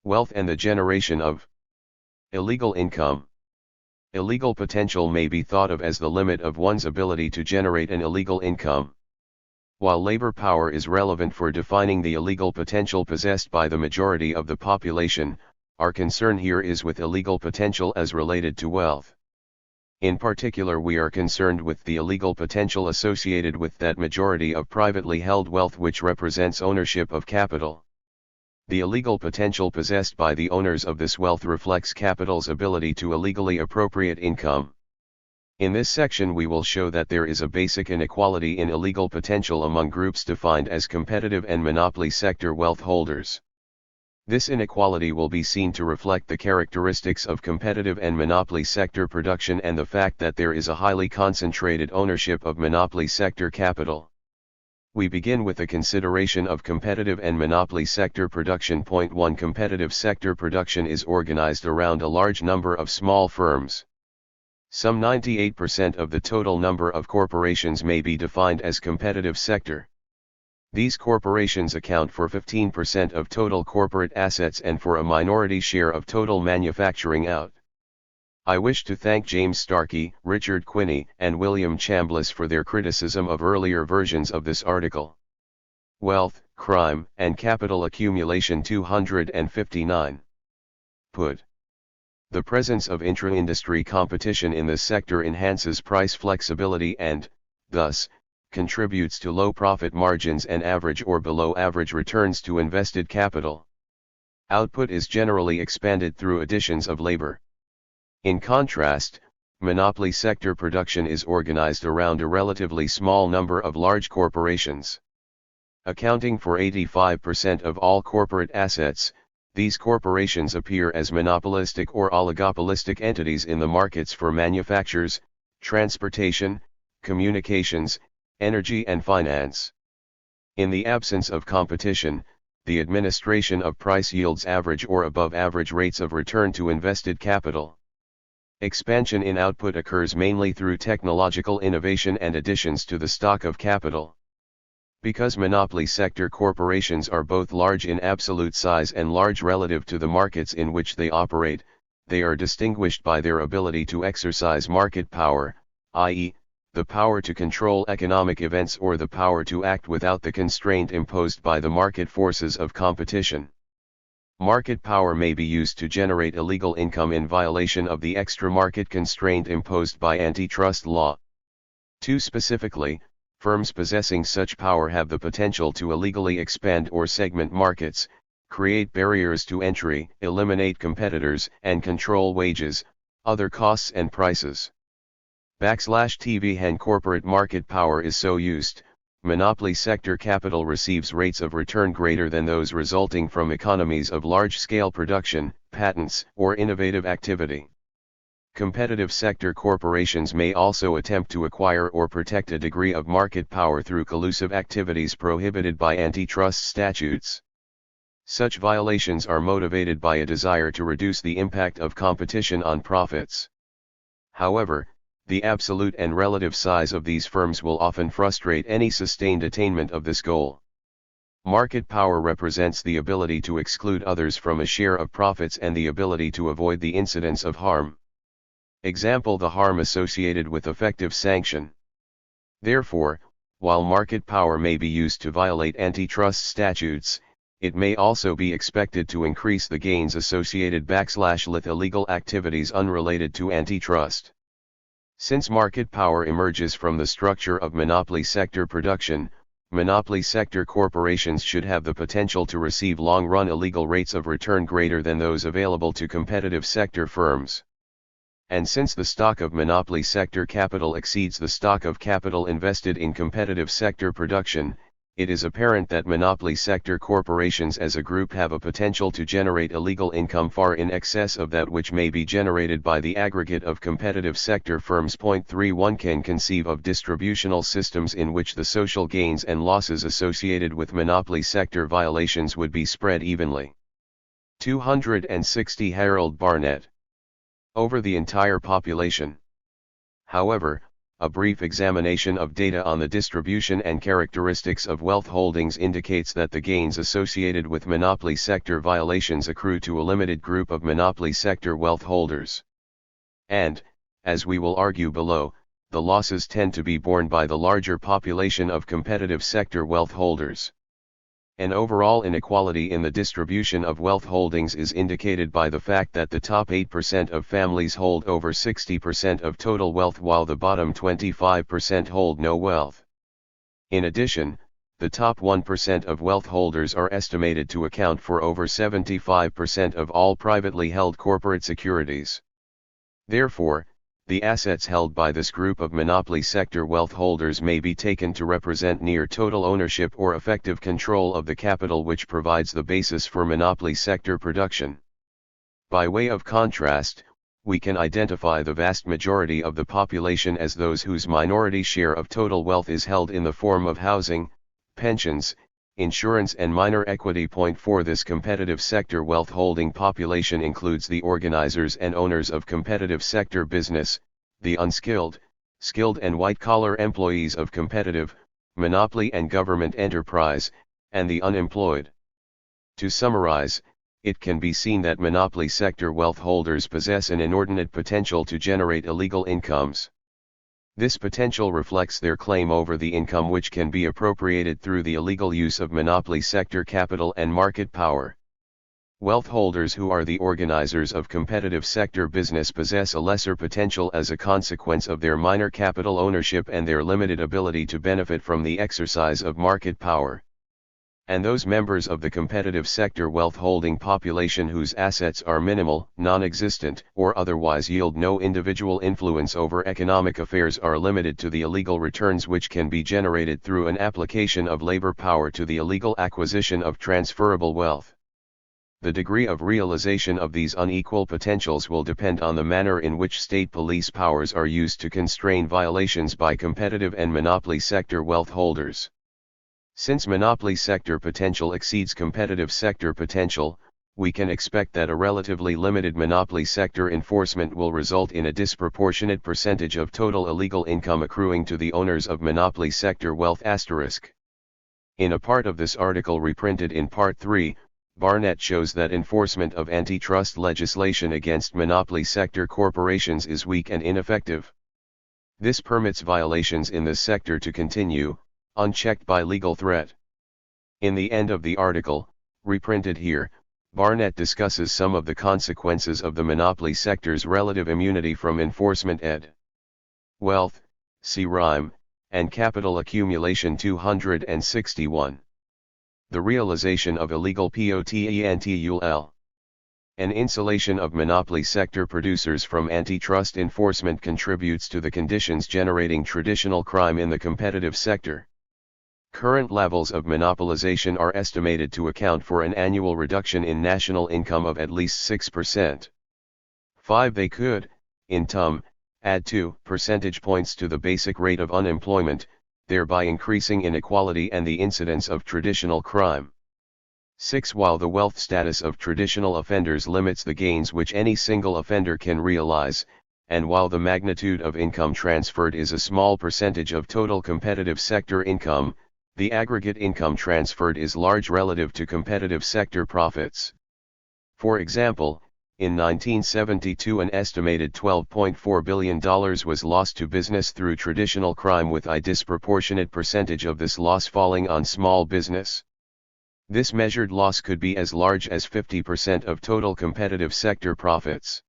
Wealth and the generation of illegal income. Illegal potential may be thought of as the limit of one's ability to generate an illegal income. While labor power is relevant for defining the illegal potential possessed by the majority of the population, our concern here is with illegal potential as related to wealth. In particular, we are concerned with the illegal potential associated with that majority of privately held wealth which represents ownership of capital. The illegal potential possessed by the owners of this wealth reflects capital's ability to illegally appropriate income. In this section we will show that there is a basic inequality in illegal potential among groups defined as competitive and monopoly sector wealth holders. This inequality will be seen to reflect the characteristics of competitive and monopoly sector production and the fact that there is a highly concentrated ownership of monopoly sector capital. We begin with a consideration of competitive and monopoly sector production. Point 1. Competitive sector production is organized around a large number of small firms. Some 98% of the total number of corporations may be defined as competitive sector. These corporations account for 15% of total corporate assets and for a minority share of total manufacturing output. I wish to thank James Starkey, Richard Quinney, and William Chambliss for their criticism of earlier versions of this article. Wealth, Crime, and Capital Accumulation 259. Put. The presence of intra-industry competition in this sector enhances price flexibility and, thus, contributes to low profit margins and average or below average returns to invested capital. Output is generally expanded through additions of labor. In contrast, monopoly sector production is organized around a relatively small number of large corporations. Accounting for 85% of all corporate assets, these corporations appear as monopolistic or oligopolistic entities in the markets for manufactures, transportation, communications, energy and finance. In the absence of competition, the administration of price yields average or above average rates of return to invested capital. Expansion in output occurs mainly through technological innovation and additions to the stock of capital. Because monopoly sector corporations are both large in absolute size and large relative to the markets in which they operate, they are distinguished by their ability to exercise market power, i.e., the power to control economic events or the power to act without the constraint imposed by the market forces of competition. Market power may be used to generate illegal income in violation of the extra market constraint imposed by antitrust law. 2. Specifically, firms possessing such power have the potential to illegally expand or segment markets, create barriers to entry, eliminate competitors, and control wages, other costs and prices. /TV and corporate market power is so used, monopoly sector capital receives rates of return greater than those resulting from economies of large-scale production, patents, or innovative activity. Competitive sector corporations may also attempt to acquire or protect a degree of market power through collusive activities prohibited by antitrust statutes. Such violations are motivated by a desire to reduce the impact of competition on profits. However, the absolute and relative size of these firms will often frustrate any sustained attainment of this goal. Market power represents the ability to exclude others from a share of profits and the ability to avoid the incidence of harm. Example: the harm associated with effective sanction. Therefore, while market power may be used to violate antitrust statutes, it may also be expected to increase the gains associated with illegal activities unrelated to antitrust. Since market power emerges from the structure of monopoly sector production, monopoly sector corporations should have the potential to receive long-run illegal rates of return greater than those available to competitive sector firms. And since the stock of monopoly sector capital exceeds the stock of capital invested in competitive sector production, it is apparent that monopoly sector corporations as a group have a potential to generate illegal income far in excess of that which may be generated by the aggregate of competitive sector firms. 3. One can conceive of distributional systems in which the social gains and losses associated with monopoly sector violations would be spread evenly. 260 Harold Barnett. Over the entire population. However, A brief examination of data on the distribution and characteristics of wealth holdings indicates that the gains associated with monopoly sector violations accrue to a limited group of monopoly sector wealth holders. And, as we will argue below, the losses tend to be borne by the larger population of competitive sector wealth holders. An overall inequality in the distribution of wealth holdings is indicated by the fact that the top 8% of families hold over 60% of total wealth while the bottom 25% hold no wealth. In addition, the top 1% of wealth holders are estimated to account for over 75% of all privately held corporate securities. Therefore, the assets held by this group of monopoly sector wealth holders may be taken to represent near total ownership or effective control of the capital which provides the basis for monopoly sector production. By way of contrast, we can identify the vast majority of the population as those whose minority share of total wealth is held in the form of housing, pensions, insurance and minor equity. Point 4. This competitive sector wealth holding population includes the organizers and owners of competitive sector business, the unskilled, skilled and white-collar employees of competitive, monopoly and government enterprise, and the unemployed. To summarize, it can be seen that monopoly sector wealth holders possess an inordinate potential to generate illegal incomes. This potential reflects their claim over the income which can be appropriated through the illegal use of monopoly sector capital and market power. Wealth holders who are the organizers of competitive sector business possess a lesser potential as a consequence of their minor capital ownership and their limited ability to benefit from the exercise of market power. And those members of the competitive sector wealth holding population whose assets are minimal, non-existent, or otherwise yield no individual influence over economic affairs are limited to the illegal returns which can be generated through an application of labor power to the illegal acquisition of transferable wealth. The degree of realization of these unequal potentials will depend on the manner in which state police powers are used to constrain violations by competitive and monopoly sector wealth holders. Since monopoly sector potential exceeds competitive sector potential, we can expect that a relatively limited monopoly sector enforcement will result in a disproportionate percentage of total illegal income accruing to the owners of monopoly sector wealth. In a part of this article reprinted in Part 3, Barnett shows that enforcement of antitrust legislation against monopoly sector corporations is weak and ineffective. This permits violations in this sector to continue, unchecked by legal threat. In the end of the article, reprinted here, Barnett discusses some of the consequences of the monopoly sector's relative immunity from enforcement ed. Wealth, see Rhyme, and Capital Accumulation 261. The realization of illegal potential. An insulation of monopoly sector producers from antitrust enforcement contributes to the conditions generating traditional crime in the competitive sector. Current levels of monopolization are estimated to account for an annual reduction in national income of at least 6%. 5. They could, in TUM, add 2 percentage points to the basic rate of unemployment, thereby increasing inequality and the incidence of traditional crime. 6. While the wealth status of traditional offenders limits the gains which any single offender can realize, and while the magnitude of income transferred is a small percentage of total competitive sector income, the aggregate income transferred is large relative to competitive sector profits. For example, in 1972 an estimated $12.4 billion was lost to business through traditional crime, with a disproportionate percentage of this loss falling on small business. This measured loss could be as large as 50% of total competitive sector profits.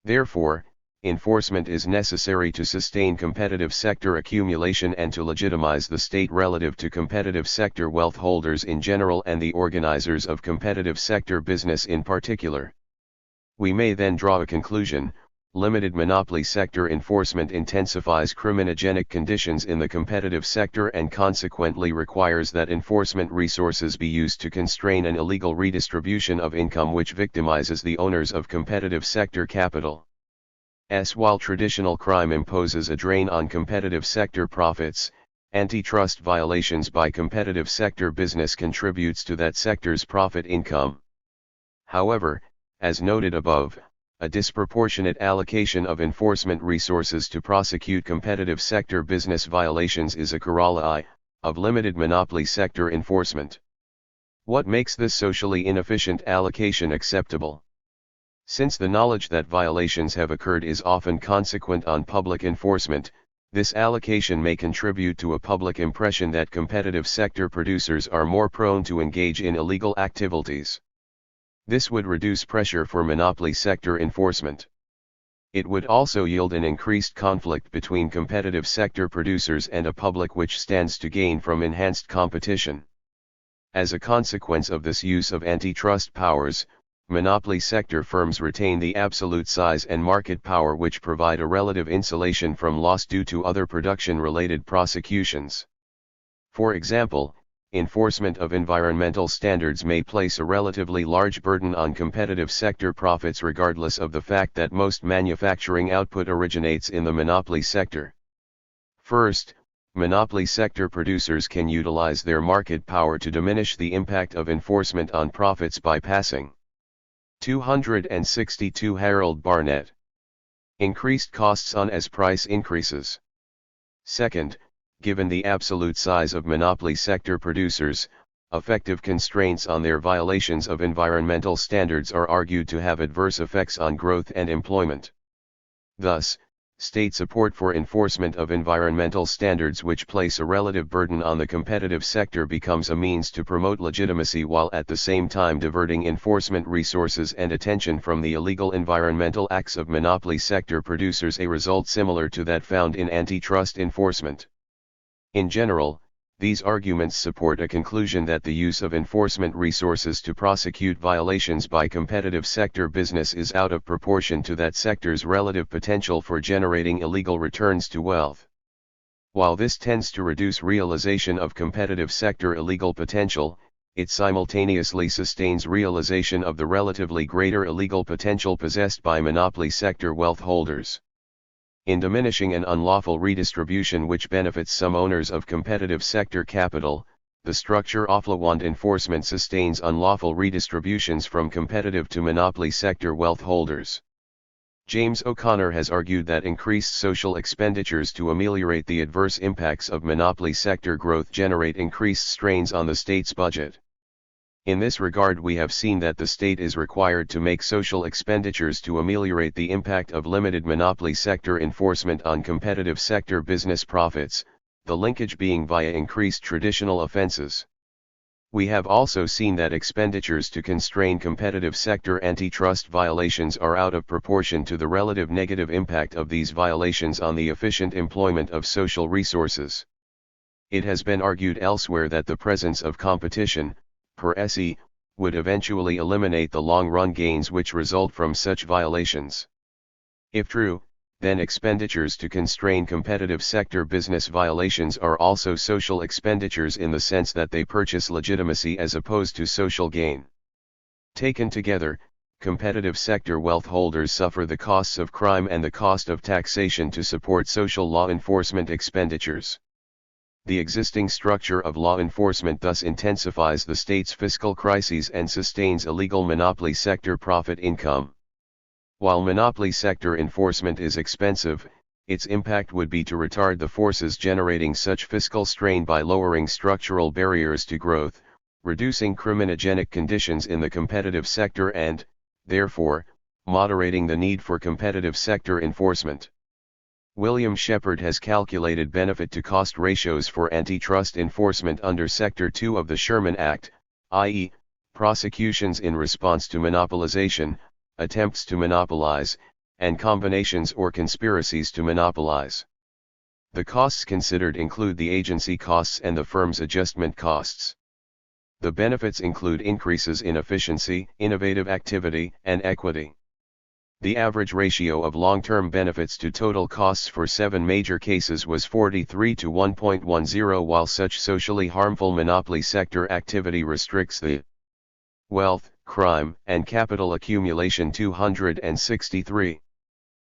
Therefore, enforcement is necessary to sustain competitive sector accumulation and to legitimize the state relative to competitive sector wealth holders in general and the organizers of competitive sector business in particular. We may then draw a conclusion: limited monopoly sector enforcement intensifies criminogenic conditions in the competitive sector and consequently requires that enforcement resources be used to constrain an illegal redistribution of income which victimizes the owners of competitive sector capital. While traditional crime imposes a drain on competitive sector profits, antitrust violations by competitive sector business contributes to that sector's profit income. However, as noted above, a disproportionate allocation of enforcement resources to prosecute competitive sector business violations is a corollary of limited monopoly sector enforcement. What makes this socially inefficient allocation acceptable? Since the knowledge that violations have occurred is often consequent on public enforcement, this allocation may contribute to a public impression that competitive sector producers are more prone to engage in illegal activities. This would reduce pressure for monopoly sector enforcement. It would also yield an increased conflict between competitive sector producers and a public which stands to gain from enhanced competition. As a consequence of this use of antitrust powers, monopoly sector firms retain the absolute size and market power which provide a relative insulation from loss due to other production-related prosecutions. For example, enforcement of environmental standards may place a relatively large burden on competitive sector profits regardless of the fact that most manufacturing output originates in the monopoly sector. First, monopoly sector producers can utilize their market power to diminish the impact of enforcement on profits by passing 262 Harold Barnett. Increased costs on as price increases. Second, given the absolute size of monopoly sector producers, effective constraints on their violations of environmental standards are argued to have adverse effects on growth and employment. Thus, state support for enforcement of environmental standards which place a relative burden on the competitive sector becomes a means to promote legitimacy while at the same time diverting enforcement resources and attention from the illegal environmental acts of monopoly sector producers, a result similar to that found in antitrust enforcement. In general, these arguments support a conclusion that the use of enforcement resources to prosecute violations by competitive sector business is out of proportion to that sector's relative potential for generating illegal returns to wealth. While this tends to reduce realization of competitive sector illegal potential, it simultaneously sustains realization of the relatively greater illegal potential possessed by monopoly sector wealth holders. In diminishing an unlawful redistribution which benefits some owners of competitive sector capital, the structure affluent enforcement sustains unlawful redistributions from competitive to monopoly sector wealth holders. James O'Connor has argued that increased social expenditures to ameliorate the adverse impacts of monopoly sector growth generate increased strains on the state's budget. In this regard, we have seen that the state is required to make social expenditures to ameliorate the impact of limited monopoly sector enforcement on competitive sector business profits, the linkage being via increased traditional offenses. We have also seen that expenditures to constrain competitive sector antitrust violations are out of proportion to the relative negative impact of these violations on the efficient employment of social resources. It has been argued elsewhere that the presence of competition, per se, would eventually eliminate the long-run gains which result from such violations. If true, then expenditures to constrain competitive sector business violations are also social expenditures in the sense that they purchase legitimacy as opposed to social gain. Taken together, competitive sector wealth holders suffer the costs of crime and the cost of taxation to support social law enforcement expenditures. The existing structure of law enforcement thus intensifies the state's fiscal crises and sustains illegal monopoly sector profit income. While monopoly sector enforcement is expensive, its impact would be to retard the forces generating such fiscal strain by lowering structural barriers to growth, reducing criminogenic conditions in the competitive sector and, therefore, moderating the need for competitive sector enforcement. William Shepard has calculated benefit-to-cost ratios for antitrust enforcement under Sector 2 of the Sherman Act, i.e., prosecutions in response to monopolization, attempts to monopolize, and combinations or conspiracies to monopolize. The costs considered include the agency costs and the firm's adjustment costs. The benefits include increases in efficiency, innovative activity, and equity. The average ratio of long-term benefits to total costs for 7 major cases was 43 to 1.10, while such socially harmful monopoly sector activity restricts the wealth, crime, and capital accumulation 263.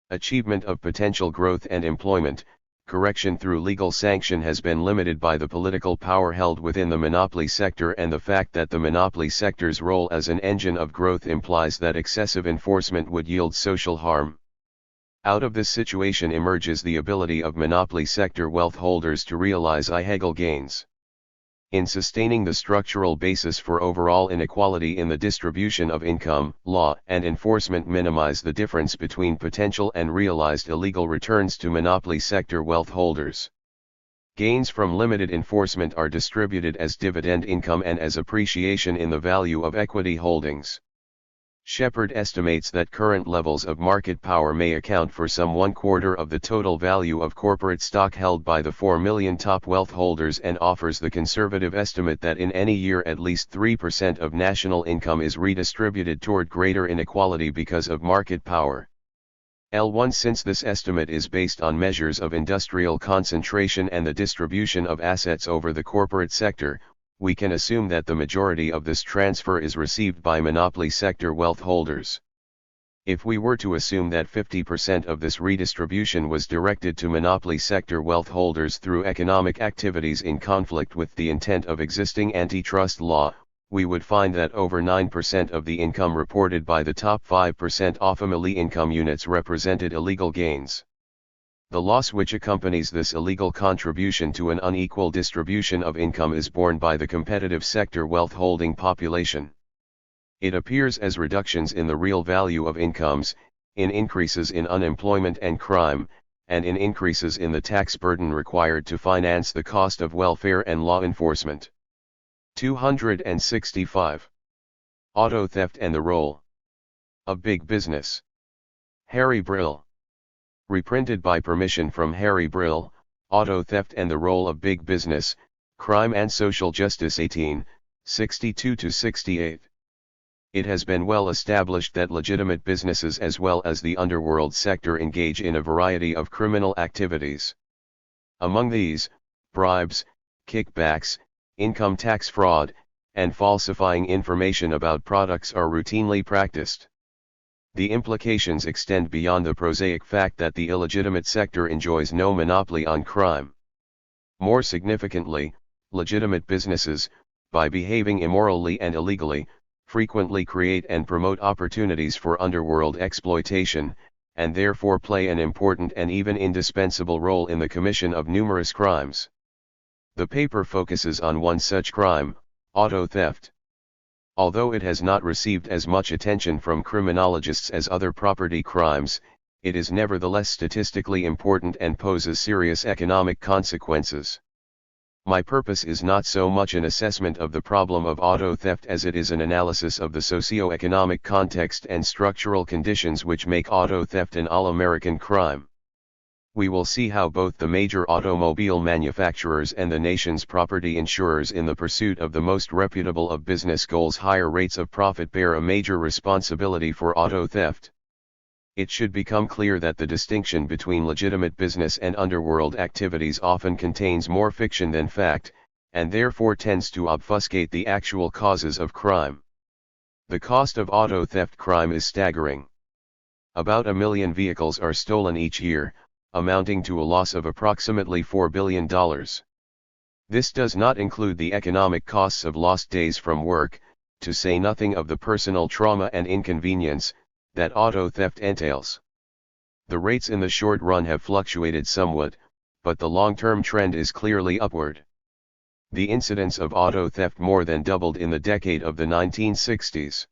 Achievement of potential growth and employment. correction through legal sanction has been limited by the political power held within the monopoly sector, and the fact that the monopoly sector's role as an engine of growth implies that excessive enforcement would yield social harm. Out of this situation emerges the ability of monopoly sector wealth holders to realize Hegel gains in sustaining the structural basis for overall inequality in the distribution of income. Law and enforcement minimize the difference between potential and realized illegal returns to monopoly sector wealth holders. Gains from limited enforcement are distributed as dividend income and as appreciation in the value of equity holdings. Shepard estimates that current levels of market power may account for some 1/4 of the total value of corporate stock held by the 4 million top wealth holders, and offers the conservative estimate that in any year at least 3% of national income is redistributed toward greater inequality because of market power. L1 Since this estimate is based on measures of industrial concentration and the distribution of assets over the corporate sector, we can assume that the majority of this transfer is received by monopoly sector wealth holders. If we were to assume that 50% of this redistribution was directed to monopoly sector wealth holders through economic activities in conflict with the intent of existing antitrust law, we would find that over 9% of the income reported by the top 5% of family income units represented illegal gains. The loss which accompanies this illegal contribution to an unequal distribution of income is borne by the competitive sector wealth holding population. It appears as reductions in the real value of incomes, in increases in unemployment and crime, and in increases in the tax burden required to finance the cost of welfare and law enforcement. 265. Auto theft and the role of big business. Harry Brill. Reprinted by permission from Harry Brill, Auto Theft and the Role of Big Business, Crime and Social Justice 1862-68. It has been well established that legitimate businesses as well as the underworld sector engage in a variety of criminal activities. Among these, bribes, kickbacks, income tax fraud, and falsifying information about products are routinely practiced. The implications extend beyond the prosaic fact that the illegitimate sector enjoys no monopoly on crime. More significantly, legitimate businesses, by behaving immorally and illegally, frequently create and promote opportunities for underworld exploitation, and therefore play an important and even indispensable role in the commission of numerous crimes. The paper focuses on one such crime, auto theft. Although it has not received as much attention from criminologists as other property crimes, it is nevertheless statistically important and poses serious economic consequences. My purpose is not so much an assessment of the problem of auto theft as it is an analysis of the socio-economic context and structural conditions which make auto theft an all-American crime. We will see how both the major automobile manufacturers and the nation's property insurers, in the pursuit of the most reputable of business goals, higher rates of profit, bear a major responsibility for auto theft. It should become clear that the distinction between legitimate business and underworld activities often contains more fiction than fact, and therefore tends to obfuscate the actual causes of crime. The cost of auto theft crime is staggering. About 1 million vehicles are stolen each year, amounting to a loss of approximately $4 billion. This does not include the economic costs of lost days from work, to say nothing of the personal trauma and inconvenience that auto theft entails. The rates in the short run have fluctuated somewhat, but the long-term trend is clearly upward. The incidence of auto theft more than doubled in the decade of the 1960s.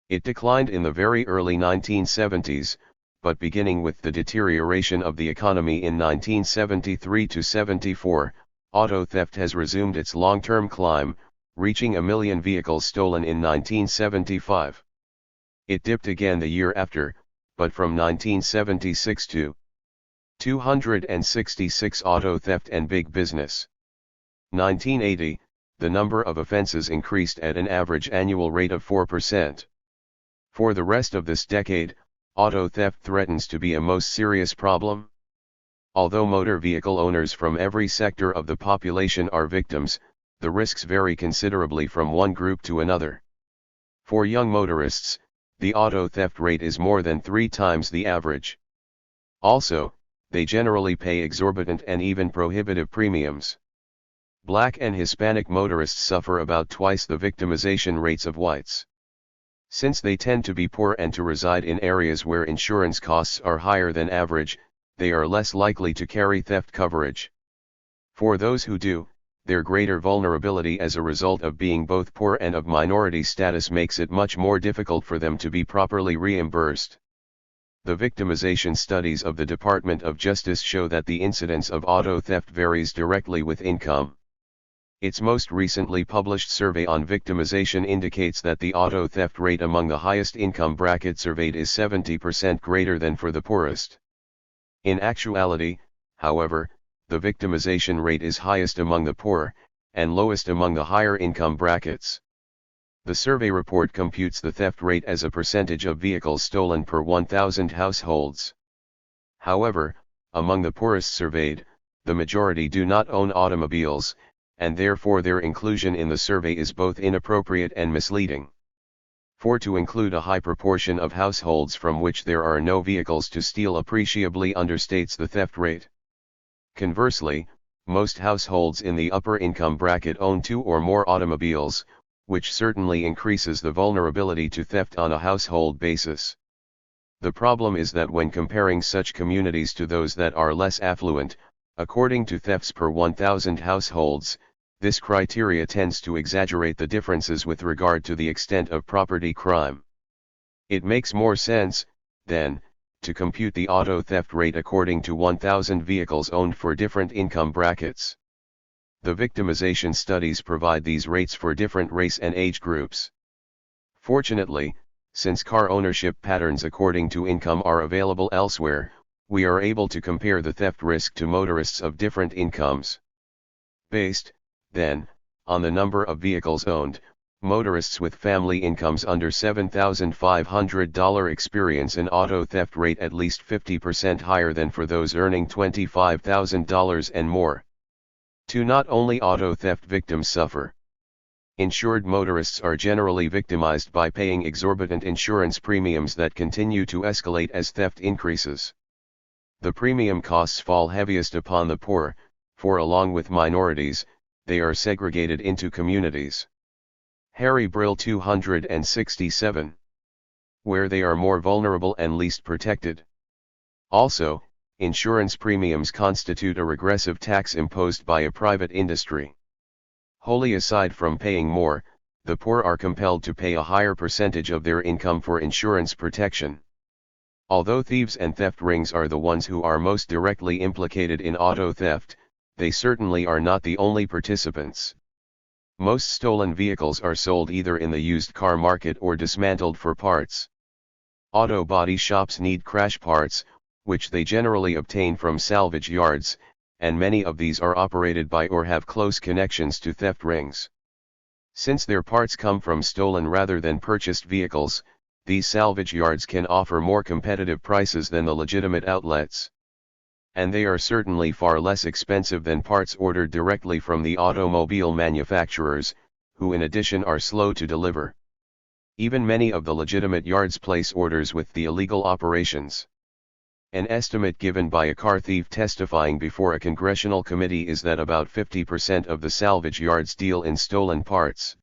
It declined in the very early 1970s, but beginning with the deterioration of the economy in 1973-74, auto theft has resumed its long-term climb, reaching 1 million vehicles stolen in 1975. It dipped again the year after, but from 1976 to 266 auto theft and big business. 1980, the number of offenses increased at an average annual rate of 4%. For the rest of this decade, auto theft threatens to be a most serious problem. Although motor vehicle owners from every sector of the population are victims, the risks vary considerably from one group to another. For young motorists, the auto theft rate is more than 3 times the average. Also, they generally pay exorbitant and even prohibitive premiums. Black and Hispanic motorists suffer about twice the victimization rates of whites. Since they tend to be poor and to reside in areas where insurance costs are higher than average, they are less likely to carry theft coverage. For those who do, their greater vulnerability as a result of being both poor and of minority status makes it much more difficult for them to be properly reimbursed. The victimization studies of the Department of Justice show that the incidence of auto theft varies directly with income. Its most recently published survey on victimization indicates that the auto theft rate among the highest income bracket surveyed is 70% greater than for the poorest. In actuality, however, the victimization rate is highest among the poor, and lowest among the higher income brackets. The survey report computes the theft rate as a percentage of vehicles stolen per 1,000 households. However, among the poorest surveyed, the majority do not own automobiles, and therefore their inclusion in the survey is both inappropriate and misleading. For to include a high proportion of households from which there are no vehicles to steal appreciably understates the theft rate. Conversely, most households in the upper income bracket own 2 or more automobiles, which certainly increases the vulnerability to theft on a household basis. The problem is that when comparing such communities to those that are less affluent, according to thefts per 1,000 households, this criteria tends to exaggerate the differences with regard to the extent of property crime. It makes more sense, then, to compute the auto theft rate according to 1,000 vehicles owned for different income brackets. The victimization studies provide these rates for different race and age groups. Fortunately, since car ownership patterns according to income are available elsewhere, we are able to compare the theft risk to motorists of different incomes. Based, then, on the number of vehicles owned, motorists with family incomes under $7,500 experience an auto theft rate at least 50% higher than for those earning $25,000 and more. Not only auto theft victims suffer. Insured motorists are generally victimized by paying exorbitant insurance premiums that continue to escalate as theft increases. The premium costs fall heaviest upon the poor, for along with minorities, they are segregated into communities. Harry Brill 267. Where they are more vulnerable and least protected. Also, insurance premiums constitute a regressive tax imposed by a private industry. Wholly aside from paying more, the poor are compelled to pay a higher percentage of their income for insurance protection. Although thieves and theft rings are the ones who are most directly implicated in auto theft, they certainly are not the only participants. Most stolen vehicles are sold either in the used car market or dismantled for parts. Auto body shops need crash parts, which they generally obtain from salvage yards, and many of these are operated by or have close connections to theft rings. Since their parts come from stolen rather than purchased vehicles, these salvage yards can offer more competitive prices than the legitimate outlets. And they are certainly far less expensive than parts ordered directly from the automobile manufacturers, who in addition are slow to deliver. Even many of the legitimate yards place orders with the illegal operations. An estimate given by a car thief testifying before a congressional committee is that about 50% of the salvage yards deal in stolen parts.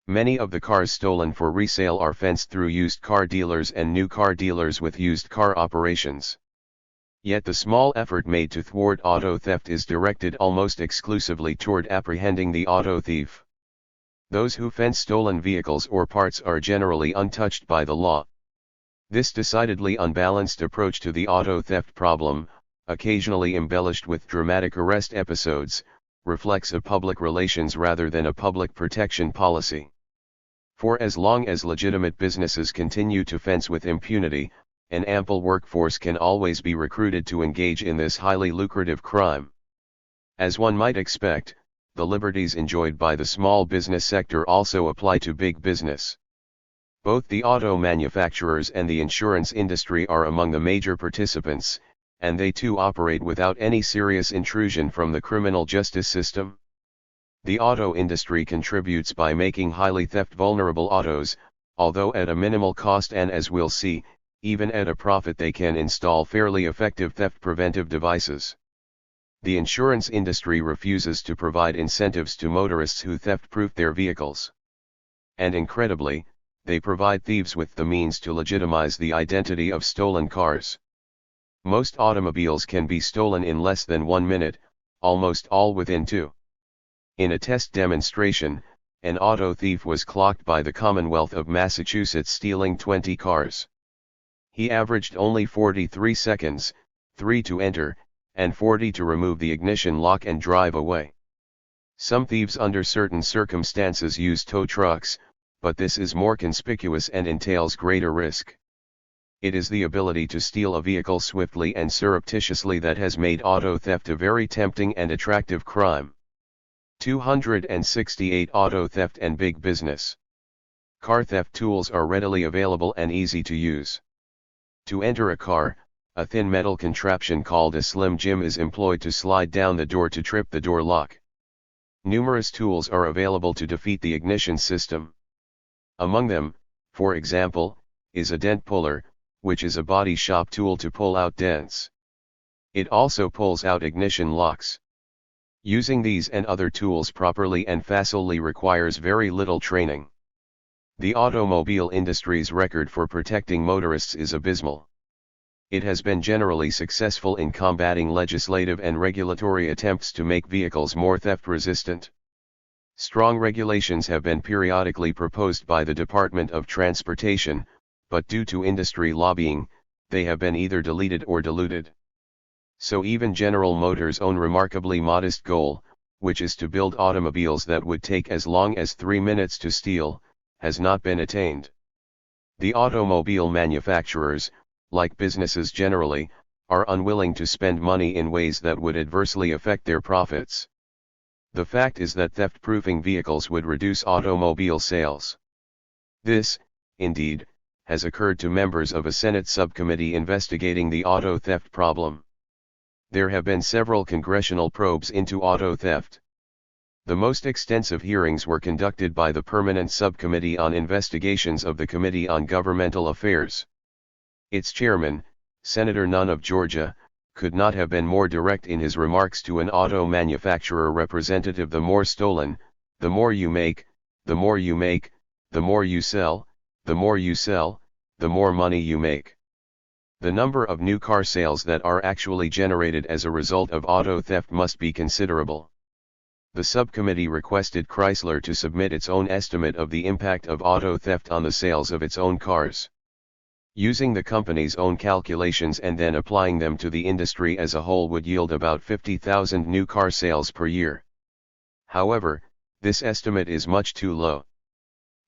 Many of the cars stolen for resale are fenced through used car dealers and new car dealers with used car operations. Yet the small effort made to thwart auto theft is directed almost exclusively toward apprehending the auto thief. Those who fence stolen vehicles or parts are generally untouched by the law. This decidedly unbalanced approach to the auto theft problem, occasionally embellished with dramatic arrest episodes, reflects a public relations rather than a public protection policy. For as long as legitimate businesses continue to fence with impunity, an ample workforce can always be recruited to engage in this highly lucrative crime. As one might expect, the liberties enjoyed by the small business sector also apply to big business. Both the auto manufacturers and the insurance industry are among the major participants, and they too operate without any serious intrusion from the criminal justice system. The auto industry contributes by making highly theft vulnerable autos, although at a minimal cost, and as we'll see, even at a profit they can install fairly effective theft preventive devices. The insurance industry refuses to provide incentives to motorists who theft-proof their vehicles. And incredibly, they provide thieves with the means to legitimize the identity of stolen cars. Most automobiles can be stolen in less than 1 minute, almost all within 2. In a test demonstration, an auto thief was clocked by the Commonwealth of Massachusetts stealing 20 cars. He averaged only 43 seconds, 3 to enter, and 40 to remove the ignition lock and drive away. Some thieves under certain circumstances use tow trucks, but this is more conspicuous and entails greater risk. It is the ability to steal a vehicle swiftly and surreptitiously that has made auto theft a very tempting and attractive crime. 268 Auto theft and big business. Car theft tools are readily available and easy to use. To enter a car, a thin metal contraption called a Slim Jim is employed to slide down the door to trip the door lock. Numerous tools are available to defeat the ignition system. Among them, for example, is a dent puller, which is a body shop tool to pull out dents. It also pulls out ignition locks. Using these and other tools properly and facilely requires very little training. The automobile industry's record for protecting motorists is abysmal. It has been generally successful in combating legislative and regulatory attempts to make vehicles more theft-resistant. Strong regulations have been periodically proposed by the Department of Transportation, but due to industry lobbying, they have been either deleted or diluted. So even General Motors' own remarkably modest goal, which is to build automobiles that would take as long as 3 minutes to steal, has not been attained. The automobile manufacturers, like businesses generally, are unwilling to spend money in ways that would adversely affect their profits. The fact is that theft-proofing vehicles would reduce automobile sales. This, indeed, has occurred to members of a Senate subcommittee investigating the auto theft problem. There have been several congressional probes into auto theft. The most extensive hearings were conducted by the Permanent Subcommittee on Investigations of the Committee on Governmental Affairs. Its chairman, Senator Nunn of Georgia, could not have been more direct in his remarks to an auto manufacturer representative: the more stolen, the more you make, the more you make, the more you sell, the more you sell, the more money you make. The number of new car sales that are actually generated as a result of auto theft must be considerable. The subcommittee requested Chrysler to submit its own estimate of the impact of auto theft on the sales of its own cars. Using the company's own calculations and then applying them to the industry as a whole would yield about 50,000 new car sales per year. However, this estimate is much too low.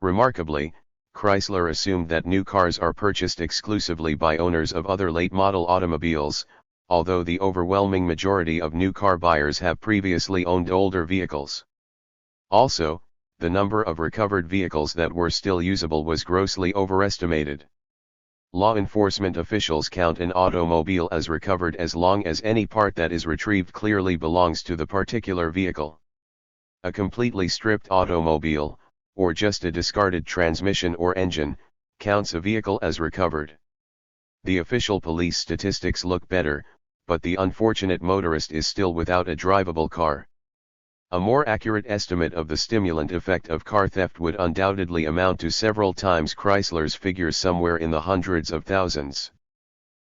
Remarkably, Chrysler assumed that new cars are purchased exclusively by owners of other late-model automobiles, although the overwhelming majority of new car buyers have previously owned older vehicles. Also, the number of recovered vehicles that were still usable was grossly overestimated. Law enforcement officials count an automobile as recovered as long as any part that is retrieved clearly belongs to the particular vehicle. A completely stripped automobile, or just a discarded transmission or engine, counts a vehicle as recovered. The official police statistics look better, but the unfortunate motorist is still without a drivable car. A more accurate estimate of the stimulant effect of car theft would undoubtedly amount to several times Chrysler's figures, somewhere in the hundreds of thousands.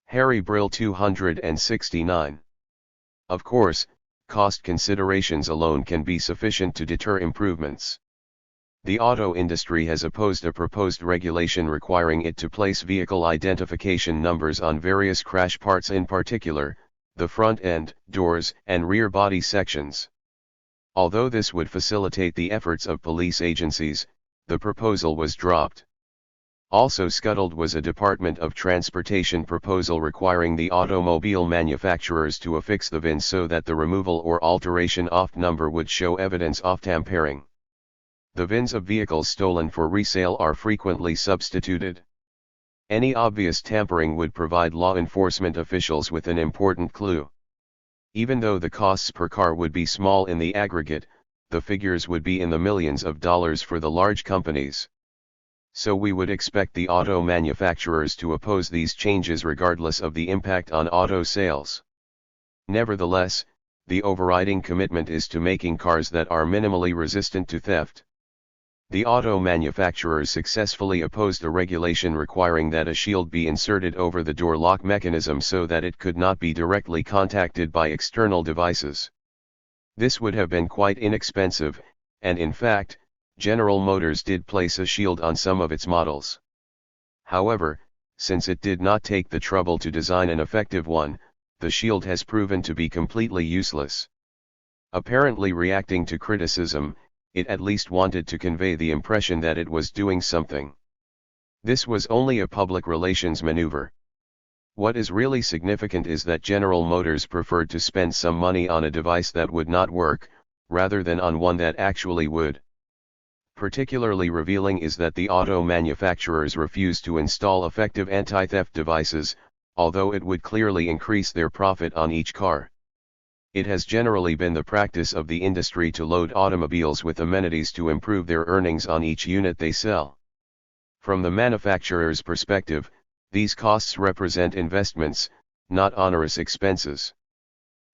Harry Brill 269. Of course, cost considerations alone can be sufficient to deter improvements. The auto industry has opposed a proposed regulation requiring it to place vehicle identification numbers on various crash parts, in particular, the front end, doors, and rear body sections. Although this would facilitate the efforts of police agencies, the proposal was dropped. Also scuttled was a Department of Transportation proposal requiring the automobile manufacturers to affix the VIN so that the removal or alteration of number would show evidence of tampering. The VINs of vehicles stolen for resale are frequently substituted. Any obvious tampering would provide law enforcement officials with an important clue. Even though the costs per car would be small in the aggregate, the figures would be in the millions of dollars for the large companies. So we would expect the auto manufacturers to oppose these changes regardless of the impact on auto sales. Nevertheless, the overriding commitment is to making cars that are minimally resistant to theft. The auto manufacturers successfully opposed a regulation requiring that a shield be inserted over the door lock mechanism so that it could not be directly contacted by external devices. This would have been quite inexpensive, and in fact, General Motors did place a shield on some of its models. However, since it did not take the trouble to design an effective one, the shield has proven to be completely useless. Apparently reacting to criticism, it at least wanted to convey the impression that it was doing something. This was only a public relations maneuver. What is really significant is that General Motors preferred to spend some money on a device that would not work, rather than on one that actually would. Particularly revealing is that the auto manufacturers refused to install effective anti-theft devices, although it would clearly increase their profit on each car. It has generally been the practice of the industry to load automobiles with amenities to improve their earnings on each unit they sell. From the manufacturer's perspective, these costs represent investments, not onerous expenses.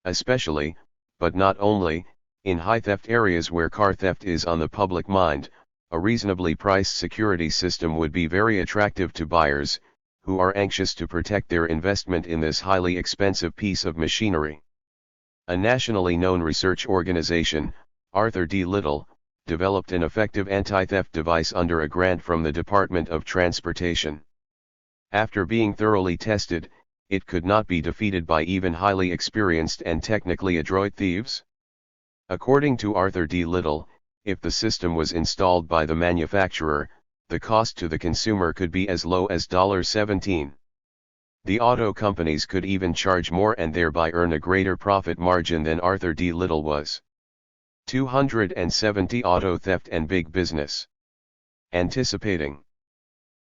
Especially, but not only, in high-theft areas where car theft is on the public mind, a reasonably priced security system would be very attractive to buyers, who are anxious to protect their investment in this highly expensive piece of machinery. A nationally known research organization, Arthur D. Little, developed an effective anti-theft device under a grant from the Department of Transportation. After being thoroughly tested, it could not be defeated by even highly experienced and technically adroit thieves. According to Arthur D. Little, if the system was installed by the manufacturer, the cost to the consumer could be as low as $17. The auto companies could even charge more and thereby earn a greater profit margin than Arthur D. Little was. 270 Auto theft and big business. Anticipating.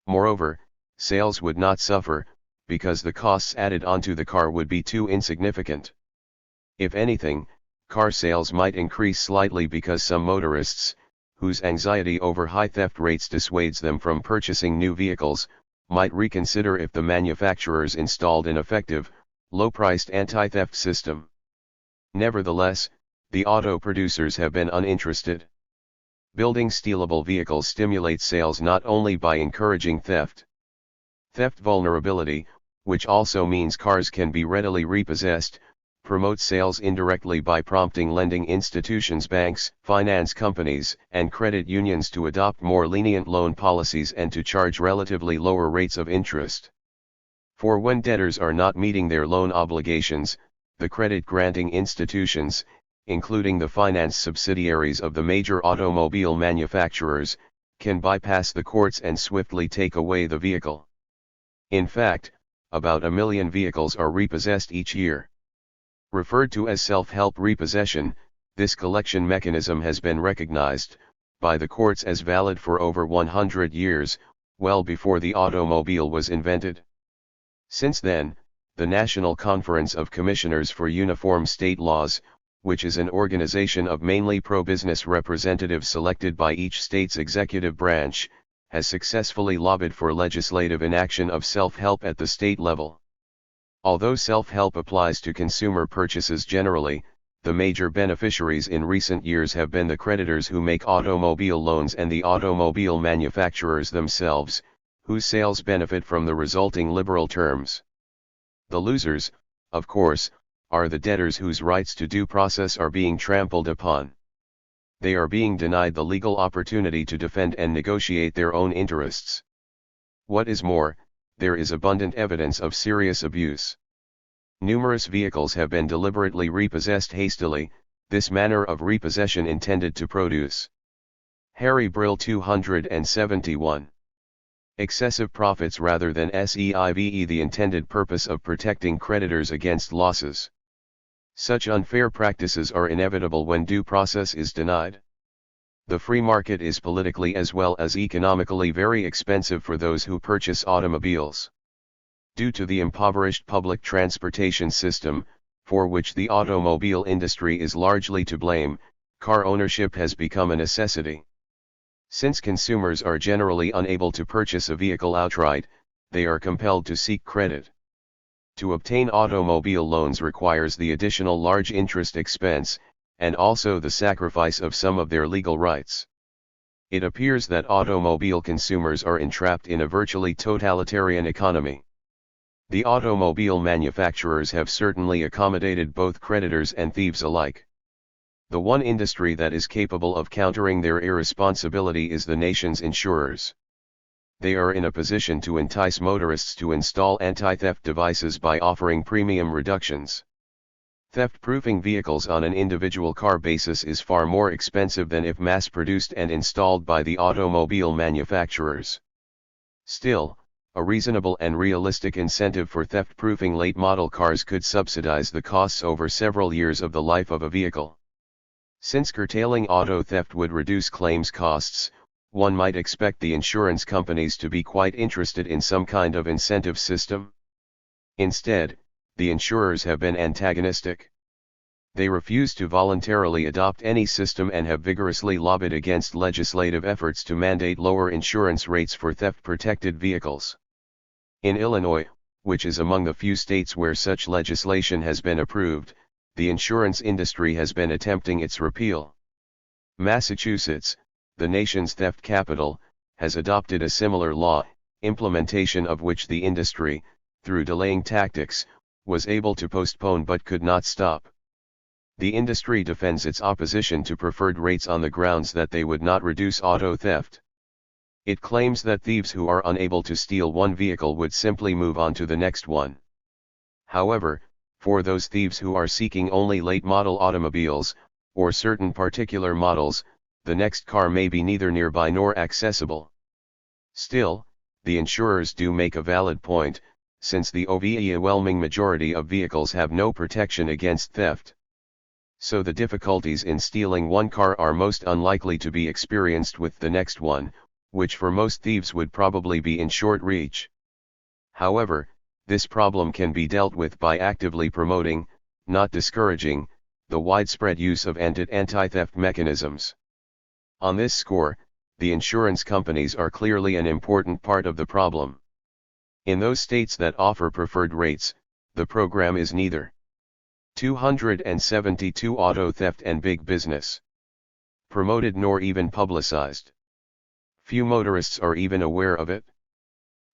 Moreover, sales would not suffer, because the costs added onto the car would be too insignificant. If anything, car sales might increase slightly because some motorists, whose anxiety over high theft rates dissuades them from purchasing new vehicles, might reconsider if the manufacturers installed an effective, low-priced anti-theft system. Nevertheless, the auto producers have been uninterested. Building stealable vehicles stimulates sales not only by encouraging theft. Theft vulnerability, which also means cars can be readily repossessed, promotes sales indirectly by prompting lending institutions, banks, finance companies, and credit unions to adopt more lenient loan policies and to charge relatively lower rates of interest. For when debtors are not meeting their loan obligations, the credit-granting institutions, including the finance subsidiaries of the major automobile manufacturers, can bypass the courts and swiftly take away the vehicle. In fact, about 1 million vehicles are repossessed each year. Referred to as self-help repossession, this collection mechanism has been recognized by the courts as valid for over 100 years, well before the automobile was invented. Since then, the National Conference of Commissioners for Uniform State Laws, which is an organization of mainly pro-business representatives selected by each state's executive branch, has successfully lobbied for legislative inaction of self-help at the state level. Although self-help applies to consumer purchases generally, the major beneficiaries in recent years have been the creditors who make automobile loans and the automobile manufacturers themselves, whose sales benefit from the resulting liberal terms. The losers, of course, are the debtors whose rights to due process are being trampled upon. They are being denied the legal opportunity to defend and negotiate their own interests. What is more, there is abundant evidence of serious abuse. Numerous vehicles have been deliberately repossessed hastily, this manner of repossession intended to produce Harry Brill 271. Excessive profits rather than SEIVE, the intended purpose of protecting creditors against losses. Such unfair practices are inevitable when due process is denied. The free market is politically as well as economically very expensive for those who purchase automobiles. Due to the impoverished public transportation system, for which the automobile industry is largely to blame, car ownership has become a necessity. Since consumers are generally unable to purchase a vehicle outright, they are compelled to seek credit. To obtain automobile loans requires the additional large interest expense, and also the sacrifice of some of their legal rights. It appears that automobile consumers are entrapped in a virtually totalitarian economy. The automobile manufacturers have certainly accommodated both creditors and thieves alike. The one industry that is capable of countering their irresponsibility is the nation's insurers. They are in a position to entice motorists to install anti-theft devices by offering premium reductions. Theft-proofing vehicles on an individual car basis is far more expensive than if mass-produced and installed by the automobile manufacturers. Still, a reasonable and realistic incentive for theft-proofing late-model cars could subsidize the costs over several years of the life of a vehicle. Since curtailing auto theft would reduce claims costs, one might expect the insurance companies to be quite interested in some kind of incentive system. Instead, the insurers have been antagonistic. They refuse to voluntarily adopt any system and have vigorously lobbied against legislative efforts to mandate lower insurance rates for theft-protected vehicles. In Illinois, which is among the few states where such legislation has been approved, the insurance industry has been attempting its repeal. Massachusetts, the nation's theft capital, has adopted a similar law, implementation of which the industry, through delaying tactics, was able to postpone but could not stop. The industry defends its opposition to preferred rates on the grounds that they would not reduce auto theft. It claims that thieves who are unable to steal one vehicle would simply move on to the next one. However, for those thieves who are seeking only late-model automobiles, or certain particular models, the next car may be neither nearby nor accessible. Still, the insurers do make a valid point, since the overwhelming majority of vehicles have no protection against theft. So the difficulties in stealing one car are most unlikely to be experienced with the next one, which for most thieves would probably be in short reach. However, this problem can be dealt with by actively promoting, not discouraging, the widespread use of anti-theft mechanisms. On this score, the insurance companies are clearly an important part of the problem. In those states that offer preferred rates, the program is neither 272 auto theft and big business promoted nor even publicized. Few motorists are even aware of it.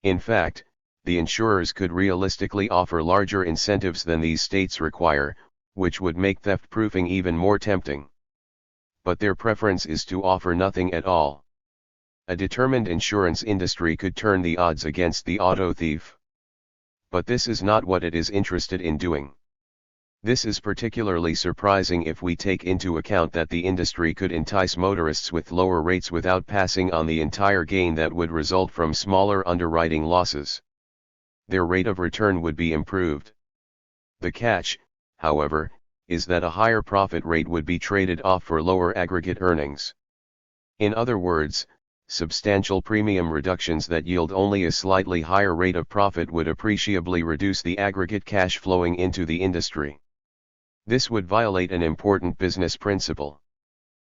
In fact, the insurers could realistically offer larger incentives than these states require, which would make theft-proofing even more tempting. But their preference is to offer nothing at all. A determined insurance industry could turn the odds against the auto thief. But this is not what it is interested in doing. This is particularly surprising if we take into account that the industry could entice motorists with lower rates without passing on the entire gain that would result from smaller underwriting losses. Their rate of return would be improved. The catch, however, is that a higher profit rate would be traded off for lower aggregate earnings. In other words, substantial premium reductions that yield only a slightly higher rate of profit would appreciably reduce the aggregate cash flowing into the industry. This would violate an important business principle.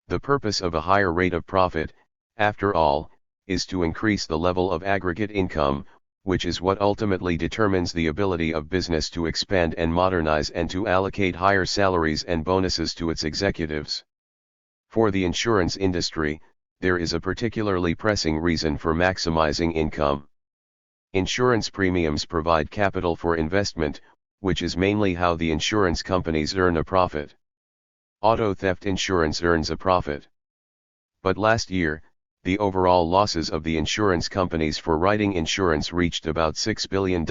The purpose of a higher rate of profit, after all, is to increase the level of aggregate income, which is what ultimately determines the ability of business to expand and modernize and to allocate higher salaries and bonuses to its executives. For the insurance industry, there is a particularly pressing reason for maximizing income. Insurance premiums provide capital for investment, which is mainly how the insurance companies earn a profit. Auto theft insurance earns a profit. But last year, the overall losses of the insurance companies for writing insurance reached about $6 billion.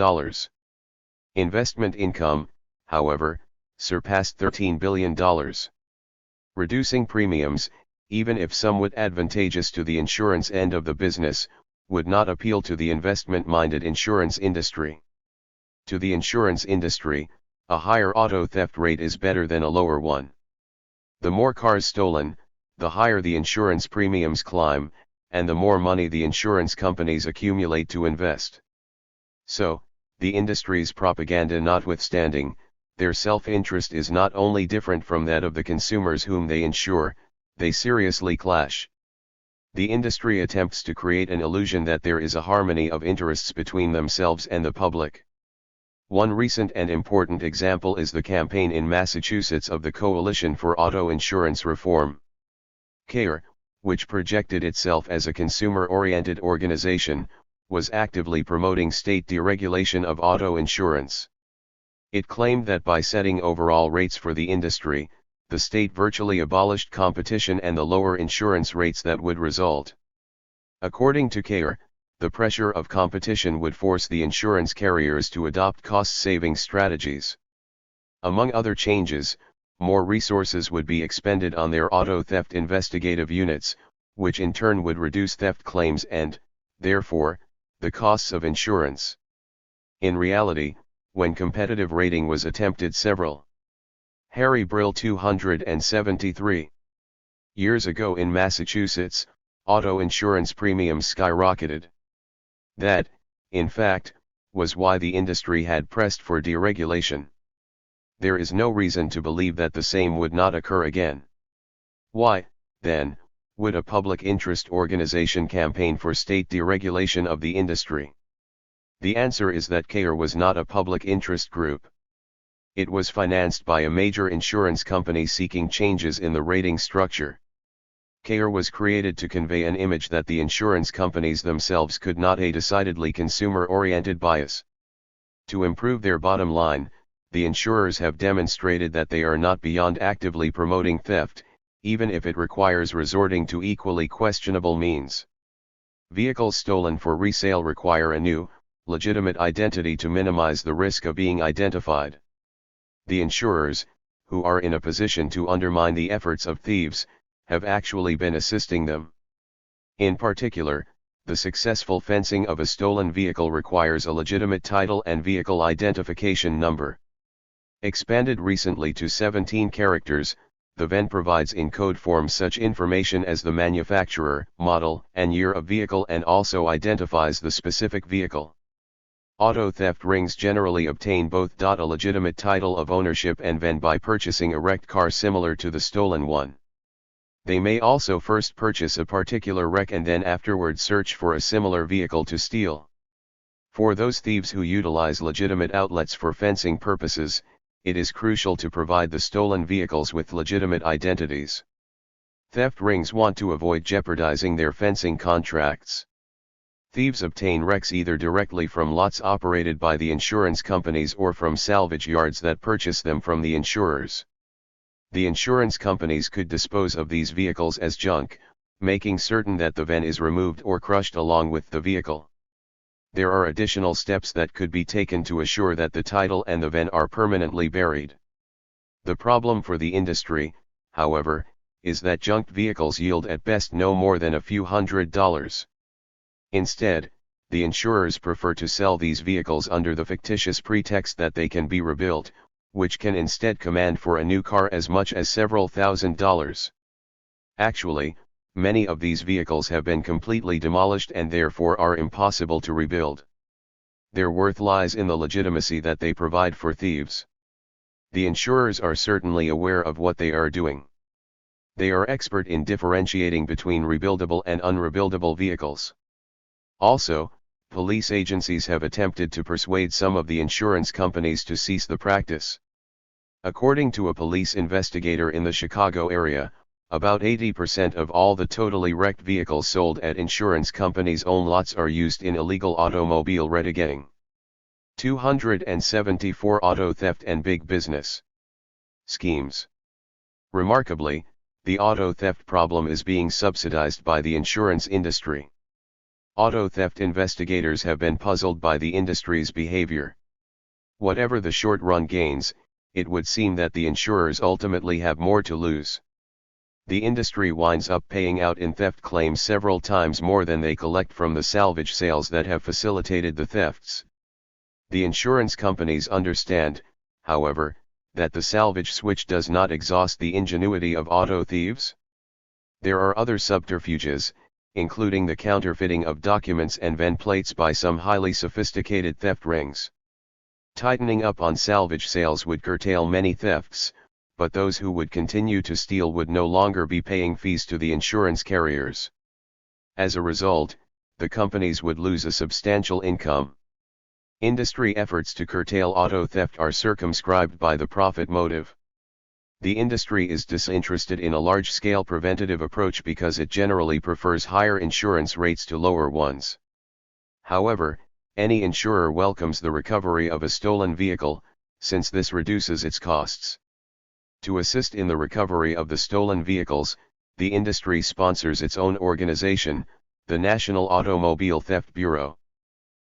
Investment income, however, surpassed $13 billion. Reducing premiums, even if somewhat advantageous to the insurance end of the business, would not appeal to the investment-minded insurance industry. To the insurance industry, a higher auto theft rate is better than a lower one. The more cars stolen, the higher the insurance premiums climb, and the more money the insurance companies accumulate to invest. So, the industry's propaganda notwithstanding, their self-interest is not only different from that of the consumers whom they insure, they seriously clash. The industry attempts to create an illusion that there is a harmony of interests between themselves and the public. One recent and important example is the campaign in Massachusetts of the Coalition for Auto Insurance Reform. CARE, which projected itself as a consumer-oriented organization, was actively promoting state deregulation of auto insurance. It claimed that by setting overall rates for the industry, the state virtually abolished competition and the lower insurance rates that would result. According to CARE, the pressure of competition would force the insurance carriers to adopt cost-saving strategies. Among other changes, more resources would be expended on their auto theft investigative units, which in turn would reduce theft claims and, therefore, the costs of insurance. In reality, when competitive rating was attempted several Harry Brill 273 years ago in Massachusetts, auto insurance premiums skyrocketed. That, in fact, was why the industry had pressed for deregulation. There is no reason to believe that the same would not occur again. Why, then, would a public interest organization campaign for state deregulation of the industry? The answer is that CARE was not a public interest group. It was financed by a major insurance company seeking changes in the rating structure. CARE was created to convey an image that the insurance companies themselves could not have a decidedly consumer-oriented bias. To improve their bottom line, the insurers have demonstrated that they are not beyond actively promoting theft, even if it requires resorting to equally questionable means. Vehicles stolen for resale require a new, legitimate identity to minimize the risk of being identified. The insurers, who are in a position to undermine the efforts of thieves, have actually been assisting them. In particular, the successful fencing of a stolen vehicle requires a legitimate title and vehicle identification number. Expanded recently to 17 characters, the VIN provides in code form such information as the manufacturer, model, and year of vehicle and also identifies the specific vehicle. Auto theft rings generally obtain both a legitimate title of ownership and VIN by purchasing a wrecked car similar to the stolen one. They may also first purchase a particular wreck and then afterward search for a similar vehicle to steal. For those thieves who utilize legitimate outlets for fencing purposes, it is crucial to provide the stolen vehicles with legitimate identities. Theft rings want to avoid jeopardizing their fencing contracts. Thieves obtain wrecks either directly from lots operated by the insurance companies or from salvage yards that purchase them from the insurers. The insurance companies could dispose of these vehicles as junk, making certain that the VIN is removed or crushed along with the vehicle. There are additional steps that could be taken to assure that the title and the VIN are permanently buried. The problem for the industry, however, is that junked vehicles yield at best no more than a few $100s. Instead, the insurers prefer to sell these vehicles under the fictitious pretext that they can be rebuilt, which can instead command for a new car as much as several $1,000s. Actually, many of these vehicles have been completely demolished and therefore are impossible to rebuild. Their worth lies in the legitimacy that they provide for thieves. The insurers are certainly aware of what they are doing. They are expert in differentiating between rebuildable and unrebuildable vehicles. Also, police agencies have attempted to persuade some of the insurance companies to cease the practice. According to a police investigator in the Chicago area, about 80% of all the totally wrecked vehicles sold at insurance companies' own lots are used in illegal automobile reneging. 274 Auto theft and big business schemes. Remarkably, the auto theft problem is being subsidized by the insurance industry. Auto theft investigators have been puzzled by the industry's behavior. Whatever the short-run gains, it would seem that the insurers ultimately have more to lose. The industry winds up paying out in theft claims several times more than they collect from the salvage sales that have facilitated the thefts. The insurance companies understand, however, that the salvage switch does not exhaust the ingenuity of auto thieves. There are other subterfuges, including the counterfeiting of documents and VIN plates by some highly sophisticated theft rings. Tightening up on salvage sales would curtail many thefts, but those who would continue to steal would no longer be paying fees to the insurance carriers. As a result, the companies would lose a substantial income. Industry efforts to curtail auto theft are circumscribed by the profit motive. The industry is disinterested in a large-scale preventative approach because it generally prefers higher insurance rates to lower ones. However, any insurer welcomes the recovery of a stolen vehicle, since this reduces its costs. To assist in the recovery of the stolen vehicles, the industry sponsors its own organization, the National Automobile Theft Bureau.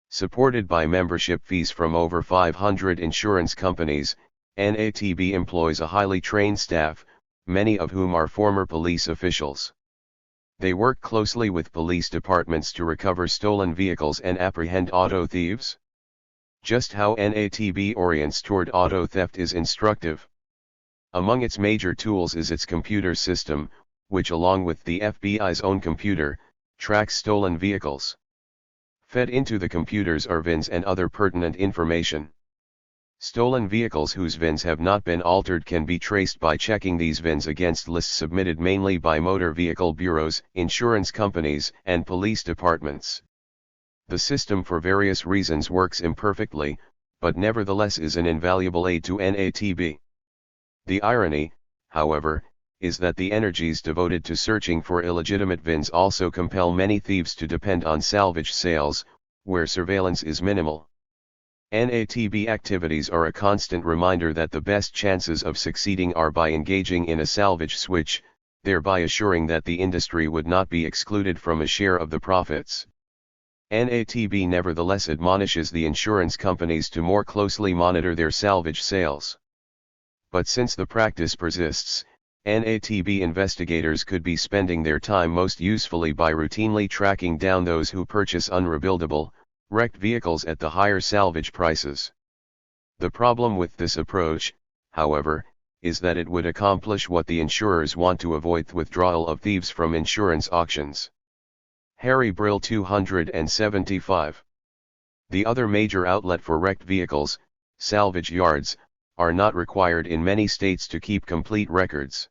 Supported by membership fees from over 500 insurance companies, NATB employs a highly trained staff, many of whom are former police officials. They work closely with police departments to recover stolen vehicles and apprehend auto thieves. Just how NATB orients toward auto theft is instructive. Among its major tools is its computer system, which along with the FBI's own computer, tracks stolen vehicles. Fed into the computers are VINs and other pertinent information. Stolen vehicles whose VINs have not been altered can be traced by checking these VINs against lists submitted mainly by motor vehicle bureaus, insurance companies, and police departments. The system for various reasons works imperfectly, but nevertheless is an invaluable aid to NATB. The irony, however, is that the energies devoted to searching for illegitimate VINs also compel many thieves to depend on salvage sales, where surveillance is minimal. NATB activities are a constant reminder that the best chances of succeeding are by engaging in a salvage switch, thereby assuring that the industry would not be excluded from a share of the profits. NATB nevertheless admonishes the insurance companies to more closely monitor their salvage sales. But since the practice persists, NATB investigators could be spending their time most usefully by routinely tracking down those who purchase unrebuildable, wrecked vehicles at the higher salvage prices. The problem with this approach, however, is that it would accomplish what the insurers want to avoid: the withdrawal of thieves from insurance auctions. Harry Brill 275. The other major outlet for wrecked vehicles, salvage yards, are not required in many states to keep complete records.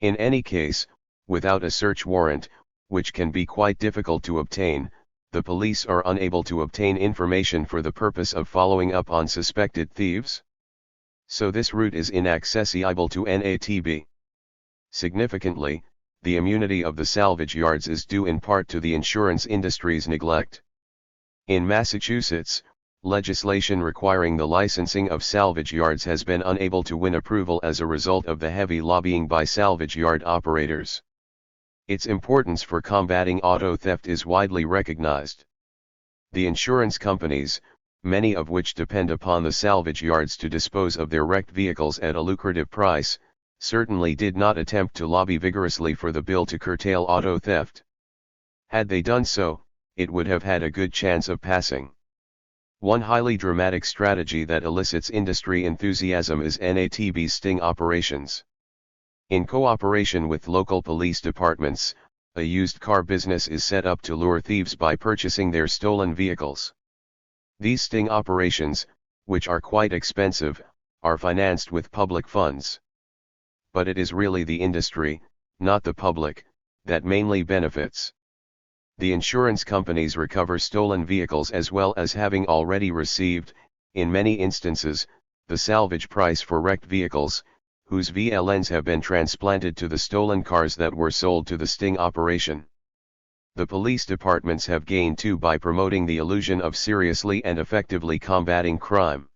In any case, without a search warrant, which can be quite difficult to obtain, the police are unable to obtain information for the purpose of following up on suspected thieves. So this route is inaccessible to NATB. Significantly, the immunity of the salvage yards is due in part to the insurance industry's neglect. In Massachusetts, legislation requiring the licensing of salvage yards has been unable to win approval as a result of the heavy lobbying by salvage yard operators. Its importance for combating auto theft is widely recognized. The insurance companies, many of which depend upon the salvage yards to dispose of their wrecked vehicles at a lucrative price, certainly did not attempt to lobby vigorously for the bill to curtail auto theft. Had they done so, it would have had a good chance of passing. One highly dramatic strategy that elicits industry enthusiasm is NATB's sting operations. In cooperation with local police departments, a used car business is set up to lure thieves by purchasing their stolen vehicles. These sting operations, which are quite expensive, are financed with public funds. But it is really the industry, not the public, that mainly benefits. The insurance companies recover stolen vehicles as well as having already received, in many instances, the salvage price for wrecked vehicles, whose VLNs have been transplanted to the stolen cars that were sold to the sting operation. The police departments have gained too by promoting the illusion of seriously and effectively combating crime.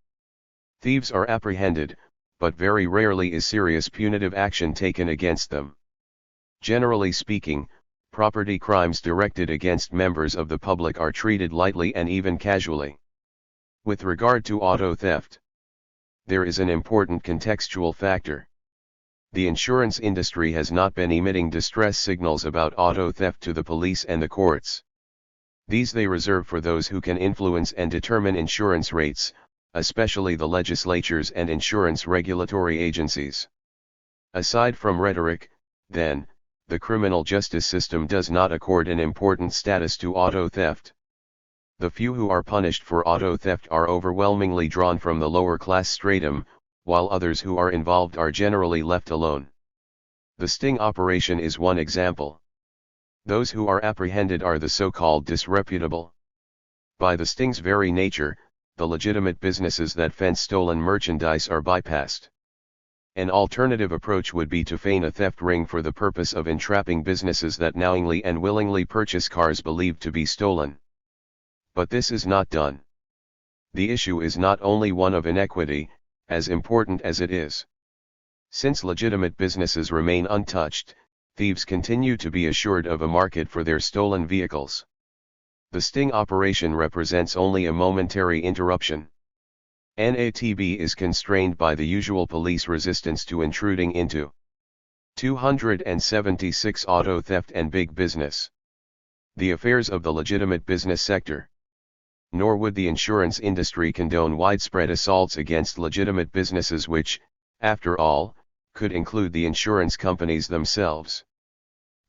Thieves are apprehended, but very rarely is serious punitive action taken against them. Generally speaking, property crimes directed against members of the public are treated lightly and even casually. With regard to auto theft, there is an important contextual factor. The insurance industry has not been emitting distress signals about auto theft to the police and the courts. These they reserve for those who can influence and determine insurance rates, especially the legislatures and insurance regulatory agencies. Aside from rhetoric, then, the criminal justice system does not accord an important status to auto theft. The few who are punished for auto theft are overwhelmingly drawn from the lower class stratum, while others who are involved are generally left alone. The sting operation is one example. Those who are apprehended are the so-called disreputable. By the sting's very nature, the legitimate businesses that fence stolen merchandise are bypassed. An alternative approach would be to feign a theft ring for the purpose of entrapping businesses that knowingly and willingly purchase cars believed to be stolen. But this is not done. The issue is not only one of inequity, as important as it is. Since legitimate businesses remain untouched, thieves continue to be assured of a market for their stolen vehicles. The sting operation represents only a momentary interruption. NATB is constrained by the usual police resistance to intruding into 276 auto theft and big business, the affairs of the legitimate business sector. Nor would the insurance industry condone widespread assaults against legitimate businesses which, after all, could include the insurance companies themselves.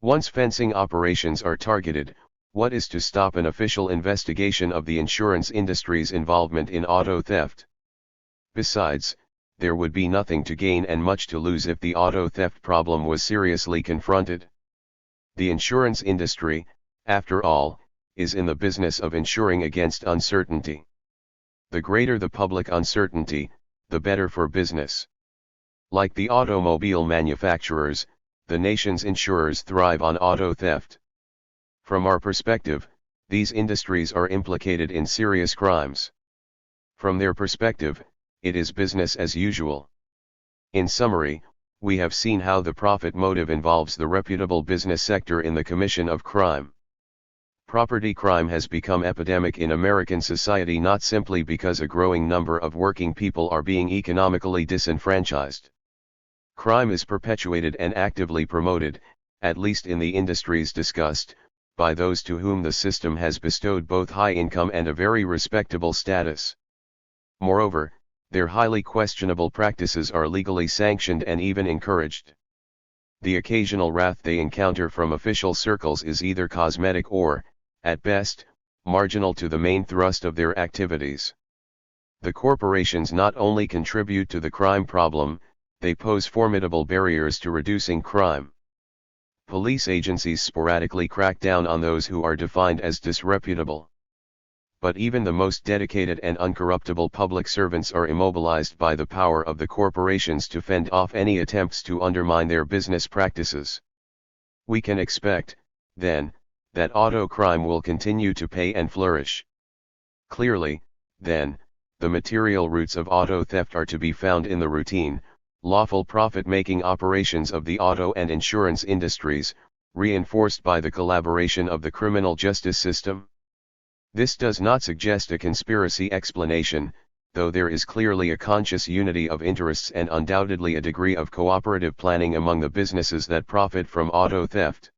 Once fencing operations are targeted, what is to stop an official investigation of the insurance industry's involvement in auto theft? Besides, there would be nothing to gain and much to lose if the auto theft problem was seriously confronted. The insurance industry, after all, is in the business of insuring against uncertainty. The greater the public uncertainty, the better for business. Like the automobile manufacturers, the nation's insurers thrive on auto theft. From our perspective, these industries are implicated in serious crimes. From their perspective, it is business as usual. In summary, we have seen how the profit motive involves the reputable business sector in the commission of crime. Property crime has become epidemic in American society not simply because a growing number of working people are being economically disenfranchised. Crime is perpetuated and actively promoted, at least in the industries discussed, by those to whom the system has bestowed both high income and a very respectable status. Moreover, their highly questionable practices are legally sanctioned and even encouraged. The occasional wrath they encounter from official circles is either cosmetic or, at best, marginal to the main thrust of their activities. The corporations not only contribute to the crime problem, they pose formidable barriers to reducing crime. Police agencies sporadically crack down on those who are defined as disreputable. But even the most dedicated and uncorruptible public servants are immobilized by the power of the corporations to fend off any attempts to undermine their business practices. We can expect, then, that auto crime will continue to pay and flourish. Clearly, then, the material roots of auto theft are to be found in the routine, lawful profit-making operations of the auto and insurance industries, reinforced by the collaboration of the criminal justice system. This does not suggest a conspiracy explanation, though there is clearly a conscious unity of interests and undoubtedly a degree of cooperative planning among the businesses that profit from auto theft.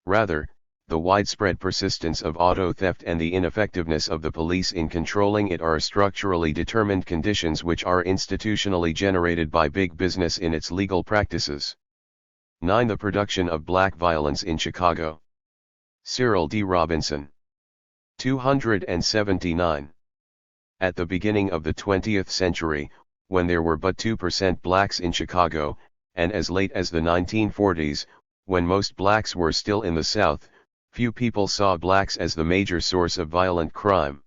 Rather, the widespread persistence of auto theft and the ineffectiveness of the police in controlling it are structurally determined conditions which are institutionally generated by big business in its legal practices. 9. The production of black violence in Chicago. Cyril D. Robinson. 279. At the beginning of the 20th century, when there were but 2% blacks in Chicago, and as late as the 1940s, when most blacks were still in the South, few people saw blacks as the major source of violent crime.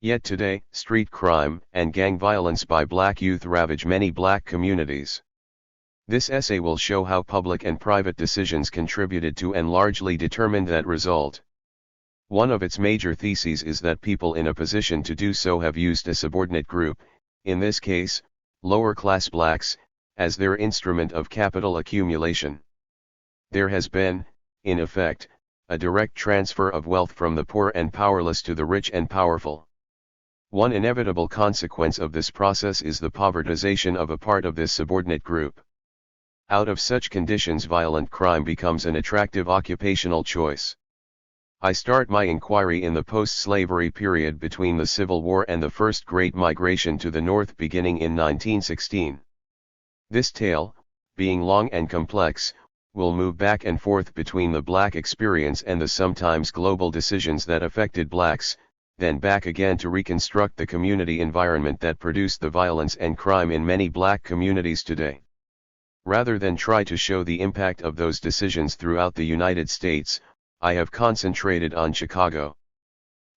Yet today, street crime and gang violence by black youth ravage many black communities. This essay will show how public and private decisions contributed to and largely determined that result. One of its major theses is that people in a position to do so have used a subordinate group, in this case, lower-class blacks, as their instrument of capital accumulation. There has been, in effect, a direct transfer of wealth from the poor and powerless to the rich and powerful. One inevitable consequence of this process is the povertization of a part of this subordinate group. Out of such conditions, violent crime becomes an attractive occupational choice. I start my inquiry in the post-slavery period between the Civil War and the first Great Migration to the North beginning in 1916. This tale, being long and complex, will move back and forth between the black experience and the sometimes global decisions that affected blacks, then back again to reconstruct the community environment that produced the violence and crime in many black communities today. Rather than try to show the impact of those decisions throughout the United States, I have concentrated on Chicago.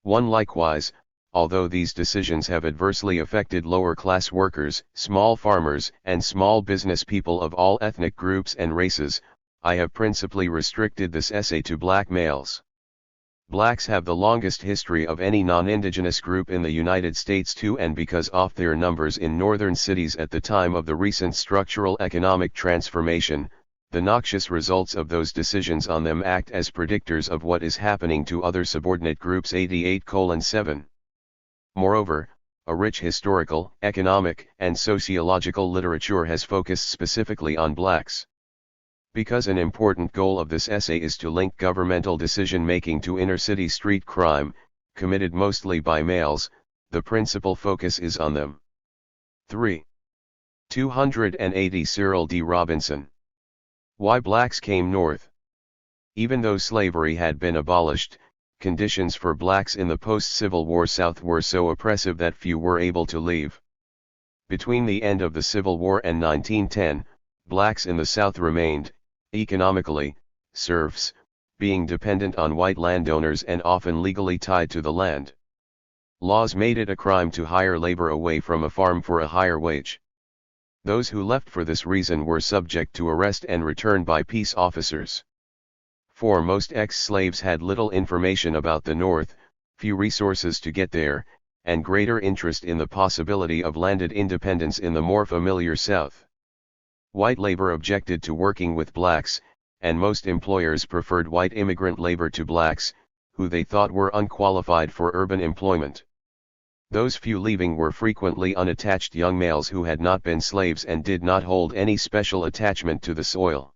1. Likewise, although these decisions have adversely affected lower-class workers, small farmers, and small business people of all ethnic groups and races, I have principally restricted this essay to black males. Blacks have the longest history of any non-indigenous group in the United States too, and because of their numbers in northern cities at the time of the recent structural economic transformation, the noxious results of those decisions on them act as predictors of what is happening to other subordinate groups. 88:7. Moreover, a rich historical, economic, and sociological literature has focused specifically on blacks. Because an important goal of this essay is to link governmental decision-making to inner-city street crime, committed mostly by males, the principal focus is on them. 3. 280 Cyril D. Robinson. Why blacks came north. Even though slavery had been abolished, conditions for blacks in the post-Civil War South were so oppressive that few were able to leave. Between the end of the Civil War and 1910, blacks in the South remained, economically, serfs, being dependent on white landowners and often legally tied to the land. Laws made it a crime to hire labor away from a farm for a higher wage. Those who left for this reason were subject to arrest and return by peace officers. 4. Most ex-slaves had little information about the North, few resources to get there, and greater interest in the possibility of landed independence in the more familiar South. White labor objected to working with blacks, and most employers preferred white immigrant labor to blacks, who they thought were unqualified for urban employment. Those few leaving were frequently unattached young males who had not been slaves and did not hold any special attachment to the soil.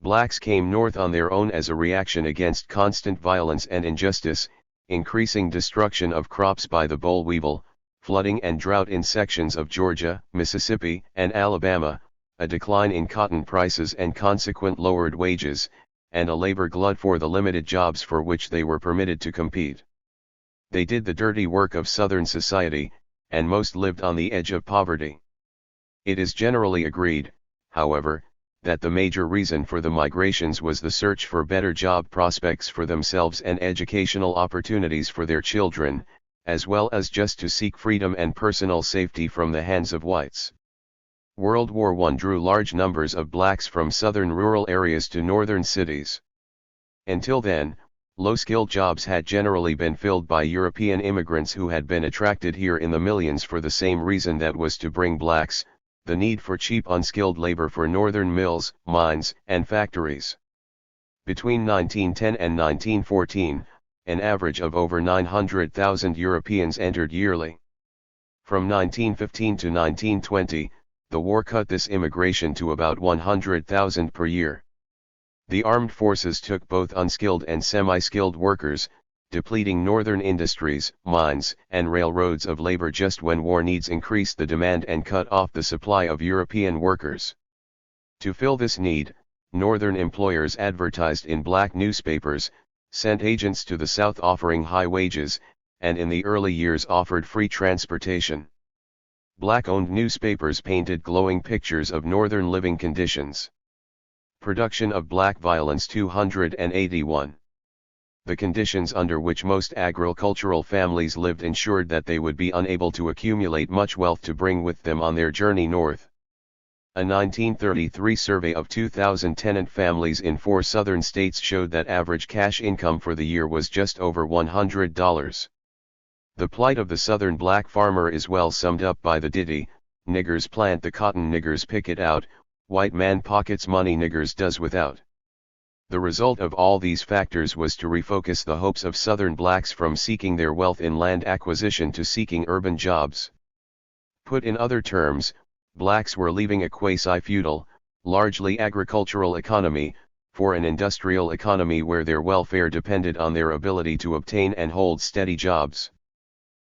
Blacks came north on their own as a reaction against constant violence and injustice, increasing destruction of crops by the boll weevil, flooding and drought in sections of Georgia, Mississippi, and Alabama, a decline in cotton prices and consequent lowered wages, and a labor glut for the limited jobs for which they were permitted to compete. They did the dirty work of Southern society, and most lived on the edge of poverty. It is generally agreed, however, that the major reason for the migrations was the search for better job prospects for themselves and educational opportunities for their children, as well as just to seek freedom and personal safety from the hands of whites. World War I drew large numbers of blacks from southern rural areas to northern cities. Until then, low-skilled jobs had generally been filled by European immigrants who had been attracted here in the millions for the same reason that was to bring blacks, the need for cheap unskilled labor for northern mills, mines, and factories. Between 1910 and 1914, an average of over 900,000 Europeans entered yearly. From 1915 to 1920, the war cut this immigration to about 100,000 per year. The armed forces took both unskilled and semi-skilled workers, depleting northern industries, mines, and railroads of labor just when war needs increased the demand and cut off the supply of European workers. To fill this need, northern employers advertised in black newspapers, sent agents to the South offering high wages, and in the early years offered free transportation. Black-owned newspapers painted glowing pictures of northern living conditions. Production of black violence. 281. The conditions under which most agricultural families lived ensured that they would be unable to accumulate much wealth to bring with them on their journey north. A 1933 survey of 2,000 tenant families in 4 southern states showed that average cash income for the year was just over $100. The plight of the southern black farmer is well summed up by the ditty, "Niggers plant the cotton, niggers pick it out, white man pockets money, niggers does without." The result of all these factors was to refocus the hopes of southern blacks from seeking their wealth in land acquisition to seeking urban jobs. Put in other terms, blacks were leaving a quasi-feudal, largely agricultural economy, for an industrial economy where their welfare depended on their ability to obtain and hold steady jobs.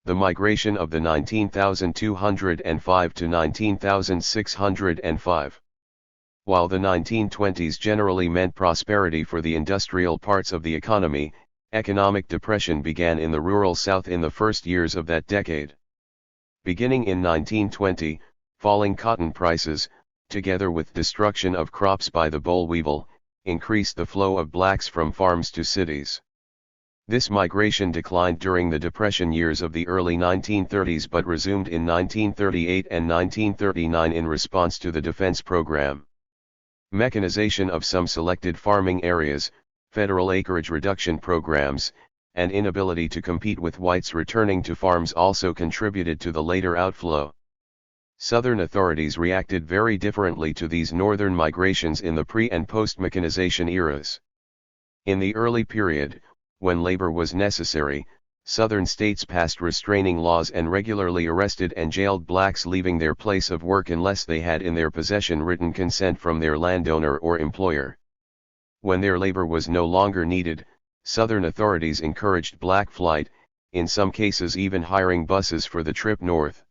The migration of the 19,205 to 19,605. While the 1920s generally meant prosperity for the industrial parts of the economy, economic depression began in the rural South in the first years of that decade. Beginning in 1920, falling cotton prices, together with destruction of crops by the boll weevil, increased the flow of blacks from farms to cities. This migration declined during the Depression years of the early 1930s but resumed in 1938 and 1939 in response to the defense program. Mechanization of some selected farming areas, federal acreage reduction programs, and inability to compete with whites returning to farms also contributed to the later outflow. Southern authorities reacted very differently to these northern migrations in the pre- and post-mechanization eras. In the early period, when labor was necessary, Southern states passed restraining laws and regularly arrested and jailed blacks leaving their place of work unless they had in their possession written consent from their landowner or employer. When their labor was no longer needed, Southern authorities encouraged black flight, in some cases even hiring buses for the trip north.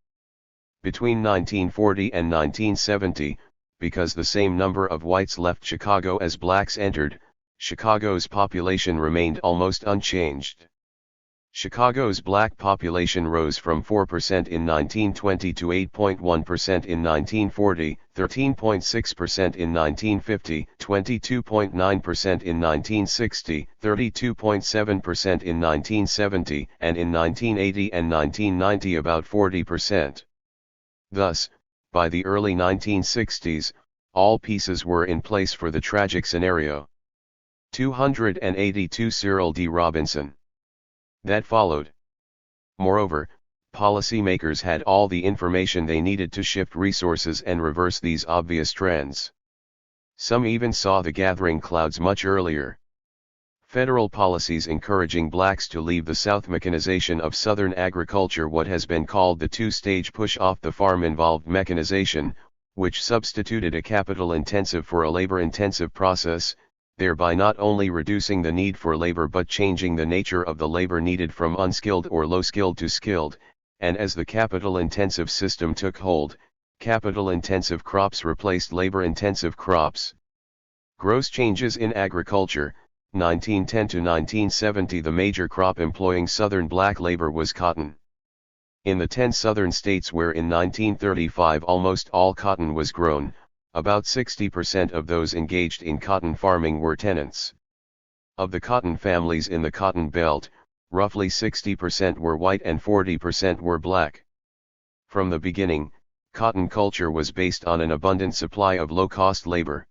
Between 1940 and 1970, because the same number of whites left Chicago as blacks entered, Chicago's population remained almost unchanged. Chicago's black population rose from 4% in 1920 to 8.1% in 1940, 13.6% in 1950, 22.9% in 1960, 32.7% in 1970, and in 1980 and 1990 about 40%. Thus, by the early 1960s, all pieces were in place for the tragic scenario. 282 Cyril D. Robinson. That followed. Moreover, policymakers had all the information they needed to shift resources and reverse these obvious trends. Some even saw the gathering clouds much earlier. Federal policies encouraging blacks to leave the South. Mechanization of Southern agriculture. What has been called the two-stage push off the farm involved mechanization, which substituted a capital-intensive for a labor-intensive process, thereby not only reducing the need for labor but changing the nature of the labor needed from unskilled or low-skilled to skilled, and as the capital-intensive system took hold, capital-intensive crops replaced labor-intensive crops. Gross changes in agriculture. 1910 to 1970. The major crop employing Southern black labor was cotton. In the 10 Southern states where in 1935 almost all cotton was grown, about 60% of those engaged in cotton farming were tenants. Of the cotton families in the Cotton Belt, roughly 60% were white and 40% were black. From the beginning, cotton culture was based on an abundant supply of low-cost labor.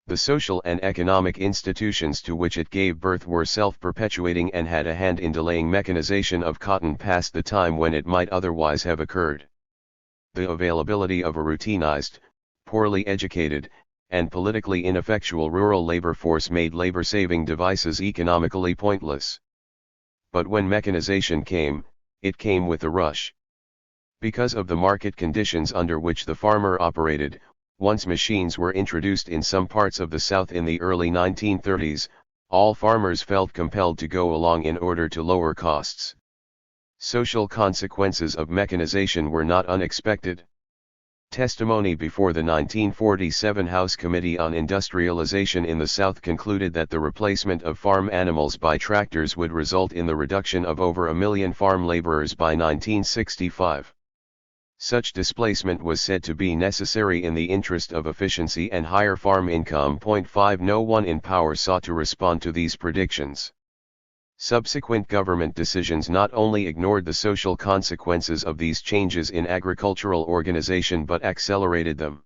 The social and economic institutions to which it gave birth were self-perpetuating and had a hand in delaying mechanization of cotton past the time when it might otherwise have occurred. The availability of a routinized, poorly educated, and politically ineffectual rural labor force made labor-saving devices economically pointless. But when mechanization came, it came with a rush. Because of the market conditions under which the farmer operated, once machines were introduced in some parts of the South in the early 1930s, all farmers felt compelled to go along in order to lower costs. Social consequences of mechanization were not unexpected. Testimony before the 1947 House Committee on Industrialization in the South concluded that the replacement of farm animals by tractors would result in the reduction of over 1 million farm laborers by 1965. Such displacement was said to be necessary in the interest of efficiency and higher farm income. 5 No one in power sought to respond to these predictions. Subsequent government decisions not only ignored the social consequences of these changes in agricultural organization but accelerated them.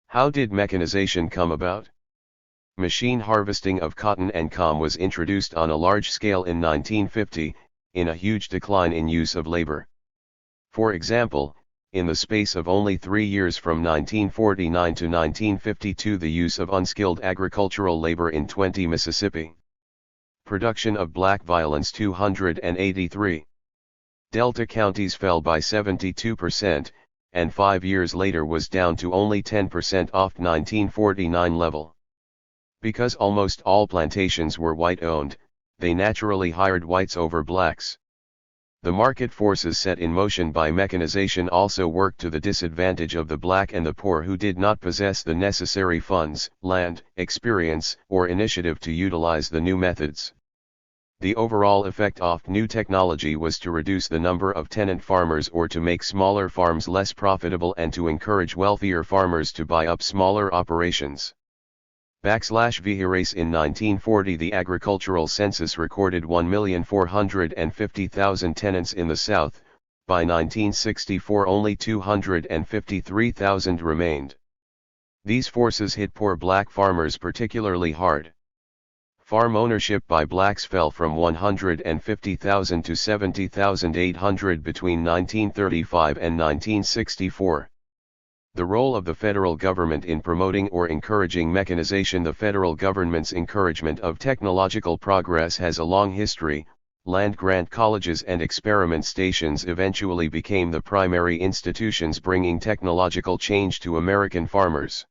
How did mechanization come about? Machine harvesting of cotton and com was introduced on a large scale in 1950, in a huge decline in use of labor. For example, in the space of only 3 years from 1949 to 1952 the use of unskilled agricultural labor in 20 Mississippi. Production of black violence 283. Delta counties fell by 72%, and 5 years later was down to only 10% off 1949 level. Because almost all plantations were white-owned, they naturally hired whites over blacks. The market forces set in motion by mechanization also worked to the disadvantage of the black and the poor who did not possess the necessary funds, land, experience, or initiative to utilize the new methods. The overall effect of new technology was to reduce the number of tenant farmers or to make smaller farms less profitable and to encourage wealthier farmers to buy up smaller operations. Vihirace in 1940 the agricultural census recorded 1,450,000 tenants in the South, by 1964 only 253,000 remained. These forces hit poor black farmers particularly hard. Farm ownership by blacks fell from 150,000 to 70,800 between 1935 and 1964. The role of the federal government in promoting or encouraging mechanization. The federal government's encouragement of technological progress has a long history. Land-grant colleges and experiment stations eventually became the primary institutions bringing technological change to American farmers.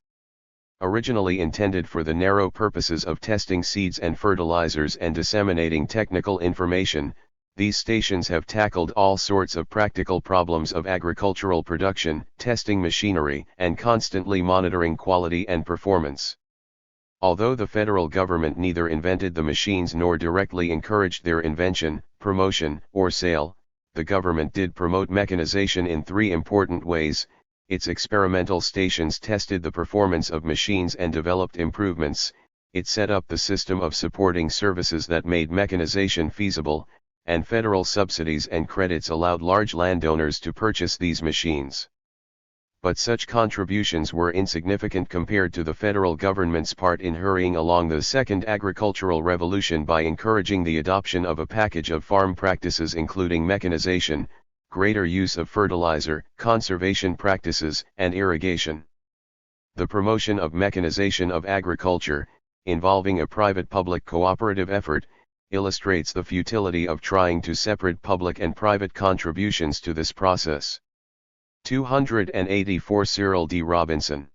Originally intended for the narrow purposes of testing seeds and fertilizers and disseminating technical information, these stations have tackled all sorts of practical problems of agricultural production, testing machinery, and constantly monitoring quality and performance. Although the federal government neither invented the machines nor directly encouraged their invention, promotion, or sale, the government did promote mechanization in three important ways. Its experimental stations tested the performance of machines and developed improvements. It set up the system of supporting services that made mechanization feasible, and federal subsidies and credits allowed large landowners to purchase these machines. But such contributions were insignificant compared to the federal government's part in hurrying along the second agricultural revolution by encouraging the adoption of a package of farm practices including mechanization, greater use of fertilizer, conservation practices, and irrigation. The promotion of mechanization of agriculture, involving a private-public cooperative effort, illustrates the futility of trying to separate public and private contributions to this process. 284 Cyril D. Robinson.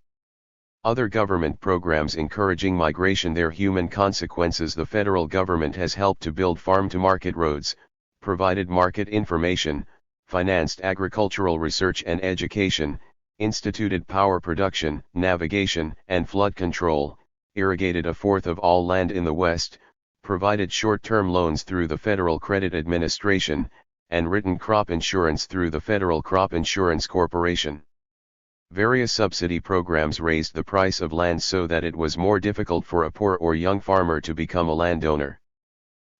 Other government programs encouraging migration. Their human consequences. The federal government has helped to build farm-to-market roads, provided market information, financed agricultural research and education, instituted power production, navigation, and flood control, irrigated a fourth of all land in the West, provided short-term loans through the Federal Credit Administration, and written crop insurance through the Federal Crop Insurance Corporation. Various subsidy programs raised the price of land so that it was more difficult for a poor or young farmer to become a landowner.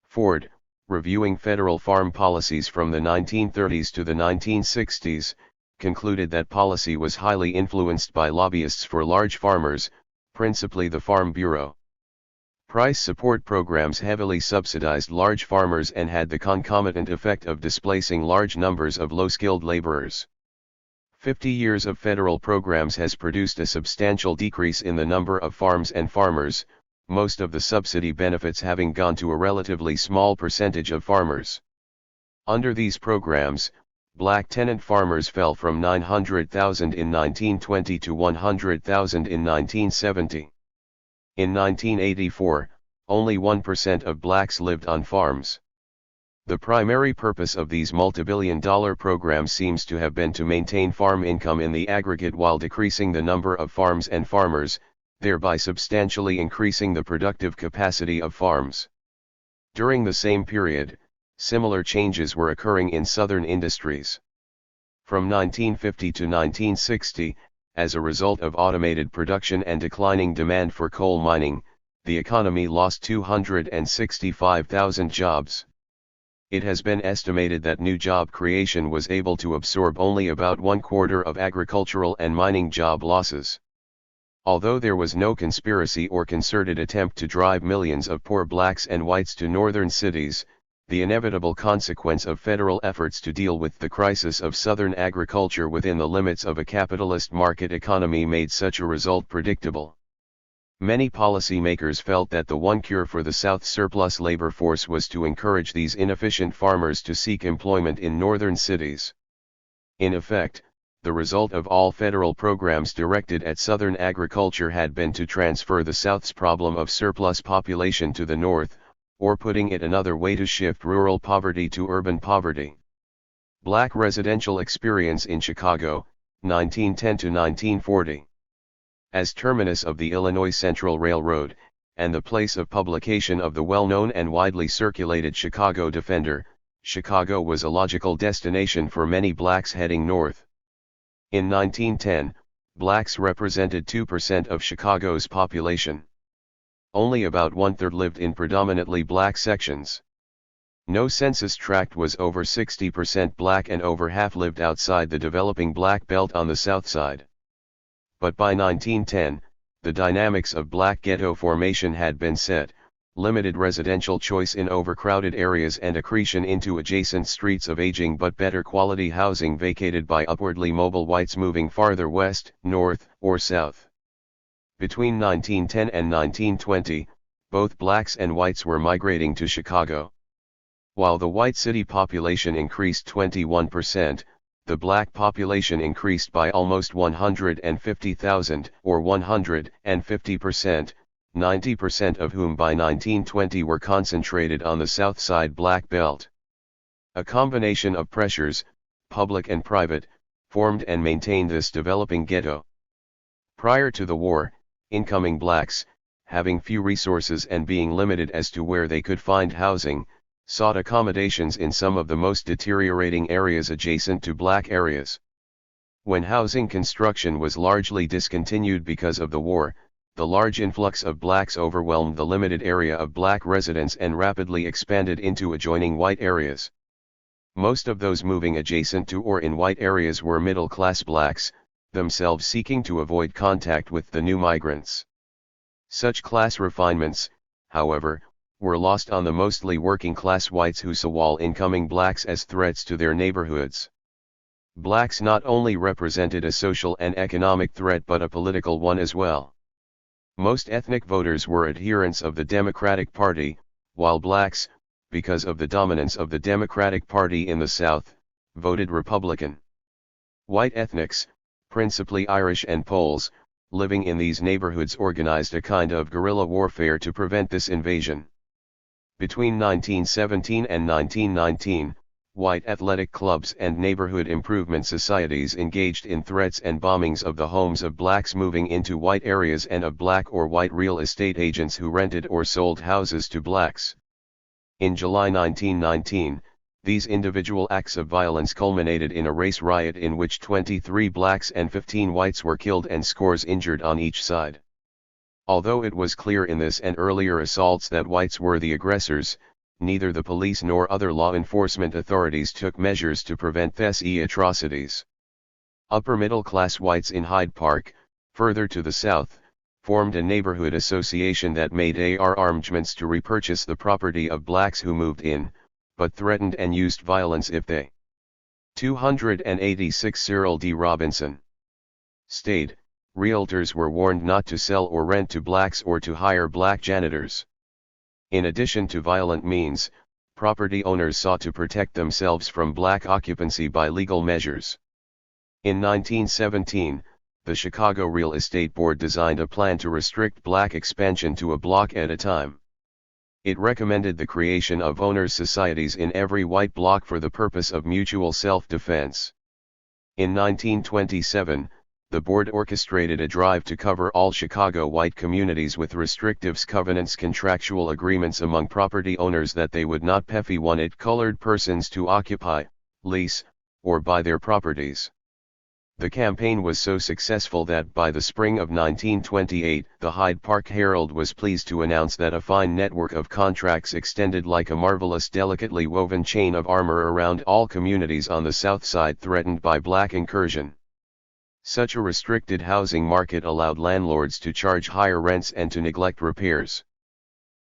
Ford, reviewing federal farm policies from the 1930s to the 1960s, concluded that policy was highly influenced by lobbyists for large farmers, principally the Farm Bureau. Price support programs heavily subsidized large farmers and had the concomitant effect of displacing large numbers of low-skilled laborers. 50 years of federal programs has produced a substantial decrease in the number of farms and farmers, most of the subsidy benefits having gone to a relatively small percentage of farmers. Under these programs, black tenant farmers fell from 900,000 in 1920 to 100,000 in 1970. In 1984, only 1% of blacks lived on farms. The primary purpose of these multibillion-dollar programs seems to have been to maintain farm income in the aggregate while decreasing the number of farms and farmers, thereby substantially increasing the productive capacity of farms. During the same period, similar changes were occurring in southern industries. From 1950 to 1960, as a result of automated production and declining demand for coal mining, the economy lost 265,000 jobs. It has been estimated that new job creation was able to absorb only about 1/4 of agricultural and mining job losses. Although there was no conspiracy or concerted attempt to drive millions of poor blacks and whites to northern cities, the inevitable consequence of federal efforts to deal with the crisis of southern agriculture within the limits of a capitalist market economy made such a result predictable. Many policymakers felt that the one cure for the South's surplus labor force was to encourage these inefficient farmers to seek employment in northern cities. In effect, the result of all federal programs directed at southern agriculture had been to transfer the South's problem of surplus population to the North, or putting it another way, to shift rural poverty to urban poverty. Black residential experience in Chicago, 1910 to 1940. As terminus of the Illinois Central Railroad, and the place of publication of the well-known and widely circulated Chicago Defender, Chicago was a logical destination for many blacks heading north. In 1910, blacks represented 2% of Chicago's population. only about one-third lived in predominantly black sections. No census tract was over 60% black and over half lived outside the developing black belt on the south side. But by 1910, the dynamics of black ghetto formation had been set, limited residential choice in overcrowded areas and accretion into adjacent streets of aging but better quality housing vacated by upwardly mobile whites moving farther west, north, or south. Between 1910 and 1920, both blacks and whites were migrating to Chicago. While the white city population increased 21%, the black population increased by almost 150,000, or 150%, 90% of whom by 1920 were concentrated on the south side black belt. A combination of pressures, public and private, formed and maintained this developing ghetto. Prior to the war, incoming blacks, having few resources and being limited as to where they could find housing, sought accommodations in some of the most deteriorating areas adjacent to black areas. When housing construction was largely discontinued because of the war, the large influx of blacks overwhelmed the limited area of black residents and rapidly expanded into adjoining white areas. Most of those moving adjacent to or in white areas were middle-class blacks, themselves seeking to avoid contact with the new migrants. Such class refinements, however, were lost on the mostly working-class whites who saw all incoming blacks as threats to their neighborhoods. Blacks not only represented a social and economic threat but a political one as well. Most ethnic voters were adherents of the Democratic Party, while blacks, because of the dominance of the Democratic Party in the South, voted Republican. White ethnics, principally Irish and Poles, living in these neighborhoods organized a kind of guerrilla warfare to prevent this invasion. Between 1917 and 1919, white athletic clubs and neighborhood improvement societies engaged in threats and bombings of the homes of blacks moving into white areas and of black or white real estate agents who rented or sold houses to blacks. In July 1919, these individual acts of violence culminated in a race riot in which 23 blacks and 15 whites were killed and scores injured on each side. Although it was clear in this and earlier assaults that whites were the aggressors, neither the police nor other law enforcement authorities took measures to prevent these atrocities. Upper-middle-class whites in Hyde Park, further to the south, formed a neighborhood association that made arrangements to repurchase the property of blacks who moved in, but threatened and used violence if they. 286 Cyril D. Robinson stayed. Realtors were warned not to sell or rent to blacks or to hire black janitors. In addition to violent means, property owners sought to protect themselves from black occupancy by legal measures. In 1917, the Chicago Real Estate Board designed a plan to restrict black expansion to a block at a time. It recommended the creation of owners' societies in every white block for the purpose of mutual self-defense. In 1927, the board orchestrated a drive to cover all Chicago white communities with restrictive covenants, contractual agreements among property owners that they would not wanted colored persons to occupy, lease, or buy their properties. The campaign was so successful that by the spring of 1928, the Hyde Park Herald was pleased to announce that a fine network of contracts extended like a marvelous delicately woven chain of armor around all communities on the south side threatened by black incursion. Such a restricted housing market allowed landlords to charge higher rents and to neglect repairs.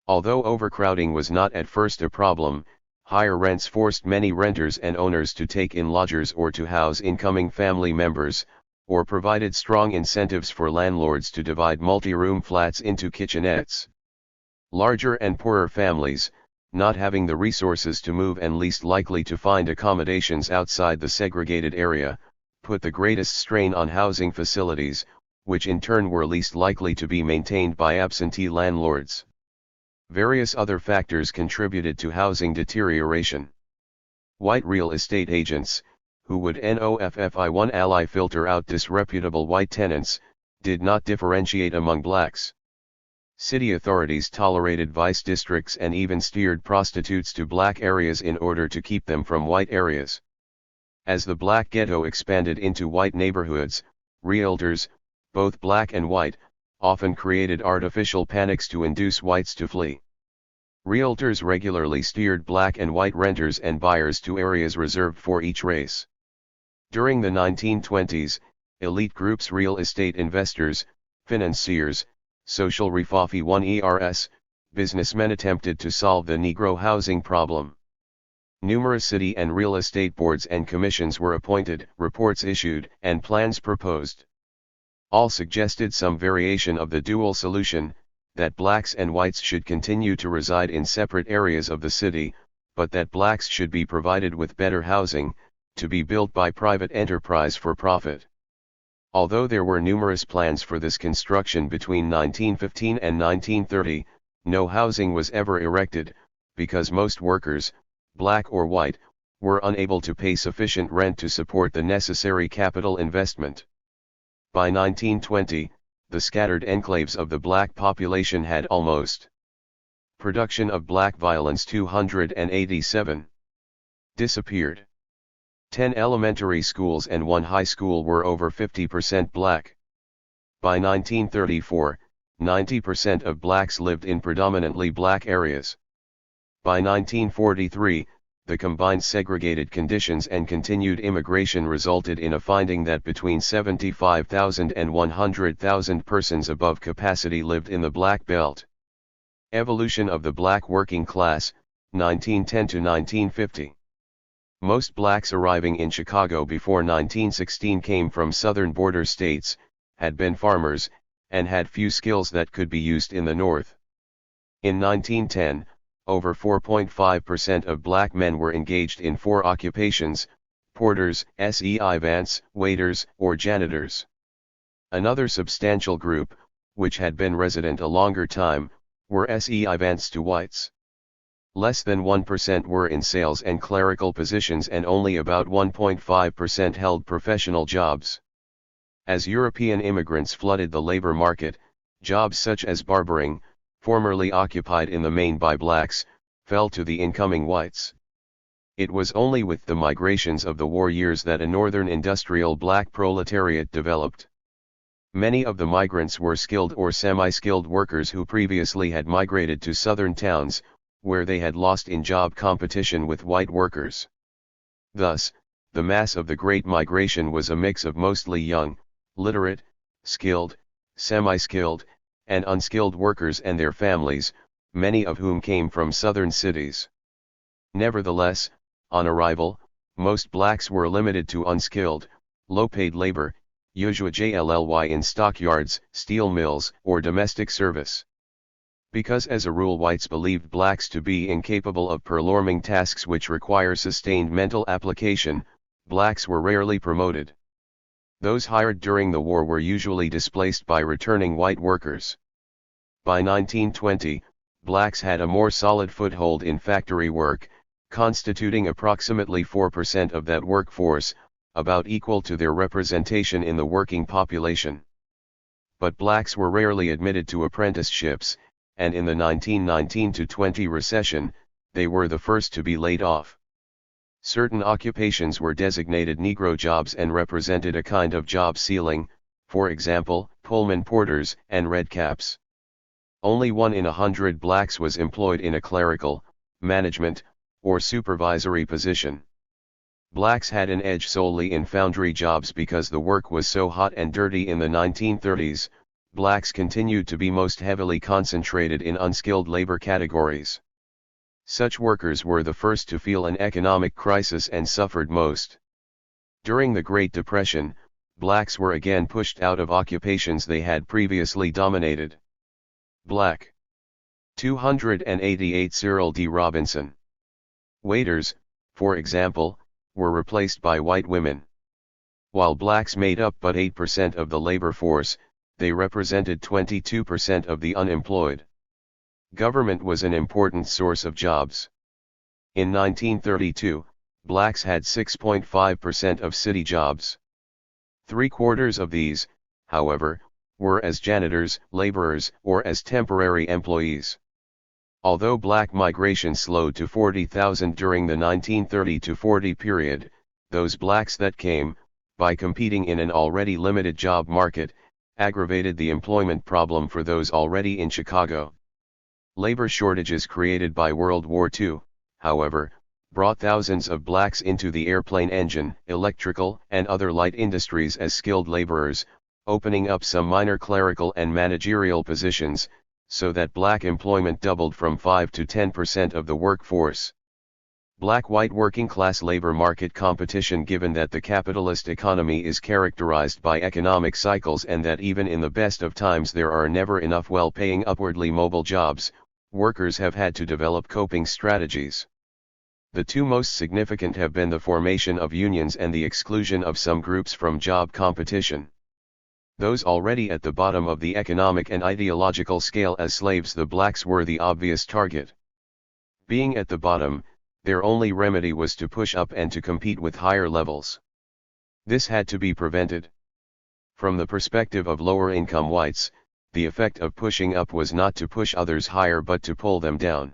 Although overcrowding was not at first a problem, higher rents forced many renters and owners to take in lodgers or to house incoming family members, or provided strong incentives for landlords to divide multi-room flats into kitchenettes. Larger and poorer families, not having the resources to move and least likely to find accommodations outside the segregated area, put the greatest strain on housing facilities, which in turn were least likely to be maintained by absentee landlords. Various other factors contributed to housing deterioration. White real estate agents, who would NOFFI1 ally filter out disreputable white tenants, did not differentiate among blacks. City authorities tolerated vice districts and even steered prostitutes to black areas in order to keep them from white areas. As the black ghetto expanded into white neighborhoods, realtors, both black and white, often created artificial panics to induce whites to flee. Realtors regularly steered black and white renters and buyers to areas reserved for each race. During the 1920s, elite groups, real estate investors, financiers, social reformi 1ers, businessmen attempted to solve the Negro housing problem. Numerous city and real estate boards and commissions were appointed, reports issued, and plans proposed. All suggested some variation of the dual solution, that blacks and whites should continue to reside in separate areas of the city, but that blacks should be provided with better housing, to be built by private enterprise for profit. Although there were numerous plans for this construction between 1915 and 1930, no housing was ever erected, because most workers, black or white, were unable to pay sufficient rent to support the necessary capital investment. By 1920, the scattered enclaves of the black population had almost. Production of black violence 287. Disappeared. 10 elementary schools and 1 high school were over 50% black. By 1934, 90% of blacks lived in predominantly black areas. By 1943, the combined segregated conditions and continued immigration resulted in a finding that between 75,000 and 100,000 persons above capacity lived in the Black Belt. Evolution of the black working class, 1910 to 1950. Most blacks arriving in Chicago before 1916 came from southern border states, had been farmers, and had few skills that could be used in the North. In 1910, over 4.5% of black men were engaged in 4 occupations: porters, servants, waiters, or janitors. Another substantial group, which had been resident a longer time, were servants to whites. Less than 1% were in sales and clerical positions, and only about 1.5% held professional jobs. As European immigrants flooded the labor market, jobs such as barbering, formerly occupied in the main by blacks, fell to the incoming whites. It was only with the migrations of the war years that a northern industrial black proletariat developed. Many of the migrants were skilled or semi-skilled workers who previously had migrated to southern towns, where they had lost in job competition with white workers. Thus, the mass of the Great Migration was a mix of mostly young, literate, skilled, semi-skilled, and unskilled workers and their families, many of whom came from southern cities. Nevertheless, on arrival, most blacks were limited to unskilled, low-paid labor, usually in stockyards, steel mills, or domestic service. Because as a rule whites believed blacks to be incapable of performing tasks which require sustained mental application, blacks were rarely promoted. Those hired during the war were usually displaced by returning white workers. By 1920, blacks had a more solid foothold in factory work, constituting approximately 4% of that workforce, about equal to their representation in the working population. But blacks were rarely admitted to apprenticeships, and in the 1919-20 recession, they were the first to be laid off. Certain occupations were designated Negro jobs and represented a kind of job ceiling, for example, Pullman porters and redcaps. Only 1 in 100 blacks was employed in a clerical, management, or supervisory position. Blacks had an edge solely in foundry jobs because the work was so hot and dirty in the 1930s. Blacks continued to be most heavily concentrated in unskilled labor categories. Such workers were the first to feel an economic crisis and suffered most. During the Great Depression, blacks were again pushed out of occupations they had previously dominated. Black. 288 Cyril D. Robinson. Waiters, for example, were replaced by white women. While blacks made up but 8% of the labor force, they represented 22% of the unemployed. Government was an important source of jobs. In 1932, blacks had 6.5% of city jobs. 3/4 of these, however, were as janitors, laborers, or as temporary employees. Although black migration slowed to 40,000 during the 1930-40 period, those blacks that came, by competing in an already limited job market, aggravated the employment problem for those already in Chicago. Labor shortages created by World War II, however, brought thousands of blacks into the airplane engine, electrical, and other light industries as skilled laborers, opening up some minor clerical and managerial positions, so that black employment doubled from 5 to 10% of the workforce. Black-white working-class labor market competition. Given that the capitalist economy is characterized by economic cycles and that even in the best of times there are never enough well-paying upwardly mobile jobs, workers have had to develop coping strategies. The two most significant have been the formation of unions and the exclusion of some groups from job competition. Those already at the bottom of the economic and ideological scale as slaves, the blacks, were the obvious target. Being at the bottom, their only remedy was to push up and to compete with higher levels. This had to be prevented. From the perspective of lower-income whites, the effect of pushing up was not to push others higher but to pull them down.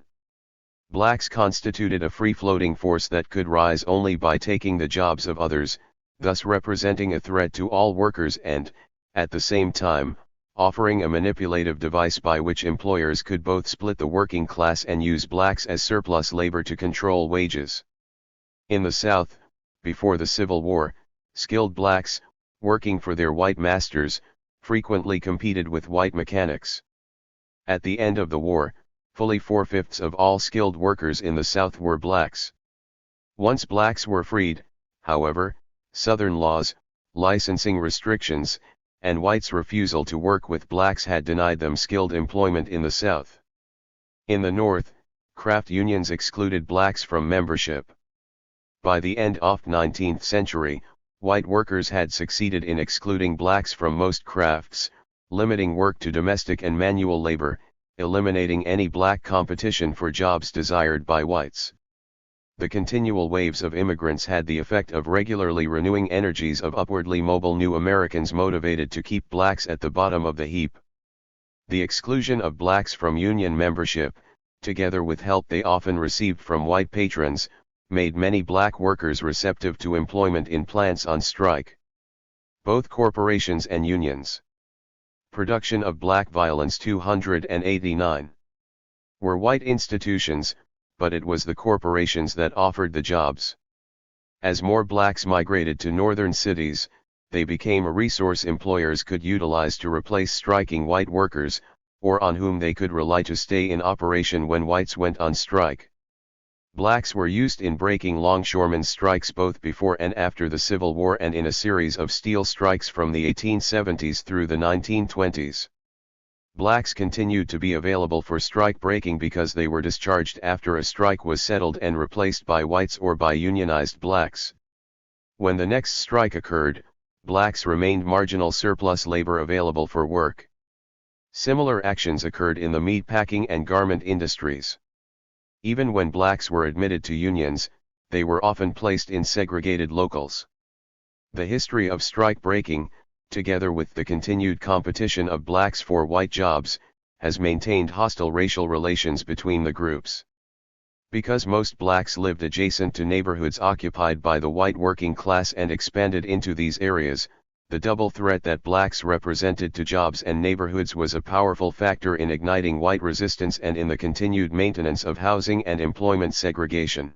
Blacks constituted a free-floating force that could rise only by taking the jobs of others, thus representing a threat to all workers and, at the same time, offering a manipulative device by which employers could both split the working class and use blacks as surplus labor to control wages. In the South, before the Civil War, skilled blacks, working for their white masters, frequently competed with white mechanics. At the end of the war, fully 4/5 of all skilled workers in the South were blacks. Once blacks were freed, however, Southern laws, licensing restrictions, and whites' refusal to work with blacks had denied them skilled employment in the South. In the North, craft unions excluded blacks from membership. By the end of the 19th century, white workers had succeeded in excluding blacks from most crafts, limiting work to domestic and manual labor, eliminating any black competition for jobs desired by whites. The continual waves of immigrants had the effect of regularly renewing energies of upwardly mobile new Americans motivated to keep blacks at the bottom of the heap. The exclusion of blacks from union membership, together with help they often received from white patrons, made many black workers receptive to employment in plants on strike. Both corporations and unions. Production of black violence 289. Were white institutions, but it was the corporations that offered the jobs. As more blacks migrated to northern cities, they became a resource employers could utilize to replace striking white workers, or on whom they could rely to stay in operation when whites went on strike. Blacks were used in breaking longshoremen's strikes both before and after the Civil War and in a series of steel strikes from the 1870s through the 1920s. Blacks continued to be available for strike breaking because they were discharged after a strike was settled and replaced by whites or by unionized blacks. When the next strike occurred, blacks remained marginal surplus labor available for work. Similar actions occurred in the meatpacking and garment industries. Even when blacks were admitted to unions, they were often placed in segregated locals. The history of strike breaking, together with the continued competition of blacks for white jobs, has maintained hostile racial relations between the groups. Because most blacks lived adjacent to neighborhoods occupied by the white working class and expanded into these areas, the double threat that blacks represented to jobs and neighborhoods was a powerful factor in igniting white resistance and in the continued maintenance of housing and employment segregation.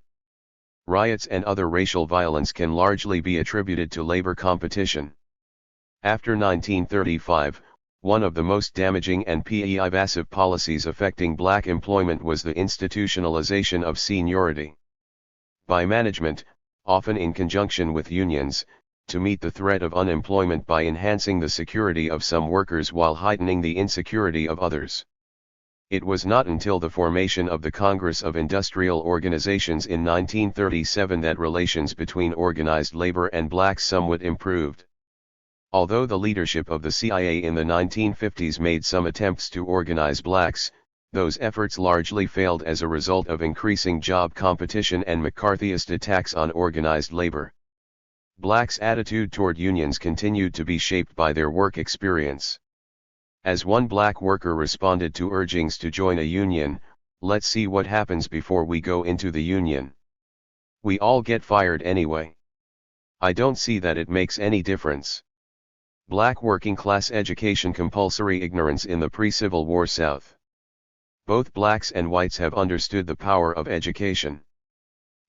Riots and other racial violence can largely be attributed to labor competition. After 1935, one of the most damaging and pervasive policies affecting black employment was the institutionalization of seniority. By management, often in conjunction with unions, to meet the threat of unemployment by enhancing the security of some workers while heightening the insecurity of others. It was not until the formation of the Congress of Industrial Organizations in 1937 that relations between organized labor and blacks somewhat improved. Although the leadership of the CIA in the 1950s made some attempts to organize blacks, those efforts largely failed as a result of increasing job competition and McCarthyist attacks on organized labor. Blacks' attitude toward unions continued to be shaped by their work experience. As one black worker responded to urgings to join a union, "Let's see what happens before we go into the union. We all get fired anyway. I don't see that it makes any difference." Black working-class education. Compulsory ignorance in the pre-Civil War South. Both blacks and whites have understood the power of education.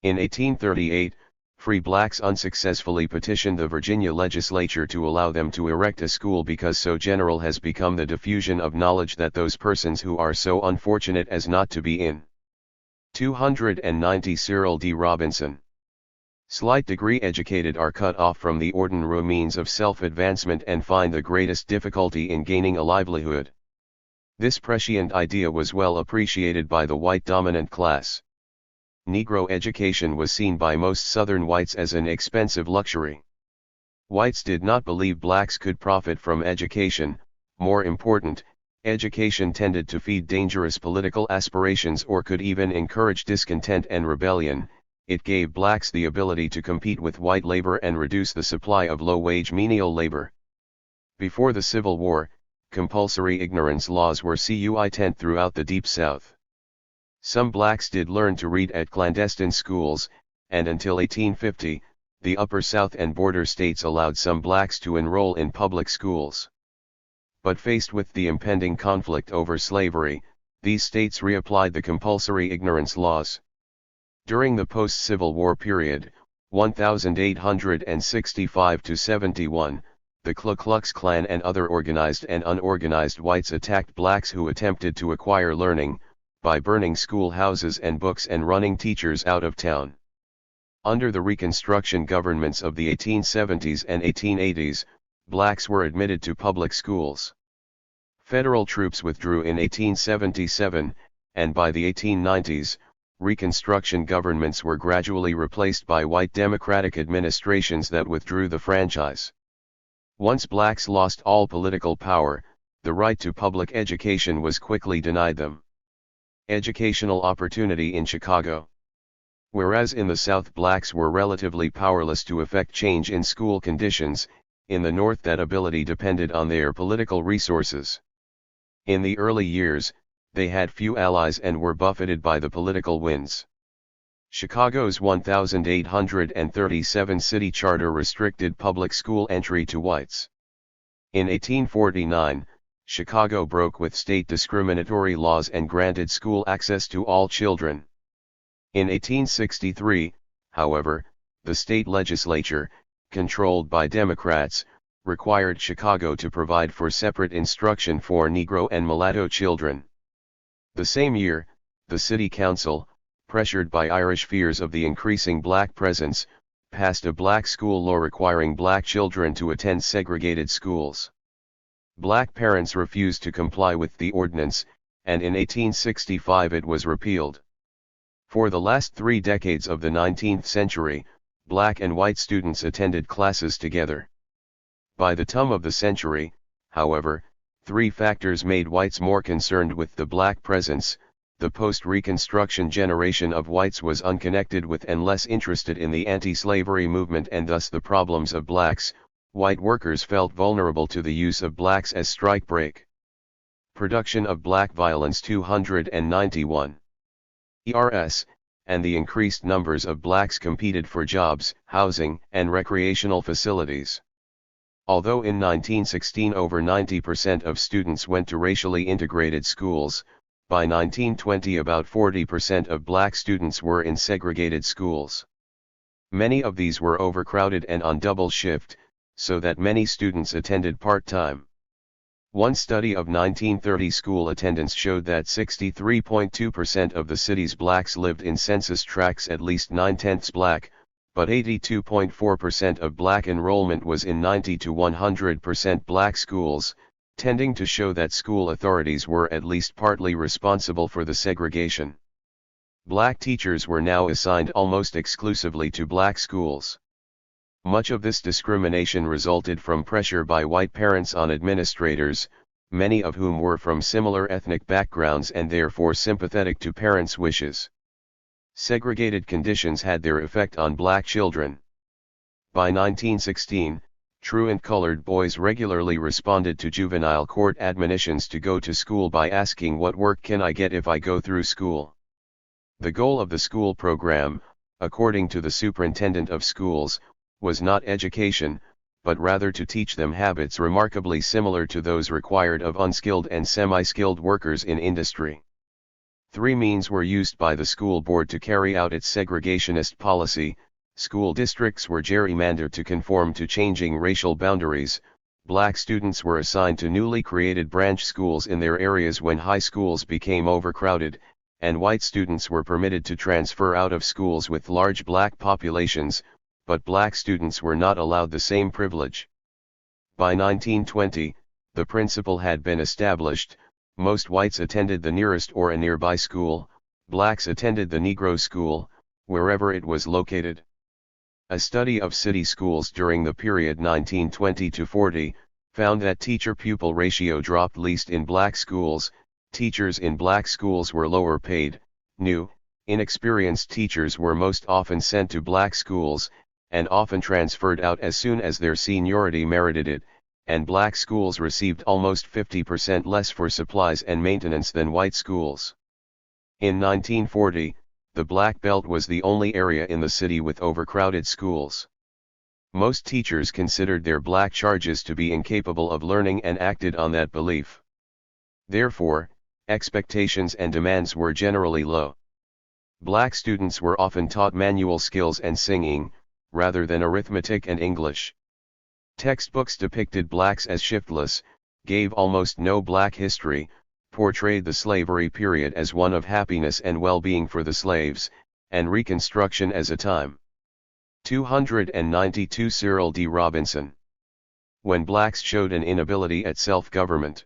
In 1838, free blacks unsuccessfully petitioned the Virginia legislature to allow them to erect a school because so general has become the diffusion of knowledge that those persons who are so unfortunate as not to be in. 290 Cyril D. Robinson. Slight degree educated are cut off from the ordinary means of self-advancement and find the greatest difficulty in gaining a livelihood. This prescient idea was well appreciated by the white dominant class. Negro education was seen by most Southern whites as an expensive luxury. Whites did not believe blacks could profit from education. More important, education tended to feed dangerous political aspirations or could even encourage discontent and rebellion. It gave blacks the ability to compete with white labor and reduce the supply of low-wage menial labor. Before the Civil War, compulsory ignorance laws were content throughout the Deep South. Some blacks did learn to read at clandestine schools, and until 1850, the Upper South and border states allowed some blacks to enroll in public schools. But faced with the impending conflict over slavery, these states reapplied the compulsory ignorance laws. During the post-Civil War period, 1865 to 71, the Ku Klux Klan and other organized and unorganized whites attacked blacks who attempted to acquire learning, by burning schoolhouses and books and running teachers out of town. Under the Reconstruction governments of the 1870s and 1880s, blacks were admitted to public schools. Federal troops withdrew in 1877, and by the 1890s, Reconstruction governments were gradually replaced by white Democratic administrations that withdrew the franchise. Once blacks lost all political power, the right to public education was quickly denied them. Educational opportunity in Chicago. Whereas in the South blacks were relatively powerless to effect change in school conditions, in the North that ability depended on their political resources. In the early years, they had few allies and were buffeted by the political winds. Chicago's 1837 city charter restricted public school entry to whites. In 1849, Chicago broke with state discriminatory laws and granted school access to all children. In 1863, however, the state legislature, controlled by Democrats, required Chicago to provide for separate instruction for Negro and mulatto children. The same year, the city council, pressured by Irish fears of the increasing black presence, passed a black school law requiring black children to attend segregated schools. Black parents refused to comply with the ordinance, and in 1865 it was repealed. For the last 3 decades of the 19th century, black and white students attended classes together. By the turn of the century, however, 3 factors made whites more concerned with the black presence. The post-Reconstruction generation of whites was unconnected with and less interested in the anti-slavery movement, and thus the problems of blacks. White workers felt vulnerable to the use of blacks as strike break. Production of black violence 291. ERS, and the increased numbers of blacks competed for jobs, housing, and recreational facilities. Although in 1916 over 90% of students went to racially integrated schools, by 1920 about 40% of black students were in segregated schools. Many of these were overcrowded and on double shift, so that many students attended part-time. One study of 1930 school attendance showed that 63.2% of the city's blacks lived in census tracts at least 9/10 black, but 82.4% of black enrollment was in 90 to 100% black schools, tending to show that school authorities were at least partly responsible for the segregation. Black teachers were now assigned almost exclusively to black schools. Much of this discrimination resulted from pressure by white parents on administrators, many of whom were from similar ethnic backgrounds and therefore sympathetic to parents' wishes. Segregated conditions had their effect on black children. By 1916, truant colored boys regularly responded to juvenile court admonitions to go to school by asking, "What work can I get if I go through school?" The goal of the school program, according to the superintendent of schools, was not education, but rather to teach them habits remarkably similar to those required of unskilled and semi-skilled workers in industry. Three means were used by the school board to carry out its segregationist policy. School districts were gerrymandered to conform to changing racial boundaries. Black students were assigned to newly created branch schools in their areas when high schools became overcrowded, and white students were permitted to transfer out of schools with large black populations, but black students were not allowed the same privilege. By 1920, the principle had been established. Most whites attended the nearest or a nearby school, blacks attended the Negro school, wherever it was located. A study of city schools during the period 1920 to 40 found that teacher-pupil ratio dropped least in black schools. Teachers in black schools were lower paid. New, inexperienced teachers were most often sent to black schools, and often transferred out as soon as their seniority merited it, and black schools received almost 50% less for supplies and maintenance than white schools. In 1940, the Black Belt was the only area in the city with overcrowded schools. Most teachers considered their black charges to be incapable of learning and acted on that belief. Therefore, expectations and demands were generally low. Black students were often taught manual skills and singing, rather than arithmetic and English. Textbooks depicted blacks as shiftless, gave almost no black history, portrayed the slavery period as one of happiness and well-being for the slaves, and Reconstruction as a time. 292 Cyril D. Robinson. When blacks showed an inability at self-government.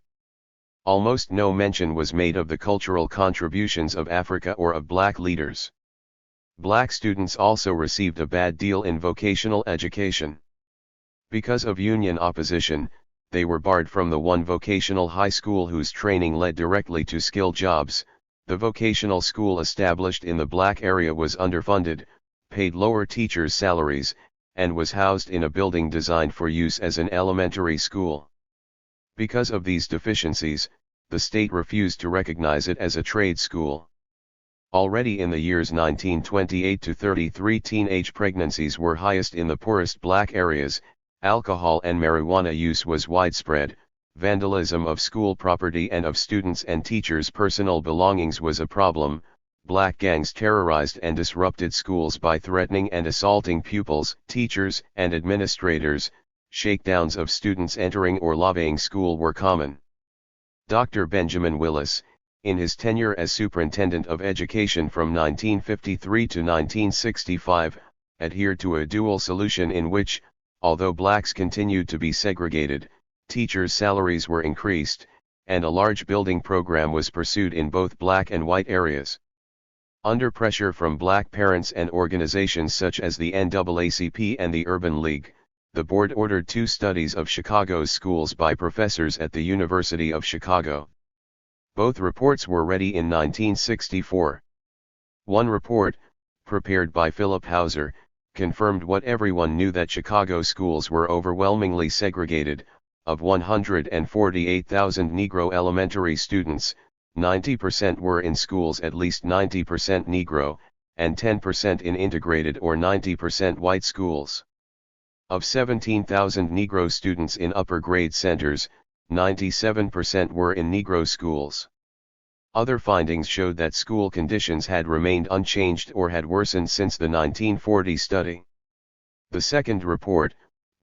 Almost no mention was made of the cultural contributions of Africa or of black leaders. Black students also received a bad deal in vocational education. Because of Union opposition, they were barred from the one vocational high school whose training led directly to skilled jobs. The vocational school established in the black area was underfunded, paid lower teachers' salaries, and was housed in a building designed for use as an elementary school. Because of these deficiencies, the state refused to recognize it as a trade school. Already in the years 1928 to 33, teenage pregnancies were highest in the poorest black areas. Alcohol and marijuana use was widespread. Vandalism of school property and of students' and teachers' personal belongings was a problem. Black gangs terrorized and disrupted schools by threatening and assaulting pupils, teachers, and administrators. Shakedowns of students entering or lobbying school were common. Dr. Benjamin Willis, in his tenure as Superintendent of Education from 1953 to 1965, adhered to a dual solution in which, although blacks continued to be segregated, teachers' salaries were increased, and a large building program was pursued in both black and white areas. Under pressure from black parents and organizations such as the NAACP and the Urban League, the board ordered 2 studies of Chicago's schools by professors at the University of Chicago. Both reports were ready in 1964. One report, prepared by Philip Hauser, confirmed what everyone knew, that Chicago schools were overwhelmingly segregated. Of 148,000 Negro elementary students, 90% were in schools at least 90% Negro, and 10% in integrated or 90% white schools. Of 17,000 Negro students in upper grade centers, 97% were in Negro schools. Other findings showed that school conditions had remained unchanged or had worsened since the 1940 study. The second report,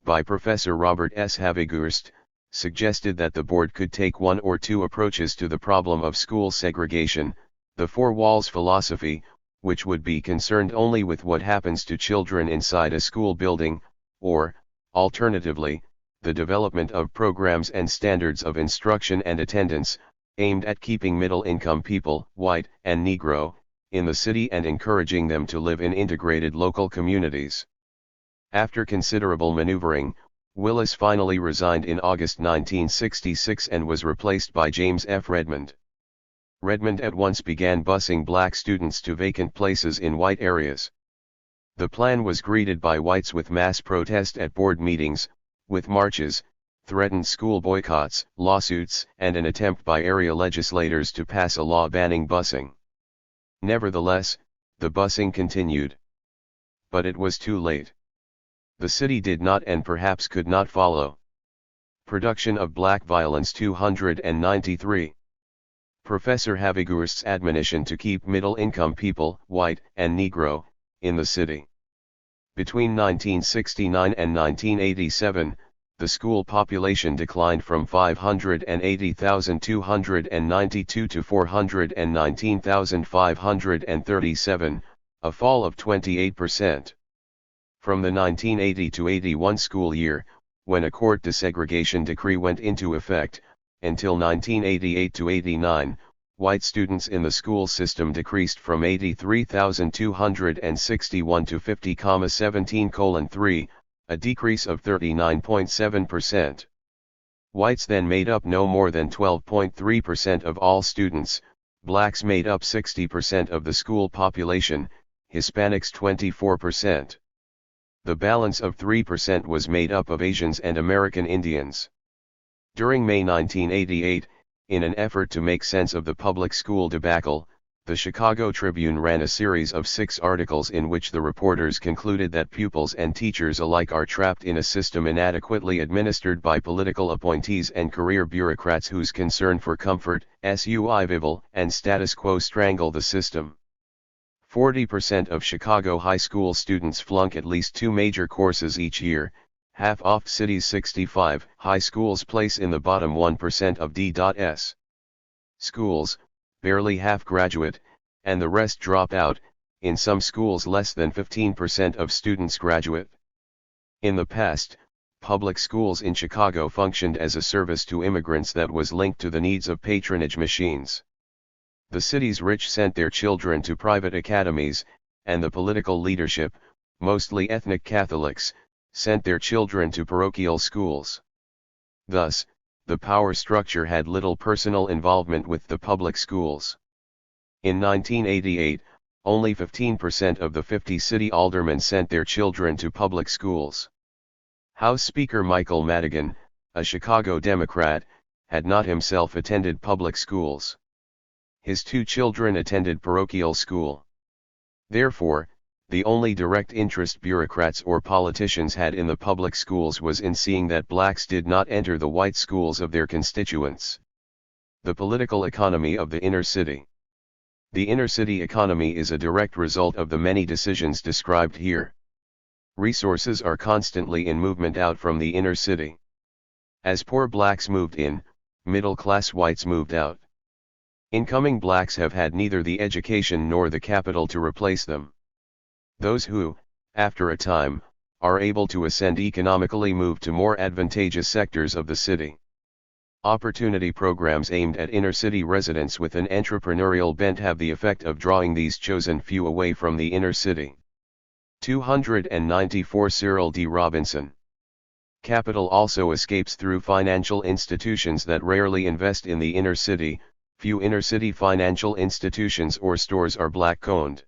by Professor Robert S. Havigurst, suggested that the board could take one or two approaches to the problem of school segregation: the four walls philosophy, which would be concerned only with what happens to children inside a school building, or, alternatively, the development of programs and standards of instruction and attendance, aimed at keeping middle-income people, white and Negro, in the city and encouraging them to live in integrated local communities. After considerable maneuvering, Willis finally resigned in August 1966 and was replaced by James F. Redmond. Redmond at once began busing black students to vacant places in white areas. The plan was greeted by whites with mass protest at board meetings, with marches, threatened school boycotts, lawsuits, and an attempt by area legislators to pass a law banning busing. Nevertheless, the busing continued. But it was too late. The city did not and perhaps could not follow. Production of black violence 293. Professor Havigurst's admonition to keep middle-income people, white and Negro, in the city. Between 1969 and 1987, the school population declined from 580,292 to 419,537, a fall of 28%. From the 1980 to 81 school year, when a court desegregation decree went into effect, until 1988 to 89, white students in the school system decreased from 83,261 to 50,17:3, a decrease of 39.7%. Whites then made up no more than 12.3% of all students, blacks made up 60% of the school population, Hispanics 24%. The balance of 3% was made up of Asians and American Indians. During May 1988, in an effort to make sense of the public school debacle, the Chicago Tribune ran a series of 6 articles in which the reporters concluded that pupils and teachers alike are trapped in a system inadequately administered by political appointees and career bureaucrats whose concern for comfort, survival, and status quo strangle the system. 40% of Chicago high school students flunk at least 2 major courses each year. Half of city's 65 high schools place in the bottom 1% of D.S. schools, barely half graduate, and the rest drop out. In some schools less than 15% of students graduate. In the past, public schools in Chicago functioned as a service to immigrants that was linked to the needs of patronage machines. The city's rich sent their children to private academies, and the political leadership, mostly ethnic Catholics, sent their children to parochial schools. Thus, the power structure had little personal involvement with the public schools. In 1988, only 15% of the 50 city aldermen sent their children to public schools. House Speaker Michael Madigan, a Chicago Democrat, had not himself attended public schools. His 2 children attended parochial school. Therefore, the only direct interest bureaucrats or politicians had in the public schools was in seeing that blacks did not enter the white schools of their constituents. The political economy of the inner city. The inner city economy is a direct result of the many decisions described here. Resources are constantly in movement out from the inner city. As poor blacks moved in, middle-class whites moved out. Incoming blacks have had neither the education nor the capital to replace them. Those who, after a time, are able to ascend economically move to more advantageous sectors of the city. Opportunity programs aimed at inner-city residents with an entrepreneurial bent have the effect of drawing these chosen few away from the inner city. 294 Cyril D. Robinson. Capital also escapes through financial institutions that rarely invest in the inner city. Few inner-city financial institutions or stores are black-owned.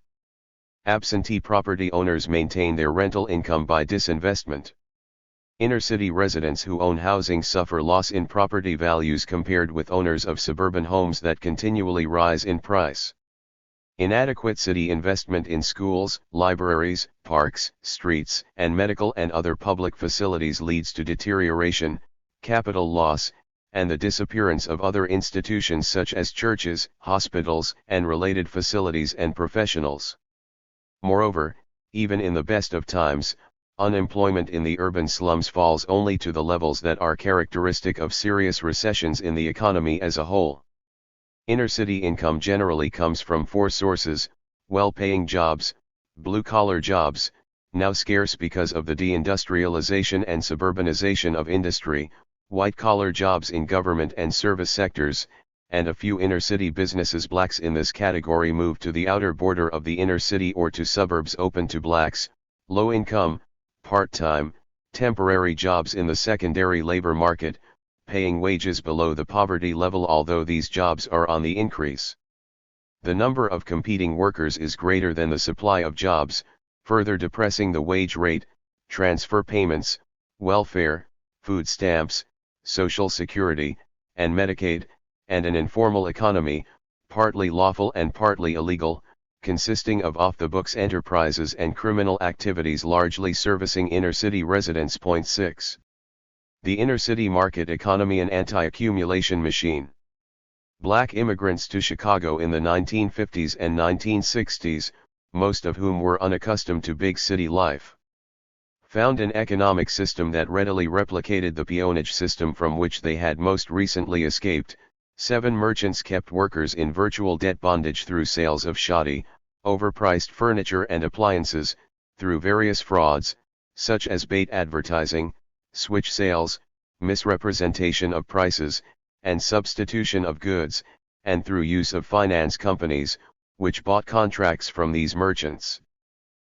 Absentee property owners maintain their rental income by disinvestment. Inner-city residents who own housing suffer loss in property values compared with owners of suburban homes that continually rise in price. Inadequate city investment in schools, libraries, parks, streets, and medical and other public facilities leads to deterioration, capital loss, and the disappearance of other institutions such as churches, hospitals, and related facilities and professionals. Moreover, even in the best of times, unemployment in the urban slums falls only to the levels that are characteristic of serious recessions in the economy as a whole. Inner-city income generally comes from 4 sources: well-paying jobs, blue-collar jobs, now scarce because of the deindustrialization and suburbanization of industry, white-collar jobs in government and service sectors, and a few inner-city businesses. Blacks in this category move to the outer border of the inner city or to suburbs open to blacks, low-income, part-time, temporary jobs in the secondary labor market, paying wages below the poverty level, although these jobs are on the increase. The number of competing workers is greater than the supply of jobs, further depressing the wage rate, transfer payments, welfare, food stamps, Social Security, and Medicaid, and an informal economy, partly lawful and partly illegal, consisting of off-the-books enterprises and criminal activities largely servicing inner-city residents. 6. The inner-city market economy, an anti-accumulation machine. Black immigrants to Chicago in the 1950s and 1960s, most of whom were unaccustomed to big city life, found an economic system that readily replicated the peonage system from which they had most recently escaped. 7. Merchants kept workers in virtual debt bondage through sales of shoddy, overpriced furniture and appliances, through various frauds, such as bait advertising, switch sales, misrepresentation of prices, and substitution of goods, and through use of finance companies, which bought contracts from these merchants.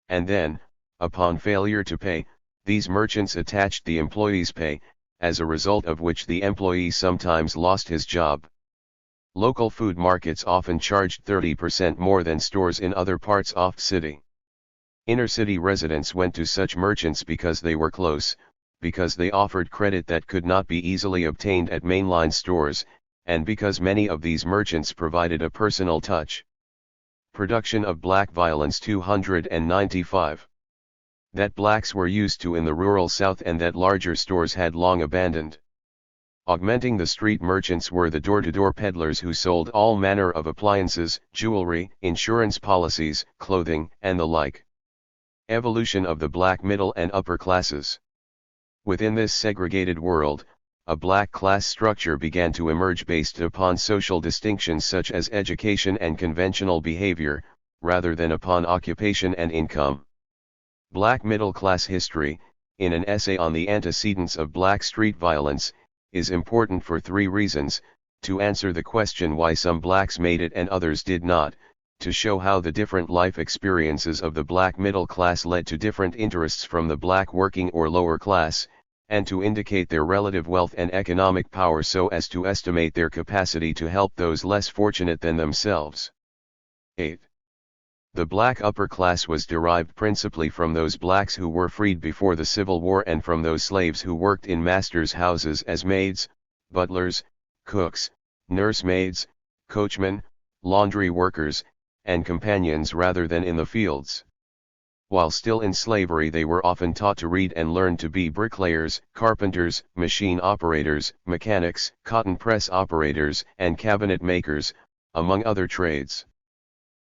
And then, upon failure to pay, these merchants attached the employee's pay, as a result of which the employee sometimes lost his job. Local food markets often charged 30% more than stores in other parts of the city. Inner-city residents went to such merchants because they were close, because they offered credit that could not be easily obtained at mainline stores, and because many of these merchants provided a personal touch. Production of black violence. 295. That blacks were used to in the rural South and that larger stores had long abandoned. Augmenting the street merchants were the door-to-door peddlers who sold all manner of appliances, jewelry, insurance policies, clothing, and the like. Evolution of the black middle and upper classes. Within this segregated world, a black class structure began to emerge based upon social distinctions such as education and conventional behavior, rather than upon occupation and income. Black middle class history, in an essay on the antecedents of black street violence, is important for 3 reasons: to answer the question why some blacks made it and others did not, to show how the different life experiences of the black middle class led to different interests from the black working or lower class, and to indicate their relative wealth and economic power so as to estimate their capacity to help those less fortunate than themselves. 8. The black upper class was derived principally from those blacks who were freed before the Civil War and from those slaves who worked in masters' houses as maids, butlers, cooks, nursemaids, coachmen, laundry workers, and companions rather than in the fields. While still in slavery, they were often taught to read and learn to be bricklayers, carpenters, machine operators, mechanics, cotton press operators, and cabinet makers, among other trades.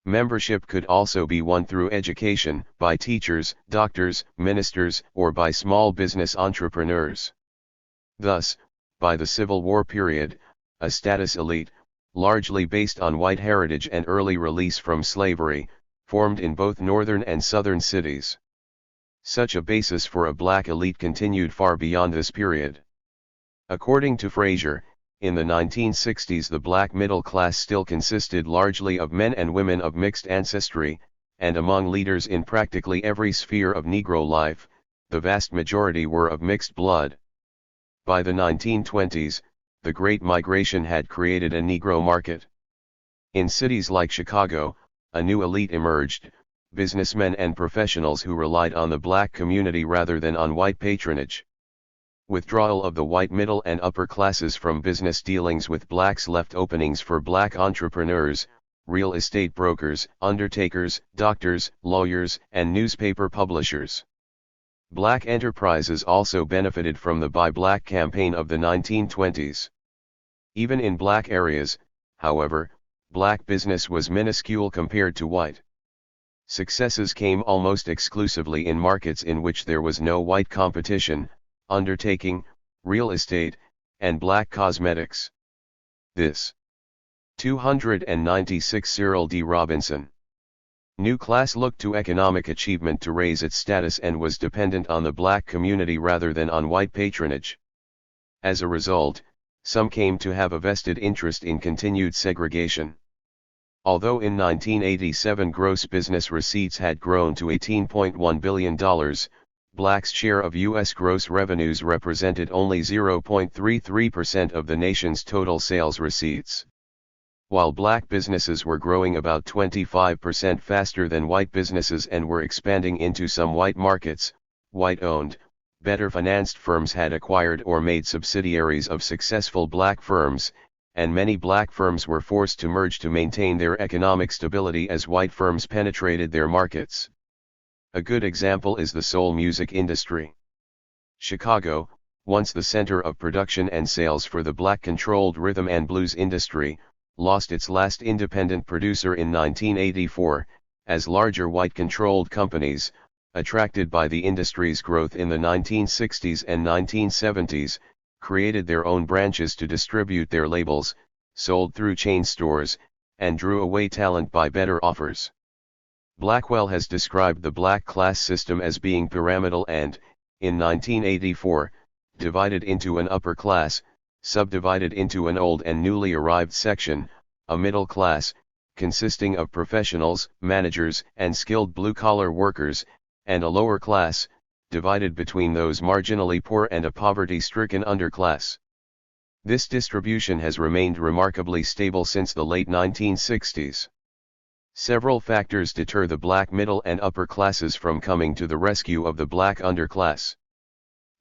Membership could also be won through education, by teachers, doctors, ministers, or by small business entrepreneurs. Thus, by the Civil War period, a status elite, largely based on white heritage and early release from slavery, formed in both northern and southern cities. Such a basis for a black elite continued far beyond this period. According to Fraser, in the 1960s the black middle class still consisted largely of men and women of mixed ancestry, and among leaders in practically every sphere of Negro life, the vast majority were of mixed blood. By the 1920s, the Great Migration had created a Negro market. In cities like Chicago, a new elite emerged, businessmen and professionals who relied on the black community rather than on white patronage. Withdrawal of the white middle and upper classes from business dealings with blacks left openings for black entrepreneurs, real estate brokers, undertakers, doctors, lawyers, and newspaper publishers. Black enterprises also benefited from the Buy Black campaign of the 1920s. Even in black areas, however, black business was minuscule compared to white. Successes came almost exclusively in markets in which there was no white competition: undertaking, real estate, and black cosmetics. This. 296 Cyril D. Robinson. New class looked to economic achievement to raise its status and was dependent on the black community rather than on white patronage. As a result, some came to have a vested interest in continued segregation. Although in 1987 gross business receipts had grown to $18.1 billion, blacks' share of U.S. gross revenues represented only 0.33% of the nation's total sales receipts. While black businesses were growing about 25% faster than white businesses and were expanding into some white markets, white-owned, better financed firms had acquired or made subsidiaries of successful black firms, and many black firms were forced to merge to maintain their economic stability as white firms penetrated their markets. A good example is the soul music industry. Chicago, once the center of production and sales for the black-controlled rhythm and blues industry, lost its last independent producer in 1984, as larger white-controlled companies, attracted by the industry's growth in the 1960s and 1970s, created their own branches to distribute their labels, sold through chain stores, and drew away talent by better offers. Blackwell has described the black class system as being pyramidal and, in 1984, divided into an upper class, subdivided into an old and newly arrived section, a middle class, consisting of professionals, managers, and skilled blue-collar workers, and a lower class, divided between those marginally poor and a poverty-stricken underclass. This distribution has remained remarkably stable since the late 1960s. Several factors deter the black middle and upper classes from coming to the rescue of the black underclass.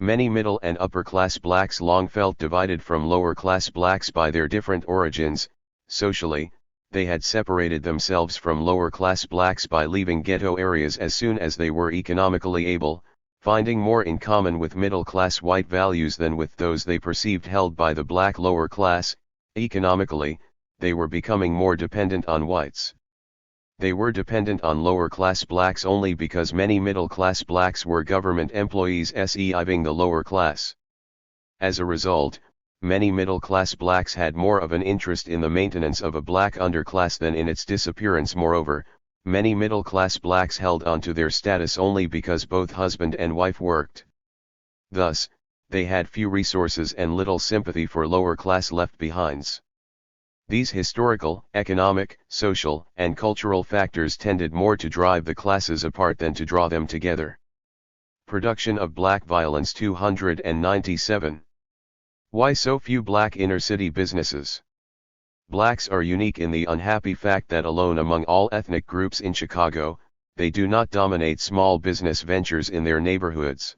Many middle and upper class blacks long felt divided from lower class blacks by their different origins. Socially, they had separated themselves from lower class blacks by leaving ghetto areas as soon as they were economically able, finding more in common with middle class white values than with those they perceived held by the black lower class. Economically, they were becoming more dependent on whites. They were dependent on lower-class blacks only because many middle-class blacks were government employees serving the lower class. As a result, many middle-class blacks had more of an interest in the maintenance of a black underclass than in its disappearance. Moreover, many middle-class blacks held on to their status only because both husband and wife worked. Thus, they had few resources and little sympathy for lower-class left-behinds. These historical, economic, social, and cultural factors tended more to drive the classes apart than to draw them together. Production of black violence 297. Why so few black inner-city businesses? Blacks are unique in the unhappy fact that alone among all ethnic groups in Chicago, they do not dominate small business ventures in their neighborhoods.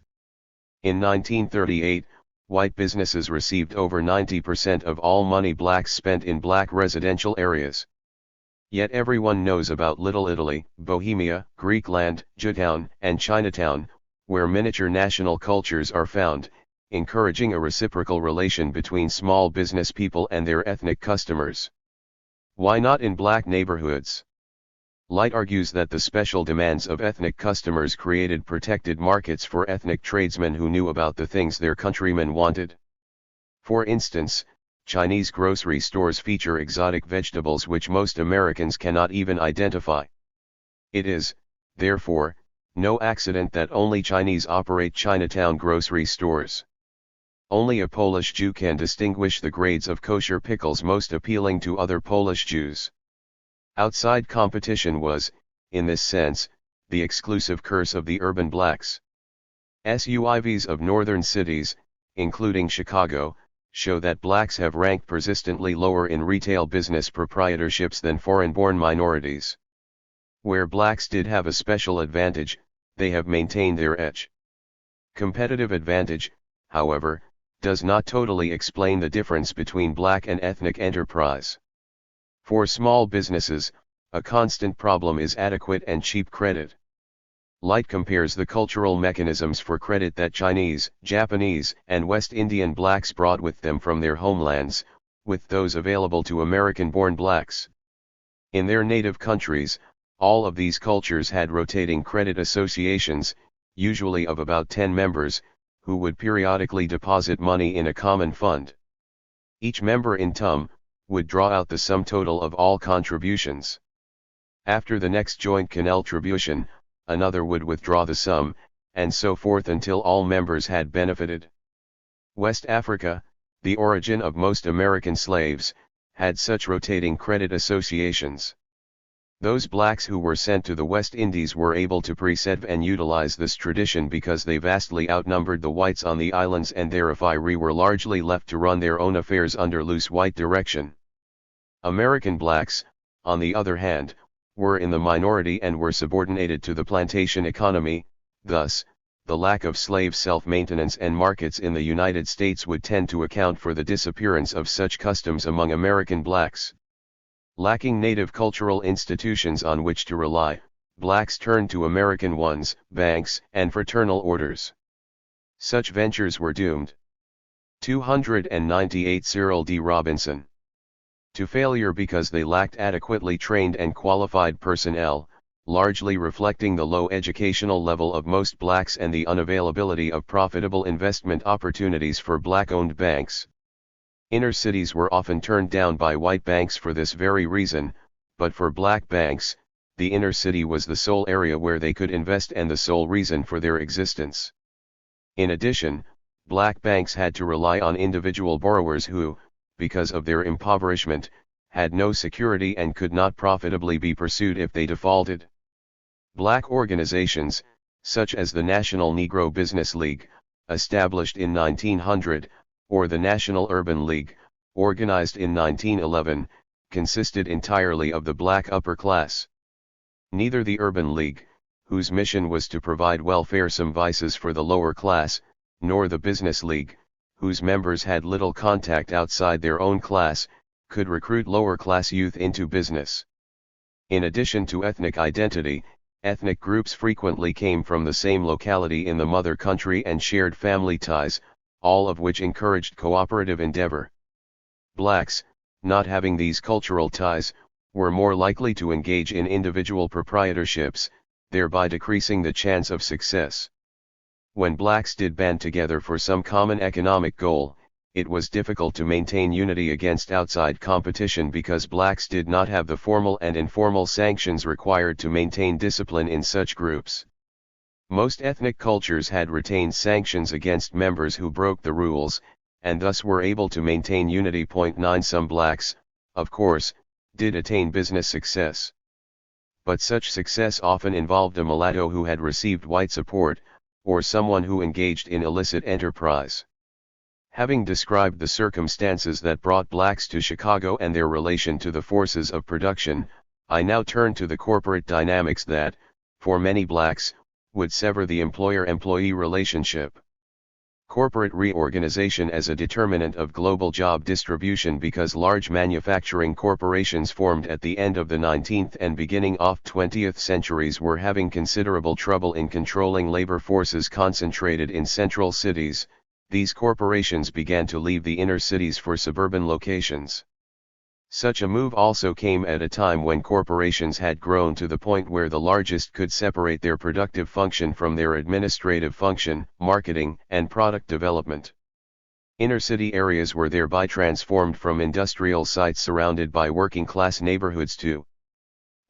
In 1938, white businesses received over 90% of all money blacks spent in black residential areas. Yet everyone knows about Little Italy, Bohemia, Greekland, Jewtown, and Chinatown, where miniature national cultures are found, encouraging a reciprocal relation between small business people and their ethnic customers. Why not in black neighborhoods? Light argues that the special demands of ethnic customers created protected markets for ethnic tradesmen who knew about the things their countrymen wanted. For instance, Chinese grocery stores feature exotic vegetables which most Americans cannot even identify. It is, therefore, no accident that only Chinese operate Chinatown grocery stores. Only a Polish Jew can distinguish the grades of kosher pickles most appealing to other Polish Jews. Outside competition was, in this sense, the exclusive curse of the urban blacks. SUIVs of northern cities, including Chicago, show that blacks have ranked persistently lower in retail business proprietorships than foreign-born minorities. Where blacks did have a special advantage, they have maintained their edge. Competitive advantage, however, does not totally explain the difference between black and ethnic enterprise. For small businesses, a constant problem is adequate and cheap credit. Light compares the cultural mechanisms for credit that Chinese, Japanese, and West Indian blacks brought with them from their homelands, with those available to American-born blacks. In their native countries, all of these cultures had rotating credit associations, usually of about 10 members, who would periodically deposit money in a common fund. Each member in turn would draw out the sum total of all contributions. After the next joint contribution, another would withdraw the sum, and so forth until all members had benefited. West Africa, the origin of most American slaves, had such rotating credit associations. Those blacks who were sent to the West Indies were able to preserve and utilize this tradition because they vastly outnumbered the whites on the islands and therefore were largely left to run their own affairs under loose white direction. American blacks, on the other hand, were in the minority and were subordinated to the plantation economy. Thus, the lack of slave self-maintenance and markets in the United States would tend to account for the disappearance of such customs among American blacks. Lacking native cultural institutions on which to rely, blacks turned to American ones, banks, and fraternal orders. Such ventures were doomed. 298 Cyril D. Robinson. To failure because they lacked adequately trained and qualified personnel, largely reflecting the low educational level of most blacks and the unavailability of profitable investment opportunities for black-owned banks. Inner cities were often turned down by white banks for this very reason, but for black banks, the inner city was the sole area where they could invest and the sole reason for their existence. In addition, black banks had to rely on individual borrowers who, because of their impoverishment, had no security and could not profitably be pursued if they defaulted. Black organizations, such as the National Negro Business League, established in 1900, or the National Urban League, organized in 1911, consisted entirely of the black upper class. Neither the Urban League, whose mission was to provide welfare services for the lower class, nor the Business League, whose members had little contact outside their own class, could recruit lower-class youth into business. In addition to ethnic identity, ethnic groups frequently came from the same locality in the mother country and shared family ties, all of which encouraged cooperative endeavor. Blacks, not having these cultural ties, were more likely to engage in individual proprietorships, thereby decreasing the chance of success. When blacks did band together for some common economic goal, it was difficult to maintain unity against outside competition because blacks did not have the formal and informal sanctions required to maintain discipline in such groups. Most ethnic cultures had retained sanctions against members who broke the rules, and thus were able to maintain unity. 9 Some blacks, of course, did attain business success. But such success often involved a mulatto who had received white support, or someone who engaged in illicit enterprise. Having described the circumstances that brought blacks to Chicago and their relation to the forces of production, I now turn to the corporate dynamics that, for many blacks, would sever the employer-employee relationship. Corporate reorganization as a determinant of global job distribution because large manufacturing corporations formed at the end of the 19th and beginning of 20th centuries were having considerable trouble in controlling labor forces concentrated in central cities. These corporations began to leave the inner cities for suburban locations. Such a move also came at a time when corporations had grown to the point where the largest could separate their productive function from their administrative function, marketing, and product development. Inner city areas were thereby transformed from industrial sites surrounded by working-class neighborhoods to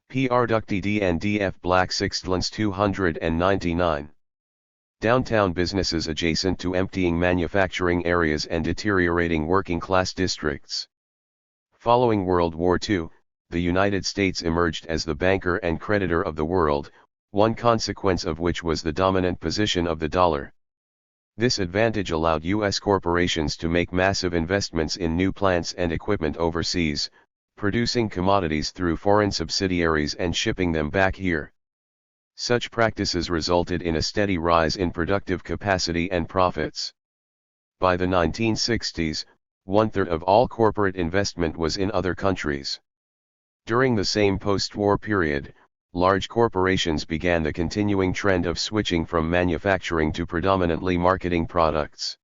productive and DF Black Sixtlands 299. Downtown businesses adjacent to emptying manufacturing areas and deteriorating working-class districts. Following World War II, the United States emerged as the banker and creditor of the world, one consequence of which was the dominant position of the dollar. This advantage allowed U.S. corporations to make massive investments in new plants and equipment overseas, producing commodities through foreign subsidiaries and shipping them back here. Such practices resulted in a steady rise in productive capacity and profits. By the 1960s, 1/3 of all corporate investment was in other countries. During the same post-war period, large corporations began the continuing trend of switching from manufacturing to predominantly marketing products.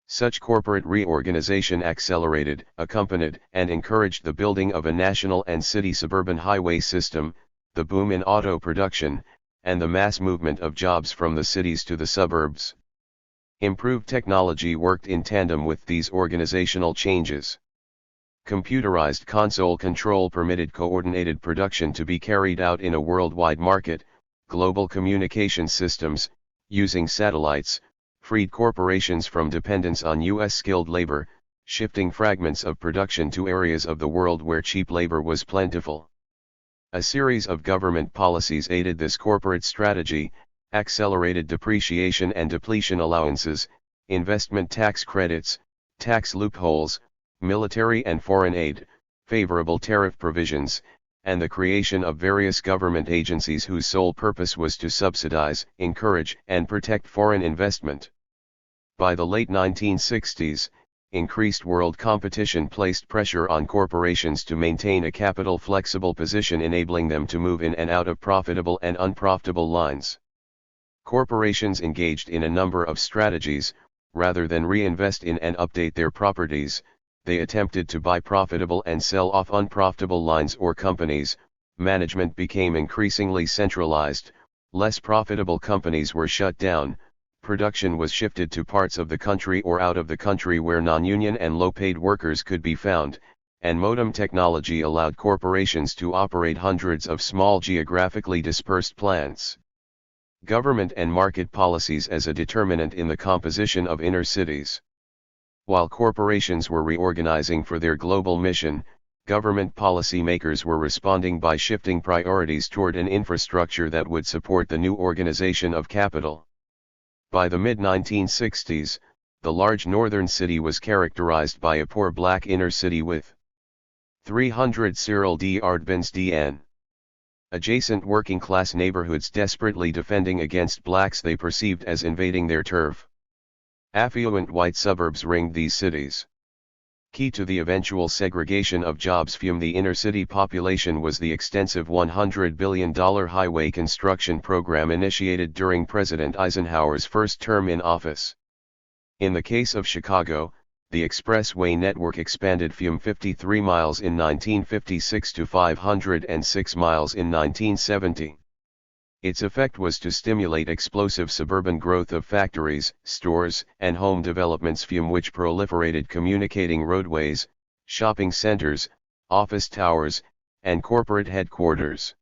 Such corporate reorganization accelerated, accompanied, and encouraged the building of a national and city suburban highway system, the boom in auto production, and the mass movement of jobs from the cities to the suburbs. Improved technology worked in tandem with these organizational changes. Computerized console control permitted coordinated production to be carried out in a worldwide market. Global communication systems, using satellites, freed corporations from dependence on U.S. skilled labor, shifting fragments of production to areas of the world where cheap labor was plentiful. A series of government policies aided this corporate strategy: accelerated depreciation and depletion allowances, investment tax credits, tax loopholes, military and foreign aid, favorable tariff provisions, and the creation of various government agencies whose sole purpose was to subsidize, encourage, and protect foreign investment. By the late 1960s, increased world competition placed pressure on corporations to maintain a capital-flexible position, enabling them to move in and out of profitable and unprofitable lines. Corporations engaged in a number of strategies. Rather than reinvest in and update their properties, they attempted to buy profitable and sell off unprofitable lines or companies. Management became increasingly centralized, less profitable companies were shut down, production was shifted to parts of the country or out of the country where non-union and low-paid workers could be found, and modem technology allowed corporations to operate hundreds of small geographically dispersed plants. Government and market policies as a determinant in the composition of inner cities. While corporations were reorganizing for their global mission, government policymakers were responding by shifting priorities toward an infrastructure that would support the new organization of capital. By the mid-1960s, the large northern city was characterized by a poor black inner city with 300 Cyril D. Ardbins D.N. adjacent working-class neighborhoods desperately defending against blacks they perceived as invading their turf. Affluent white suburbs ringed these cities. Key to the eventual segregation of jobs from the inner-city population was the extensive $100 billion highway construction program initiated during President Eisenhower's first term in office. In the case of Chicago, the expressway network expanded from 53 miles in 1956 to 506 miles in 1970. Its effect was to stimulate explosive suburban growth of factories, stores, and home developments from which proliferated communicating roadways, shopping centers, office towers, and corporate headquarters.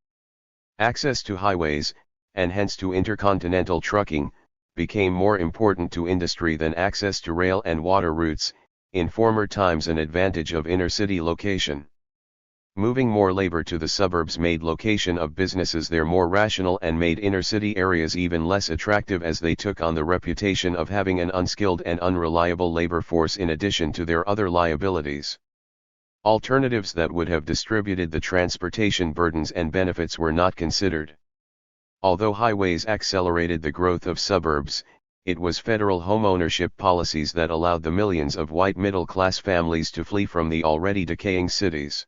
Access to highways, and hence to intercontinental trucking, became more important to industry than access to rail and water routes, in former times an advantage of inner-city location. Moving more labor to the suburbs made location of businesses there more rational and made inner-city areas even less attractive as they took on the reputation of having an unskilled and unreliable labor force in addition to their other liabilities. Alternatives that would have distributed the transportation burdens and benefits were not considered. Although highways accelerated the growth of suburbs, it was federal homeownership policies that allowed the millions of white middle-class families to flee from the already decaying cities.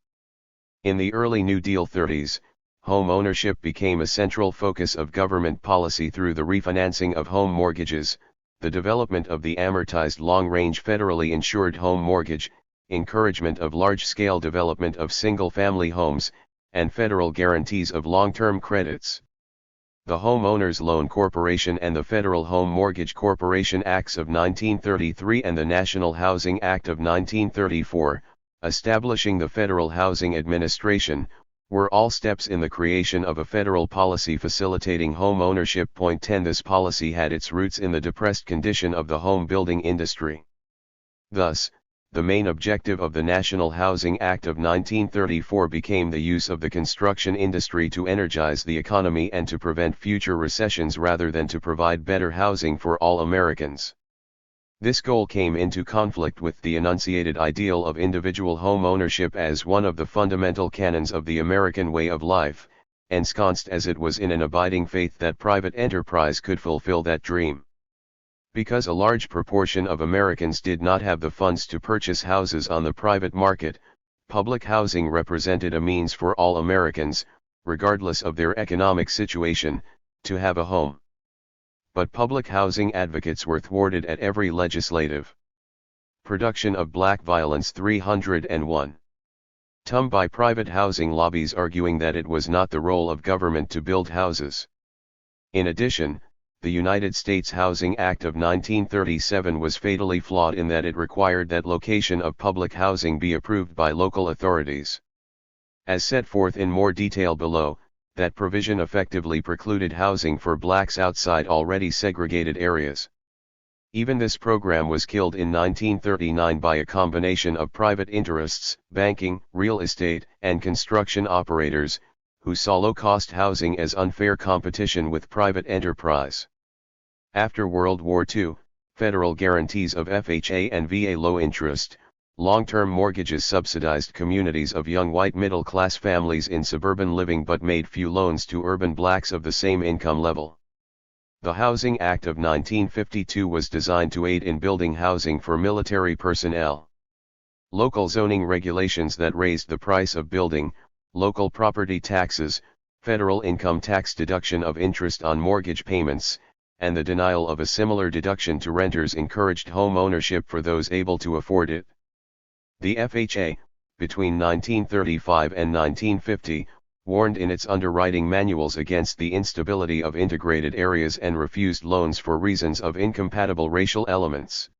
In the early New Deal 30s, home ownership became a central focus of government policy through the refinancing of home mortgages, the development of the amortized long-range federally insured home mortgage, encouragement of large-scale development of single-family homes, and federal guarantees of long-term credits. The Homeowners Loan Corporation and the Federal Home Mortgage Corporation Acts of 1933 and the National Housing Act of 1934, establishing the Federal Housing Administration, were all steps in the creation of a federal policy facilitating home ownership. 10 This policy had its roots in the depressed condition of the home building industry. Thus, the main objective of the National Housing Act of 1934 became the use of the construction industry to energize the economy and to prevent future recessions rather than to provide better housing for all Americans. This goal came into conflict with the enunciated ideal of individual home ownership as one of the fundamental canons of the American way of life, ensconced as it was in an abiding faith that private enterprise could fulfill that dream. Because a large proportion of Americans did not have the funds to purchase houses on the private market, public housing represented a means for all Americans, regardless of their economic situation, to have a home. But public housing advocates were thwarted at every legislative production of black violence 301. By private housing lobbies arguing that it was not the role of government to build houses. In addition, the United States Housing Act of 1937 was fatally flawed in that it required that location of public housing be approved by local authorities. As set forth in more detail below, that provision effectively precluded housing for blacks outside already segregated areas. Even this program was killed in 1939 by a combination of private interests, banking, real estate, and construction operators, who saw low-cost housing as unfair competition with private enterprise. After World War II, federal guarantees of FHA and VA low-interest, long-term mortgages subsidized communities of young white middle-class families in suburban living but made few loans to urban blacks of the same income level. The Housing Act of 1952 was designed to aid in building housing for military personnel. Local zoning regulations that raised the price of building, local property taxes, federal income tax deduction of interest on mortgage payments, and the denial of a similar deduction to renters encouraged home ownership for those able to afford it. The FHA, between 1935 and 1950, warned in its underwriting manuals against the instability of integrated areas and refused loans for reasons of incompatible racial elements.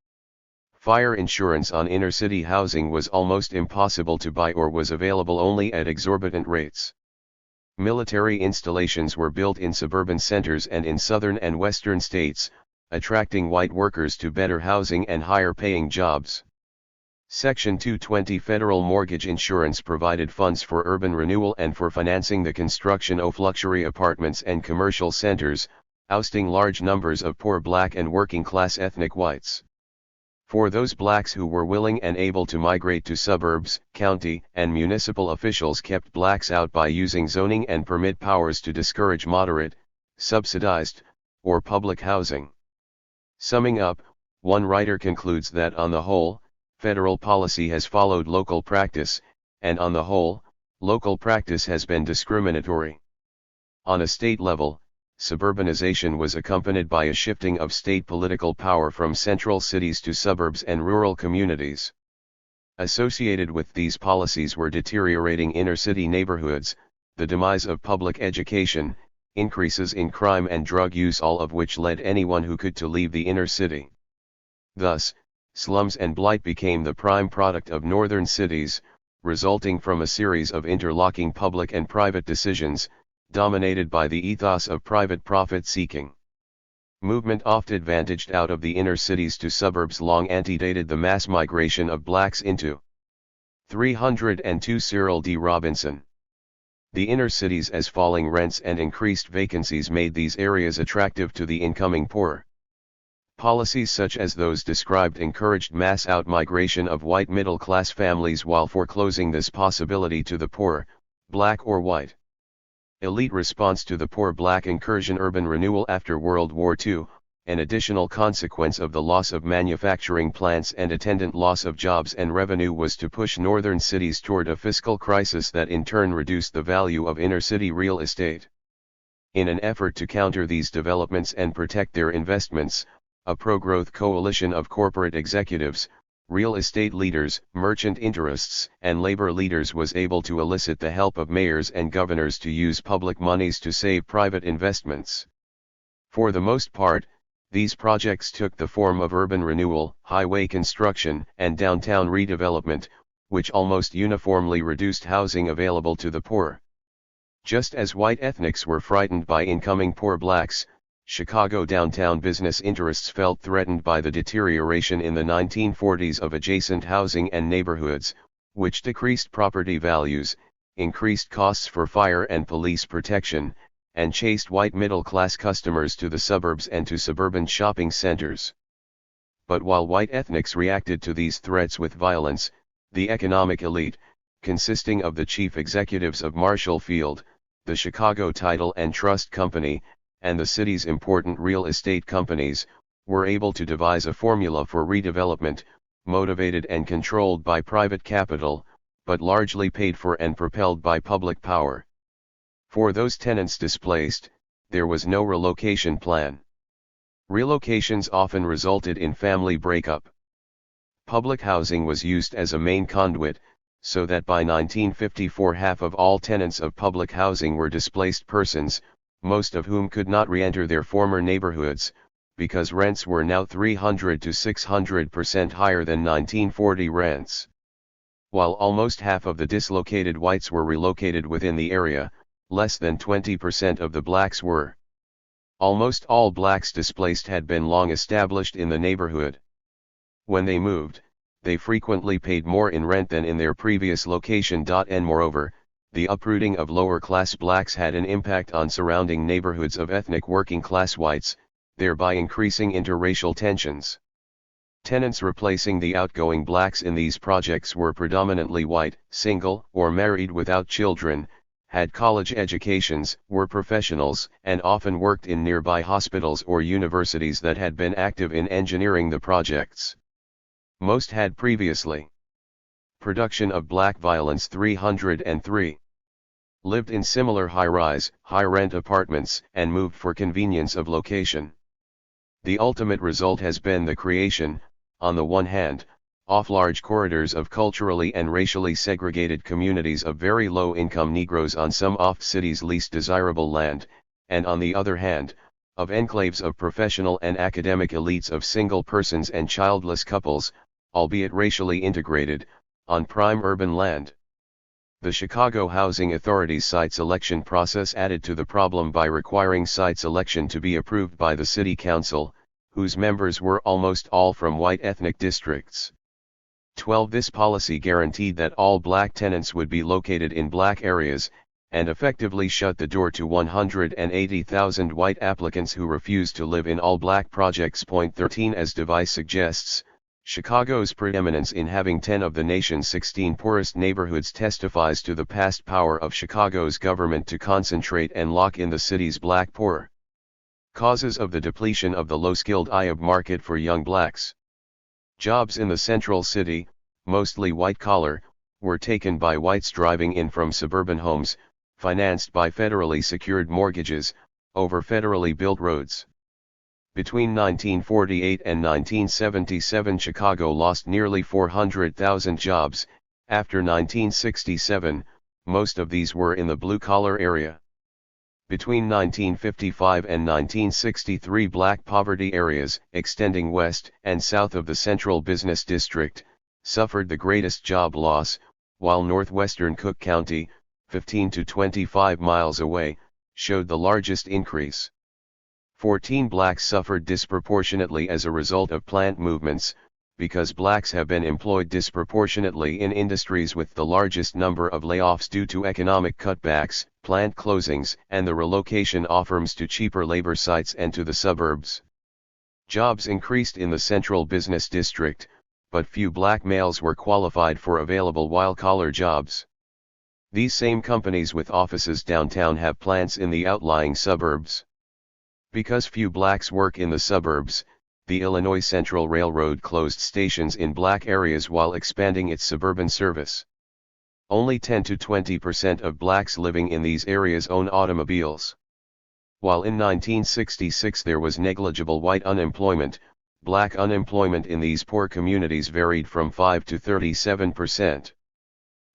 Fire insurance on inner-city housing was almost impossible to buy or was available only at exorbitant rates. Military installations were built in suburban centers and in southern and western states, attracting white workers to better housing and higher-paying jobs. Section 220 Federal mortgage insurance provided funds for urban renewal and for financing the construction of luxury apartments and commercial centers, ousting large numbers of poor black and working-class ethnic whites. For those blacks who were willing and able to migrate to suburbs, county and municipal officials kept blacks out by using zoning and permit powers to discourage moderate, subsidized, or public housing. Summing up, one writer concludes that on the whole, federal policy has followed local practice, and on the whole, local practice has been discriminatory. On a state level, suburbanization was accompanied by a shifting of state political power from central cities to suburbs and rural communities. Associated with these policies were deteriorating inner-city neighborhoods, the demise of public education, increases in crime and drug use, all of which led anyone who could to leave the inner city. Thus, slums and blight became the prime product of northern cities, resulting from a series of interlocking public and private decisions, dominated by the ethos of private profit-seeking. Movement oft advantaged out of the inner cities to suburbs long antedated the mass migration of blacks into 302 Cyril D. Robinson. The inner cities as falling rents and increased vacancies made these areas attractive to the incoming poor. Policies such as those described encouraged mass out-migration of white middle-class families while foreclosing this possibility to the poor, black or white. Elite response to the poor black incursion. Urban renewal after World War II, an additional consequence of the loss of manufacturing plants and attendant loss of jobs and revenue was to push northern cities toward a fiscal crisis that in turn reduced the value of inner-city real estate. In an effort to counter these developments and protect their investments, a pro-growth coalition of corporate executives, real estate leaders, merchant interests, and labor leaders was able to elicit the help of mayors and governors to use public monies to save private investments. For the most part, these projects took the form of urban renewal, highway construction, and downtown redevelopment, which almost uniformly reduced housing available to the poor. Just as white ethnics were frightened by incoming poor blacks, Chicago downtown business interests felt threatened by the deterioration in the 1940s of adjacent housing and neighborhoods, which decreased property values, increased costs for fire and police protection, and chased white middle-class customers to the suburbs and to suburban shopping centers. But while white ethnics reacted to these threats with violence, the economic elite, consisting of the chief executives of Marshall Field, the Chicago Title and Trust Company, and the city's important real estate companies, were able to devise a formula for redevelopment, motivated and controlled by private capital, but largely paid for and propelled by public power. For those tenants displaced, there was no relocation plan. Relocations often resulted in family breakup. Public housing was used as a main conduit, so that by 1954 half of all tenants of public housing were displaced persons, most of whom could not re-enter their former neighborhoods, because rents were now 300 to 600% higher than 1940 rents. While almost half of the dislocated whites were relocated within the area, less than 20% of the blacks were. Almost all blacks displaced had been long established in the neighborhood. When they moved, they frequently paid more in rent than in their previous location. And moreover, the uprooting of lower-class blacks had an impact on surrounding neighborhoods of ethnic working-class whites, thereby increasing interracial tensions. Tenants replacing the outgoing blacks in these projects were predominantly white, single, or married without children, had college educations, were professionals, and often worked in nearby hospitals or universities that had been active in engineering the projects. Most had previously. Production of black violence 303. Lived in similar high-rise, high-rent apartments and moved for convenience of location. The ultimate result has been the creation, on the one hand, of large corridors of culturally and racially segregated communities of very low-income Negroes on some of city's least desirable land, and on the other hand, of enclaves of professional and academic elites of single persons and childless couples, albeit racially integrated, on prime urban land. The Chicago Housing Authority's site selection process added to the problem by requiring site selection to be approved by the city council, whose members were almost all from white ethnic districts. 12. This policy guaranteed that all black tenants would be located in black areas, and effectively shut the door to 180,000 white applicants who refused to live in all black projects. 13. As device suggests, Chicago's preeminence in having 10 of the nation's 16 poorest neighborhoods testifies to the past power of Chicago's government to concentrate and lock in the city's black poor. Causes of the depletion of the low-skilled IOB market for young blacks. Jobs in the central city, mostly white-collar, were taken by whites driving in from suburban homes, financed by federally secured mortgages, over federally built roads. Between 1948 and 1977 Chicago lost nearly 400,000 jobs. After 1967, most of these were in the blue-collar area. Between 1955 and 1963 black poverty areas, extending west and south of the Central Business District, suffered the greatest job loss, while northwestern Cook County, 15 to 25 miles away, showed the largest increase. 14 blacks suffered disproportionately as a result of plant movements, because blacks have been employed disproportionately in industries with the largest number of layoffs due to economic cutbacks, plant closings, and the relocation of firms to cheaper labor sites and to the suburbs. Jobs increased in the Central Business District, but few black males were qualified for available white-collar jobs. These same companies with offices downtown have plants in the outlying suburbs. Because few blacks work in the suburbs, the Illinois Central Railroad closed stations in black areas while expanding its suburban service. Only 10 to 20% of blacks living in these areas own automobiles. While in 1966 there was negligible white unemployment, black unemployment in these poor communities varied from 5 to 37%.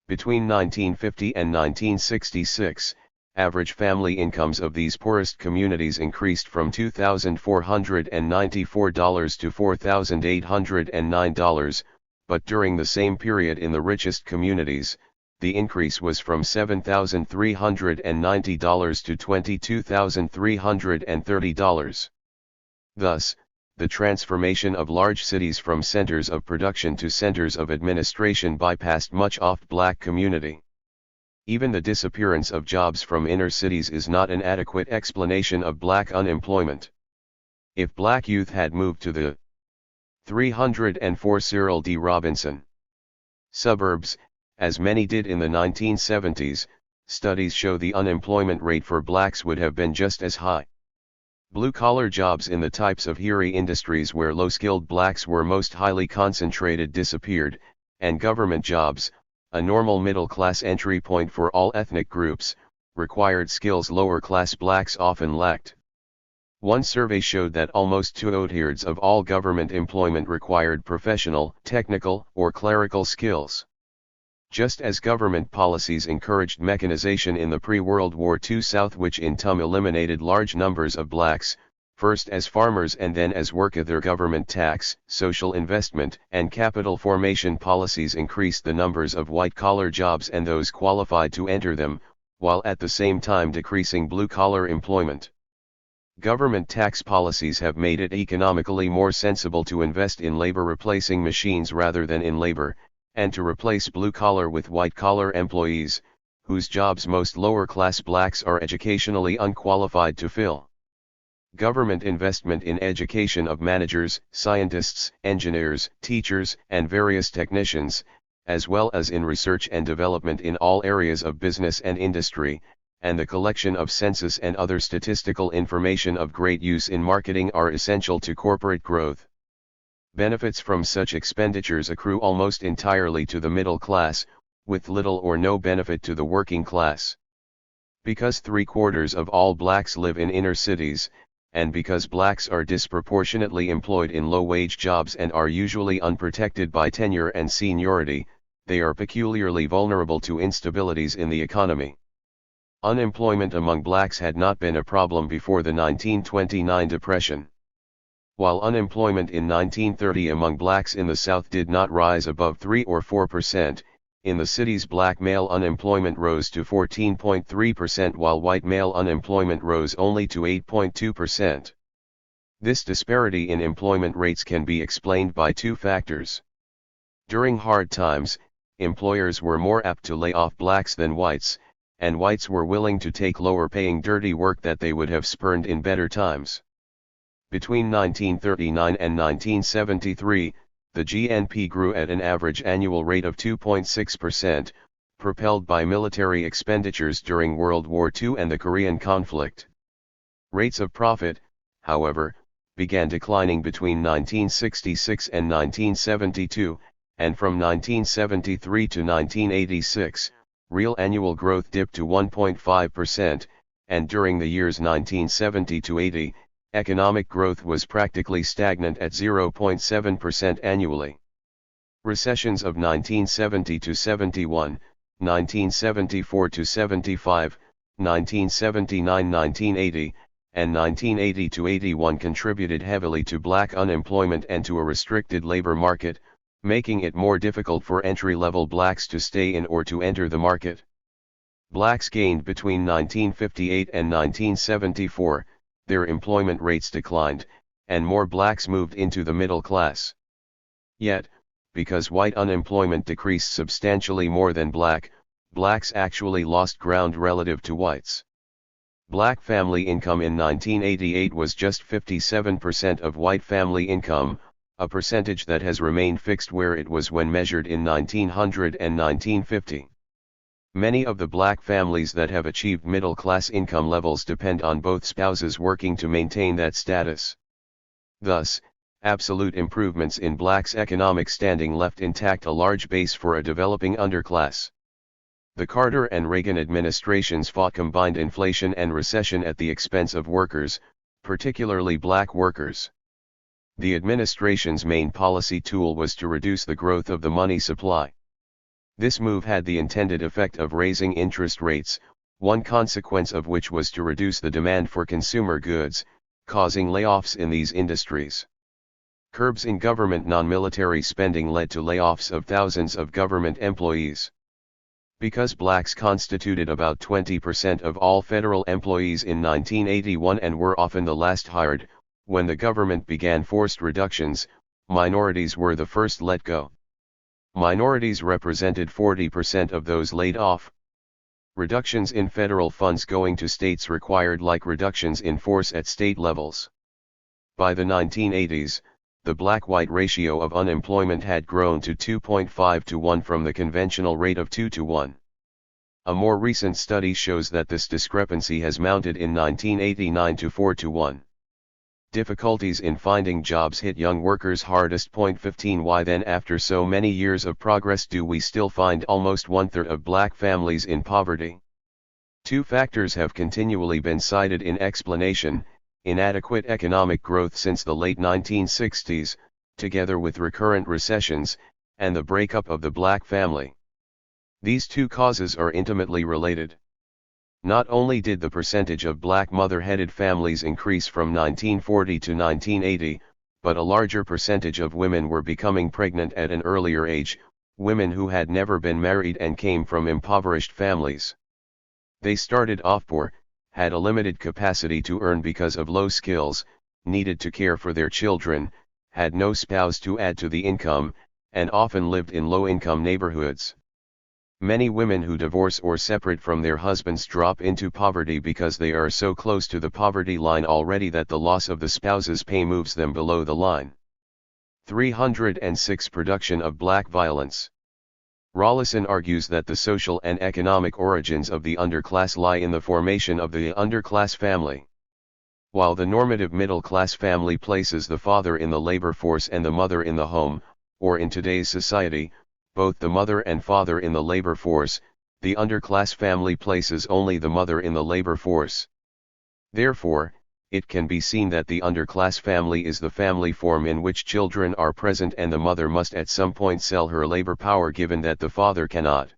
Between 1950 and 1966, average family incomes of these poorest communities increased from $2,494 to $4,809, but during the same period in the richest communities, the increase was from $7,390 to $22,330. Thus, the transformation of large cities from centers of production to centers of administration bypassed much of black community. Even the disappearance of jobs from inner cities is not an adequate explanation of black unemployment. If black youth had moved to the 304 Cyril D. Robinson suburbs, as many did in the 1970s, studies show the unemployment rate for blacks would have been just as high. Blue-collar jobs in the types of hairy industries where low-skilled blacks were most highly concentrated disappeared, and government jobs, a normal middle-class entry point for all ethnic groups, required skills lower-class blacks often lacked. One survey showed that almost 2/3 of all government employment required professional, technical, or clerical skills. Just as government policies encouraged mechanization in the pre-World War II South, which in turn eliminated large numbers of blacks, first as farmers and then as workers, their government tax, social investment, and capital formation policies increased the numbers of white-collar jobs and those qualified to enter them, while at the same time decreasing blue-collar employment. Government tax policies have made it economically more sensible to invest in labor replacing machines rather than in labor, and to replace blue-collar with white-collar employees, whose jobs most lower-class blacks are educationally unqualified to fill. Government investment in education of managers, scientists, engineers, teachers, and various technicians, as well as in research and development in all areas of business and industry, and the collection of census and other statistical information of great use in marketing are essential to corporate growth. Benefits from such expenditures accrue almost entirely to the middle class, with little or no benefit to the working class. Because 3/4 of all blacks live in inner cities, and because blacks are disproportionately employed in low-wage jobs and are usually unprotected by tenure and seniority, they are peculiarly vulnerable to instabilities in the economy. Unemployment among blacks had not been a problem before the 1929 Depression. While unemployment in 1930 among blacks in the South did not rise above 3 or 4%, in the cities black male unemployment rose to 14.3% while white male unemployment rose only to 8.2%. This disparity in employment rates can be explained by two factors. During hard times, employers were more apt to lay off blacks than whites, and whites were willing to take lower-paying dirty work that they would have spurned in better times. Between 1939 and 1973, the GNP grew at an average annual rate of 2.6%, propelled by military expenditures during World War II and the Korean conflict. Rates of profit, however, began declining between 1966 and 1972, and from 1973 to 1986, real annual growth dipped to 1.5%, and during the years 1970 to 80, economic growth was practically stagnant at 0.7% annually. Recessions of 1970 to 71, 1974 to 75, 1979-1980, and 1980 to 81 contributed heavily to black unemployment and to a restricted labor market, making it more difficult for entry-level blacks to stay in or to enter the market. Blacks gained between 1958 and 1974, their employment rates declined, and more blacks moved into the middle class. Yet, because white unemployment decreased substantially more than blacks actually lost ground relative to whites. Black family income in 1988 was just 57% of white family income, a percentage that has remained fixed where it was when measured in 1900 and 1950. Many of the black families that have achieved middle-class income levels depend on both spouses working to maintain that status. Thus, absolute improvements in blacks' economic standing left intact a large base for a developing underclass. The Carter and Reagan administrations fought combined inflation and recession at the expense of workers, particularly black workers. The administration's main policy tool was to reduce the growth of the money supply. This move had the intended effect of raising interest rates, one consequence of which was to reduce the demand for consumer goods, causing layoffs in these industries. Curbs in government non-military spending led to layoffs of thousands of government employees. Because blacks constituted about 20% of all federal employees in 1981 and were often the last hired, when the government began forced reductions, minorities were the first let go. Minorities represented 40% of those laid off. Reductions in federal funds going to states required like reductions in force at state levels. By the 1980s, the black-white ratio of unemployment had grown to 2.5 to 1 from the conventional rate of 2 to 1. A more recent study shows that this discrepancy has mounted in 1989 to 4 to 1. Difficulties in finding jobs hit young workers hardest. 15 Why then, after so many years of progress, do we still find almost 1/3 of black families in poverty? Two factors have continually been cited in explanation: inadequate economic growth since the late 1960s, together with recurrent recessions, and the breakup of the black family. These two causes are intimately related. Not only did the percentage of black mother-headed families increase from 1940 to 1980, but a larger percentage of women were becoming pregnant at an earlier age, women who had never been married and came from impoverished families. They started off poor, had a limited capacity to earn because of low skills, needed to care for their children, had no spouse to add to the income, and often lived in low-income neighborhoods. Many women who divorce or separate from their husbands drop into poverty because they are so close to the poverty line already that the loss of the spouse's pay moves them below the line. 306 Production of Black Violence. Rawlinson argues that the social and economic origins of the underclass lie in the formation of the underclass family. While the normative middle-class family places the father in the labor force and the mother in the home, or in today's society, both the mother and father in the labor force, the underclass family places only the mother in the labor force. Therefore, it can be seen that the underclass family is the family form in which children are present and the mother must at some point sell her labor power given that the father cannot.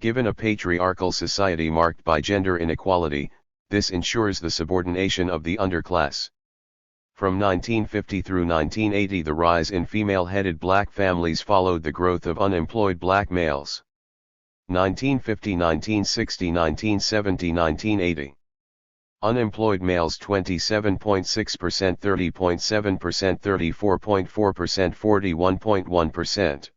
Given a patriarchal society marked by gender inequality, this ensures the subordination of the underclass. From 1950 through 1980 the rise in female-headed black families followed the growth of unemployed black males. 1950, 1960, 1970, 1980. Unemployed males 27.6%, 30.7%, 34.4%, 41.1%.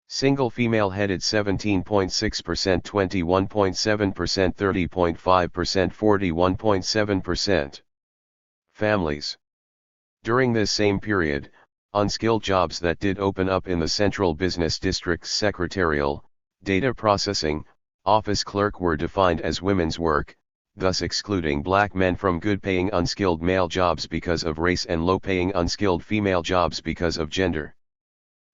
Single female-headed 17.6%, 21.7%, 30.5%, 41.7%. Families. During this same period, unskilled jobs that did open up in the central business district's secretarial, data processing, office clerk were defined as women's work, thus excluding black men from good-paying unskilled male jobs because of race and low-paying unskilled female jobs because of gender.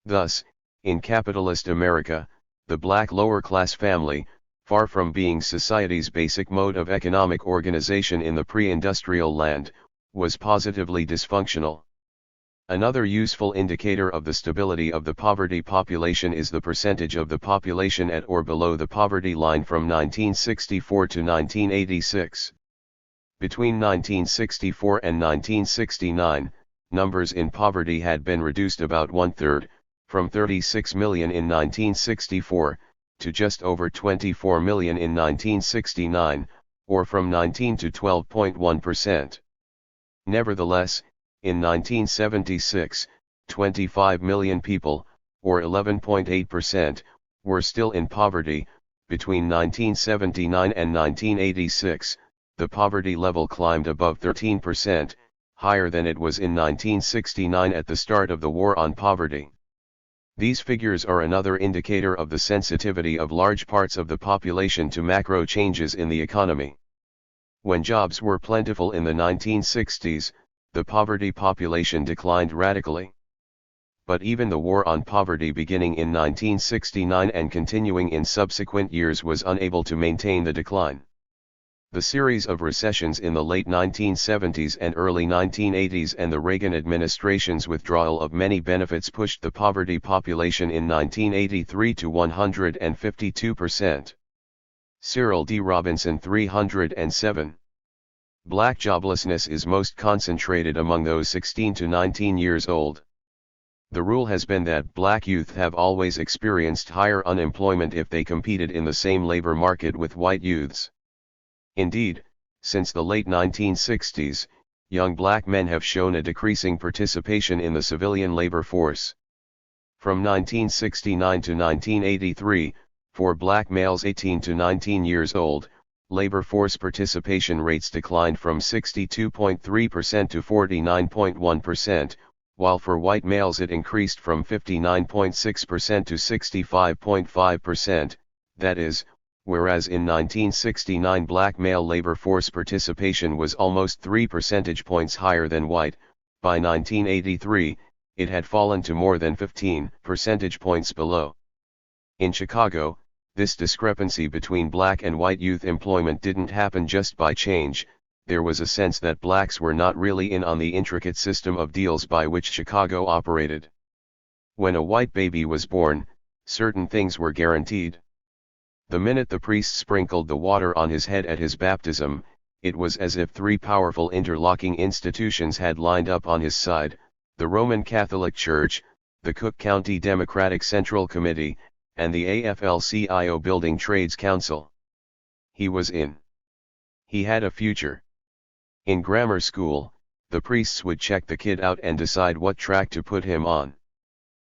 Thus, in capitalist America, the black lower-class family, far from being society's basic mode of economic organization in the pre-industrial land, was positively dysfunctional. Another useful indicator of the stability of the poverty population is the percentage of the population at or below the poverty line from 1964 to 1986. Between 1964 and 1969, numbers in poverty had been reduced about one-third, from 36 million in 1964, to just over 24 million in 1969, or from 19 to 12.1%. Nevertheless, in 1976, 25 million people, or 11.8%, were still in poverty. Between 1979 and 1986, the poverty level climbed above 13%, higher than it was in 1969 at the start of the War on Poverty. These figures are another indicator of the sensitivity of large parts of the population to macro changes in the economy. When jobs were plentiful in the 1960s, the poverty population declined radically. But even the War on Poverty beginning in 1969 and continuing in subsequent years was unable to maintain the decline. The series of recessions in the late 1970s and early 1980s and the Reagan administration's withdrawal of many benefits pushed the poverty population in 1983 to 152%. Cyril D. Robinson 307. Black joblessness is most concentrated among those 16 to 19 years old. The rule has been that black youth have always experienced higher unemployment if they competed in the same labor market with white youths. Indeed, since the late 1960s, young black men have shown a decreasing participation in the civilian labor force. From 1969 to 1983, for black males 18 to 19 years old, labor force participation rates declined from 62.3% to 49.1%, while for white males it increased from 59.6% to 65.5%, that is, whereas in 1969 black male labor force participation was almost 3 percentage points higher than white, by 1983, it had fallen to more than 15 percentage points below. In Chicago, this discrepancy between black and white youth employment didn't happen just by change. There was a sense that blacks were not really in on the intricate system of deals by which Chicago operated. When a white baby was born, certain things were guaranteed. The minute the priest sprinkled the water on his head at his baptism, it was as if three powerful interlocking institutions had lined up on his side: the Roman Catholic Church, the Cook County Democratic Central Committee, and the AFL-CIO Building Trades Council. He was in. He had a future. In grammar school, the priests would check the kid out and decide what track to put him on.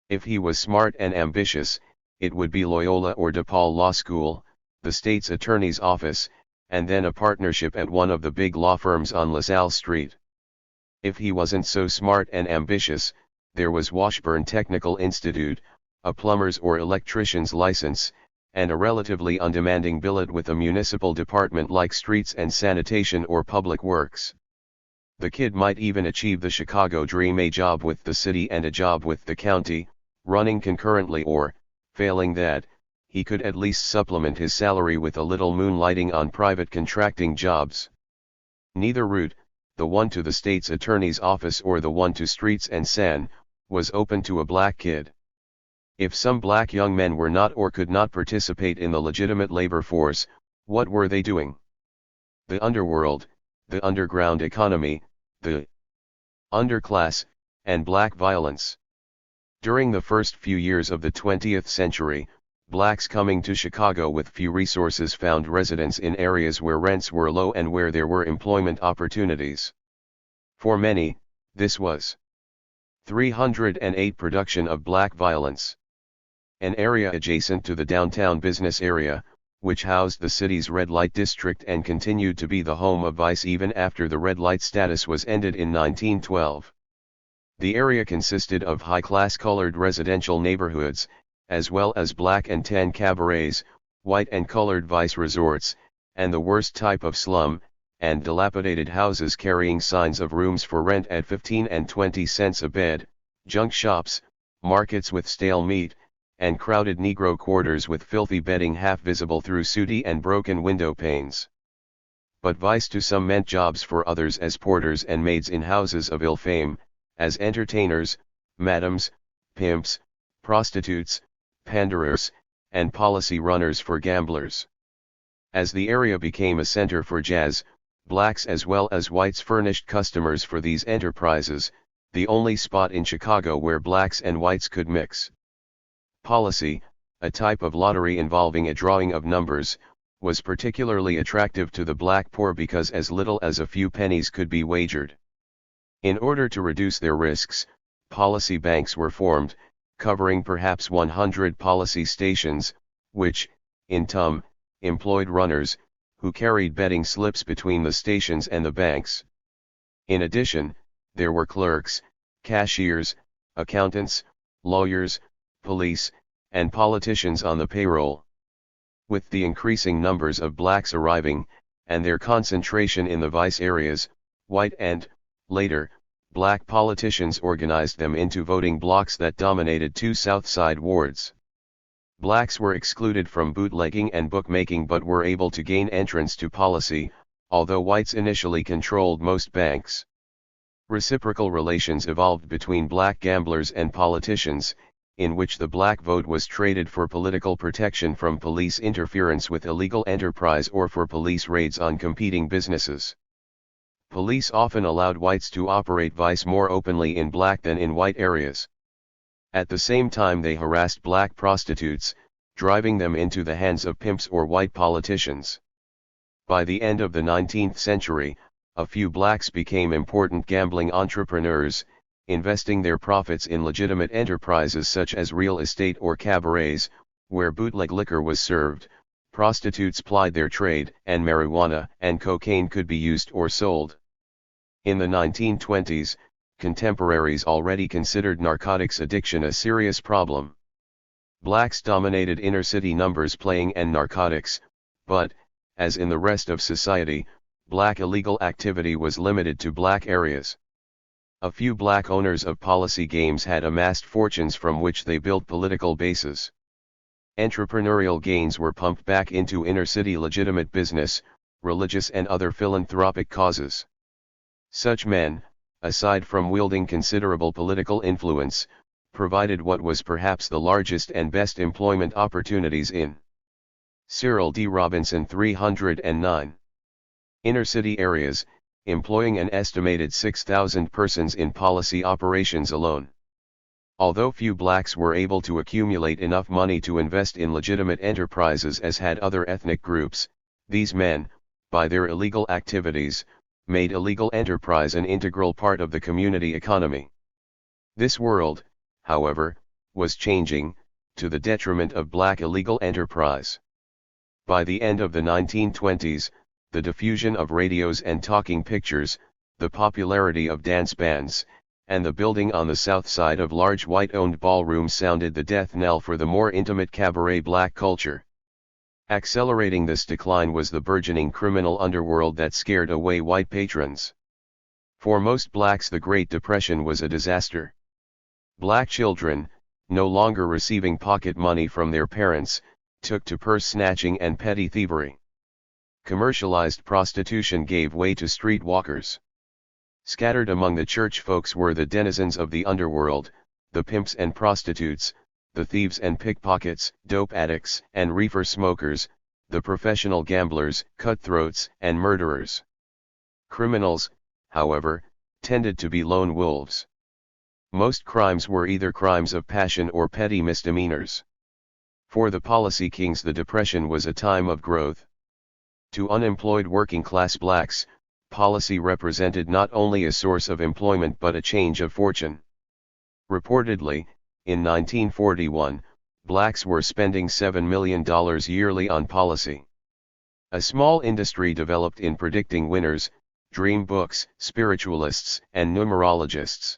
If he was smart and ambitious, it would be Loyola or DePaul Law School, the state's attorney's office, and then a partnership at one of the big law firms on LaSalle Street. If he wasn't so smart and ambitious, there was Washburn Technical Institute, a plumber's or electrician's license, and a relatively undemanding billet with a municipal department like streets and sanitation or public works. The kid might even achieve the Chicago dream, a job with the city and a job with the county, running concurrently, or, failing that, he could at least supplement his salary with a little moonlighting on private contracting jobs. Neither route, the one to the state's attorney's office or the one to streets and san, was open to a black kid. If some black young men were not or could not participate in the legitimate labor force, what were they doing? The underworld, the underground economy, the underclass, and black violence. During the first few years of the 20th century, blacks coming to Chicago with few resources found residence in areas where rents were low and where there were employment opportunities. For many, this was 308 production of black violence. An area adjacent to the downtown business area, which housed the city's red light district and continued to be the home of vice even after the red light status was ended in 1912. The area consisted of high-class colored residential neighborhoods, as well as black and tan cabarets, white and colored vice resorts, and the worst type of slum, and dilapidated houses carrying signs of rooms for rent at 15 and 20 cents a bed, junk shops, markets with stale meat, and crowded Negro quarters with filthy bedding half visible through sooty and broken window panes. But vice to some meant jobs for others as porters and maids in houses of ill fame, as entertainers, madams, pimps, prostitutes, panderers, and policy runners for gamblers. As the area became a center for jazz, blacks as well as whites furnished customers for these enterprises, the only spot in Chicago where blacks and whites could mix. Policy, a type of lottery involving a drawing of numbers, was particularly attractive to the black poor because as little as a few pennies could be wagered. In order to reduce their risks, policy banks were formed, covering perhaps 100 policy stations, which, in turn, employed runners, who carried betting slips between the stations and the banks. In addition, there were clerks, cashiers, accountants, lawyers, police, and politicians on the payroll. With the increasing numbers of blacks arriving, and their concentration in the vice areas, white and, later, black politicians organized them into voting blocks that dominated two South Side wards. Blacks were excluded from bootlegging and bookmaking but were able to gain entrance to policy, although whites initially controlled most banks. Reciprocal relations evolved between black gamblers and politicians, in which the black vote was traded for political protection from police interference with illegal enterprise or for police raids on competing businesses. Police often allowed whites to operate vice more openly in black than in white areas. At the same time they harassed black prostitutes, driving them into the hands of pimps or white politicians. By the end of the 19th century, a few blacks became important gambling entrepreneurs, investing their profits in legitimate enterprises such as real estate or cabarets, where bootleg liquor was served, prostitutes plied their trade, and marijuana and cocaine could be used or sold. In the 1920s, contemporaries already considered narcotics addiction a serious problem. Blacks dominated inner-city numbers playing and narcotics, but, as in the rest of society, black illegal activity was limited to black areas. A few black owners of policy games had amassed fortunes from which they built political bases. Entrepreneurial gains were pumped back into inner-city legitimate business, religious and other philanthropic causes. Such men, aside from wielding considerable political influence, provided what was perhaps the largest and best employment opportunities in Cyril D. Robinson 309. Inner-city areas, employing an estimated 6,000 persons in policy operations alone. Although few blacks were able to accumulate enough money to invest in legitimate enterprises as had other ethnic groups, these men, by their illegal activities, made illegal enterprise an integral part of the community economy. This world, however, was changing, to the detriment of black illegal enterprise. By the end of the 1920s, the diffusion of radios and talking pictures, the popularity of dance bands, and the building on the south side of large white-owned ballrooms sounded the death knell for the more intimate cabaret black culture. Accelerating this decline was the burgeoning criminal underworld that scared away white patrons. For most blacks, the Great Depression was a disaster. Black children, no longer receiving pocket money from their parents, took to purse snatching and petty thievery. Commercialized prostitution gave way to street walkers. Scattered among the church folks were the denizens of the underworld, the pimps and prostitutes, the thieves and pickpockets, dope addicts and reefer smokers, the professional gamblers, cutthroats and murderers. Criminals, however, tended to be lone wolves. Most crimes were either crimes of passion or petty misdemeanors. For the policy kings, the Depression was a time of growth. To unemployed working-class blacks, policy represented not only a source of employment but a change of fortune. Reportedly, in 1941, blacks were spending $7 million yearly on policy. A small industry developed in predicting winners, dream books, spiritualists, and numerologists.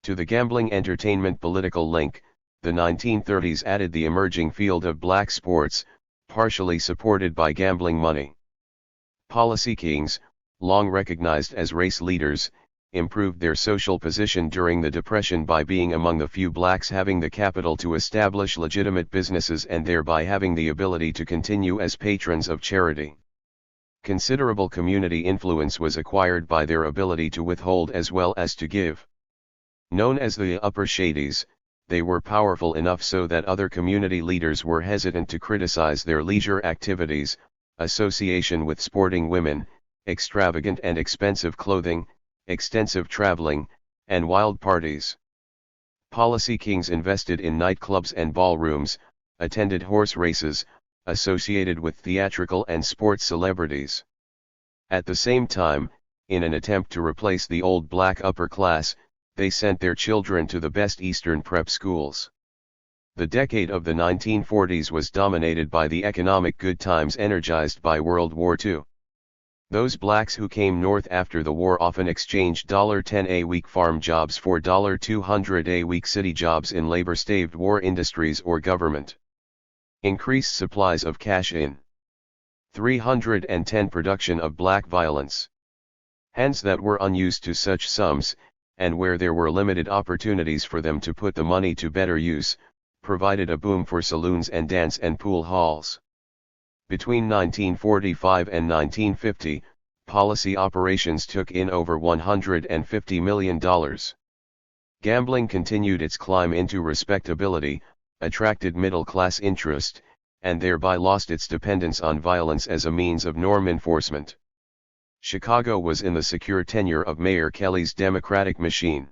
To the gambling entertainment political link, the 1930s added the emerging field of black sports, partially supported by gambling money. Policy kings, long recognized as race leaders, improved their social position during the Depression by being among the few blacks having the capital to establish legitimate businesses and thereby having the ability to continue as patrons of charity. Considerable community influence was acquired by their ability to withhold as well as to give. Known as the Upper Shadies, they were powerful enough so that other community leaders were hesitant to criticize their leisure activities, association with sporting women, extravagant and expensive clothing, extensive traveling, and wild parties. Policy kings invested in nightclubs and ballrooms, attended horse races, associated with theatrical and sports celebrities. At the same time, in an attempt to replace the old black upper class, they sent their children to the best Eastern prep schools. The decade of the 1940s was dominated by the economic good times energized by World War II. Those blacks who came north after the war often exchanged $10 a week farm jobs for $200 a week city jobs in labor-starved war industries or government. Increased supplies of cash in 310 production of black violence. Hands that were unused to such sums, and where there were limited opportunities for them to put the money to better use, provided a boom for saloons and dance and pool halls. Between 1945 and 1950, policy operations took in over $150 million. Gambling continued its climb into respectability, attracted middle-class interest, and thereby lost its dependence on violence as a means of norm enforcement. Chicago was in the secure tenure of Mayor Kelly's Democratic machine.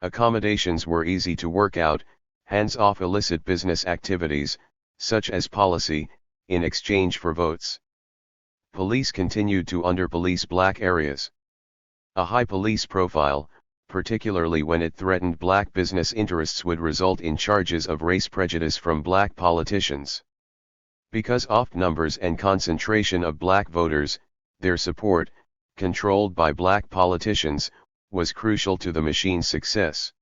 Accommodations were easy to work out, hands-off illicit business activities, such as policy, in exchange for votes. Police continued to under-police black areas. A high police profile, particularly when it threatened black business interests, would result in charges of race prejudice from black politicians. Because of numbers and concentration of black voters, their support, controlled by black politicians, was crucial to the machine's success.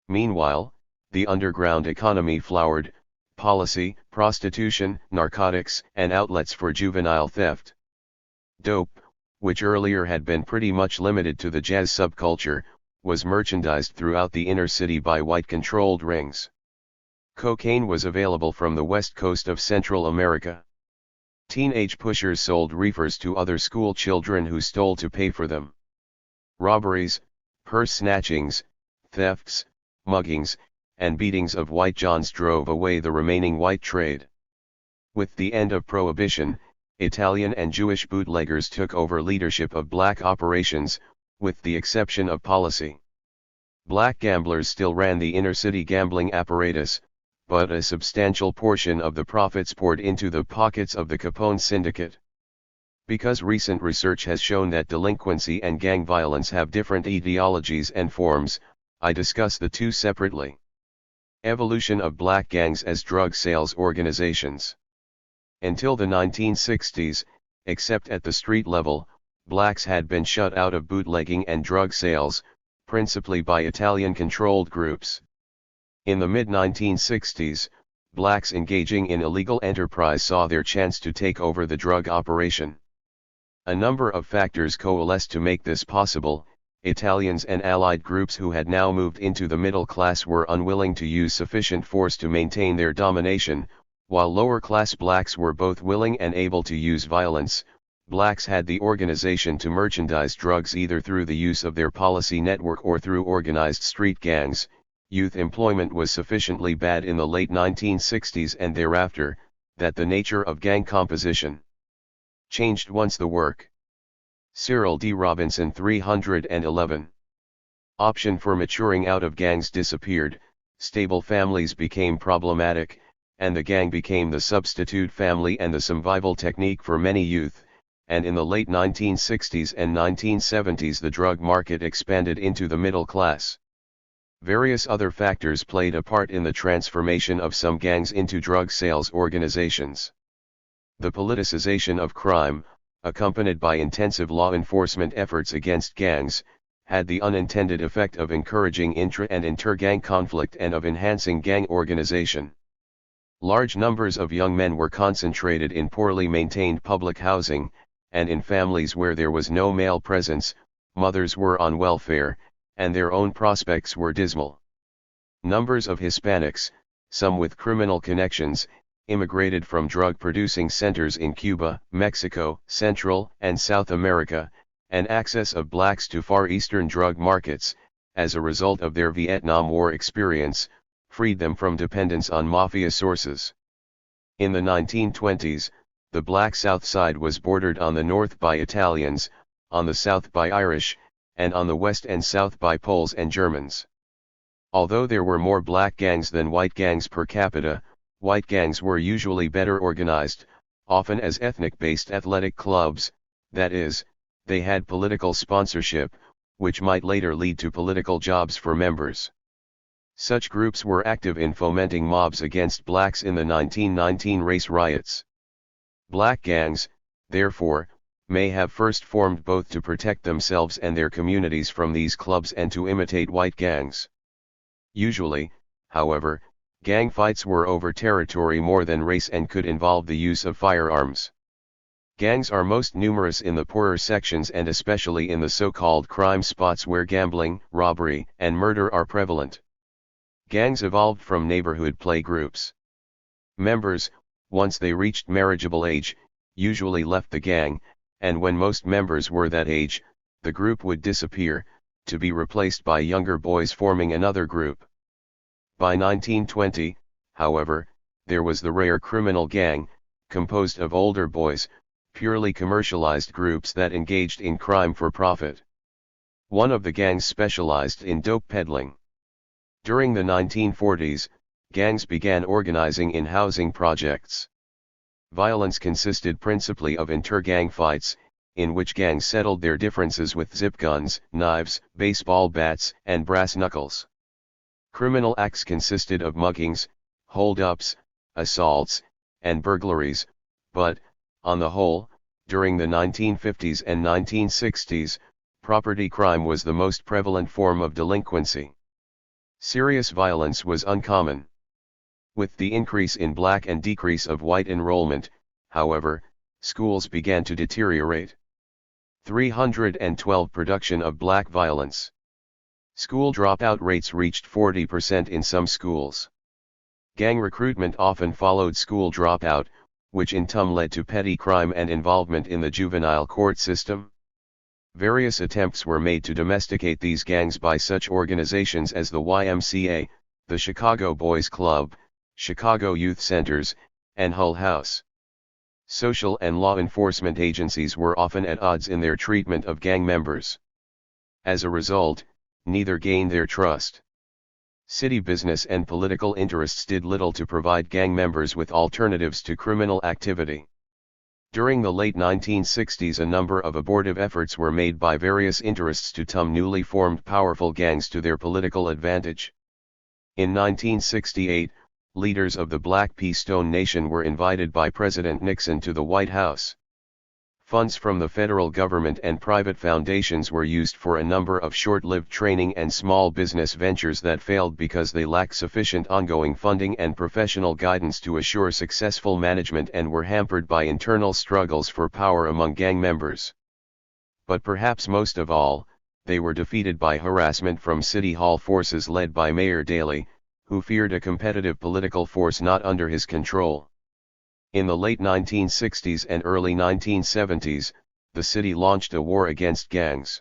Meanwhile, the underground economy flowered: policy, prostitution, narcotics, and outlets for juvenile theft. Dope, which earlier had been pretty much limited to the jazz subculture, was merchandised throughout the inner city by white-controlled rings. Cocaine was available from the west coast of Central America. Teenage pushers sold reefers to other school children who stole to pay for them. Robberies, purse snatchings, thefts, muggings, and beatings of white johns drove away the remaining white trade. With the end of Prohibition, Italian and Jewish bootleggers took over leadership of black operations, with the exception of policy. Black gamblers still ran the inner-city gambling apparatus, but a substantial portion of the profits poured into the pockets of the Capone syndicate. Because recent research has shown that delinquency and gang violence have different etiologies and forms, I discuss the two separately. Evolution of black gangs as drug sales organizations. Until the 1960s, except at the street level, blacks had been shut out of bootlegging and drug sales, principally by Italian-controlled groups. In the mid-1960s, blacks engaging in illegal enterprise saw their chance to take over the drug operation. A number of factors coalesced to make this possible. Italians and allied groups who had now moved into the middle class were unwilling to use sufficient force to maintain their domination, while lower-class blacks were both willing and able to use violence. Blacks had the organization to merchandise drugs either through the use of their policy network or through organized street gangs. Youth employment was sufficiently bad in the late 1960s and thereafter, that the nature of gang composition changed once the work. Cyril D. Robinson 311. Option for maturing out of gangs disappeared, stable families became problematic, and the gang became the substitute family and the survival technique for many youth, and in the late 1960s and 1970s the drug market expanded into the middle class. Various other factors played a part in the transformation of some gangs into drug sales organizations. The politicization of crime, accompanied by intensive law enforcement efforts against gangs, had the unintended effect of encouraging intra- and inter-gang conflict and of enhancing gang organization. Large numbers of young men were concentrated in poorly maintained public housing, and in families where there was no male presence, mothers were on welfare, and their own prospects were dismal. Numbers of Hispanics, some with criminal connections, immigrated from drug-producing centers in Cuba, Mexico, Central and South America, and access of blacks to Far Eastern drug markets, as a result of their Vietnam War experience, freed them from dependence on mafia sources. In the 1920s, the black South Side was bordered on the north by Italians, on the south by Irish, and on the west and south by Poles and Germans. Although there were more black gangs than white gangs per capita, white gangs were usually better organized, often as ethnic-based athletic clubs, that is, they had political sponsorship, which might later lead to political jobs for members. Such groups were active in fomenting mobs against blacks in the 1919 race riots. Black gangs, therefore, may have first formed both to protect themselves and their communities from these clubs and to imitate white gangs. Usually, however, gang fights were over territory more than race and could involve the use of firearms. Gangs are most numerous in the poorer sections and especially in the so-called crime spots where gambling, robbery, and murder are prevalent. Gangs evolved from neighborhood play groups. Members, once they reached marriageable age, usually left the gang, and when most members were that age, the group would disappear, to be replaced by younger boys forming another group. By 1920, however, there was the rare criminal gang, composed of older boys, purely commercialized groups that engaged in crime for profit. One of the gangs specialized in dope peddling. During the 1940s, gangs began organizing in housing projects. Violence consisted principally of inter-gang fights, in which gangs settled their differences with zip guns, knives, baseball bats, and brass knuckles. Criminal acts consisted of muggings, hold-ups, assaults, and burglaries, but, on the whole, during the 1950s and 1960s, property crime was the most prevalent form of delinquency. Serious violence was uncommon. With the increase in black and decrease of white enrollment, however, schools began to deteriorate. 312 Production of black violence. School dropout rates reached 40% in some schools. Gang recruitment often followed school dropout, which in turn led to petty crime and involvement in the juvenile court system. Various attempts were made to domesticate these gangs by such organizations as the YMCA, the Chicago Boys Club, Chicago Youth Centers, and Hull House. Social and law enforcement agencies were often at odds in their treatment of gang members. As a result, neither gained their trust. City business and political interests did little to provide gang members with alternatives to criminal activity. During the late 1960s, a number of abortive efforts were made by various interests to turn newly formed powerful gangs to their political advantage. In 1968, leaders of the Black P. Stone Nation were invited by President Nixon to the White House. Funds from the federal government and private foundations were used for a number of short-lived training and small business ventures that failed because they lacked sufficient ongoing funding and professional guidance to assure successful management and were hampered by internal struggles for power among gang members. But perhaps most of all, they were defeated by harassment from City Hall forces led by Mayor Daley, who feared a competitive political force not under his control. In the late 1960s and early 1970s, the city launched a war against gangs.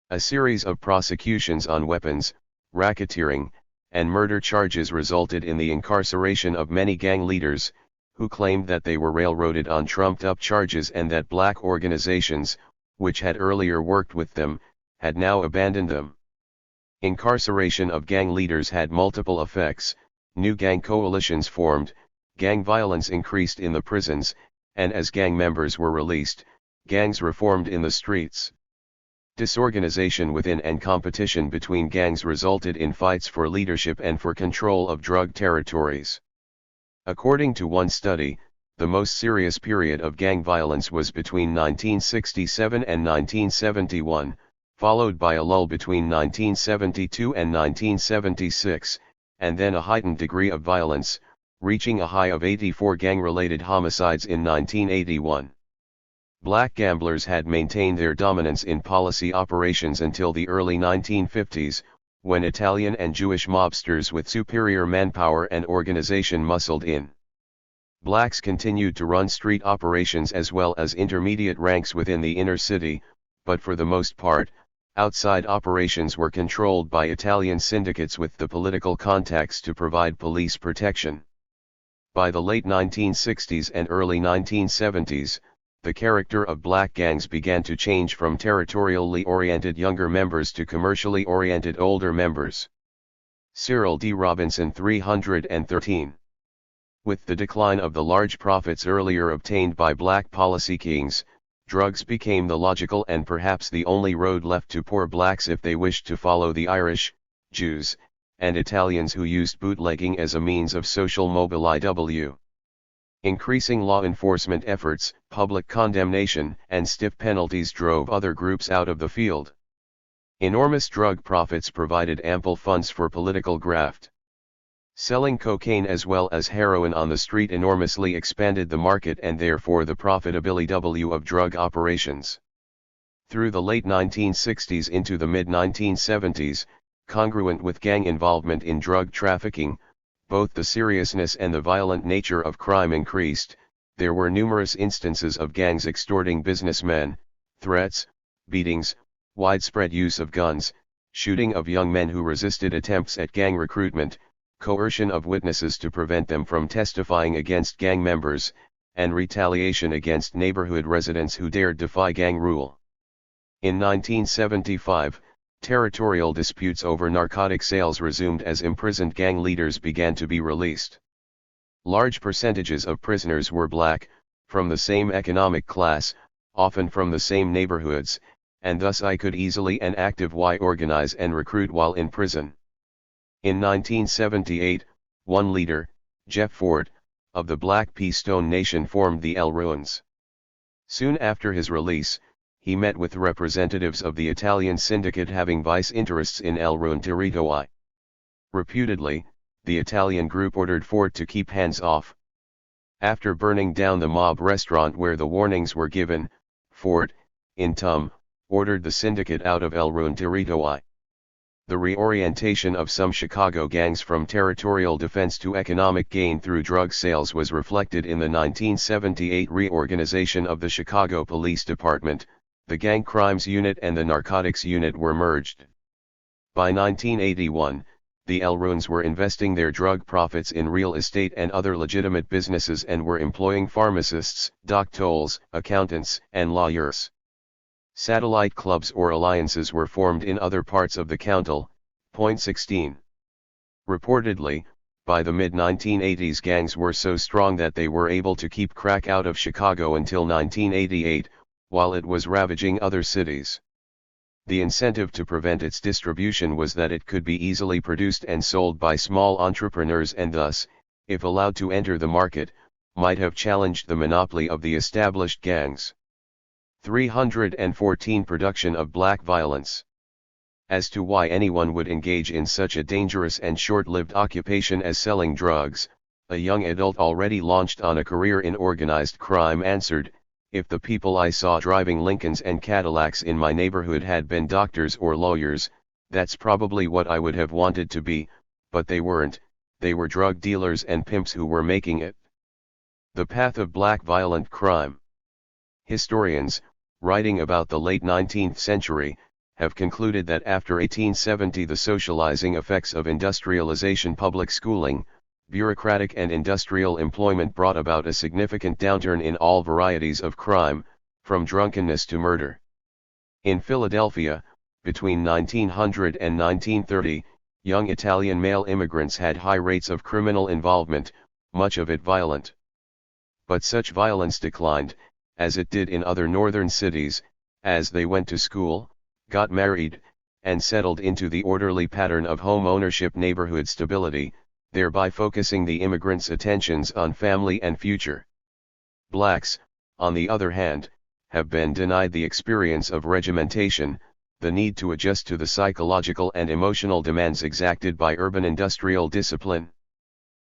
A series of prosecutions on weapons, racketeering, and murder charges resulted in the incarceration of many gang leaders, who claimed that they were railroaded on trumped-up charges and that black organizations, which had earlier worked with them, had now abandoned them. Incarceration of gang leaders had multiple effects: new gang coalitions formed, gang violence increased in the prisons, and as gang members were released, gangs reformed in the streets. Disorganization within and competition between gangs resulted in fights for leadership and for control of drug territories. According to one study, the most serious period of gang violence was between 1967 and 1971, followed by a lull between 1972 and 1976, and then a heightened degree of violence, reaching a high of 84 gang-related homicides in 1981. Black gamblers had maintained their dominance in policy operations until the early 1950s, when Italian and Jewish mobsters with superior manpower and organization muscled in. Blacks continued to run street operations as well as intermediate ranks within the inner city, but for the most part, outside operations were controlled by Italian syndicates with the political contacts to provide police protection. By the late 1960s and early 1970s, the character of black gangs began to change from territorially oriented younger members to commercially oriented older members. Cyril D. Robinson 313. With the decline of the large profits earlier obtained by black policy kings, drugs became the logical and perhaps the only road left to poor blacks if they wished to follow the Irish, Jews, and Italians who used bootlegging as a means of social mobility. Increasing law enforcement efforts, public condemnation, and stiff penalties drove other groups out of the field. Enormous drug profits provided ample funds for political graft. Selling cocaine as well as heroin on the street enormously expanded the market and therefore the profitability of drug operations. Through the late 1960s into the mid-1970s, congruent with gang involvement in drug trafficking, both the seriousness and the violent nature of crime increased. There were numerous instances of gangs extorting businessmen, threats, beatings, widespread use of guns, shooting of young men who resisted attempts at gang recruitment, coercion of witnesses to prevent them from testifying against gang members, and retaliation against neighborhood residents who dared defy gang rule. In 1975, territorial disputes over narcotic sales resumed as imprisoned gang leaders began to be released. Large percentages of prisoners were black, from the same economic class, often from the same neighborhoods, and thus I could easily and actively organize and recruit while in prison. In 1978, one leader, Jeff Ford, of the Black P. Stone Nation formed the El Ruins. Soon after his release, he met with representatives of the Italian syndicate having vice interests in El Ruin Territory. Reputedly, the Italian group ordered Ford to keep hands off. After burning down the mob restaurant where the warnings were given, Ford, in turn, ordered the syndicate out of El Ruin Territory. The reorientation of some Chicago gangs from territorial defense to economic gain through drug sales was reflected in the 1978 reorganization of the Chicago Police Department. The Gang Crimes Unit and the Narcotics Unit were merged. By 1981, the El Ruins were investing their drug profits in real estate and other legitimate businesses and were employing pharmacists, doctors, accountants, and lawyers. Satellite clubs or alliances were formed in other parts of the county. Point 16. Reportedly, by the mid-1980s gangs were so strong that they were able to keep crack out of Chicago until 1988, while it was ravaging other cities. The incentive to prevent its distribution was that it could be easily produced and sold by small entrepreneurs and thus, if allowed to enter the market, might have challenged the monopoly of the established gangs. 314 Production of black violence. As to why anyone would engage in such a dangerous and short-lived occupation as selling drugs, a young adult already launched on a career in organized crime answered, "If the people I saw driving Lincolns and Cadillacs in my neighborhood had been doctors or lawyers, that's probably what I would have wanted to be, but they weren't, they were drug dealers and pimps who were making it." The path of black violent crime. Historians, writing about the late 19th century, have concluded that after 1870 the socializing effects of industrialization, public schooling, bureaucratic and industrial employment brought about a significant downturn in all varieties of crime, from drunkenness to murder. In Philadelphia, between 1900 and 1930, young Italian male immigrants had high rates of criminal involvement, much of it violent. But such violence declined, as it did in other northern cities, as they went to school, got married, and settled into the orderly pattern of home ownership neighborhood stability, thereby focusing the immigrants' attentions on family and future. Blacks, on the other hand, have been denied the experience of regimentation, the need to adjust to the psychological and emotional demands exacted by urban industrial discipline.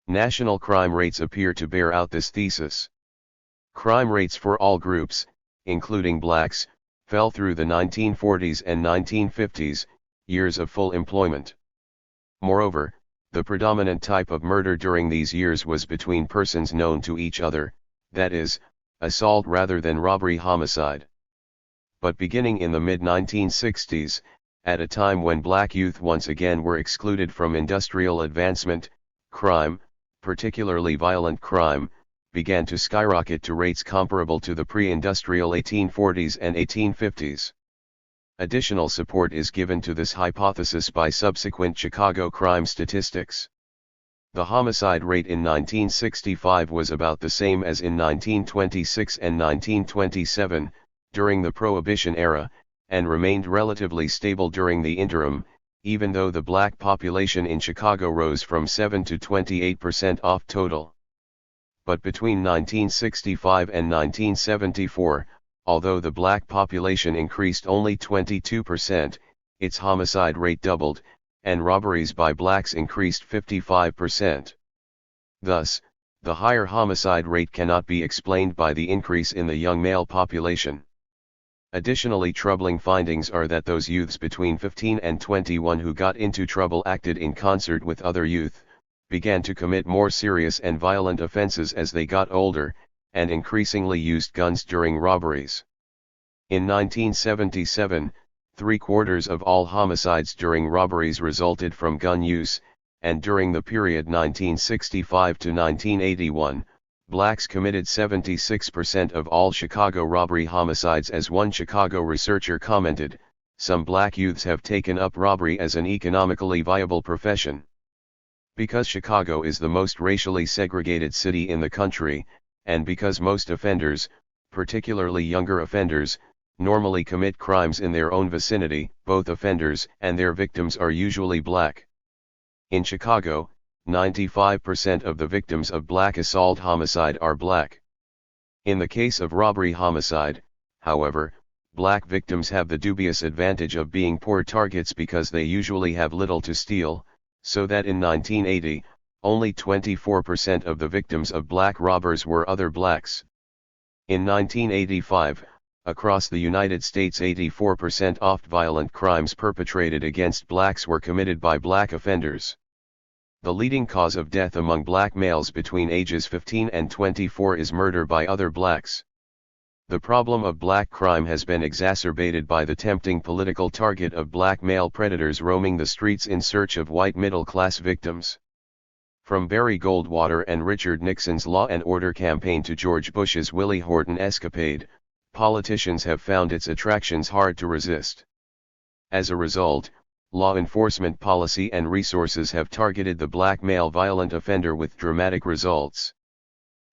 National crime rates appear to bear out this thesis. Crime rates for all groups, including blacks, fell through the 1940s and 1950s, years of full employment. Moreover, the predominant type of murder during these years was between persons known to each other, that is, assault rather than robbery homicide. But beginning in the mid-1960s, at a time when black youth once again were excluded from industrial advancement, crime, particularly violent crime, began to skyrocket to rates comparable to the pre-industrial 1840s and 1850s. Additional support is given to this hypothesis by subsequent Chicago crime statistics. The homicide rate in 1965 was about the same as in 1926 and 1927, during the Prohibition era, and remained relatively stable during the interim, even though the black population in Chicago rose from 7 to 28% off total. But between 1965 and 1974, although the black population increased only 22%, its homicide rate doubled, and robberies by blacks increased 55%. Thus, the higher homicide rate cannot be explained by the increase in the young male population. Additionally, troubling findings are that those youths between 15 and 21 who got into trouble acted in concert with other youth, began to commit more serious and violent offenses as they got older, and increasingly used guns during robberies. In 1977, 3/4 of all homicides during robberies resulted from gun use, and during the period 1965 to 1981, blacks committed 76% of all Chicago robbery homicides. As one Chicago researcher commented, "Some black youths have taken up robbery as an economically viable profession." Because Chicago is the most racially segregated city in the country, and because most offenders, particularly younger offenders, normally commit crimes in their own vicinity, both offenders and their victims are usually black. In Chicago, 95% of the victims of black assault homicide are black. In the case of robbery homicide, however, black victims have the dubious advantage of being poor targets because they usually have little to steal, so that in 1980, only 24% of the victims of black robbers were other blacks. In 1985, across the United States 84% of violent crimes perpetrated against blacks were committed by black offenders. The leading cause of death among black males between ages 15 and 24 is murder by other blacks. The problem of black crime has been exacerbated by the tempting political target of black male predators roaming the streets in search of white middle-class victims. From Barry Goldwater and Richard Nixon's Law and Order campaign to George Bush's Willie Horton escapade, politicians have found its attractions hard to resist. As a result, law enforcement policy and resources have targeted the black male violent offender with dramatic results.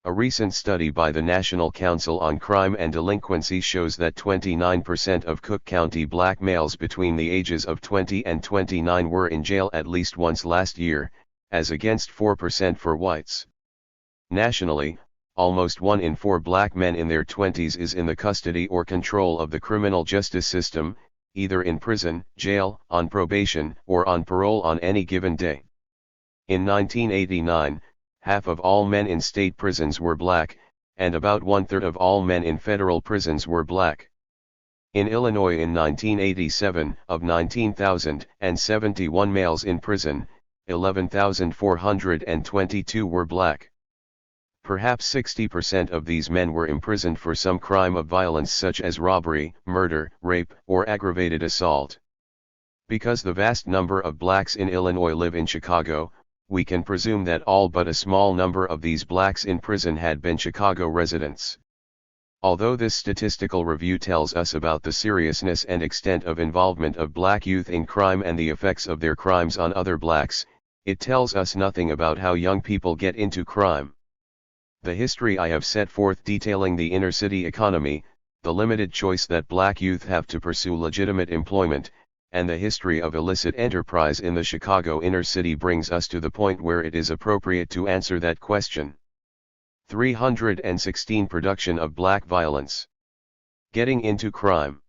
A recent study by the National Council on Crime and Delinquency shows that 29% of Cook County black males between the ages of 20 and 29 were in jail at least once last year, as against 4% for whites. Nationally, almost 1 in 4 black men in their 20s is in the custody or control of the criminal justice system, either in prison, jail, on probation, or on parole on any given day. In 1989, half of all men in state prisons were black, and about 1/3 of all men in federal prisons were black. In Illinois in 1987, of 19,071 males in prison, 11,422 were black. Perhaps 60% of these men were imprisoned for some crime of violence such as robbery, murder, rape, or aggravated assault. Because the vast number of blacks in Illinois live in Chicago, we can presume that all but a small number of these blacks in prison had been Chicago residents. Although this statistical review tells us about the seriousness and extent of involvement of black youth in crime and the effects of their crimes on other blacks, it tells us nothing about how young people get into crime. The history I have set forth detailing the inner-city economy, the limited choice that black youth have to pursue legitimate employment, and the history of illicit enterprise in the Chicago inner city brings us to the point where it is appropriate to answer that question. 316 Production of black violence. Getting into crime.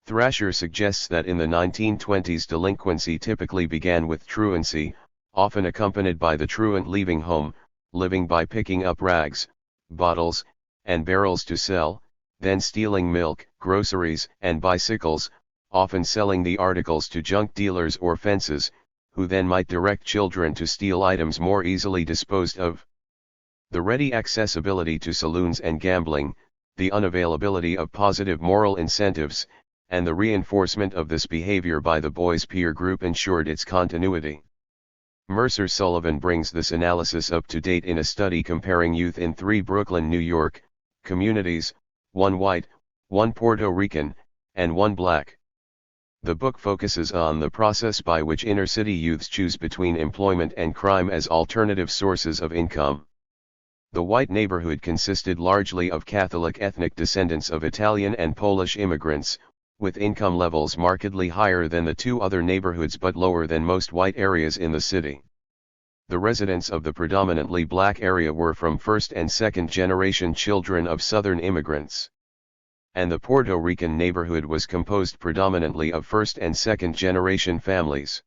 Thrasher suggests that in the 1920s delinquency typically began with truancy, often accompanied by the truant leaving home, living by picking up rags, bottles, and barrels to sell, then stealing milk, groceries, and bicycles, often selling the articles to junk dealers or fences, who then might direct children to steal items more easily disposed of. The ready accessibility to saloons and gambling, the unavailability of positive moral incentives, and the reinforcement of this behavior by the boys' peer group ensured its continuity. Mercer Sullivan brings this analysis up to date in a study comparing youth in 3 Brooklyn, New York, communities, 1 white, 1 Puerto Rican, and 1 black. The book focuses on the process by which inner-city youths choose between employment and crime as alternative sources of income. The white neighborhood consisted largely of Catholic ethnic descendants of Italian and Polish immigrants, with income levels markedly higher than the 2 other neighborhoods but lower than most white areas in the city. The residents of the predominantly black area were from first and second generation children of Southern immigrants. And the Puerto Rican neighborhood was composed predominantly of first and second generation families.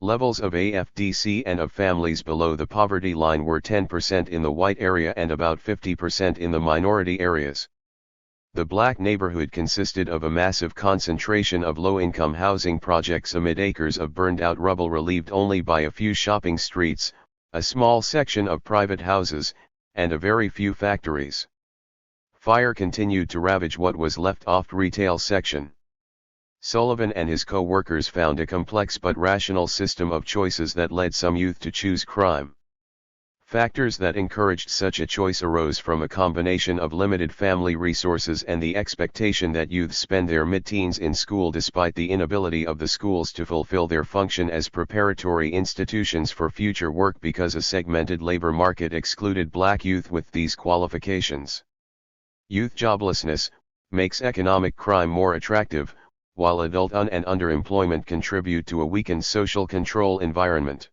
Levels of AFDC and of families below the poverty line were 10% in the white area and about 50% in the minority areas. The black neighborhood consisted of a massive concentration of low-income housing projects amid acres of burned-out rubble relieved only by a few shopping streets, a small section of private houses, and a very few factories. Fire continued to ravage what was left off retail section. Sullivan and his co-workers found a complex but rational system of choices that led some youth to choose crime. Factors that encouraged such a choice arose from a combination of limited family resources and the expectation that youth spend their mid-teens in school despite the inability of the schools to fulfill their function as preparatory institutions for future work because a segmented labor market excluded black youth with these qualifications. Youth joblessness makes economic crime more attractive, while adult and underemployment contribute to a weakened social control environment.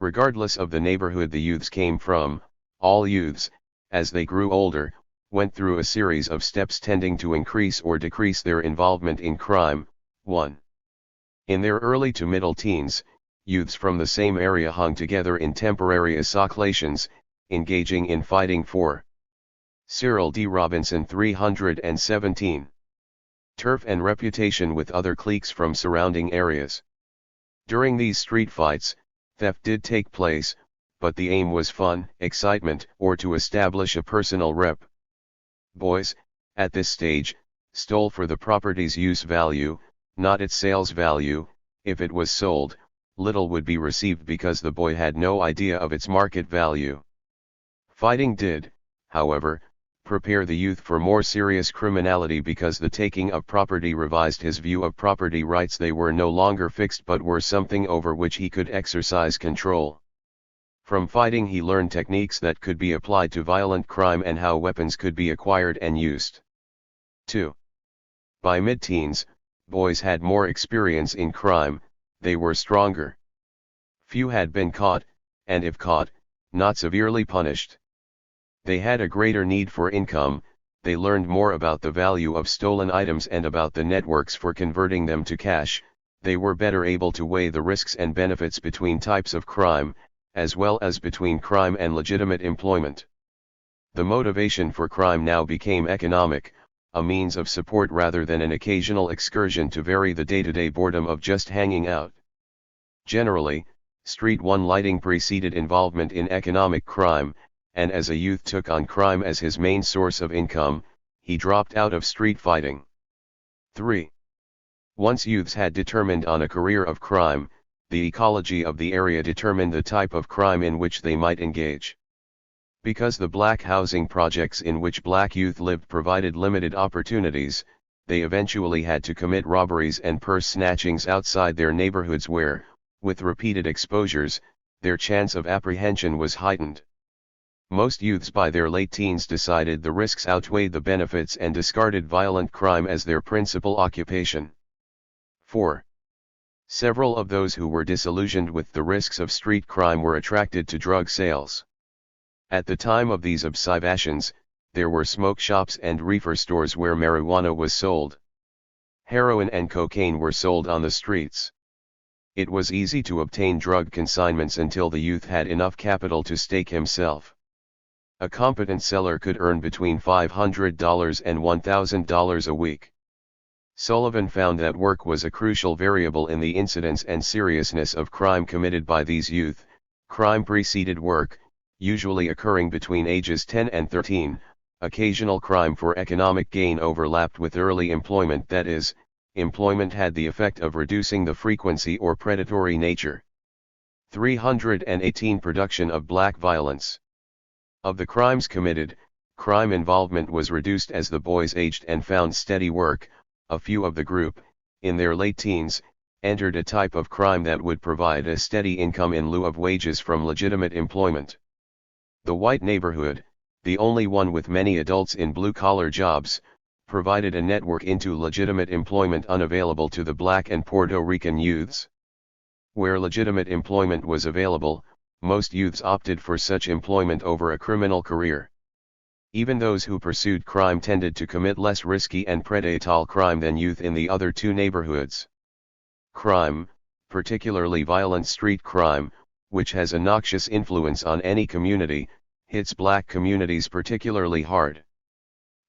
Regardless of the neighborhood the youths came from, all youths, as they grew older, went through a series of steps tending to increase or decrease their involvement in crime. 1. In their early to middle teens, youths from the same area hung together in temporary associations, engaging in fighting for Cyril D. Robinson 317. Turf and reputation with other cliques from surrounding areas. During these street fights, theft did take place, but the aim was fun, excitement, or to establish a personal rep. Boys, at this stage, stole for the property's use value, not its sales value. If it was sold, little would be received because the boy had no idea of its market value. Fighting did, however, prepare the youth for more serious criminality because the taking of property revised his view of property rights. They were no longer fixed but were something over which he could exercise control. From fighting he learned techniques that could be applied to violent crime and how weapons could be acquired and used. 2. By mid-teens, boys had more experience in crime, they were stronger. Few had been caught, and if caught, not severely punished. They had a greater need for income, they learned more about the value of stolen items and about the networks for converting them to cash, they were better able to weigh the risks and benefits between types of crime, as well as between crime and legitimate employment. The motivation for crime now became economic, a means of support rather than an occasional excursion to vary the day-to-day boredom of just hanging out. Generally, street one lighting preceded involvement in economic crime, and as a youth took on crime as his main source of income, he dropped out of street fighting. 3. Once youths had determined on a career of crime, the ecology of the area determined the type of crime in which they might engage. Because the black housing projects in which black youth lived provided limited opportunities, they eventually had to commit robberies and purse snatchings outside their neighborhoods where, with repeated exposures, their chance of apprehension was heightened. Most youths by their late teens decided the risks outweighed the benefits and discarded violent crime as their principal occupation. 4. Several of those who were disillusioned with the risks of street crime were attracted to drug sales. At the time of these observations, there were smoke shops and reefer stores where marijuana was sold. Heroin and cocaine were sold on the streets. It was easy to obtain drug consignments until the youth had enough capital to stake himself. A competent seller could earn between $500 and $1,000 a week. Sullivan found that work was a crucial variable in the incidence and seriousness of crime committed by these youth. Crime preceded work, usually occurring between ages 10 and 13, occasional crime for economic gain overlapped with early employment, that is, employment had the effect of reducing the frequency or predatory nature. 318 Production of black violence. Of the crimes committed, crime involvement was reduced as the boys aged and found steady work. A few of the group, in their late teens, entered a type of crime that would provide a steady income in lieu of wages from legitimate employment. The white neighborhood, the only one with many adults in blue-collar jobs, provided a network into legitimate employment unavailable to the black and Puerto Rican youths. Where legitimate employment was available, most youths opted for such employment over a criminal career. Even those who pursued crime tended to commit less risky and predatory crime than youth in the other two neighborhoods. Crime, particularly violent street crime, which has a noxious influence on any community, hits black communities particularly hard.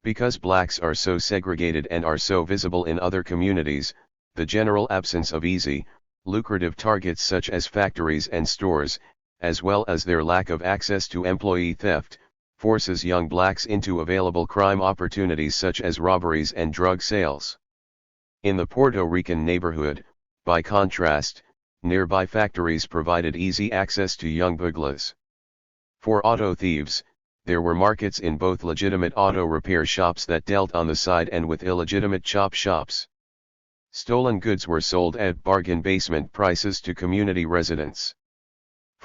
Because blacks are so segregated and are so visible in other communities, the general absence of easy, lucrative targets such as factories and stores, as well as their lack of access to employee theft, forces young blacks into available crime opportunities such as robberies and drug sales. In the Puerto Rican neighborhood, by contrast, nearby factories provided easy access to young burglars. For auto thieves, there were markets in both legitimate auto repair shops that dealt on the side and with illegitimate chop shops. Stolen goods were sold at bargain basement prices to community residents.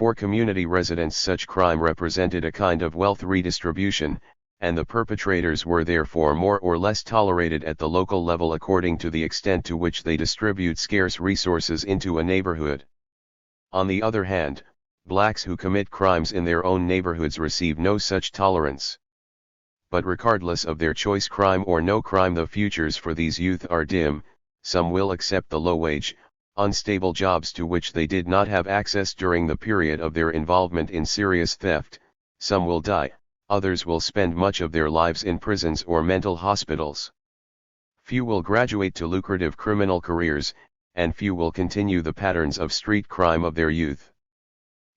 For community residents, such crime represented a kind of wealth redistribution, and the perpetrators were therefore more or less tolerated at the local level according to the extent to which they distribute scarce resources into a neighborhood. On the other hand, blacks who commit crimes in their own neighborhoods receive no such tolerance. But regardless of their choice, crime or no crime, the futures for these youth are dim. Some will accept the low-wage, unstable jobs to which they did not have access during the period of their involvement in serious theft. Some will die, others will spend much of their lives in prisons or mental hospitals. Few will graduate to lucrative criminal careers, and few will continue the patterns of street crime of their youth.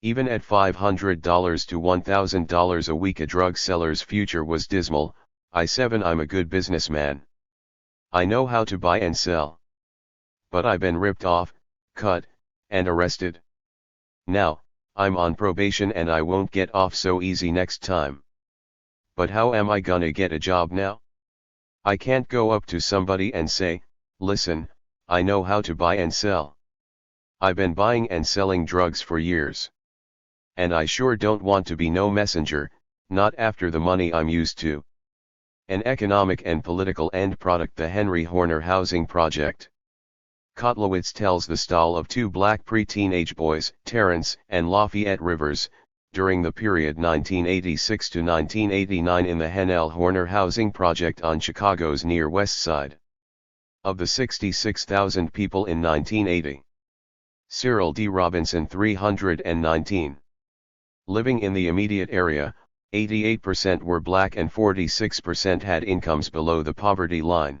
Even at $500 to $1,000 a week, a drug seller's future was dismal. I'm a good businessman. I know how to buy and sell. But I've been ripped off, cut, and arrested. Now, I'm on probation and I won't get off so easy next time. But how am I gonna get a job now? I can't go up to somebody and say, listen, I know how to buy and sell. I've been buying and selling drugs for years. and I sure don't want to be no messenger, not after the money I'm used to. An economic and political end product, the Henry Horner Housing Project. Kotlowitz tells the style of two black pre-teenage boys, Terrence and Lafayette Rivers, during the period 1986 to 1989 in the Hen Horner Housing Project on Chicago's Near West Side. Of the 66,000 people in 1980, Cyril D. Robinson 319. Living in the immediate area, 88% were black and 46% had incomes below the poverty line.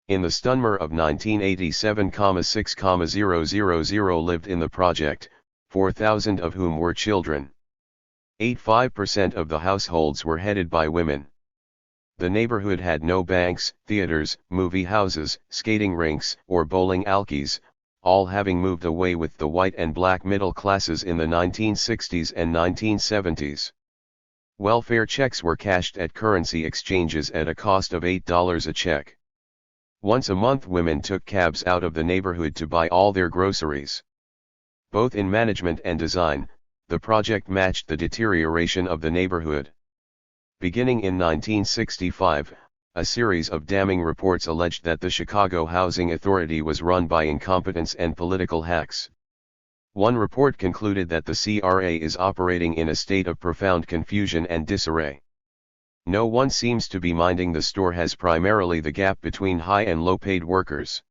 In the Stunmer of 1987,6,000 lived in the project, 4,000 of whom were children. 85% of the households were headed by women. The neighborhood had no banks, theaters, movie houses, skating rinks, or bowling alleys, all having moved away with the white and black middle classes in the 1960s and 1970s. Welfare checks were cashed at currency exchanges at a cost of $8 a check. Once a month women took cabs out of the neighborhood to buy all their groceries. Both in management and design, the project matched the deterioration of the neighborhood. Beginning in 1965, a series of damning reports alleged that the Chicago Housing Authority was run by incompetence and political hacks. One report concluded that the CRA is operating in a state of profound confusion and disarray. No one seems to be minding the store has primarily the gap between high and low-paid workers.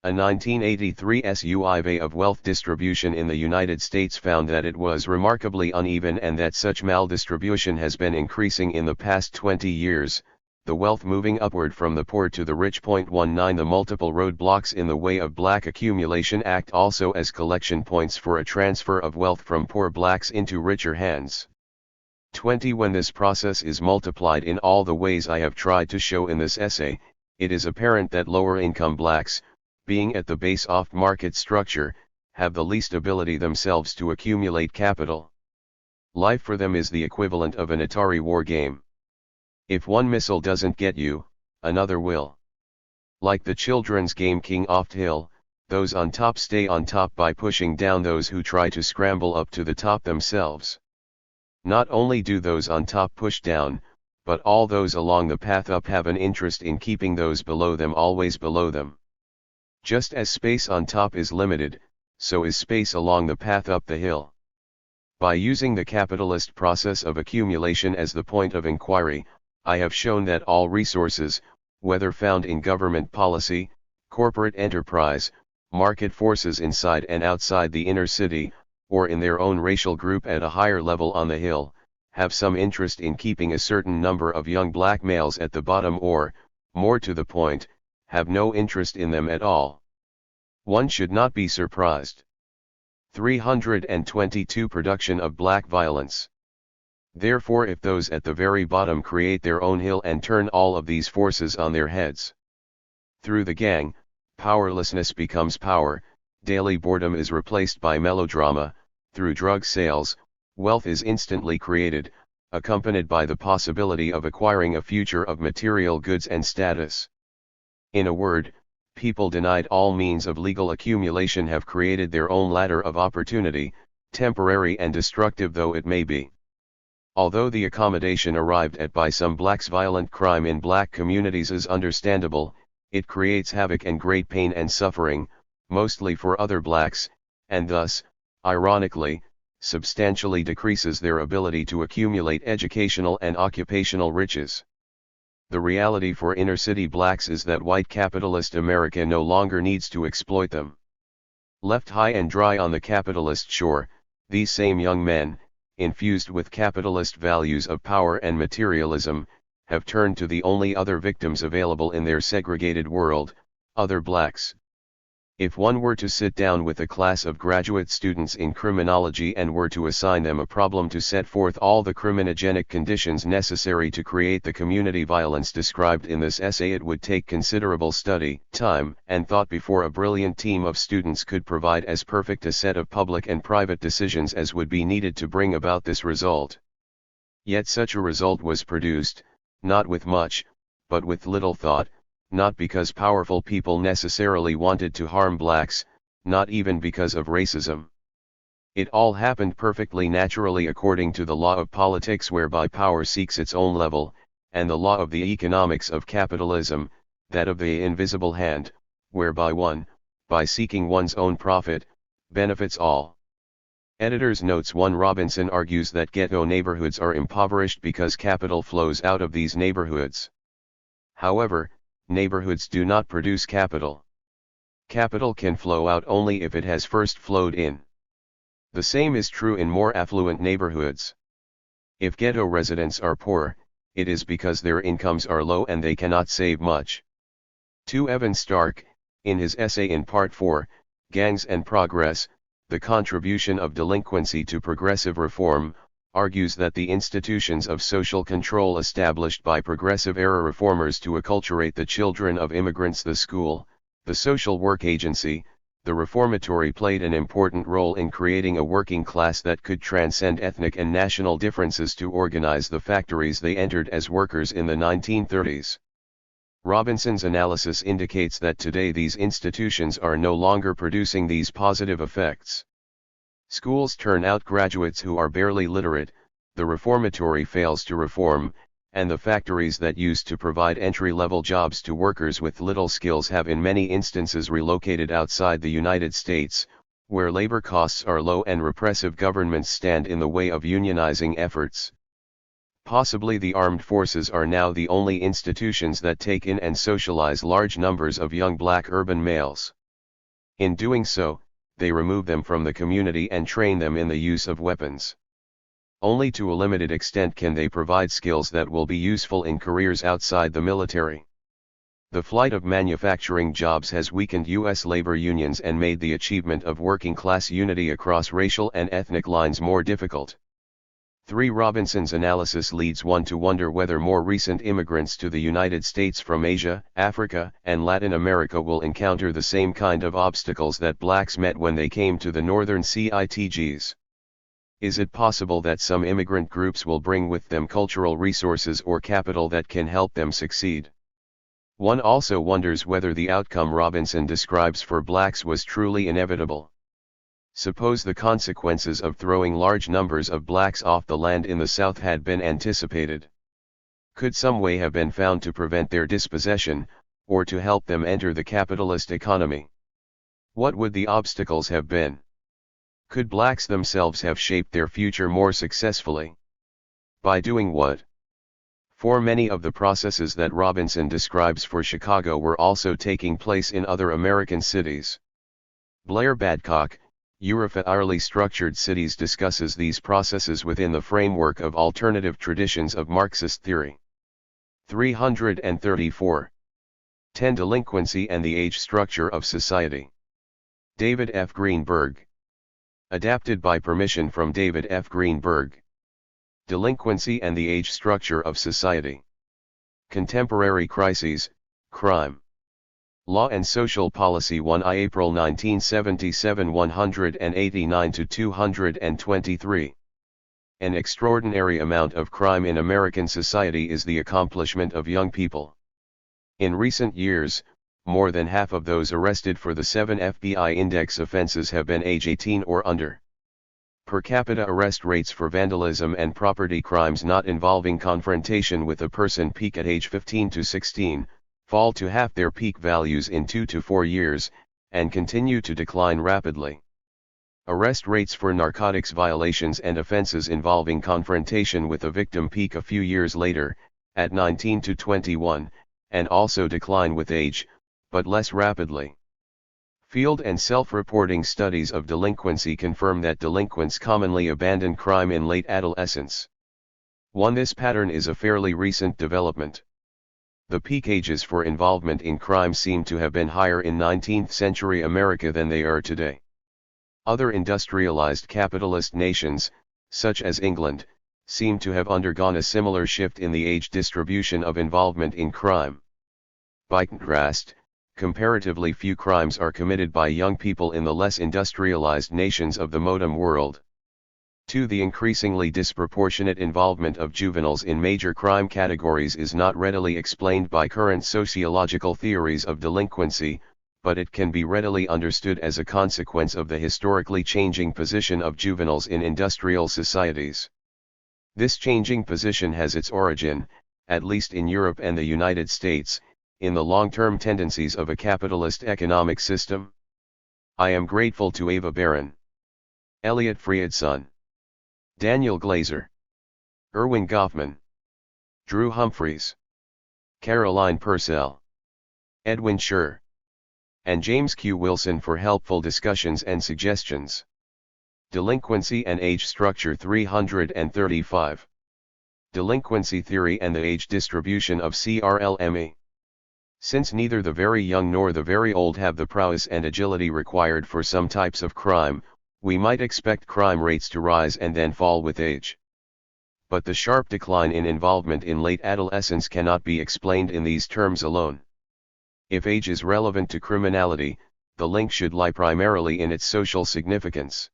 A 1983 survey of wealth distribution in the United States found that it was remarkably uneven and that such maldistribution has been increasing in the past 20 years, the wealth moving upward from the poor to the rich. 19 The multiple roadblocks in the way of black accumulation act also as collection points for a transfer of wealth from poor blacks into richer hands. 20 When this process is multiplied in all the ways I have tried to show in this essay, it is apparent that lower income blacks, being at the base of market structure, have the least ability themselves to accumulate capital. Life for them is the equivalent of an Atari war game. If one missile doesn't get you, another will. Like the children's game King of Hill, those on top stay on top by pushing down those who try to scramble up to the top themselves. Not only do those on top push down, but all those along the path up have an interest in keeping those below them always below them. Just as space on top is limited, so is space along the path up the hill. By using the capitalist process of accumulation as the point of inquiry, I have shown that all resources, whether found in government policy, corporate enterprise, market forces inside and outside the inner city, or in their own racial group at a higher level on the hill, have some interest in keeping a certain number of young black males at the bottom or, more to the point, have no interest in them at all. One should not be surprised. 322 Production of black violence. Therefore, if those at the very bottom create their own hill and turn all of these forces on their heads, through the gang, powerlessness becomes power, daily boredom is replaced by melodrama, through drug sales, wealth is instantly created, accompanied by the possibility of acquiring a future of material goods and status. In a word, people denied all means of legal accumulation have created their own ladder of opportunity, temporary and destructive though it may be. Although the accommodation arrived at by some blacks' violent crime in black communities is understandable, it creates havoc and great pain and suffering, mostly for other blacks, and thus, ironically, substantially decreases their ability to accumulate educational and occupational riches. The reality for inner-city blacks is that white capitalist America no longer needs to exploit them. Left high and dry on the capitalist shore, these same young men, infused with capitalist values of power and materialism, have turned to the only other victims available in their segregated world, other blacks. If one were to sit down with a class of graduate students in criminology and were to assign them a problem to set forth all the criminogenic conditions necessary to create the community violence described in this essay, it would take considerable study, time, and thought before a brilliant team of students could provide as perfect a set of public and private decisions as would be needed to bring about this result. Yet such a result was produced, not with much, but with little thought, not because powerful people necessarily wanted to harm blacks, not even because of racism. It all happened perfectly naturally according to the law of politics whereby power seeks its own level, and the law of the economics of capitalism, that of the invisible hand, whereby one, by seeking one's own profit, benefits all. Editor's notes 1 Robinson argues that ghetto neighborhoods are impoverished because capital flows out of these neighborhoods. However, neighborhoods do not produce capital. Capital can flow out only if it has first flowed in. The same is true in more affluent neighborhoods. If ghetto residents are poor, it is because their incomes are low and they cannot save much. 2 Evan Stark, in his essay in Part 4, Gangs and Progress, The Contribution of Delinquency to Progressive Reform, argues that the institutions of social control established by progressive-era reformers to acculturate the children of immigrants, the school, the social work agency, the reformatory, played an important role in creating a working class that could transcend ethnic and national differences to organize the factories they entered as workers in the 1930s. Robinson's analysis indicates that today these institutions are no longer producing these positive effects. Schools turn out graduates who are barely literate, the reformatory fails to reform, and the factories that used to provide entry-level jobs to workers with little skills have in many instances relocated outside the United States, where labor costs are low and repressive governments stand in the way of unionizing efforts. Possibly the armed forces are now the only institutions that take in and socialize large numbers of young black urban males. In doing so, they remove them from the community and train them in the use of weapons. Only to a limited extent can they provide skills that will be useful in careers outside the military. The flight of manufacturing jobs has weakened U.S. labor unions and made the achievement of working-class unity across racial and ethnic lines more difficult. 3 Robinson's analysis leads one to wonder whether more recent immigrants to the United States from Asia, Africa, and Latin America will encounter the same kind of obstacles that blacks met when they came to the northern CITGs. Is it possible that some immigrant groups will bring with them cultural resources or capital that can help them succeed? One also wonders whether the outcome Robinson describes for blacks was truly inevitable. Suppose the consequences of throwing large numbers of blacks off the land in the South had been anticipated. Could some way have been found to prevent their dispossession, or to help them enter the capitalist economy? What would the obstacles have been? Could blacks themselves have shaped their future more successfully? By doing what? For many of the processes that Robinson describes for Chicago were also taking place in other American cities. Blair Badcock, Early Structured Cities, discusses these processes within the framework of alternative traditions of Marxist theory. 334. 10 Delinquency and the Age Structure of Society. David F. Greenberg. Adapted by permission from David F. Greenberg. Delinquency and the Age Structure of Society. Contemporary Crises, Crime. Law and Social Policy 1I April 1977 189-223. An extraordinary amount of crime in American society is the accomplishment of young people. In recent years, more than half of those arrested for the 7 FBI index offenses have been age 18 or under. Per capita arrest rates for vandalism and property crimes not involving confrontation with a person peak at age 15 to 16, fall to half their peak values in 2 to 4 years, and continue to decline rapidly. Arrest rates for narcotics violations and offenses involving confrontation with a victim peak a few years later, at 19 to 21, and also decline with age, but less rapidly. Field and self-reporting studies of delinquency confirm that delinquents commonly abandon crime in late adolescence. This pattern is a fairly recent development. The peak ages for involvement in crime seem to have been higher in 19th century America than they are today. Other industrialized capitalist nations, such as England, seem to have undergone a similar shift in the age distribution of involvement in crime. By contrast, comparatively few crimes are committed by young people in the less industrialized nations of the modern world. 2. The increasingly disproportionate involvement of juveniles in major crime categories is not readily explained by current sociological theories of delinquency, but it can be readily understood as a consequence of the historically changing position of juveniles in industrial societies. This changing position has its origin, at least in Europe and the United States, in the long-term tendencies of a capitalist economic system. I am grateful to Ava Baron, Elliot Friedson, Daniel Glazer, Erwin Goffman, Drew Humphreys, Caroline Purcell, Edwin Scher, and James Q. Wilson for helpful discussions and suggestions. Delinquency and Age Structure 335. Delinquency Theory and the Age Distribution of CRLME. Since neither the very young nor the very old have the prowess and agility required for some types of crime, we might expect crime rates to rise and then fall with age. But the sharp decline in involvement in late adolescence cannot be explained in these terms alone. If age is relevant to criminality, the link should lie primarily in its social significance.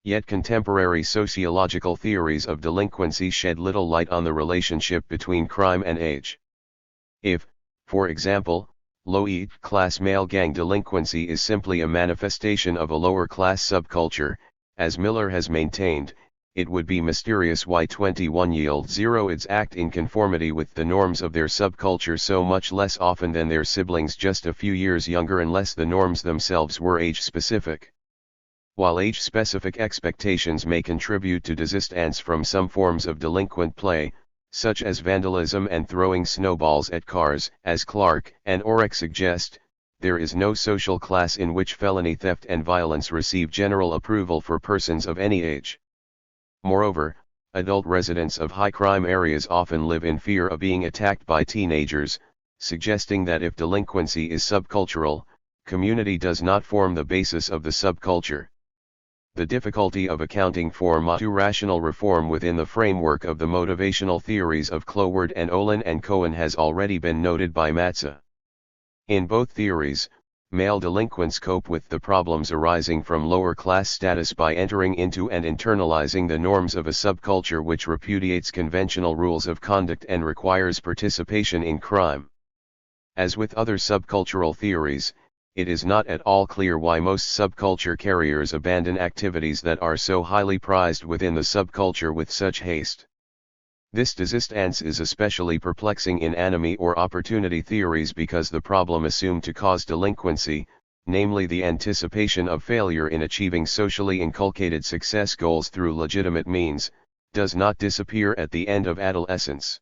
Yet contemporary sociological theories of delinquency shed little light on the relationship between crime and age. If, for example, low-class male gang delinquency is simply a manifestation of a lower-class subculture, as Miller has maintained, it would be mysterious why 21-year-olds act in conformity with the norms of their subculture so much less often than their siblings just a few years younger, unless the norms themselves were age-specific. While age-specific expectations may contribute to desistance from some forms of delinquent play, such as vandalism and throwing snowballs at cars, as Clark and Orrick suggest, there is no social class in which felony theft and violence receive general approval for persons of any age. Moreover, adult residents of high-crime areas often live in fear of being attacked by teenagers, suggesting that if delinquency is subcultural, community does not form the basis of the subculture. The difficulty of accounting for rational reform within the framework of the motivational theories of Cloward and Olin and Cohen has already been noted by Matza. In both theories, male delinquents cope with the problems arising from lower class status by entering into and internalizing the norms of a subculture which repudiates conventional rules of conduct and requires participation in crime. As with other subcultural theories, it is not at all clear why most subculture carriers abandon activities that are so highly prized within the subculture with such haste. This desistance is especially perplexing in enemy or opportunity theories because the problem assumed to cause delinquency, namely the anticipation of failure in achieving socially inculcated success goals through legitimate means, does not disappear at the end of adolescence.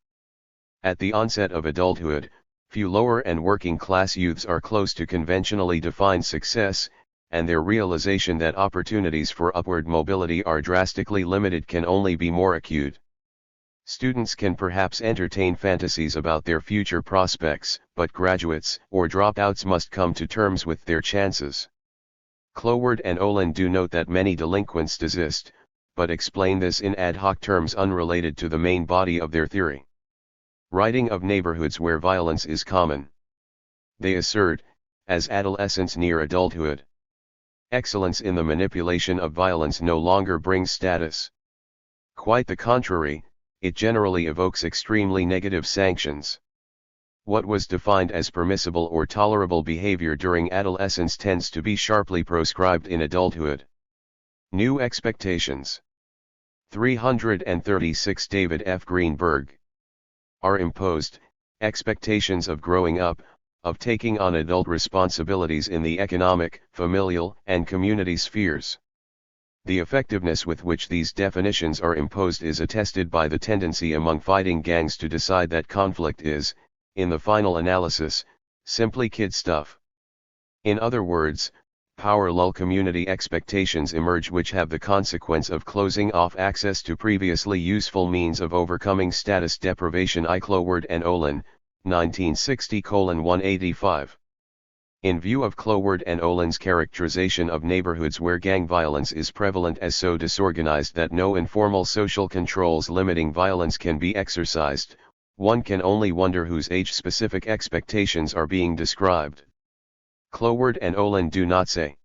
At the onset of adulthood, few lower and working class youths are close to conventionally defined success, and their realization that opportunities for upward mobility are drastically limited can only be more acute. Students can perhaps entertain fantasies about their future prospects, but graduates or dropouts must come to terms with their chances. Cloward and Olin do note that many delinquents desist, but explain this in ad hoc terms unrelated to the main body of their theory. Writing of neighborhoods where violence is common, they assert, as adolescents near adulthood, excellence in the manipulation of violence no longer brings status. Quite the contrary, it generally evokes extremely negative sanctions. What was defined as permissible or tolerable behavior during adolescence tends to be sharply proscribed in adulthood. New expectations. 336 David F. Greenberg. Are imposed, expectations of growing up, of taking on adult responsibilities in the economic, familial, and community spheres. The effectiveness with which these definitions are imposed is attested by the tendency among fighting gangs to decide that conflict is, in the final analysis, simply kid stuff. In other words, power-lull community expectations emerge which have the consequence of closing off access to previously useful means of overcoming status deprivation. Cloward and Olin, 1960:185. In view of Cloward and Olin's characterization of neighborhoods where gang violence is prevalent as so disorganized that no informal social controls limiting violence can be exercised, one can only wonder whose age-specific expectations are being described. Cloward and Olin do not say.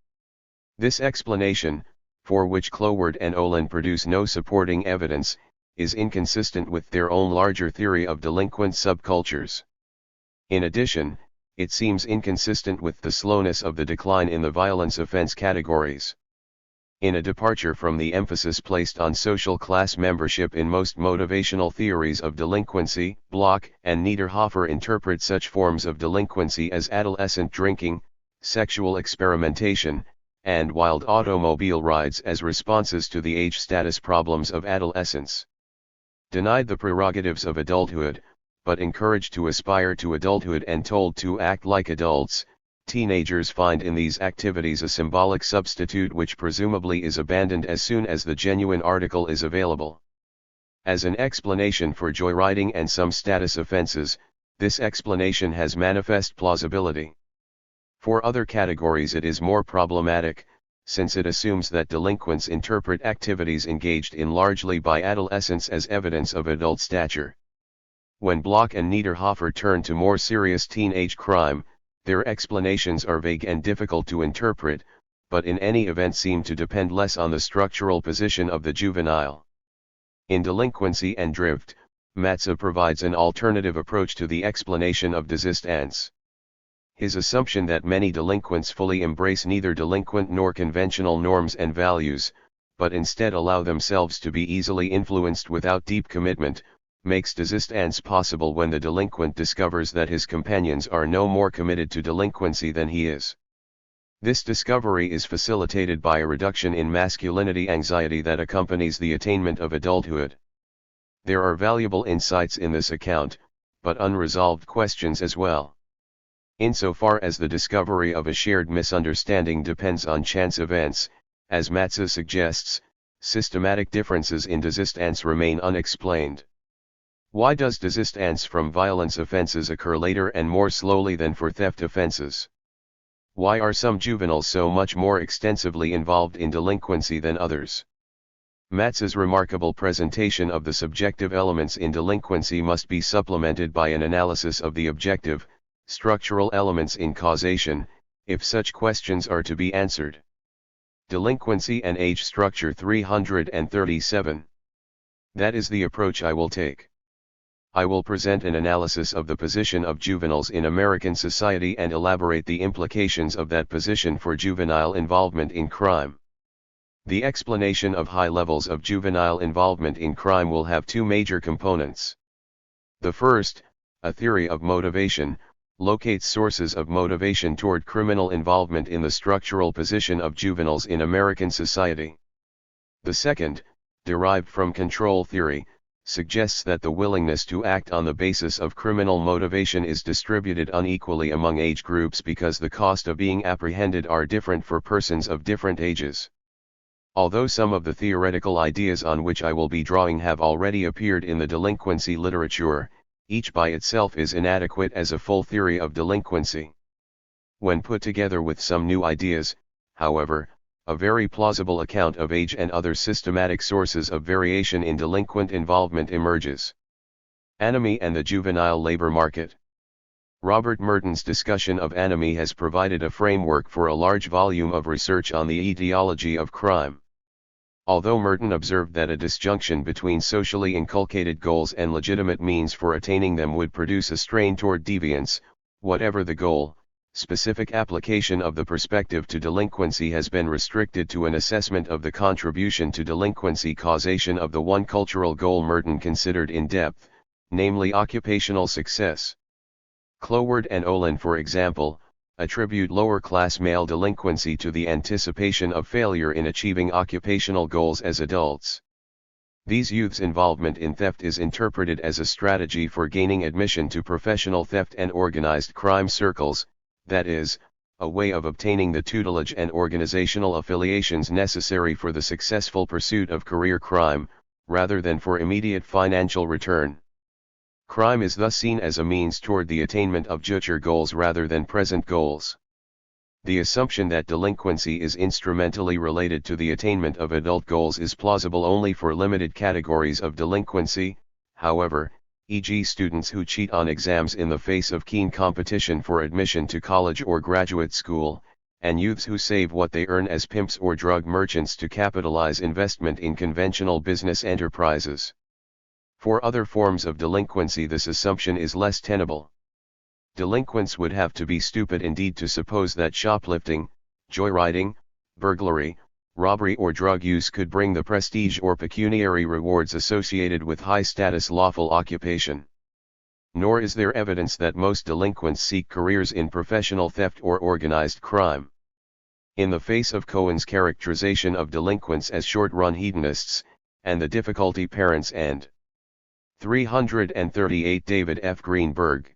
This explanation, for which Cloward and Olin produce no supporting evidence, is inconsistent with their own larger theory of delinquent subcultures. In addition, it seems inconsistent with the slowness of the decline in the violence offense categories. In a departure from the emphasis placed on social class membership in most motivational theories of delinquency, Bloch and Niederhofer interpret such forms of delinquency as adolescent drinking, sexual experimentation, and wild automobile rides as responses to the age status problems of adolescence. Denied the prerogatives of adulthood, but encouraged to aspire to adulthood and told to act like adults, teenagers find in these activities a symbolic substitute which presumably is abandoned as soon as the genuine article is available. As an explanation for joyriding and some status offenses, this explanation has manifest plausibility. For other categories it is more problematic, since it assumes that delinquents interpret activities engaged in largely by adolescents as evidence of adult stature. When Bloch and Niederhofer turn to more serious teenage crime, their explanations are vague and difficult to interpret, but in any event seem to depend less on the structural position of the juvenile. In Delinquency and Drift, Matze provides an alternative approach to the explanation of desistance. His assumption that many delinquents fully embrace neither delinquent nor conventional norms and values, but instead allow themselves to be easily influenced without deep commitment, makes desistance possible when the delinquent discovers that his companions are no more committed to delinquency than he is. This discovery is facilitated by a reduction in masculinity anxiety that accompanies the attainment of adulthood. There are valuable insights in this account, but unresolved questions as well. Insofar as the discovery of a shared misunderstanding depends on chance events, as Matze suggests, systematic differences in desistance remain unexplained. Why does desistance from violence offenses occur later and more slowly than for theft offenses? Why are some juveniles so much more extensively involved in delinquency than others? Matze's remarkable presentation of the subjective elements in delinquency must be supplemented by an analysis of the objective, structural elements in causation, if such questions are to be answered. Delinquency and Age Structure 337. That is the approach I will take. I will present an analysis of the position of juveniles in American society and elaborate the implications of that position for juvenile involvement in crime. The explanation of high levels of juvenile involvement in crime will have two major components. The first, a theory of motivation, locates sources of motivation toward criminal involvement in the structural position of juveniles in American society. The second, derived from control theory, suggests that the willingness to act on the basis of criminal motivation is distributed unequally among age groups because the cost of being apprehended are different for persons of different ages. Although some of the theoretical ideas on which I will be drawing have already appeared in the delinquency literature, each by itself is inadequate as a full theory of delinquency. When put together with some new ideas, however, a very plausible account of age and other systematic sources of variation in delinquent involvement emerges. Anomie and the juvenile labor market. Robert Merton's discussion of anomie has provided a framework for a large volume of research on the etiology of crime. Although Merton observed that a disjunction between socially inculcated goals and legitimate means for attaining them would produce a strain toward deviance, whatever the goal, specific application of the perspective to delinquency has been restricted to an assessment of the contribution to delinquency causation of the one cultural goal Merton considered in depth, namely occupational success. Cloward and Olin, for example, attribute lower-class male delinquency to the anticipation of failure in achieving occupational goals as adults. These youths' involvement in theft is interpreted as a strategy for gaining admission to professional theft and organized crime circles, that is, a way of obtaining the tutelage and organizational affiliations necessary for the successful pursuit of career crime, rather than for immediate financial return. Crime is thus seen as a means toward the attainment of future goals rather than present goals. The assumption that delinquency is instrumentally related to the attainment of adult goals is plausible only for limited categories of delinquency, however, e.g. students who cheat on exams in the face of keen competition for admission to college or graduate school, and youths who save what they earn as pimps or drug merchants to capitalize investment in conventional business enterprises. For other forms of delinquency this assumption is less tenable. Delinquents would have to be stupid indeed to suppose that shoplifting, joyriding, burglary, robbery or drug use could bring the prestige or pecuniary rewards associated with high-status lawful occupation. Nor is there evidence that most delinquents seek careers in professional theft or organized crime. In the face of Cohen's characterization of delinquents as short-run hedonists, and the difficulty parents and 338 David F. Greenberg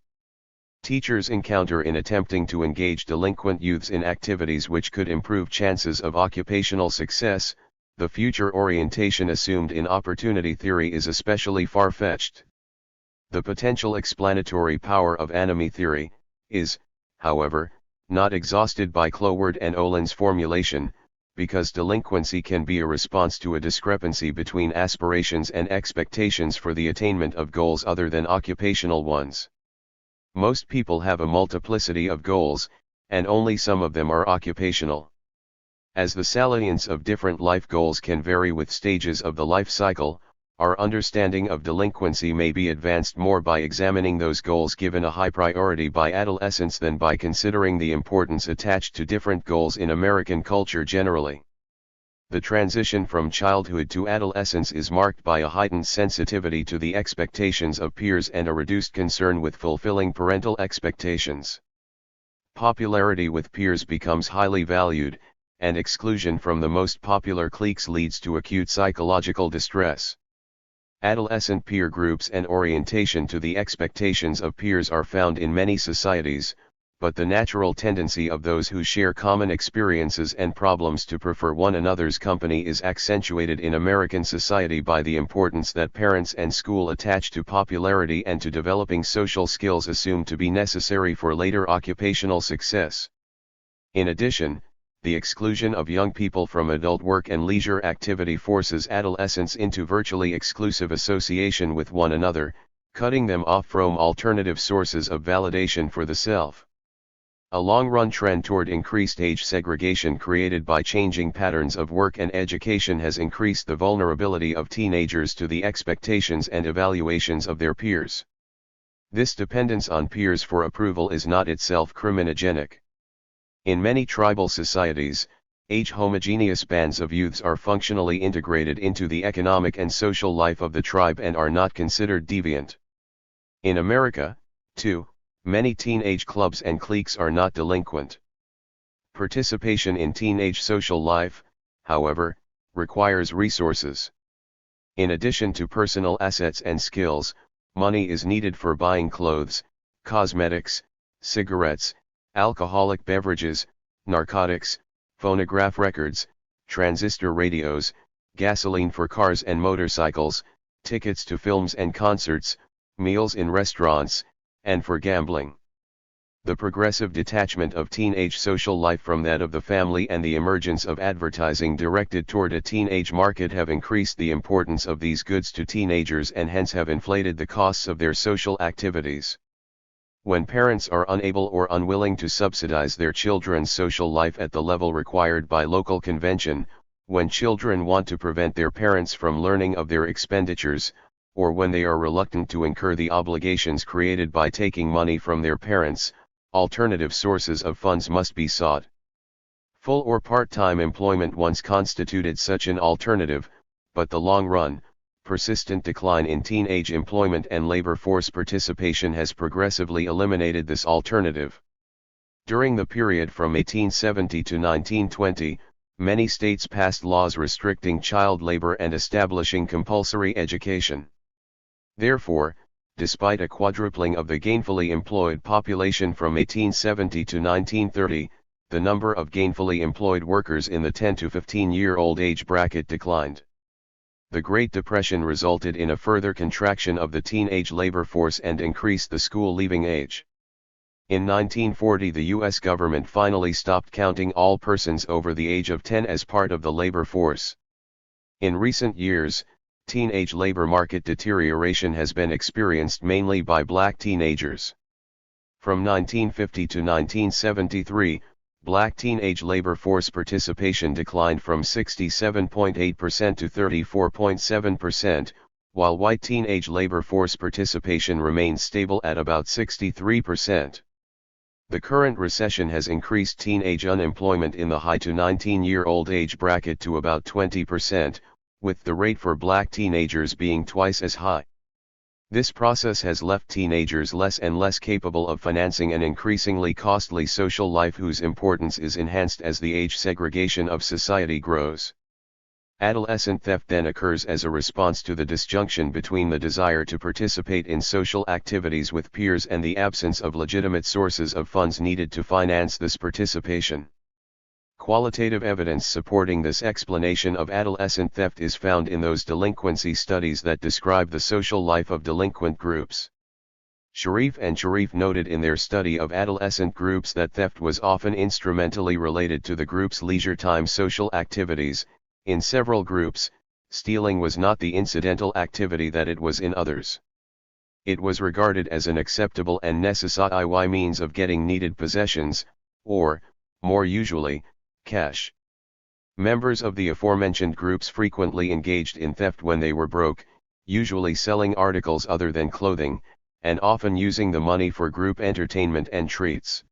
teachers encounter in attempting to engage delinquent youths in activities which could improve chances of occupational success, the future orientation assumed in opportunity theory is especially far-fetched. The potential explanatory power of anomie theory is, however, not exhausted by Cloward and Olin's formulation, because delinquency can be a response to a discrepancy between aspirations and expectations for the attainment of goals other than occupational ones. Most people have a multiplicity of goals, and only some of them are occupational. As the salience of different life goals can vary with stages of the life cycle, our understanding of delinquency may be advanced more by examining those goals given a high priority by adolescents than by considering the importance attached to different goals in American culture generally. The transition from childhood to adolescence is marked by a heightened sensitivity to the expectations of peers and a reduced concern with fulfilling parental expectations. Popularity with peers becomes highly valued, and exclusion from the most popular cliques leads to acute psychological distress. Adolescent peer groups and orientation to the expectations of peers are found in many societies, but the natural tendency of those who share common experiences and problems to prefer one another's company is accentuated in American society by the importance that parents and school attach to popularity and to developing social skills assumed to be necessary for later occupational success. In addition, the exclusion of young people from adult work and leisure activity forces adolescents into virtually exclusive association with one another, cutting them off from alternative sources of validation for the self. A long-run trend toward increased age segregation created by changing patterns of work and education has increased the vulnerability of teenagers to the expectations and evaluations of their peers. This dependence on peers for approval is not itself criminogenic. In many tribal societies, age-homogeneous bands of youths are functionally integrated into the economic and social life of the tribe and are not considered deviant. In America, too, many teenage clubs and cliques are not delinquent. Participation in teenage social life, however, requires resources. In addition to personal assets and skills, money is needed for buying clothes, cosmetics, cigarettes, alcoholic beverages, narcotics, phonograph records, transistor radios, gasoline for cars and motorcycles, tickets to films and concerts, meals in restaurants, and for gambling. The progressive detachment of teenage social life from that of the family and the emergence of advertising directed toward a teenage market have increased the importance of these goods to teenagers and hence have inflated the costs of their social activities. When parents are unable or unwilling to subsidize their children's social life at the level required by local convention, when children want to prevent their parents from learning of their expenditures, or when they are reluctant to incur the obligations created by taking money from their parents, alternative sources of funds must be sought. Full or part-time employment once constituted such an alternative, but the long-run, persistent decline in teenage employment and labor force participation has progressively eliminated this alternative. During the period from 1870 to 1920, many states passed laws restricting child labor and establishing compulsory education. Therefore, despite a quadrupling of the gainfully employed population from 1870 to 1930, the number of gainfully employed workers in the 10 to 15-year-old age bracket declined. The Great Depression resulted in a further contraction of the teenage labor force and increased the school-leaving age. In 1940, the U.S. government finally stopped counting all persons over the age of 10 as part of the labor force. In recent years, teenage labor market deterioration has been experienced mainly by black teenagers. From 1950 to 1973, black teenage labor force participation declined from 67.8% to 34.7%, while white teenage labor force participation remained stable at about 63%. The current recession has increased teenage unemployment in the high to 19-year-old age bracket to about 20%, with the rate for black teenagers being twice as high. This process has left teenagers less and less capable of financing an increasingly costly social life whose importance is enhanced as the age segregation of society grows. Adolescent theft then occurs as a response to the disjunction between the desire to participate in social activities with peers and the absence of legitimate sources of funds needed to finance this participation. Qualitative evidence supporting this explanation of adolescent theft is found in those delinquency studies that describe the social life of delinquent groups. Sharif and Sharif noted in their study of adolescent groups that theft was often instrumentally related to the group's leisure time social activities. In several groups, stealing was not the incidental activity that it was in others. It was regarded as an acceptable and necessary means of getting needed possessions, or, more usually, cash. Members of the aforementioned groups frequently engaged in theft when they were broke, usually selling articles other than clothing, and often using the money for group entertainment and treats.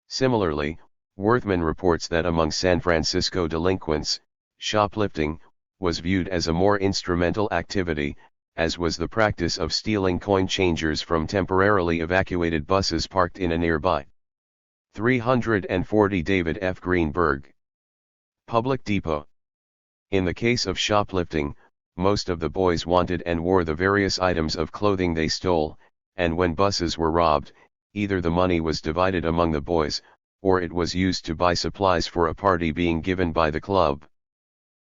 Similarly, Worthman reports that among San Francisco delinquents, shoplifting was viewed as a more instrumental activity, as was the practice of stealing coin changers from temporarily evacuated buses parked in a nearby. 340 David F. Greenberg. Public Depot. In the case of shoplifting, most of the boys wanted and wore the various items of clothing they stole, and when buses were robbed, either the money was divided among the boys, or it was used to buy supplies for a party being given by the club.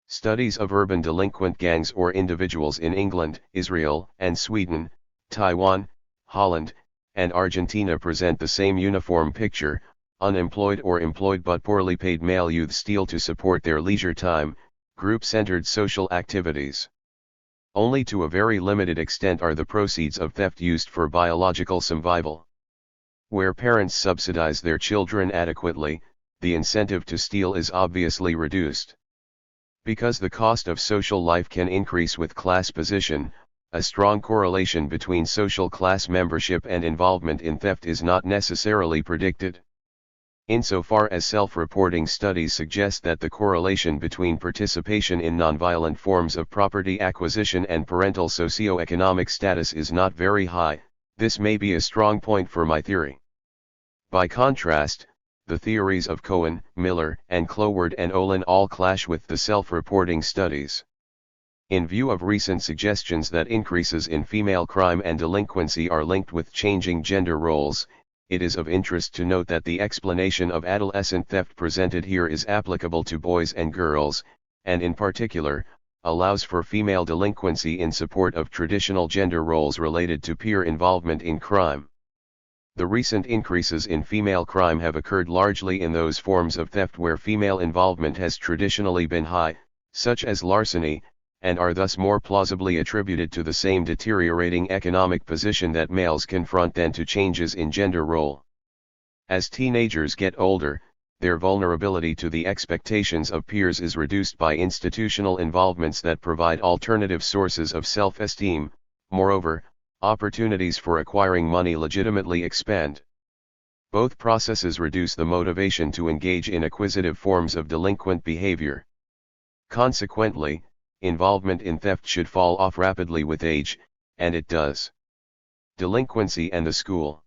Studies of urban delinquent gangs or individuals in England, Israel, and Sweden, Taiwan, Holland, and Argentina present the same uniform picture. Unemployed or employed but poorly paid male youth steal to support their leisure time, group-centered social activities. Only to a very limited extent are the proceeds of theft used for biological survival. Where parents subsidize their children adequately, the incentive to steal is obviously reduced. Because the cost of social life can increase with class position, a strong correlation between social class membership and involvement in theft is not necessarily predicted. Insofar as self-reporting studies suggest that the correlation between participation in nonviolent forms of property acquisition and parental socioeconomic status is not very high, this may be a strong point for my theory. By contrast, the theories of Cohen, Miller, and Cloward and Olin all clash with the self-reporting studies. In view of recent suggestions that increases in female crime and delinquency are linked with changing gender roles, it is of interest to note that the explanation of adolescent theft presented here is applicable to boys and girls, and in particular, allows for female delinquency in support of traditional gender roles related to peer involvement in crime. The recent increases in female crime have occurred largely in those forms of theft where female involvement has traditionally been high, such as larceny, and are thus more plausibly attributed to the same deteriorating economic position that males confront than to changes in gender role. As teenagers get older, their vulnerability to the expectations of peers is reduced by institutional involvements that provide alternative sources of self-esteem. Moreover, opportunities for acquiring money legitimately expand. Both processes reduce the motivation to engage in acquisitive forms of delinquent behavior. Consequently, involvement in theft should fall off rapidly with age, and it does. Delinquency and the school.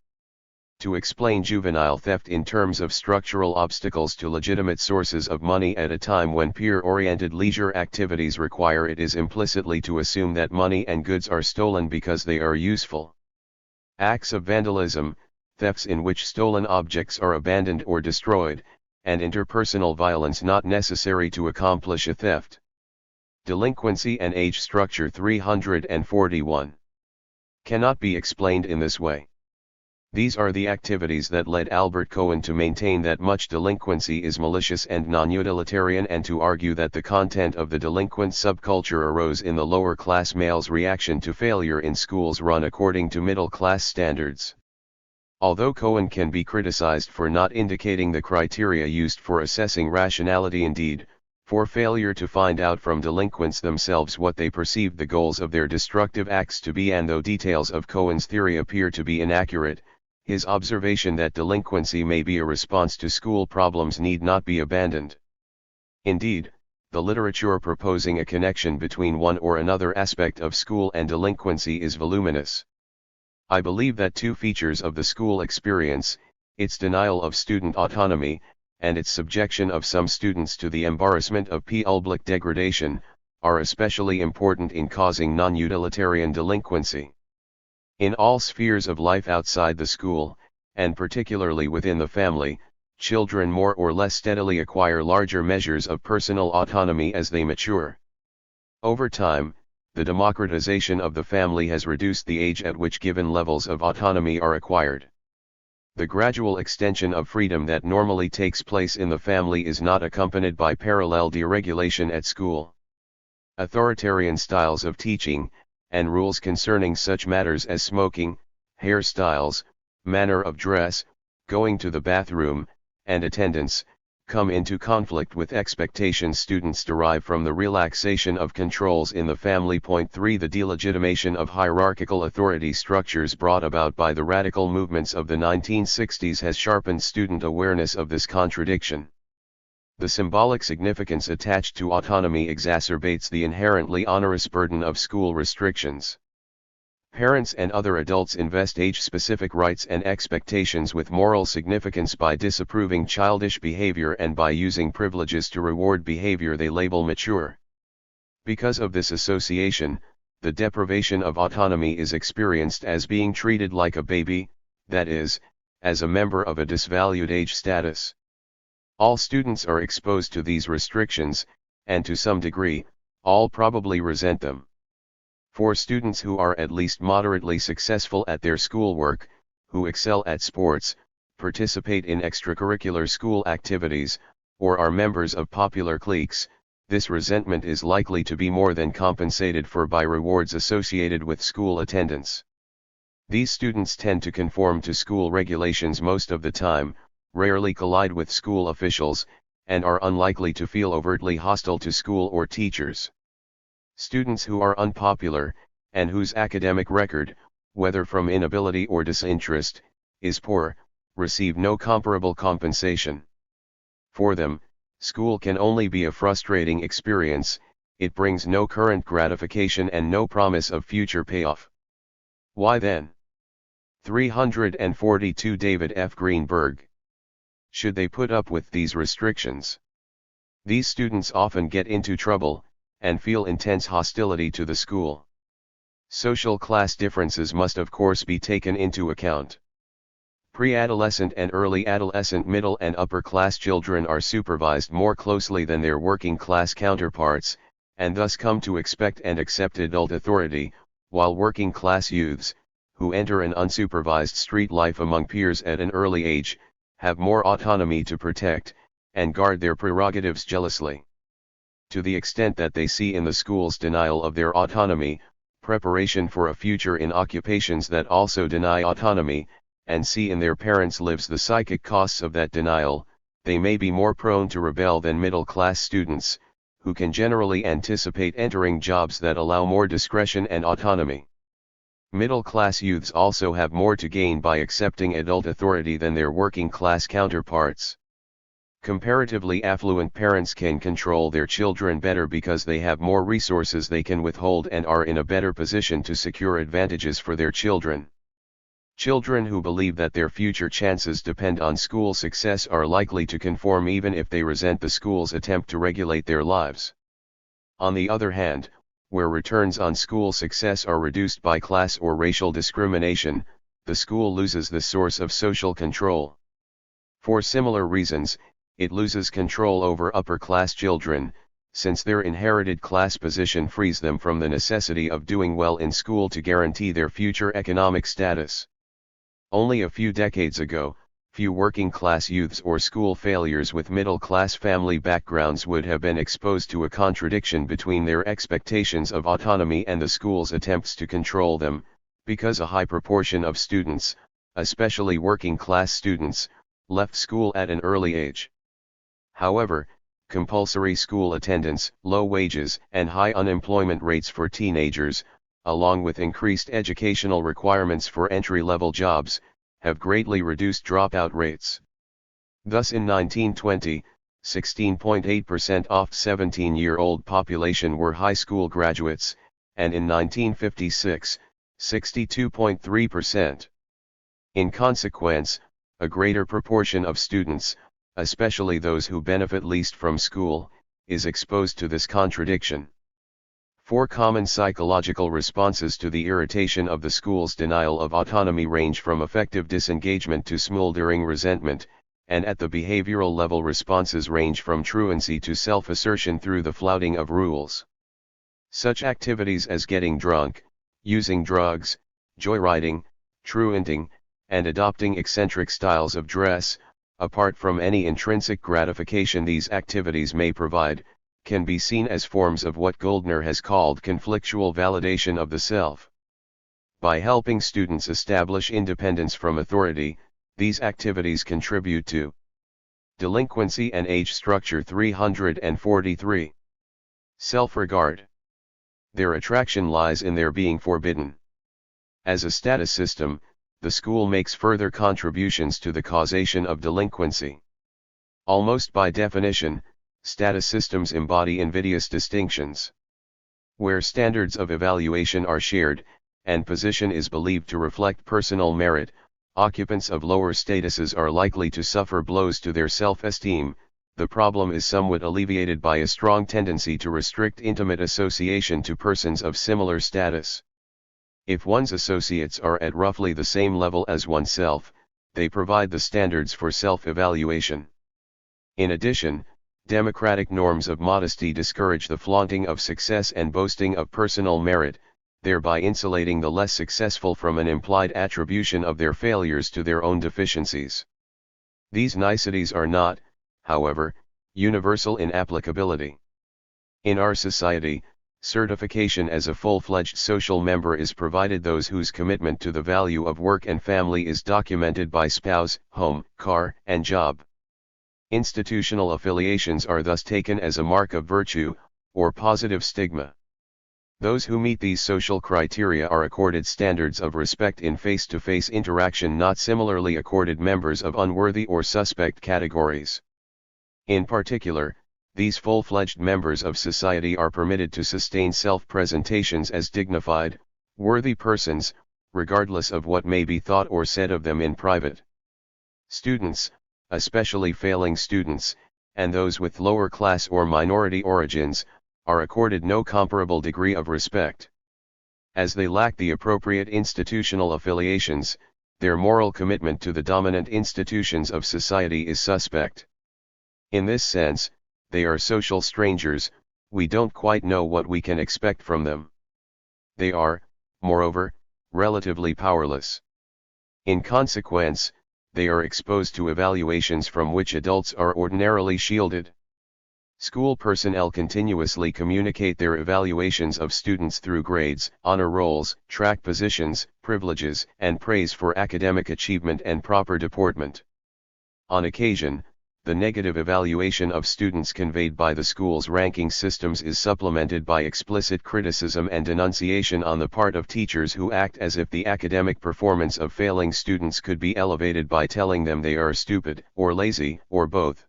To explain juvenile theft in terms of structural obstacles to legitimate sources of money at a time when peer-oriented leisure activities require it is implicitly to assume that money and goods are stolen because they are useful. Acts of vandalism, thefts in which stolen objects are abandoned or destroyed, and interpersonal violence not necessary to accomplish a theft. Delinquency and age structure 341. Cannot be explained in this way. These are the activities that led Albert Cohen to maintain that much delinquency is malicious and non-utilitarian and to argue that the content of the delinquent subculture arose in the lower class males' reaction to failure in schools run according to middle class standards. Although Cohen can be criticized for not indicating the criteria used for assessing rationality, indeed, for failure to find out from delinquents themselves what they perceived the goals of their destructive acts to be, and though details of Cohen's theory appear to be inaccurate, his observation that delinquency may be a response to school problems need not be abandoned. Indeed, the literature proposing a connection between one or another aspect of school and delinquency is voluminous. I believe that two features of the school experience, its denial of student autonomy, and its subjection of some students to the embarrassment of public degradation, are especially important in causing non-utilitarian delinquency. In all spheres of life outside the school, and particularly within the family, children more or less steadily acquire larger measures of personal autonomy as they mature. Over time, the democratization of the family has reduced the age at which given levels of autonomy are acquired. The gradual extension of freedom that normally takes place in the family is not accompanied by parallel deregulation at school. Authoritarian styles of teaching, and rules concerning such matters as smoking, hairstyles, manner of dress, going to the bathroom, and attendance, come into conflict with expectations students derive from the relaxation of controls in the family. 3 The delegitimation of hierarchical authority structures brought about by the radical movements of the 1960s has sharpened student awareness of this contradiction. The symbolic significance attached to autonomy exacerbates the inherently onerous burden of school restrictions. Parents and other adults invest age-specific rights and expectations with moral significance by disapproving childish behavior and by using privileges to reward behavior they label mature. Because of this association, the deprivation of autonomy is experienced as being treated like a baby, that is, as a member of a disvalued age status. All students are exposed to these restrictions, and to some degree, all probably resent them. For students who are at least moderately successful at their schoolwork, who excel at sports, participate in extracurricular school activities, or are members of popular cliques, this resentment is likely to be more than compensated for by rewards associated with school attendance. These students tend to conform to school regulations most of the time, rarely collide with school officials, and are unlikely to feel overtly hostile to school or teachers. Students who are unpopular, and whose academic record, whether from inability or disinterest, is poor, receive no comparable compensation. For them, school can only be a frustrating experience, it brings no current gratification and no promise of future payoff. Why then? 342 David F. Greenberg. Should they put up with these restrictions? These students often get into trouble, and feel intense hostility to the school. Social class differences must of course be taken into account. Pre-adolescent and early adolescent middle and upper class children are supervised more closely than their working class counterparts, and thus come to expect and accept adult authority, while working class youths, who enter an unsupervised street life among peers at an early age, have more autonomy to protect, and guard their prerogatives jealously. To the extent that they see in the school's denial of their autonomy, preparation for a future in occupations that also deny autonomy, and see in their parents' lives the psychic costs of that denial, they may be more prone to rebel than middle-class students, who can generally anticipate entering jobs that allow more discretion and autonomy. Middle-class youths also have more to gain by accepting adult authority than their working-class counterparts. Comparatively affluent parents can control their children better because they have more resources they can withhold and are in a better position to secure advantages for their children. Children who believe that their future chances depend on school success are likely to conform even if they resent the school's attempt to regulate their lives. On the other hand, where returns on school success are reduced by class or racial discrimination, the school loses the source of social control. For similar reasons, it loses control over upper-class children, since their inherited class position frees them from the necessity of doing well in school to guarantee their future economic status. Only a few decades ago, few working-class youths or school failures with middle-class family backgrounds would have been exposed to a contradiction between their expectations of autonomy and the school's attempts to control them, because a high proportion of students, especially working-class students, left school at an early age. However, compulsory school attendance, low wages, and high unemployment rates for teenagers, along with increased educational requirements for entry-level jobs, have greatly reduced dropout rates. Thus in 1920, 16.8% of 17-year-old population were high school graduates, and in 1956, 62.3%. In consequence, a greater proportion of students, especially those who benefit least from school, is exposed to this contradiction. 4 common psychological responses to the irritation of the school's denial of autonomy range from affective disengagement to smoldering resentment, and at the behavioral level responses range from truancy to self-assertion through the flouting of rules. Such activities as getting drunk, using drugs, joyriding, truanting, and adopting eccentric styles of dress, apart from any intrinsic gratification these activities may provide, can be seen as forms of what Goldner has called conflictual validation of the self. By helping students establish independence from authority, these activities contribute to delinquency and age structure. 343. Self-regard. Their attraction lies in their being forbidden. As a status system, the school makes further contributions to the causation of delinquency. Almost by definition, status systems embody invidious distinctions. Where standards of evaluation are shared, and position is believed to reflect personal merit, occupants of lower statuses are likely to suffer blows to their self-esteem. The problem is somewhat alleviated by a strong tendency to restrict intimate association to persons of similar status. If one's associates are at roughly the same level as oneself, they provide the standards for self-evaluation. In addition, democratic norms of modesty discourage the flaunting of success and boasting of personal merit, thereby insulating the less successful from an implied attribution of their failures to their own deficiencies. These niceties are not, however, universal in applicability. In our society, certification as a full-fledged social member is provided those whose commitment to the value of work and family is documented by spouse, home, car, and job. Institutional affiliations are thus taken as a mark of virtue, or positive stigma. Those who meet these social criteria are accorded standards of respect in face-to-face interaction not similarly accorded members of unworthy or suspect categories. In particular, these full-fledged members of society are permitted to sustain self-presentations as dignified, worthy persons, regardless of what may be thought or said of them in private. Students, especially failing students, and those with lower class or minority origins, are accorded no comparable degree of respect. As they lack the appropriate institutional affiliations, their moral commitment to the dominant institutions of society is suspect. In this sense, they are social strangers. We don't quite know what we can expect from them. They are, moreover, relatively powerless. In consequence, they are exposed to evaluations from which adults are ordinarily shielded. School personnel continuously communicate their evaluations of students through grades, honor rolls, track positions, privileges, and praise for academic achievement and proper deportment. On occasion, the negative evaluation of students conveyed by the school's ranking systems is supplemented by explicit criticism and denunciation on the part of teachers who act as if the academic performance of failing students could be elevated by telling them they are stupid, or lazy, or both.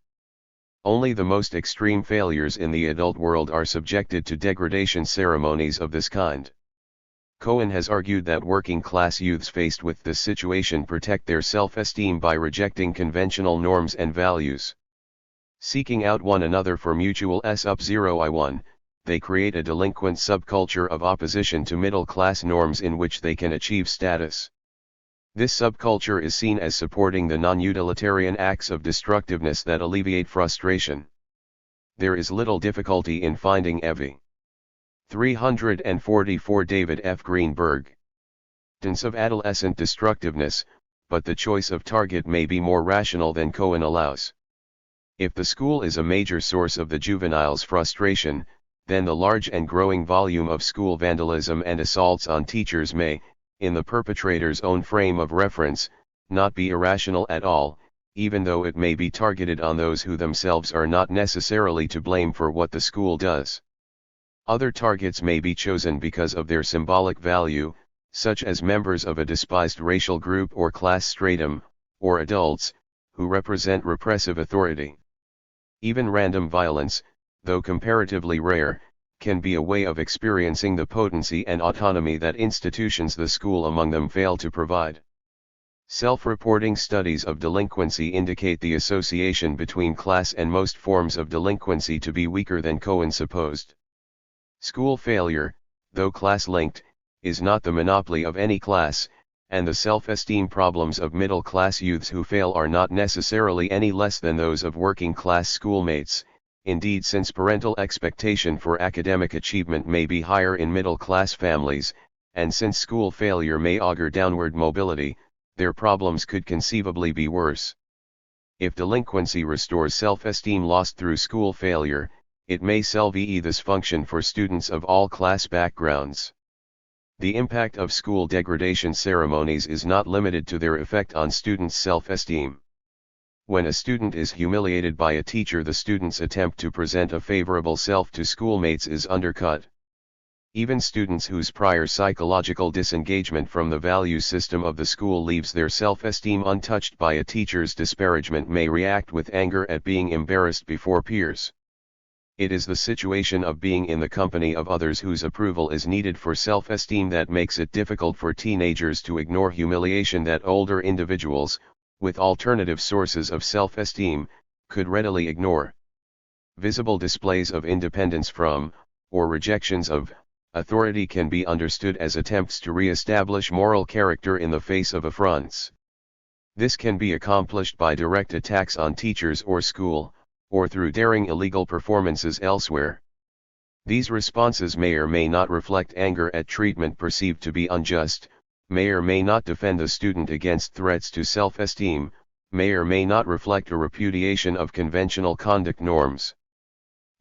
Only the most extreme failures in the adult world are subjected to degradation ceremonies of this kind. Cohen has argued that working-class youths faced with this situation protect their self-esteem by rejecting conventional norms and values. Seeking out one another for mutual S-0I1, they create a delinquent subculture of opposition to middle-class norms in which they can achieve status. This subculture is seen as supporting the non-utilitarian acts of destructiveness that alleviate frustration. There is little difficulty in finding EV. 344 David F. Greenberg. Of adolescent destructiveness, but the choice of target may be more rational than Cohen allows. If the school is a major source of the juvenile's frustration, then the large and growing volume of school vandalism and assaults on teachers may, in the perpetrator's own frame of reference, not be irrational at all, even though it may be targeted on those who themselves are not necessarily to blame for what the school does. Other targets may be chosen because of their symbolic value, such as members of a despised racial group or class stratum, or adults, who represent repressive authority. Even random violence, though comparatively rare, can be a way of experiencing the potency and autonomy that institutions the school among them fail to provide. Self-reporting studies of delinquency indicate the association between class and most forms of delinquency to be weaker than Cohen supposed. School failure, though class-linked, is not the monopoly of any class, and the self-esteem problems of middle-class youths who fail are not necessarily any less than those of working-class schoolmates. Indeed, since parental expectation for academic achievement may be higher in middle-class families, and since school failure may augur downward mobility, their problems could conceivably be worse. If delinquency restores self-esteem lost through school failure, it may salve this function for students of all class backgrounds. The impact of school degradation ceremonies is not limited to their effect on students' self-esteem. When a student is humiliated by a teacher, the student's attempt to present a favorable self to schoolmates is undercut. Even students whose prior psychological disengagement from the value system of the school leaves their self-esteem untouched by a teacher's disparagement may react with anger at being embarrassed before peers. It is the situation of being in the company of others whose approval is needed for self-esteem that makes it difficult for teenagers to ignore humiliation that older individuals, with alternative sources of self-esteem, could readily ignore. Visible displays of independence from, or rejections of, authority can be understood as attempts to re-establish moral character in the face of affronts. This can be accomplished by direct attacks on teachers or school, or through daring illegal performances elsewhere. These responses may or may not reflect anger at treatment perceived to be unjust, may or may not defend the student against threats to self-esteem, may or may not reflect a repudiation of conventional conduct norms.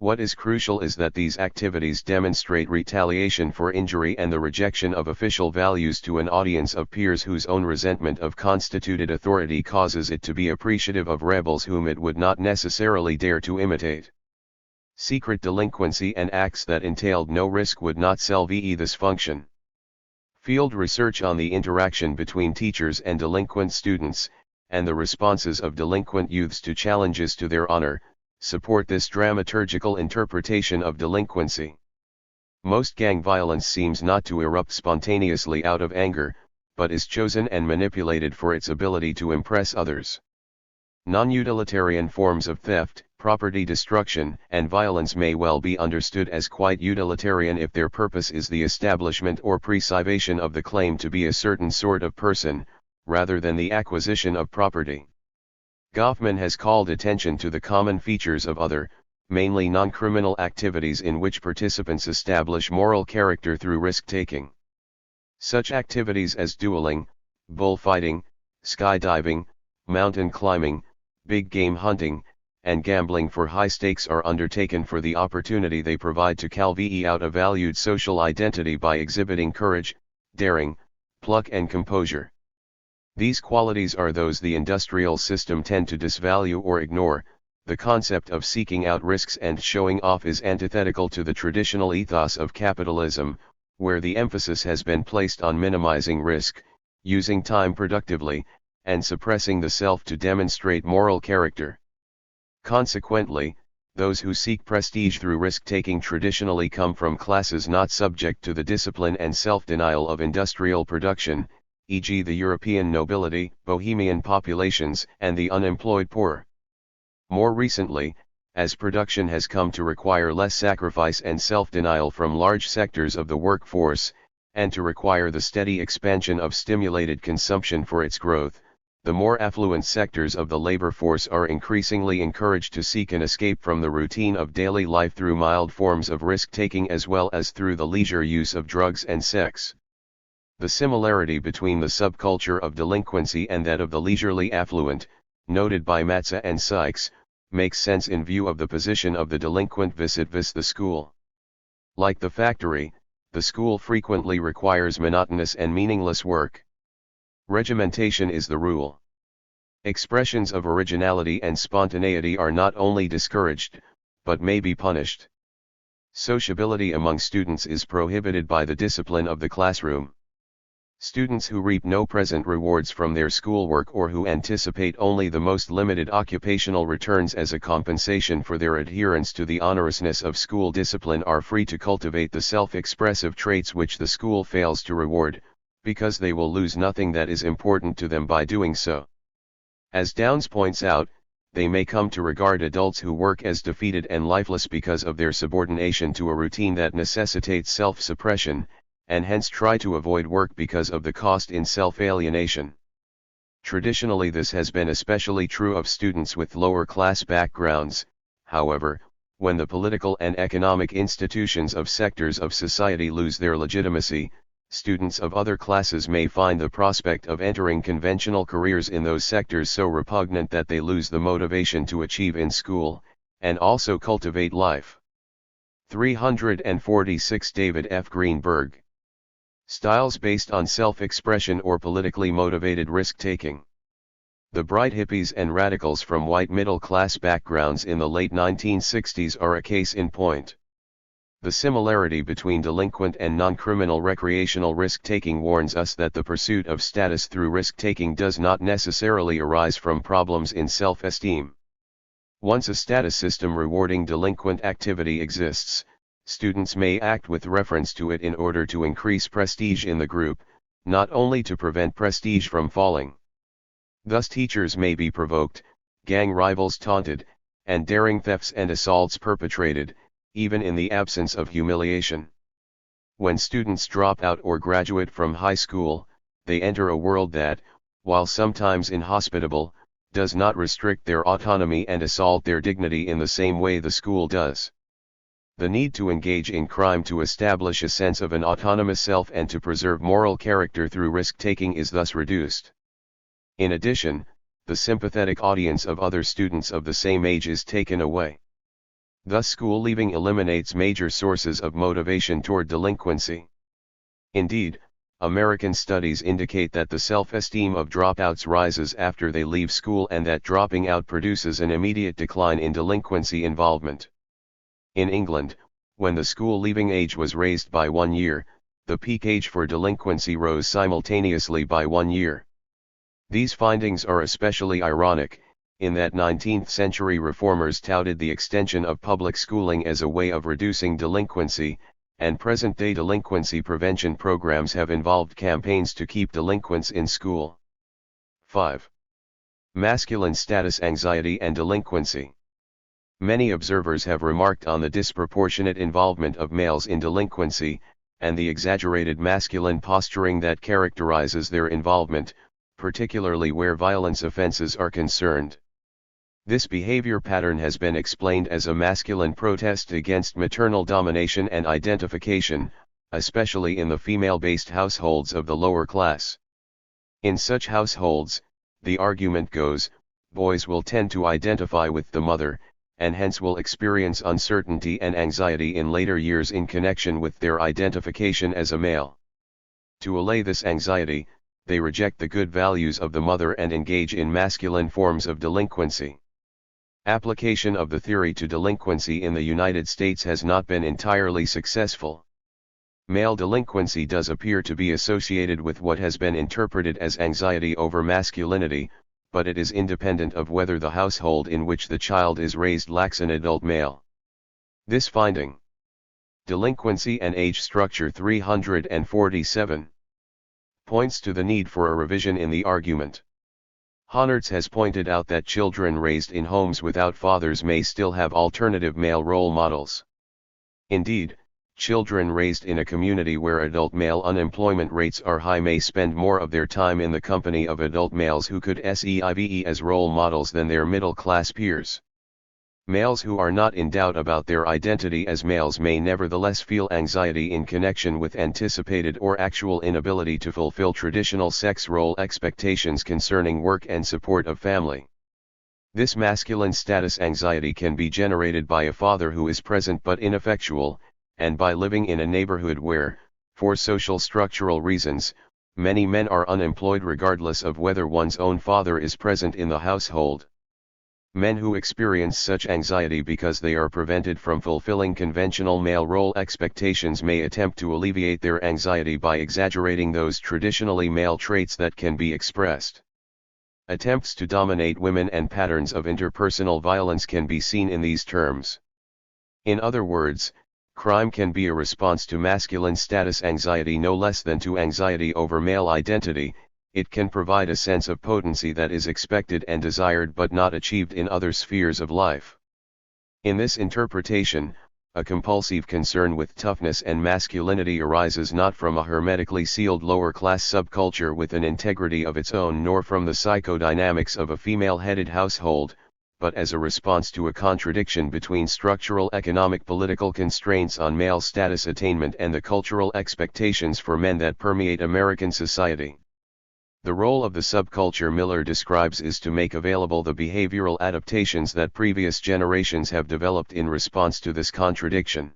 What is crucial is that these activities demonstrate retaliation for injury and the rejection of official values to an audience of peers whose own resentment of constituted authority causes it to be appreciative of rebels whom it would not necessarily dare to imitate. Secret delinquency and acts that entailed no risk would not salve this function. Field research on the interaction between teachers and delinquent students, and the responses of delinquent youths to challenges to their honor, support this dramaturgical interpretation of delinquency. Most gang violence seems not to erupt spontaneously out of anger, but is chosen and manipulated for its ability to impress others. Non-utilitarian forms of theft, property destruction, and violence may well be understood as quite utilitarian if their purpose is the establishment or preservation of the claim to be a certain sort of person, rather than the acquisition of property. Goffman has called attention to the common features of other, mainly non-criminal activities in which participants establish moral character through risk-taking. Such activities as dueling, bullfighting, skydiving, mountain climbing, big game hunting, and gambling for high stakes are undertaken for the opportunity they provide to carve out a valued social identity by exhibiting courage, daring, pluck and composure. These qualities are those the industrial system tend to disvalue or ignore. The concept of seeking out risks and showing off is antithetical to the traditional ethos of capitalism, where the emphasis has been placed on minimizing risk, using time productively, and suppressing the self to demonstrate moral character. Consequently, those who seek prestige through risk-taking traditionally come from classes not subject to the discipline and self-denial of industrial production, e.g. the European nobility, bohemian populations, and the unemployed poor. More recently, as production has come to require less sacrifice and self-denial from large sectors of the workforce, and to require the steady expansion of stimulated consumption for its growth, the more affluent sectors of the labor force are increasingly encouraged to seek an escape from the routine of daily life through mild forms of risk-taking as well as through the leisure use of drugs and sex. The similarity between the subculture of delinquency and that of the leisurely affluent, noted by Matza and Sykes, makes sense in view of the position of the delinquent vis-a-vis the school. Like the factory, the school frequently requires monotonous and meaningless work. Regimentation is the rule. Expressions of originality and spontaneity are not only discouraged, but may be punished. Sociability among students is prohibited by the discipline of the classroom. Students who reap no present rewards from their schoolwork or who anticipate only the most limited occupational returns as a compensation for their adherence to the honorousness of school discipline are free to cultivate the self-expressive traits which the school fails to reward, because they will lose nothing that is important to them by doing so. As Downs points out, they may come to regard adults who work as defeated and lifeless because of their subordination to a routine that necessitates self-suppression, and hence try to avoid work because of the cost in self-alienation. Traditionally this has been especially true of students with lower class backgrounds. However, when the political and economic institutions of sectors of society lose their legitimacy, students of other classes may find the prospect of entering conventional careers in those sectors so repugnant that they lose the motivation to achieve in school, and also cultivate life. 346 David F. Greenberg. Styles based on self-expression or politically motivated risk-taking. The bright hippies and radicals from white middle-class backgrounds in the late 1960s are a case in point. The similarity between delinquent and non-criminal recreational risk-taking warns us that the pursuit of status through risk-taking does not necessarily arise from problems in self-esteem. Once a status system rewarding delinquent activity exists, students may act with reference to it in order to increase prestige in the group, not only to prevent prestige from falling. Thus teachers may be provoked, gang rivals taunted, and daring thefts and assaults perpetrated, even in the absence of humiliation. When students drop out or graduate from high school, they enter a world that, while sometimes inhospitable, does not restrict their autonomy and assault their dignity in the same way the school does. The need to engage in crime to establish a sense of an autonomous self and to preserve moral character through risk-taking is thus reduced. In addition, the sympathetic audience of other students of the same age is taken away. Thus school leaving eliminates major sources of motivation toward delinquency. Indeed, American studies indicate that the self-esteem of dropouts rises after they leave school and that dropping out produces an immediate decline in delinquency involvement. In England, when the school leaving age was raised by 1 year, the peak age for delinquency rose simultaneously by 1 year. These findings are especially ironic, in that 19th-century reformers touted the extension of public schooling as a way of reducing delinquency, and present-day delinquency prevention programs have involved campaigns to keep delinquents in school. 5. Masculine status anxiety and delinquency. Many observers have remarked on the disproportionate involvement of males in delinquency, and the exaggerated masculine posturing that characterizes their involvement, particularly where violence offenses are concerned. This behavior pattern has been explained as a masculine protest against maternal domination and identification, especially in the female-based households of the lower class. In such households, the argument goes, boys will tend to identify with the mother, and hence will experience uncertainty and anxiety in later years in connection with their identification as a male. To allay this anxiety, they reject the good values of the mother and engage in masculine forms of delinquency. Application of the theory to delinquency in the United States has not been entirely successful. Male delinquency does appear to be associated with what has been interpreted as anxiety over masculinity, but it is independent of whether the household in which the child is raised lacks an adult male. This finding. Delinquency and Age Structure 347. Points to the need for a revision in the argument. Honnertz has pointed out that children raised in homes without fathers may still have alternative male role models. Indeed, children raised in a community where adult male unemployment rates are high may spend more of their time in the company of adult males who could serve as role models than their middle-class peers. Males who are not in doubt about their identity as males may nevertheless feel anxiety in connection with anticipated or actual inability to fulfill traditional sex role expectations concerning work and support of family. This masculine status anxiety can be generated by a father who is present but ineffectual, and by living in a neighborhood where, for social structural reasons, many men are unemployed regardless of whether one's own father is present in the household. Men who experience such anxiety because they are prevented from fulfilling conventional male role expectations may attempt to alleviate their anxiety by exaggerating those traditionally male traits that can be expressed. Attempts to dominate women and patterns of interpersonal violence can be seen in these terms. In other words, crime can be a response to masculine status anxiety no less than to anxiety over male identity. It can provide a sense of potency that is expected and desired but not achieved in other spheres of life. In this interpretation, a compulsive concern with toughness and masculinity arises not from a hermetically sealed lower-class subculture with an integrity of its own nor from the psychodynamics of a female-headed household, but as a response to a contradiction between structural economic political constraints on male status attainment and the cultural expectations for men that permeate American society. The role of the subculture Miller describes is to make available the behavioral adaptations that previous generations have developed in response to this contradiction.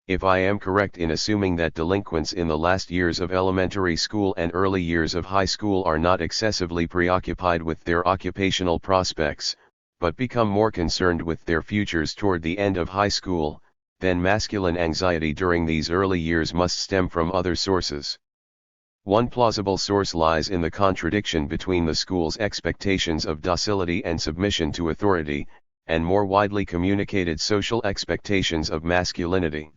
If I am correct in assuming that delinquents in the last years of elementary school and early years of high school are not excessively preoccupied with their occupational prospects, but become more concerned with their futures toward the end of high school, then masculine anxiety during these early years must stem from other sources. One plausible source lies in the contradiction between the school's expectations of docility and submission to authority, and more widely communicated social expectations of masculinity.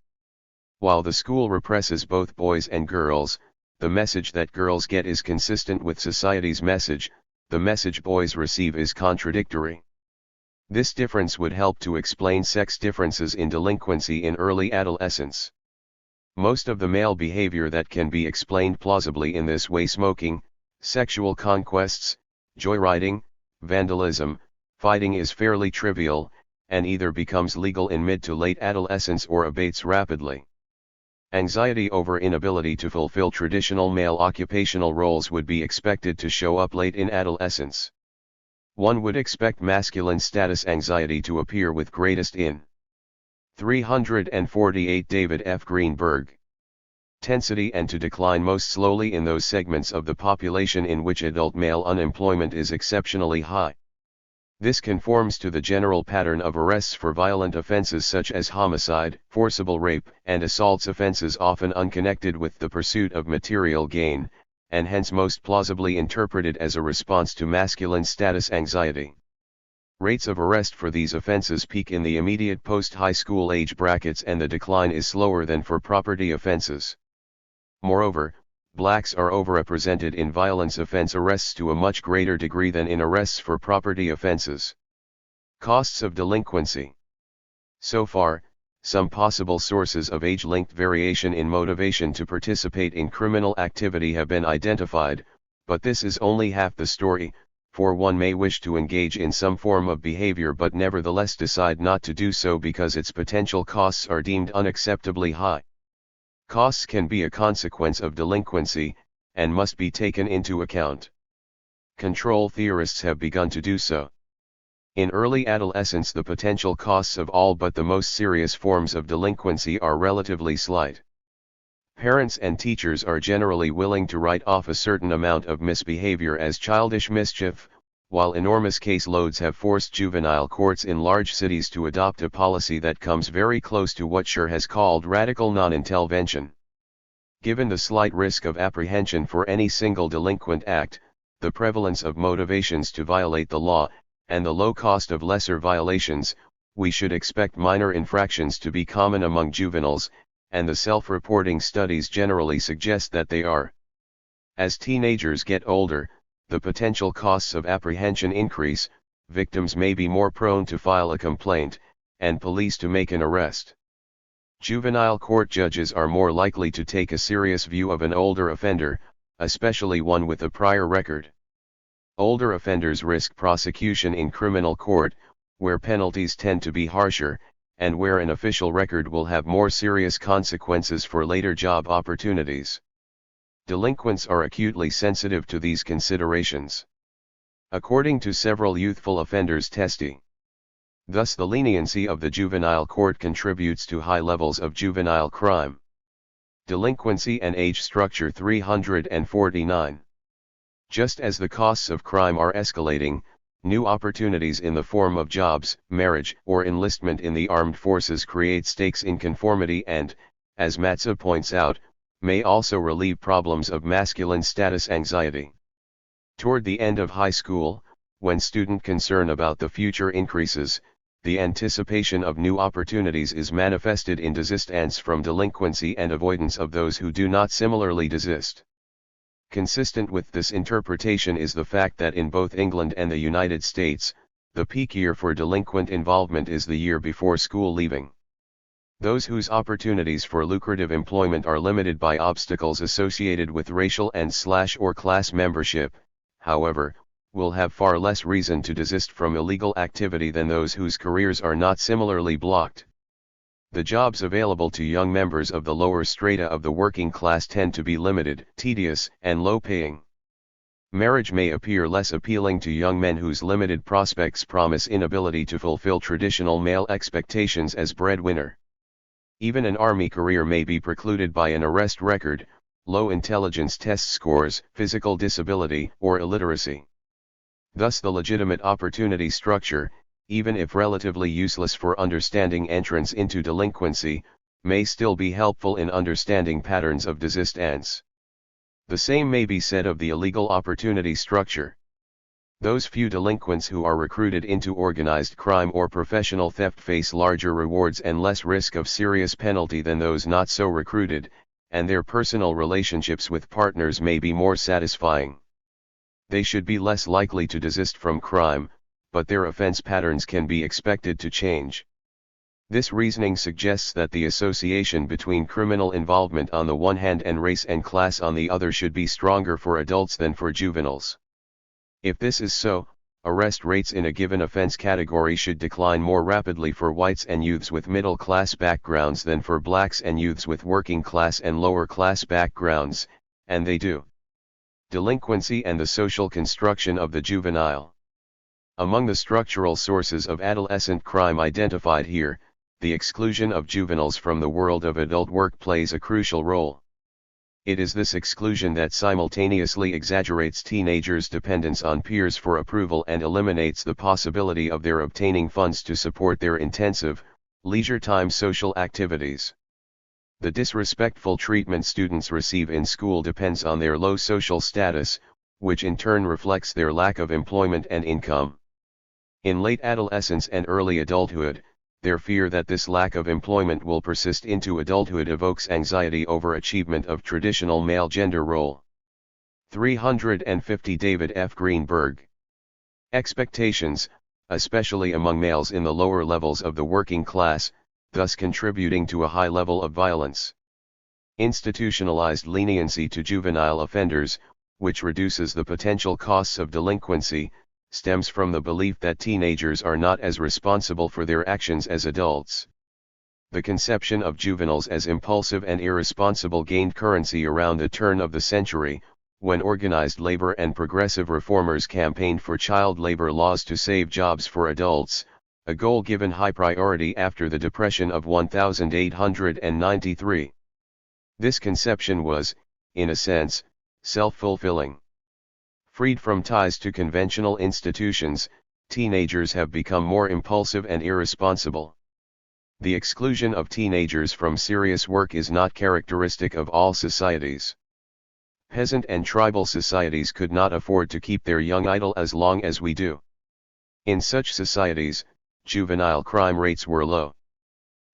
While the school represses both boys and girls, the message that girls get is consistent with society's message, the message boys receive is contradictory. This difference would help to explain sex differences in delinquency in early adolescence. Most of the male behavior that can be explained plausibly in this way, smoking, sexual conquests, joyriding, vandalism, fighting, is fairly trivial, and either becomes legal in mid to late adolescence or abates rapidly. Anxiety over inability to fulfill traditional male occupational roles would be expected to show up late in adolescence. One would expect masculine status anxiety to appear with greatest in 348 David F. Greenberg. Tensity and to decline most slowly in those segments of the population in which adult male unemployment is exceptionally high. This conforms to the general pattern of arrests for violent offenses such as homicide, forcible rape, and assaults, offenses often unconnected with the pursuit of material gain, and hence most plausibly interpreted as a response to masculine status anxiety. Rates of arrest for these offenses peak in the immediate post-high school age brackets, and the decline is slower than for property offenses. Moreover, blacks are overrepresented in violence offense arrests to a much greater degree than in arrests for property offenses. Costs of delinquency. So far, some possible sources of age-linked variation in motivation to participate in criminal activity have been identified, but this is only half the story, for one may wish to engage in some form of behavior but nevertheless decide not to do so because its potential costs are deemed unacceptably high. Costs can be a consequence of delinquency, and must be taken into account. Control theorists have begun to do so. In early adolescence, the potential costs of all but the most serious forms of delinquency are relatively slight. Parents and teachers are generally willing to write off a certain amount of misbehavior as childish mischief, while enormous caseloads have forced juvenile courts in large cities to adopt a policy that comes very close to what Schur has called radical non-intervention. Given the slight risk of apprehension for any single delinquent act, the prevalence of motivations to violate the law, and the low cost of lesser violations, we should expect minor infractions to be common among juveniles, and the self-reporting studies generally suggest that they are. As teenagers get older, the potential costs of apprehension increase, victims may be more prone to file a complaint, and police to make an arrest. Juvenile court judges are more likely to take a serious view of an older offender, especially one with a prior record. Older offenders risk prosecution in criminal court, where penalties tend to be harsher, and where an official record will have more serious consequences for later job opportunities. Delinquents are acutely sensitive to these considerations. According to several youthful offenders testing. Thus the leniency of the juvenile court contributes to high levels of juvenile crime. Delinquency and age structure 349. Just as the costs of crime are escalating, New opportunities in the form of jobs, marriage, or enlistment in the armed forces create stakes in conformity and, as Matza points out, may also relieve problems of masculine status anxiety. Toward the end of high school, when student concern about the future increases, the anticipation of new opportunities is manifested in desistance from delinquency and avoidance of those who do not similarly desist. Consistent with this interpretation is the fact that in both England and the United States, the peak year for delinquent involvement is the year before school leaving. Those whose opportunities for lucrative employment are limited by obstacles associated with racial and/or class membership, however, will have far less reason to desist from illegal activity than those whose careers are not similarly blocked. The jobs available to young members of the lower strata of the working class tend to be limited, tedious, and low-paying. Marriage may appear less appealing to young men whose limited prospects promise inability to fulfill traditional male expectations as breadwinner. Even an army career may be precluded by an arrest record, low intelligence test scores, physical disability, or illiteracy. Thus the legitimate opportunity structure, even if relatively useless for understanding entrance into delinquency, may still be helpful in understanding patterns of desistance. The same may be said of the illegal opportunity structure. Those few delinquents who are recruited into organized crime or professional theft face larger rewards and less risk of serious penalty than those not so recruited, and their personal relationships with partners may be more satisfying. They should be less likely to desist from crime, but their offense patterns can be expected to change. This reasoning suggests that the association between criminal involvement on the one hand and race and class on the other should be stronger for adults than for juveniles. If this is so, arrest rates in a given offense category should decline more rapidly for whites and youths with middle-class backgrounds than for blacks and youths with working-class and lower-class backgrounds, and they do. Delinquency and the social construction of the juvenile. Among the structural sources of adolescent crime identified here, the exclusion of juveniles from the world of adult work plays a crucial role. It is this exclusion that simultaneously exaggerates teenagers' dependence on peers for approval and eliminates the possibility of their obtaining funds to support their intensive, leisure-time social activities. The disrespectful treatment students receive in school depends on their low social status, which in turn reflects their lack of employment and income. In late adolescence and early adulthood, their fear that this lack of employment will persist into adulthood evokes anxiety over achievement of traditional male gender role. 350 David F. Greenberg. Expectations, especially among males in the lower levels of the working class, thus contributing to a high level of violence. Institutionalized leniency to juvenile offenders, which reduces the potential costs of delinquency, stems from the belief that teenagers are not as responsible for their actions as adults. The conception of juveniles as impulsive and irresponsible gained currency around the turn of the century, when organized labor and progressive reformers campaigned for child labor laws to save jobs for adults, a goal given high priority after the Depression of 1893. This conception was, in a sense, self-fulfilling. Freed from ties to conventional institutions, teenagers have become more impulsive and irresponsible. The exclusion of teenagers from serious work is not characteristic of all societies. Peasant and tribal societies could not afford to keep their young idle as long as we do. In such societies, juvenile crime rates were low.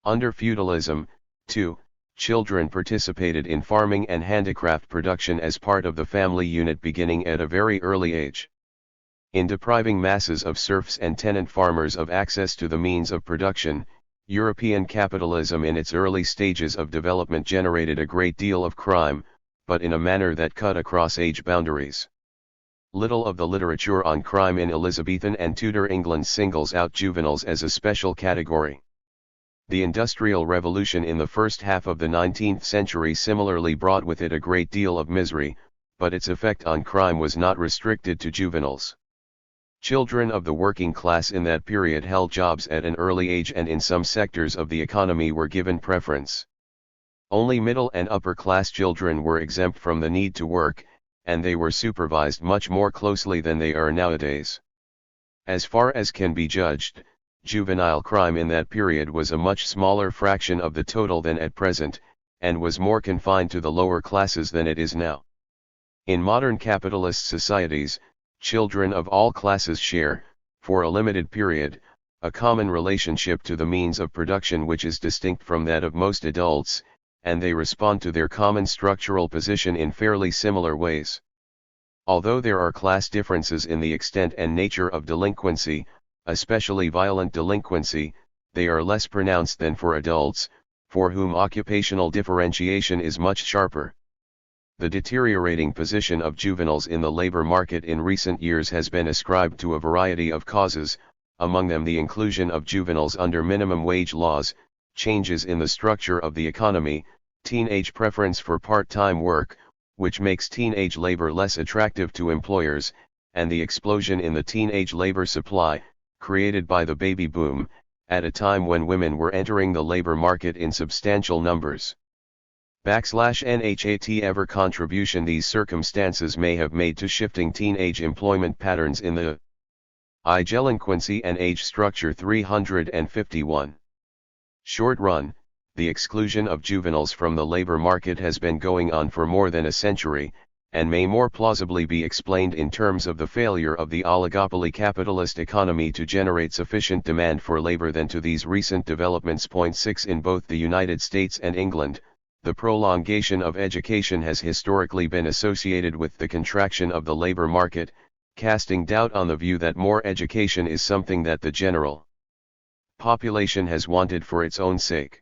Under feudalism, too, children participated in farming and handicraft production as part of the family unit beginning at a very early age. In depriving masses of serfs and tenant farmers of access to the means of production, European capitalism in its early stages of development generated a great deal of crime, but in a manner that cut across age boundaries. Little of the literature on crime in Elizabethan and Tudor England singles out juveniles as a special category. The Industrial Revolution in the first half of the 19th century similarly brought with it a great deal of misery, but its effect on crime was not restricted to juveniles. Children of the working class in that period held jobs at an early age and in some sectors of the economy were given preference. Only middle and upper class children were exempt from the need to work, and they were supervised much more closely than they are nowadays. As far as can be judged, juvenile crime in that period was a much smaller fraction of the total than at present, and was more confined to the lower classes than it is now. In modern capitalist societies, children of all classes share, for a limited period, a common relationship to the means of production which is distinct from that of most adults, and they respond to their common structural position in fairly similar ways. Although there are class differences in the extent and nature of delinquency, especially violent delinquency, they are less pronounced than for adults, for whom occupational differentiation is much sharper. The deteriorating position of juveniles in the labor market in recent years has been ascribed to a variety of causes, among them the inclusion of juveniles under minimum wage laws, changes in the structure of the economy, teenage preference for part-time work, which makes teenage labor less attractive to employers, and the explosion in the teenage labor supply, created by the baby boom, at a time when women were entering the labor market in substantial numbers. /NHAT contribution these circumstances may have made to shifting teenage employment patterns in the delinquency and age structure 351. Short run, the exclusion of juveniles from the labor market has been going on for more than a century, and may more plausibly be explained in terms of the failure of the oligopoly capitalist economy to generate sufficient demand for labor than to these recent developments. 6 In both the United States and England, the prolongation of education has historically been associated with the contraction of the labor market, casting doubt on the view that more education is something that the general population has wanted for its own sake.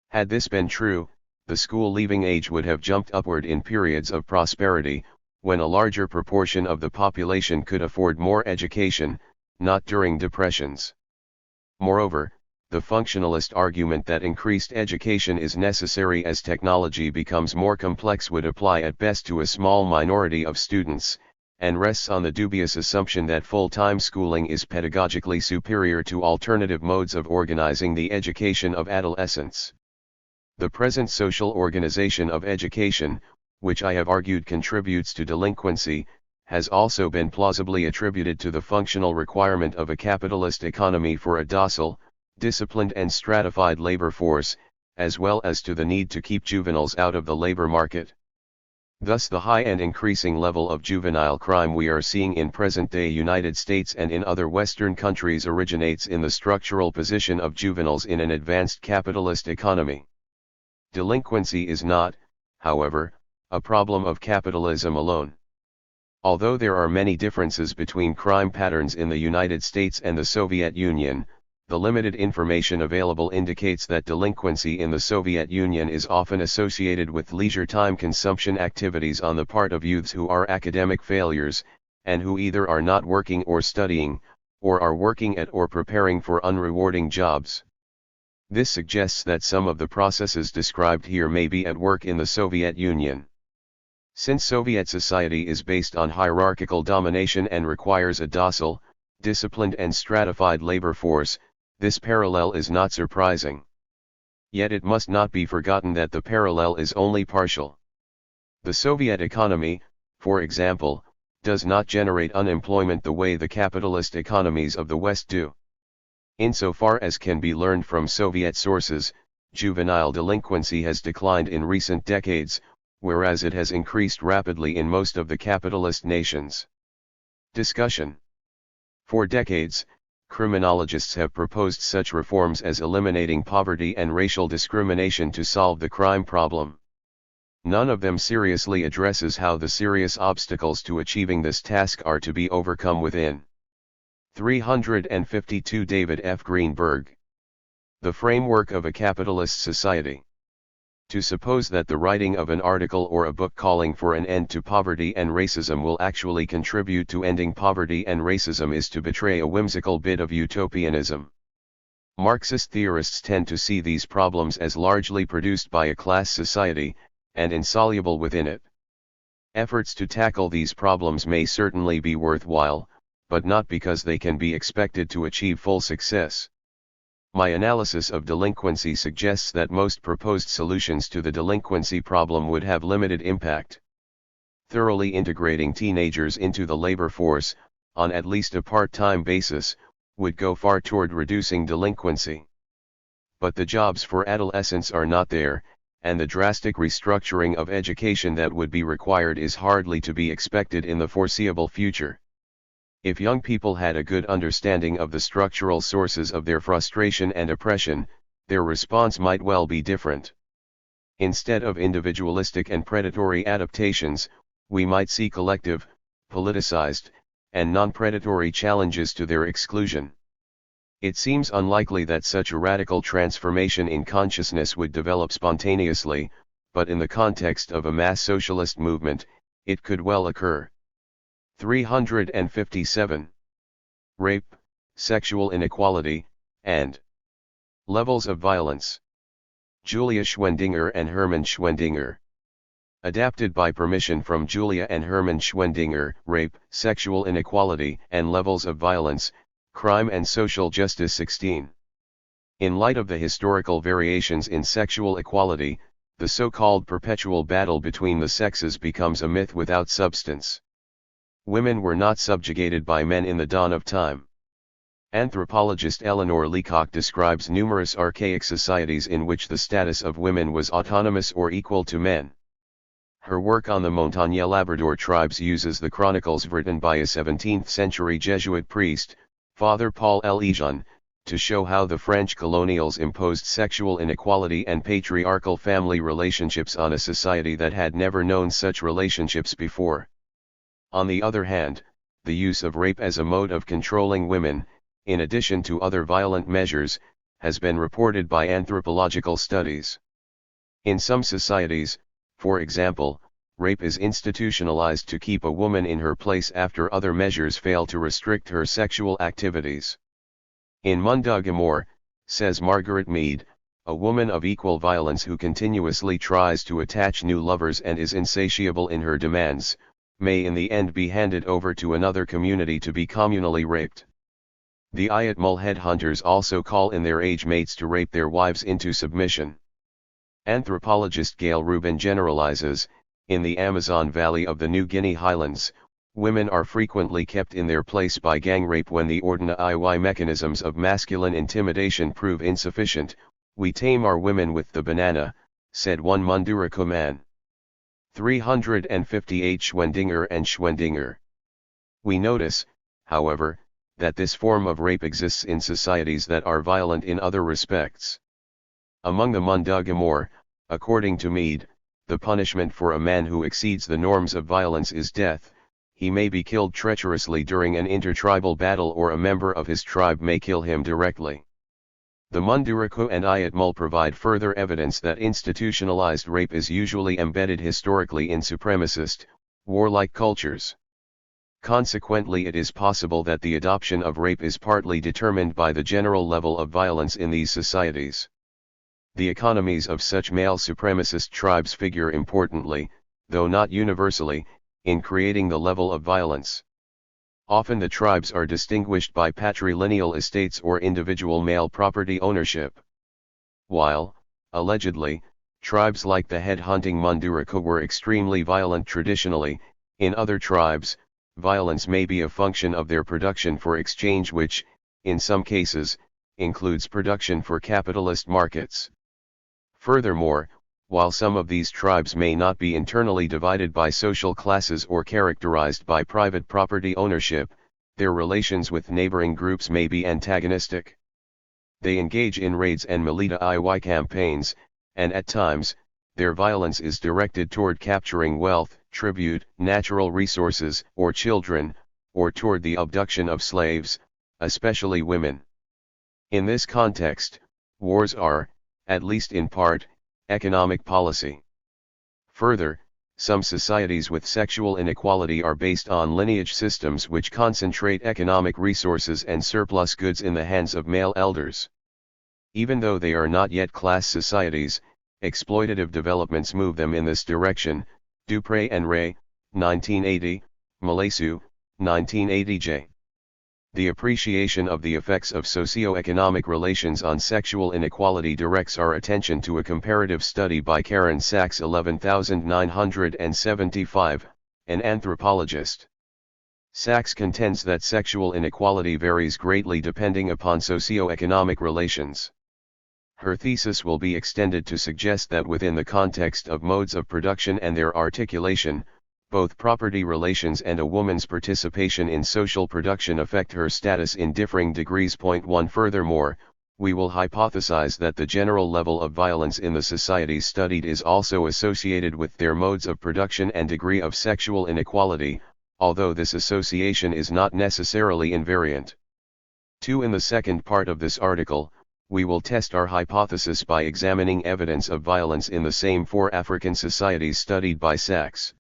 Had this been true, the school-leaving age would have jumped upward in periods of prosperity, when a larger proportion of the population could afford more education, not during depressions. Moreover, the functionalist argument that increased education is necessary as technology becomes more complex would apply at best to a small minority of students, and rests on the dubious assumption that full-time schooling is pedagogically superior to alternative modes of organizing the education of adolescents. The present social organization of education, which I have argued contributes to delinquency, has also been plausibly attributed to the functional requirement of a capitalist economy for a docile, disciplined and stratified labor force, as well as to the need to keep juveniles out of the labor market. Thus the high and increasing level of juvenile crime we are seeing in present-day United States and in other Western countries originates in the structural position of juveniles in an advanced capitalist economy. Delinquency is not, however, a problem of capitalism alone. Although there are many differences between crime patterns in the United States and the Soviet Union, the limited information available indicates that delinquency in the Soviet Union is often associated with leisure time consumption activities on the part of youths who are academic failures, and who either are not working or studying, or are working at or preparing for unrewarding jobs. This suggests that some of the processes described here may be at work in the Soviet Union. Since Soviet society is based on hierarchical domination and requires a docile, disciplined and stratified labor force, this parallel is not surprising. Yet it must not be forgotten that the parallel is only partial. The Soviet economy, for example, does not generate unemployment the way the capitalist economies of the West do. Insofar as can be learned from Soviet sources, juvenile delinquency has declined in recent decades, whereas it has increased rapidly in most of the capitalist nations. Discussion. For decades, criminologists have proposed such reforms as eliminating poverty and racial discrimination to solve the crime problem. None of them seriously addresses how the serious obstacles to achieving this task are to be overcome within. 352 David F. Greenberg. The Framework of a Capitalist Society. To suppose that the writing of an article or a book calling for an end to poverty and racism will actually contribute to ending poverty and racism is to betray a whimsical bit of utopianism. Marxist theorists tend to see these problems as largely produced by a class society, and insoluble within it. Efforts to tackle these problems may certainly be worthwhile, but not because they can be expected to achieve full success. My analysis of delinquency suggests that most proposed solutions to the delinquency problem would have limited impact. Thoroughly integrating teenagers into the labor force, on at least a part-time basis, would go far toward reducing delinquency. But the jobs for adolescents are not there, and the drastic restructuring of education that would be required is hardly to be expected in the foreseeable future. If young people had a good understanding of the structural sources of their frustration and oppression, their response might well be different. Instead of individualistic and predatory adaptations, we might see collective, politicized, and non-predatory challenges to their exclusion. It seems unlikely that such a radical transformation in consciousness would develop spontaneously, but in the context of a mass socialist movement, it could well occur. 357. Rape, sexual inequality, and levels of violence. Julia Schwendinger and Hermann Schwendinger. Adapted by permission from Julia and Hermann Schwendinger, Rape, Sexual Inequality, and Levels of Violence, Crime and Social Justice 16. In light of the historical variations in sexual equality, the so-called perpetual battle between the sexes becomes a myth without substance. Women were not subjugated by men in the dawn of time. Anthropologist Eleanor Leacock describes numerous archaic societies in which the status of women was autonomous or equal to men. Her work on the Montagne Labrador tribes uses the chronicles written by a 17th-century Jesuit priest, Father Paul Lejeune, to show how the French colonials imposed sexual inequality and patriarchal family relationships on a society that had never known such relationships before. On the other hand, the use of rape as a mode of controlling women, in addition to other violent measures, has been reported by anthropological studies. In some societies, for example, rape is institutionalized to keep a woman in her place after other measures fail to restrict her sexual activities. In Mundug Amour, says Margaret Mead, a woman of equal violence who continuously tries to attach new lovers and is insatiable in her demands, may in the end be handed over to another community to be communally raped. The Ayatmul headhunters also call in their age mates to rape their wives into submission. Anthropologist Gail Rubin generalizes, in the Amazon Valley of the New Guinea highlands, women are frequently kept in their place by gang rape when the ordinary mechanisms of masculine intimidation prove insufficient. We tame our women with the banana, said one Mundurako man. 358 Schwendinger and Schwendinger. We notice, however, that this form of rape exists in societies that are violent in other respects. Among the Mundug Amour, according to Mead, the punishment for a man who exceeds the norms of violence is death. He may be killed treacherously during an intertribal battle, or a member of his tribe may kill him directly. The Mundurako and Ayatmul provide further evidence that institutionalized rape is usually embedded historically in supremacist, warlike cultures. Consequently, it is possible that the adoption of rape is partly determined by the general level of violence in these societies. The economies of such male supremacist tribes figure importantly, though not universally, in creating the level of violence. Often the tribes are distinguished by patrilineal estates or individual male property ownership. While, allegedly, tribes like the head-hunting Mundurako were extremely violent traditionally, in other tribes, violence may be a function of their production for exchange, which, in some cases, includes production for capitalist markets. Furthermore, while some of these tribes may not be internally divided by social classes or characterized by private property ownership, their relations with neighboring groups may be antagonistic. They engage in raids and militia campaigns, and at times, their violence is directed toward capturing wealth, tribute, natural resources, or children, or toward the abduction of slaves, especially women. In this context, wars are, at least in part, economic policy. Further, some societies with sexual inequality are based on lineage systems which concentrate economic resources and surplus goods in the hands of male elders. Even though they are not yet class societies, exploitative developments move them in this direction. Dupré and Ray, 1980, Malesu, 1980J. The appreciation of the effects of socio-economic relations on sexual inequality directs our attention to a comparative study by Karen Sachs 11975, an anthropologist. Sachs contends that sexual inequality varies greatly depending upon socio-economic relations. Her thesis will be extended to suggest that within the context of modes of production and their articulation, both property relations and a woman's participation in social production affect her status in differing degrees. 1 Furthermore, we will hypothesize that the general level of violence in the societies studied is also associated with their modes of production and degree of sexual inequality, although this association is not necessarily invariant. 2 In the second part of this article, we will test our hypothesis by examining evidence of violence in the same 4 African societies studied by Sachs.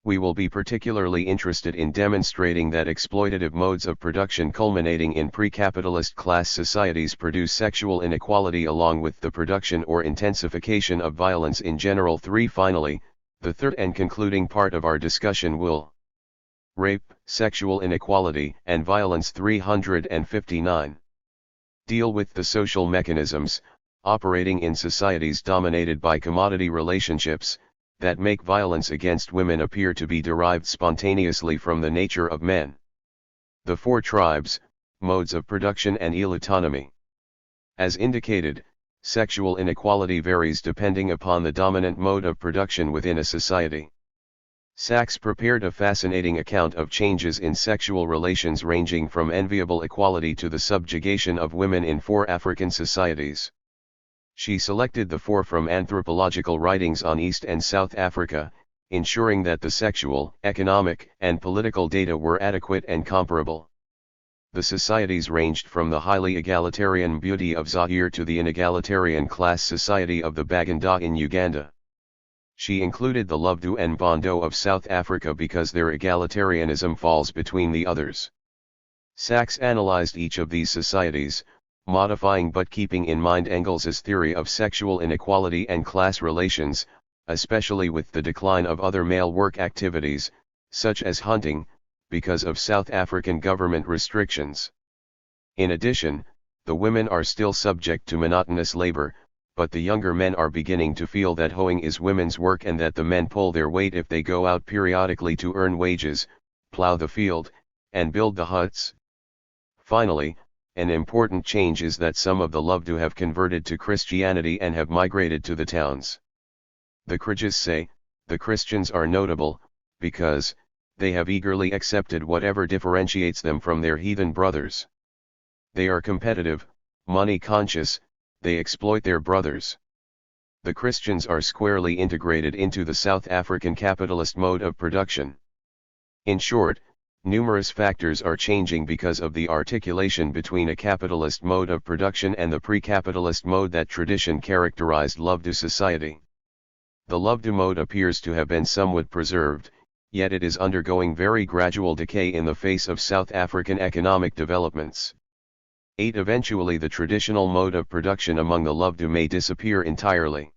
We will be particularly interested in demonstrating that exploitative modes of production culminating in pre-capitalist class societies produce sexual inequality along with the production or intensification of violence in general. 3 Finally, the third and concluding part of our discussion will rape, sexual inequality, and violence. 359. Deal with the social mechanisms, operating in societies dominated by commodity relationships, that make violence against women appear to be derived spontaneously from the nature of men. The 4 tribes, modes of production and autonomy. As indicated, sexual inequality varies depending upon the dominant mode of production within a society. Sachs prepared a fascinating account of changes in sexual relations ranging from enviable equality to the subjugation of women in 4 African societies. She selected the 4 from anthropological writings on East and South Africa, ensuring that the sexual, economic, and political data were adequate and comparable. The societies ranged from the highly egalitarian beauty of Zaire to the inegalitarian class society of the Baganda in Uganda. She included the Luvdu and Bondo of South Africa because their egalitarianism falls between the others. Sachs analyzed each of these societies, modifying but keeping in mind Engels's theory of sexual inequality and class relations, especially with the decline of other male work activities, such as hunting, because of South African government restrictions. In addition, the women are still subject to monotonous labor, but the younger men are beginning to feel that hoeing is women's work and that the men pull their weight if they go out periodically to earn wages, plow the field, and build the huts. Finally, an important change is that some of the Luvdu have converted to Christianity and have migrated to the towns. The Krijes say, the Christians are notable, because they have eagerly accepted whatever differentiates them from their heathen brothers. They are competitive, money-conscious, they exploit their brothers. The Christians are squarely integrated into the South African capitalist mode of production. In short, numerous factors are changing because of the articulation between a capitalist mode of production and the pre-capitalist mode that tradition characterized Luvdu society. The Luvdu mode appears to have been somewhat preserved, yet it is undergoing very gradual decay in the face of South African economic developments. 8 Eventually the traditional mode of production among the Luvdu may disappear entirely.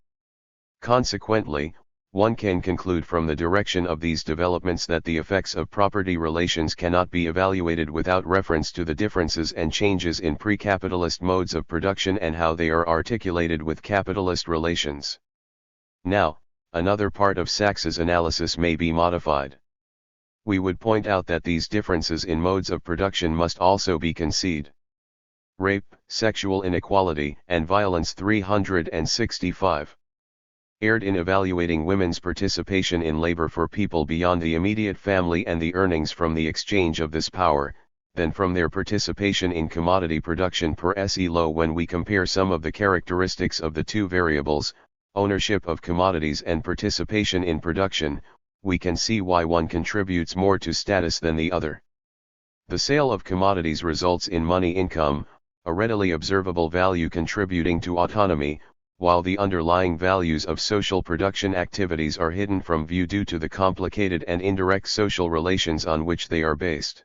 Consequently, one can conclude from the direction of these developments that the effects of property relations cannot be evaluated without reference to the differences and changes in pre-capitalist modes of production and how they are articulated with capitalist relations. Now, another part of Sachs's analysis may be modified. We would point out that these differences in modes of production must also be conceded. Rape, sexual inequality, and violence. 365. Aired in evaluating women's participation in labor for people beyond the immediate family and the earnings from the exchange of this power, than from their participation in commodity production per se low. When we compare some of the characteristics of the 2 variables, ownership of commodities and participation in production, we can see why one contributes more to status than the other. The sale of commodities results in money income, a readily observable value contributing to autonomy, while the underlying values of social production activities are hidden from view due to the complicated and indirect social relations on which they are based.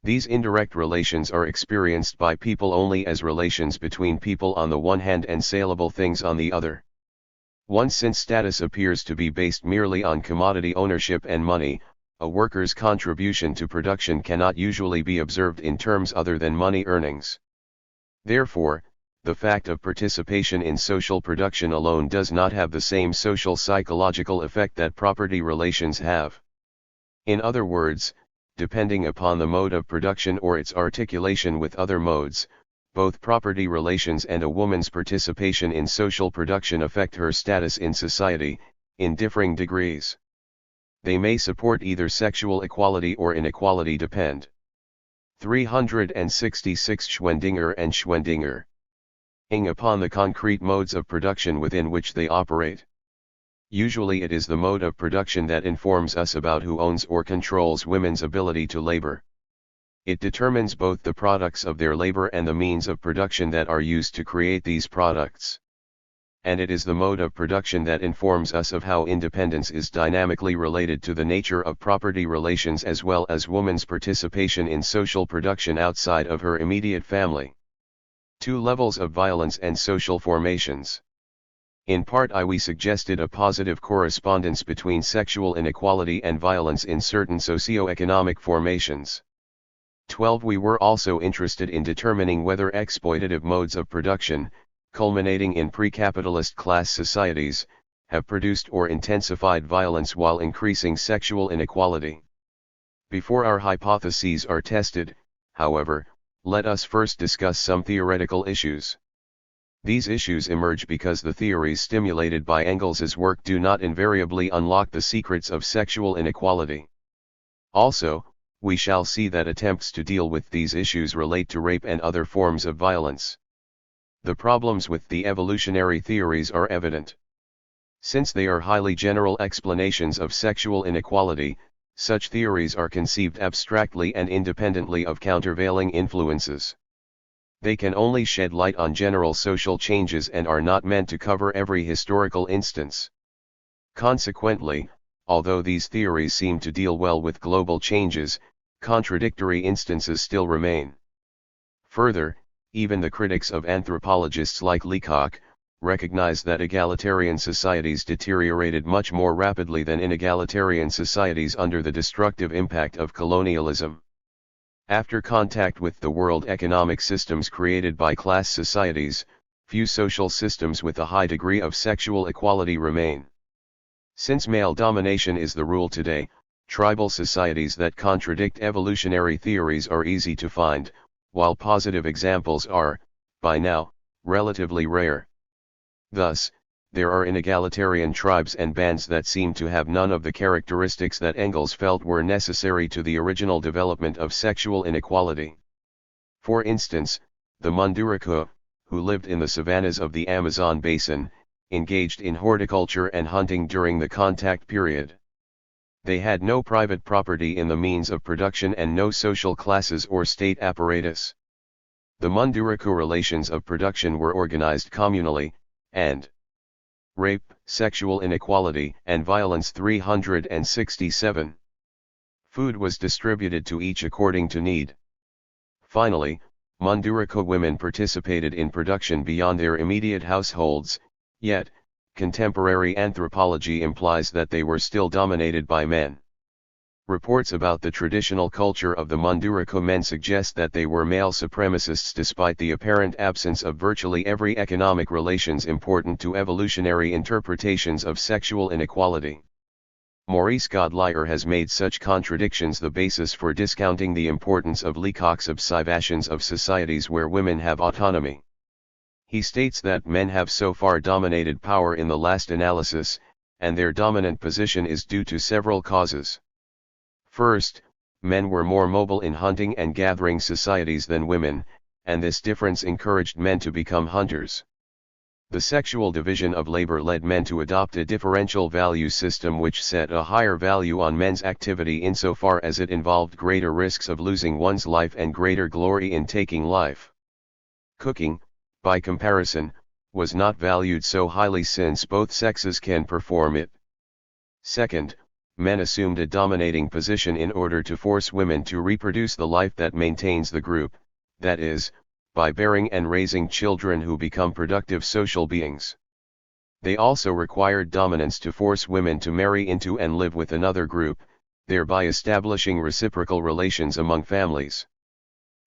These indirect relations are experienced by people only as relations between people on the one hand and saleable things on the other. Since status appears to be based merely on commodity ownership and money, a worker's contribution to production cannot usually be observed in terms other than money earnings. Therefore, the fact of participation in social production alone does not have the same social psychological effect that property relations have. In other words, depending upon the mode of production or its articulation with other modes. Both property relations and a woman's participation in social production affect her status in society, in differing degrees. They may support either sexual equality or inequality depend. 366 Schwendinger and Schwendinger. Ing upon the concrete modes of production within which they operate. Usually it is the mode of production that informs us about who owns or controls women's ability to labor. It determines both the products of their labor and the means of production that are used to create these products. And it is the mode of production that informs us of how independence is dynamically related to the nature of property relations as well as woman's participation in social production outside of her immediate family. 2 levels of violence and social formations. In part I we suggested a positive correspondence between sexual inequality and violence in certain socio-economic formations. 12 We were also interested in determining whether exploitative modes of production, culminating in pre-capitalist class societies, have produced or intensified violence while increasing sexual inequality. Before our hypotheses are tested, however, let us first discuss some theoretical issues. These issues emerge because the theories stimulated by Engels's work do not invariably unlock the secrets of sexual inequality. Also, we shall see that attempts to deal with these issues relate to rape and other forms of violence. The problems with the evolutionary theories are evident. Since they are highly general explanations of sexual inequality, such theories are conceived abstractly and independently of countervailing influences. They can only shed light on general social changes and are not meant to cover every historical instance. Consequently, although these theories seem to deal well with global changes, contradictory instances still remain. Further, even the critics of anthropologists like Leacock recognize that egalitarian societies deteriorated much more rapidly than inegalitarian societies under the destructive impact of colonialism. After contact with the world economic systems created by class societies, few social systems with a high degree of sexual equality remain. Since male domination is the rule today, tribal societies that contradict evolutionary theories are easy to find, while positive examples are, by now, relatively rare. Thus, there are inegalitarian tribes and bands that seem to have none of the characteristics that Engels felt were necessary to the original development of sexual inequality. For instance, the Munduruku, who lived in the savannas of the Amazon basin, engaged in horticulture and hunting during the contact period. They had no private property in the means of production and no social classes or state apparatus. The Munduruku relations of production were organized communally, and rape, sexual inequality, and violence 367. Food was distributed to each according to need. Finally, Munduruku women participated in production beyond their immediate households, yet, contemporary anthropology implies that they were still dominated by men. Reports about the traditional culture of the Munduruku men suggest that they were male supremacists despite the apparent absence of virtually every economic relations important to evolutionary interpretations of sexual inequality. Maurice Godelier has made such contradictions the basis for discounting the importance of Leacock's observations of societies where women have autonomy. He states that men have so far dominated power in the last analysis, and their dominant position is due to several causes. First, men were more mobile in hunting and gathering societies than women, and this difference encouraged men to become hunters. The sexual division of labor led men to adopt a differential value system which set a higher value on men's activity insofar as it involved greater risks of losing one's life and greater glory in taking life. Cooking, by comparison, was not valued so highly since both sexes can perform it. Second, men assumed a dominating position in order to force women to reproduce the life that maintains the group, that is, by bearing and raising children who become productive social beings. They also required dominance to force women to marry into and live with another group, thereby establishing reciprocal relations among families.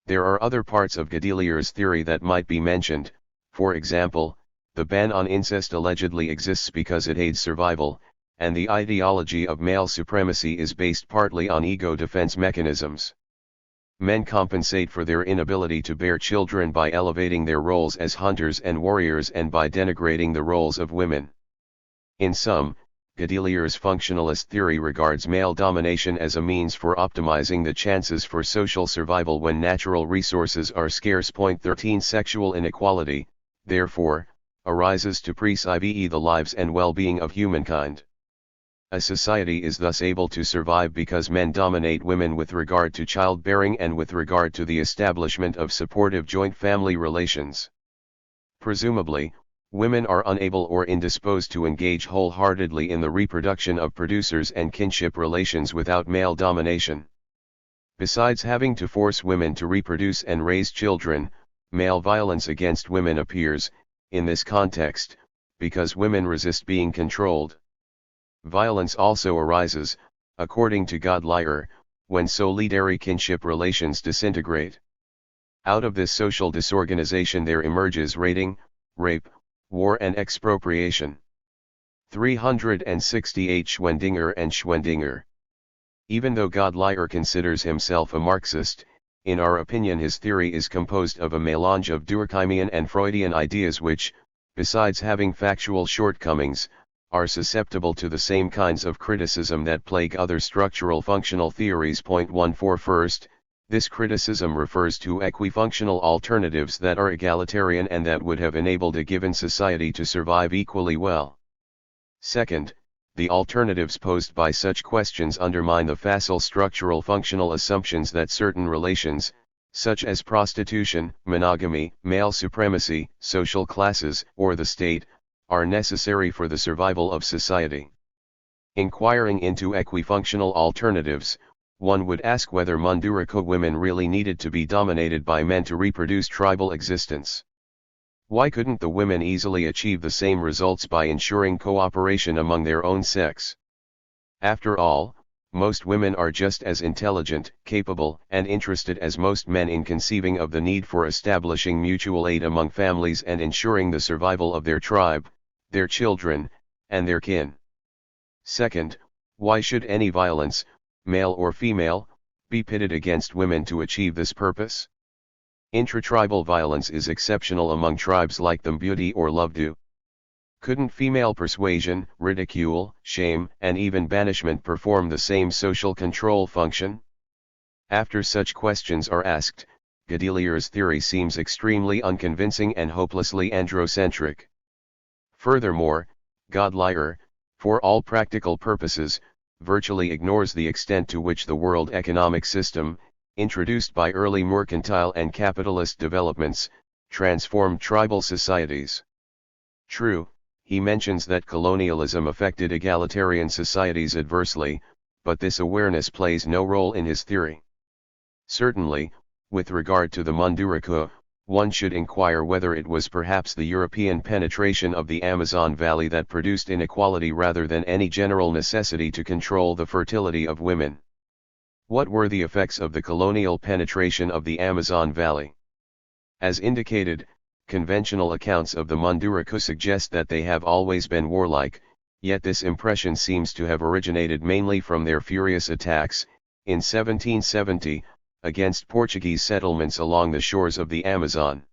There are other parts of Godelier's theory that might be mentioned. For example, the ban on incest allegedly exists because it aids survival, and the ideology of male supremacy is based partly on ego defense mechanisms. Men compensate for their inability to bear children by elevating their roles as hunters and warriors and by denigrating the roles of women. In sum, Gödelier's functionalist theory regards male domination as a means for optimizing the chances for social survival when natural resources are scarce. 13 Sexual inequality, therefore, arises to preserve the lives and well-being of humankind. A society is thus able to survive because men dominate women with regard to childbearing and with regard to the establishment of supportive joint family relations. Presumably, women are unable or indisposed to engage wholeheartedly in the reproduction of producers and kinship relations without male domination. Besides having to force women to reproduce and raise children, male violence against women appears, in this context, because women resist being controlled. Violence also arises, according to Gödelier, when solidary kinship relations disintegrate. Out of this social disorganization there emerges raiding, rape, war and expropriation. 368 Schwendinger and Schwendinger. Even though Gödelier considers himself a Marxist, in our opinion his theory is composed of a melange of Durkheimian and Freudian ideas which, besides having factual shortcomings, are susceptible to the same kinds of criticism that plague other structural functional theories. 14 First, this criticism refers to equifunctional alternatives that are egalitarian and that would have enabled a given society to survive equally well. Second, the alternatives posed by such questions undermine the facile structural functional assumptions that certain relations, such as prostitution, monogamy, male supremacy, social classes, or the state, are necessary for the survival of society. Inquiring into equifunctional alternatives, one would ask whether Munduriko women really needed to be dominated by men to reproduce tribal existence. Why couldn't the women easily achieve the same results by ensuring cooperation among their own sex? After all, most women are just as intelligent, capable, and interested as most men in conceiving of the need for establishing mutual aid among families and ensuring the survival of their tribe, their children, and their kin. Second, why should any violence, male or female, be pitted against women to achieve this purpose? Intratribal violence is exceptional among tribes like the Mbuti or Luvdu. Couldn't female persuasion, ridicule, shame, and even banishment perform the same social control function? After such questions are asked, Gödelier's theory seems extremely unconvincing and hopelessly androcentric. Furthermore, Gödelier, for all practical purposes, virtually ignores the extent to which the world economic system, introduced by early mercantile and capitalist developments, transformed tribal societies. True, he mentions that colonialism affected egalitarian societies adversely, but this awareness plays no role in his theory. Certainly, with regard to the Munduriko, one should inquire whether it was perhaps the European penetration of the Amazon Valley that produced inequality rather than any general necessity to control the fertility of women. What were the effects of the colonial penetration of the Amazon Valley? As indicated, conventional accounts of the Munduriko suggest that they have always been warlike, yet this impression seems to have originated mainly from their furious attacks, in 1770, against Portuguese settlements along the shores of the Amazon.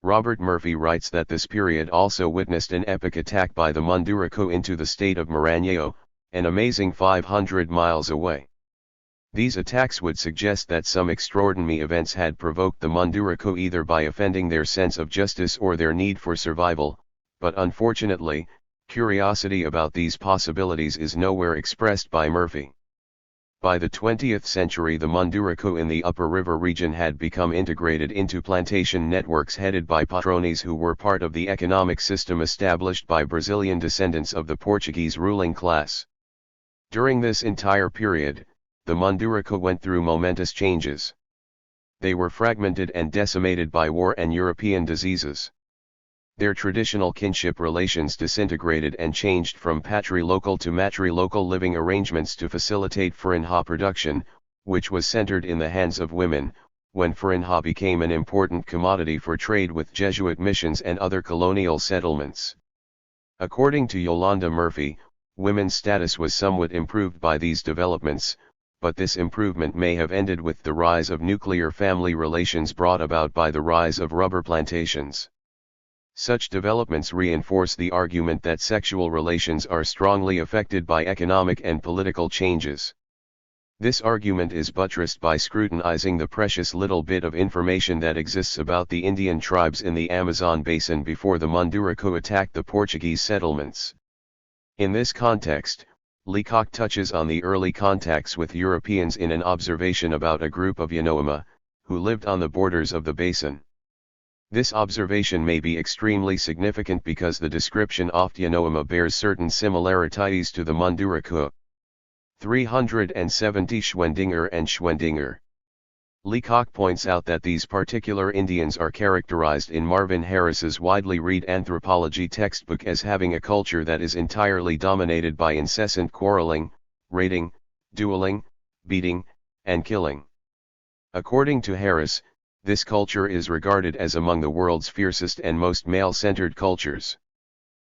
Robert Murphy writes that this period also witnessed an epic attack by the Munduriko into the state of Maranhão, an amazing 500 miles away. These attacks would suggest that some extraordinary events had provoked the Munduriko either by offending their sense of justice or their need for survival, but unfortunately, curiosity about these possibilities is nowhere expressed by Murphy. By the 20th century the Munduriko in the upper river region had become integrated into plantation networks headed by patrones who were part of the economic system established by Brazilian descendants of the Portuguese ruling class. During this entire period, the Munduriko went through momentous changes. They were fragmented and decimated by war and European diseases. Their traditional kinship relations disintegrated and changed from patrilocal to matrilocal living arrangements to facilitate farinha production, which was centered in the hands of women, when farinha became an important commodity for trade with Jesuit missions and other colonial settlements. According to Yolanda Murphy, women's status was somewhat improved by these developments, but this improvement may have ended with the rise of nuclear family relations brought about by the rise of rubber plantations. Such developments reinforce the argument that sexual relations are strongly affected by economic and political changes. This argument is buttressed by scrutinizing the precious little bit of information that exists about the Indian tribes in the Amazon basin before the Munduruku attacked the Portuguese settlements. In this context, Leacock touches on the early contacts with Europeans in an observation about a group of Yanomama, who lived on the borders of the basin. This observation may be extremely significant because the description of Yanomama bears certain similarities to the Munduruku. 370 Schwendinger and Schwendinger. Leacock points out that these particular Indians are characterized in Marvin Harris's widely read anthropology textbook as having a culture that is entirely dominated by incessant quarreling, raiding, dueling, beating, and killing. According to Harris, this culture is regarded as among the world's fiercest and most male-centered cultures.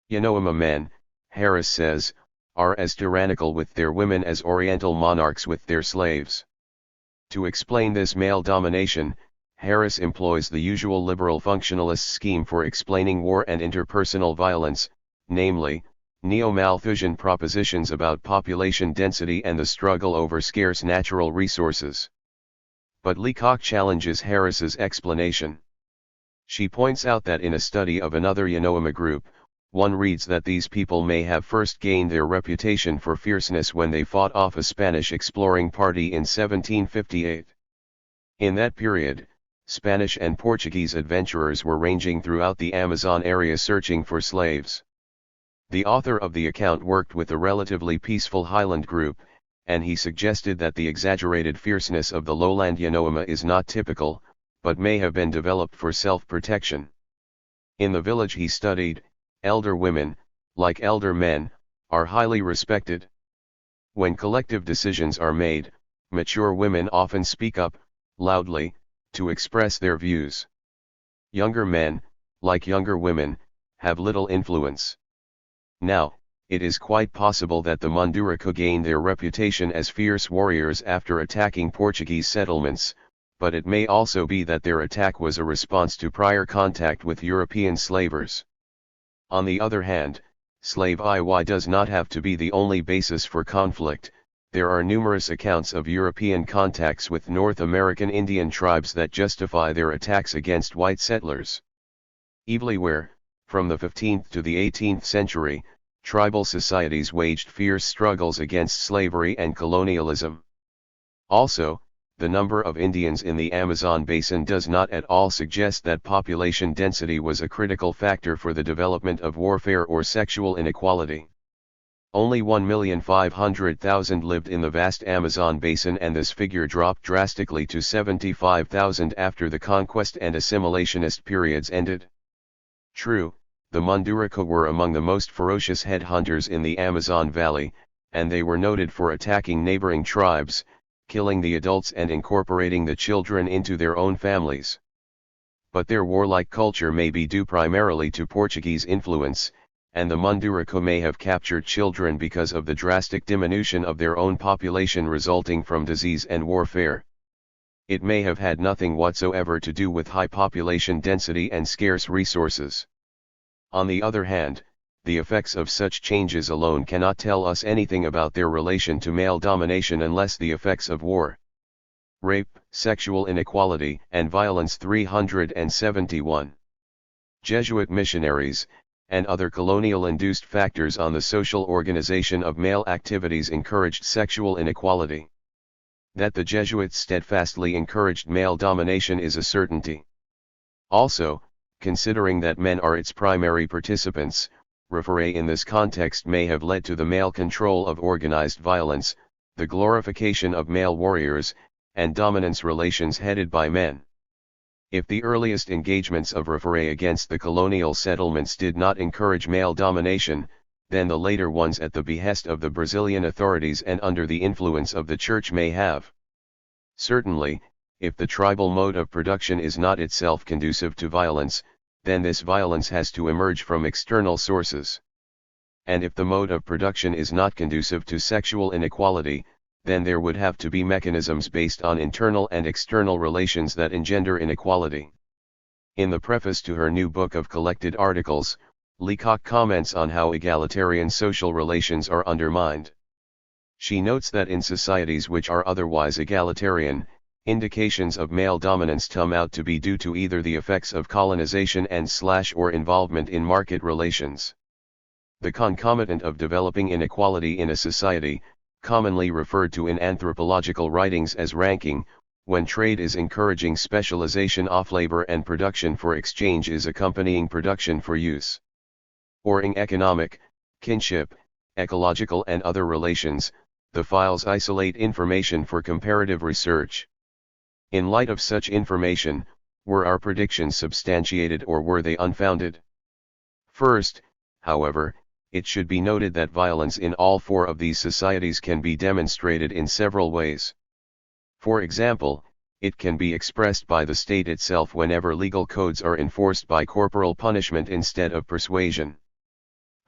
Yanomama men, Harris says, are as tyrannical with their women as Oriental monarchs with their slaves. To explain this male domination, Harris employs the usual liberal functionalist scheme for explaining war and interpersonal violence, namely, neo-Malthusian propositions about population density and the struggle over scarce natural resources. But Leacock challenges Harris's explanation. She points out that in a study of another Yanomama group, one reads that these people may have first gained their reputation for fierceness when they fought off a Spanish exploring party in 1758. In that period, Spanish and Portuguese adventurers were ranging throughout the Amazon area searching for slaves. The author of the account worked with a relatively peaceful highland group, and he suggested that the exaggerated fierceness of the lowland Yanomama is not typical, but may have been developed for self-protection. In the village he studied, elder women, like elder men, are highly respected. When collective decisions are made, mature women often speak up, loudly, to express their views. Younger men, like younger women, have little influence. Now, it is quite possible that the Munduruku gained their reputation as fierce warriors after attacking Portuguese settlements, but it may also be that their attack was a response to prior contact with European slavers. On the other hand, slavery does not have to be the only basis for conflict. There are numerous accounts of European contacts with North American Indian tribes that justify their attacks against white settlers. Everywhere, from the 15th to the 18th century, tribal societies waged fierce struggles against slavery and colonialism. Also, the number of Indians in the Amazon basin does not at all suggest that population density was a critical factor for the development of warfare or sexual inequality. Only 1,500,000 lived in the vast Amazon basin, and this figure dropped drastically to 75,000 after the conquest and assimilationist periods ended. True, the Munduruku were among the most ferocious headhunters in the Amazon Valley, and they were noted for attacking neighboring tribes, killing the adults and incorporating the children into their own families. But their warlike culture may be due primarily to Portuguese influence, and the Munduruku may have captured children because of the drastic diminution of their own population resulting from disease and warfare. It may have had nothing whatsoever to do with high population density and scarce resources. On the other hand, the effects of such changes alone cannot tell us anything about their relation to male domination unless the effects of war, rape, sexual inequality, and violence. 371. Jesuit missionaries, and other colonial-induced factors on the social organization of male activities encouraged sexual inequality. That the Jesuits steadfastly encouraged male domination is a certainty. Also, considering that men are its primary participants, referee in this context may have led to the male control of organized violence, the glorification of male warriors, and dominance relations headed by men. If the earliest engagements of referee against the colonial settlements did not encourage male domination, then the later ones at the behest of the Brazilian authorities and under the influence of the Church may have. Certainly, if the tribal mode of production is not itself conducive to violence, then this violence has to emerge from external sources. and if the mode of production is not conducive to sexual inequality, then there would have to be mechanisms based on internal and external relations that engender inequality. In the preface to her new book of collected articles, Leacock comments on how egalitarian social relations are undermined. She notes that in societies which are otherwise egalitarian, indications of male dominance come out to be due to either the effects of colonization and/or involvement in market relations. The concomitant of developing inequality in a society, commonly referred to in anthropological writings as ranking, when trade is encouraging specialization of labor and production for exchange is accompanying production for use. Or in economic, kinship, ecological and other relations, the files isolate information for comparative research. In light of such information, were our predictions substantiated or were they unfounded? First, however, it should be noted that violence in all four of these societies can be demonstrated in several ways. For example, it can be expressed by the state itself whenever legal codes are enforced by corporal punishment instead of persuasion.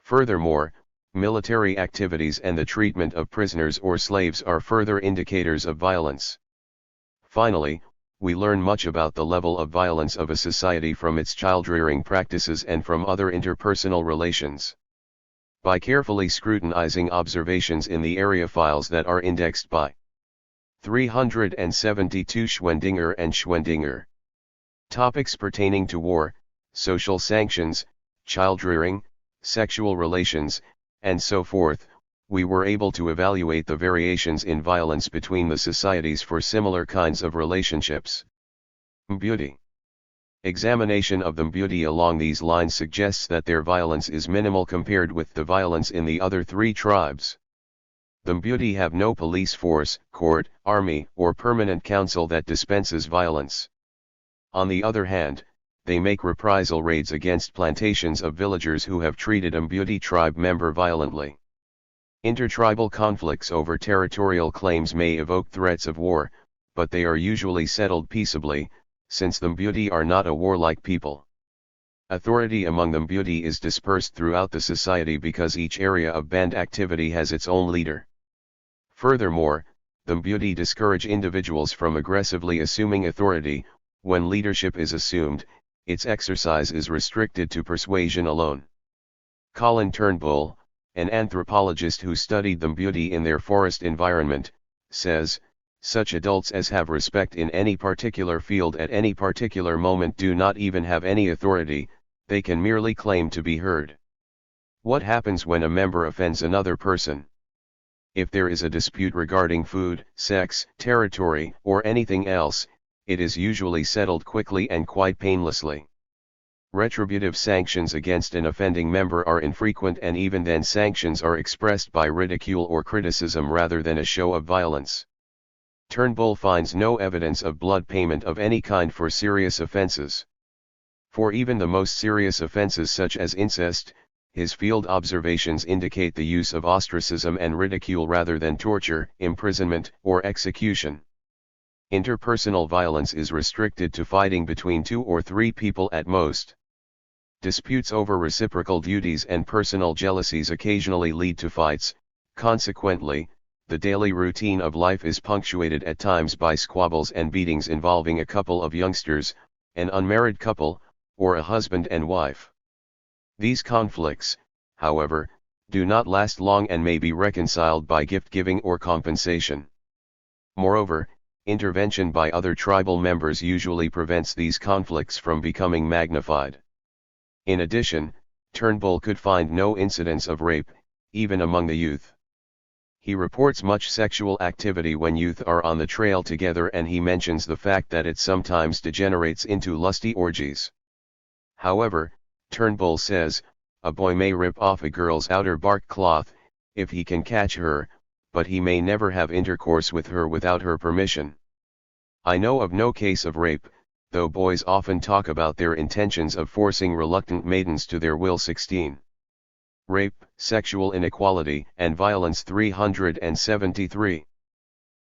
Furthermore, military activities and the treatment of prisoners or slaves are further indicators of violence. Finally, we learn much about the level of violence of a society from its child-rearing practices and from other interpersonal relations. By carefully scrutinizing observations in the area files that are indexed by 372 Schwendinger and Schwendinger. Topics pertaining to war, social sanctions, child-rearing, sexual relations, and so forth, we were able to evaluate the variations in violence between the societies for similar kinds of relationships. Beauty. Examination of the beauty along these lines suggests that their violence is minimal compared with the violence in the other three tribes. The Mbuti have no police force, court, army, or permanent council that dispenses violence. On the other hand, they make reprisal raids against plantations of villagers who have treated a Mbuti tribe member violently. Intertribal conflicts over territorial claims may evoke threats of war, but they are usually settled peaceably, since the Mbuti are not a warlike people. Authority among the Mbuti is dispersed throughout the society because each area of band activity has its own leader. Furthermore, the Mbuti discourage individuals from aggressively assuming authority. When leadership is assumed, its exercise is restricted to persuasion alone. Colin Turnbull, an anthropologist who studied the Mbuti in their forest environment, says, "Such adults as have respect in any particular field at any particular moment do not even have any authority, they can merely claim to be heard." What happens when a member offends another person? If there is a dispute regarding food, sex, territory, or anything else, it is usually settled quickly and quite painlessly. Retributive sanctions against an offending member are infrequent, and even then sanctions are expressed by ridicule or criticism rather than a show of violence. Turnbull finds no evidence of blood payment of any kind for serious offenses. For even the most serious offenses such as incest, his field observations indicate the use of ostracism and ridicule rather than torture, imprisonment, or execution. Interpersonal violence is restricted to fighting between 2 or 3 people at most. Disputes over reciprocal duties and personal jealousies occasionally lead to fights. Consequently, the daily routine of life is punctuated at times by squabbles and beatings involving a couple of youngsters, an unmarried couple, or a husband and wife. These conflicts, however, do not last long and may be reconciled by gift-giving or compensation. Moreover, intervention by other tribal members usually prevents these conflicts from becoming magnified. In addition, Turnbull could find no incidents of rape, even among the youth. He reports much sexual activity when youth are on the trail together, and he mentions the fact that it sometimes degenerates into lusty orgies. However, Turnbull says, a boy may rip off a girl's outer bark cloth, if he can catch her, but he may never have intercourse with her without her permission. I know of no case of rape, though boys often talk about their intentions of forcing reluctant maidens to their will. 16. Rape, Sexual Inequality, and Violence. 373.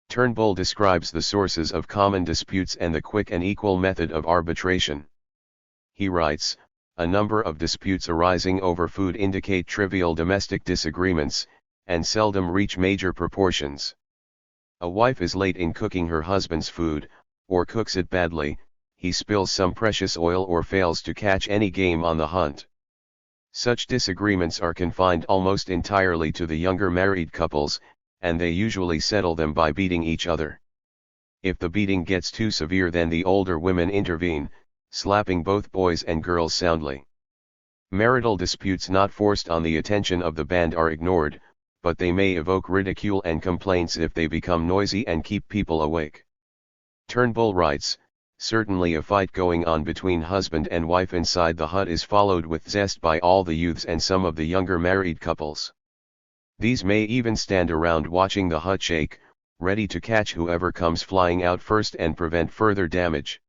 Turnbull describes the sources of common disputes and the quick and equal method of arbitration. He writes, a number of disputes arising over food indicate trivial domestic disagreements, and seldom reach major proportions. A wife is late in cooking her husband's food, or cooks it badly, he spills some precious oil or fails to catch any game on the hunt. Such disagreements are confined almost entirely to the younger married couples, and they usually settle them by beating each other. If the beating gets too severe, then the older women intervene, slapping both boys and girls soundly. Marital disputes not forced on the attention of the band are ignored, but they may evoke ridicule and complaints if they become noisy and keep people awake. Turnbull writes, certainly a fight going on between husband and wife inside the hut is followed with zest by all the youths and some of the younger married couples. These may even stand around watching the hut shake, ready to catch whoever comes flying out first and prevent further damage.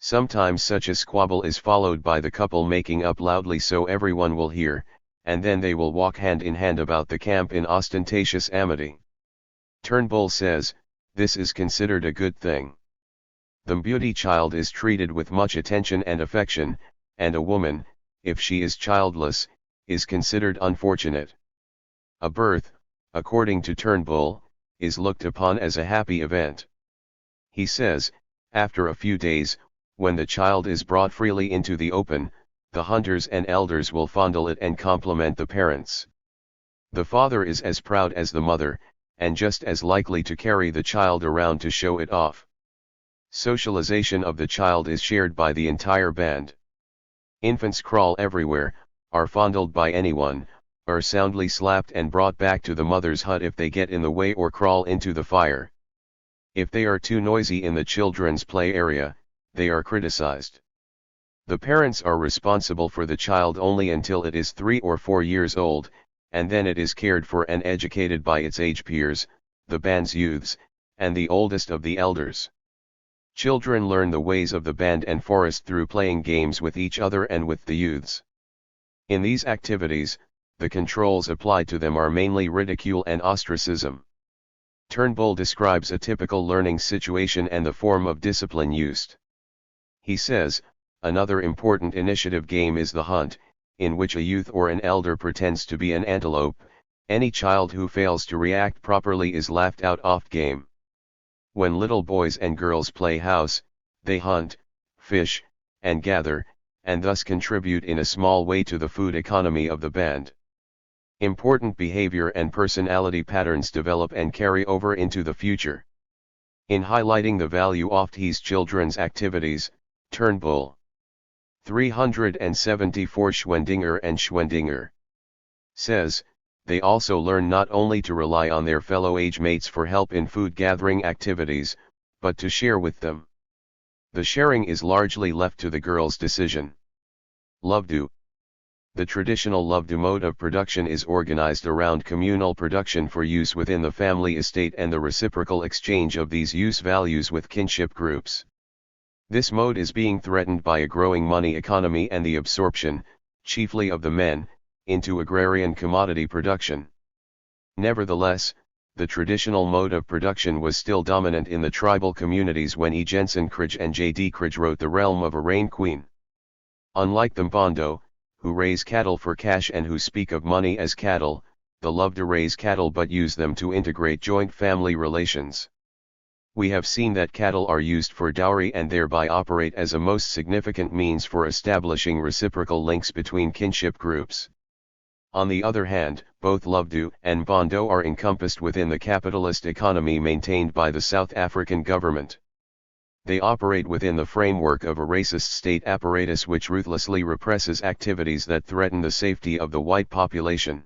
Sometimes such a squabble is followed by the couple making up loudly so everyone will hear, and then they will walk hand in hand about the camp in ostentatious amity. Turnbull says, this is considered a good thing. The beauty child is treated with much attention and affection, and a woman, if she is childless, is considered unfortunate. A birth, according to Turnbull, is looked upon as a happy event. He says, after a few days, when the child is brought freely into the open, the hunters and elders will fondle it and compliment the parents. The father is as proud as the mother, and just as likely to carry the child around to show it off. Socialization of the child is shared by the entire band. Infants crawl everywhere, are fondled by anyone, are soundly slapped and brought back to the mother's hut if they get in the way or crawl into the fire. If they are too noisy in the children's play area, they are criticized. The parents are responsible for the child only until it is 3 or 4 years old, and then it is cared for and educated by its age peers, the band's youths, and the oldest of the elders. Children learn the ways of the band and forest through playing games with each other and with the youths. In these activities, the controls applied to them are mainly ridicule and ostracism. Turnbull describes a typical learning situation and the form of discipline used. He says, another important initiative game is the hunt, in which a youth or an elder pretends to be an antelope. Any child who fails to react properly is laughed out off game. When little boys and girls play house, they hunt, fish, and gather, and thus contribute in a small way to the food economy of the band. Important behavior and personality patterns develop and carry over into the future. In highlighting the value of these children's activities, Turnbull 374 Schwendinger and Schwendinger says, they also learn not only to rely on their fellow age mates for help in food gathering activities, but to share with them. The sharing is largely left to the girl's decision. Lovedo. The traditional Lovedo mode of production is organized around communal production for use within the family estate and the reciprocal exchange of these use values with kinship groups. This mode is being threatened by a growing money economy and the absorption, chiefly of the men, into agrarian commodity production. Nevertheless, the traditional mode of production was still dominant in the tribal communities when E. Jensen Cridge and J. D. Cridge wrote The Realm of a Rain Queen. Unlike the Mbondo, who raise cattle for cash and who speak of money as cattle, the Lovedo raise cattle but use them to integrate joint family relations. We have seen that cattle are used for dowry and thereby operate as a most significant means for establishing reciprocal links between kinship groups. On the other hand, both Lovedo and Mbondo are encompassed within the capitalist economy maintained by the South African government. They operate within the framework of a racist state apparatus which ruthlessly represses activities that threaten the safety of the white population.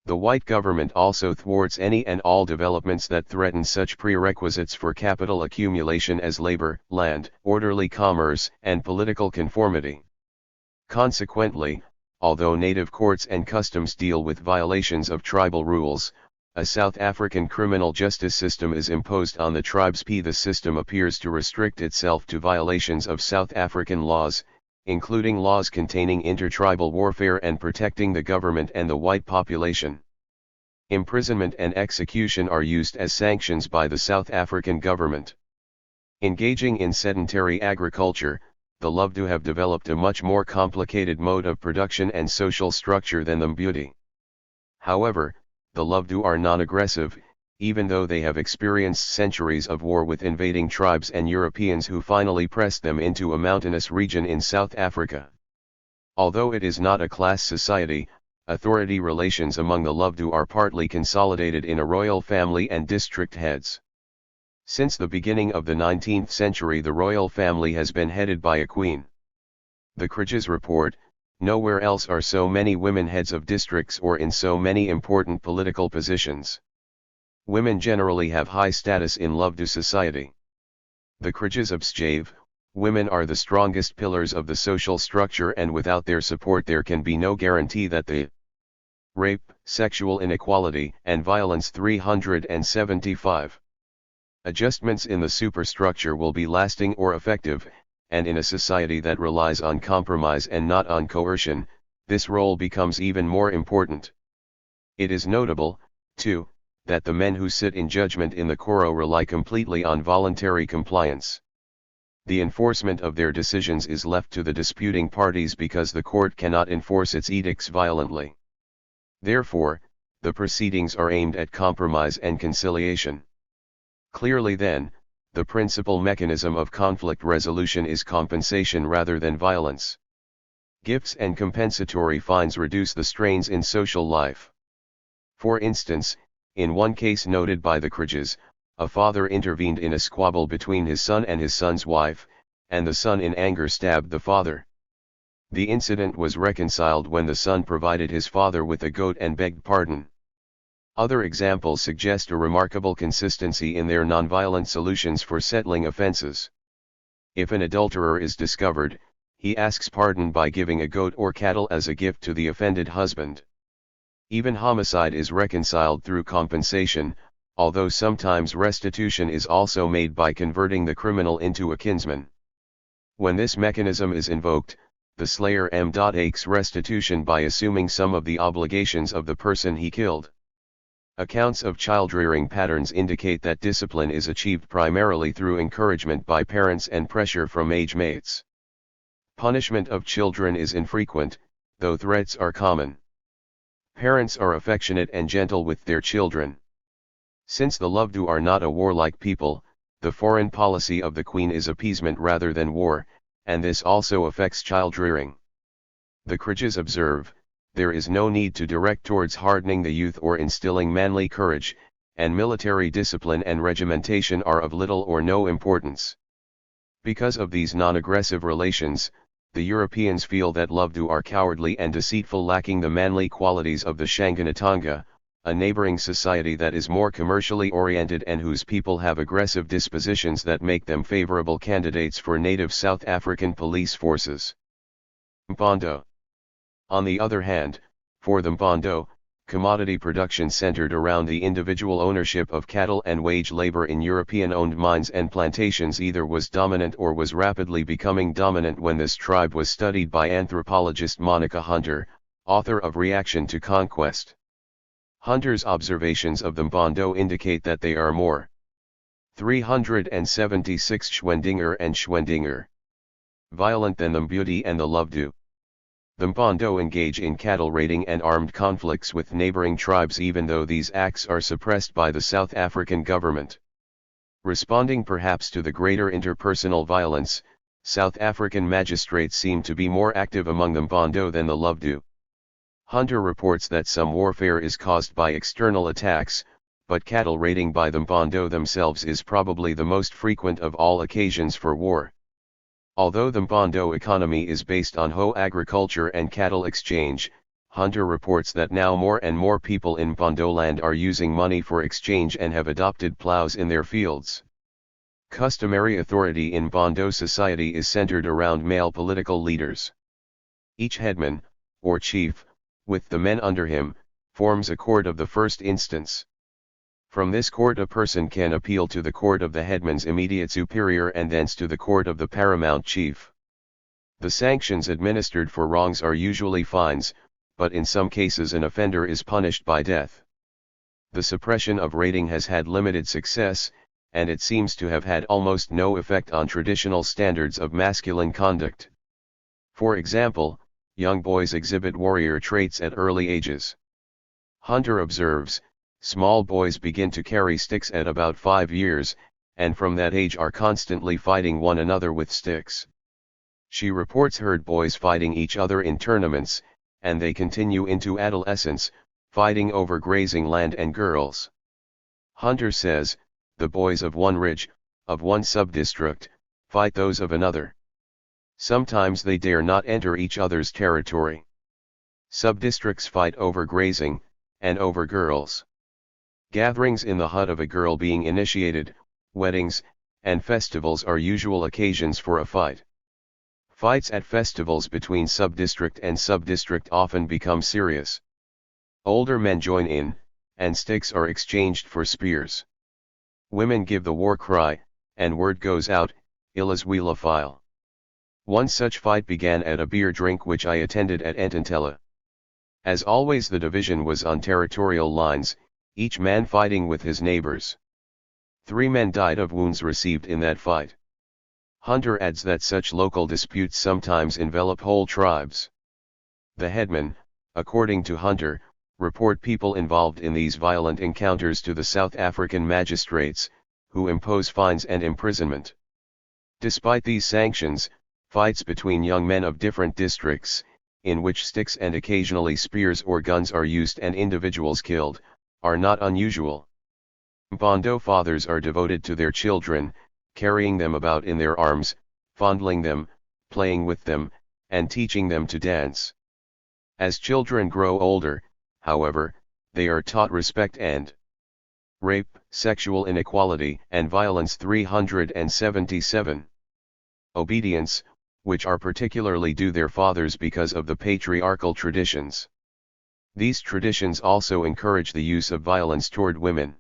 The white government also thwarts any and all developments that threaten such prerequisites for capital accumulation as labor, land, orderly commerce, and political conformity. Consequently, although native courts and customs deal with violations of tribal rules, a South African criminal justice system is imposed on the tribes. The system appears to restrict itself to violations of South African laws, including laws containing intertribal warfare and protecting the government and the white population. Imprisonment and execution are used as sanctions by the South African government. Engaging in sedentary agriculture, the Lovdu have developed a much more complicated mode of production and social structure than the Mbudi. However, the Lovdu are non-aggressive, even though they have experienced centuries of war with invading tribes and Europeans who finally pressed them into a mountainous region in South Africa. Although it is not a class society, authority relations among the Lovdu are partly consolidated in a royal family and district heads. Since the beginning of the 19th century, the royal family has been headed by a queen. The Krijas report, nowhere else are so many women heads of districts or in so many important political positions. Women generally have high status in Lovdu society. The Krijas observe, women are the strongest pillars of the social structure, and without their support there can be no guarantee that the rape, sexual inequality, and violence 375 adjustments in the superstructure will be lasting or effective, and in a society that relies on compromise and not on coercion, this role becomes even more important. It is notable, too, that the men who sit in judgment in the Koro rely completely on voluntary compliance. The enforcement of their decisions is left to the disputing parties because the court cannot enforce its edicts violently. Therefore, the proceedings are aimed at compromise and conciliation. Clearly then, the principal mechanism of conflict resolution is compensation rather than violence. Gifts and compensatory fines reduce the strains in social life. For instance, in one case noted by the Krijas, a father intervened in a squabble between his son and his son's wife, and the son in anger stabbed the father. The incident was reconciled when the son provided his father with a goat and begged pardon. Other examples suggest a remarkable consistency in their nonviolent solutions for settling offenses. If an adulterer is discovered, he asks pardon by giving a goat or cattle as a gift to the offended husband. Even homicide is reconciled through compensation, although sometimes restitution is also made by converting the criminal into a kinsman. When this mechanism is invoked, the slayer makes restitution by assuming some of the obligations of the person he killed. Accounts of child-rearing patterns indicate that discipline is achieved primarily through encouragement by parents and pressure from age mates. Punishment of children is infrequent, though threats are common. Parents are affectionate and gentle with their children. Since the Lovdu are not a warlike people, the foreign policy of the Queen is appeasement rather than war, and this also affects child-rearing. The Krijas observe, there is no need to direct towards hardening the youth or instilling manly courage, and military discipline and regimentation are of little or no importance. Because of these non-aggressive relations, the Europeans feel that Lovdu are cowardly and deceitful, lacking the manly qualities of the Shanganatanga, a neighboring society that is more commercially oriented and whose people have aggressive dispositions that make them favorable candidates for native South African police forces. Mpondo. On the other hand, for the Mpondo, commodity production centered around the individual ownership of cattle and wage labor in European-owned mines and plantations either was dominant or was rapidly becoming dominant when this tribe was studied by anthropologist Monica Hunter, author of Reaction to Conquest. Hunter's observations of the Mpondo indicate that they are more 376 Schwendinger and Schwendinger violent than the Mbudi and the Lovdu. The Mpondo engage in cattle raiding and armed conflicts with neighboring tribes even though these acts are suppressed by the South African government. Responding perhaps to the greater interpersonal violence, South African magistrates seem to be more active among the Mpondo than the Lovdu. Hunter reports that some warfare is caused by external attacks, but cattle raiding by the Mpondo themselves is probably the most frequent of all occasions for war. Although the Mpondo economy is based on hoe agriculture and cattle exchange, Hunter reports that now more and more people in Mpondo land are using money for exchange and have adopted plows in their fields. Customary authority in Mpondo society is centered around male political leaders. Each headman, or chief, with the men under him, forms a court of the first instance. From this court a person can appeal to the court of the headman's immediate superior and thence to the court of the paramount chief. The sanctions administered for wrongs are usually fines, but in some cases an offender is punished by death. The suppression of raiding has had limited success, and it seems to have had almost no effect on traditional standards of masculine conduct. For example, young boys exhibit warrior traits at early ages. Hunter observes, small boys begin to carry sticks at about 5 years, and from that age are constantly fighting one another with sticks. She reports herd boys fighting each other in tournaments, and they continue into adolescence, fighting over grazing land and girls. Hunter says, the boys of one ridge, of one subdistrict, fight those of another. Sometimes they dare not enter each other's territory. Subdistricts fight over grazing, and over girls. Gatherings in the hut of a girl being initiated, weddings, and festivals are usual occasions for a fight. Fights at festivals between subdistrict and subdistrict often become serious. Older men join in, and sticks are exchanged for spears. Women give the war cry, and word goes out, Illas Wheela File. One such fight began at a beer drink which I attended at Ententella. As always, the division was on territorial lines, each man fighting with his neighbors. 3 men died of wounds received in that fight. Hunter adds that such local disputes sometimes envelop whole tribes. The headmen, according to Hunter, report people involved in these violent encounters to the South African magistrates, who impose fines and imprisonment. Despite these sanctions, fights between young men of different districts, in which sticks and occasionally spears or guns are used and individuals killed, are not unusual. Mpondo fathers are devoted to their children, carrying them about in their arms, fondling them, playing with them, and teaching them to dance. As children grow older, however, they are taught respect and rape, sexual inequality and violence. 377. Obedience, which are particularly due their fathers because of the patriarchal traditions. These traditions also encourage the use of violence toward women.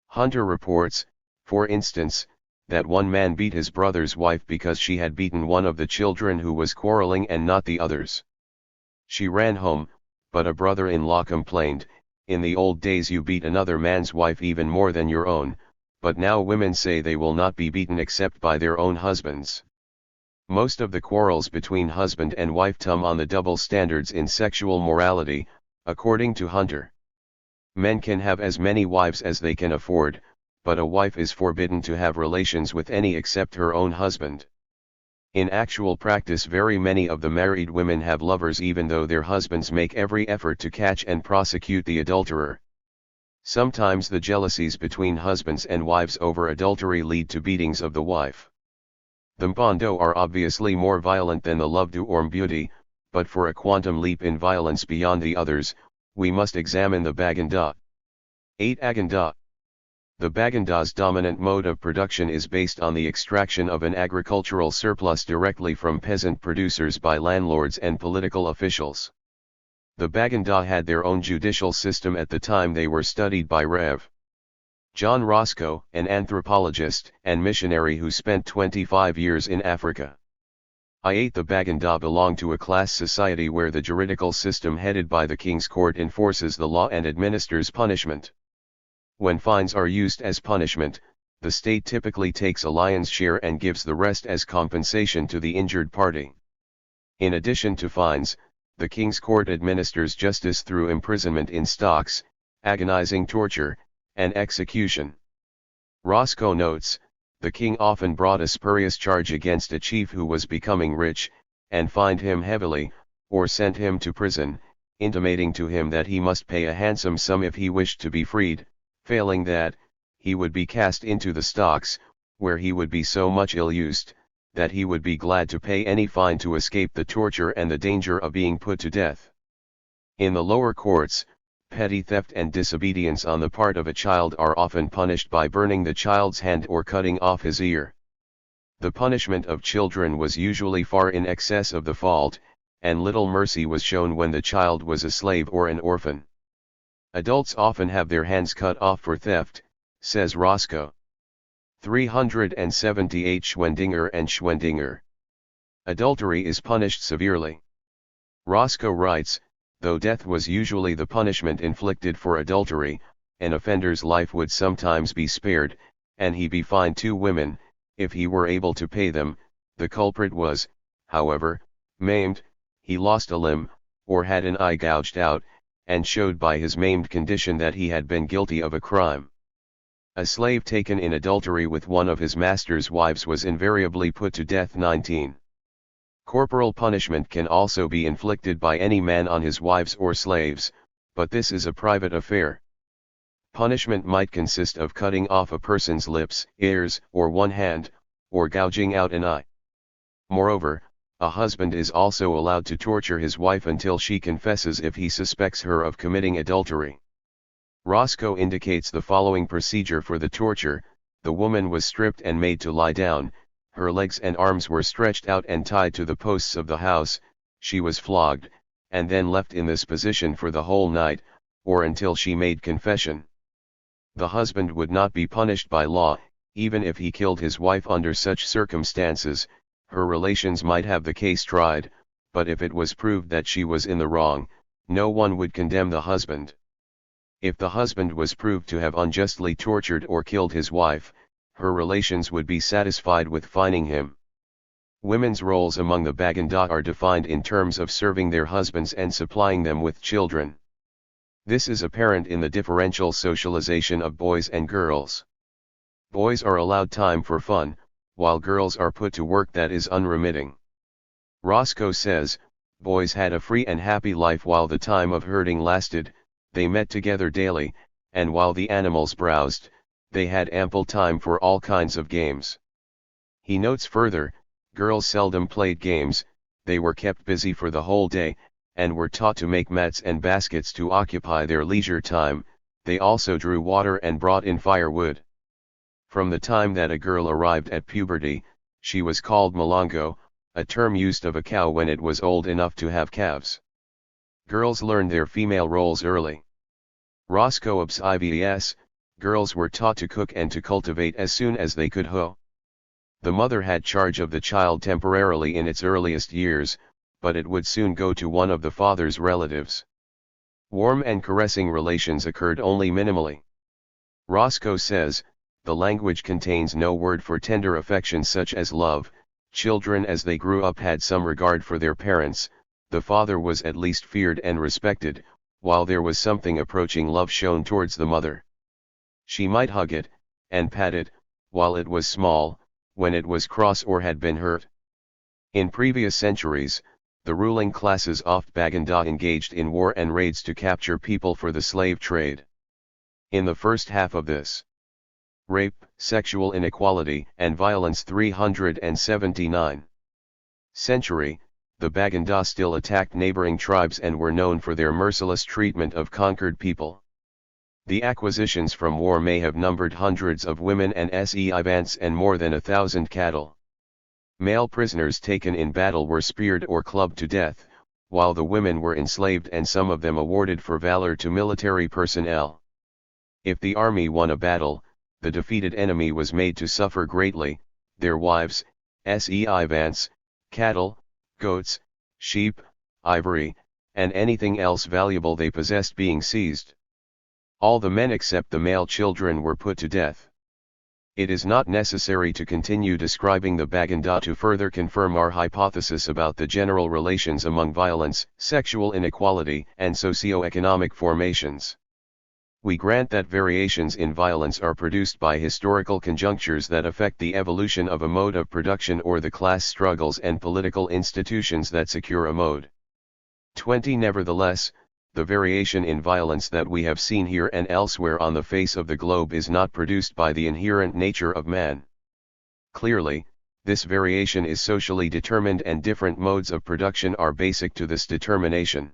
Hunter reports, for instance, that one man beat his brother's wife because she had beaten one of the children who was quarreling and not the others. She ran home, but a brother-in-law complained, "In the old days you beat another man's wife even more than your own, but now women say they will not be beaten except by their own husbands." Most of the quarrels between husband and wife turn on the double standards in sexual morality, according to Hunter. Men can have as many wives as they can afford, but a wife is forbidden to have relations with any except her own husband. In actual practice, very many of the married women have lovers even though their husbands make every effort to catch and prosecute the adulterer. Sometimes the jealousies between husbands and wives over adultery lead to beatings of the wife. The Mpondo are obviously more violent than the Lovedu or Mbuti, but for a quantum leap in violence beyond the others, we must examine the Baganda. 8. Aganda. The Baganda's dominant mode of production is based on the extraction of an agricultural surplus directly from peasant producers by landlords and political officials. The Baganda had their own judicial system at the time they were studied by Rev. John Roscoe, an anthropologist and missionary who spent 25 years in Africa. The Baganda belong to a class society where the juridical system headed by the King's Court enforces the law and administers punishment. When fines are used as punishment, the state typically takes a lion's share and gives the rest as compensation to the injured party. In addition to fines, the King's Court administers justice through imprisonment in stocks, agonizing torture, and execution. Roscoe notes, the king often brought a spurious charge against a chief who was becoming rich, and fined him heavily, or sent him to prison, intimating to him that he must pay a handsome sum if he wished to be freed. Failing that, he would be cast into the stocks, where he would be so much ill-used, that he would be glad to pay any fine to escape the torture and the danger of being put to death. In the lower courts, petty theft and disobedience on the part of a child are often punished by burning the child's hand or cutting off his ear. The punishment of children was usually far in excess of the fault, and little mercy was shown when the child was a slave or an orphan. Adults often have their hands cut off for theft, says Roscoe. 378. Schwendinger and Schwendinger. Adultery is punished severely. Roscoe writes, though death was usually the punishment inflicted for adultery, an offender's life would sometimes be spared, and he be fined 2 women, if he were able to pay them. The culprit was, however, maimed, he lost a limb, or had an eye gouged out, and showed by his maimed condition that he had been guilty of a crime. A slave taken in adultery with one of his master's wives was invariably put to death. 19. Corporal punishment can also be inflicted by any man on his wives or slaves, but this is a private affair. Punishment might consist of cutting off a person's lips, ears, or one hand, or gouging out an eye. Moreover, a husband is also allowed to torture his wife until she confesses if he suspects her of committing adultery. Roscoe indicates the following procedure for the torture: the woman was stripped and made to lie down, her legs and arms were stretched out and tied to the posts of the house, she was flogged, and then left in this position for the whole night, or until she made confession. The husband would not be punished by law, even if he killed his wife under such circumstances. Her relations might have the case tried, but if it was proved that she was in the wrong, no one would condemn the husband. If the husband was proved to have unjustly tortured or killed his wife, her relations would be satisfied with fining him. Women's roles among the Baganda are defined in terms of serving their husbands and supplying them with children. This is apparent in the differential socialization of boys and girls. Boys are allowed time for fun, while girls are put to work that is unremitting. Roscoe says, boys had a free and happy life while the time of herding lasted, they met together daily, and while the animals browsed, they had ample time for all kinds of games. He notes further, girls seldom played games, they were kept busy for the whole day, and were taught to make mats and baskets to occupy their leisure time. They also drew water and brought in firewood. From the time that a girl arrived at puberty, she was called Malongo, a term used of a cow when it was old enough to have calves. Girls learned their female roles early. Roscoe observes, girls were taught to cook and to cultivate as soon as they could hoe. The mother had charge of the child temporarily in its earliest years, but it would soon go to one of the father's relatives. Warm and caressing relations occurred only minimally. Roscoe says, the language contains no word for tender affection such as love. Children as they grew up had some regard for their parents, the father was at least feared and respected, while there was something approaching love shown towards the mother. She might hug it, and pat it, while it was small, when it was cross or had been hurt. In previous centuries, the ruling classes of Baganda engaged in war and raids to capture people for the slave trade. In the first half of this rape, sexual inequality, and violence 379 century, the Baganda still attacked neighboring tribes and were known for their merciless treatment of conquered people. The acquisitions from war may have numbered hundreds of women and servants and more than 1,000 cattle. Male prisoners taken in battle were speared or clubbed to death, while the women were enslaved and some of them awarded for valor to military personnel. If the army won a battle, the defeated enemy was made to suffer greatly, their wives, servants, cattle, goats, sheep, ivory, and anything else valuable they possessed being seized. All the men except the male children were put to death. It is not necessary to continue describing the Baganda to further confirm our hypothesis about the general relations among violence, sexual inequality, and socio-economic formations. We grant that variations in violence are produced by historical conjunctures that affect the evolution of a mode of production or the class struggles and political institutions that secure a mode. 20. Nevertheless, the variation in violence that we have seen here and elsewhere on the face of the globe is not produced by the inherent nature of man. Clearly, this variation is socially determined and different modes of production are basic to this determination.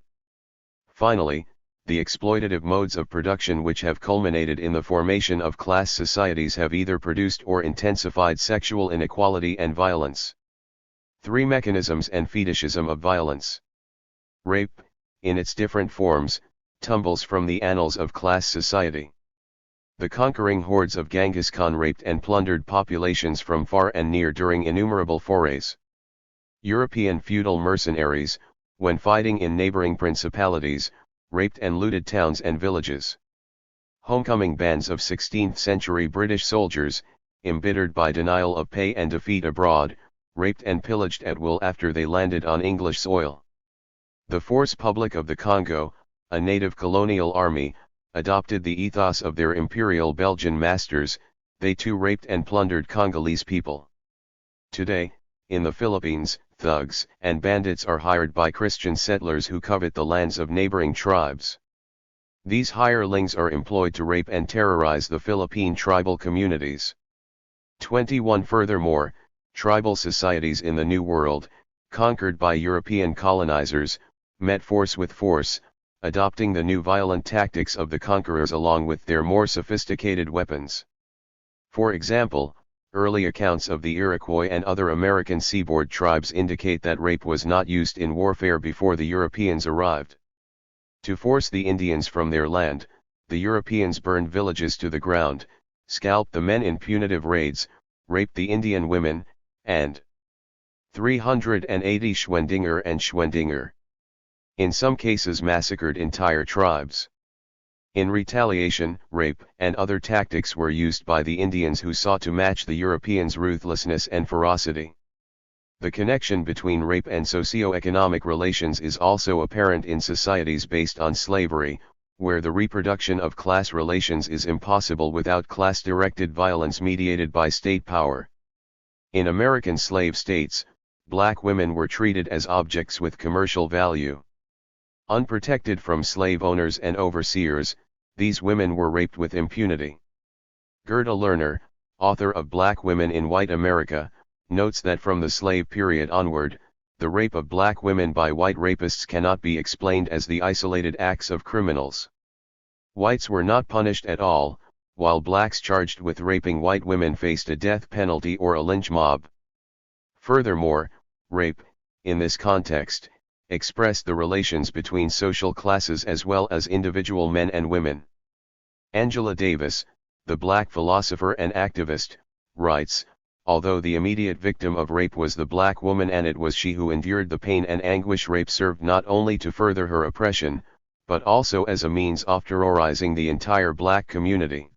Finally, the exploitative modes of production which have culminated in the formation of class societies have either produced or intensified sexual inequality and violence. 3. Mechanisms and fetishism of violence. Rape, in its different forms, tumbles from the annals of class society. The conquering hordes of Genghis Khan raped and plundered populations from far and near during innumerable forays. European feudal mercenaries, when fighting in neighboring principalities, raped and looted towns and villages. Homecoming bands of 16th-century British soldiers, embittered by denial of pay and defeat abroad, raped and pillaged at will after they landed on English soil. The Force Publique of the Congo, a native colonial army, adopted the ethos of their imperial Belgian masters. They too raped and plundered Congolese people. Today, in the Philippines, thugs and bandits are hired by Christian settlers who covet the lands of neighboring tribes. These hirelings are employed to rape and terrorize the Philippine tribal communities. 21. Furthermore, tribal societies in the New World, conquered by European colonizers, met force with force, adopting the new violent tactics of the conquerors along with their more sophisticated weapons. For example, early accounts of the Iroquois and other American seaboard tribes indicate that rape was not used in warfare before the Europeans arrived. To force the Indians from their land, the Europeans burned villages to the ground, scalped the men in punitive raids, raped the Indian women, and 380 Schwendinger and Schwendinger. In some cases massacred entire tribes. In retaliation, rape and other tactics were used by the Indians who sought to match the Europeans' ruthlessness and ferocity. The connection between rape and socio-economic relations is also apparent in societies based on slavery, where the reproduction of class relations is impossible without class-directed violence mediated by state power. In American slave states, black women were treated as objects with commercial value. Unprotected from slave owners and overseers, these women were raped with impunity. Gerda Lerner, author of Black Women in White America, notes that from the slave period onward, the rape of black women by white rapists cannot be explained as the isolated acts of criminals. Whites were not punished at all, while blacks charged with raping white women faced a death penalty or a lynch mob. Furthermore, rape, in this context, expressed the relations between social classes as well as individual men and women. Angela Davis, the black philosopher and activist, writes, although the immediate victim of rape was the black woman and it was she who endured the pain and anguish, rape served not only to further her oppression, but also as a means of terrorizing the entire black community.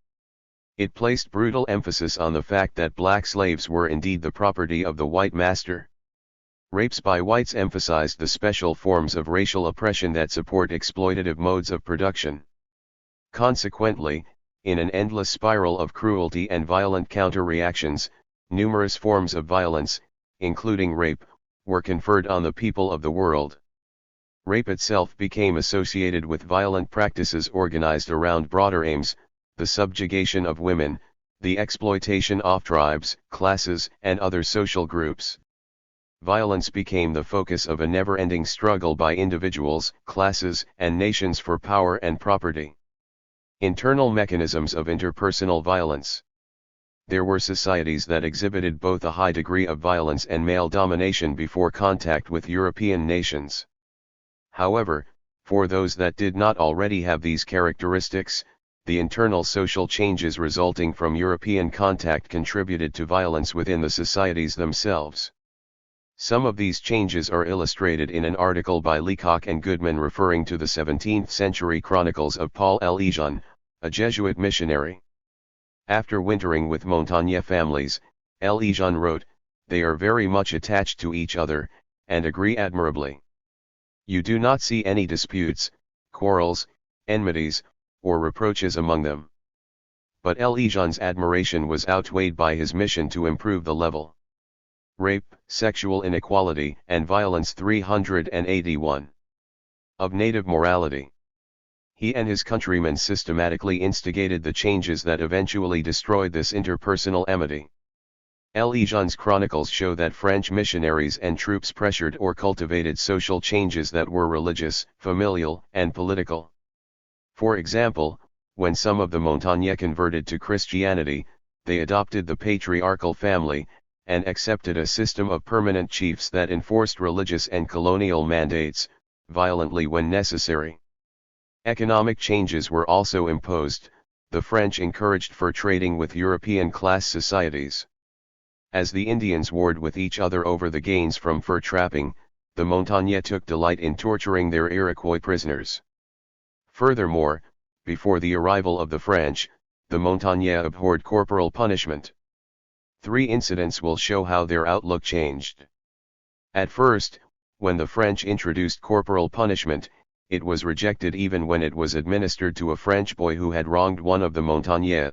It placed brutal emphasis on the fact that black slaves were indeed the property of the white master. Rapes by whites emphasized the special forms of racial oppression that support exploitative modes of production. Consequently, in an endless spiral of cruelty and violent counter-reactions, numerous forms of violence, including rape, were conferred on the people of the world. Rape itself became associated with violent practices organized around broader aims: the subjugation of women, the exploitation of tribes, classes, and other social groups. Violence became the focus of a never-ending struggle by individuals, classes, and nations for power and property. Internal mechanisms of interpersonal violence. There were societies that exhibited both a high degree of violence and male domination before contact with European nations. However, for those that did not already have these characteristics, the internal social changes resulting from European contact contributed to violence within the societies themselves. Some of these changes are illustrated in an article by Leacock and Goodman referring to the 17th-century chronicles of Paul Léjeune, a Jesuit missionary. After wintering with Montagne families, Léjeune wrote, "They are very much attached to each other, and agree admirably. You do not see any disputes, quarrels, enmities, or reproaches among them." But Lejeune's admiration was outweighed by his mission to improve the level. Rape, sexual inequality, and violence. 381. Of native morality. He and his countrymen systematically instigated the changes that eventually destroyed this interpersonal amity. Lejeune's chronicles show that French missionaries and troops pressured or cultivated social changes that were religious, familial, and political. For example, when some of the Montagne converted to Christianity, they adopted the patriarchal family, and accepted a system of permanent chiefs that enforced religious and colonial mandates, violently when necessary. Economic changes were also imposed. The French encouraged fur trading with European class societies. As the Indians warred with each other over the gains from fur trapping, the Montagne took delight in torturing their Iroquois prisoners. Furthermore, before the arrival of the French, the Montagne abhorred corporal punishment. 3 incidents will show how their outlook changed. At first, when the French introduced corporal punishment, it was rejected even when it was administered to a French boy who had wronged one of the Montagnais.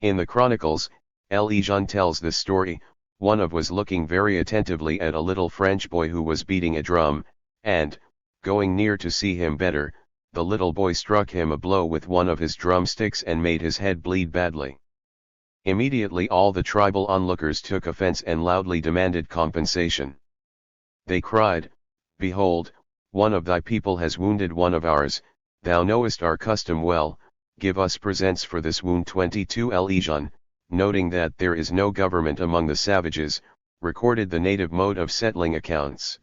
In the Chronicles, Jean tells this story. One of was looking very attentively at a little French boy who was beating a drum, and, going near to see him better, the little boy struck him a blow with one of his drumsticks and made his head bleed badly. Immediately all the tribal onlookers took offense and loudly demanded compensation. They cried, "Behold, one of thy people has wounded one of ours, thou knowest our custom well, give us presents for this wound." 22 Jean, noting that there is no government among the savages, recorded the native mode of settling accounts.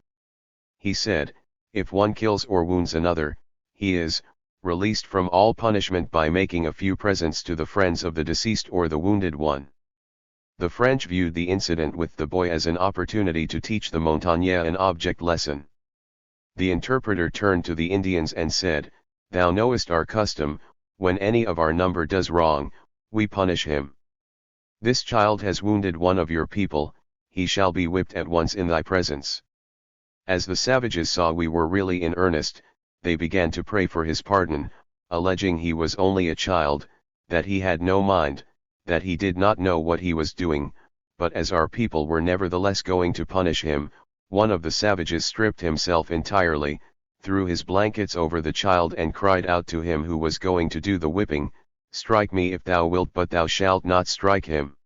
He said, if one kills or wounds another, he is released from all punishment by making a few presents to the friends of the deceased or the wounded one. The French viewed the incident with the boy as an opportunity to teach the Montagnais an object lesson. The interpreter turned to the Indians and said, "Thou knowest our custom, when any of our number does wrong, we punish him. This child has wounded one of your people, he shall be whipped at once in thy presence." As the savages saw we were really in earnest, they began to pray for his pardon, alleging he was only a child, that he had no mind, that he did not know what he was doing, but as our people were nevertheless going to punish him, one of the savages stripped himself entirely, threw his blankets over the child and cried out to him who was going to do the whipping, "Strike me if thou wilt, but thou shalt not strike him."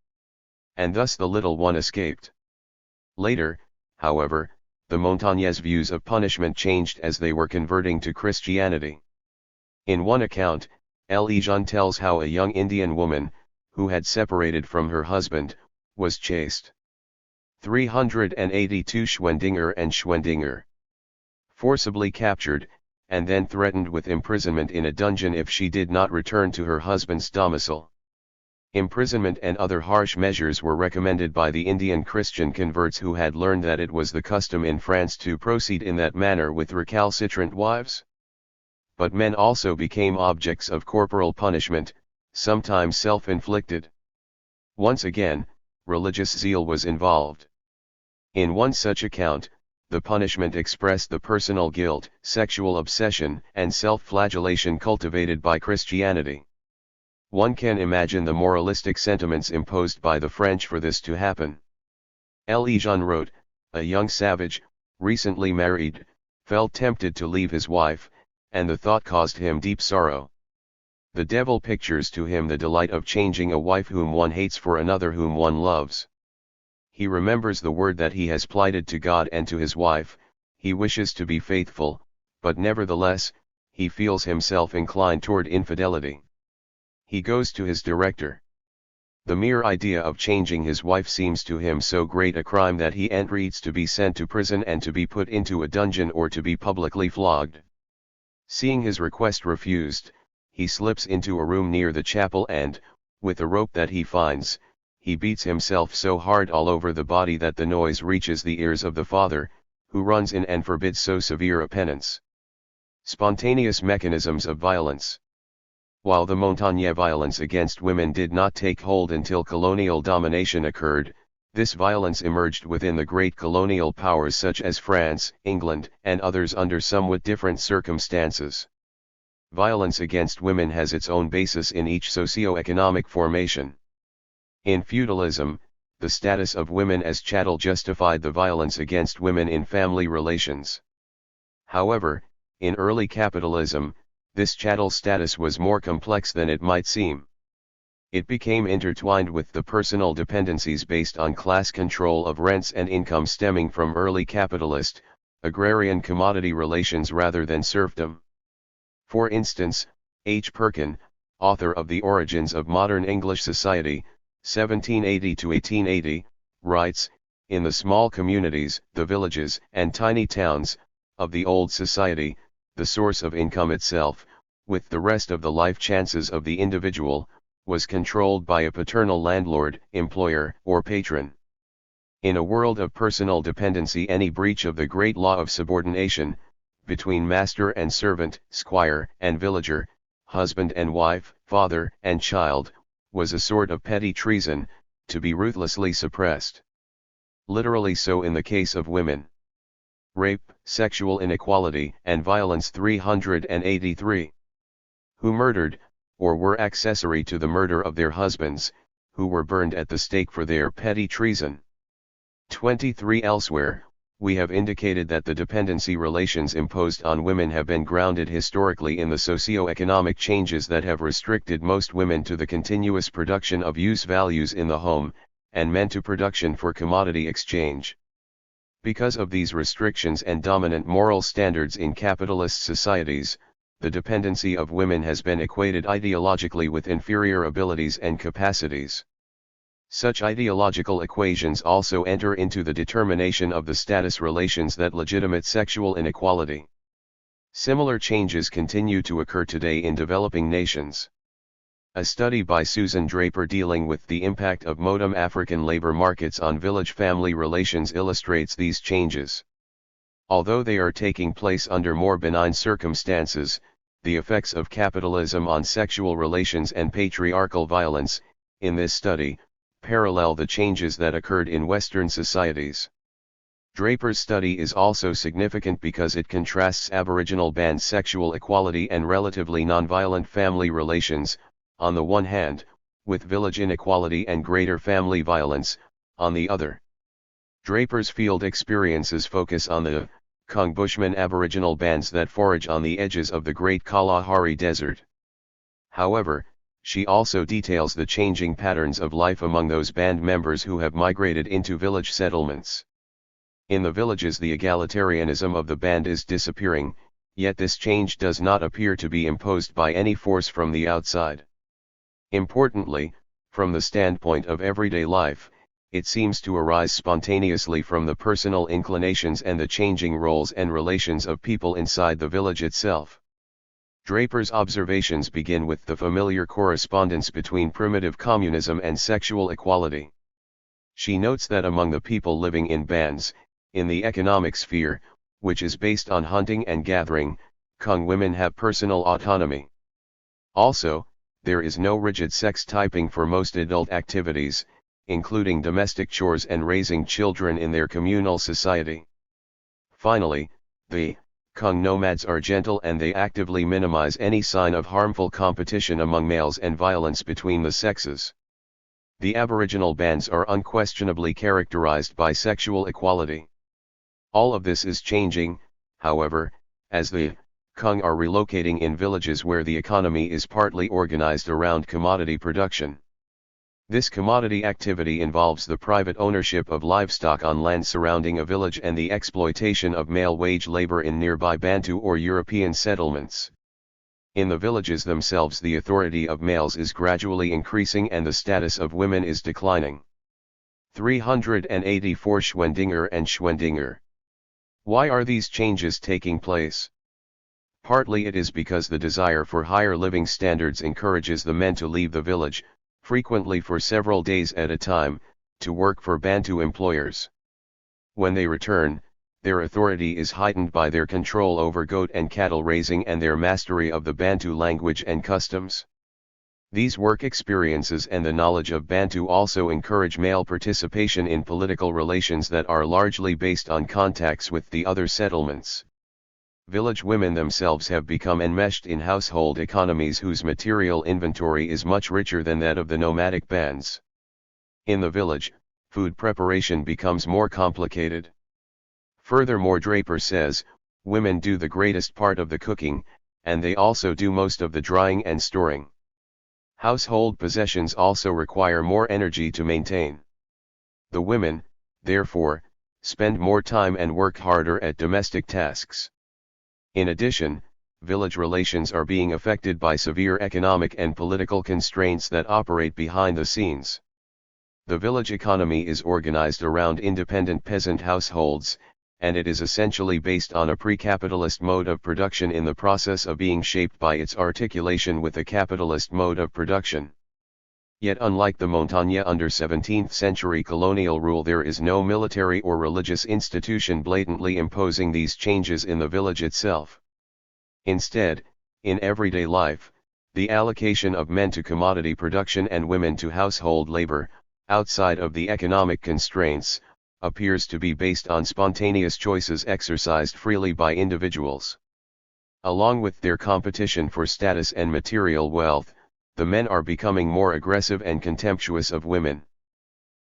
And thus the little one escaped. Later, however, the Montagnais' views of punishment changed as they were converting to Christianity. In one account, Jean tells how a young Indian woman, who had separated from her husband, was chased. 382 Schwendinger and Schwendinger. Forcibly captured, and then threatened with imprisonment in a dungeon if she did not return to her husband's domicile. Imprisonment and other harsh measures were recommended by the Indian Christian converts who had learned that it was the custom in France to proceed in that manner with recalcitrant wives. But men also became objects of corporal punishment, sometimes self-inflicted. Once again, religious zeal was involved. In one such account, the punishment expressed the personal guilt, sexual obsession, and self-flagellation cultivated by Christianity. One can imagine the moralistic sentiments imposed by the French for this to happen. Jean wrote, a young savage, recently married, felt tempted to leave his wife, and the thought caused him deep sorrow. The devil pictures to him the delight of changing a wife whom one hates for another whom one loves. He remembers the word that he has plighted to God and to his wife, he wishes to be faithful, but nevertheless, he feels himself inclined toward infidelity. He goes to his director. The mere idea of changing his wife seems to him so great a crime that he entreats to be sent to prison and to be put into a dungeon or to be publicly flogged. Seeing his request refused, he slips into a room near the chapel and, with a rope that he finds, he beats himself so hard all over the body that the noise reaches the ears of the father, who runs in and forbids so severe a penance. Spontaneous mechanisms of violence. While the Montagnais violence against women did not take hold until colonial domination occurred, this violence emerged within the great colonial powers such as France, England, and others under somewhat different circumstances. Violence against women has its own basis in each socio-economic formation. In feudalism, the status of women as chattel justified the violence against women in family relations. However, in early capitalism, this chattel status was more complex than it might seem. It became intertwined with the personal dependencies based on class control of rents and income stemming from early capitalist, agrarian commodity relations rather than serfdom. For instance, H. Perkin, author of The Origins of Modern English Society, 1780–1880, writes, in the small communities, the villages, and tiny towns, of the old society, the source of income itself, with the rest of the life chances of the individual, was controlled by a paternal landlord, employer, or patron. In a world of personal dependency, any breach of the great law of subordination, between master and servant, squire and villager, husband and wife, father and child, was a sort of petty treason, to be ruthlessly suppressed. Literally so in the case of women. Rape, sexual inequality, and violence 383. Who murdered, or were accessory to the murder of their husbands, who were burned at the stake for their petty treason. 23. Elsewhere, we have indicated that the dependency relations imposed on women have been grounded historically in the socio-economic changes that have restricted most women to the continuous production of use values in the home, and men to production for commodity exchange. Because of these restrictions and dominant moral standards in capitalist societies, the dependency of women has been equated ideologically with inferior abilities and capacities. Such ideological equations also enter into the determination of the status relations that legitimate sexual inequality. Similar changes continue to occur today in developing nations. A study by Susan Draper dealing with the impact of modern African labor markets on village-family relations illustrates these changes. Although they are taking place under more benign circumstances, the effects of capitalism on sexual relations and patriarchal violence, in this study, parallel the changes that occurred in Western societies. Draper's study is also significant because it contrasts Aboriginal band sexual equality and relatively nonviolent family relations, on the one hand, with village inequality and greater family violence, on the other. Draper's field experiences focus on the Kung Bushman Aboriginal bands that forage on the edges of the Great Kalahari Desert. However, she also details the changing patterns of life among those band members who have migrated into village settlements. In the villages, the egalitarianism of the band is disappearing, yet this change does not appear to be imposed by any force from the outside. Importantly, from the standpoint of everyday life, it seems to arise spontaneously from the personal inclinations and the changing roles and relations of people inside the village itself. Draper's observations begin with the familiar correspondence between primitive communism and sexual equality. She notes that among the people living in bands, in the economic sphere, which is based on hunting and gathering, Kung women have personal autonomy. Also, there is no rigid sex typing for most adult activities, including domestic chores and raising children in their communal society. Finally, the Kung nomads are gentle and they actively minimize any sign of harmful competition among males and violence between the sexes. The Aboriginal bands are unquestionably characterized by sexual equality. All of this is changing, however, as the Kung are relocating in villages where the economy is partly organized around commodity production. This commodity activity involves the private ownership of livestock on land surrounding a village and the exploitation of male wage labor in nearby Bantu or European settlements. In the villages themselves, the authority of males is gradually increasing and the status of women is declining. 384 Schwendinger and Schwendinger. Why are these changes taking place? Partly it is because the desire for higher living standards encourages the men to leave the village, frequently for several days at a time, to work for Bantu employers. When they return, their authority is heightened by their control over goat and cattle raising and their mastery of the Bantu language and customs. These work experiences and the knowledge of Bantu also encourage male participation in political relations that are largely based on contacts with the other settlements. Village women themselves have become enmeshed in household economies whose material inventory is much richer than that of the nomadic bands. In the village, food preparation becomes more complicated. Furthermore, Draper says, women do the greatest part of the cooking, and they also do most of the drying and storing. Household possessions also require more energy to maintain. The women, therefore, spend more time and work harder at domestic tasks. In addition, village relations are being affected by severe economic and political constraints that operate behind the scenes. The village economy is organized around independent peasant households, and it is essentially based on a pre-capitalist mode of production in the process of being shaped by its articulation with a capitalist mode of production. Yet unlike the Montagne under 17th century colonial rule, there is no military or religious institution blatantly imposing these changes in the village itself. Instead, in everyday life, the allocation of men to commodity production and women to household labor, outside of the economic constraints, appears to be based on spontaneous choices exercised freely by individuals. Along with their competition for status and material wealth, the men are becoming more aggressive and contemptuous of women.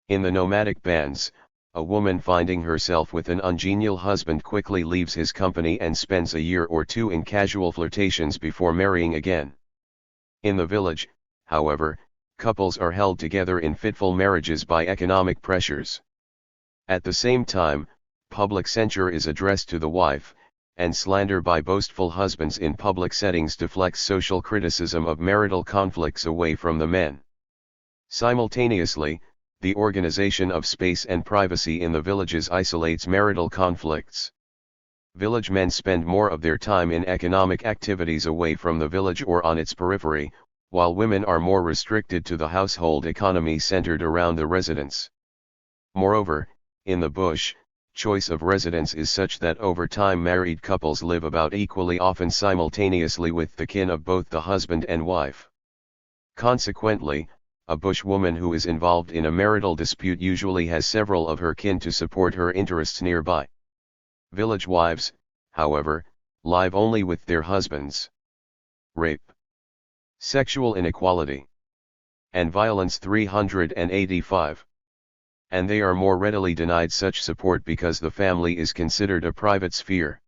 In the nomadic bands, a woman finding herself with an ungenial husband quickly leaves his company and spends a year or two in casual flirtations before marrying again. In the village, however, couples are held together in fitful marriages by economic pressures. At the same time, public censure is addressed to the wife, and slander by boastful husbands in public settings deflects social criticism of marital conflicts away from the men. Simultaneously, the organization of space and privacy in the villages isolates marital conflicts. Village men spend more of their time in economic activities away from the village or on its periphery, while women are more restricted to the household economy centered around the residence. Moreover, in the bush, choice of residence is such that over time married couples live about equally often simultaneously with the kin of both the husband and wife. Consequently, a bush woman who is involved in a marital dispute usually has several of her kin to support her interests nearby. Village wives, however, live only with their husbands. Rape, sexual inequality, and violence 385. And they are more readily denied such support because the family is considered a private sphere.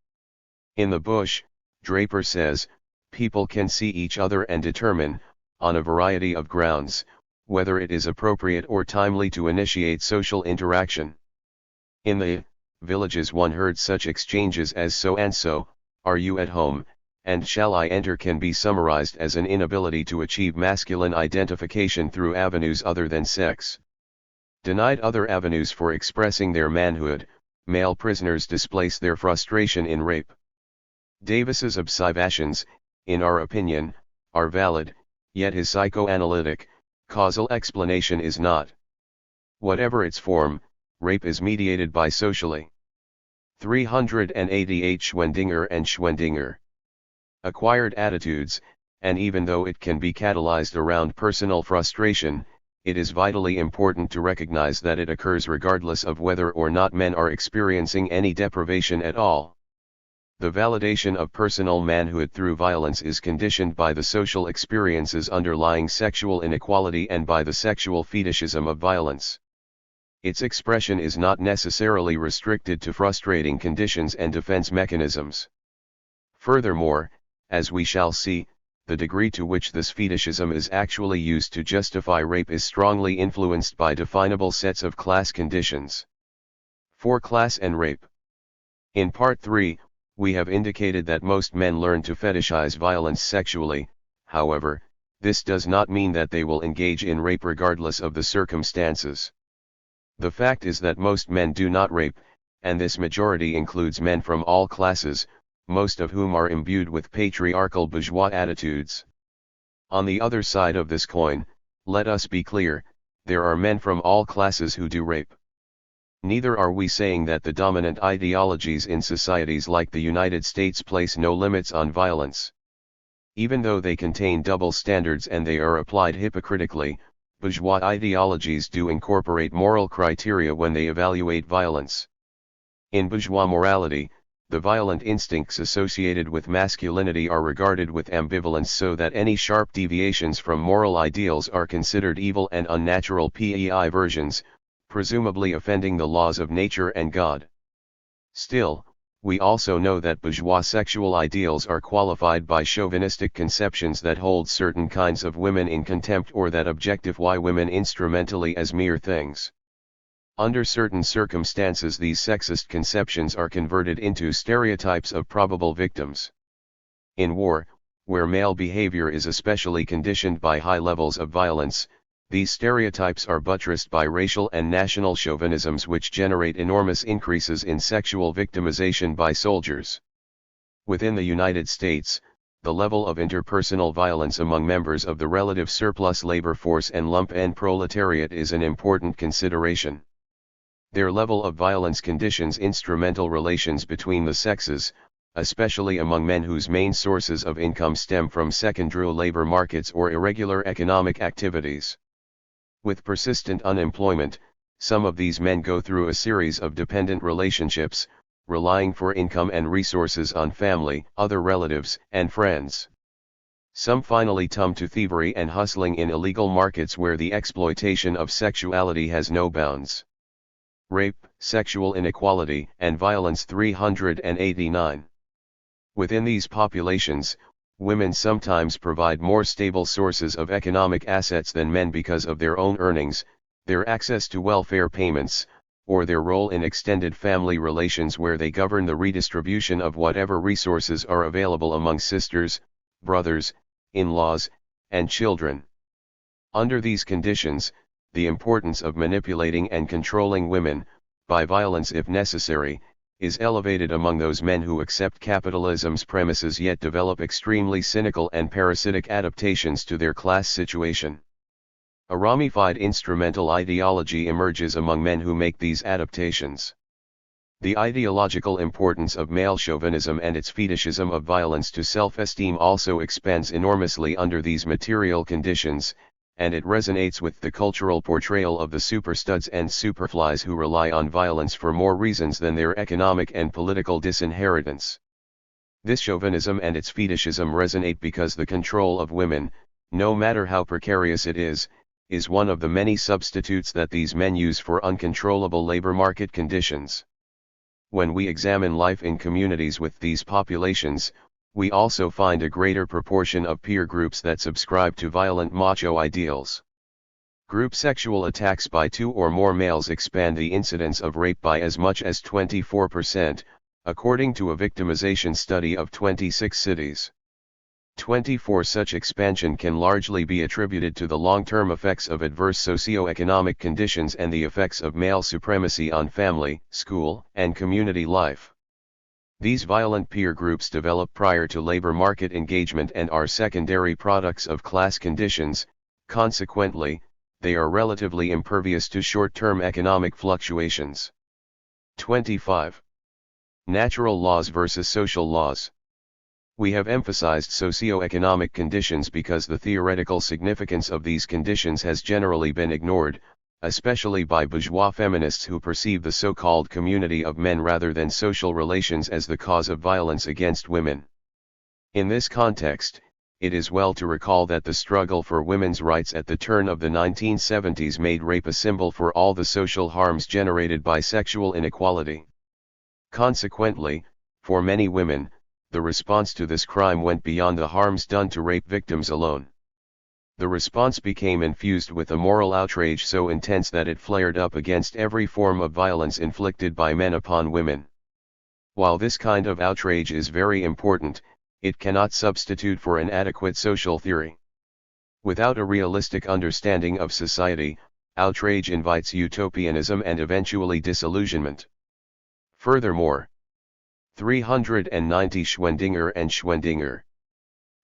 In the bush, Draper says, people can see each other and determine, on a variety of grounds, whether it is appropriate or timely to initiate social interaction. In the villages one heard such exchanges as "so and so, are you at home, and shall I enter" can be summarized as an inability to achieve masculine identification through avenues other than sex. Denied other avenues for expressing their manhood, male prisoners displace their frustration in rape. Davis's observations, in our opinion, are valid, yet his psychoanalytic, causal explanation is not. Whatever its form, rape is mediated by socially. 388 Schwendinger and Schwendinger. Acquired attitudes, and even though it can be catalyzed around personal frustration, it is vitally important to recognize that it occurs regardless of whether or not men are experiencing any deprivation at all. The validation of personal manhood through violence is conditioned by the social experiences underlying sexual inequality and by the sexual fetishism of violence. Its expression is not necessarily restricted to frustrating conditions and defense mechanisms. Furthermore, as we shall see, the degree to which this fetishism is actually used to justify rape is strongly influenced by definable sets of class conditions. For class and rape. In Part 3, we have indicated that most men learn to fetishize violence sexually. However, this does not mean that they will engage in rape regardless of the circumstances. The fact is that most men do not rape, and this majority includes men from all classes, most of whom are imbued with patriarchal bourgeois attitudes. On the other side of this coin, let us be clear, there are men from all classes who do rape. Neither are we saying that the dominant ideologies in societies like the United States place no limits on violence. Even though they contain double standards and they are applied hypocritically, bourgeois ideologies do incorporate moral criteria when they evaluate violence. In bourgeois morality, the violent instincts associated with masculinity are regarded with ambivalence so that any sharp deviations from moral ideals are considered evil and unnatural perversions, presumably offending the laws of nature and God. Still, we also know that bourgeois sexual ideals are qualified by chauvinistic conceptions that hold certain kinds of women in contempt or that objectify women instrumentally as mere things. Under certain circumstances these sexist conceptions are converted into stereotypes of probable victims. In war, where male behavior is especially conditioned by high levels of violence, these stereotypes are buttressed by racial and national chauvinisms which generate enormous increases in sexual victimization by soldiers. Within the United States, the level of interpersonal violence among members of the relative surplus labor force and lump-end proletariat is an important consideration. Their level of violence conditions instrumental relations between the sexes, especially among men whose main sources of income stem from secondary labor markets or irregular economic activities. With persistent unemployment, some of these men go through a series of dependent relationships, relying for income and resources on family, other relatives, and friends. Some finally turn to thievery and hustling in illegal markets where the exploitation of sexuality has no bounds. Rape, sexual inequality, and violence 389. Within these populations, women sometimes provide more stable sources of economic assets than men because of their own earnings, their access to welfare payments, or their role in extended family relations where they govern the redistribution of whatever resources are available among sisters, brothers, in-laws, and children. Under these conditions, the importance of manipulating and controlling women, by violence if necessary, is elevated among those men who accept capitalism's premises yet develop extremely cynical and parasitic adaptations to their class situation. A ramified instrumental ideology emerges among men who make these adaptations. The ideological importance of male chauvinism and its fetishism of violence to self-esteem also expands enormously under these material conditions, and it resonates with the cultural portrayal of the superstuds and superflies who rely on violence for more reasons than their economic and political disinheritance. This chauvinism and its fetishism resonate because the control of women, no matter how precarious it is one of the many substitutes that these men use for uncontrollable labor market conditions. When we examine life in communities with these populations, we also find a greater proportion of peer groups that subscribe to violent macho ideals. Group sexual attacks by two or more males expand the incidence of rape by as much as 24%, according to a victimization study of 26 cities. 24 Such expansion can largely be attributed to the long-term effects of adverse socio-economic conditions and the effects of male supremacy on family, school, and community life. These violent peer groups develop prior to labor market engagement and are secondary products of class conditions. Consequently, they are relatively impervious to short-term economic fluctuations. 25. Natural laws versus social laws. We have emphasized socio-economic conditions because the theoretical significance of these conditions has generally been ignored, especially by bourgeois feminists who perceive the so-called community of men rather than social relations as the cause of violence against women. In this context, it is well to recall that the struggle for women's rights at the turn of the 1970s made rape a symbol for all the social harms generated by sexual inequality. Consequently, for many women, the response to this crime went beyond the harms done to rape victims alone. The response became infused with a moral outrage so intense that it flared up against every form of violence inflicted by men upon women. While this kind of outrage is very important, it cannot substitute for an adequate social theory. Without a realistic understanding of society, outrage invites utopianism and eventually disillusionment. Furthermore, 390 Schwendinger and Schwendinger.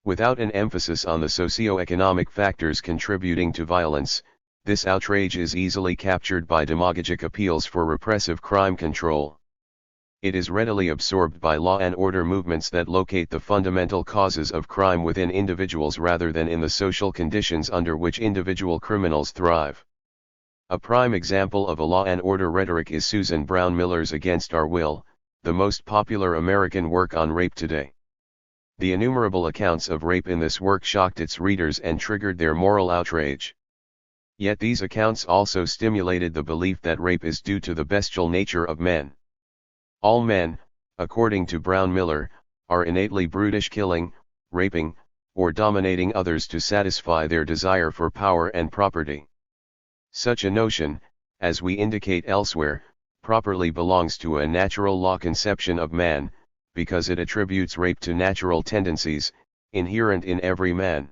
Without an emphasis on the socio-economic factors contributing to violence, this outrage is easily captured by demagogic appeals for repressive crime control. It is readily absorbed by law and order movements that locate the fundamental causes of crime within individuals rather than in the social conditions under which individual criminals thrive. A prime example of a law and order rhetoric is Susan Brown Miller's Against Our Will, the most popular American work on rape today. The innumerable accounts of rape in this work shocked its readers and triggered their moral outrage. Yet these accounts also stimulated the belief that rape is due to the bestial nature of men. All men, according to Brown Miller, are innately brutish, killing, raping, or dominating others to satisfy their desire for power and property. Such a notion, as we indicate elsewhere, properly belongs to a natural law conception of man, because it attributes rape to natural tendencies, inherent in every man.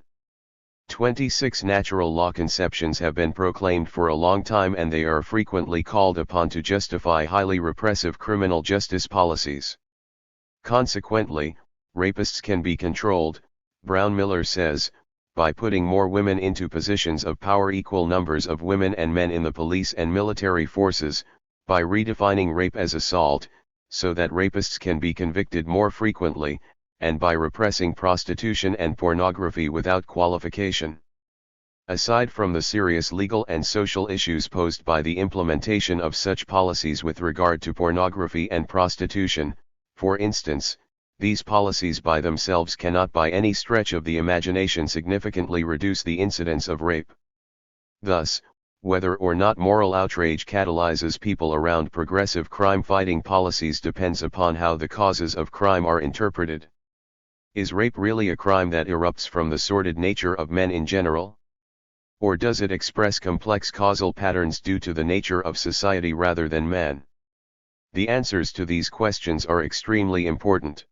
26 natural law conceptions have been proclaimed for a long time and they are frequently called upon to justify highly repressive criminal justice policies. Consequently, rapists can be controlled, Brown Miller says, by putting more women into positions of power, equal numbers of women and men in the police and military forces, by redefining rape as assault, so that rapists can be convicted more frequently, and by repressing prostitution and pornography without qualification. Aside from the serious legal and social issues posed by the implementation of such policies with regard to pornography and prostitution, for instance, these policies by themselves cannot by any stretch of the imagination significantly reduce the incidence of rape. Thus, whether or not moral outrage catalyzes people around progressive crime-fighting policies depends upon how the causes of crime are interpreted. Is rape really a crime that erupts from the sordid nature of men in general? Or does it express complex causal patterns due to the nature of society rather than man? The answers to these questions are extremely important.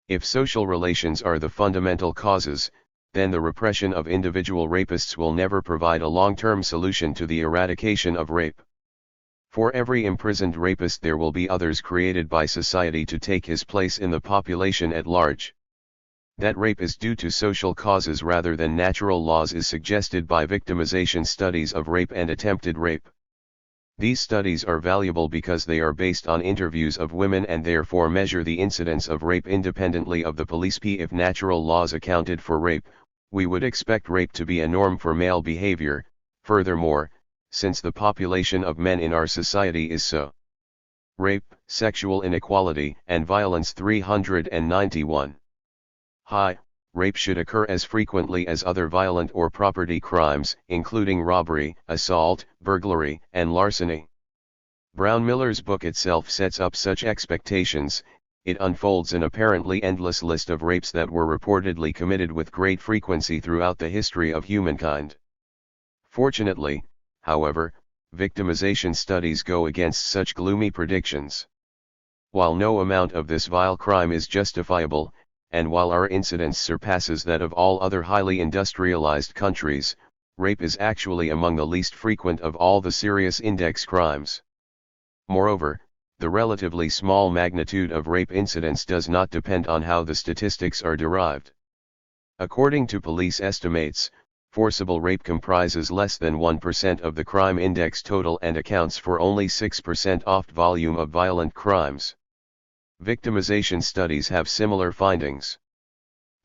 If social relations are the fundamental causes, then the repression of individual rapists will never provide a long-term solution to the eradication of rape. For every imprisoned rapist there will be others created by society to take his place in the population at large. That rape is due to social causes rather than natural laws is suggested by victimization studies of rape and attempted rape. These studies are valuable because they are based on interviews of women and therefore measure the incidence of rape independently of the police. If natural laws accounted for rape, we would expect rape to be a norm for male behavior. Furthermore, since the population of men in our society is so. Rape, sexual inequality, and violence 391. High, rape should occur as frequently as other violent or property crimes, including robbery, assault, burglary, and larceny. Brown-Miller's book itself sets up such expectations. It unfolds an apparently endless list of rapes that were reportedly committed with great frequency throughout the history of humankind. Fortunately, however, victimization studies go against such gloomy predictions. While no amount of this vile crime is justifiable, and while our incidence surpasses that of all other highly industrialized countries, rape is actually among the least frequent of all the serious index crimes. Moreover, the relatively small magnitude of rape incidents does not depend on how the statistics are derived. According to police estimates, forcible rape comprises less than 1% of the crime index total and accounts for only 6% of volume of violent crimes. Victimization studies have similar findings.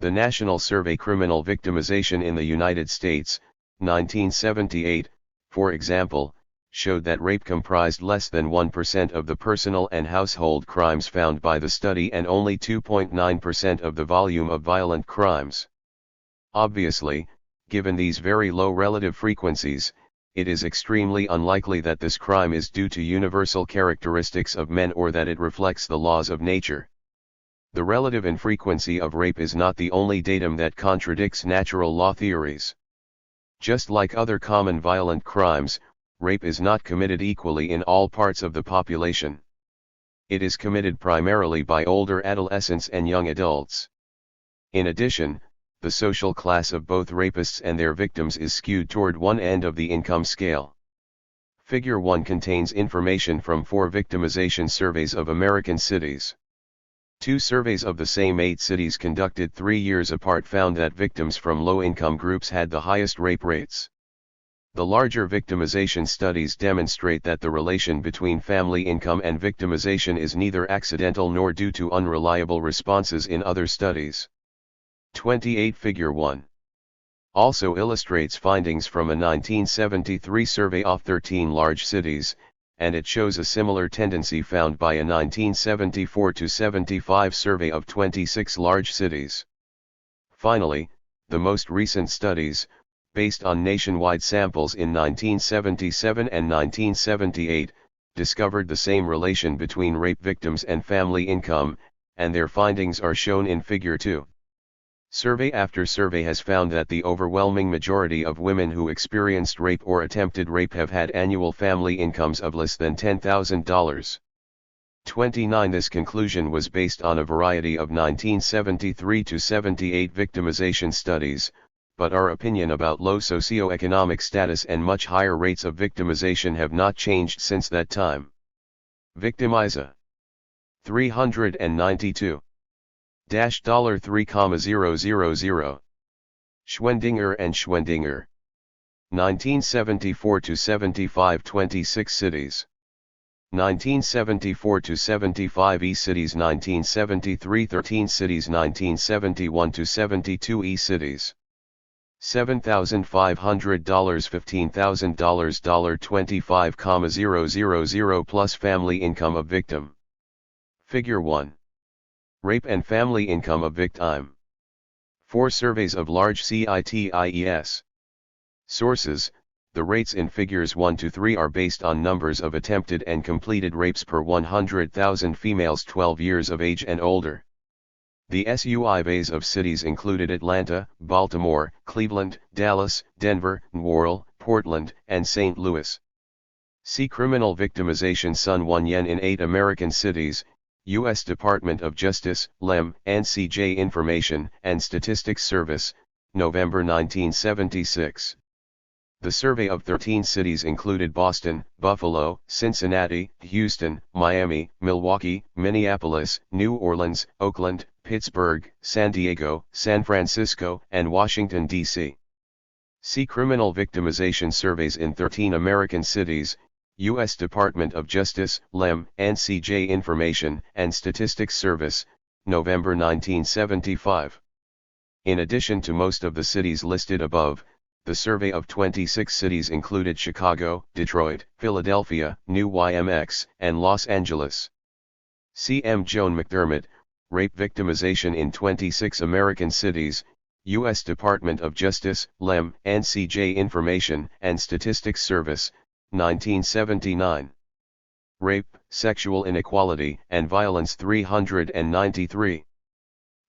The National Survey Criminal Victimization in the United States, 1978, for example, showed that rape comprised less than 1% of the personal and household crimes found by the study and only 2.9% of the volume of violent crimes. Obviously, given these very low relative frequencies, it is extremely unlikely that this crime is due to universal characteristics of men or that it reflects the laws of nature. The relative infrequency of rape is not the only datum that contradicts natural law theories. Just like other common violent crimes, rape is not committed equally in all parts of the population. It is committed primarily by older adolescents and young adults. In addition, the social class of both rapists and their victims is skewed toward one end of the income scale. Figure 1 contains information from 4 victimization surveys of American cities. 2 surveys of the same 8 cities conducted 3 years apart found that victims from low-income groups had the highest rape rates. The larger victimization studies demonstrate that the relation between family income and victimization is neither accidental nor due to unreliable responses in other studies. 28 Figure 1 also illustrates findings from a 1973 survey of 13 large cities, and it shows a similar tendency found by a 1974-75 survey of 26 large cities. Finally, the most recent studies, based on nationwide samples in 1977 and 1978, discovered the same relation between rape victims and family income, and their findings are shown in Figure 2. Survey after survey has found that the overwhelming majority of women who experienced rape or attempted rape have had annual family incomes of less than $10,000. 29 This conclusion was based on a variety of 1973-78 victimization studies, but our opinion about low socioeconomic status and much higher rates of victimization have not changed since that time. Victimiza. 392. $3,000. Schwendinger and Schwendinger. 1974-75 26 cities. 1974-75 e-cities 1973 13 cities 1971-72 e-cities. $7,500, $15,000, $25,000 plus family income of victim. Figure 1. Rape and family income of victim. 4 surveys of large CITIES. Sources: the rates in figures 1 to 3 are based on numbers of attempted and completed rapes per 100,000 females 12 years of age and older. The SUIVs of cities included Atlanta, Baltimore, Cleveland, Dallas, Denver, New Orleans, Portland, and St. Louis. See Criminal Victimization Sun 1 Yen in 8 American cities, U.S. Department of Justice, LEM, and CJ Information and Statistics Service, November 1976. The survey of 13 cities included Boston, Buffalo, Cincinnati, Houston, Miami, Milwaukee, Minneapolis, New Orleans, Oakland, Pittsburgh, San Diego, San Francisco, and Washington, D.C. See Criminal Victimization Surveys in 13 American cities, U.S. Department of Justice, LEM, and CJ Information and Statistics Service, November 1975. In addition to most of the cities listed above, the survey of 26 cities included Chicago, Detroit, Philadelphia, New YMX, and Los Angeles. C. M. Joan McDermott, Rape Victimization in 26 American Cities, U.S. Department of Justice, LEM, and CJ Information and Statistics Service, 1979. Rape, Sexual Inequality and Violence 393.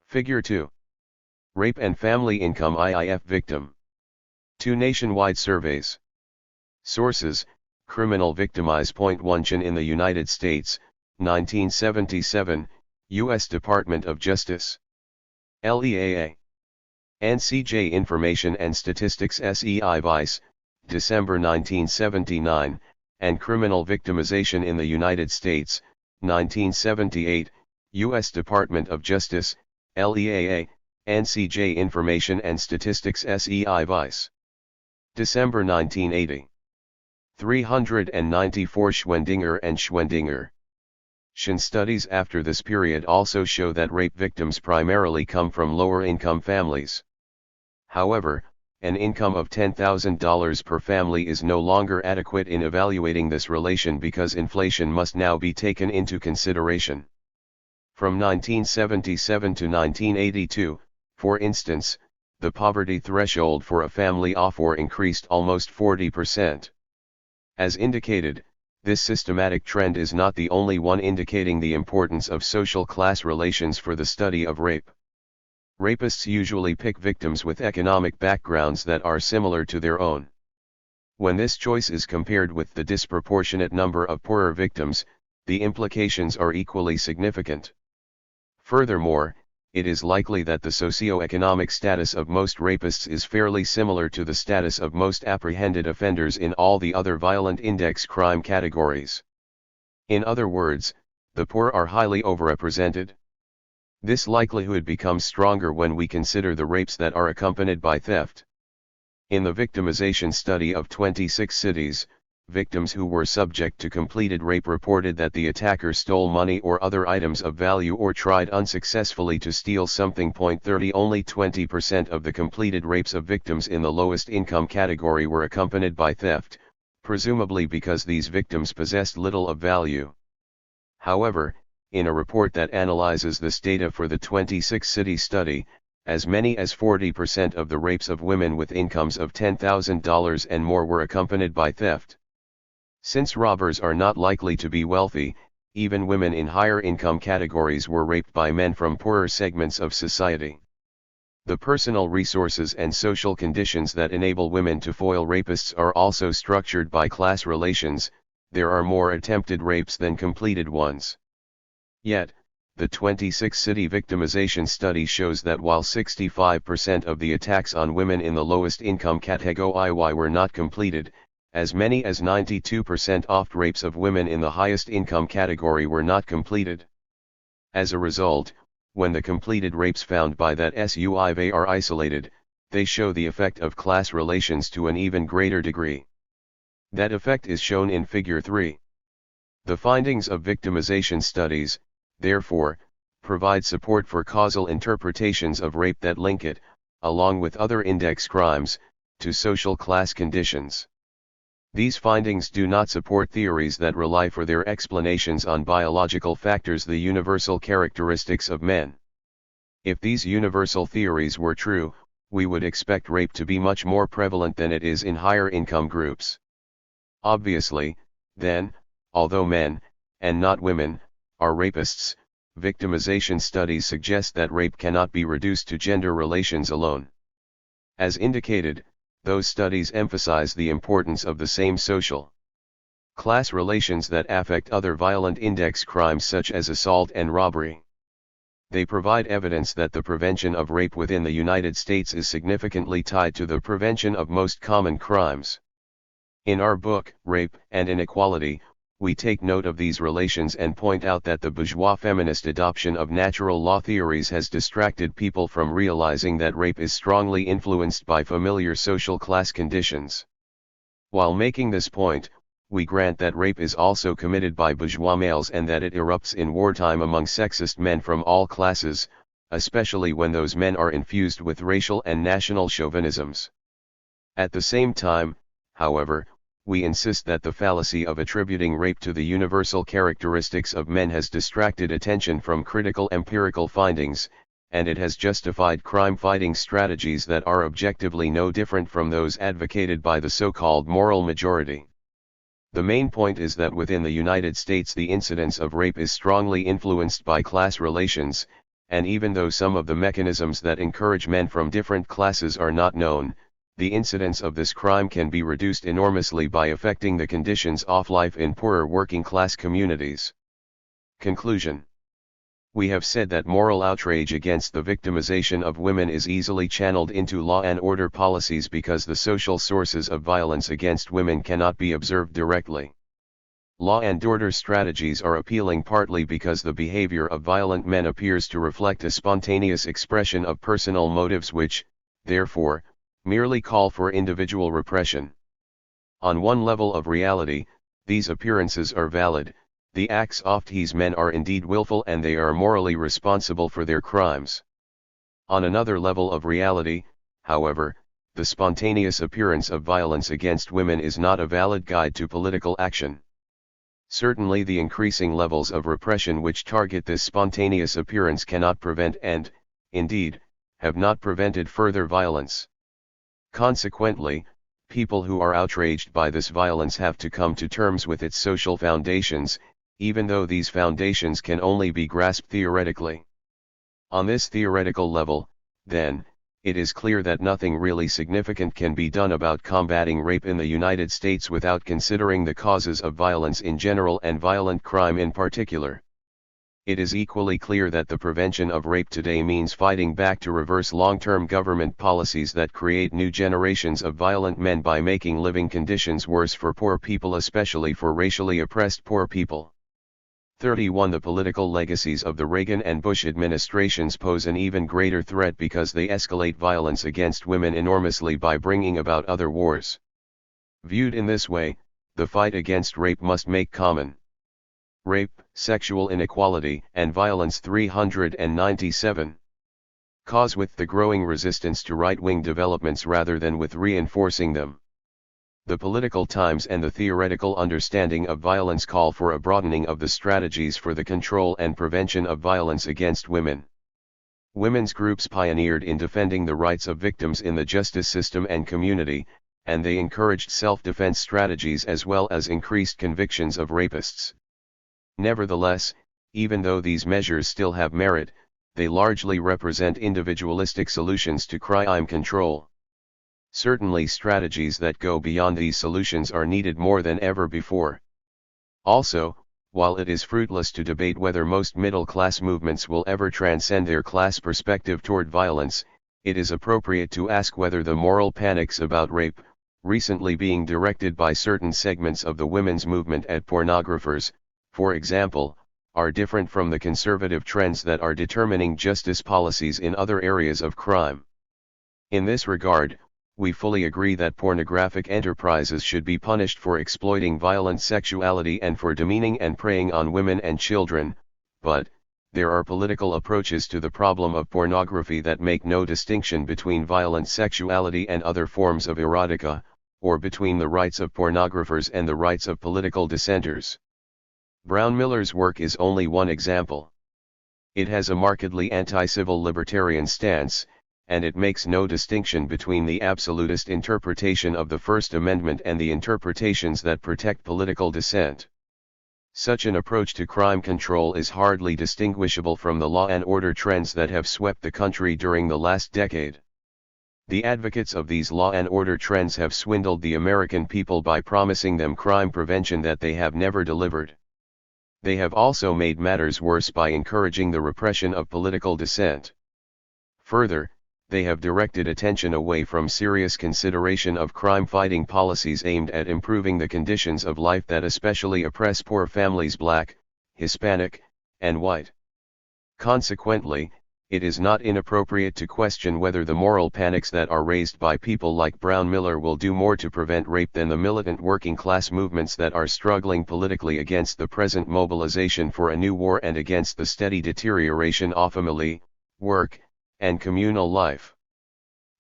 Figure 2. Rape and Family Income IIF Victim. 2 nationwide surveys. Sources: Criminal Victimize.1 in the United States, 1977, U.S. Department of Justice. LEAA. And CJ Information and Statistics SEI Vice, December 1979, and Criminal Victimization in the United States, 1978, U.S. Department of Justice, LEAA, and CJ Information and Statistics SEI Vice. December 1980. 394 Schwendinger and Schwendinger. Shin studies after this period also show that rape victims primarily come from lower-income families. However, an income of $10,000 per family is no longer adequate in evaluating this relation because inflation must now be taken into consideration. From 1977 to 1982, for instance, the poverty threshold for a family of 4 increased almost 40%. As indicated, this systematic trend is not the only one indicating the importance of social class relations for the study of rape. Rapists usually pick victims with economic backgrounds that are similar to their own. When this choice is compared with the disproportionate number of poorer victims, the implications are equally significant. Furthermore, it is likely that the socio-economic status of most rapists is fairly similar to the status of most apprehended offenders in all the other violent index crime categories. In other words, the poor are highly overrepresented. This likelihood becomes stronger when we consider the rapes that are accompanied by theft. In the victimization study of 26 cities, victims who were subject to completed rape reported that the attacker stole money or other items of value or tried unsuccessfully to steal something. 30 Only 20% of the completed rapes of victims in the lowest income category were accompanied by theft, presumably because these victims possessed little of value. However, in a report that analyzes this data for the 26-city study, as many as 40% of the rapes of women with incomes of $10,000 and more were accompanied by theft. Since robbers are not likely to be wealthy, even women in higher income categories were raped by men from poorer segments of society. The personal resources and social conditions that enable women to foil rapists are also structured by class relations. There are more attempted rapes than completed ones. Yet, the 26-city victimization study shows that while 65% of the attacks on women in the lowest income category were not completed, as many as 92% of rapes of women in the highest income category were not completed. As a result, when the completed rapes found by that SUIV are isolated, they show the effect of class relations to an even greater degree. That effect is shown in Figure 3. The findings of victimization studies, therefore, provide support for causal interpretations of rape that link it, along with other index crimes, to social class conditions. These findings do not support theories that rely for their explanations on biological factors, the universal characteristics of men. If these universal theories were true, we would expect rape to be much more prevalent than it is in higher income groups. Obviously, then, although men, and not women, are rapists, victimization studies suggest that rape cannot be reduced to gender relations alone. As indicated, those studies emphasize the importance of the same social class relations that affect other violent index crimes such as assault and robbery. They provide evidence that the prevention of rape within the United States is significantly tied to the prevention of most common crimes. In our book, Rape and Inequality, we take note of these relations and point out that the bourgeois feminist adoption of natural law theories has distracted people from realizing that rape is strongly influenced by familiar social class conditions. While making this point, we grant that rape is also committed by bourgeois males and that it erupts in wartime among sexist men from all classes, especially when those men are infused with racial and national chauvinisms. At the same time, however, we insist that the fallacy of attributing rape to the universal characteristics of men has distracted attention from critical empirical findings, and it has justified crime-fighting strategies that are objectively no different from those advocated by the so-called moral majority. The main point is that within the United States the incidence of rape is strongly influenced by class relations, and even though some of the mechanisms that encourage men from different classes are not known, the incidence of this crime can be reduced enormously by affecting the conditions of life in poorer working-class communities. Conclusion. We have said that moral outrage against the victimization of women is easily channeled into law and order policies because the social sources of violence against women cannot be observed directly. Law and order strategies are appealing partly because the behavior of violent men appears to reflect a spontaneous expression of personal motives which, therefore, merely call for individual repression. On one level of reality, these appearances are valid, the acts of these men are indeed willful and they are morally responsible for their crimes. On another level of reality, however, the spontaneous appearance of violence against women is not a valid guide to political action. Certainly the increasing levels of repression which target this spontaneous appearance cannot prevent and, indeed, have not prevented further violence. Consequently, people who are outraged by this violence have to come to terms with its social foundations, even though these foundations can only be grasped theoretically. On this theoretical level, then, it is clear that nothing really significant can be done about combating rape in the United States without considering the causes of violence in general and violent crime in particular. It is equally clear that the prevention of rape today means fighting back to reverse long-term government policies that create new generations of violent men by making living conditions worse for poor people, especially for racially oppressed poor people. 31. The political legacies of the Reagan and Bush administrations pose an even greater threat because they escalate violence against women enormously by bringing about other wars. Viewed in this way, the fight against rape must make common rape, sexual inequality, and violence 397. Cause with the growing resistance to right-wing developments rather than with reinforcing them. The political times and the theoretical understanding of violence call for a broadening of the strategies for the control and prevention of violence against women. Women's groups pioneered in defending the rights of victims in the justice system and community, and they encouraged self-defense strategies as well as increased convictions of rapists. Nevertheless, even though these measures still have merit, they largely represent individualistic solutions to crime control. Certainly strategies that go beyond these solutions are needed more than ever before. Also, while it is fruitless to debate whether most middle-class movements will ever transcend their class perspective toward violence, it is appropriate to ask whether the moral panics about rape, recently being directed by certain segments of the women's movement at pornographers, for example, are different from the conservative trends that are determining justice policies in other areas of crime. In this regard, we fully agree that pornographic enterprises should be punished for exploiting violent sexuality and for demeaning and preying on women and children, but, there are political approaches to the problem of pornography that make no distinction between violent sexuality and other forms of erotica, or between the rights of pornographers and the rights of political dissenters. Brown-Miller's work is only one example. It has a markedly anti-civil libertarian stance, and it makes no distinction between the absolutist interpretation of the First Amendment and the interpretations that protect political dissent. Such an approach to crime control is hardly distinguishable from the law and order trends that have swept the country during the last decade. The advocates of these law and order trends have swindled the American people by promising them crime prevention that they have never delivered. They have also made matters worse by encouraging the repression of political dissent. Further, they have directed attention away from serious consideration of crime-fighting policies aimed at improving the conditions of life that especially oppress poor families, Black, Hispanic, and white. Consequently, it is not inappropriate to question whether the moral panics that are raised by people like Brown-Miller will do more to prevent rape than the militant working-class movements that are struggling politically against the present mobilization for a new war and against the steady deterioration of family, work, and communal life.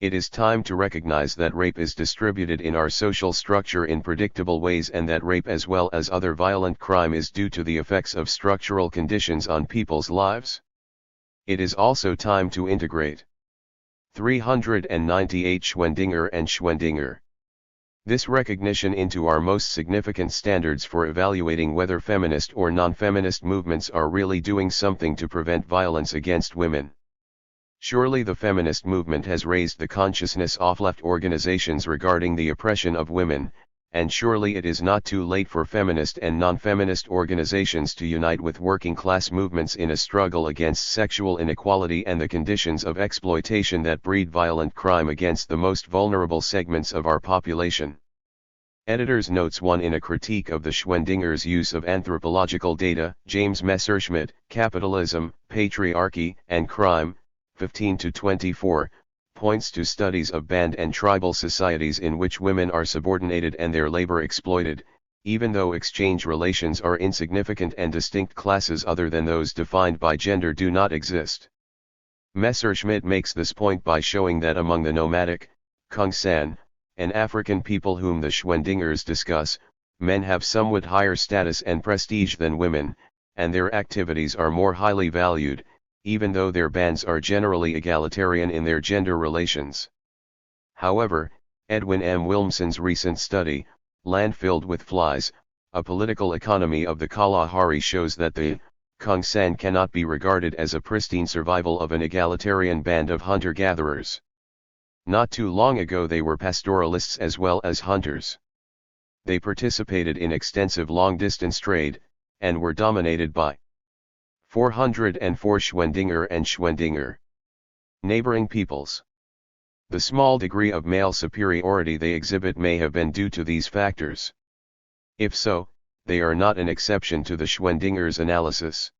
It is time to recognize that rape is distributed in our social structure in predictable ways, and that rape as well as other violent crime is due to the effects of structural conditions on people's lives. It is also time to integrate 398 Schwendinger and Schwendinger. This recognition into our most significant standards for evaluating whether feminist or non-feminist movements are really doing something to prevent violence against women. Surely the feminist movement has raised the consciousness of left organizations regarding the oppression of women, and surely it is not too late for feminist and non-feminist organizations to unite with working-class movements in a struggle against sexual inequality and the conditions of exploitation that breed violent crime against the most vulnerable segments of our population. Editor's Notes 1. In a critique of the Schwendingers' use of anthropological data, James Messerschmitt, Capitalism, Patriarchy, and Crime, 15-24, points to studies of band and tribal societies in which women are subordinated and their labor exploited, even though exchange relations are insignificant and distinct classes other than those defined by gender do not exist. Messerschmitt makes this point by showing that among the nomadic, Kungsan, and African people whom the Schwendingers discuss, men have somewhat higher status and prestige than women, and their activities are more highly valued, even though their bands are generally egalitarian in their gender relations. However, Edwin M. Wilmson's recent study, Land Filled with Flies, A Political Economy of the Kalahari, shows that the Kungsan cannot be regarded as a pristine survival of an egalitarian band of hunter-gatherers. Not too long ago they were pastoralists as well as hunters. They participated in extensive long-distance trade, and were dominated by 404 Schwendinger and Schwendinger. Neighboring peoples. The small degree of male superiority they exhibit may have been due to these factors. If so, they are not an exception to the Schwendingers' analysis.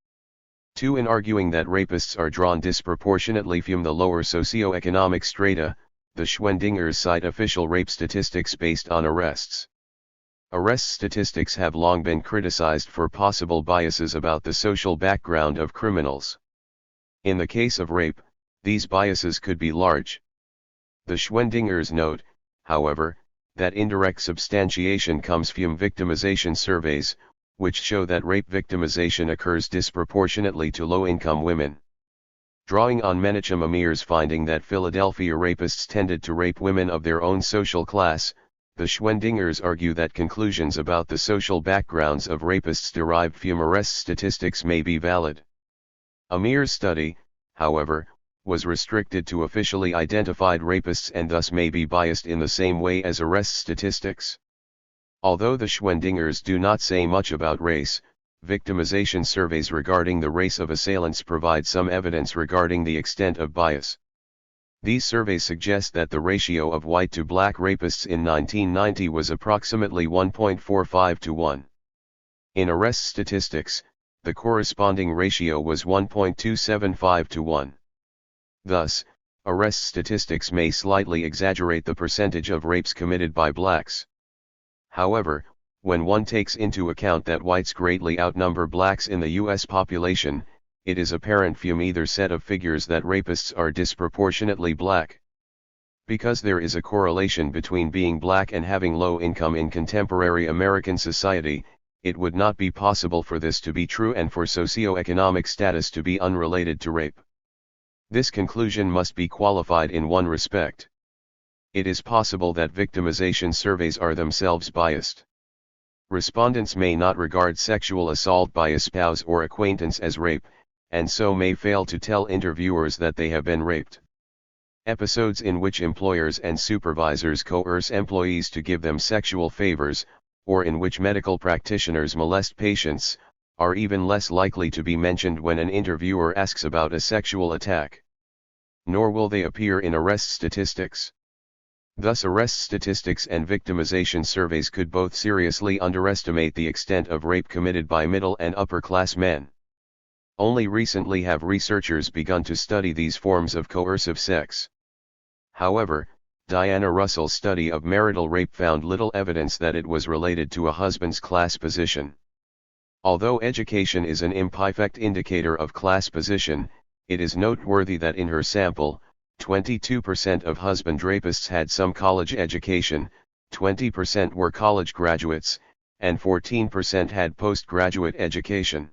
2. In arguing that rapists are drawn disproportionately from the lower socioeconomic strata, the Schwendingers cite official rape statistics based on arrests. Arrest statistics have long been criticized for possible biases about the social background of criminals. In the case of rape, these biases could be large. The Schwendingers note, however, that indirect substantiation comes from victimization surveys, which show that rape victimization occurs disproportionately to low-income women. Drawing on Menachem Amir's finding that Philadelphia rapists tended to rape women of their own social class, the Schwendingers argue that conclusions about the social backgrounds of rapists derived from arrest statistics may be valid. Amir's study, however, was restricted to officially identified rapists and thus may be biased in the same way as arrest statistics. Although the Schwendingers do not say much about race, victimization surveys regarding the race of assailants provide some evidence regarding the extent of bias. These surveys suggest that the ratio of white to black rapists in 1990 was approximately 1.45 to 1. In arrest statistics, the corresponding ratio was 1.275 to 1. Thus, arrest statistics may slightly exaggerate the percentage of rapes committed by blacks. However, when one takes into account that whites greatly outnumber blacks in the U.S. population, it is apparent from either set of figures that rapists are disproportionately black. Because there is a correlation between being black and having low income in contemporary American society, it would not be possible for this to be true and for socioeconomic status to be unrelated to rape. This conclusion must be qualified in one respect. It is possible that victimization surveys are themselves biased. Respondents may not regard sexual assault by a spouse or acquaintance as rape, and so may fail to tell interviewers that they have been raped. Episodes in which employers and supervisors coerce employees to give them sexual favors, or in which medical practitioners molest patients, are even less likely to be mentioned when an interviewer asks about a sexual attack. Nor will they appear in arrest statistics. Thus, arrest statistics and victimization surveys could both seriously underestimate the extent of rape committed by middle and upper-class men. Only recently have researchers begun to study these forms of coercive sex. However, Diana Russell's study of marital rape found little evidence that it was related to a husband's class position. Although education is an imperfect indicator of class position, it is noteworthy that in her sample, 22% of husband rapists had some college education, 20% were college graduates, and 14% had postgraduate education.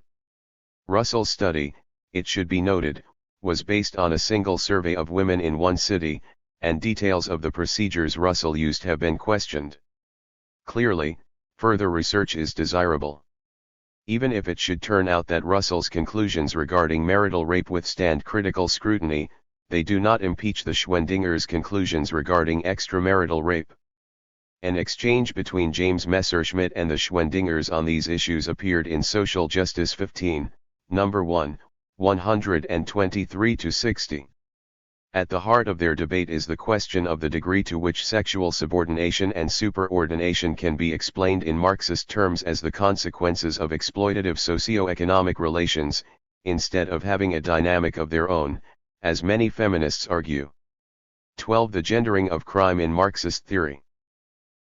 Russell's study, it should be noted, was based on a single survey of women in one city, and details of the procedures Russell used have been questioned. Clearly, further research is desirable. Even if it should turn out that Russell's conclusions regarding marital rape withstand critical scrutiny, they do not impeach the Schwendinger's conclusions regarding extramarital rape. An exchange between James Messerschmitt and the Schwendingers on these issues appeared in Social Justice 15, number 1, 123-60. At the heart of their debate is the question of the degree to which sexual subordination and superordination can be explained in Marxist terms as the consequences of exploitative socio-economic relations, instead of having a dynamic of their own, as many feminists argue. 12. The gendering of crime in Marxist theory.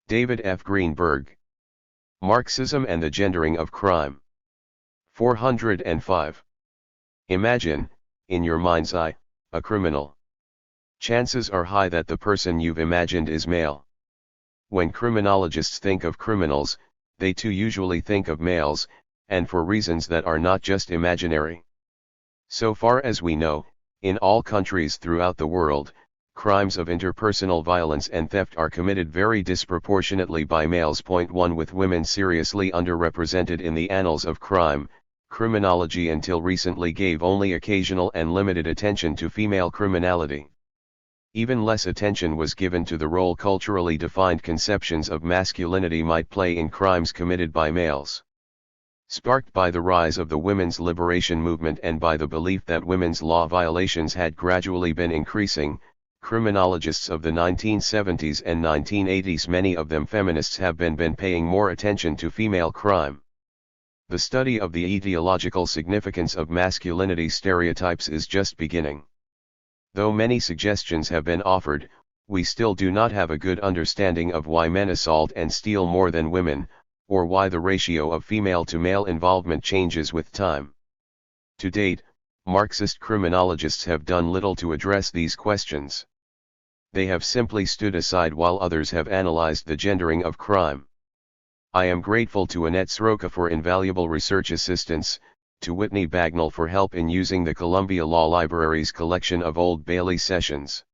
David F. Greenberg. Marxism and the gendering of crime. 405. Imagine, in your mind's eye, a criminal. Chances are high that the person you've imagined is male. When criminologists think of criminals, they too usually think of males, and for reasons that are not just imaginary. So far as we know, in all countries throughout the world, crimes of interpersonal violence and theft are committed very disproportionately by males. 1. With women seriously underrepresented in the annals of crime, criminology until recently gave only occasional and limited attention to female criminality. Even less attention was given to the role culturally defined conceptions of masculinity might play in crimes committed by males. Sparked by the rise of the women's liberation movement and by the belief that women's law violations had gradually been increasing, criminologists of the 1970s and 1980s, many of them feminists, have been paying more attention to female crime. The study of the etiological significance of masculinity stereotypes is just beginning. Though many suggestions have been offered, we still do not have a good understanding of why men assault and steal more than women, or why the ratio of female to male involvement changes with time. To date, Marxist criminologists have done little to address these questions. They have simply stood aside while others have analyzed the gendering of crime. I am grateful to Annette Sroka for invaluable research assistance, to Whitney Bagnall for help in using the Columbia Law Library's collection of Old Bailey sessions.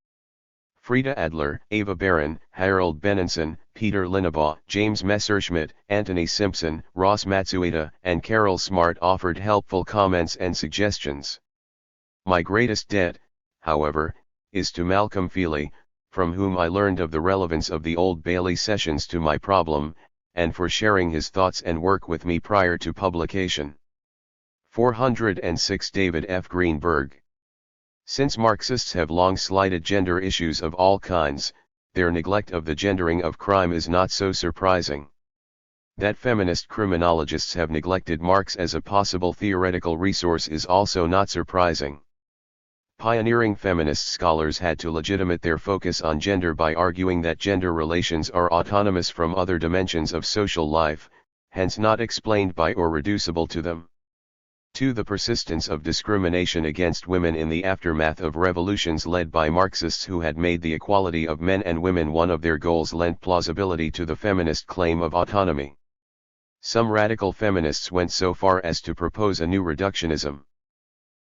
Frida Adler, Ava Barron, Harold Benenson, Peter Linnebaugh, James Messerschmitt, Anthony Simpson, Ross Matsueda, and Carol Smart offered helpful comments and suggestions. My greatest debt, however, is to Malcolm Feely, from whom I learned of the relevance of the Old Bailey sessions to my problem, and for sharing his thoughts and work with me prior to publication. 406. David F. Greenberg. Since Marxists have long slighted gender issues of all kinds, their neglect of the gendering of crime is not so surprising. That feminist criminologists have neglected Marx as a possible theoretical resource is also not surprising. Pioneering feminist scholars had to legitimate their focus on gender by arguing that gender relations are autonomous from other dimensions of social life, hence not explained by or reducible to them. 2. The persistence of discrimination against women in the aftermath of revolutions led by Marxists who had made the equality of men and women one of their goals lent plausibility to the feminist claim of autonomy. Some radical feminists went so far as to propose a new reductionism.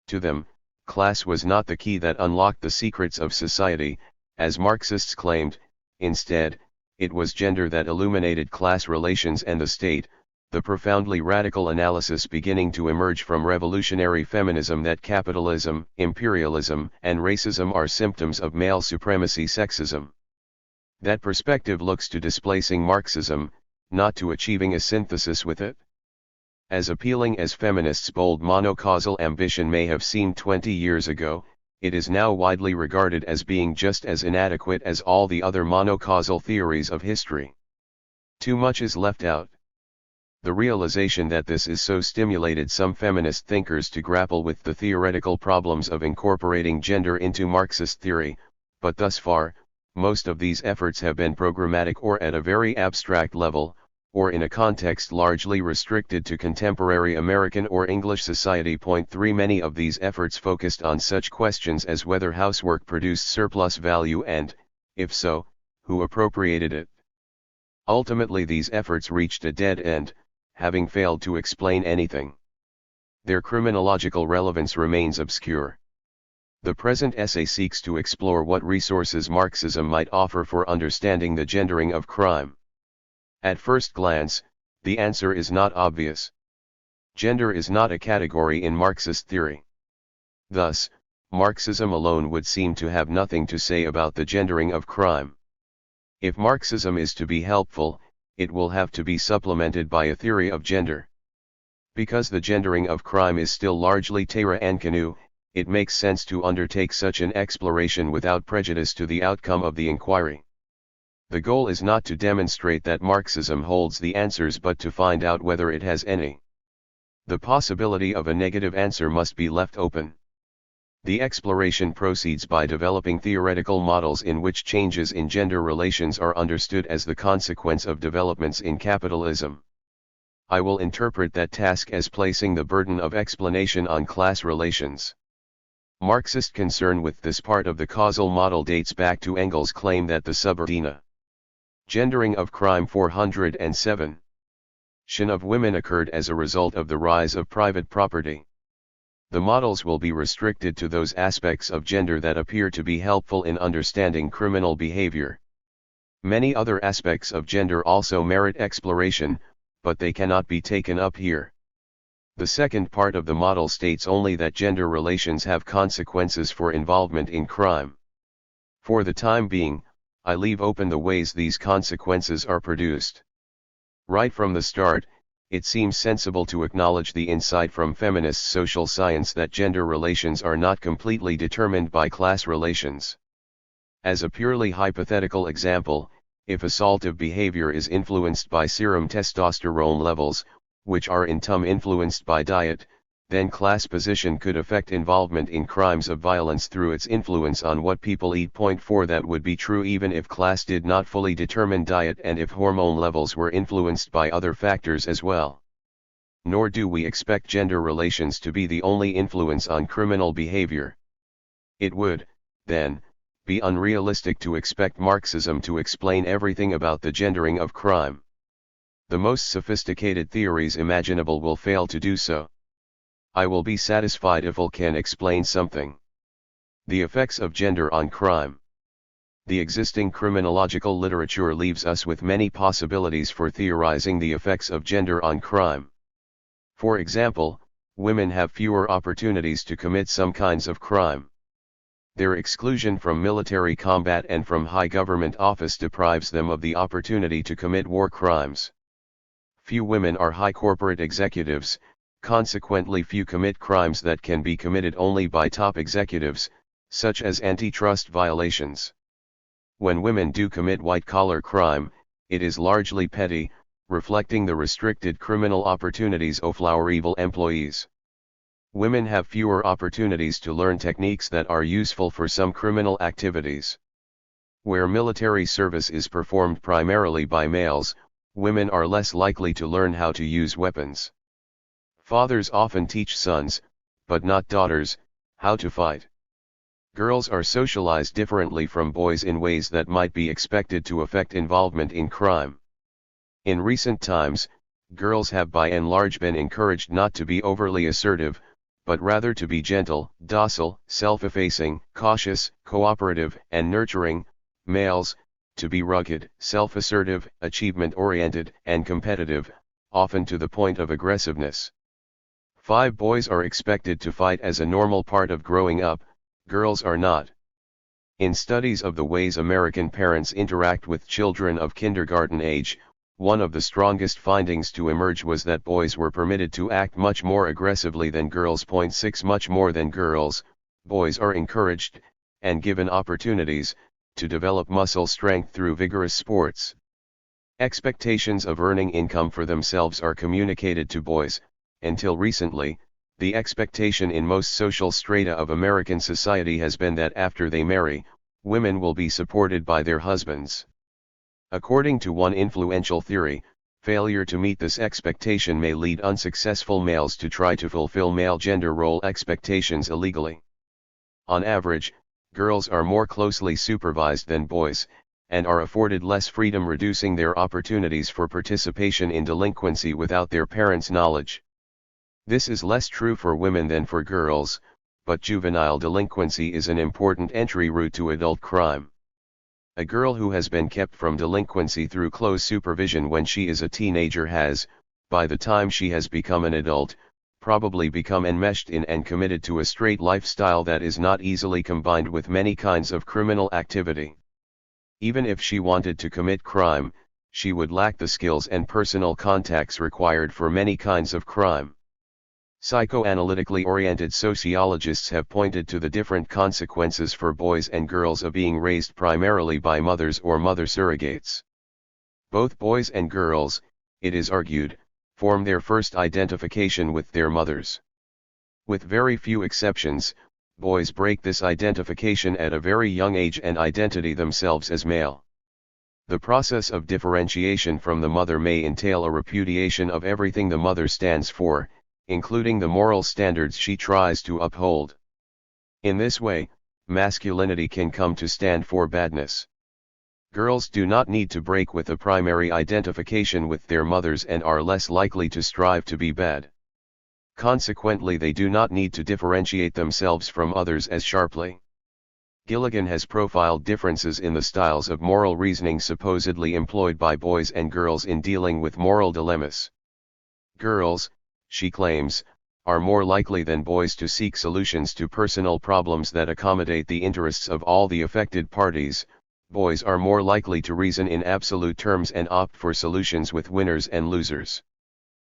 To them, class was not the key that unlocked the secrets of society, as Marxists claimed. Instead, it was gender that illuminated class relations and the state, the profoundly radical analysis beginning to emerge from revolutionary feminism that capitalism, imperialism, and racism are symptoms of male supremacy sexism. That perspective looks to displacing Marxism, not to achieving a synthesis with it. As appealing as feminists' bold monocausal ambition may have seemed 20 years ago, it is now widely regarded as being just as inadequate as all the other monocausal theories of history. Too much is left out. The realization that this is so stimulated some feminist thinkers to grapple with the theoretical problems of incorporating gender into Marxist theory, but thus far, most of these efforts have been programmatic or at a very abstract level, or in a context largely restricted to contemporary American or English society. 3. Many of these efforts focused on such questions as whether housework produced surplus value and, if so, who appropriated it. Ultimately these efforts reached a dead end, having failed to explain anything. Their criminological relevance remains obscure. The present essay seeks to explore what resources Marxism might offer for understanding the gendering of crime. At first glance, the answer is not obvious. Gender is not a category in Marxist theory. Thus, Marxism alone would seem to have nothing to say about the gendering of crime. If Marxism is to be helpful, it will have to be supplemented by a theory of gender. Because the gendering of crime is still largely terra incognita, it makes sense to undertake such an exploration without prejudice to the outcome of the inquiry. The goal is not to demonstrate that Marxism holds the answers but to find out whether it has any. The possibility of a negative answer must be left open. The exploration proceeds by developing theoretical models in which changes in gender relations are understood as the consequence of developments in capitalism. I will interpret that task as placing the burden of explanation on class relations. Marxist concern with this part of the causal model dates back to Engels' claim that the subordina gendering of crime 407 of women occurred as a result of the rise of private property. The models will be restricted to those aspects of gender that appear to be helpful in understanding criminal behavior. Many other aspects of gender also merit exploration, but they cannot be taken up here. The second part of the model states only that gender relations have consequences for involvement in crime. For the time being, I leave open the ways these consequences are produced. Right from the start, it seems sensible to acknowledge the insight from feminist social science that gender relations are not completely determined by class relations. As a purely hypothetical example, if assaultive behavior is influenced by serum testosterone levels, which are in turn influenced by diet, then class position could affect involvement in crimes of violence through its influence on what people eat. 4 That would be true even if class did not fully determine diet and if hormone levels were influenced by other factors as well. Nor do we expect gender relations to be the only influence on criminal behavior. It would, then, be unrealistic to expect Marxism to explain everything about the gendering of crime. The most sophisticated theories imaginable will fail to do so. I will be satisfied if I can explain something. The effects of gender on crime. The existing criminological literature leaves us with many possibilities for theorizing the effects of gender on crime. For example, women have fewer opportunities to commit some kinds of crime. Their exclusion from military combat and from high government office deprives them of the opportunity to commit war crimes. Few women are high corporate executives, consequently few commit crimes that can be committed only by top executives, such as antitrust violations. When women do commit white-collar crime, it is largely petty, reflecting the restricted criminal opportunities of lower-level employees. Women have fewer opportunities to learn techniques that are useful for some criminal activities. Where military service is performed primarily by males, women are less likely to learn how to use weapons. Fathers often teach sons, but not daughters, how to fight. Girls are socialized differently from boys in ways that might be expected to affect involvement in crime. In recent times, girls have by and large been encouraged not to be overly assertive, but rather to be gentle, docile, self-effacing, cautious, cooperative, and nurturing. Males, to be rugged, self-assertive, achievement-oriented, and competitive, often to the point of aggressiveness. 5 Boys are expected to fight as a normal part of growing up, girls are not. In studies of the ways American parents interact with children of kindergarten age, one of the strongest findings to emerge was that boys were permitted to act much more aggressively than girls. 6 Much more than girls, boys are encouraged, and given opportunities, to develop muscle strength through vigorous sports. Expectations of earning income for themselves are communicated to boys. Until recently, the expectation in most social strata of American society has been that after they marry, women will be supported by their husbands. According to one influential theory, failure to meet this expectation may lead unsuccessful males to try to fulfill male gender role expectations illegally. On average, girls are more closely supervised than boys, and are afforded less freedom, reducing their opportunities for participation in delinquency without their parents' knowledge. This is less true for women than for girls, but juvenile delinquency is an important entry route to adult crime. A girl who has been kept from delinquency through close supervision when she is a teenager has, by the time she has become an adult, probably become enmeshed in and committed to a straight lifestyle that is not easily combined with many kinds of criminal activity. Even if she wanted to commit crime, she would lack the skills and personal contacts required for many kinds of crime. Psychoanalytically oriented sociologists have pointed to the different consequences for boys and girls of being raised primarily by mothers or mother surrogates. Both boys and girls, it is argued, form their first identification with their mothers. With very few exceptions, boys break this identification at a very young age and identity themselves as male. The process of differentiation from the mother may entail a repudiation of everything the mother stands for, including the moral standards she tries to uphold. In this way, masculinity can come to stand for badness. Girls do not need to break with a primary identification with their mothers and are less likely to strive to be bad. Consequently, they do not need to differentiate themselves from others as sharply. Gilligan has profiled differences in the styles of moral reasoning supposedly employed by boys and girls in dealing with moral dilemmas. Girls, she claims, are more likely than boys to seek solutions to personal problems that accommodate the interests of all the affected parties. Boys are more likely to reason in absolute terms and opt for solutions with winners and losers.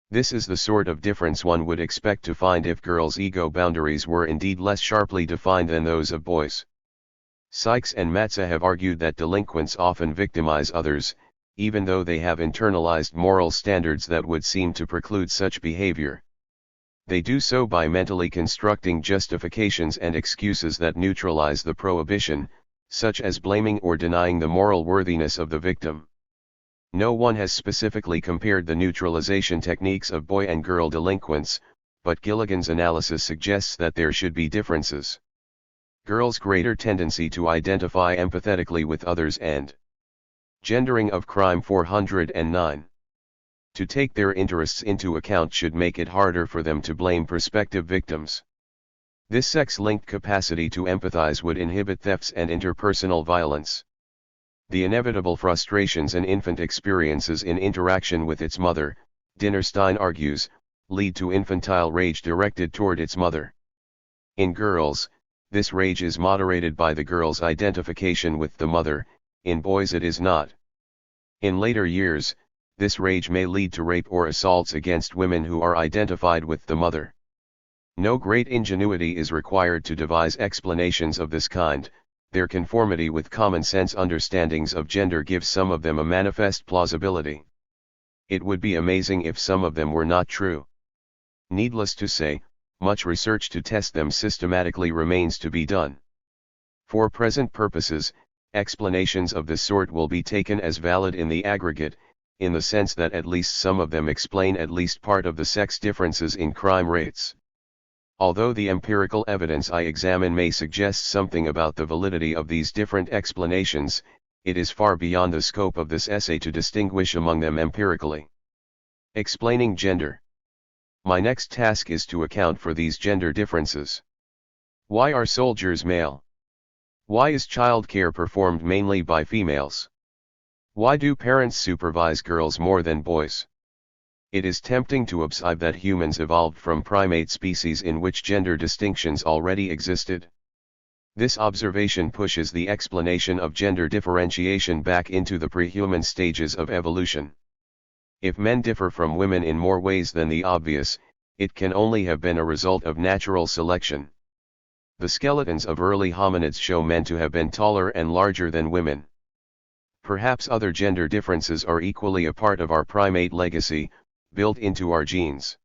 This is the sort of difference one would expect to find if girls' ego boundaries were indeed less sharply defined than those of boys. Sykes and Matza have argued that delinquents often victimize others, even though they have internalized moral standards that would seem to preclude such behavior. They do so by mentally constructing justifications and excuses that neutralize the prohibition, such as blaming or denying the moral worthiness of the victim. No one has specifically compared the neutralization techniques of boy and girl delinquents, but Gilligan's analysis suggests that there should be differences. Girls' greater tendency to identify empathetically with others and gendering of crime. 409. To take their interests into account should make it harder for them to blame prospective victims. This sex-linked capacity to empathize would inhibit thefts and interpersonal violence. The inevitable frustrations an infant experiences in interaction with its mother, Dinerstein argues, lead to infantile rage directed toward its mother. In girls, this rage is moderated by the girl's identification with the mother. In boys it is not. In later years, this rage may lead to rape or assaults against women who are identified with the mother. No great ingenuity is required to devise explanations of this kind. Their conformity with common sense understandings of gender gives some of them a manifest plausibility. It would be amazing if some of them were not true. Needless to say, much research to test them systematically remains to be done. For present purposes, explanations of this sort will be taken as valid in the aggregate, in the sense that at least some of them explain at least part of the sex differences in crime rates. Although the empirical evidence I examine may suggest something about the validity of these different explanations, it is far beyond the scope of this essay to distinguish among them empirically. Explaining gender. My next task is to account for these gender differences. Why are soldiers male? Why is childcare performed mainly by females? Why do parents supervise girls more than boys? It is tempting to observe that humans evolved from primate species in which gender distinctions already existed. This observation pushes the explanation of gender differentiation back into the pre-human stages of evolution. If men differ from women in more ways than the obvious, it can only have been a result of natural selection. The skeletons of early hominids show men to have been taller and larger than women. Perhaps other gender differences are equally a part of our primate legacy, built into our genes.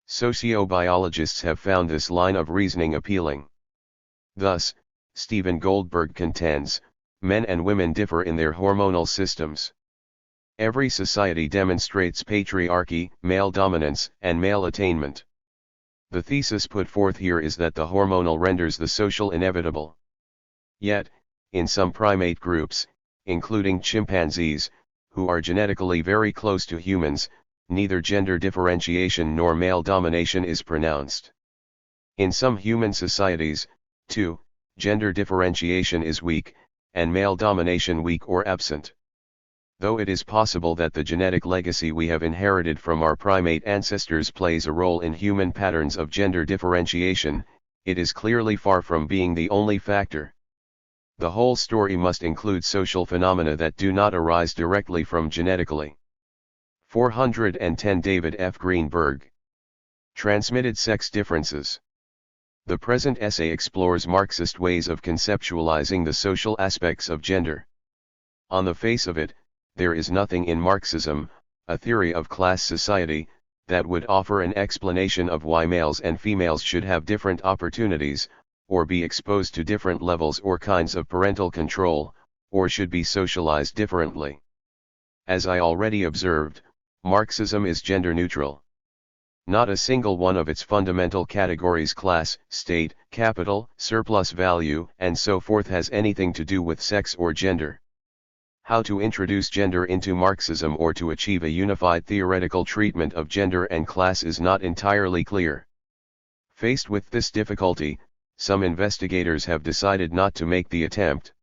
Sociobiologists have found this line of reasoning appealing. Thus, Stephen Goldberg contends, men and women differ in their hormonal systems. Every society demonstrates patriarchy, male dominance, and male attainment. The thesis put forth here is that the hormonal renders the social inevitable. Yet, in some primate groups, including chimpanzees, who are genetically very close to humans, neither gender differentiation nor male domination is pronounced. In some human societies, too, gender differentiation is weak, and male domination weak or absent. Though it is possible that the genetic legacy we have inherited from our primate ancestors plays a role in human patterns of gender differentiation, it is clearly far from being the only factor. The whole story must include social phenomena that do not arise directly from genetically. 410 David F. Greenberg. Transmitted sex differences. The present essay explores Marxist ways of conceptualizing the social aspects of gender. On the face of it, there is nothing in Marxism, a theory of class society, that would offer an explanation of why males and females should have different opportunities, or be exposed to different levels or kinds of parental control, or should be socialized differently. As I already observed, Marxism is gender neutral. Not a single one of its fundamental categories, class, state, capital, surplus value, and so forth, has anything to do with sex or gender. How to introduce gender into Marxism or to achieve a unified theoretical treatment of gender and class is not entirely clear. Faced with this difficulty, some investigators have decided not to make the attempt.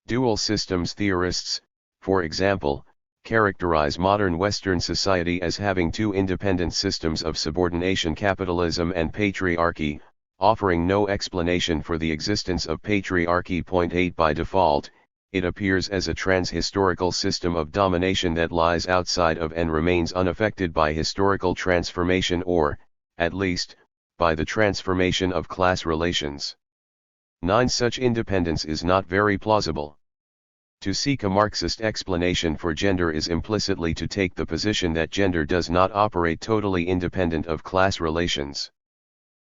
Dual systems theorists, for example, characterize modern Western society as having two independent systems of subordination: capitalism and patriarchy, offering no explanation for the existence of patriarchy. 8 By default, it appears as a trans-historical system of domination that lies outside of and remains unaffected by historical transformation or, at least, by the transformation of class relations. 9 Such independence is not very plausible. To seek a Marxist explanation for gender is implicitly to take the position that gender does not operate totally independent of class relations.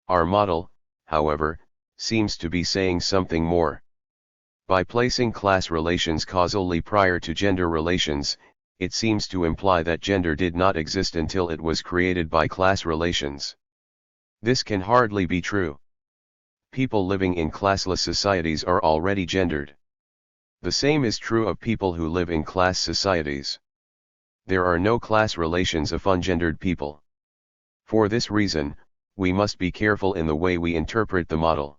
Our model, however, seems to be saying something more. By placing class relations causally prior to gender relations, it seems to imply that gender did not exist until it was created by class relations. This can hardly be true. People living in classless societies are already gendered. The same is true of people who live in class societies. There are no class relations of ungendered people. For this reason, we must be careful in the way we interpret the model.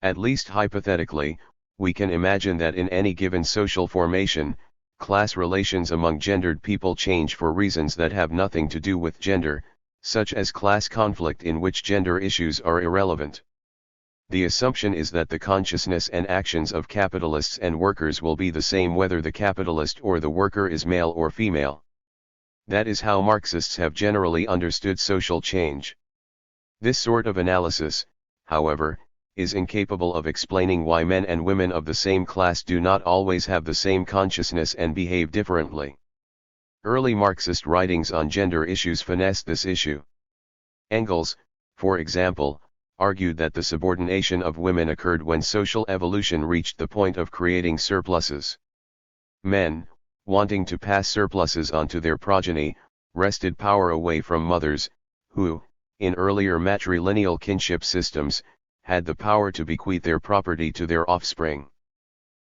At least hypothetically, we can imagine that in any given social formation, class relations among gendered people change for reasons that have nothing to do with gender, such as class conflict in which gender issues are irrelevant. The assumption is that the consciousness and actions of capitalists and workers will be the same whether the capitalist or the worker is male or female. That is how Marxists have generally understood social change. This sort of analysis, however, is incapable of explaining why men and women of the same class do not always have the same consciousness and behave differently. Early Marxist writings on gender issues finesse this issue. Engels, for example, argued that the subordination of women occurred when social evolution reached the point of creating surpluses. Men, wanting to pass surpluses onto their progeny, wrested power away from mothers, who, in earlier matrilineal kinship systems, had the power to bequeath their property to their offspring.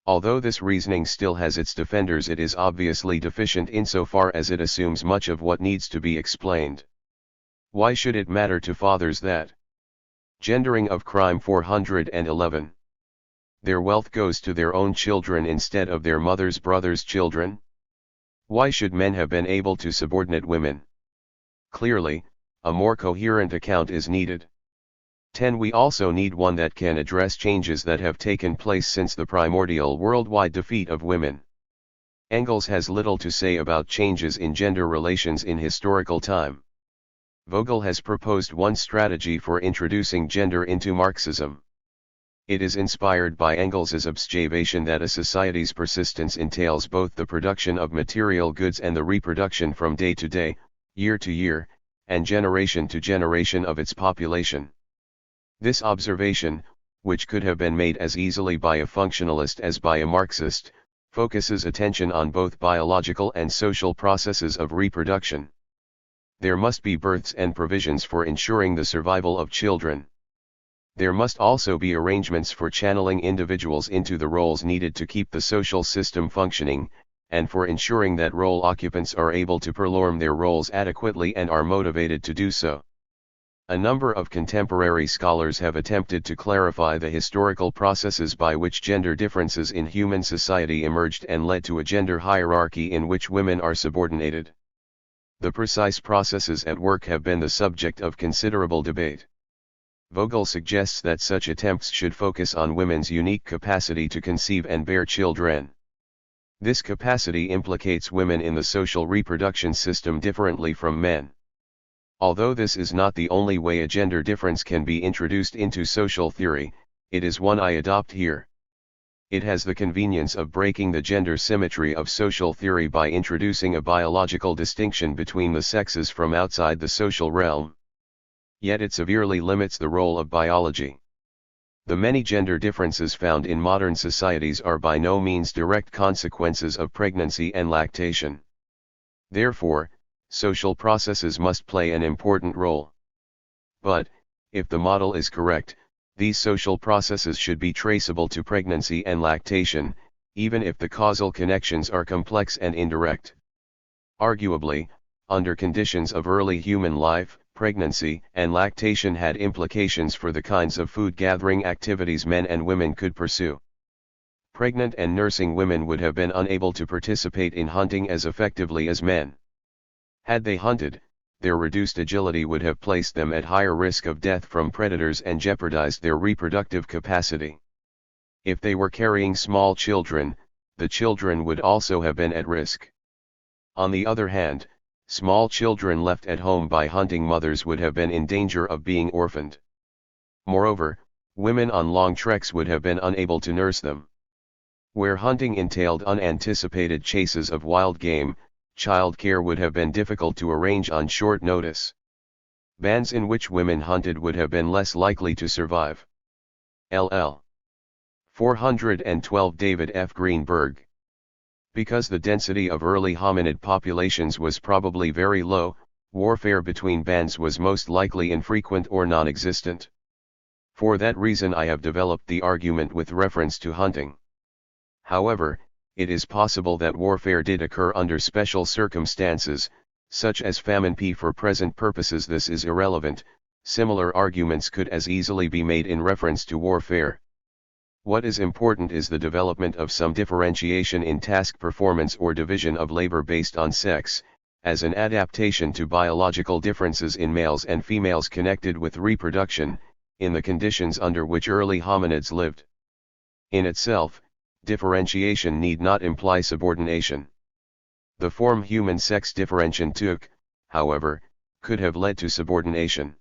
Although this reasoning still has its defenders, it is obviously deficient insofar as it assumes much of what needs to be explained. Why should it matter to fathers that gendering of crime 411? Their wealth goes to their own children instead of their mother's brother's children? Why should men have been able to subordinate women? Clearly, a more coherent account is needed. 10. We also need one that can address changes that have taken place since the primordial worldwide defeat of women. Engels has little to say about changes in gender relations in historical time. Vogel has proposed one strategy for introducing gender into Marxism. It is inspired by Engels's observation that a society's persistence entails both the production of material goods and the reproduction from day to day, year to year, and generation to generation of its population. This observation, which could have been made as easily by a functionalist as by a Marxist, focuses attention on both biological and social processes of reproduction. There must be births and provisions for ensuring the survival of children. There must also be arrangements for channeling individuals into the roles needed to keep the social system functioning, and for ensuring that role occupants are able to perform their roles adequately and are motivated to do so. A number of contemporary scholars have attempted to clarify the historical processes by which gender differences in human society emerged and led to a gender hierarchy in which women are subordinated. The precise processes at work have been the subject of considerable debate. Vogel suggests that such attempts should focus on women's unique capacity to conceive and bear children. This capacity implicates women in the social reproduction system differently from men. Although this is not the only way a gender difference can be introduced into social theory, it is one I adopt here. It has the convenience of breaking the gender symmetry of social theory by introducing a biological distinction between the sexes from outside the social realm. Yet it severely limits the role of biology. The many gender differences found in modern societies are by no means direct consequences of pregnancy and lactation. Therefore, social processes must play an important role. But, if the model is correct, these social processes should be traceable to pregnancy and lactation, even if the causal connections are complex and indirect. Arguably, under conditions of early human life, pregnancy and lactation had implications for the kinds of food-gathering activities men and women could pursue. Pregnant and nursing women would have been unable to participate in hunting as effectively as men. Had they hunted, their reduced agility would have placed them at higher risk of death from predators and jeopardized their reproductive capacity. If they were carrying small children, the children would also have been at risk. On the other hand, small children left at home by hunting mothers would have been in danger of being orphaned. Moreover, women on long treks would have been unable to nurse them. Where hunting entailed unanticipated chases of wild game, child care would have been difficult to arrange on short notice. Bands in which women hunted would have been less likely to survive. LL. 412 David F. Greenberg. Because the density of early hominid populations was probably very low, warfare between bands was most likely infrequent or non-existent. For that reason I have developed the argument with reference to hunting. However, it is possible that warfare did occur under special circumstances, such as famine. For present purposes this is irrelevant. Similar arguments could as easily be made in reference to warfare. What is important is the development of some differentiation in task performance or division of labor based on sex, as an adaptation to biological differences in males and females connected with reproduction, in the conditions under which early hominids lived. In itself, differentiation need not imply subordination. The form human sex differentiation took, however, could have led to subordination.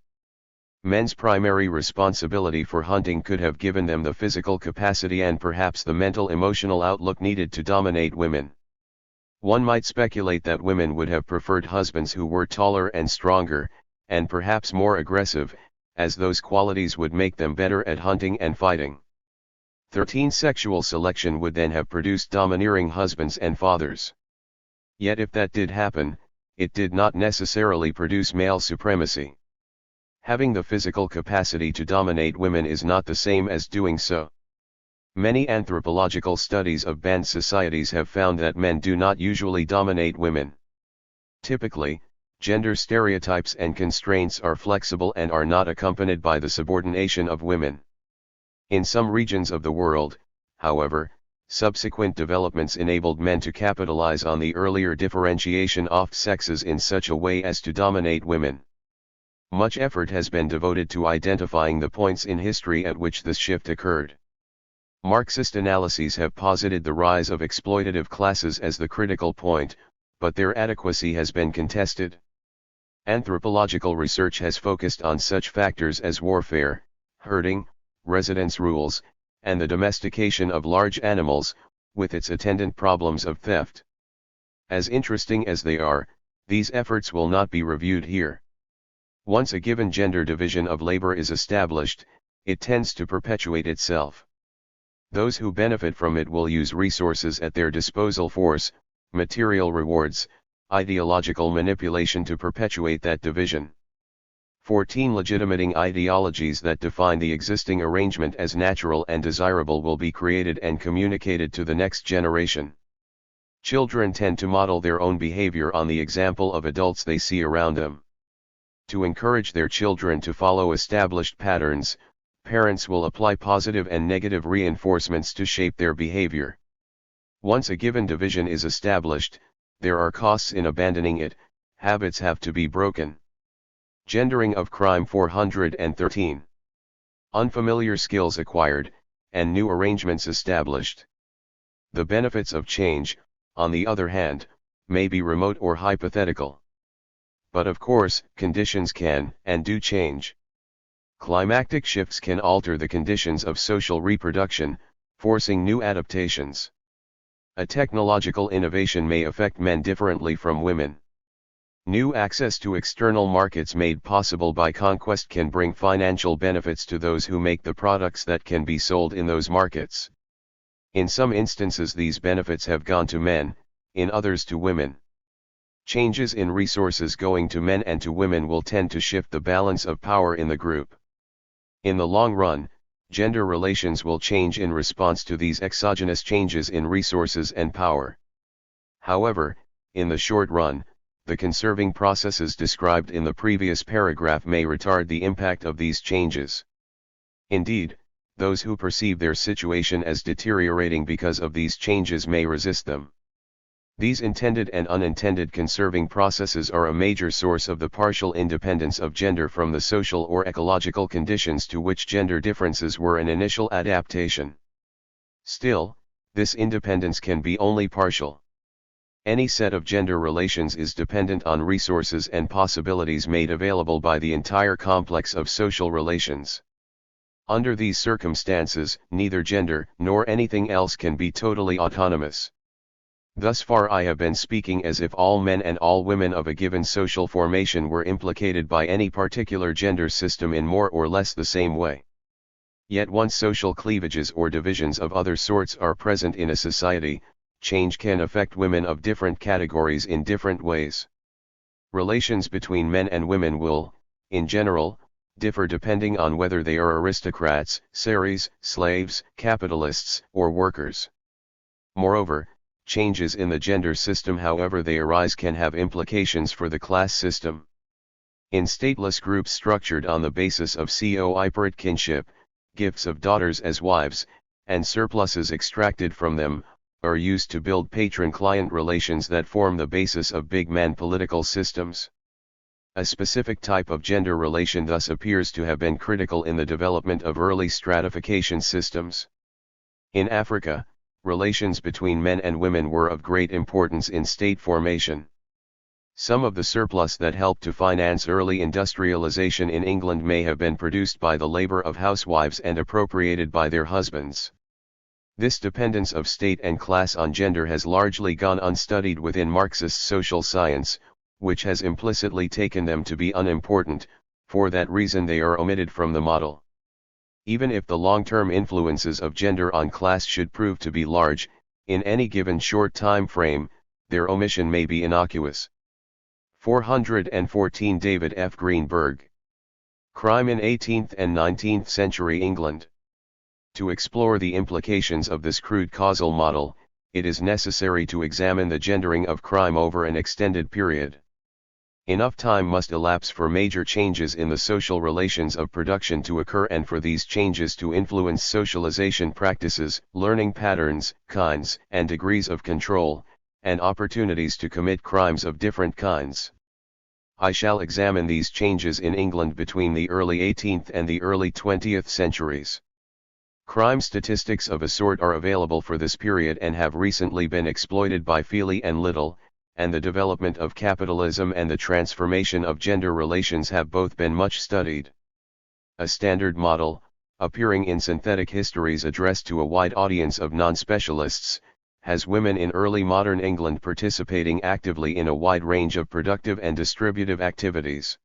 Men's primary responsibility for hunting could have given them the physical capacity and perhaps the mental emotional outlook needed to dominate women. One might speculate that women would have preferred husbands who were taller and stronger, and perhaps more aggressive, as those qualities would make them better at hunting and fighting. 13. Sexual selection would then have produced domineering husbands and fathers. Yet if that did happen, it did not necessarily produce male supremacy. Having the physical capacity to dominate women is not the same as doing so. Many anthropological studies of band societies have found that men do not usually dominate women. Typically, gender stereotypes and constraints are flexible and are not accompanied by the subordination of women. In some regions of the world, however, subsequent developments enabled men to capitalize on the earlier differentiation of sexes in such a way as to dominate women. Much effort has been devoted to identifying the points in history at which this shift occurred. Marxist analyses have posited the rise of exploitative classes as the critical point, but their adequacy has been contested. Anthropological research has focused on such factors as warfare, herding, residence rules, and the domestication of large animals, with its attendant problems of theft. As interesting as they are, these efforts will not be reviewed here. Once a given gender division of labor is established, it tends to perpetuate itself. Those who benefit from it will use resources at their disposal, force, material rewards, ideological manipulation to perpetuate that division. 14 legitimating ideologies that define the existing arrangement as natural and desirable will be created and communicated to the next generation. Children tend to model their own behavior on the example of adults they see around them. To encourage their children to follow established patterns, parents will apply positive and negative reinforcements to shape their behavior. Once a given division is established, there are costs in abandoning it. Habits have to be broken. Gendering of crime. 413. Unfamiliar skills acquired, and new arrangements established. The benefits of change, on the other hand, may be remote or hypothetical. But of course, conditions can and do change. Climactic shifts can alter the conditions of social reproduction, forcing new adaptations. A technological innovation may affect men differently from women. New access to external markets made possible by conquest can bring financial benefits to those who make the products that can be sold in those markets. In some instances these benefits have gone to men, in others to women. Changes in resources going to men and to women will tend to shift the balance of power in the group. In the long run, gender relations will change in response to these exogenous changes in resources and power. However, in the short run, the conserving processes described in the previous paragraph may retard the impact of these changes. Indeed, those who perceive their situation as deteriorating because of these changes may resist them. These intended and unintended conserving processes are a major source of the partial independence of gender from the social or ecological conditions to which gender differences were an initial adaptation. Still, this independence can be only partial. Any set of gender relations is dependent on resources and possibilities made available by the entire complex of social relations. Under these circumstances, neither gender nor anything else can be totally autonomous. Thus far I have been speaking as if all men and all women of a given social formation were implicated by any particular gender system in more or less the same way. Yet once social cleavages or divisions of other sorts are present in a society, change can affect women of different categories in different ways. Relations between men and women will, in general, differ depending on whether they are aristocrats, saires, slaves, capitalists, or workers. Moreover, changes in the gender system however they arise can have implications for the class system. In stateless groups structured on the basis of coiparate kinship, gifts of daughters as wives, and surpluses extracted from them, are used to build patron-client relations that form the basis of big man political systems. A specific type of gender relation thus appears to have been critical in the development of early stratification systems. In Africa, relations between men and women were of great importance in state formation. Some of the surplus that helped to finance early industrialization in England may have been produced by the labor of housewives and appropriated by their husbands. This dependence of state and class on gender has largely gone unstudied within Marxist social science, which has implicitly taken them to be unimportant. For that reason they are omitted from the model. Even if the long-term influences of gender on class should prove to be large, in any given short time frame, their omission may be innocuous. 414 David F. Greenberg. Crime in 18th and 19th Century England. To explore the implications of this crude causal model, it is necessary to examine the gendering of crime over an extended period. Enough time must elapse for major changes in the social relations of production to occur and for these changes to influence socialization practices, learning patterns, kinds and degrees of control, and opportunities to commit crimes of different kinds. I shall examine these changes in England between the early 18th and the early 20th centuries. Crime statistics of a sort are available for this period and have recently been exploited by Feely and Little, and the development of capitalism and the transformation of gender relations have both been much studied. A standard model, appearing in synthetic histories addressed to a wide audience of non-specialists, has women in early modern England participating actively in a wide range of productive and distributive activities.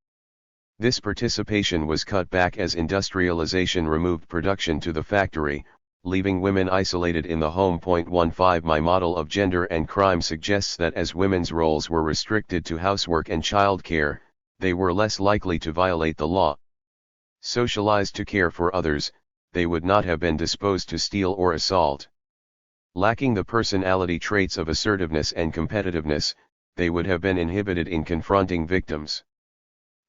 This participation was cut back as industrialization removed production to the factory, leaving women isolated in the home. 15 My model of gender and crime suggests that as women's roles were restricted to housework and childcare, they were less likely to violate the law. Socialized to care for others, they would not have been disposed to steal or assault. Lacking the personality traits of assertiveness and competitiveness, they would have been inhibited in confronting victims.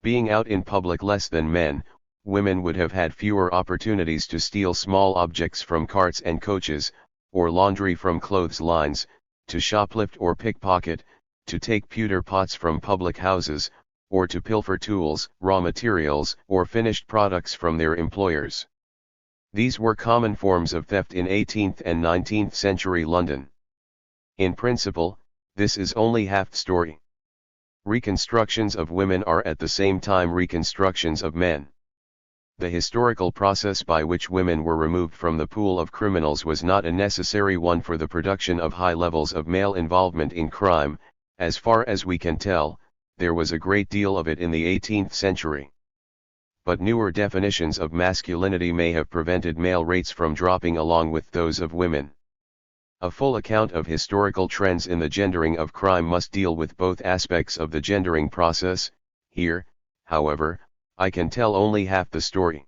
Being out in public less than men, women would have had fewer opportunities to steal small objects from carts and coaches, or laundry from clothes lines, to shoplift or pickpocket, to take pewter pots from public houses, or to pilfer tools, raw materials, or finished products from their employers. These were common forms of theft in 18th and 19th century London. In principle, this is only half the story. Reconstructions of women are at the same time reconstructions of men. The historical process by which women were removed from the pool of criminals was not a necessary one for the production of high levels of male involvement in crime. As far as we can tell, there was a great deal of it in the 18th century. But newer definitions of masculinity may have prevented male rates from dropping along with those of women. A full account of historical trends in the gendering of crime must deal with both aspects of the gendering process. Here, however, I can tell only half the story.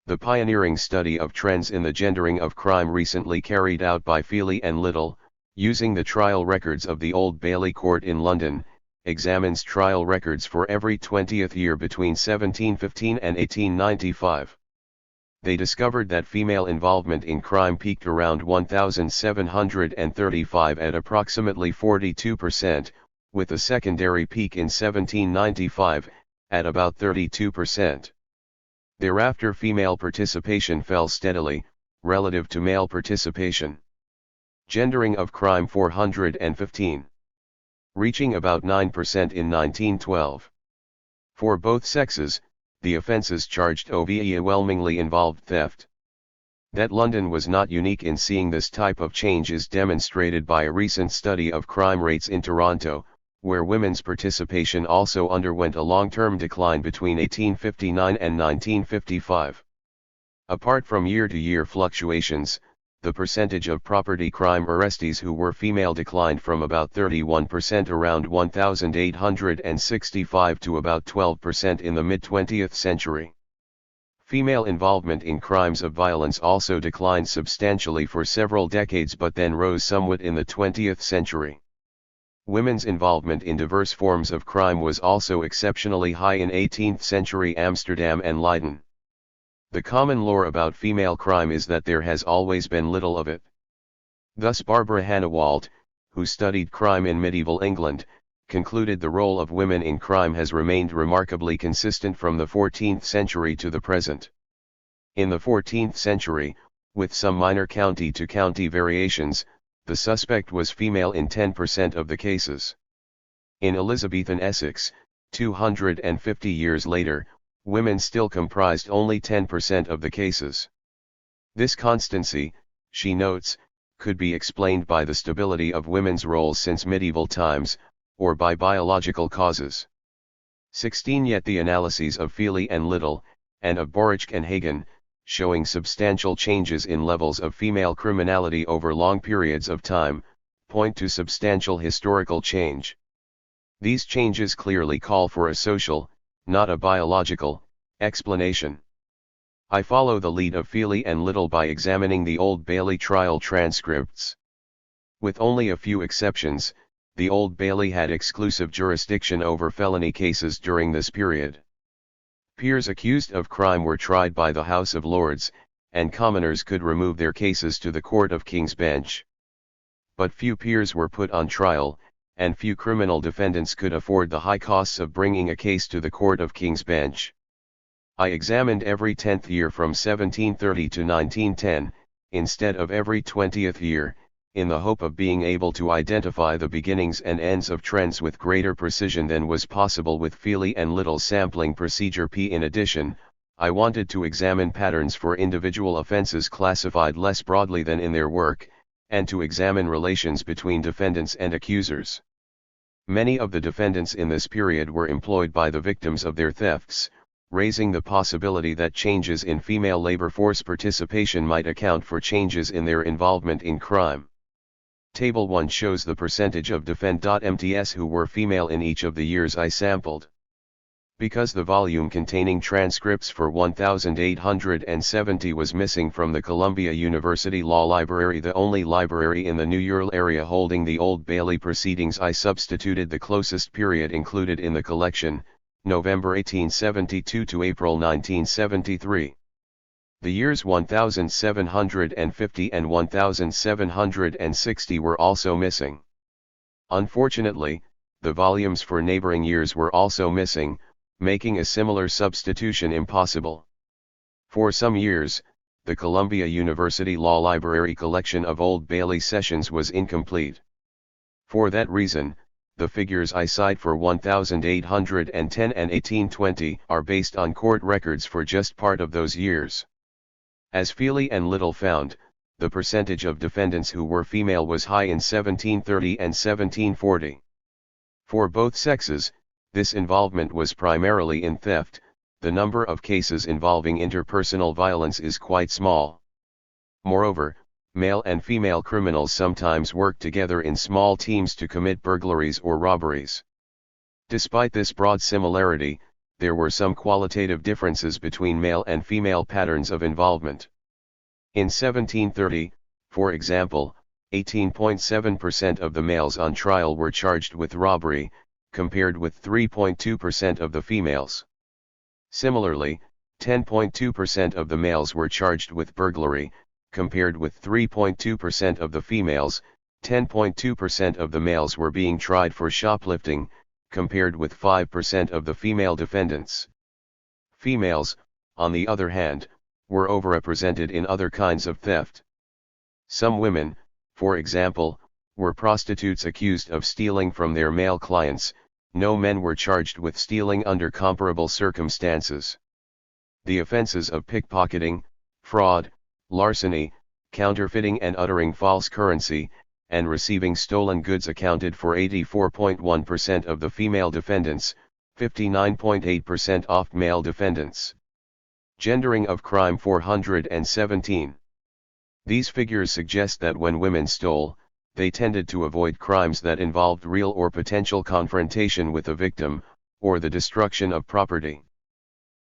The pioneering study of trends in the gendering of crime recently carried out by Feely and Little, using the trial records of the Old Bailey Court in London, examines trial records for every 20th year between 1715 and 1895. They discovered that female involvement in crime peaked around 1735 at approximately 42%, with a secondary peak in 1795, at about 32%. Thereafter female participation fell steadily, relative to male participation. Gendering of crime 415. Reaching about 9% in 1912. For both sexes, the offences charged overwhelmingly involved theft. That London was not unique in seeing this type of change is demonstrated by a recent study of crime rates in Toronto, where women's participation also underwent a long-term decline between 1859 and 1955. Apart from year-to-year fluctuations, the percentage of property crime arrestees who were female declined from about 31% around 1865 to about 12% in the mid-20th century. Female involvement in crimes of violence also declined substantially for several decades but then rose somewhat in the 20th century. Women's involvement in diverse forms of crime was also exceptionally high in 18th century Amsterdam and Leiden. The common lore about female crime is that there has always been little of it. Thus Barbara Hannawalt, who studied crime in medieval England, concluded the role of women in crime has remained remarkably consistent from the 14th century to the present. In the 14th century, with some minor county-to-county variations, the suspect was female in 10% of the cases. In Elizabethan Essex, 250 years later, women still comprised only 10% of the cases. This constancy, she notes, could be explained by the stability of women's roles since medieval times, or by biological causes. 16 Yet the analyses of Feely and Little, and of Borich and Hagen, showing substantial changes in levels of female criminality over long periods of time, point to substantial historical change. These changes clearly call for a social, not a biological, explanation. I follow the lead of Feely and Little by examining the Old Bailey trial transcripts. With only a few exceptions, the Old Bailey had exclusive jurisdiction over felony cases during this period. Peers accused of crime were tried by the House of Lords, and commoners could remove their cases to the Court of King's Bench. But few peers were put on trial, and few criminal defendants could afford the high costs of bringing a case to the Court of King's Bench. I examined every 10th year from 1730 to 1910, instead of every 20th year, in the hope of being able to identify the beginnings and ends of trends with greater precision than was possible with Feely and Little's sampling procedure. In addition, I wanted to examine patterns for individual offenses classified less broadly than in their work, and to examine relations between defendants and accusers. Many of the defendants in this period were employed by the victims of their thefts, raising the possibility that changes in female labor force participation might account for changes in their involvement in crime. Table 1 shows the percentage of defend.mts who were female in each of the years I sampled. Because the volume containing transcripts for 1870 was missing from the Columbia University Law Library, the only library in the New York area holding the Old Bailey proceedings, I substituted the closest period included in the collection, November 1872 to April 1973. The years 1750 and 1760 were also missing. Unfortunately, the volumes for neighboring years were also missing, making a similar substitution impossible. For some years, the Columbia University Law Library collection of Old Bailey sessions was incomplete. For that reason, the figures I cite for 1810 and 1820 are based on court records for just part of those years. As Feely and Little found, the percentage of defendants who were female was high in 1730 and 1740. For both sexes, this involvement was primarily in theft. The number of cases involving interpersonal violence is quite small. Moreover, male and female criminals sometimes work together in small teams to commit burglaries or robberies. Despite this broad similarity, there were some qualitative differences between male and female patterns of involvement. In 1730, for example, 18.7% of the males on trial were charged with robbery, compared with 3.2% of the females. Similarly, 10.2% of the males were charged with burglary, compared with 3.2% of the females. 10.2% of the males were being tried for shoplifting, compared with 5% of the female defendants. Females, on the other hand, were overrepresented in other kinds of theft. Some women, for example, were prostitutes accused of stealing from their male clients. No men were charged with stealing under comparable circumstances. The offenses of pickpocketing, fraud, larceny, counterfeiting and uttering false currency, and receiving stolen goods accounted for 84.1% of the female defendants, 59.8% of male defendants. Gendering of crime 417. These figures suggest that when women stole, they tended to avoid crimes that involved real or potential confrontation with a victim, or the destruction of property.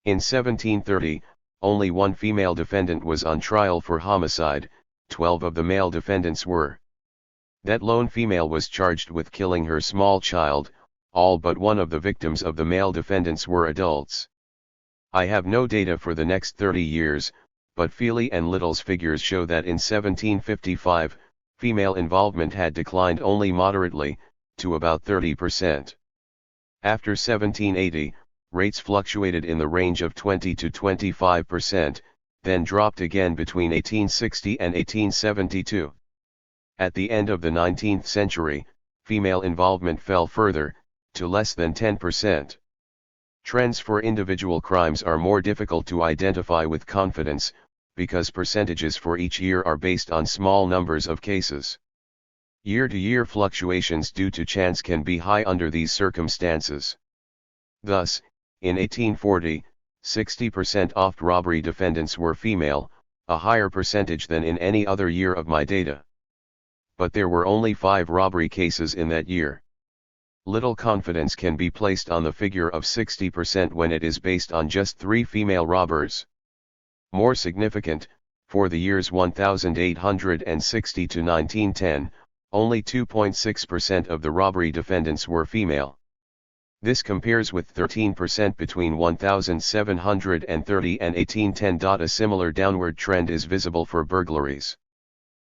In 1730, only one female defendant was on trial for homicide, 12 of the male defendants were. That lone female was charged with killing her small child. All but one of the victims of the male defendants were adults. I have no data for the next 30 years, but Feely and Little's figures show that in 1755, female involvement had declined only moderately, to about 30%. After 1780, rates fluctuated in the range of 20 to 25%, then dropped again between 1860 and 1872. At the end of the 19th century, female involvement fell further, to less than 10%. Trends for individual crimes are more difficult to identify with confidence, because percentages for each year are based on small numbers of cases. Year-to-year fluctuations due to chance can be high under these circumstances. Thus, in 1840, 60% of robbery defendants were female, a higher percentage than in any other year of my data. but there were only 5 robbery cases in that year. Little confidence can be placed on the figure of 60% when it is based on just 3 female robbers. More significant, for the years 1860 to 1910, only 2.6% of the robbery defendants were female. This compares with 13% between 1730 and 1810. A similar downward trend is visible for burglaries.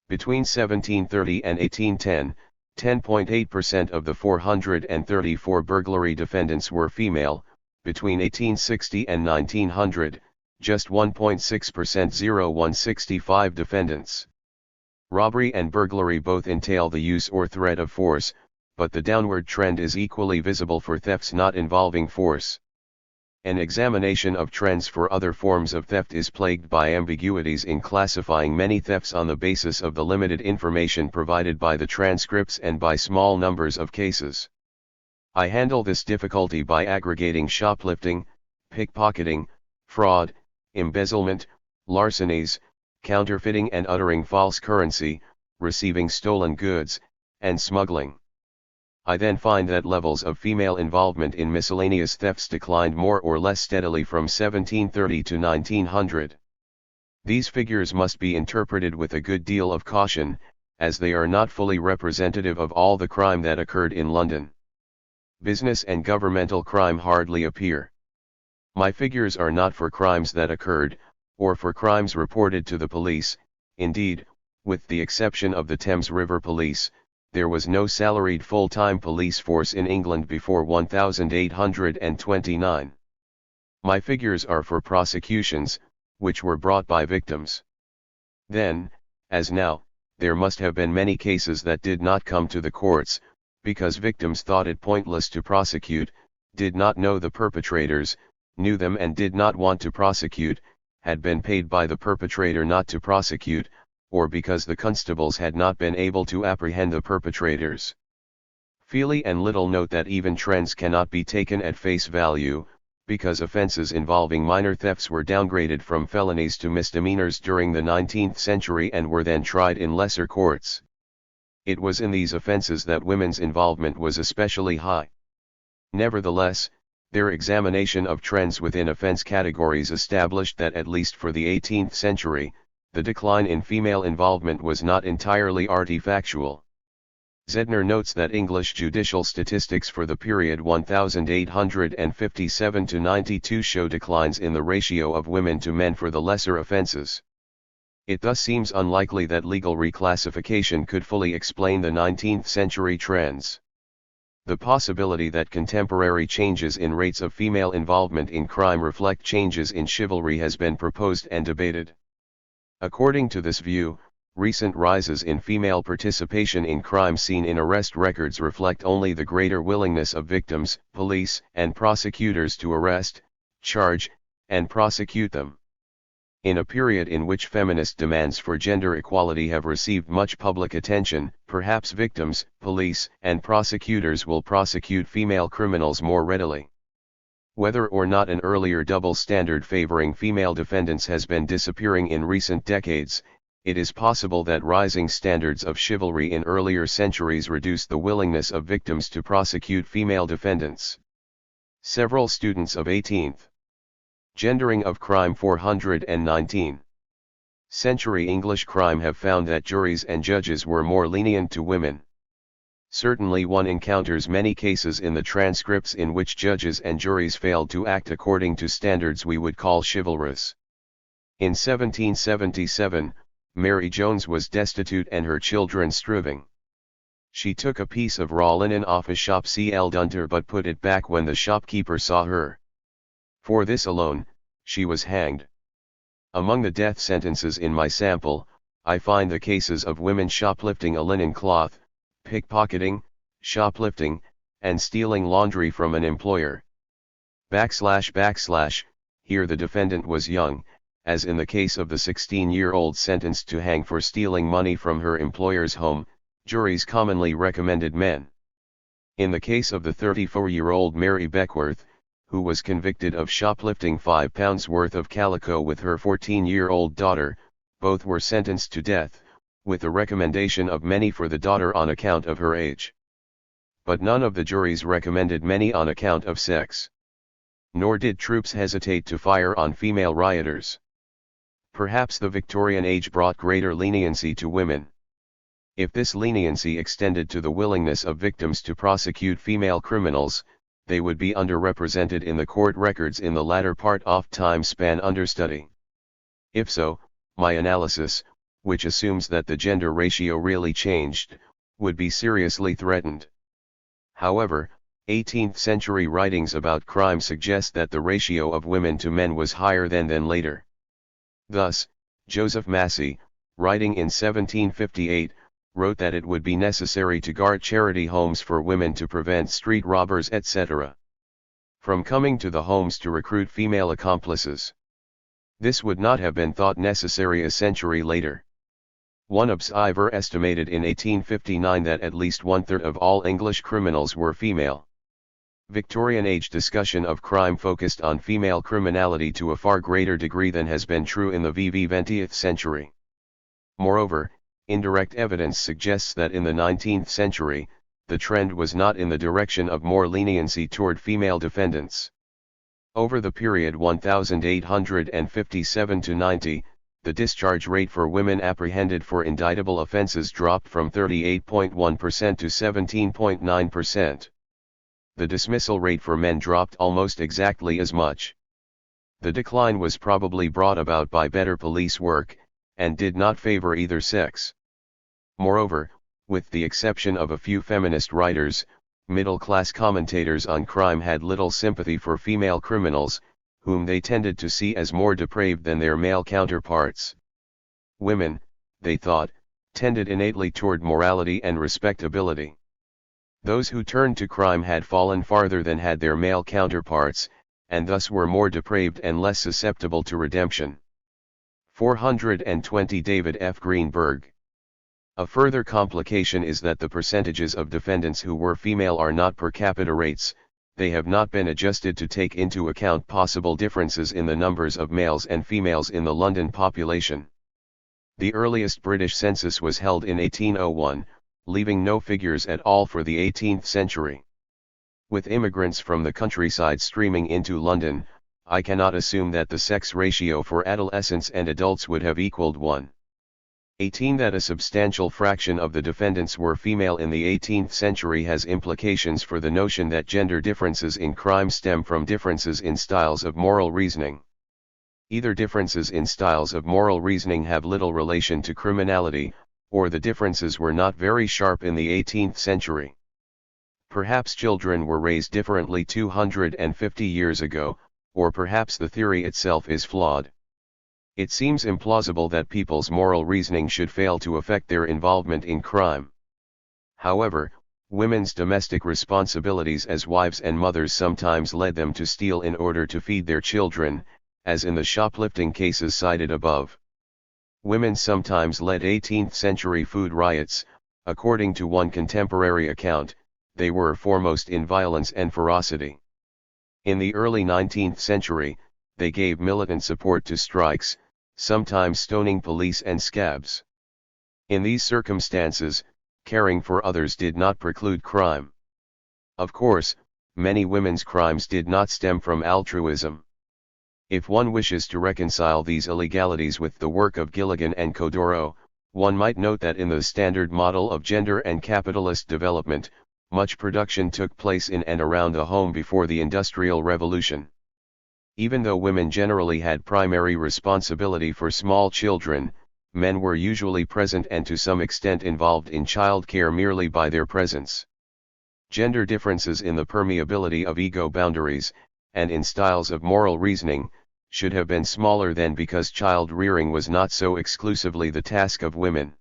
Between 1730 and 1810, 10.8% of the 434 burglary defendants were female. Between 1860 and 1900, just 1.6%, 165 defendants. Robbery and burglary both entail the use or threat of force, but the downward trend is equally visible for thefts not involving force. An examination of trends for other forms of theft is plagued by ambiguities in classifying many thefts on the basis of the limited information provided by the transcripts and by small numbers of cases. I handle this difficulty by aggregating shoplifting, pickpocketing, fraud, embezzlement, larcenies, counterfeiting and uttering false currency, receiving stolen goods, and smuggling. I then find that levels of female involvement in miscellaneous thefts declined more or less steadily from 1730 to 1900. These figures must be interpreted with a good deal of caution, as they are not fully representative of all the crime that occurred in London. Business and governmental crime hardly appear. My figures are not for crimes that occurred, or for crimes reported to the police. Indeed, with the exception of the Thames River Police, there was no salaried full-time police force in England before 1829. My figures are for prosecutions, which were brought by victims. Then, as now, there must have been many cases that did not come to the courts, because victims thought it pointless to prosecute, did not know the perpetrators, knew them and did not want to prosecute, had been paid by the perpetrator not to prosecute, or because the constables had not been able to apprehend the perpetrators. Feely and Little note that even trends cannot be taken at face value, because offenses involving minor thefts were downgraded from felonies to misdemeanors during the 19th century and were then tried in lesser courts. It was in these offenses that women's involvement was especially high. Nevertheless, their examination of trends within offense categories established that at least for the 18th century, the decline in female involvement was not entirely artifactual. Zedner notes that English judicial statistics for the period 1857 to 92 show declines in the ratio of women to men for the lesser offenses. It thus seems unlikely that legal reclassification could fully explain the 19th century trends. The possibility that contemporary changes in rates of female involvement in crime reflect changes in chivalry has been proposed and debated. According to this view, recent rises in female participation in crime seen in arrest records reflect only the greater willingness of victims, police, and prosecutors to arrest, charge, and prosecute them. In a period in which feminist demands for gender equality have received much public attention, perhaps victims, police, and prosecutors will prosecute female criminals more readily. Whether or not an earlier double standard favoring female defendants has been disappearing in recent decades, it is possible that rising standards of chivalry in earlier centuries reduced the willingness of victims to prosecute female defendants. Several students of 18th Gendering of Crime 419 century English crime have found that juries and judges were more lenient to women. Certainly one encounters many cases in the transcripts in which judges and juries failed to act according to standards we would call chivalrous. In 1777, Mary Jones was destitute and her children starving. She took a piece of raw linen off a shop cl but put it back when the shopkeeper saw her. For this alone, she was hanged. Among the death sentences in my sample, I find the cases of women shoplifting a linen cloth, pickpocketing, shoplifting, and stealing laundry from an employer. Here the defendant was young, as in the case of the 16-year-old sentenced to hang for stealing money from her employer's home, juries commonly recommended men. In the case of the 34-year-old Mary Beckworth, who was convicted of shoplifting £5 worth of calico with her 14-year-old daughter, both were sentenced to death, with the recommendation of many for the daughter on account of her age. But none of the juries recommended many on account of sex. Nor did troops hesitate to fire on female rioters. Perhaps the Victorian age brought greater leniency to women. If this leniency extended to the willingness of victims to prosecute female criminals, they would be underrepresented in the court records in the latter part of time span under study. If so, my analysis, which assumes that the gender ratio really changed, would be seriously threatened. However, 18th century writings about crime suggest that the ratio of women to men was higher then than later. Thus, Joseph Massey, writing in 1758, wrote that it would be necessary to guard charity homes for women to prevent street robbers etc. from coming to the homes to recruit female accomplices. This would not have been thought necessary a century later. One observer estimated in 1859 that at least one-third of all English criminals were female. Victorian age discussion of crime focused on female criminality to a far greater degree than has been true in the VV-20th century. Moreover, indirect evidence suggests that in the 19th century, the trend was not in the direction of more leniency toward female defendants. Over the period 1857 to 90, the discharge rate for women apprehended for indictable offenses dropped from 38.1% to 17.9%. The dismissal rate for men dropped almost exactly as much. The decline was probably brought about by better police work, and did not favor either sex. Moreover, with the exception of a few feminist writers, middle-class commentators on crime had little sympathy for female criminals, whom they tended to see as more depraved than their male counterparts. Women, they thought, tended innately toward morality and respectability. Those who turned to crime had fallen farther than had their male counterparts, and thus were more depraved and less susceptible to redemption. 420 David F. Greenberg. A further complication is that the percentages of defendants who were female are not per capita rates, they have not been adjusted to take into account possible differences in the numbers of males and females in the London population. The earliest British census was held in 1801, leaving no figures at all for the 18th century. With immigrants from the countryside streaming into London, I cannot assume that the sex ratio for adolescents and adults would have equaled 1:18. That a substantial fraction of the defendants were female in the 18th century has implications for the notion that gender differences in crime stem from differences in styles of moral reasoning. Either differences in styles of moral reasoning have little relation to criminality, or the differences were not very sharp in the 18th century. Perhaps children were raised differently 250 years ago, or perhaps the theory itself is flawed. It seems implausible that people's moral reasoning should fail to affect their involvement in crime. However, women's domestic responsibilities as wives and mothers sometimes led them to steal in order to feed their children, as in the shoplifting cases cited above. Women sometimes led 18th century food riots. According to one contemporary account, they were foremost in violence and ferocity. In the early 19th century, they gave militant support to strikes, sometimes stoning police and scabs. In these circumstances, caring for others did not preclude crime. Of course, many women's crimes did not stem from altruism. If one wishes to reconcile these illegalities with the work of Gilligan and Codoro, one might note that in the standard model of gender and capitalist development, much production took place in and around the home before the Industrial Revolution. Even though women generally had primary responsibility for small children, men were usually present and to some extent involved in child care merely by their presence. Gender differences in the permeability of ego boundaries, and in styles of moral reasoning, should have been smaller then because child rearing was not so exclusively the task of women.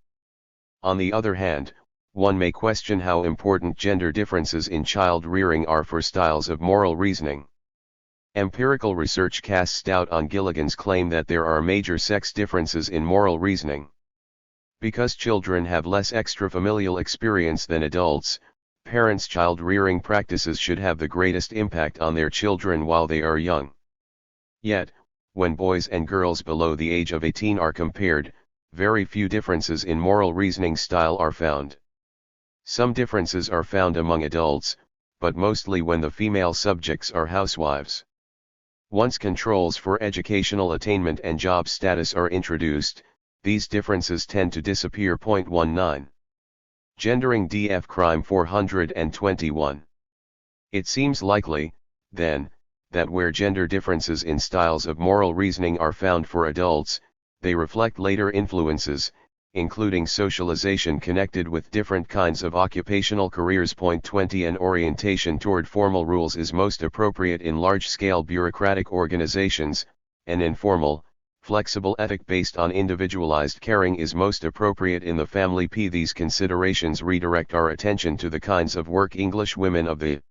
On the other hand, one may question how important gender differences in child rearing are for styles of moral reasoning. Empirical research casts doubt on Gilligan's claim that there are major sex differences in moral reasoning. Because children have less extrafamilial experience than adults, parents' child rearing practices should have the greatest impact on their children while they are young. Yet, when boys and girls below the age of 18 are compared, very few differences in moral reasoning style are found. Some differences are found among adults, but mostly when the female subjects are housewives. Once controls for educational attainment and job status are introduced, these differences tend to disappear. 19. Gendering df Crime 421. It seems likely, then, that where gender differences in styles of moral reasoning are found for adults, they reflect later influences, including socialization connected with different kinds of occupational careers. 20 An orientation toward formal rules is most appropriate in large-scale bureaucratic organizations. An informal, flexible ethic based on individualized caring is most appropriate in the family. These considerations redirect our attention to the kinds of work English women of the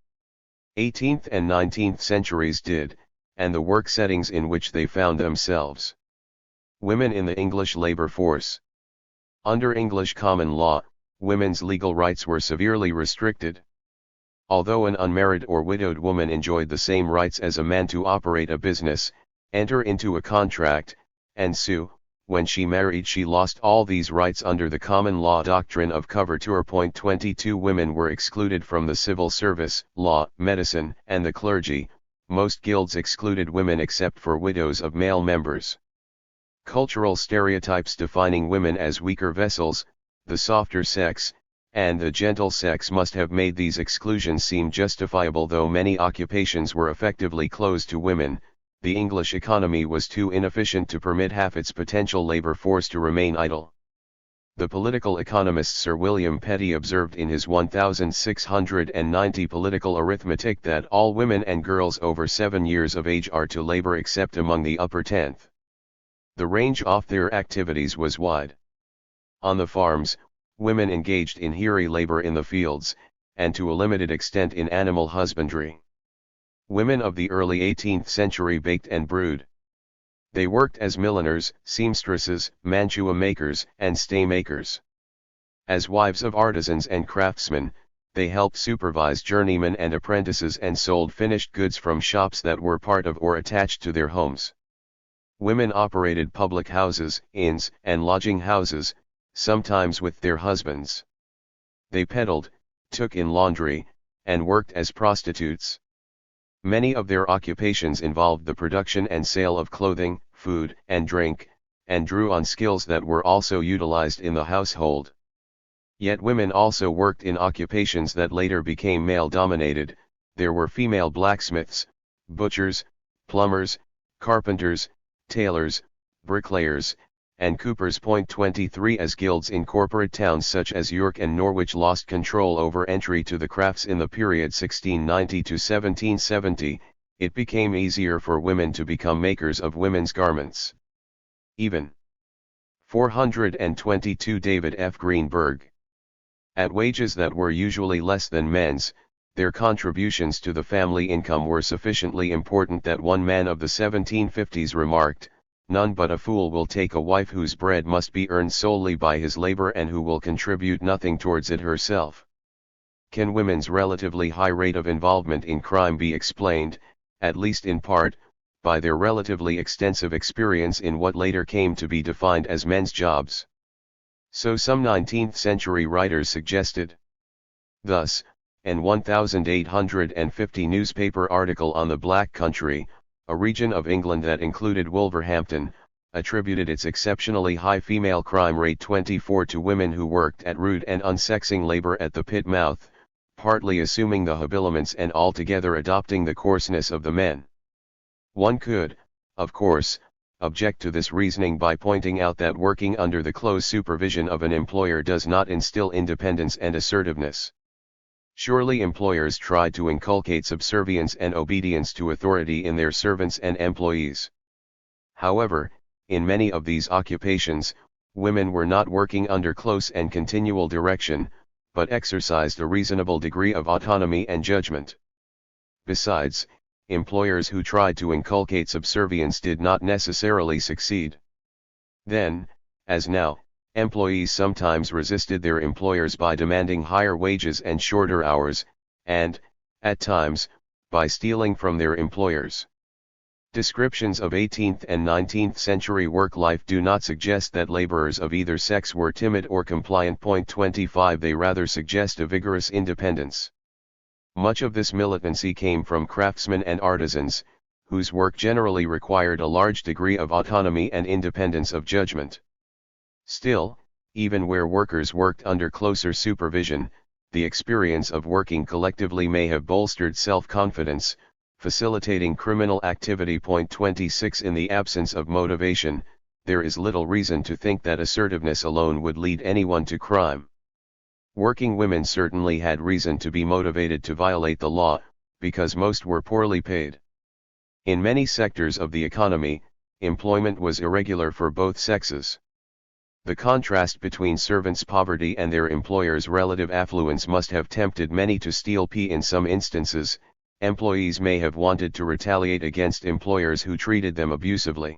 18th and 19th centuries did, and the work settings in which they found themselves. Women in the English labor force. Under English common law, women's legal rights were severely restricted. Although an unmarried or widowed woman enjoyed the same rights as a man to operate a business, enter into a contract, and sue, when she married she lost all these rights under the common law doctrine of coverture. 22 Women were excluded from the civil service, law, medicine, and the clergy. Most guilds excluded women except for widows of male members. Cultural stereotypes defining women as weaker vessels, the softer sex, and the gentle sex must have made these exclusions seem justifiable. Though many occupations were effectively closed to women, the English economy was too inefficient to permit half its potential labor force to remain idle. The political economist Sir William Petty observed in his 1690 Political Arithmetic that all women and girls over 7 years of age are to labor except among the upper tenth. The range of their activities was wide. On the farms, women engaged in hairy labor in the fields, and to a limited extent in animal husbandry. Women of the early 18th century baked and brewed. They worked as milliners, seamstresses, mantua makers, and stay makers. As wives of artisans and craftsmen, they helped supervise journeymen and apprentices and sold finished goods from shops that were part of or attached to their homes. Women operated public houses, inns, and lodging houses, sometimes with their husbands. They peddled, took in laundry, and worked as prostitutes. Many of their occupations involved the production and sale of clothing, food, and drink, and drew on skills that were also utilized in the household. Yet women also worked in occupations that later became male-dominated. There were female blacksmiths, butchers, plumbers, carpenters, tailors, bricklayers, and coopers. 23 As guilds in corporate towns such as York and Norwich lost control over entry to the crafts in the period 1690 to 1770, it became easier for women to become makers of women's garments. Even 422 David F. Greenberg. At wages that were usually less than men's, their contributions to the family income were sufficiently important that one man of the 1750s remarked, "None but a fool will take a wife whose bread must be earned solely by his labor and who will contribute nothing towards it herself." Can women's relatively high rate of involvement in crime be explained, at least in part, by their relatively extensive experience in what later came to be defined as men's jobs? So some 19th century writers suggested. Thus, an 1850 newspaper article on the Black Country, a region of England that included Wolverhampton, attributed its exceptionally high female crime rate 24 to women who worked at rude and unsexing labor at the pit mouth, partly assuming the habiliments and altogether adopting the coarseness of the men. One could, of course, object to this reasoning by pointing out that working under the close supervision of an employer does not instill independence and assertiveness. Surely employers try to inculcate subservience and obedience to authority in their servants and employees. However, in many of these occupations, women were not working under close and continual direction, but exercised a reasonable degree of autonomy and judgment. Besides, employers who tried to inculcate subservience did not necessarily succeed. Then, as now, employees sometimes resisted their employers by demanding higher wages and shorter hours, and, at times, by stealing from their employers. Descriptions of 18th and 19th century work life do not suggest that laborers of either sex were timid or compliant. 25 They rather suggest a vigorous independence. Much of this militancy came from craftsmen and artisans, whose work generally required a large degree of autonomy and independence of judgment. Still, even where workers worked under closer supervision, the experience of working collectively may have bolstered self-confidence, facilitating criminal activity. 26 In the absence of motivation, there is little reason to think that assertiveness alone would lead anyone to crime. Working women certainly had reason to be motivated to violate the law, because most were poorly paid. In many sectors of the economy, employment was irregular for both sexes. The contrast between servants' poverty and their employers' relative affluence must have tempted many to steal. In some instances, employees may have wanted to retaliate against employers who treated them abusively.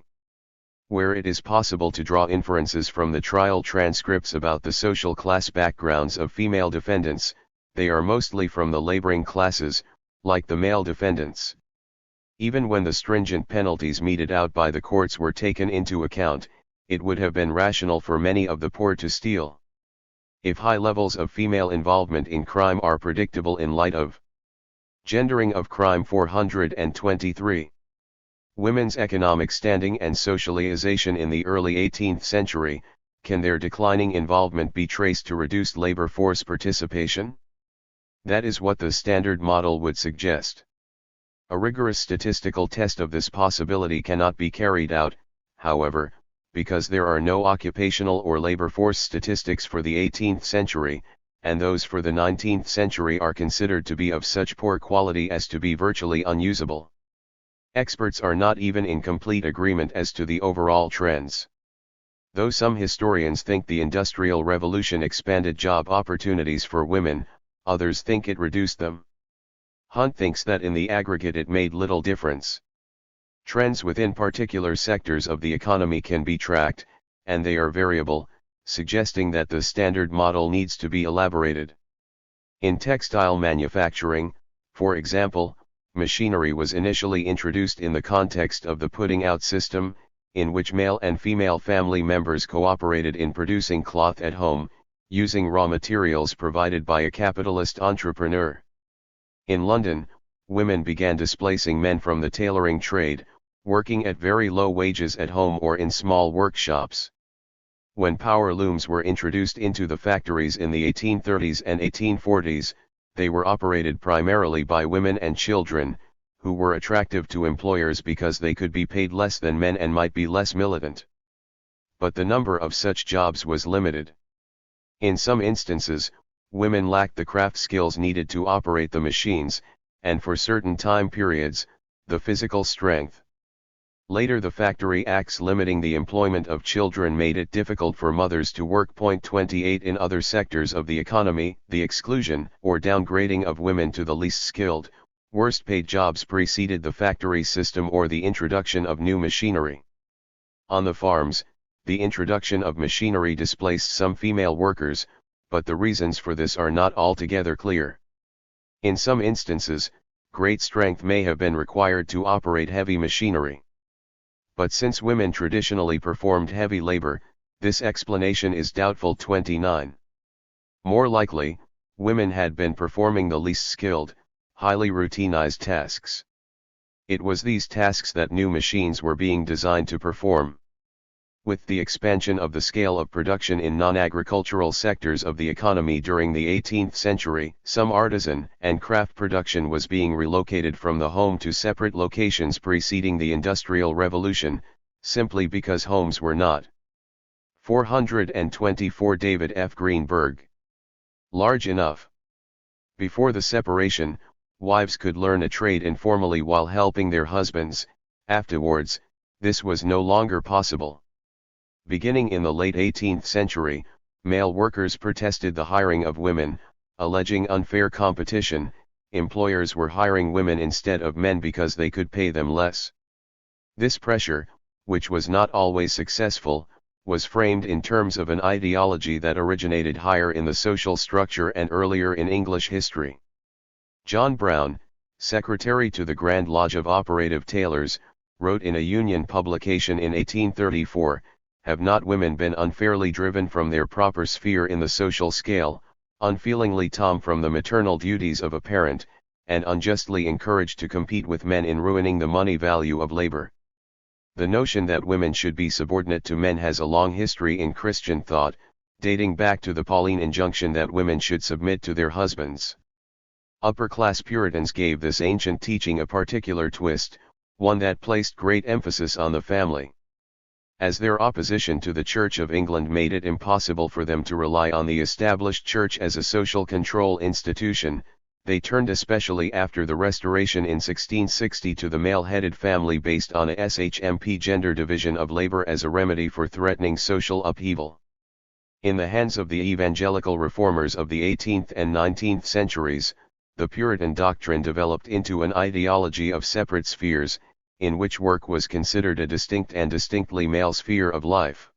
Where it is possible to draw inferences from the trial transcripts about the social class backgrounds of female defendants, they are mostly from the laboring classes, like the male defendants. Even when the stringent penalties meted out by the courts were taken into account, it would have been rational for many of the poor to steal. If high levels of female involvement in crime are predictable in light of gendering of crime. 423. Women's economic standing and socialization in the early 18th century, can their declining involvement be traced to reduced labor force participation? That is what the Standard Model would suggest. A rigorous statistical test of this possibility cannot be carried out, however, because there are no occupational or labor force statistics for the 18th century, and those for the 19th century are considered to be of such poor quality as to be virtually unusable. Experts are not even in complete agreement as to the overall trends. Though some historians think the Industrial Revolution expanded job opportunities for women, others think it reduced them. Hunt thinks that in the aggregate it made little difference. Trends within particular sectors of the economy can be tracked, and they are variable, suggesting that the Standard Model needs to be elaborated. In textile manufacturing, for example, machinery was initially introduced in the context of the putting out system, in which male and female family members cooperated in producing cloth at home, using raw materials provided by a capitalist entrepreneur. In London, women began displacing men from the tailoring trade, working at very low wages at home or in small workshops. When power looms were introduced into the factories in the 1830s and 1840s, they were operated primarily by women and children, who were attractive to employers because they could be paid less than men and might be less militant. But the number of such jobs was limited. In some instances, women lacked the craft skills needed to operate the machines, and for certain time periods, the physical strength. Later, the Factory Acts limiting the employment of children made it difficult for mothers to work. 28 In other sectors of the economy, the exclusion or downgrading of women to the least skilled, worst paid jobs preceded the factory system or the introduction of new machinery. On the farms, the introduction of machinery displaced some female workers, but the reasons for this are not altogether clear. In some instances, great strength may have been required to operate heavy machinery. But since women traditionally performed heavy labor, this explanation is doubtful. 29. More likely, women had been performing the least skilled, highly routinized tasks. It was these tasks that new machines were being designed to perform. With the expansion of the scale of production in non-agricultural sectors of the economy during the 18th century, some artisan and craft production was being relocated from the home to separate locations preceding the Industrial Revolution, simply because homes were not 424 David F. Greenberg large enough. Before the separation, wives could learn a trade informally while helping their husbands. Afterwards, this was no longer possible. Beginning in the late 18th century, male workers protested the hiring of women, alleging unfair competition. Employers were hiring women instead of men because they could pay them less. This pressure, which was not always successful, was framed in terms of an ideology that originated higher in the social structure and earlier in English history. John Brown, secretary to the Grand Lodge of Operative Tailors, wrote in a Union publication in 1834, "Have not women been unfairly driven from their proper sphere in the social scale, unfeelingly torn from the maternal duties of a parent, and unjustly encouraged to compete with men in ruining the money value of labor?" The notion that women should be subordinate to men has a long history in Christian thought, dating back to the Pauline injunction that women should submit to their husbands. Upper-class Puritans gave this ancient teaching a particular twist, one that placed great emphasis on the family. As their opposition to the Church of England made it impossible for them to rely on the established church as a social control institution, they turned especially after the Restoration in 1660 to the male-headed family based on a SHMP gender division of labor as a remedy for threatening social upheaval. In the hands of the evangelical reformers of the 18th and 19th centuries, the Puritan doctrine developed into an ideology of separate spheres, in which work was considered a distinct and distinctly male sphere of life.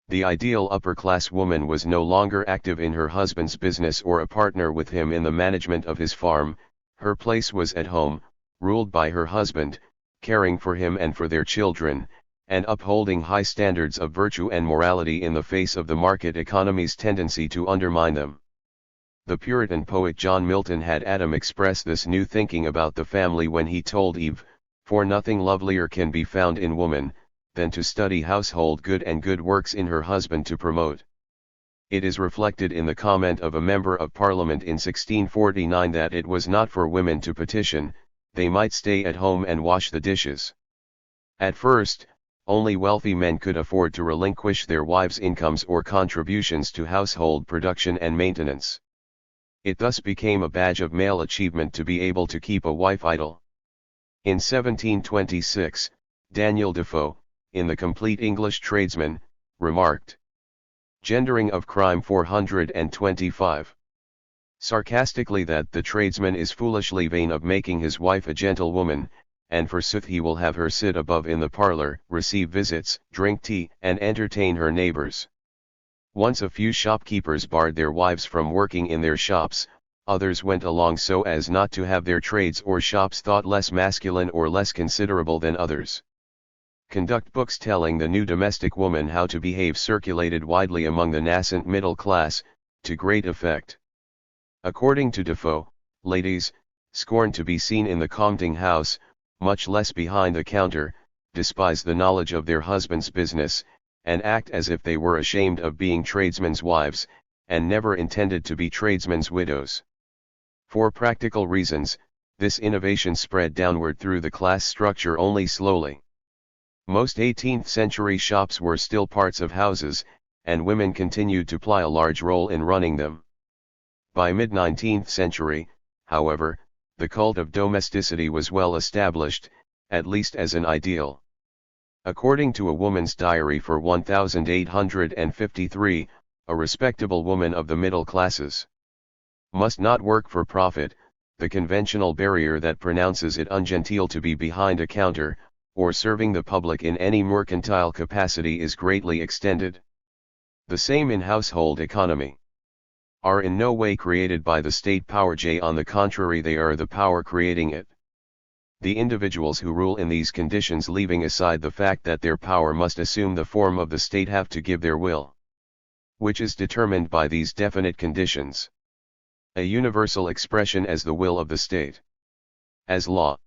The ideal upper-class woman was no longer active in her husband's business or a partner with him in the management of his farm. Her place was at home, ruled by her husband, caring for him and for their children, and upholding high standards of virtue and morality in the face of the market economy's tendency to undermine them. The Puritan poet John Milton had Adam express this new thinking about the family when he told Eve, "For nothing lovelier can be found in woman, than to study household good and good works in her husband to promote." It is reflected in the comment of a member of Parliament in 1649 that it was not for women to petition, they might stay at home and wash the dishes. At first, only wealthy men could afford to relinquish their wives' incomes or contributions to household production and maintenance. It thus became a badge of male achievement to be able to keep a wife idle. In 1726, Daniel Defoe, in The Complete English Tradesman, remarked, "Gendering of crime 425. Sarcastically that the tradesman is foolishly vain of making his wife a gentlewoman, and forsooth he will have her sit above in the parlor, receive visits, drink tea, and entertain her neighbors." Once a few shopkeepers barred their wives from working in their shops, others went along so as not to have their trades or shops thought less masculine or less considerable than others. Conduct books telling the new domestic woman how to behave circulated widely among the nascent middle class, to great effect. According to Defoe, ladies, scorn to be seen in the counting house, much less behind the counter, despise the knowledge of their husband's business, and act as if they were ashamed of being tradesmen's wives, and never intended to be tradesmen's widows. For practical reasons, this innovation spread downward through the class structure only slowly. Most 18th century shops were still parts of houses, and women continued to play a large role in running them. By mid-19th century, however, the cult of domesticity was well established, at least as an ideal. According to a woman's diary for 1853, a respectable woman of the middle classes must not work for profit, the conventional barrier that pronounces it ungenteel to be behind a counter, or serving the public in any mercantile capacity is greatly extended. The same in household economy. Are in no way created by the state power. On the contrary, they are the power creating it. The individuals who rule in these conditions, leaving aside the fact that their power must assume the form of the state, have to give their will, which is determined by these definite conditions. A universal expression as the will of the state. As law.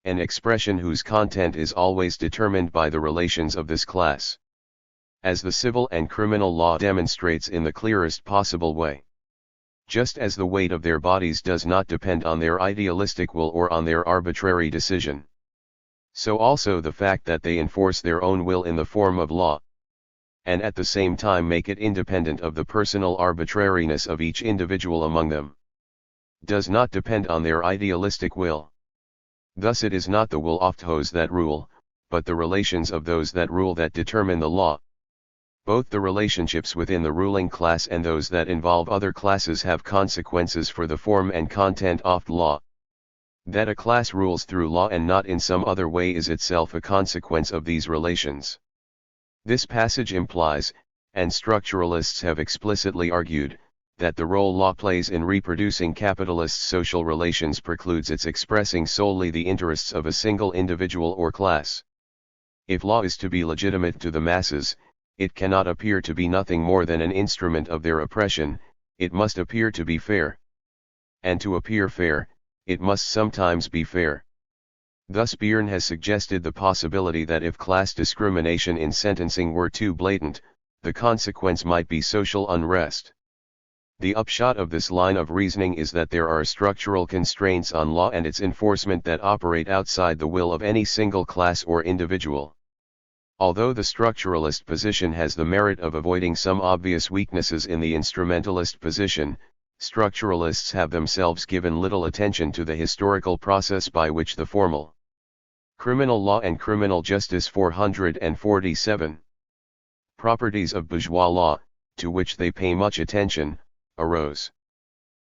An expression whose content is always determined by the relations of this class. As the civil and criminal law demonstrates in the clearest possible way. Just as the weight of their bodies does not depend on their idealistic will or on their arbitrary decision. So also the fact that they enforce their own will in the form of law, and at the same time make it independent of the personal arbitrariness of each individual among them, does not depend on their idealistic will. Thus it is not the will of those that rule, but the relations of those that rule that determine the law. Both the relationships within the ruling class and those that involve other classes have consequences for the form and content of law. That a class rules through law and not in some other way is itself a consequence of these relations. This passage implies, and structuralists have explicitly argued, that the role law plays in reproducing capitalist social relations precludes its expressing solely the interests of a single individual or class. If law is to be legitimate to the masses, it cannot appear to be nothing more than an instrument of their oppression, it must appear to be fair. And to appear fair, it must sometimes be fair. Thus Byrne has suggested the possibility that if class discrimination in sentencing were too blatant, the consequence might be social unrest. The upshot of this line of reasoning is that there are structural constraints on law and its enforcement that operate outside the will of any single class or individual. Although the structuralist position has the merit of avoiding some obvious weaknesses in the instrumentalist position, structuralists have themselves given little attention to the historical process by which the formal criminal law and criminal justice 447 properties of bourgeois law, to which they pay much attention, arose.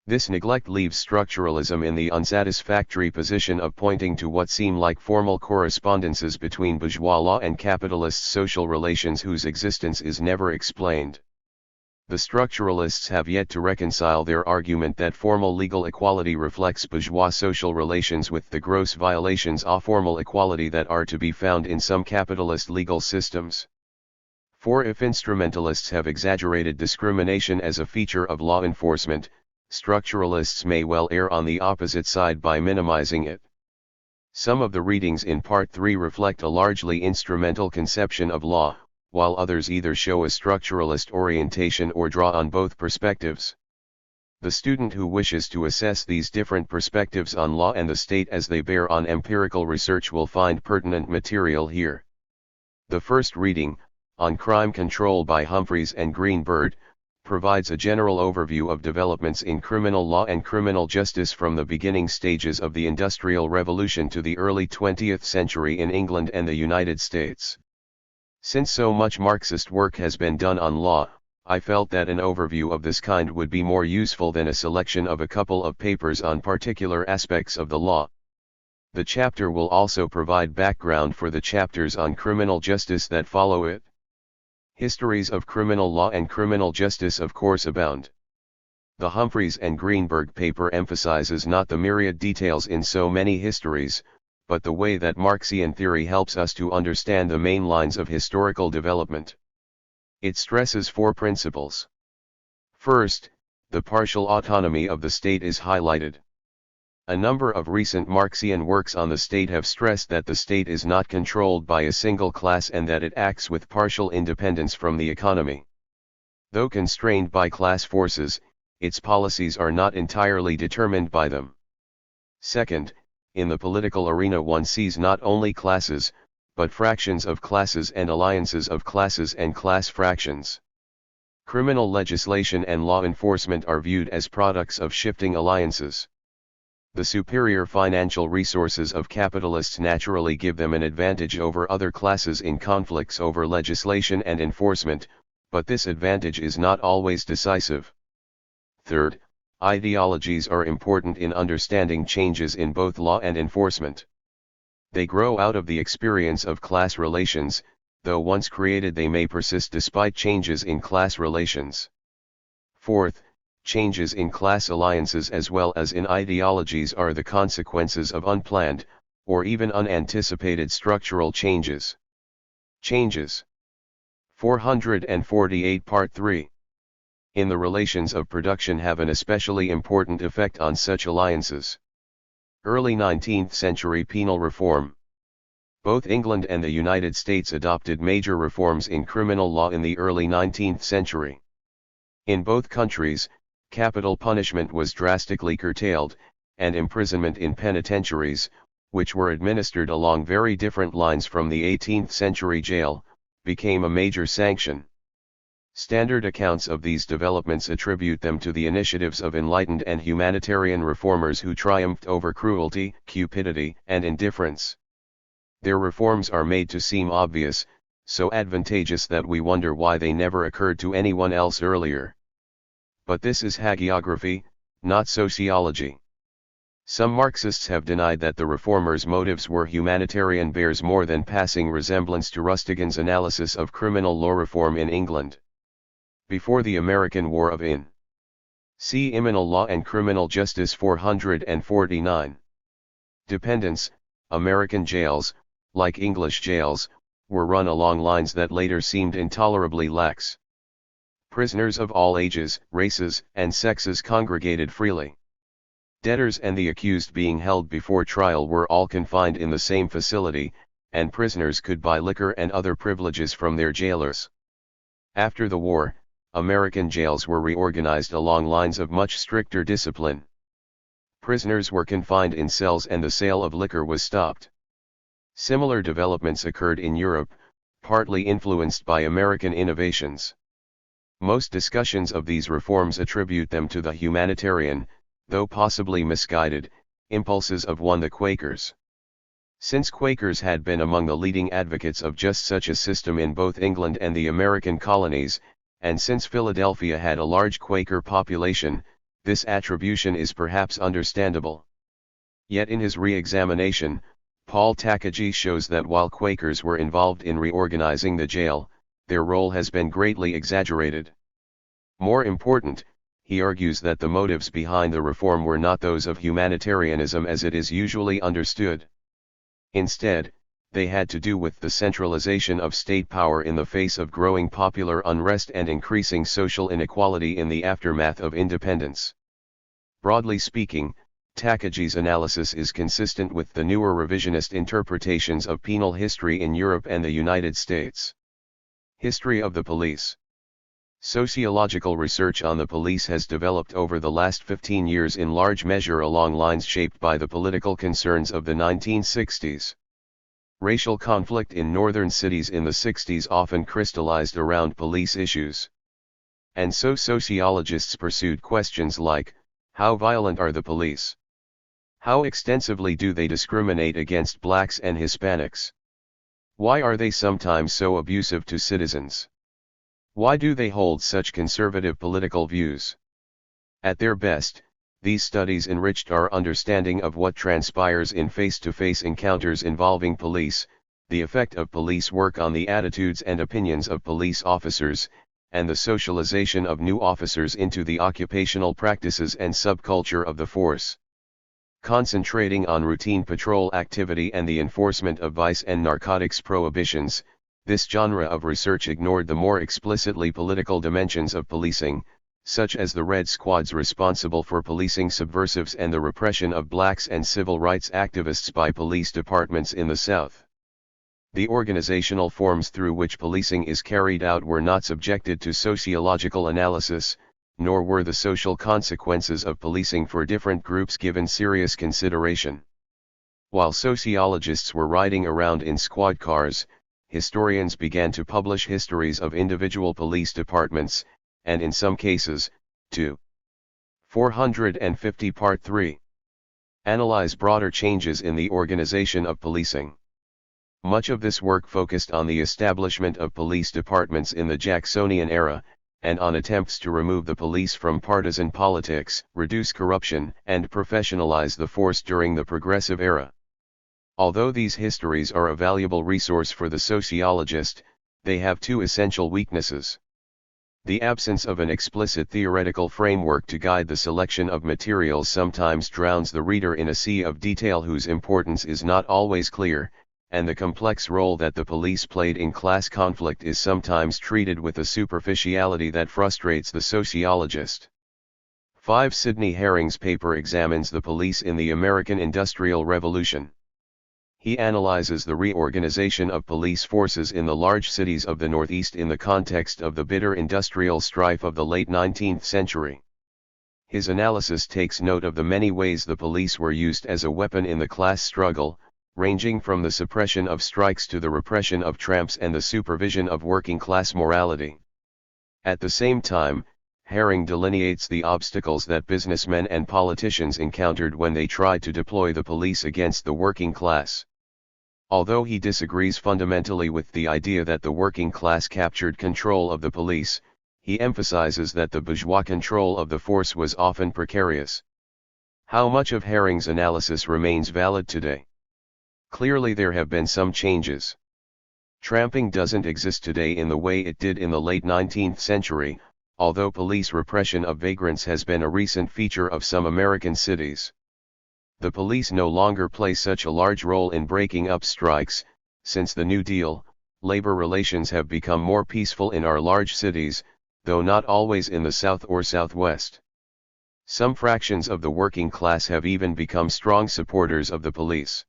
This neglect leaves structuralism in the unsatisfactory position of pointing to what seem like formal correspondences between bourgeois law and capitalist social relations whose existence is never explained. The structuralists have yet to reconcile their argument that formal legal equality reflects bourgeois social relations with the gross violations of formal equality that are to be found in some capitalist legal systems. For if instrumentalists have exaggerated discrimination as a feature of law enforcement, structuralists may well err on the opposite side by minimizing it. Some of the readings in Part 3 reflect a largely instrumental conception of law, while others either show a structuralist orientation or draw on both perspectives. The student who wishes to assess these different perspectives on law and the state as they bear on empirical research will find pertinent material here. The first reading, on crime control by Humphreys and Greenberg, provides a general overview of developments in criminal law and criminal justice from the beginning stages of the Industrial Revolution to the early 20th century in England and the United States. Since so much Marxist work has been done on law, I felt that an overview of this kind would be more useful than a selection of a couple of papers on particular aspects of the law. The chapter will also provide background for the chapters on criminal justice that follow it. Histories of criminal law and criminal justice of course abound. The Humphreys and Greenberg paper emphasizes not the myriad details in so many histories, but the way that Marxian theory helps us to understand the main lines of historical development. It stresses four principles. First, the partial autonomy of the state is highlighted. A number of recent Marxian works on the state have stressed that the state is not controlled by a single class and that it acts with partial independence from the economy. Though constrained by class forces, its policies are not entirely determined by them. Second, in the political arena one sees not only classes, but fractions of classes and alliances of classes and class fractions. Criminal legislation and law enforcement are viewed as products of shifting alliances. The superior financial resources of capitalists naturally give them an advantage over other classes in conflicts over legislation and enforcement, but this advantage is not always decisive. Third, ideologies are important in understanding changes in both law and enforcement. They grow out of the experience of class relations, though once created they may persist despite changes in class relations. Fourth, changes in class alliances as well as in ideologies are the consequences of unplanned, or even unanticipated structural changes. Changes. 448 Part 3. In the relations of production have an especially important effect on such alliances. Early 19th century penal reform. Both England and the United States adopted major reforms in criminal law in the early 19th century. In both countries, capital punishment was drastically curtailed, and imprisonment in penitentiaries, which were administered along very different lines from the 18th century jail, became a major sanction. Standard accounts of these developments attribute them to the initiatives of enlightened and humanitarian reformers who triumphed over cruelty, cupidity, and indifference. Their reforms are made to seem obvious, so advantageous that we wonder why they never occurred to anyone else earlier. But this is hagiography, not sociology. Some Marxists have denied that the reformers' motives were humanitarian bears more than passing resemblance to Rustigan's analysis of criminal law reform in England. Before the American War of In See Criminal Law and Criminal Justice 449. Dependence. American jails, like English jails, were run along lines that later seemed intolerably lax. Prisoners of all ages, races, and sexes congregated freely. Debtors and the accused being held before trial were all confined in the same facility, and prisoners could buy liquor and other privileges from their jailers. After the war, American jails were reorganized along lines of much stricter discipline. Prisoners were confined in cells and the sale of liquor was stopped. Similar developments occurred in Europe, partly influenced by American innovations. Most discussions of these reforms attribute them to the humanitarian, though possibly misguided, impulses of the Quakers. Since Quakers had been among the leading advocates of just such a system in both England and the American colonies, and since Philadelphia had a large Quaker population, this attribution is perhaps understandable. Yet in his re-examination, Paul Takagi shows that while Quakers were involved in reorganizing the jail, their role has been greatly exaggerated. More important, he argues that the motives behind the reform were not those of humanitarianism as it is usually understood. Instead, they had to do with the centralization of state power in the face of growing popular unrest and increasing social inequality in the aftermath of independence. Broadly speaking, Takagi's analysis is consistent with the newer revisionist interpretations of penal history in Europe and the United States. History of the police. Sociological research on the police has developed over the last 15 years in large measure along lines shaped by the political concerns of the 1960s. Racial conflict in northern cities in the 60s often crystallized around police issues. And so sociologists pursued questions like, how violent are the police? How extensively do they discriminate against blacks and Hispanics? Why are they sometimes so abusive to citizens? Why do they hold such conservative political views? At their best, these studies enriched our understanding of what transpires in face-to-face encounters involving police, the effect of police work on the attitudes and opinions of police officers, and the socialization of new officers into the occupational practices and subculture of the force. Concentrating on routine patrol activity and the enforcement of vice and narcotics prohibitions, this genre of research ignored the more explicitly political dimensions of policing, such as the Red Squads responsible for policing subversives and the repression of blacks and civil rights activists by police departments in the South. The organizational forms through which policing is carried out were not subjected to sociological analysis, nor were the social consequences of policing for different groups given serious consideration. While sociologists were riding around in squad cars, historians began to publish histories of individual police departments, and in some cases, to 450 Part 3. Analyze broader changes in the organization of policing. Much of this work focused on the establishment of police departments in the Jacksonian era, and on attempts to remove the police from partisan politics, reduce corruption, and professionalize the force during the Progressive era. Although these histories are a valuable resource for the sociologist, they have two essential weaknesses. The absence of an explicit theoretical framework to guide the selection of materials sometimes drowns the reader in a sea of detail whose importance is not always clear, and the complex role that the police played in class conflict is sometimes treated with a superficiality that frustrates the sociologist. 5. Sidney Herring's paper examines the police in the American Industrial Revolution. He analyzes the reorganization of police forces in the large cities of the Northeast in the context of the bitter industrial strife of the late 19th century. His analysis takes note of the many ways the police were used as a weapon in the class struggle, ranging from the suppression of strikes to the repression of tramps and the supervision of working-class morality. At the same time, Herring delineates the obstacles that businessmen and politicians encountered when they tried to deploy the police against the working class. Although he disagrees fundamentally with the idea that the working class captured control of the police, he emphasizes that the bourgeois control of the force was often precarious. How much of Herring's analysis remains valid today? Clearly there have been some changes. Tramping doesn't exist today in the way it did in the late 19th century, although police repression of vagrants has been a recent feature of some American cities. The police no longer play such a large role in breaking up strikes. Since the New Deal, labor relations have become more peaceful in our large cities, though not always in the South or Southwest. Some fractions of the working class have even become strong supporters of the police.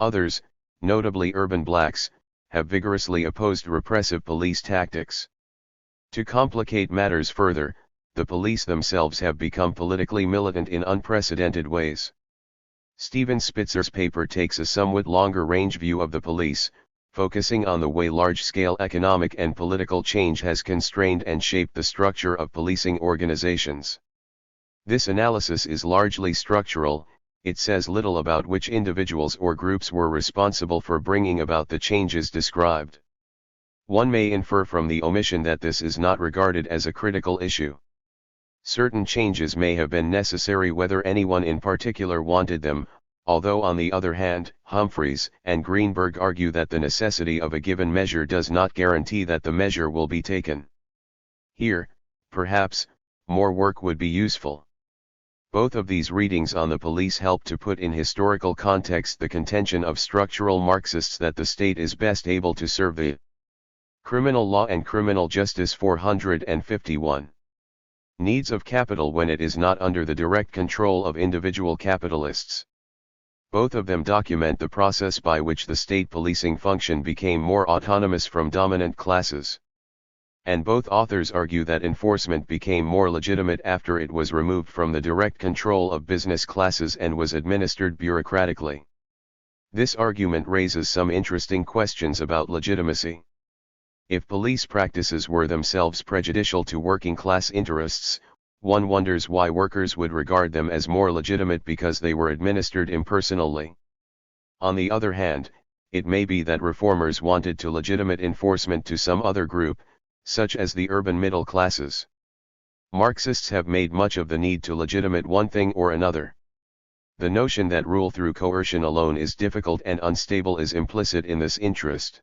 Others, notably urban blacks, have vigorously opposed repressive police tactics. To complicate matters further, the police themselves have become politically militant in unprecedented ways. Steven Spitzer's paper takes a somewhat longer-range view of the police, focusing on the way large-scale economic and political change has constrained and shaped the structure of policing organizations. This analysis is largely structural. It says little about which individuals or groups were responsible for bringing about the changes described. One may infer from the omission that this is not regarded as a critical issue. Certain changes may have been necessary whether anyone in particular wanted them, although on the other hand, Humphreys and Greenberg argue that the necessity of a given measure does not guarantee that the measure will be taken. Here, perhaps, more work would be useful. Both of these readings on the police help to put in historical context the contention of structural Marxists that the state is best able to serve the criminal law and criminal justice 451. Needs of capital when it is not under the direct control of individual capitalists. Both of them document the process by which the state policing function became more autonomous from dominant classes. And both authors argue that enforcement became more legitimate after it was removed from the direct control of business classes and was administered bureaucratically. This argument raises some interesting questions about legitimacy. If police practices were themselves prejudicial to working class interests, one wonders why workers would regard them as more legitimate because they were administered impersonally. On the other hand, it may be that reformers wanted to legitimate enforcement to some other group, such as the urban middle classes. Marxists have made much of the need to legitimate one thing or another. The notion that rule through coercion alone is difficult and unstable is implicit in this interest.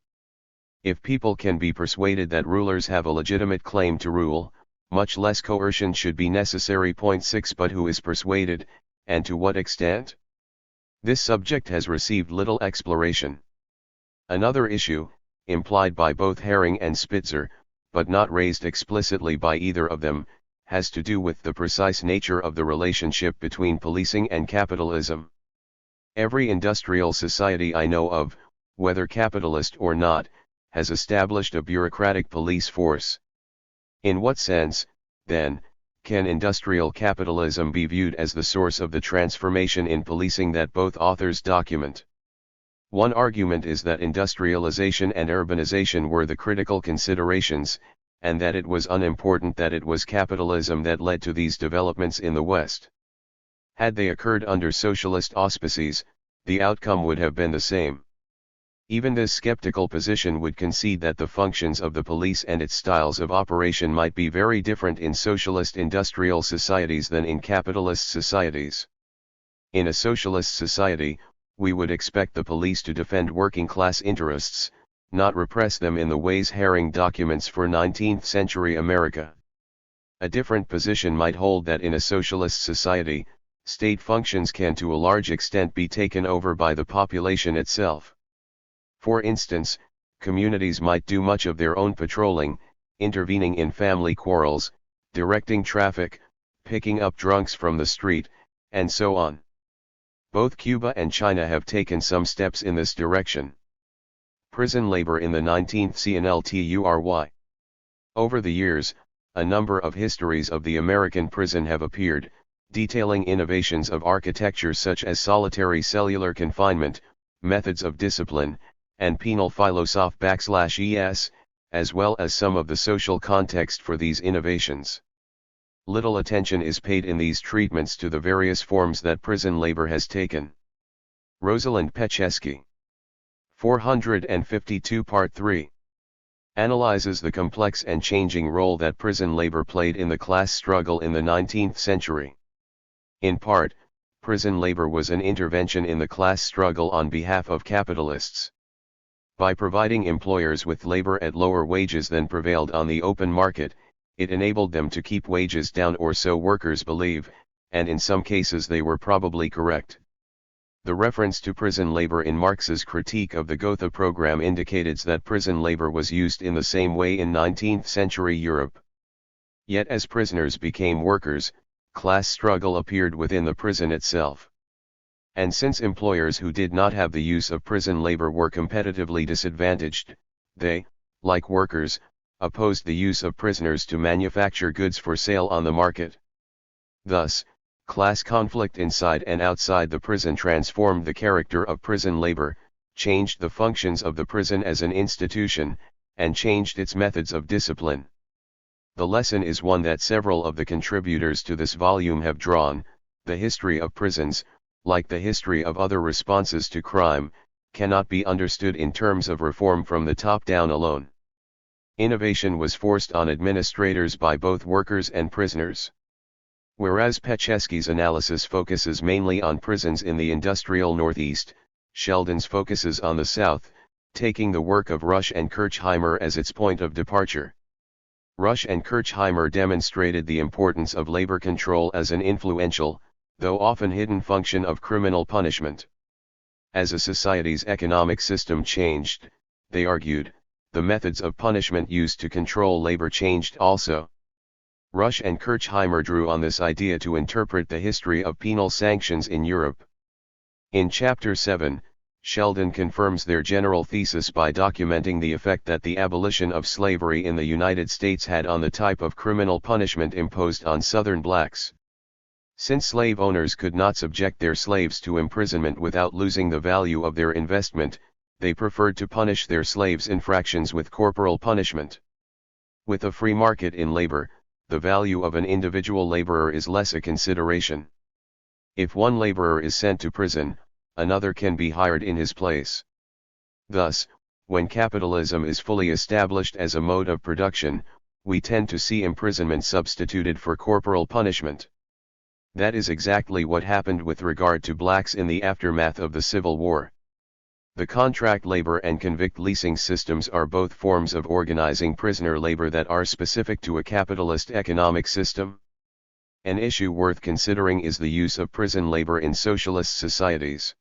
If people can be persuaded that rulers have a legitimate claim to rule, much less coercion should be necessary. 6 But who is persuaded, and to what extent? This subject has received little exploration. Another issue, implied by both Herring and Spitzer, but not raised explicitly by either of them, has to do with the precise nature of the relationship between policing and capitalism. Every industrial society I know of, whether capitalist or not, has established a bureaucratic police force. In what sense, then, can industrial capitalism be viewed as the source of the transformation in policing that both authors document? One argument is that industrialization and urbanization were the critical considerations, and that it was unimportant that it was capitalism that led to these developments in the West. Had they occurred under socialist auspices, the outcome would have been the same. Even this skeptical position would concede that the functions of the police and its styles of operation might be very different in socialist industrial societies than in capitalist societies. In a socialist society, we would expect the police to defend working class interests, not repress them in the ways Herring documents for 19th century America. A different position might hold that in a socialist society, state functions can to a large extent be taken over by the population itself. For instance, communities might do much of their own patrolling, intervening in family quarrels, directing traffic, picking up drunks from the street, and so on. Both Cuba and China have taken some steps in this direction. Prison labor in the 19th CNLTURY. Over the years, a number of histories of the American prison have appeared, detailing innovations of architecture such as solitary cellular confinement, methods of discipline, and penal philosophy /es, as well as some of the social context for these innovations. Little attention is paid in these treatments to the various forms that prison labor has taken. Rosalind Pecheski. 452 Part 3. Analyzes the complex and changing role that prison labor played in the class struggle in the 19th century. In part, prison labor was an intervention in the class struggle on behalf of capitalists. By providing employers with labor at lower wages than prevailed on the open market, it enabled them to keep wages down, or so workers believe, and in some cases they were probably correct. The reference to prison labor in Marx's critique of the Gotha program indicates that prison labor was used in the same way in 19th century Europe. Yet as prisoners became workers, class struggle appeared within the prison itself. And since employers who did not have the use of prison labor were competitively disadvantaged, they, like workers, opposed the use of prisoners to manufacture goods for sale on the market. Thus, class conflict inside and outside the prison transformed the character of prison labor, changed the functions of the prison as an institution, and changed its methods of discipline. The lesson is one that several of the contributors to this volume have drawn: the history of prisons, like the history of other responses to crime, cannot be understood in terms of reform from the top down alone. Innovation was forced on administrators by both workers and prisoners. Whereas Pecheski's analysis focuses mainly on prisons in the industrial Northeast, Sheldon's focuses on the South, taking the work of Rush and Kirchheimer as its point of departure. Rush and Kirchheimer demonstrated the importance of labor control as an influential, though often hidden function of criminal punishment. As a society's economic system changed, they argued, the methods of punishment used to control labor changed also. Rush and Kirchheimer drew on this idea to interpret the history of penal sanctions in Europe. In Chapter 7, Sheldon confirms their general thesis by documenting the effect that the abolition of slavery in the United States had on the type of criminal punishment imposed on Southern blacks. Since slave owners could not subject their slaves to imprisonment without losing the value of their investment, they preferred to punish their slaves' infractions with corporal punishment. With a free market in labor, the value of an individual laborer is less a consideration. If one laborer is sent to prison, another can be hired in his place. Thus, when capitalism is fully established as a mode of production, we tend to see imprisonment substituted for corporal punishment. That is exactly what happened with regard to blacks in the aftermath of the Civil War. The contract labor and convict leasing systems are both forms of organizing prisoner labor that are specific to a capitalist economic system. An issue worth considering is the use of prison labor in socialist societies.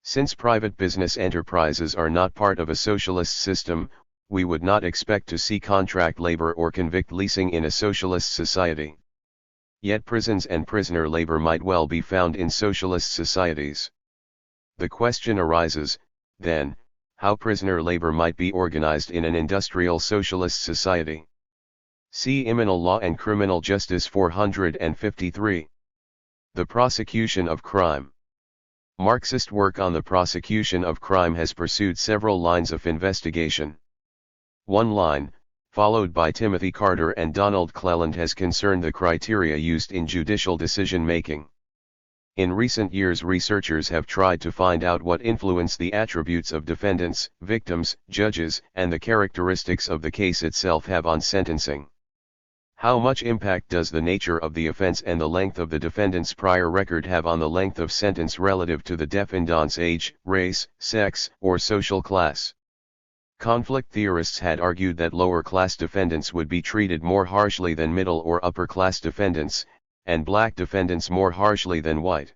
Since private business enterprises are not part of a socialist system, we would not expect to see contract labor or convict leasing in a socialist society. Yet prisons and prisoner labor might well be found in socialist societies. The question arises, then, how prisoner labor might be organized in an industrial socialist society. See Immunal Law and Criminal Justice 453. The prosecution of crime. Marxist work on the prosecution of crime has pursued several lines of investigation. One line, followed by Timothy Carter and Donald Cleland, has concerned the criteria used in judicial decision-making. In recent years, researchers have tried to find out what influence the attributes of defendants, victims, judges, and the characteristics of the case itself have on sentencing. How much impact does the nature of the offense and the length of the defendant's prior record have on the length of sentence relative to the defendant's age, race, sex, or social class? Conflict theorists had argued that lower-class defendants would be treated more harshly than middle or upper-class defendants, and black defendants more harshly than white.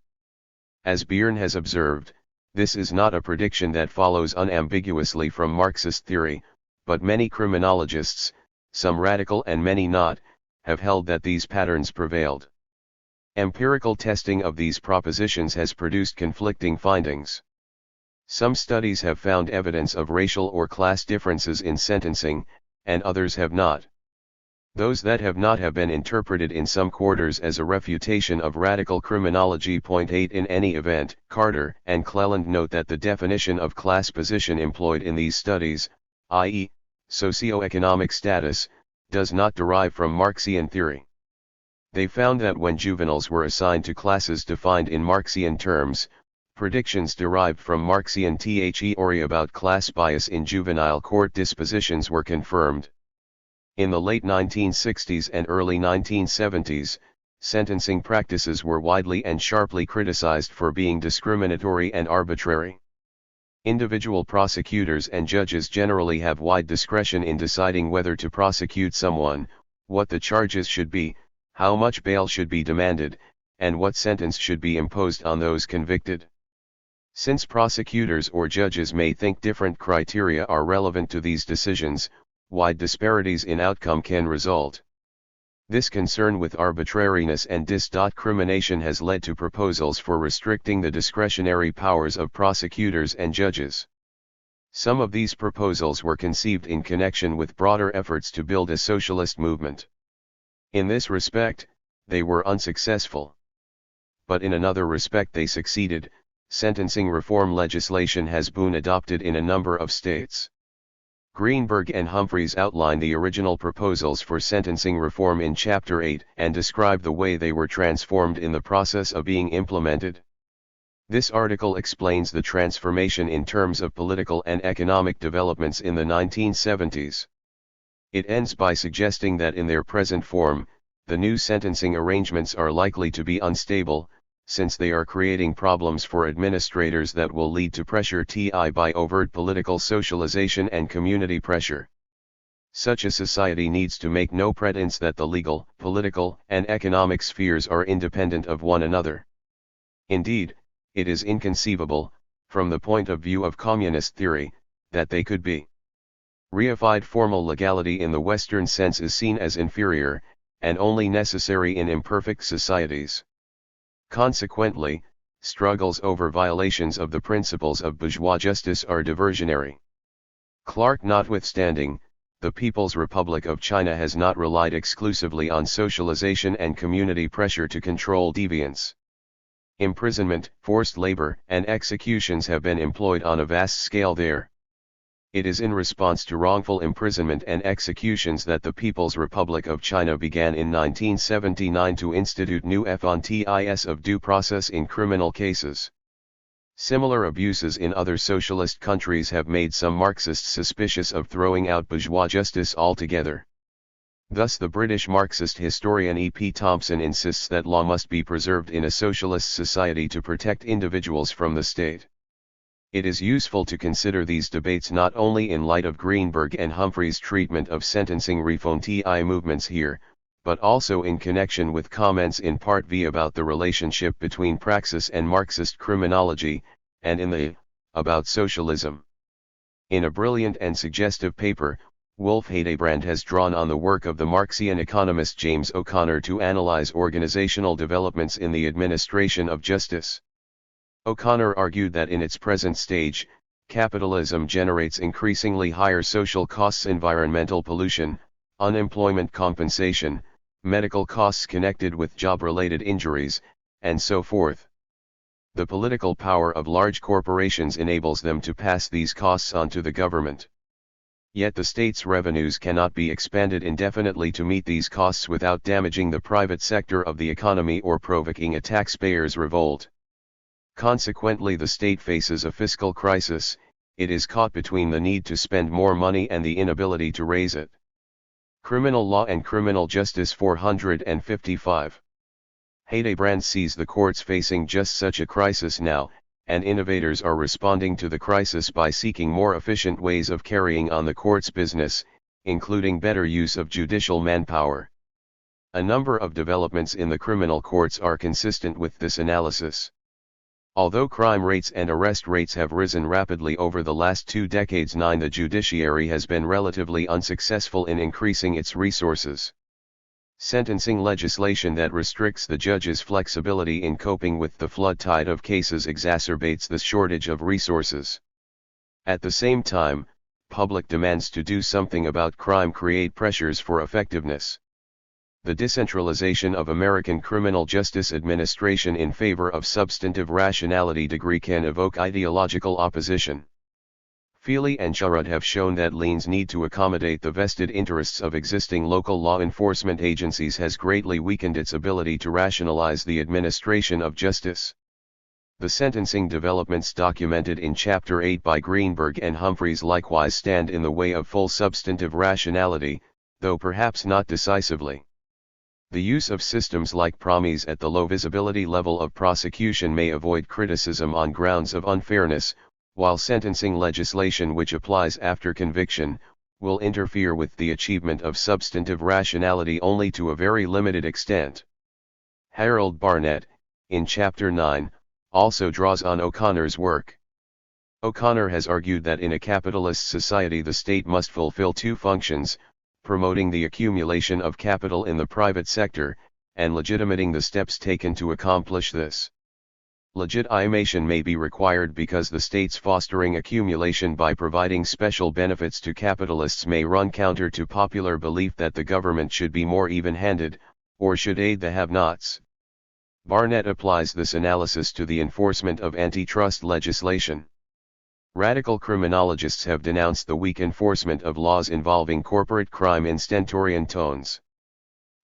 As Byrne has observed, this is not a prediction that follows unambiguously from Marxist theory, but many criminologists, some radical and many not, have held that these patterns prevailed. Empirical testing of these propositions has produced conflicting findings. Some studies have found evidence of racial or class differences in sentencing, and others have not. Those that have not have been interpreted in some quarters as a refutation of radical criminology. 8 In any event, Carter and Cleland note that the definition of class position employed in these studies, i.e., socioeconomic status, does not derive from Marxian theory. They found that when juveniles were assigned to classes defined in Marxian terms, predictions derived from Marxian theory about class bias in juvenile court dispositions were confirmed. In the late 1960s and early 1970s, sentencing practices were widely and sharply criticized for being discriminatory and arbitrary. Individual prosecutors and judges generally have wide discretion in deciding whether to prosecute someone, what the charges should be, how much bail should be demanded, and what sentence should be imposed on those convicted. Since prosecutors or judges may think different criteria are relevant to these decisions, wide disparities in outcome can result. This concern with arbitrariness and discrimination has led to proposals for restricting the discretionary powers of prosecutors and judges. Some of these proposals were conceived in connection with broader efforts to build a socialist movement. In this respect, they were unsuccessful. But in another respect they succeeded. Sentencing reform legislation has been adopted in a number of states. Greenberg and Humphreys outline the original proposals for sentencing reform in Chapter 8 and describe the way they were transformed in the process of being implemented. This article explains the transformation in terms of political and economic developments in the 1970s. It ends by suggesting that in their present form, the new sentencing arrangements are likely to be unstable, since they are creating problems for administrators that will lead to pressure by overt political socialization and community pressure. Such a society needs to make no pretense that the legal, political, and economic spheres are independent of one another. Indeed, it is inconceivable, from the point of view of communist theory, that they could be. Reified formal legality in the Western sense is seen as inferior, and only necessary in imperfect societies. Consequently, struggles over violations of the principles of bourgeois justice are diversionary. Clark notwithstanding, the People's Republic of China has not relied exclusively on socialization and community pressure to control deviance. Imprisonment, forced labor, and executions have been employed on a vast scale there. It is in response to wrongful imprisonment and executions that the People's Republic of China began in 1979 to institute new fonts of due process in criminal cases. Similar abuses in other socialist countries have made some Marxists suspicious of throwing out bourgeois justice altogether. Thus the British Marxist historian E. P. Thompson insists that law must be preserved in a socialist society to protect individuals from the state. It is useful to consider these debates not only in light of Greenberg and Humphreys' treatment of sentencing reform movements here, but also in connection with comments in Part V about the relationship between praxis and Marxist criminology, and in the about socialism. In a brilliant and suggestive paper, Wolf Heidebrand has drawn on the work of the Marxian economist James O'Connor to analyze organizational developments in the administration of justice. O'Connor argued that in its present stage, capitalism generates increasingly higher social costs: environmental pollution, unemployment compensation, medical costs connected with job-related injuries, and so forth. The political power of large corporations enables them to pass these costs on to the government. Yet the state's revenues cannot be expanded indefinitely to meet these costs without damaging the private sector of the economy or provoking a taxpayers' revolt. Consequently, the state faces a fiscal crisis. It is caught between the need to spend more money and the inability to raise it. Criminal Law and Criminal Justice 455. Heidebrand sees the courts facing just such a crisis now, and innovators are responding to the crisis by seeking more efficient ways of carrying on the court's business, including better use of judicial manpower. A number of developments in the criminal courts are consistent with this analysis. Although crime rates and arrest rates have risen rapidly over the last 2 decades, the judiciary has been relatively unsuccessful in increasing its resources. Sentencing legislation that restricts the judge's flexibility in coping with the flood tide of cases exacerbates the shortage of resources. At the same time, public demands to do something about crime create pressures for effectiveness. The decentralization of American criminal justice administration in favor of substantive rationality degree can evoke ideological opposition. Feely and Sharad have shown that liens need to accommodate the vested interests of existing local law enforcement agencies has greatly weakened its ability to rationalize the administration of justice. The sentencing developments documented in Chapter 8 by Greenberg and Humphreys likewise stand in the way of full substantive rationality, though perhaps not decisively. The use of systems like promise at the low visibility level of prosecution may avoid criticism on grounds of unfairness, while sentencing legislation which applies after conviction, will interfere with the achievement of substantive rationality only to a very limited extent. Harold Barnett, in Chapter 9, also draws on O'Connor's work. O'Connor has argued that in a capitalist society the state must fulfill two functions: promoting the accumulation of capital in the private sector, and legitimating the steps taken to accomplish this. Legitimation may be required because the state's fostering accumulation by providing special benefits to capitalists may run counter to popular belief that the government should be more even-handed, or should aid the have-nots. Barnett applies this analysis to the enforcement of antitrust legislation. Radical criminologists have denounced the weak enforcement of laws involving corporate crime in stentorian tones.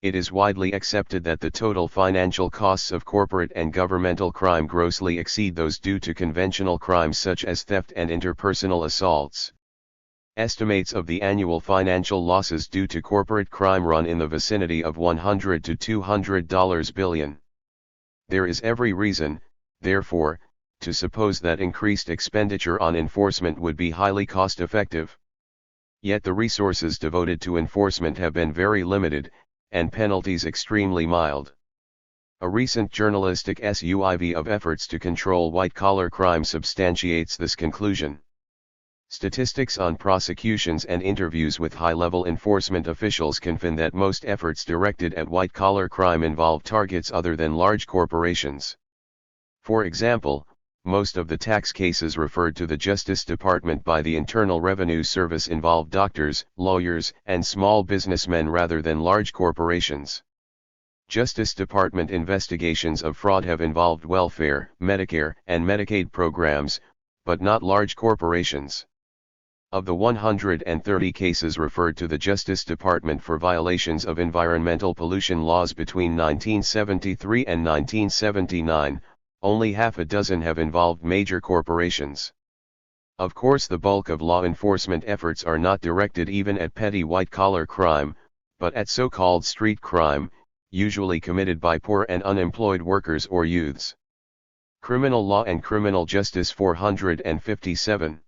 It is widely accepted that the total financial costs of corporate and governmental crime grossly exceed those due to conventional crimes such as theft and interpersonal assaults. Estimates of the annual financial losses due to corporate crime run in the vicinity of $100 to $200 billion. There is every reason, therefore, to suppose that increased expenditure on enforcement would be highly cost-effective. Yet the resources devoted to enforcement have been very limited, and penalties extremely mild. A recent journalistic survey of efforts to control white-collar crime substantiates this conclusion. Statistics on prosecutions and interviews with high-level enforcement officials confirm that most efforts directed at white-collar crime involve targets other than large corporations. For example, most of the tax cases referred to the Justice Department by the Internal Revenue Service involve doctors, lawyers, and small businessmen rather than large corporations. Justice Department investigations of fraud have involved welfare, Medicare, and Medicaid programs, but not large corporations. Of the 130 cases referred to the Justice Department for violations of environmental pollution laws between 1973 and 1979, only half a dozen have involved major corporations. Of course, the bulk of law enforcement efforts are not directed even at petty white-collar crime, but at so-called street crime, usually committed by poor and unemployed workers or youths. Criminal Law and Criminal Justice 457.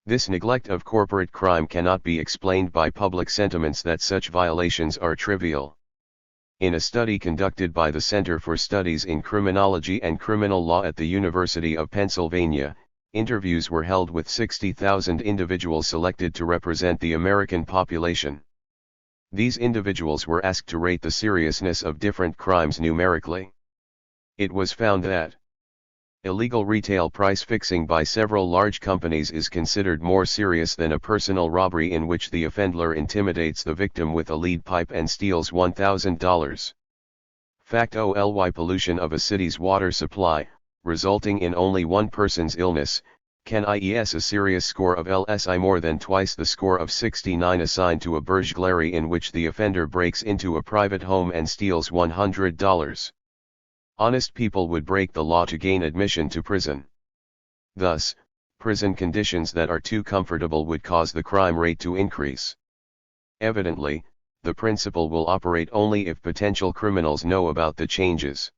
This neglect of corporate crime cannot be explained by public sentiments that such violations are trivial. In a study conducted by the Center for Studies in Criminology and Criminal Law at the University of Pennsylvania, interviews were held with 60,000 individuals selected to represent the American population. These individuals were asked to rate the seriousness of different crimes numerically. It was found that illegal retail price fixing by several large companies is considered more serious than a personal robbery in which the offender intimidates the victim with a lead pipe and steals $1,000. Fact pollution of a city's water supply, resulting in only one person's illness, can IES a serious score of LSI more than twice the score of 69 assigned to a burglary in which the offender breaks into a private home and steals $100. Honest people would break the law to gain admission to prison. Thus, prison conditions that are too comfortable would cause the crime rate to increase. Evidently, the principle will operate only if potential criminals know about the changes.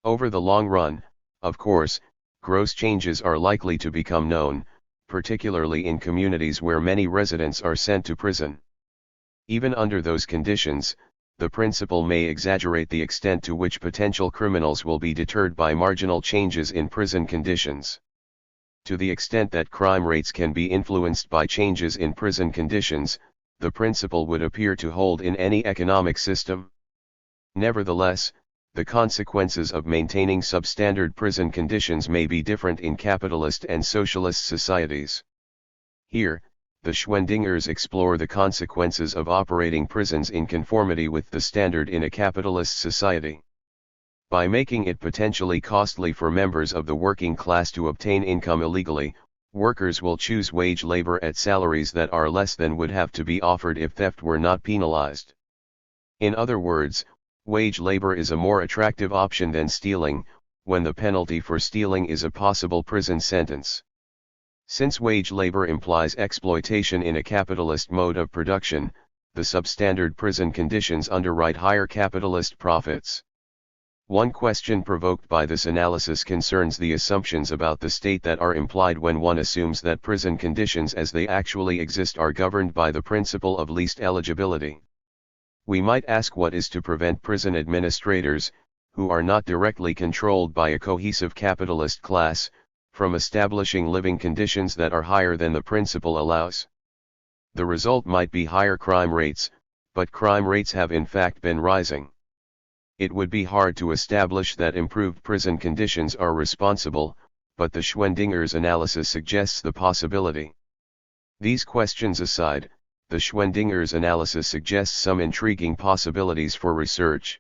Over the long run, of course, gross changes are likely to become known, particularly in communities where many residents are sent to prison. Even under those conditions, the principle may exaggerate the extent to which potential criminals will be deterred by marginal changes in prison conditions. To the extent that crime rates can be influenced by changes in prison conditions, the principle would appear to hold in any economic system. Nevertheless, the consequences of maintaining substandard prison conditions may be different in capitalist and socialist societies. Here, the Schwendingers explore the consequences of operating prisons in conformity with the standard in a capitalist society. By making it potentially costly for members of the working class to obtain income illegally, workers will choose wage labor at salaries that are less than would have to be offered if theft were not penalized. In other words, wage labor is a more attractive option than stealing, when the penalty for stealing is a possible prison sentence. Since wage labor implies exploitation in a capitalist mode of production, the substandard prison conditions underwrite higher capitalist profits. One question provoked by this analysis concerns the assumptions about the state that are implied when one assumes that prison conditions as they actually exist are governed by the principle of least eligibility. We might ask what is to prevent prison administrators, who are not directly controlled by a cohesive capitalist class, from establishing living conditions that are higher than the principle allows. The result might be higher crime rates, but crime rates have in fact been rising. It would be hard to establish that improved prison conditions are responsible, but the Schwendinger's analysis suggests the possibility. These questions aside, the Schwendinger's analysis suggests some intriguing possibilities for research.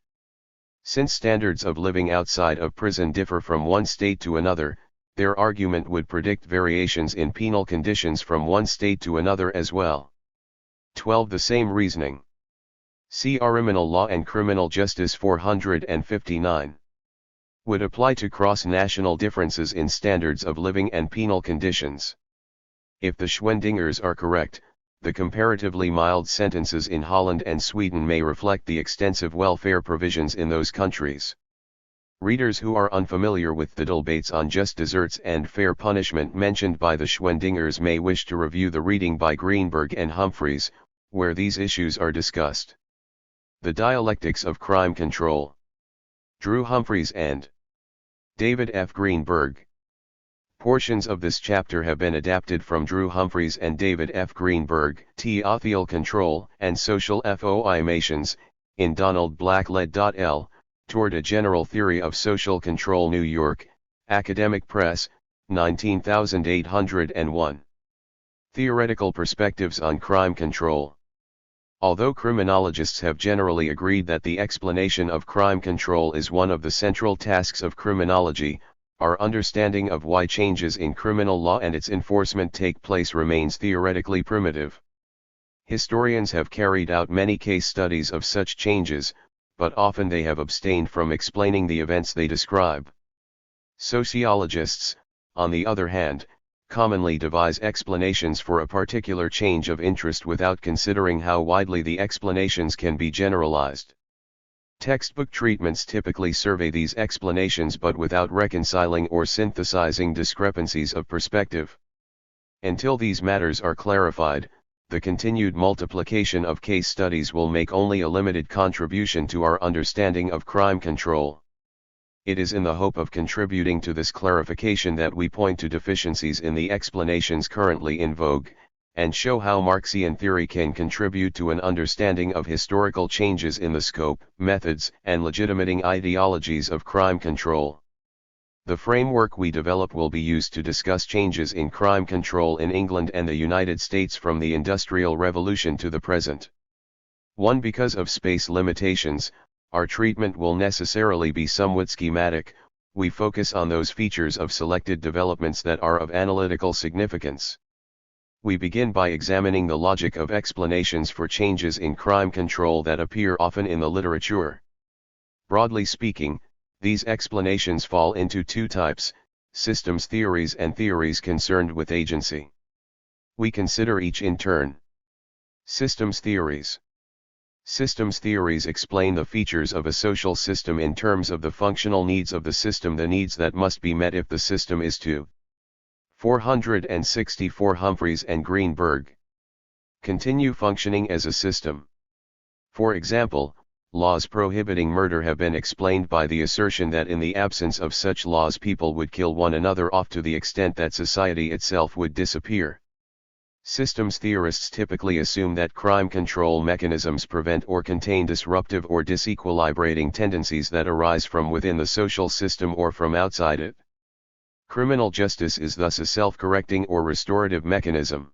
Since standards of living outside of prison differ from one state to another, their argument would predict variations in penal conditions from one state to another as well. 12. The same reasoning. See Criminal Law and Criminal Justice 459. Would apply to cross-national differences in standards of living and penal conditions. If the Schwendingers are correct, the comparatively mild sentences in Holland and Sweden may reflect the extensive welfare provisions in those countries. Readers who are unfamiliar with the debates on just deserts and fair punishment mentioned by the Schwendingers may wish to review the reading by Greenberg and Humphreys, where these issues are discussed. The Dialectics of Crime Control. Drew Humphreys and David F. Greenberg. Portions of this chapter have been adapted from Drew Humphreys and David F. Greenberg, Theophile Control and Social Foimations, in Donald Blacklead. L. Toward a General Theory of Social Control, New York, Academic Press, 19801. Theoretical Perspectives on Crime Control. Although criminologists have generally agreed that the explanation of crime control is one of the central tasks of criminology, our understanding of why changes in criminal law and its enforcement take place remains theoretically primitive. Historians have carried out many case studies of such changes, but often they have abstained from explaining the events they describe. Sociologists, on the other hand, commonly devise explanations for a particular change of interest without considering how widely the explanations can be generalized. Textbook treatments typically survey these explanations but without reconciling or synthesizing discrepancies of perspective. Until these matters are clarified, the continued multiplication of case studies will make only a limited contribution to our understanding of crime control. It is in the hope of contributing to this clarification that we point to deficiencies in the explanations currently in vogue, and show how Marxian theory can contribute to an understanding of historical changes in the scope, methods, and legitimating ideologies of crime control. The framework we develop will be used to discuss changes in crime control in England and the United States from the Industrial Revolution to the present. 1. Because of space limitations, our treatment will necessarily be somewhat schematic. We focus on those features of selected developments that are of analytical significance. We begin by examining the logic of explanations for changes in crime control that appear often in the literature. Broadly speaking, these explanations fall into two types: systems theories and theories concerned with agency. We consider each in turn. Systems theories. Systems theories explain the features of a social system in terms of the functional needs of the system, the needs that must be met if the system is to 464 Humphreys and Greenberg. Continue functioning as a system. For example, laws prohibiting murder have been explained by the assertion that in the absence of such laws people would kill one another off to the extent that society itself would disappear. Systems theorists typically assume that crime control mechanisms prevent or contain disruptive or disequilibrating tendencies that arise from within the social system or from outside it. Criminal justice is thus a self-correcting or restorative mechanism.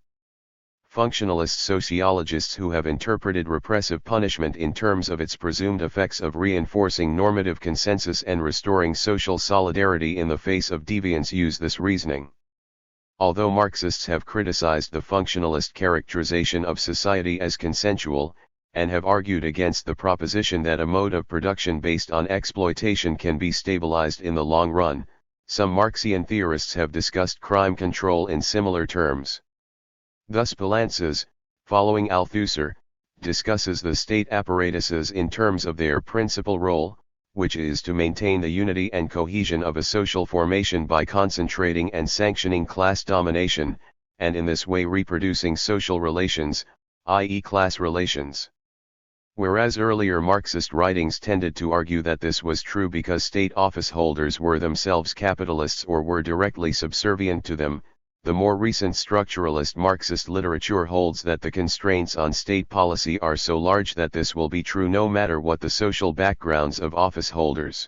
Functionalist sociologists who have interpreted repressive punishment in terms of its presumed effects of reinforcing normative consensus and restoring social solidarity in the face of deviance use this reasoning. Although Marxists have criticized the functionalist characterization of society as consensual, and have argued against the proposition that a mode of production based on exploitation can be stabilized in the long run, some Marxian theorists have discussed crime control in similar terms. Thus Palantzes, following Althusser, discusses the state apparatuses in terms of their principal role, which is to maintain the unity and cohesion of a social formation by concentrating and sanctioning class domination, and in this way reproducing social relations, i.e. class relations. Whereas earlier Marxist writings tended to argue that this was true because state office holders were themselves capitalists or were directly subservient to them, the more recent structuralist Marxist literature holds that the constraints on state policy are so large that this will be true no matter what the social backgrounds of office holders.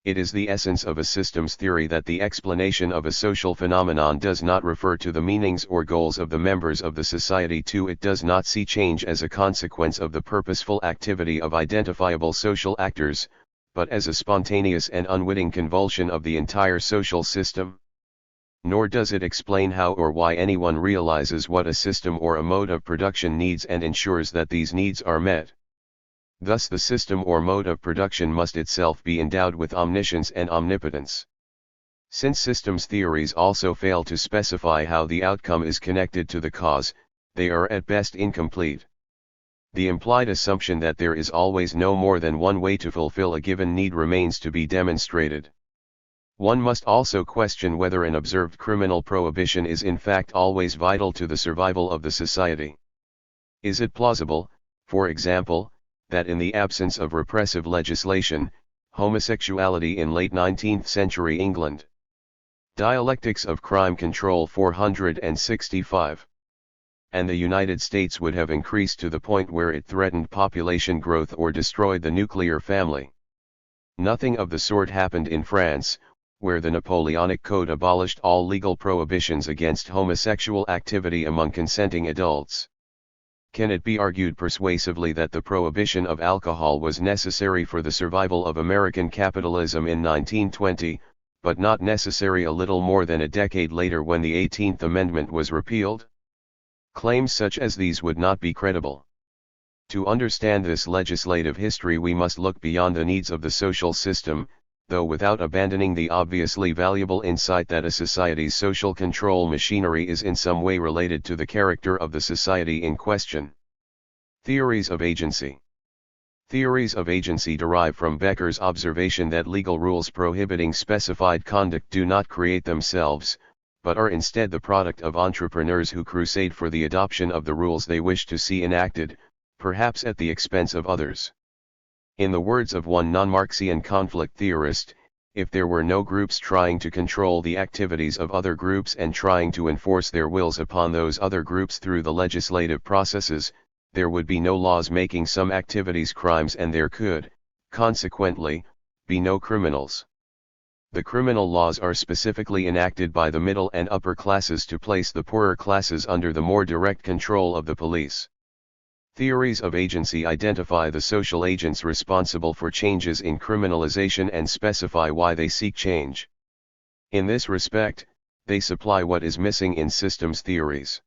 It is the essence of a systems theory that the explanation of a social phenomenon does not refer to the meanings or goals of the members of the society. It does not see change as a consequence of the purposeful activity of identifiable social actors, but as a spontaneous and unwitting convulsion of the entire social system. Nor does it explain how or why anyone realizes what a system or a mode of production needs and ensures that these needs are met. Thus the system or mode of production must itself be endowed with omniscience and omnipotence. Since systems theories also fail to specify how the outcome is connected to the cause, they are at best incomplete. The implied assumption that there is always no more than one way to fulfill a given need remains to be demonstrated. One must also question whether an observed criminal prohibition is in fact always vital to the survival of the society. Is it plausible, for example, that in the absence of repressive legislation, homosexuality in late 19th century England? Dialectics of Crime Control 465. And the United States would have increased to the point where it threatened population growth or destroyed the nuclear family. Nothing of the sort happened in France, where the Napoleonic Code abolished all legal prohibitions against homosexual activity among consenting adults. Can it be argued persuasively that the prohibition of alcohol was necessary for the survival of American capitalism in 1920, but not necessary a little more than a decade later when the 18th Amendment was repealed? Claims such as these would not be credible. To understand this legislative history we must look beyond the needs of the social system, though without abandoning the obviously valuable insight that a society's social control machinery is in some way related to the character of the society in question. Theories of agency. Theories of agency derive from Becker's observation that legal rules prohibiting specified conduct do not create themselves, but are instead the product of entrepreneurs who crusade for the adoption of the rules they wish to see enacted, perhaps at the expense of others. In the words of one non-Marxian conflict theorist, if there were no groups trying to control the activities of other groups and trying to enforce their wills upon those other groups through the legislative processes, there would be no laws making some activities crimes and there could, consequently, be no criminals. The criminal laws are specifically enacted by the middle and upper classes to place the poorer classes under the more direct control of the police. Theories of agency identify the social agents responsible for changes in criminalization and specify why they seek change. In this respect, they supply what is missing in systems theories.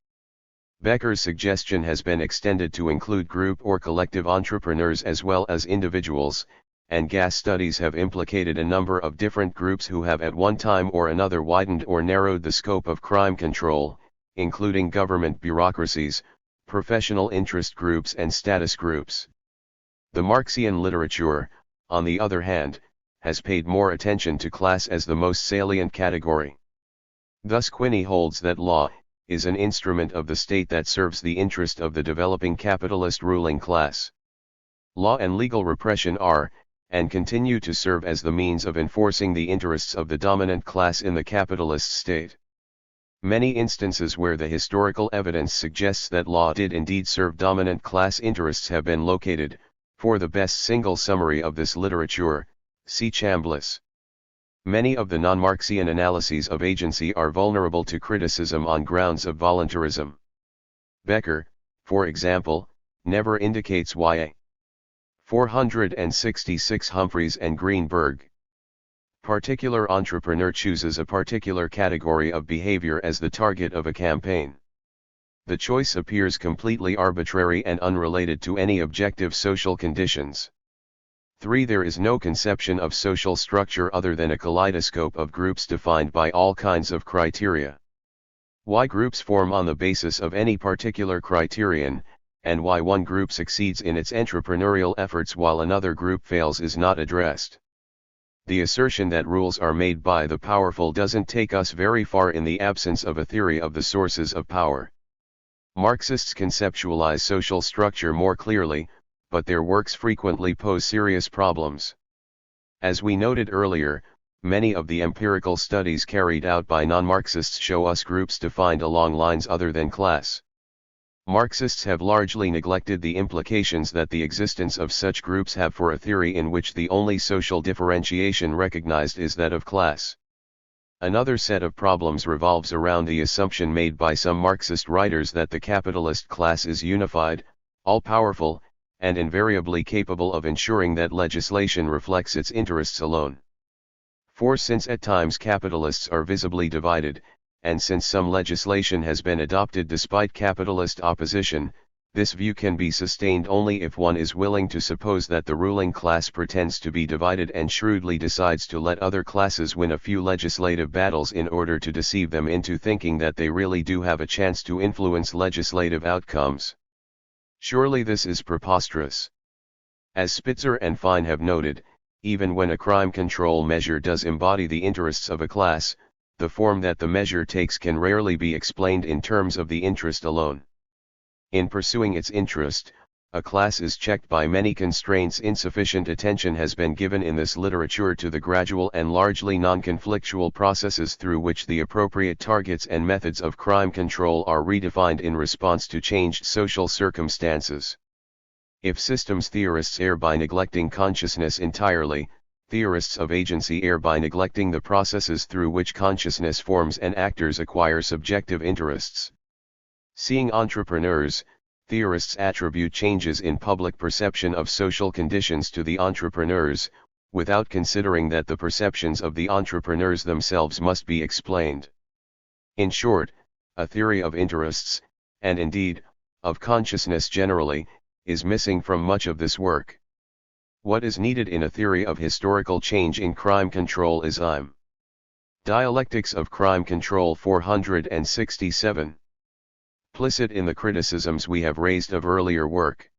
Becker's suggestion has been extended to include group or collective entrepreneurs as well as individuals, and gas studies have implicated a number of different groups who have at one time or another widened or narrowed the scope of crime control, including government bureaucracies, professional interest groups and status groups. The Marxian literature, on the other hand, has paid more attention to class as the most salient category. Thus Quinney holds that law is an instrument of the state that serves the interest of the developing capitalist ruling class. Law and legal repression are, and continue to serve as the means of enforcing the interests of the dominant class in the capitalist state. Many instances where the historical evidence suggests that law did indeed serve dominant class interests have been located. For the best single summary of this literature, see Chambliss. Many of the non-Marxian analyses of agency are vulnerable to criticism on grounds of voluntarism. Becker, for example, never indicates why a 466 Humphreys and Greenberg particular entrepreneur chooses a particular category of behavior as the target of a campaign. The choice appears completely arbitrary and unrelated to any objective social conditions. 3. There is no conception of social structure other than a kaleidoscope of groups defined by all kinds of criteria. Why groups form on the basis of any particular criterion, and why one group succeeds in its entrepreneurial efforts while another group fails is not addressed. The assertion that rules are made by the powerful doesn't take us very far in the absence of a theory of the sources of power. Marxists conceptualize social structure more clearly, but their works frequently pose serious problems. As we noted earlier, many of the empirical studies carried out by non-Marxists show us groups defined along lines other than class. Marxists have largely neglected the implications that the existence of such groups have for a theory in which the only social differentiation recognized is that of class. Another set of problems revolves around the assumption made by some Marxist writers that the capitalist class is unified, all-powerful, and invariably capable of ensuring that legislation reflects its interests alone. For since at times capitalists are visibly divided, and since some legislation has been adopted despite capitalist opposition, this view can be sustained only if one is willing to suppose that the ruling class pretends to be divided and shrewdly decides to let other classes win a few legislative battles in order to deceive them into thinking that they really do have a chance to influence legislative outcomes. Surely this is preposterous. As Spitzer and Fine have noted, even when a crime control measure does embody the interests of a class, the form that the measure takes can rarely be explained in terms of the interest alone. In pursuing its interest, a class is checked by many constraints. Insufficient attention has been given in this literature to the gradual and largely non-conflictual processes through which the appropriate targets and methods of crime control are redefined in response to changed social circumstances. If systems theorists err by neglecting consciousness entirely, theorists of agency err by neglecting the processes through which consciousness forms and actors acquire subjective interests. Seeing entrepreneurs, theorists attribute changes in public perception of social conditions to the entrepreneurs, without considering that the perceptions of the entrepreneurs themselves must be explained. In short, a theory of interests, and indeed, of consciousness generally, is missing from much of this work. What is needed in a theory of historical change in crime control is Dialectics of Crime Control 467. Implicit in the criticisms we have raised of earlier work.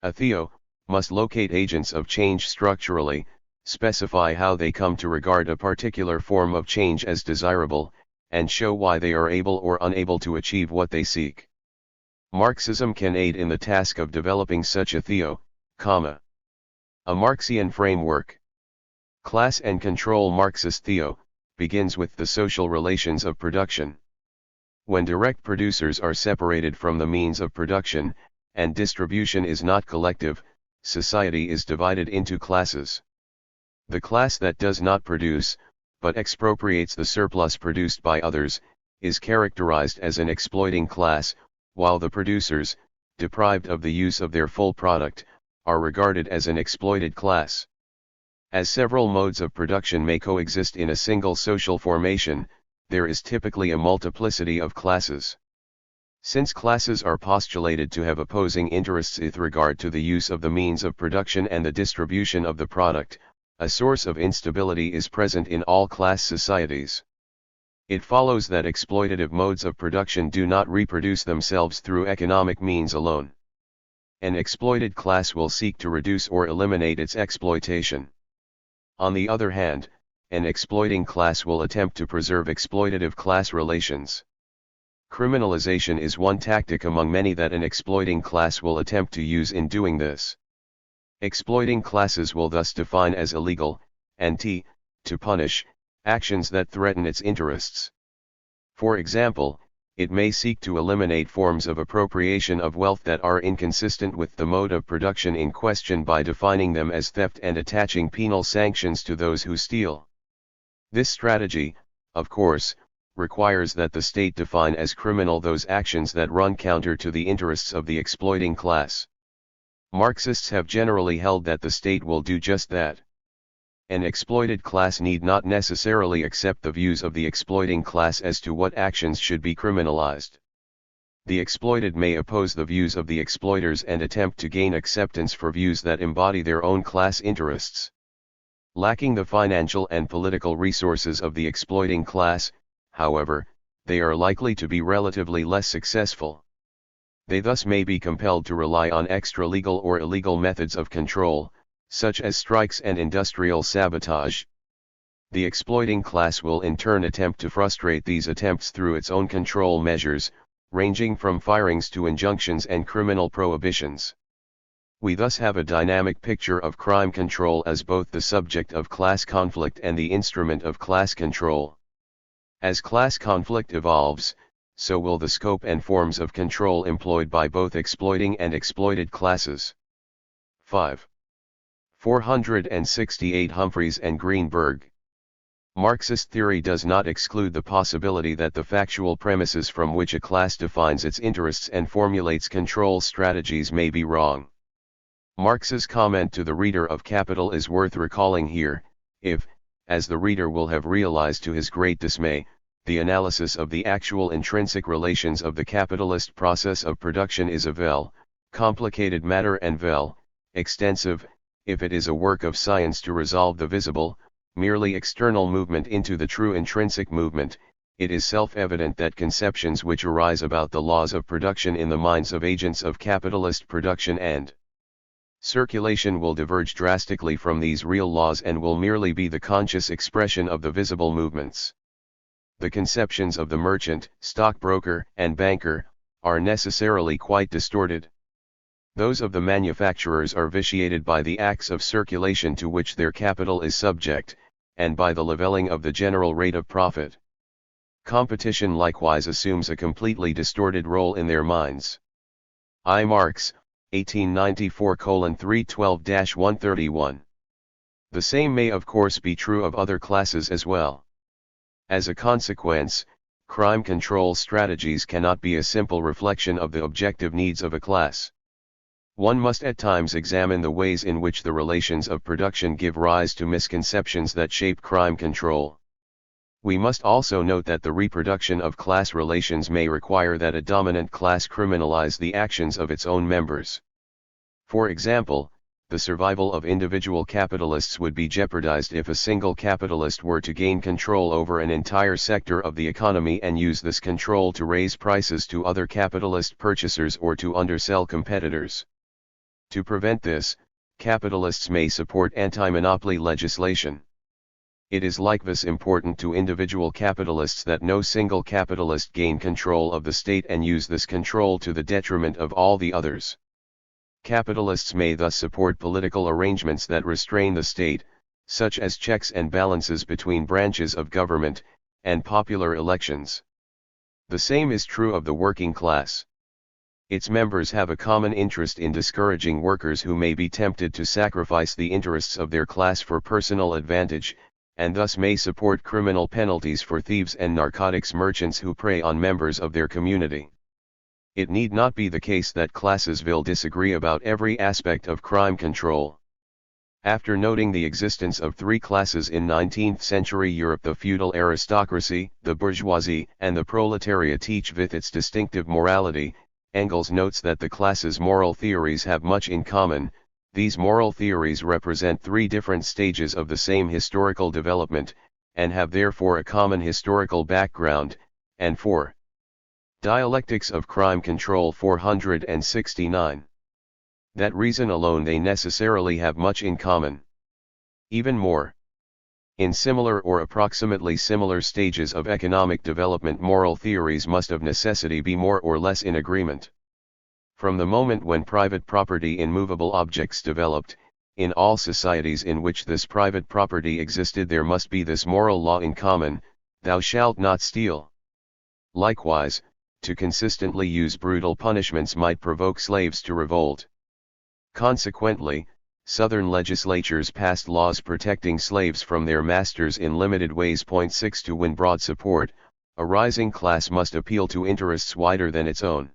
A theo must locate agents of change structurally, specify how they come to regard a particular form of change as desirable, and show why they are able or unable to achieve what they seek. Marxism can aid in the task of developing such a theo, a Marxian framework. Class and control. Marxist theo begins with the social relations of production. When direct producers are separated from the means of production, and distribution is not collective, society is divided into classes. The class that does not produce, but expropriates the surplus produced by others, is characterized as an exploiting class, while the producers, deprived of the use of their full product, are regarded as an exploited class. As several modes of production may coexist in a single social formation, there is typically a multiplicity of classes. Since classes are postulated to have opposing interests with regard to the use of the means of production and the distribution of the product, a source of instability is present in all class societies. It follows that exploitative modes of production do not reproduce themselves through economic means alone. An exploited class will seek to reduce or eliminate its exploitation. On the other hand, an exploiting class will attempt to preserve exploitative class relations. Criminalization is one tactic among many that an exploiting class will attempt to use in doing this. Exploiting classes will thus define as illegal, and to punish, actions that threaten its interests. For example, it may seek to eliminate forms of appropriation of wealth that are inconsistent with the mode of production in question by defining them as theft and attaching penal sanctions to those who steal. This strategy, of course, requires that the state define as criminal those actions that run counter to the interests of the exploiting class. Marxists have generally held that the state will do just that. An exploited class need not necessarily accept the views of the exploiting class as to what actions should be criminalized. The exploited may oppose the views of the exploiters and attempt to gain acceptance for views that embody their own class interests. Lacking the financial and political resources of the exploiting class, however, they are likely to be relatively less successful. They thus may be compelled to rely on extra-legal or illegal methods of control, such as strikes and industrial sabotage. The exploiting class will in turn attempt to frustrate these attempts through its own control measures, ranging from firings to injunctions and criminal prohibitions. We thus have a dynamic picture of crime control as both the subject of class conflict and the instrument of class control. As class conflict evolves, so will the scope and forms of control employed by both exploiting and exploited classes. 5. 468 Humphreys and Greenberg. Marxist theory does not exclude the possibility that the factual premises from which a class defines its interests and formulates control strategies may be wrong. Marx's comment to the reader of Capital is worth recalling here, if, as the reader will have realized to his great dismay, the analysis of the actual intrinsic relations of the capitalist process of production is a complicated matter and extensive, if it is a work of science to resolve the visible, merely external movement into the true intrinsic movement, it is self-evident that conceptions which arise about the laws of production in the minds of agents of capitalist production and circulation will diverge drastically from these real laws and will merely be the conscious expression of the visible movements. The conceptions of the merchant, stockbroker, and banker are necessarily quite distorted. Those of the manufacturers are vitiated by the acts of circulation to which their capital is subject, and by the leveling of the general rate of profit. Competition likewise assumes a completely distorted role in their minds. I. Marx, 1894:312-131. The same may of course be true of other classes as well. As a consequence, crime control strategies cannot be a simple reflection of the objective needs of a class. One must at times examine the ways in which the relations of production give rise to misconceptions that shape crime control. We must also note that the reproduction of class relations may require that a dominant class criminalize the actions of its own members. For example, the survival of individual capitalists would be jeopardized if a single capitalist were to gain control over an entire sector of the economy and use this control to raise prices to other capitalist purchasers or to undersell competitors. To prevent this, capitalists may support anti-monopoly legislation. It is likewise important to individual capitalists that no single capitalist gain control of the state and use this control to the detriment of all the others. Capitalists may thus support political arrangements that restrain the state, such as checks and balances between branches of government, and popular elections. The same is true of the working class. Its members have a common interest in discouraging workers who may be tempted to sacrifice the interests of their class for personal advantage, and thus may support criminal penalties for thieves and narcotics merchants who prey on members of their community. It need not be the case that classes will disagree about every aspect of crime control. After noting the existence of three classes in 19th-century Europe, the feudal aristocracy, the bourgeoisie, and the proletariat, each with its distinctive morality, Engels notes that the classes' moral theories have much in common. These moral theories represent three different stages of the same historical development, and have therefore a common historical background. And 4. Dialectics of Crime Control 469. That reason alone they necessarily have much in common. Even more. In similar or approximately similar stages of economic development, moral theories must of necessity be more or less in agreement. From the moment when private property in movable objects developed, in all societies in which this private property existed there must be this moral law in common: thou shalt not steal. Likewise, to consistently use brutal punishments might provoke slaves to revolt. Consequently, Southern legislatures passed laws protecting slaves from their masters in limited ways. 6 To win broad support, a rising class must appeal to interests wider than its own.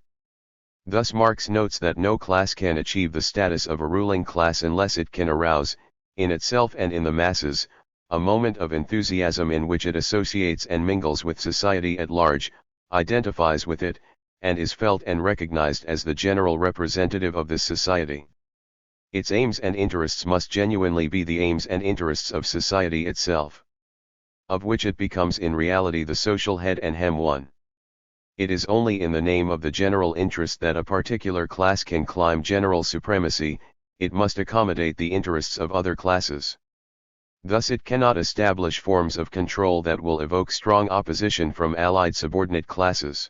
Thus Marx notes that no class can achieve the status of a ruling class unless it can arouse, in itself and in the masses, a moment of enthusiasm in which it associates and mingles with society at large, identifies with it, and is felt and recognized as the general representative of this society. Its aims and interests must genuinely be the aims and interests of society itself, of which it becomes in reality the social head and hem one. It is only in the name of the general interest that a particular class can claim general supremacy, it must accommodate the interests of other classes. Thus it cannot establish forms of control that will evoke strong opposition from allied subordinate classes.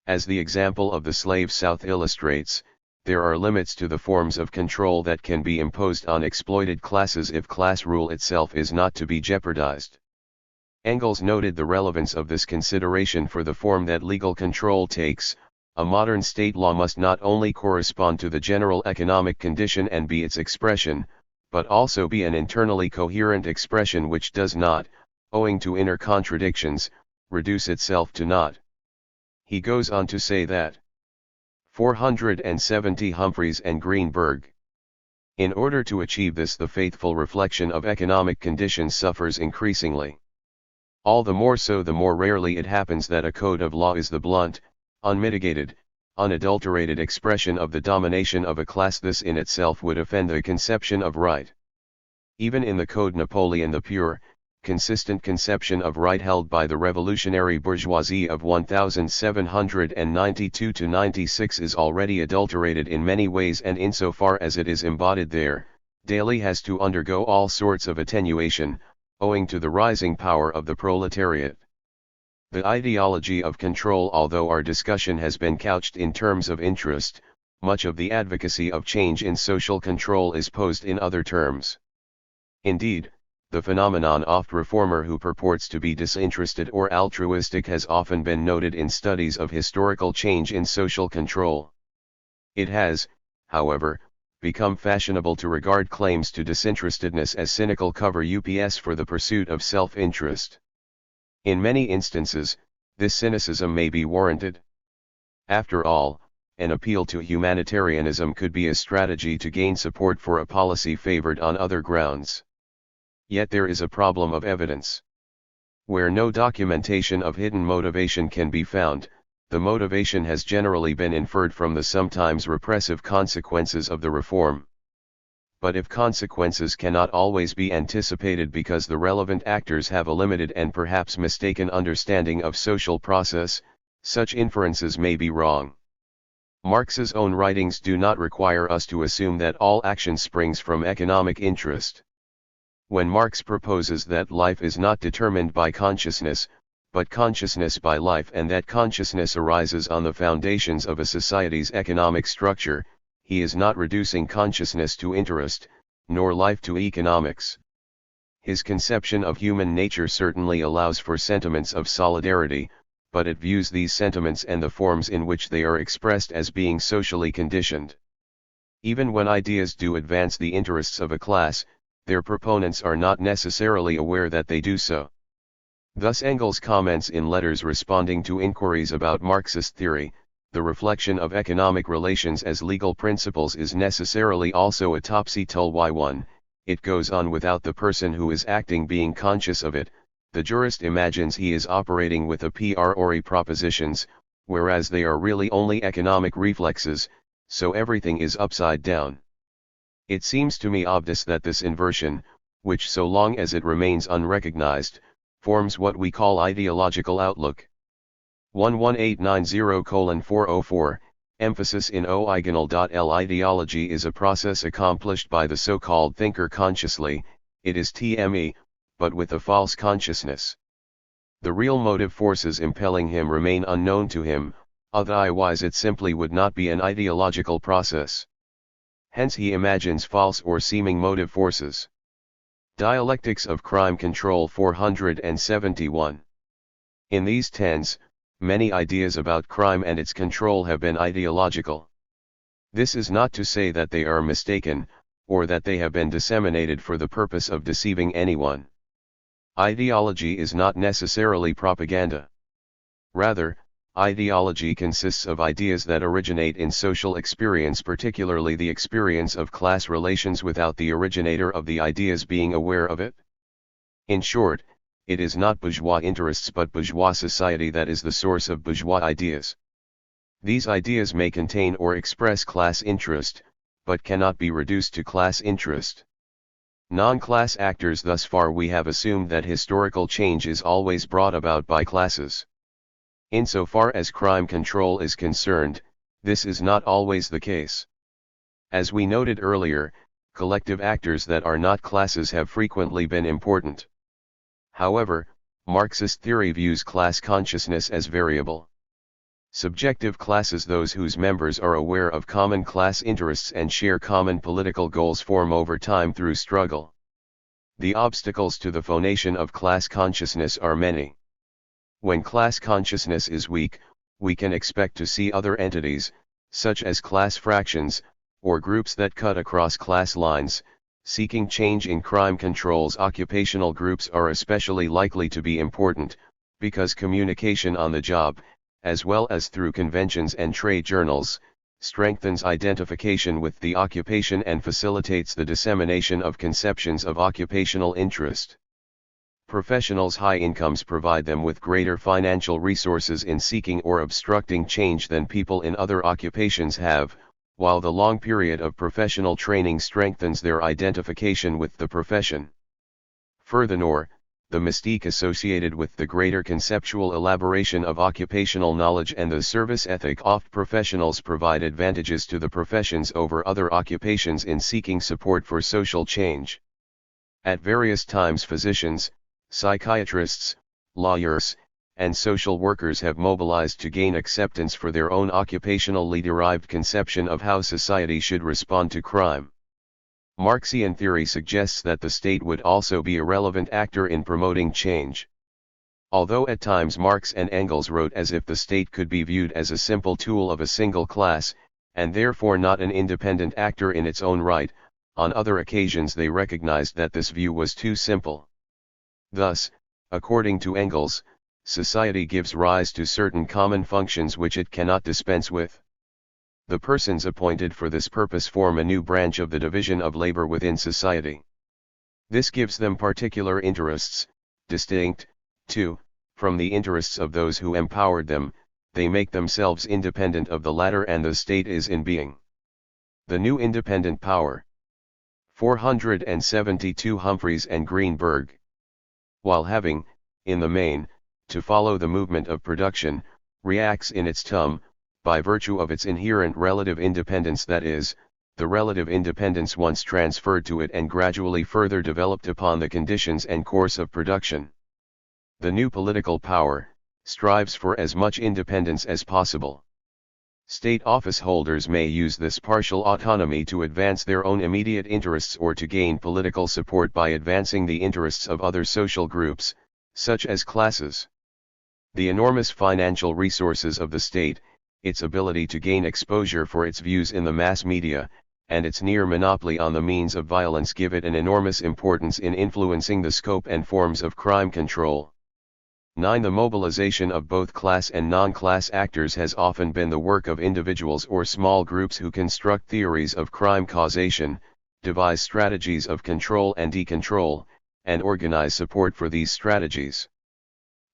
As the example of the slave South illustrates, there are limits to the forms of control that can be imposed on exploited classes if class rule itself is not to be jeopardized. Engels noted the relevance of this consideration for the form that legal control takes. A modern state law must not only correspond to the general economic condition and be its expression, but also be an internally coherent expression which does not, owing to inner contradictions, reduce itself to naught. He goes on to say that 470 Humphreys and Greenberg. In order to achieve this, the faithful reflection of economic conditions suffers increasingly. All the more so the more rarely it happens that a code of law is the blunt, unmitigated, unadulterated expression of the domination of a class. This in itself would offend the conception of right. Even in the Code Napoleon, the pure, consistent conception of right held by the revolutionary bourgeoisie of 1792–96 is already adulterated in many ways, and insofar as it is embodied there, daily has to undergo all sorts of attenuation, owing to the rising power of the proletariat. The ideology of control. Although our discussion has been couched in terms of interest, much of the advocacy of change in social control is posed in other terms. Indeed, the phenomenon of reformer who purports to be disinterested or altruistic has often been noted in studies of historical change in social control. It has, however, become fashionable to regard claims to disinterestedness as cynical cover ups for the pursuit of self-interest. In many instances, this cynicism may be warranted. After all, an appeal to humanitarianism could be a strategy to gain support for a policy favored on other grounds. Yet there is a problem of evidence. Where no documentation of hidden motivation can be found, the motivation has generally been inferred from the sometimes repressive consequences of the reform. But if consequences cannot always be anticipated because the relevant actors have a limited and perhaps mistaken understanding of social process, such inferences may be wrong. Marx's own writings do not require us to assume that all action springs from economic interest. When Marx proposes that life is not determined by consciousness, but consciousness by life, and that consciousness arises on the foundations of a society's economic structure, he is not reducing consciousness to interest, nor life to economics. His conception of human nature certainly allows for sentiments of solidarity, but it views these sentiments and the forms in which they are expressed as being socially conditioned. Even when ideas do advance the interests of a class, their proponents are not necessarily aware that they do so. Thus Engels comments in letters responding to inquiries about Marxist theory, the reflection of economic relations as legal principles is necessarily also a topsy-turvy one. It goes on without the person who is acting being conscious of it. The jurist imagines he is operating with a priori propositions, whereas they are really only economic reflexes, so everything is upside down. It seems to me obvious that this inversion, which so long as it remains unrecognized, forms what we call ideological outlook. 11890:404, emphasis in original.l. Ideology is a process accomplished by the so-called thinker consciously, it is TME, but with a false consciousness. The real motive forces impelling him remain unknown to him, otherwise it simply would not be an ideological process. Hence he imagines false or seeming motive forces. Dialectics of Crime Control 471. In these tens, many ideas about crime and its control have been ideological. This is not to say that they are mistaken, or that they have been disseminated for the purpose of deceiving anyone. Ideology is not necessarily propaganda. Rather, ideology consists of ideas that originate in social experience, particularly the experience of class relations, without the originator of the ideas being aware of it. In short, it is not bourgeois interests but bourgeois society that is the source of bourgeois ideas. These ideas may contain or express class interest, but cannot be reduced to class interest. Non-class actors. Thus far we have assumed that historical change is always brought about by classes. Insofar as crime control is concerned, this is not always the case. As we noted earlier, collective actors that are not classes have frequently been important. However, Marxist theory views class consciousness as variable. Subjective classes, those whose members are aware of common class interests and share common political goals, form over time through struggle. The obstacles to the formation of class consciousness are many. When class consciousness is weak, we can expect to see other entities, such as class fractions, or groups that cut across class lines, seeking change in crime controls. Occupational groups are especially likely to be important, because communication on the job, as well as through conventions and trade journals, strengthens identification with the occupation and facilitates the dissemination of conceptions of occupational interest. Professionals' high incomes provide them with greater financial resources in seeking or obstructing change than people in other occupations have, while the long period of professional training strengthens their identification with the profession. Furthermore, the mystique associated with the greater conceptual elaboration of occupational knowledge and the service ethic of professionals provide advantages to the professions over other occupations in seeking support for social change. At various times, physicians, psychiatrists, lawyers, and social workers have mobilized to gain acceptance for their own occupationally derived conception of how society should respond to crime. Marxian theory suggests that the state would also be a relevant actor in promoting change. Although at times Marx and Engels wrote as if the state could be viewed as a simple tool of a single class, and therefore not an independent actor in its own right, on other occasions they recognized that this view was too simple. Thus, according to Engels, society gives rise to certain common functions which it cannot dispense with. The persons appointed for this purpose form a new branch of the division of labor within society. This gives them particular interests, distinct, too, from the interests of those who empowered them. They make themselves independent of the latter, and the state is in being the new independent power. 472 Humphreys and Greenberg. While having, in the main, to follow the movement of production, reacts in its by virtue of its inherent relative independence, that is, the relative independence once transferred to it and gradually further developed upon the conditions and course of production. The new political power strives for as much independence as possible. State office holders may use this partial autonomy to advance their own immediate interests or to gain political support by advancing the interests of other social groups, such as classes. The enormous financial resources of the state, its ability to gain exposure for its views in the mass media, and its near monopoly on the means of violence give it an enormous importance in influencing the scope and forms of crime control. 9. The mobilization of both class and non-class actors has often been the work of individuals or small groups who construct theories of crime causation, devise strategies of control and decontrol, and organize support for these strategies.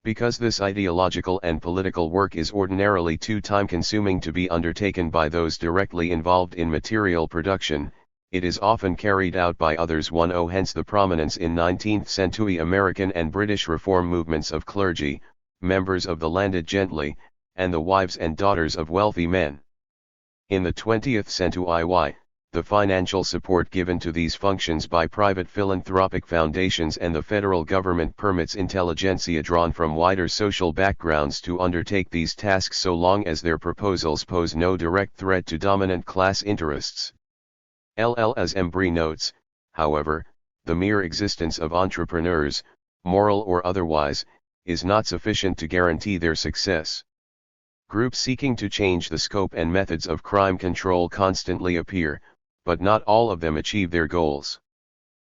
Because this ideological and political work is ordinarily too time-consuming to be undertaken by those directly involved in material production, it is often carried out by others. 1. Hence the prominence in 19th-century American and British reform movements of clergy, members of the landed gentry, and the wives and daughters of wealthy men. In the 20th century, the financial support given to these functions by private philanthropic foundations and the federal government permits intelligentsia drawn from wider social backgrounds to undertake these tasks so long as their proposals pose no direct threat to dominant class interests. As Embry notes, however, the mere existence of entrepreneurs, moral or otherwise, is not sufficient to guarantee their success. Groups seeking to change the scope and methods of crime control constantly appear, but not all of them achieve their goals.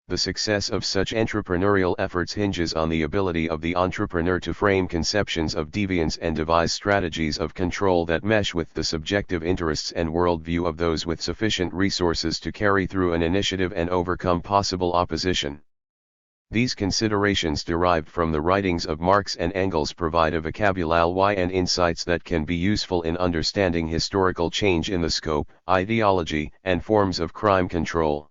The success of such entrepreneurial efforts hinges on the ability of the entrepreneur to frame conceptions of deviance and devise strategies of control that mesh with the subjective interests and worldview of those with sufficient resources to carry through an initiative and overcome possible opposition. These considerations derived from the writings of Marx and Engels provide a vocabulary and insights that can be useful in understanding historical change in the scope, ideology, and forms of crime control.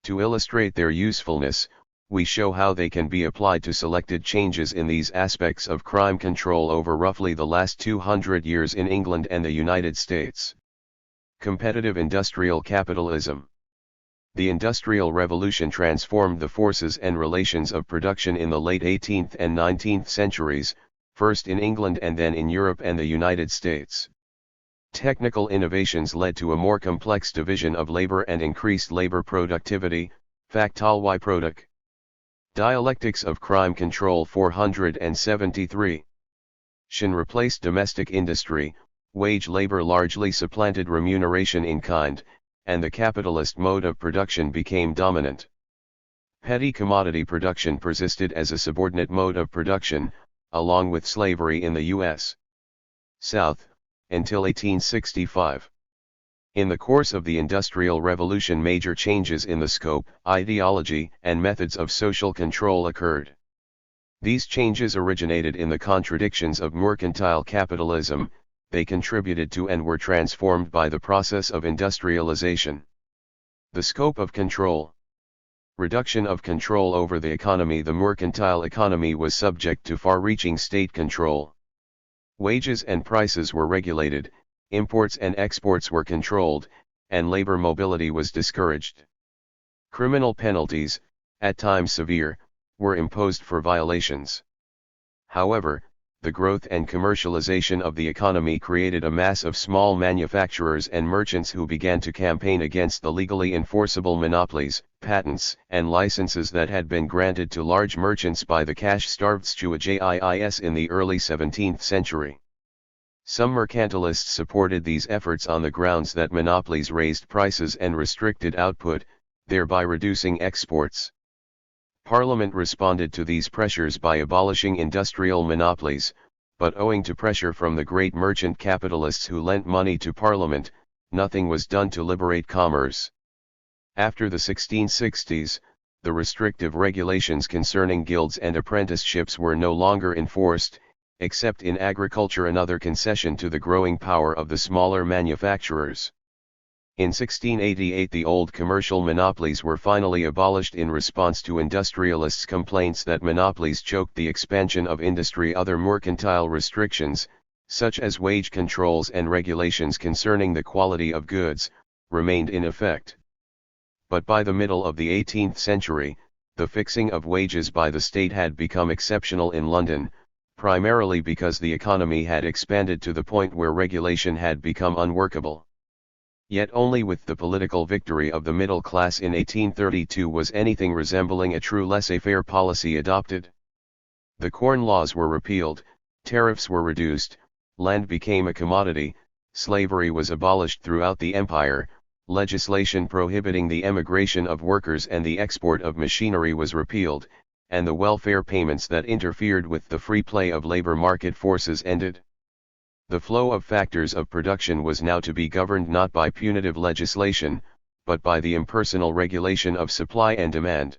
To illustrate their usefulness, we show how they can be applied to selected changes in these aspects of crime control over roughly the last 200 years in England and the United States. Competitive industrial capitalism. The Industrial Revolution transformed the forces and relations of production in the late 18th and 19th centuries, first in England and then in Europe and the United States. Technical innovations led to a more complex division of labor and increased labor productivity, factile y product. Dialectics of crime control 473. Shin replaced domestic industry, wage labor largely supplanted remuneration in kind, and the capitalist mode of production became dominant. Petty commodity production persisted as a subordinate mode of production, along with slavery in the U.S. South, until 1865. In the course of the Industrial Revolution, major changes in the scope, ideology, and methods of social control occurred. These changes originated in the contradictions of mercantile capitalism, they contributed to and were transformed by the process of industrialization. The scope of control. Reduction of control over the economy. The mercantile economy was subject to far-reaching state control. Wages and prices were regulated, imports and exports were controlled, and labor mobility was discouraged. Criminal penalties, at times severe, were imposed for violations. However, the growth and commercialization of the economy created a mass of small manufacturers and merchants who began to campaign against the legally enforceable monopolies, patents, and licenses that had been granted to large merchants by the cash-starved bourgeoisie in the early 17th century. Some mercantilists supported these efforts on the grounds that monopolies raised prices and restricted output, thereby reducing exports. Parliament responded to these pressures by abolishing industrial monopolies, but owing to pressure from the great merchant capitalists who lent money to Parliament, nothing was done to liberate commerce. After the 1660s, the restrictive regulations concerning guilds and apprenticeships were no longer enforced, except in agriculture, another concession to the growing power of the smaller manufacturers. In 1688 the old commercial monopolies were finally abolished in response to industrialists' complaints that monopolies choked the expansion of industry. Other mercantile restrictions, such as wage controls and regulations concerning the quality of goods, remained in effect. But by the middle of the 18th century, the fixing of wages by the state had become exceptional in London, primarily because the economy had expanded to the point where regulation had become unworkable. Yet only with the political victory of the middle class in 1832 was anything resembling a true laissez-faire policy adopted. The Corn Laws were repealed, tariffs were reduced, land became a commodity, slavery was abolished throughout the empire, legislation prohibiting the emigration of workers and the export of machinery was repealed, and the welfare payments that interfered with the free play of labor market forces ended. The flow of factors of production was now to be governed not by punitive legislation, but by the impersonal regulation of supply and demand.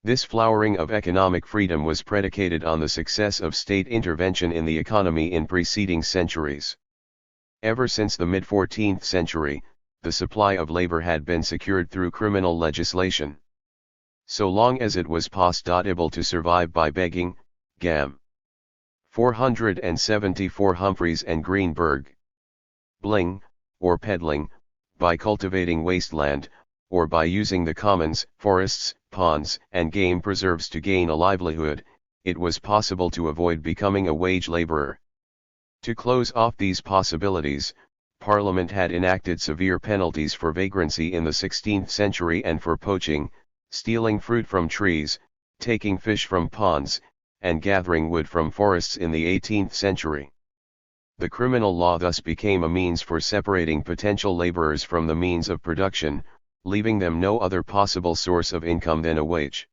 This flowering of economic freedom was predicated on the success of state intervention in the economy in preceding centuries. Ever since the mid-14th century, the supply of labor had been secured through criminal legislation. So long as it was possible to survive by begging, Gam. 474 Humphreys and Greenberg. Bling, or peddling, by cultivating wasteland, or by using the commons, forests, ponds, and game preserves to gain a livelihood, it was possible to avoid becoming a wage laborer. To close off these possibilities, Parliament had enacted severe penalties for vagrancy in the 16th century and for poaching, stealing fruit from trees, taking fish from ponds, and gathering wood from forests in the 18th century. The criminal law thus became a means for separating potential laborers from the means of production, leaving them no other possible source of income than a wage.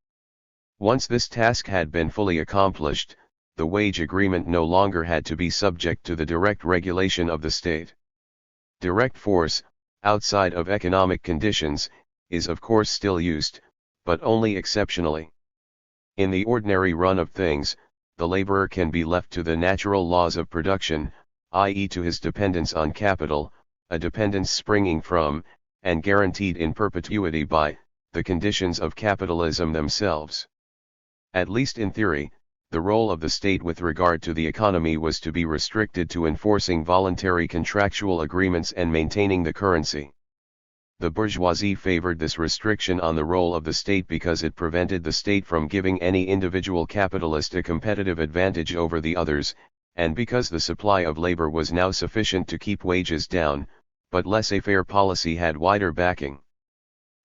Once this task had been fully accomplished, the wage agreement no longer had to be subject to the direct regulation of the state. Direct force, outside of economic conditions, is of course still used, but only exceptionally. In the ordinary run of things, the laborer can be left to the natural laws of production, i.e. to his dependence on capital, a dependence springing from, and guaranteed in perpetuity by, the conditions of capitalism themselves. At least in theory, the role of the state with regard to the economy was to be restricted to enforcing voluntary contractual agreements and maintaining the currency. The bourgeoisie favored this restriction on the role of the state because it prevented the state from giving any individual capitalist a competitive advantage over the others, and because the supply of labor was now sufficient to keep wages down, but laissez-faire policy had wider backing.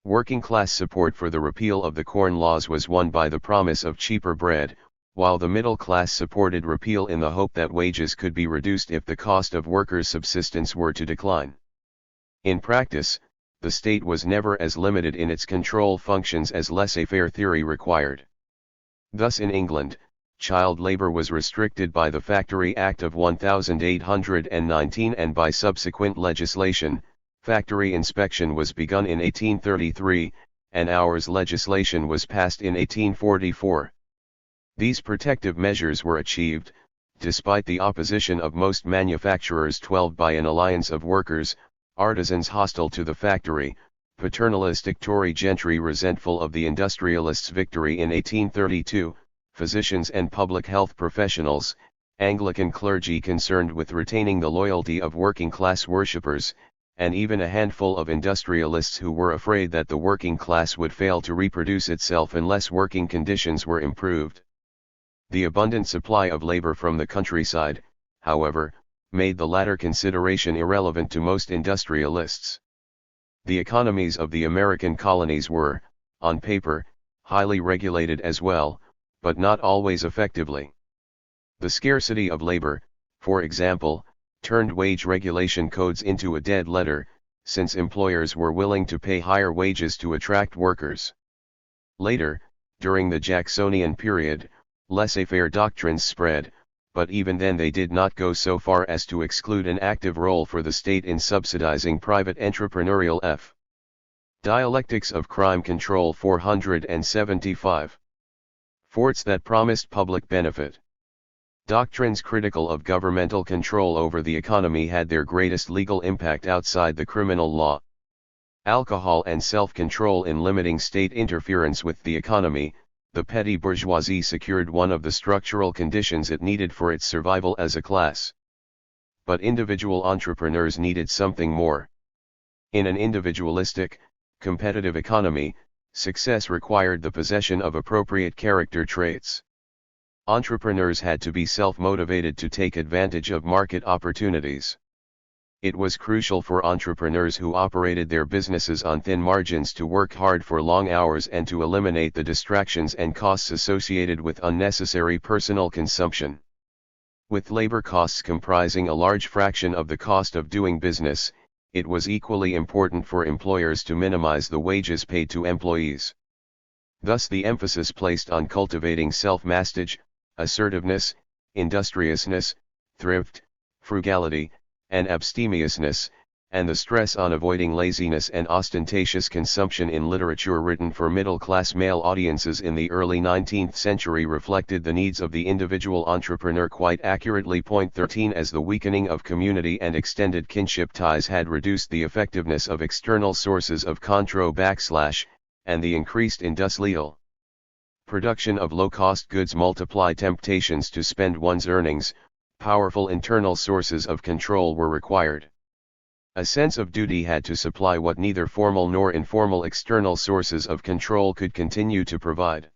Working class support for the repeal of the Corn Laws was won by the promise of cheaper bread, while the middle class supported repeal in the hope that wages could be reduced if the cost of workers' subsistence were to decline. In practice, the state was never as limited in its control functions as laissez-faire theory required. Thus in England, child labour was restricted by the Factory Act of 1819 and by subsequent legislation. Factory inspection was begun in 1833, and hours legislation was passed in 1844. These protective measures were achieved, despite the opposition of most manufacturers, by an alliance of workers, artisans hostile to the factory, paternalistic Tory gentry resentful of the industrialists' victory in 1832, physicians and public health professionals, Anglican clergy concerned with retaining the loyalty of working-class worshippers, and even a handful of industrialists who were afraid that the working class would fail to reproduce itself unless working conditions were improved. The abundant supply of labor from the countryside, however, made the latter consideration irrelevant to most industrialists. The economies of the American colonies were, on paper, highly regulated as well, but not always effectively. The scarcity of labor, for example, turned wage regulation codes into a dead letter, since employers were willing to pay higher wages to attract workers. Later, during the Jacksonian period, laissez-faire doctrines spread, but even then they did not go so far as to exclude an active role for the state in subsidizing private entrepreneurial f. Dialectics of Crime Control 475. Forts that promised public benefit. Doctrines critical of governmental control over the economy had their greatest legal impact outside the criminal law. Alcohol and self-control in limiting state interference with the economy, the petty bourgeoisie secured one of the structural conditions it needed for its survival as a class. But individual entrepreneurs needed something more. In an individualistic, competitive economy, success required the possession of appropriate character traits. Entrepreneurs had to be self-motivated to take advantage of market opportunities. It was crucial for entrepreneurs who operated their businesses on thin margins to work hard for long hours and to eliminate the distractions and costs associated with unnecessary personal consumption. With labor costs comprising a large fraction of the cost of doing business, it was equally important for employers to minimize the wages paid to employees. Thus the emphasis placed on cultivating self-mastery, assertiveness, industriousness, thrift, frugality, and abstemiousness, and the stress on avoiding laziness and ostentatious consumption in literature written for middle-class male audiences in the early 19th century reflected the needs of the individual entrepreneur quite accurately. 13 As the weakening of community and extended kinship ties had reduced the effectiveness of external sources of control and the increased industrial production of low-cost goods multiply temptations to spend one's earnings, powerful internal sources of control were required. A sense of duty had to supply what neither formal nor informal external sources of control could continue to provide.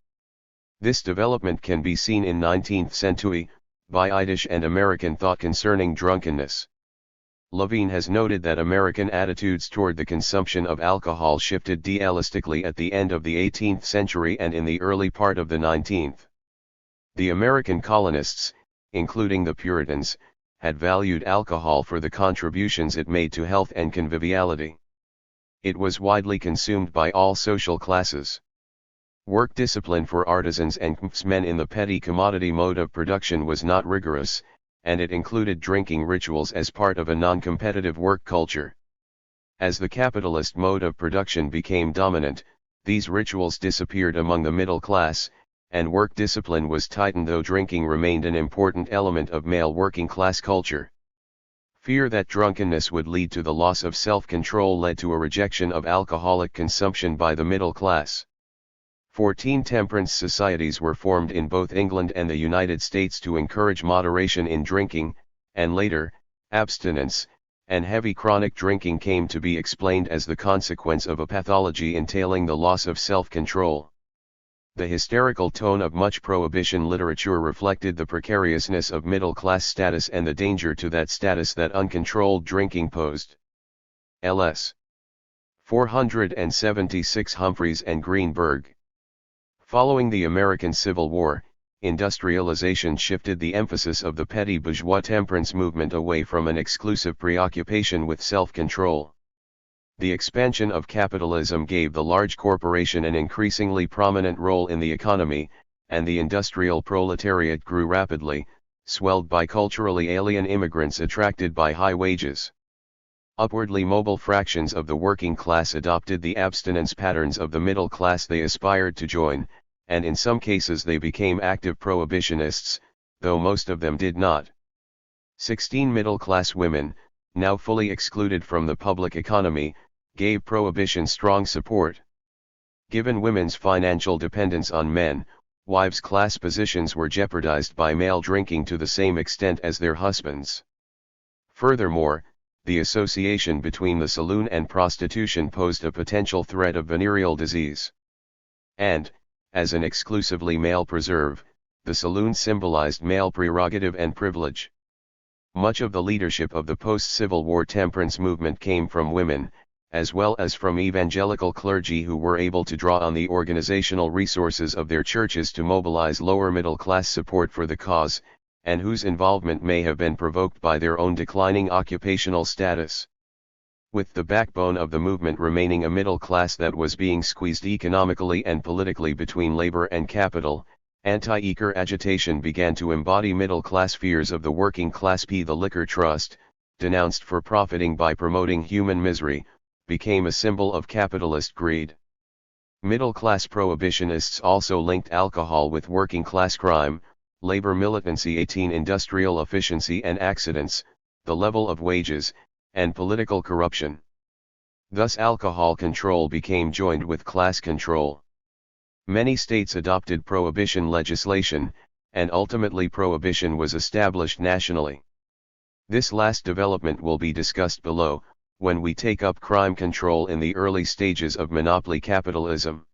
This development can be seen in 19th century, by Irish and American thought concerning drunkenness. Levine has noted that American attitudes toward the consumption of alcohol shifted dialectically at the end of the 18th century and in the early part of the 19th. The American colonists, including the Puritans, had valued alcohol for the contributions it made to health and conviviality. It was widely consumed by all social classes. Work discipline for artisans and craftsmen in the petty commodity mode of production was not rigorous, and it included drinking rituals as part of a non-competitive work culture. As the capitalist mode of production became dominant, these rituals disappeared among the middle class, and work discipline was tightened, though drinking remained an important element of male working class culture. Fear that drunkenness would lead to the loss of self-control led to a rejection of alcoholic consumption by the middle class. 14 temperance societies were formed in both England and the United States to encourage moderation in drinking, and later, abstinence, and heavy chronic drinking came to be explained as the consequence of a pathology entailing the loss of self-control. The hysterical tone of much prohibition literature reflected the precariousness of middle-class status and the danger to that status that uncontrolled drinking posed. Ls. 476 Humphreys and Greenberg. Following the American Civil War, industrialization shifted the emphasis of the petty bourgeois temperance movement away from an exclusive preoccupation with self-control. The expansion of capitalism gave the large corporation an increasingly prominent role in the economy, and the industrial proletariat grew rapidly, swelled by culturally alien immigrants attracted by high wages. Upwardly mobile fractions of the working class adopted the abstinence patterns of the middle class they aspired to join, and in some cases they became active prohibitionists, though most of them did not. 16 middle-class women, now fully excluded from the public economy, gave prohibition strong support. Given women's financial dependence on men, wives' class positions were jeopardized by male drinking to the same extent as their husbands. Furthermore, the association between the saloon and prostitution posed a potential threat of venereal disease. And, as an exclusively male preserve, the saloon symbolized male prerogative and privilege. Much of the leadership of the post-Civil War temperance movement came from women, as well as from evangelical clergy who were able to draw on the organizational resources of their churches to mobilize lower middle-class support for the cause, and whose involvement may have been provoked by their own declining occupational status. With the backbone of the movement remaining a middle class that was being squeezed economically and politically between labor and capital, anti-Eker agitation began to embody middle-class fears of the working class. The liquor trust, denounced for profiting by promoting human misery, became a symbol of capitalist greed. Middle-class prohibitionists also linked alcohol with working-class crime, labor militancy, 18 industrial efficiency and accidents, the level of wages, and political corruption. Thus alcohol control became joined with class control. Many states adopted prohibition legislation, and ultimately prohibition was established nationally. This last development will be discussed below, when we take up crime control in the early stages of monopoly capitalism.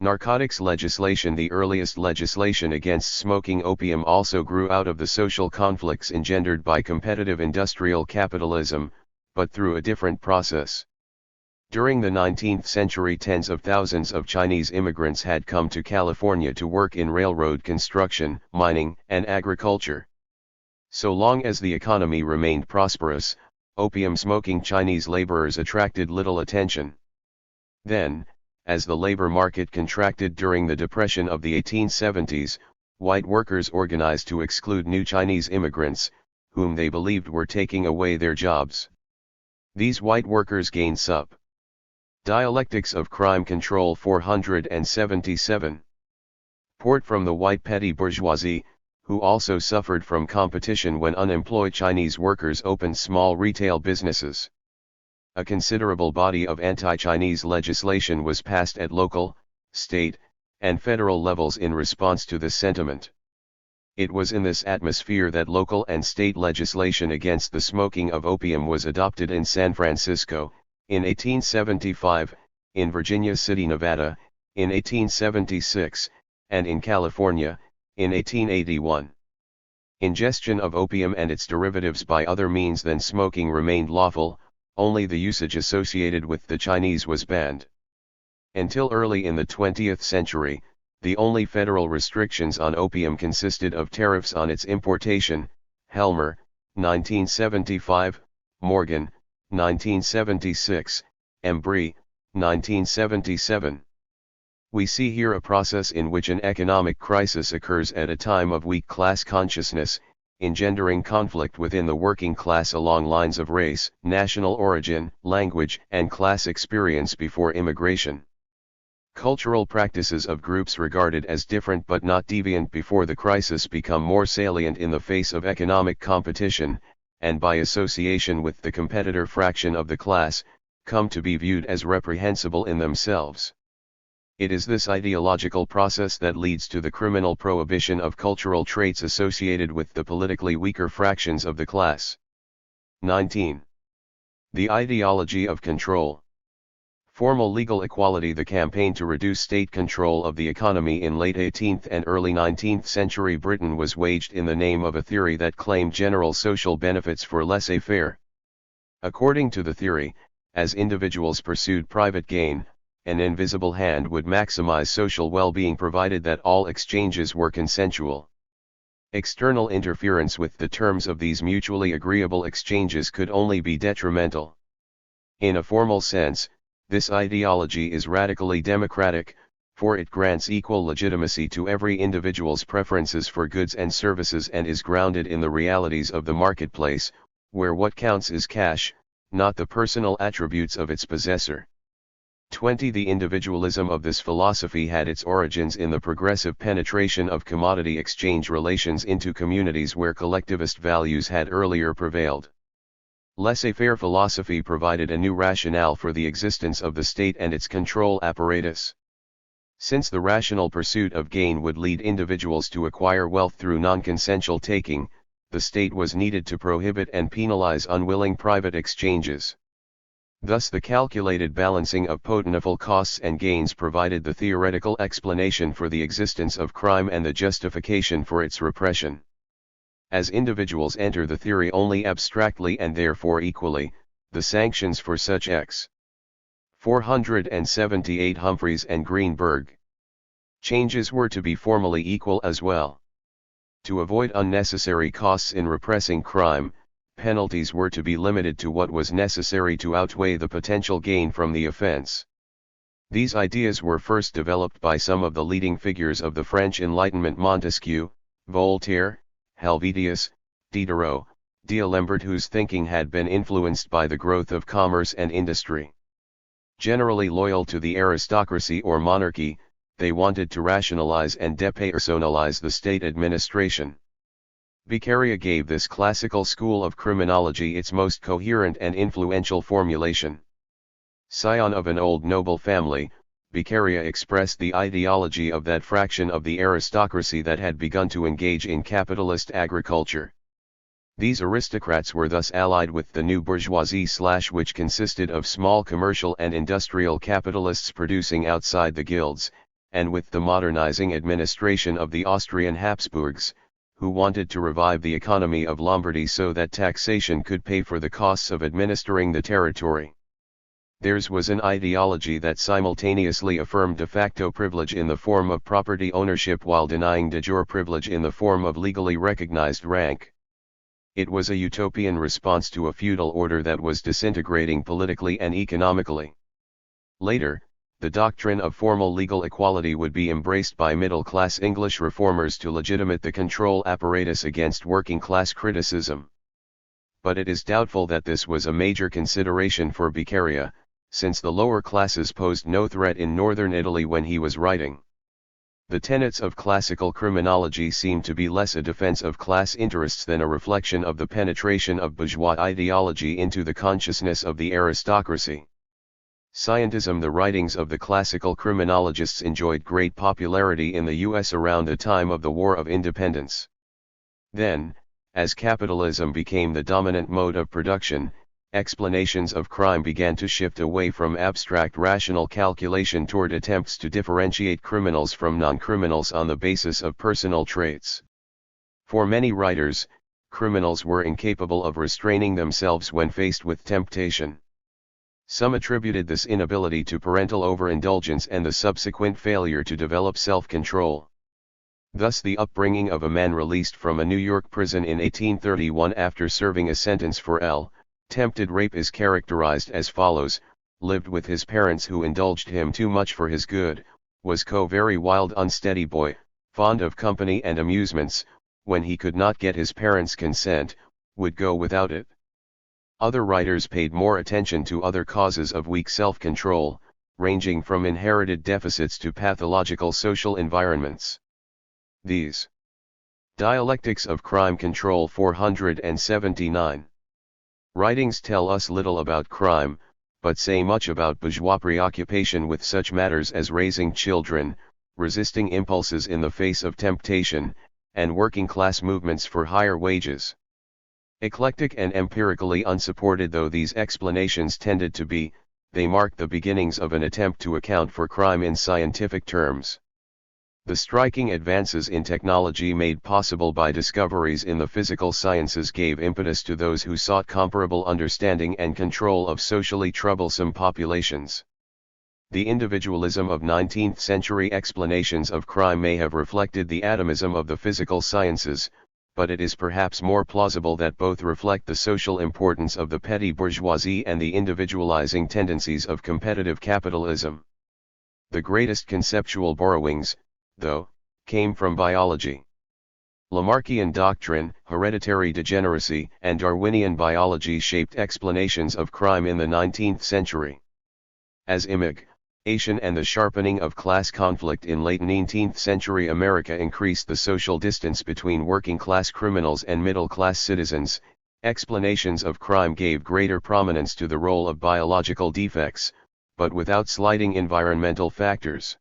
Narcotics legislation. The earliest legislation against smoking opium also grew out of the social conflicts engendered by competitive industrial capitalism, but through a different process. During the 19th century, tens of thousands of Chinese immigrants had come to California to work in railroad construction, mining, and agriculture. So long as the economy remained prosperous, opium-smoking Chinese laborers attracted little attention. Then, as the labor market contracted during the Depression of the 1870s, white workers organized to exclude new Chinese immigrants, whom they believed were taking away their jobs. These white workers gained sup. Dialectics of Crime Control 477. Support from the white petty bourgeoisie, who also suffered from competition when unemployed Chinese workers opened small retail businesses. A considerable body of anti-Chinese legislation was passed at local, state, and federal levels in response to this sentiment. It was in this atmosphere that local and state legislation against the smoking of opium was adopted in San Francisco, in 1875, in Virginia City, Nevada, in 1876, and in California, in 1881. Ingestion of opium and its derivatives by other means than smoking remained lawful, only the usage associated with the Chinese was banned. Until early in the 20th century, the only federal restrictions on opium consisted of tariffs on its importation. Helmer, 1975, Morgan, 1976, Embry, 1977. We see here a process in which an economic crisis occurs at a time of weak class consciousness, engendering conflict within the working class along lines of race, national origin, language, and class experience before immigration. Cultural practices of groups regarded as different but not deviant before the crisis become more salient in the face of economic competition, and by association with the competitor fraction of the class, come to be viewed as reprehensible in themselves. It is this ideological process that leads to the criminal prohibition of cultural traits associated with the politically weaker fractions of the class. 19. The ideology of control. Formal legal equality. The campaign to reduce state control of the economy in late 18th and early 19th century Britain was waged in the name of a theory that claimed general social benefits for laissez-faire. According to the theory, as individuals pursued private gain, an invisible hand would maximize social well-being provided that all exchanges were consensual. External interference with the terms of these mutually agreeable exchanges could only be detrimental. In a formal sense, this ideology is radically democratic, for it grants equal legitimacy to every individual's preferences for goods and services and is grounded in the realities of the marketplace, where what counts is cash, not the personal attributes of its possessor. 20. The individualism of this philosophy had its origins in the progressive penetration of commodity exchange relations into communities where collectivist values had earlier prevailed. Laissez-faire philosophy provided a new rationale for the existence of the state and its control apparatus. Since the rational pursuit of gain would lead individuals to acquire wealth through non-consensual taking, the state was needed to prohibit and penalize unwilling private exchanges. Thus the calculated balancing of potential costs and gains provided the theoretical explanation for the existence of crime and the justification for its repression. As individuals enter the theory only abstractly and therefore equally, the sanctions for such ex. 478 Humphreys and Greenberg. Changes were to be formally equal as well. To avoid unnecessary costs in repressing crime, penalties were to be limited to what was necessary to outweigh the potential gain from the offense. These ideas were first developed by some of the leading figures of the French Enlightenment: Montesquieu, Voltaire, Helvetius, Diderot, D'Alembert, whose thinking had been influenced by the growth of commerce and industry. Generally loyal to the aristocracy or monarchy, they wanted to rationalize and depersonalize the state administration. Beccaria gave this classical school of criminology its most coherent and influential formulation. Scion of an old noble family, Beccaria expressed the ideology of that fraction of the aristocracy that had begun to engage in capitalist agriculture. These aristocrats were thus allied with the new bourgeoisie which consisted of small commercial and industrial capitalists producing outside the guilds, and with the modernizing administration of the Austrian Habsburgs, who wanted to revive the economy of Lombardy so that taxation could pay for the costs of administering the territory. Theirs was an ideology that simultaneously affirmed de facto privilege in the form of property ownership while denying de jure privilege in the form of legally recognized rank. It was a utopian response to a feudal order that was disintegrating politically and economically. Later, the doctrine of formal legal equality would be embraced by middle-class English reformers to legitimate the control apparatus against working-class criticism. But it is doubtful that this was a major consideration for Beccaria, since the lower classes posed no threat in northern Italy when he was writing. The tenets of classical criminology seem to be less a defense of class interests than a reflection of the penetration of bourgeois ideology into the consciousness of the aristocracy. Scientism. The writings of the classical criminologists enjoyed great popularity in the U.S. around the time of the War of Independence. Then, as capitalism became the dominant mode of production, explanations of crime began to shift away from abstract rational calculation toward attempts to differentiate criminals from non-criminals on the basis of personal traits. For many writers, criminals were incapable of restraining themselves when faced with temptation. Some attributed this inability to parental overindulgence and the subsequent failure to develop self-control. Thus the upbringing of a man released from a New York prison in 1831 after serving a sentence for attempted rape is characterized as follows: lived with his parents who indulged him too much for his good, was very wild unsteady boy, fond of company and amusements, when he could not get his parents' consent, would go without it. Other writers paid more attention to other causes of weak self-control, ranging from inherited deficits to pathological social environments. These. Dialectics of Crime Control 479. Writings tell us little about crime, but say much about bourgeois preoccupation with such matters as raising children, resisting impulses in the face of temptation, and working class movements for higher wages. Eclectic and empirically unsupported though these explanations tended to be, they marked the beginnings of an attempt to account for crime in scientific terms. The striking advances in technology made possible by discoveries in the physical sciences gave impetus to those who sought comparable understanding and control of socially troublesome populations. The individualism of 19th-century explanations of crime may have reflected the atomism of the physical sciences, but it is perhaps more plausible that both reflect the social importance of the petty bourgeoisie and the individualizing tendencies of competitive capitalism. The greatest conceptual borrowings, though, came from biology. Lamarckian doctrine, hereditary degeneracy, and Darwinian biology shaped explanations of crime in the 19th century. As immigration and the sharpening of class conflict in late 19th century America increased the social distance between working-class criminals and middle-class citizens, explanations of crime gave greater prominence to the role of biological defects, but without slighting environmental factors.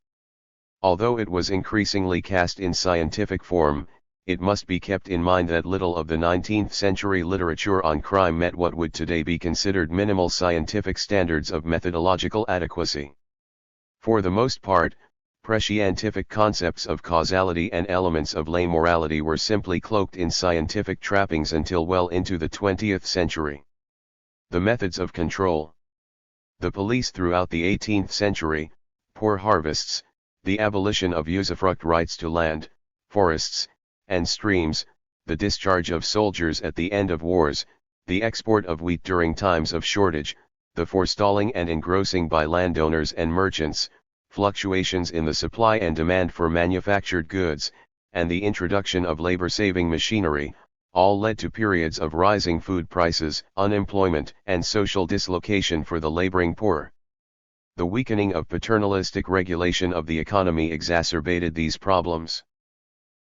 Although it was increasingly cast in scientific form, it must be kept in mind that little of the 19th century literature on crime met what would today be considered minimal scientific standards of methodological adequacy. For the most part, prescientific concepts of causality and elements of lay morality were simply cloaked in scientific trappings until well into the 20th century. The methods of control. The police throughout the 18th century, poor harvests, the abolition of usufruct rights to land, forests, and streams, the discharge of soldiers at the end of wars, the export of wheat during times of shortage, the forestalling and engrossing by landowners and merchants, fluctuations in the supply and demand for manufactured goods, and the introduction of labor-saving machinery, all led to periods of rising food prices, unemployment, and social dislocation for the laboring poor. The weakening of paternalistic regulation of the economy exacerbated these problems.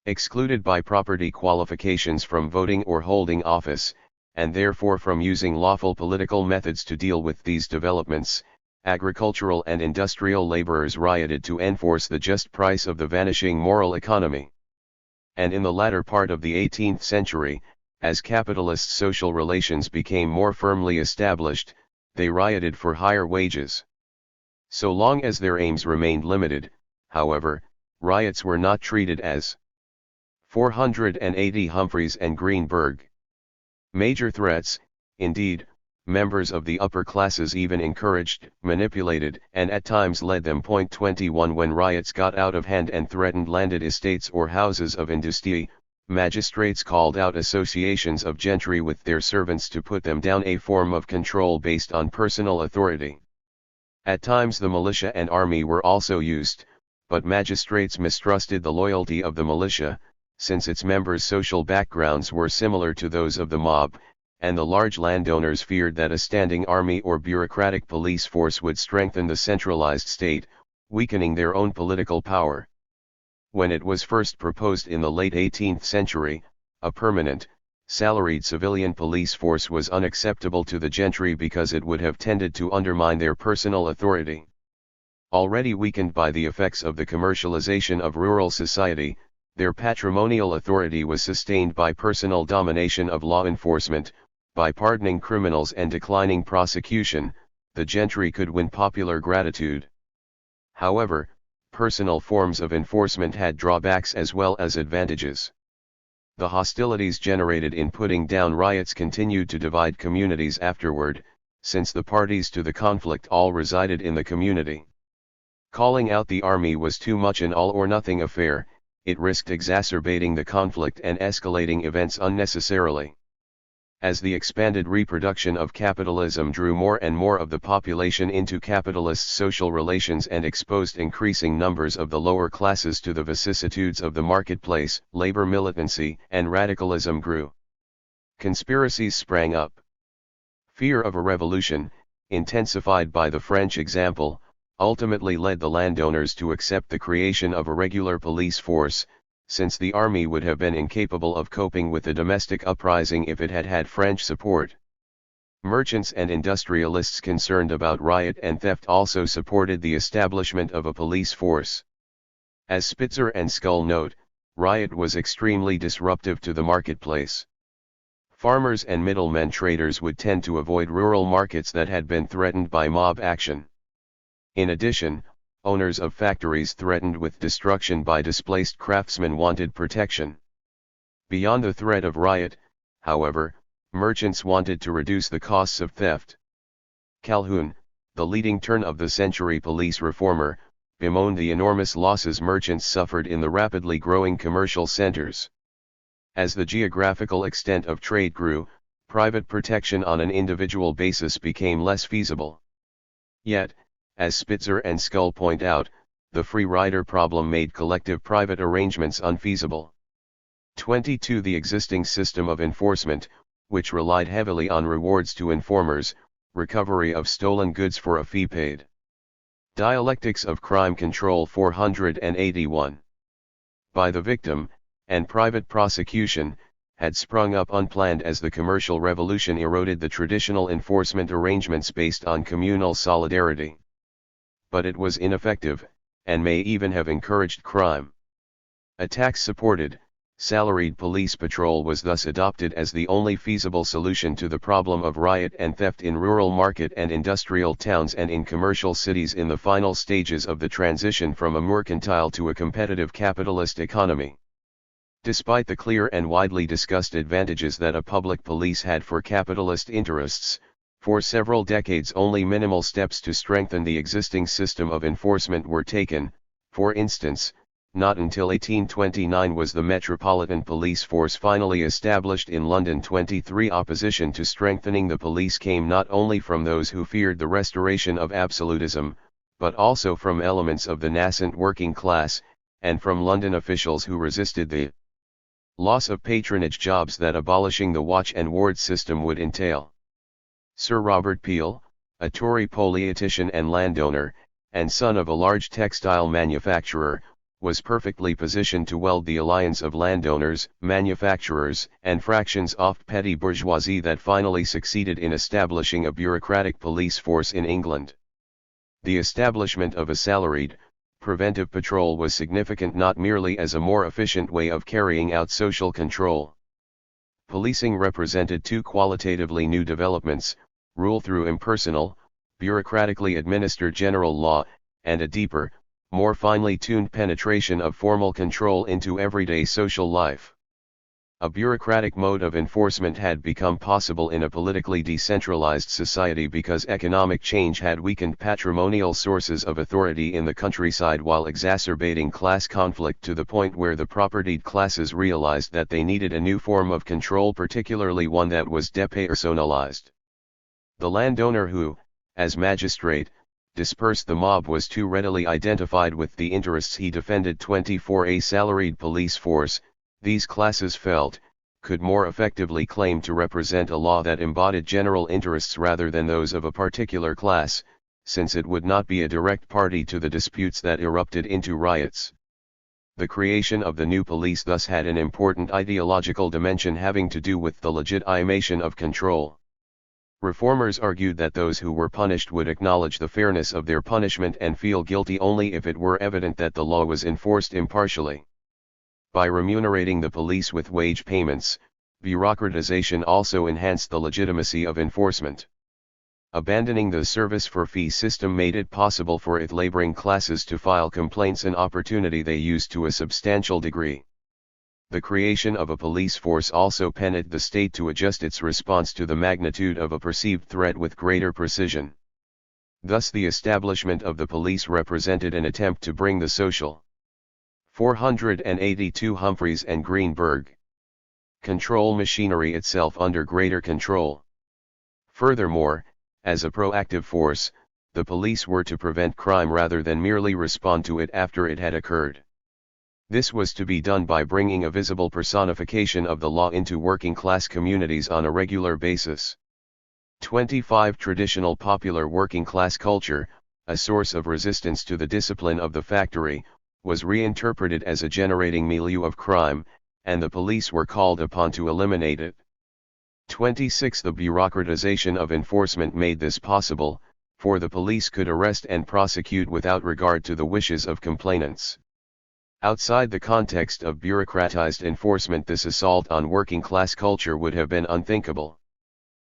Excluded by property qualifications from voting or holding office, and therefore from using lawful political methods to deal with these developments, agricultural and industrial laborers rioted to enforce the just price of the vanishing moral economy. And in the latter part of the 18th century, as capitalist social relations became more firmly established, they rioted for higher wages. So long as their aims remained limited, however, riots were not treated as 480 Humphreys and Greenberg. Major threats, indeed, members of the upper classes even encouraged, manipulated, and at times led them. 21 When riots got out of hand and threatened landed estates or houses of industry, magistrates called out associations of gentry with their servants to put them down, a form of control based on personal authority. At times the militia and army were also used, but magistrates mistrusted the loyalty of the militia, since its members' social backgrounds were similar to those of the mob, and the large landowners feared that a standing army or bureaucratic police force would strengthen the centralized state, weakening their own political power. When it was first proposed in the late 18th century, a permanent, salaried civilian police force was unacceptable to the gentry because it would have tended to undermine their personal authority. Already weakened by the effects of the commercialization of rural society, their patrimonial authority was sustained by personal domination of law enforcement. By pardoning criminals and declining prosecution, the gentry could win popular gratitude. However, personal forms of enforcement had drawbacks as well as advantages. The hostilities generated in putting down riots continued to divide communities afterward, since the parties to the conflict all resided in the community. Calling out the army was too much an all-or-nothing affair. It risked exacerbating the conflict and escalating events unnecessarily. As the expanded reproduction of capitalism drew more and more of the population into capitalist social relations and exposed increasing numbers of the lower classes to the vicissitudes of the marketplace, labor militancy and radicalism grew. Conspiracies sprang up. Fear of a revolution, intensified by the French example, ultimately led the landowners to accept the creation of a regular police force, since the army would have been incapable of coping with the domestic uprising if it had had French support. Merchants and industrialists concerned about riot and theft also supported the establishment of a police force. As Spitzer and Skull note, riot was extremely disruptive to the marketplace. Farmers and middlemen traders would tend to avoid rural markets that had been threatened by mob action. In addition, owners of factories threatened with destruction by displaced craftsmen wanted protection. Beyond the threat of riot, however, merchants wanted to reduce the costs of theft. Calhoun, the leading turn-of-the-century police reformer, bemoaned the enormous losses merchants suffered in the rapidly growing commercial centers. As the geographical extent of trade grew, private protection on an individual basis became less feasible. Yet, as Spitzer and Skull point out, the free rider problem made collective private arrangements unfeasible. 22. The existing system of enforcement, which relied heavily on rewards to informers, recovery of stolen goods for a fee paid. Dialectics of Crime Control 481. By the victim, and private prosecution, had sprung up unplanned as the commercial revolution eroded the traditional enforcement arrangements based on communal solidarity. But it was ineffective, and may even have encouraged crime. A tax-supported, salaried police patrol was thus adopted as the only feasible solution to the problem of riot and theft in rural market and industrial towns and in commercial cities in the final stages of the transition from a mercantile to a competitive capitalist economy. Despite the clear and widely discussed advantages that a public police had for capitalist interests, for several decades only minimal steps to strengthen the existing system of enforcement were taken. For instance, not until 1829 was the Metropolitan Police Force finally established in London. 23. Opposition to strengthening the police came not only from those who feared the restoration of absolutism, but also from elements of the nascent working class, and from London officials who resisted the loss of patronage jobs that abolishing the watch and ward system would entail. Sir Robert Peel, a Tory politician and landowner, and son of a large textile manufacturer, was perfectly positioned to weld the alliance of landowners, manufacturers, and fractions of petty bourgeoisie that finally succeeded in establishing a bureaucratic police force in England. The establishment of a salaried, preventive patrol was significant not merely as a more efficient way of carrying out social control. Policing represented two qualitatively new developments: rule through impersonal, bureaucratically administered general law, and a deeper, more finely tuned penetration of formal control into everyday social life. A bureaucratic mode of enforcement had become possible in a politically decentralized society because economic change had weakened patrimonial sources of authority in the countryside while exacerbating class conflict to the point where the propertied classes realized that they needed a new form of control, particularly one that was depersonalized. The landowner who, as magistrate, dispersed the mob was too readily identified with the interests he defended. 24. A salaried police force, these classes felt, could more effectively claim to represent a law that embodied general interests rather than those of a particular class, since it would not be a direct party to the disputes that erupted into riots. The creation of the new police thus had an important ideological dimension having to do with the legitimation of control. Reformers argued that those who were punished would acknowledge the fairness of their punishment and feel guilty only if it were evident that the law was enforced impartially. By remunerating the police with wage payments, bureaucratization also enhanced the legitimacy of enforcement. Abandoning the service for fee system made it possible for its laboring classes to file complaints, an opportunity they used to a substantial degree. The creation of a police force also permitted the state to adjust its response to the magnitude of a perceived threat with greater precision. Thus the establishment of the police represented an attempt to bring the social 482 Humphreys and Greenberg control machinery itself under greater control. Furthermore, as a proactive force, the police were to prevent crime rather than merely respond to it after it had occurred. This was to be done by bringing a visible personification of the law into working-class communities on a regular basis. 25. Traditional popular working-class culture, a source of resistance to the discipline of the factory, was reinterpreted as a generating milieu of crime, and the police were called upon to eliminate it. 26. The bureaucratization of enforcement made this possible, for the police could arrest and prosecute without regard to the wishes of complainants. Outside the context of bureaucratized enforcement, this assault on working-class culture would have been unthinkable.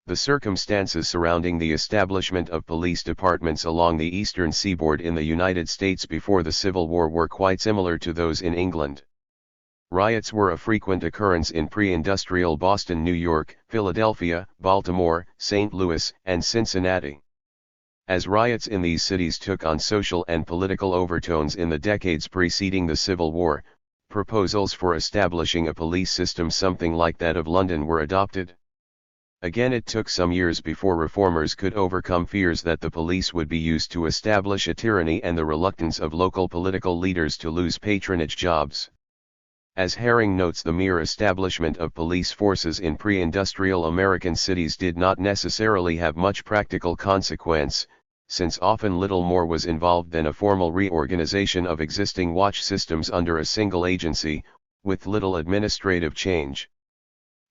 The circumstances surrounding the establishment of police departments along the eastern seaboard in the United States before the Civil War were quite similar to those in England. Riots were a frequent occurrence in pre-industrial Boston, New York, Philadelphia, Baltimore, St. Louis, and Cincinnati. As riots in these cities took on social and political overtones in the decades preceding the Civil War, proposals for establishing a police system something like that of London were adopted. Again, it took some years before reformers could overcome fears that the police would be used to establish a tyranny and the reluctance of local political leaders to lose patronage jobs. As Herring notes, the mere establishment of police forces in pre-industrial American cities did not necessarily have much practical consequence, since often little more was involved than a formal reorganization of existing watch systems under a single agency, with little administrative change.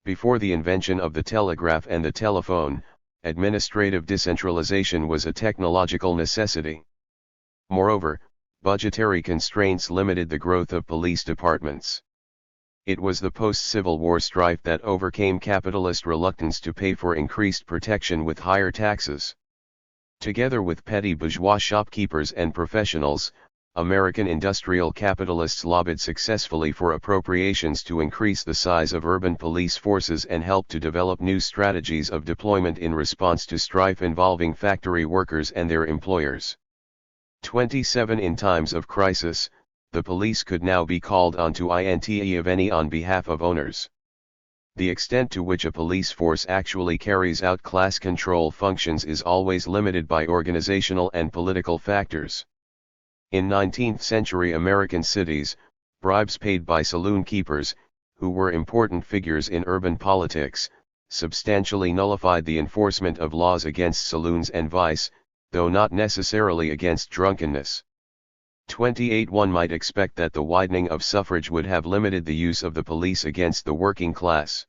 Before the invention of the telegraph and the telephone, administrative decentralization was a technological necessity. Moreover, budgetary constraints limited the growth of police departments. It was the post-Civil War strife that overcame capitalist reluctance to pay for increased protection with higher taxes. Together with petty bourgeois shopkeepers and professionals, American industrial capitalists lobbied successfully for appropriations to increase the size of urban police forces and help to develop new strategies of deployment in response to strife involving factory workers and their employers. 27. In times of crisis, the police could now be called on to intervene on behalf of owners. The extent to which a police force actually carries out class control functions is always limited by organizational and political factors. In 19th-century American cities, bribes paid by saloon keepers, who were important figures in urban politics, substantially nullified the enforcement of laws against saloons and vice, though not necessarily against drunkenness. 28. One might expect that the widening of suffrage would have limited the use of the police against the working class.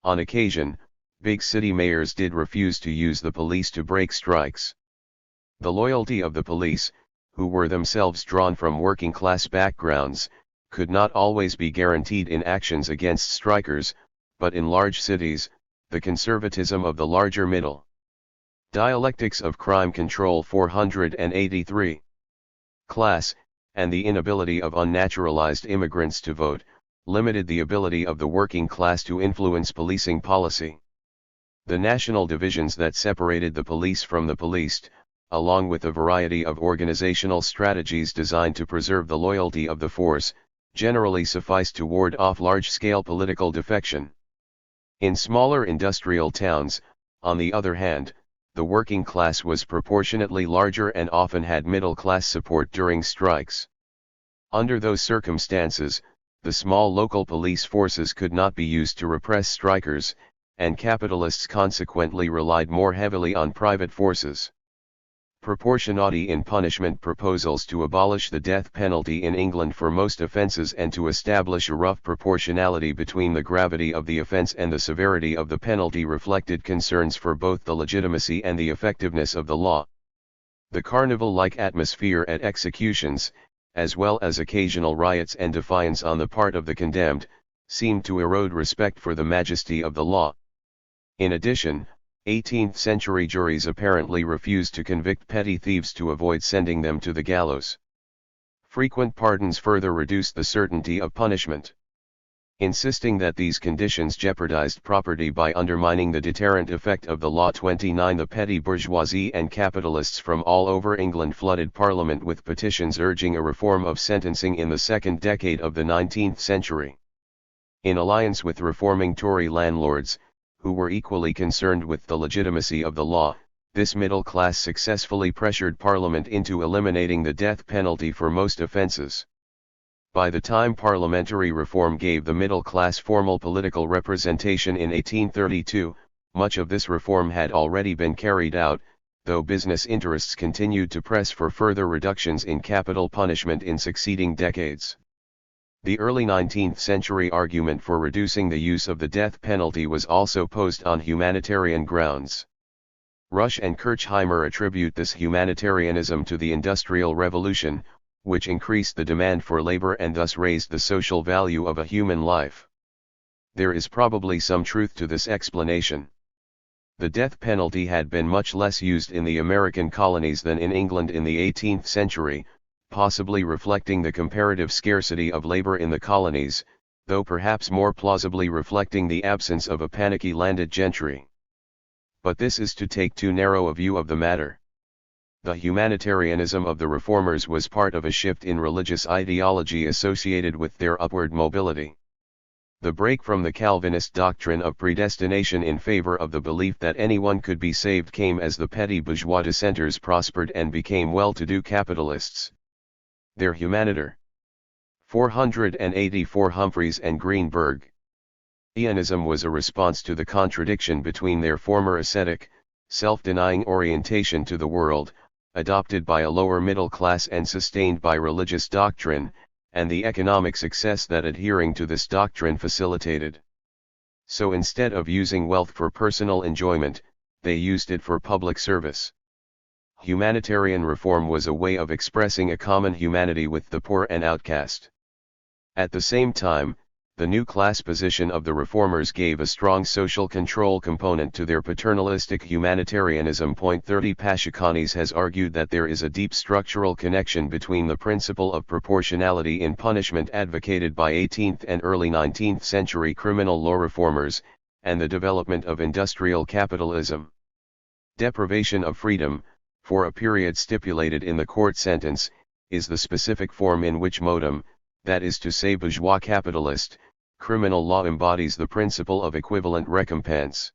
On occasion, big city mayors did refuse to use the police to break strikes. The loyalty of the police, who were themselves drawn from working class backgrounds, could not always be guaranteed in actions against strikers, but in large cities, the conservatism of the larger middle Dialectics of Crime Control 483. Class, and the inability of unnaturalized immigrants to vote, limited the ability of the working class to influence policing policy. The national divisions that separated the police from the policed, along with a variety of organizational strategies designed to preserve the loyalty of the force, generally sufficed to ward off large-scale political defection. In smaller industrial towns, on the other hand, the working class was proportionately larger and often had middle-class support during strikes. Under those circumstances, the small local police forces could not be used to repress strikers, and capitalists consequently relied more heavily on private forces. Proportionality in punishment. Proposals to abolish the death penalty in England for most offences and to establish a rough proportionality between the gravity of the offence and the severity of the penalty reflected concerns for both the legitimacy and the effectiveness of the law. The carnival-like atmosphere at executions, as well as occasional riots and defiance on the part of the condemned, seemed to erode respect for the majesty of the law. In addition, 18th-century juries apparently refused to convict petty thieves to avoid sending them to the gallows. Frequent pardons further reduced the certainty of punishment. Insisting that these conditions jeopardized property by undermining the deterrent effect of the law. 29. The petty bourgeoisie and capitalists from all over England flooded Parliament with petitions urging a reform of sentencing in the second decade of the 19th century. In alliance with reforming Tory landlords, who were equally concerned with the legitimacy of the law, this middle class successfully pressured Parliament into eliminating the death penalty for most offences. By the time parliamentary reform gave the middle class formal political representation in 1832, much of this reform had already been carried out, though business interests continued to press for further reductions in capital punishment in succeeding decades. The early 19th century argument for reducing the use of the death penalty was also posed on humanitarian grounds. Rush and Kirchheimer attribute this humanitarianism to the Industrial Revolution, which increased the demand for labor and thus raised the social value of a human life. There is probably some truth to this explanation. The death penalty had been much less used in the American colonies than in England in the 18th century, possibly reflecting the comparative scarcity of labor in the colonies, though perhaps more plausibly reflecting the absence of a panicky landed gentry. But this is to take too narrow a view of the matter. The humanitarianism of the reformers was part of a shift in religious ideology associated with their upward mobility. The break from the Calvinist doctrine of predestination in favor of the belief that anyone could be saved came as the petty bourgeois dissenters prospered and became well-to-do capitalists. Their Humaniter. 484 Humphreys and Greenberg. Eonism was a response to the contradiction between their former ascetic, self-denying orientation to the world, adopted by a lower middle class and sustained by religious doctrine, and the economic success that adhering to this doctrine facilitated. So instead of using wealth for personal enjoyment, they used it for public service. Humanitarian reform was a way of expressing a common humanity with the poor and outcast. At the same time, the new class position of the reformers gave a strong social control component to their paternalistic humanitarianism. 30 Pashukanis has argued that there is a deep structural connection between the principle of proportionality in punishment advocated by 18th and early 19th century criminal law reformers, and the development of industrial capitalism. Deprivation of freedom, for a period stipulated in the court sentence, is the specific form in which modem, that is to say bourgeois capitalist, criminal law embodies the principle of equivalent recompense.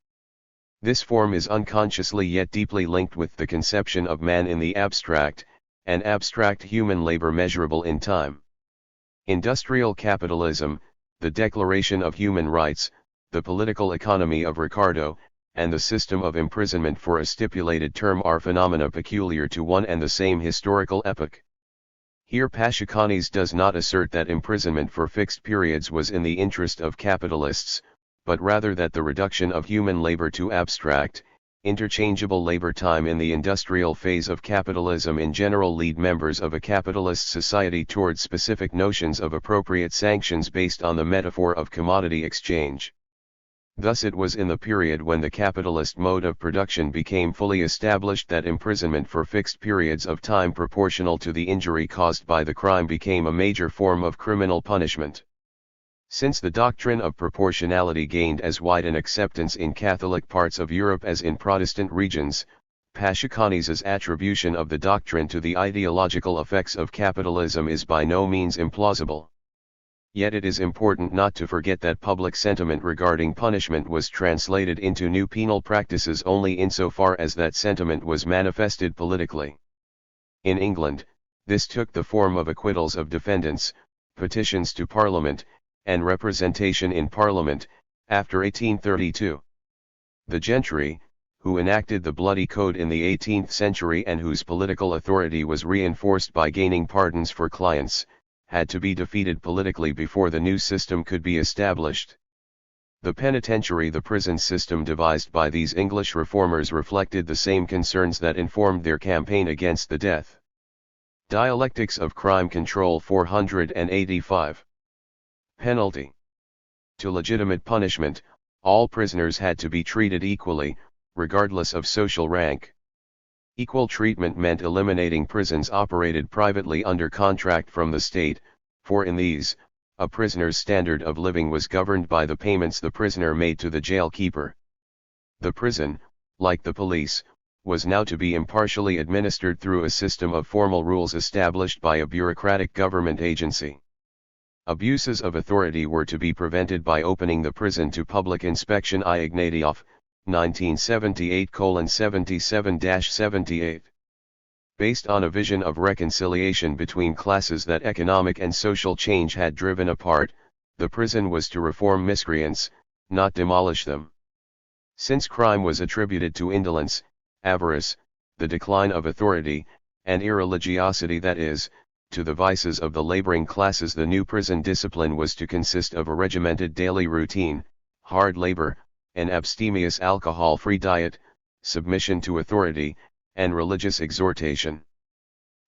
This form is unconsciously yet deeply linked with the conception of man in the abstract, and abstract human labor measurable in time. Industrial capitalism, the Declaration of Human Rights, the political economy of Ricardo, and the system of imprisonment for a stipulated term are phenomena peculiar to one and the same historical epoch. Here Pashukanis does not assert that imprisonment for fixed periods was in the interest of capitalists, but rather that the reduction of human labor to abstract, interchangeable labor time in the industrial phase of capitalism in general lead members of a capitalist society towards specific notions of appropriate sanctions based on the metaphor of commodity exchange. Thus it was in the period when the capitalist mode of production became fully established that imprisonment for fixed periods of time proportional to the injury caused by the crime became a major form of criminal punishment. Since the doctrine of proportionality gained as wide an acceptance in Catholic parts of Europe as in Protestant regions, Pashukanis' attribution of the doctrine to the ideological effects of capitalism is by no means implausible. Yet it is important not to forget that public sentiment regarding punishment was translated into new penal practices only insofar as that sentiment was manifested politically. In England, this took the form of acquittals of defendants, petitions to Parliament, and representation in Parliament, after 1832. The gentry, who enacted the Bloody Code in the 18th century and whose political authority was reinforced by gaining pardons for clients, had to be defeated politically before the new system could be established. The penitentiary, the prison system devised by these English reformers, reflected the same concerns that informed their campaign against the death. Dialectics of Crime Control 485. Penalty. To legitimate punishment, all prisoners had to be treated equally, regardless of social rank. Equal treatment meant eliminating prisons operated privately under contract from the state, for in these, a prisoner's standard of living was governed by the payments the prisoner made to the jail keeper. The prison, like the police, was now to be impartially administered through a system of formal rules established by a bureaucratic government agency. Abuses of authority were to be prevented by opening the prison to public inspection. Ignatieff, 1978:77-78. Based on a vision of reconciliation between classes that economic and social change had driven apart, the prison was to reform miscreants, not demolish them. Since crime was attributed to indolence, avarice, the decline of authority, and irreligiosity, that is, to the vices of the laboring classes, the new prison discipline was to consist of a regimented daily routine, hard labor, an abstemious alcohol-free diet, submission to authority, and religious exhortation.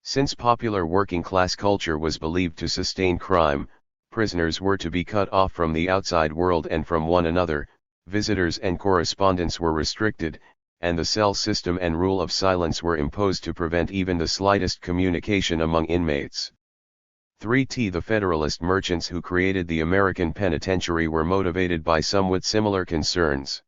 Since popular working-class culture was believed to sustain crime, prisoners were to be cut off from the outside world and from one another, visitors and correspondence were restricted, and the cell system and rule of silence were imposed to prevent even the slightest communication among inmates. 3. The Federalist merchants who created the American penitentiary were motivated by somewhat similar concerns.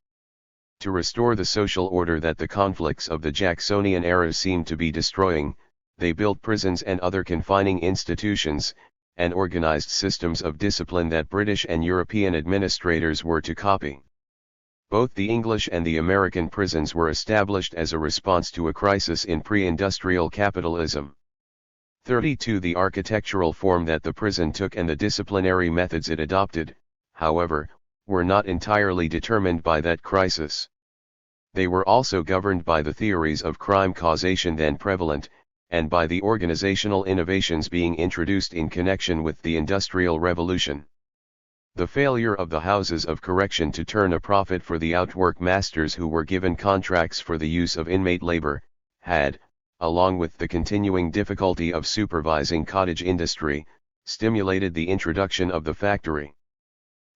To restore the social order that the conflicts of the Jacksonian era seemed to be destroying, they built prisons and other confining institutions, and organized systems of discipline that British and European administrators were to copy. Both the English and the American prisons were established as a response to a crisis in pre-industrial capitalism. 32. The architectural form that the prison took and the disciplinary methods it adopted, however, were not entirely determined by that crisis. They were also governed by the theories of crime causation then prevalent, and by the organizational innovations being introduced in connection with the Industrial Revolution. The failure of the houses of correction to turn a profit for the outwork masters who were given contracts for the use of inmate labor, had, along with the continuing difficulty of supervising cottage industry, stimulated the introduction of the factory.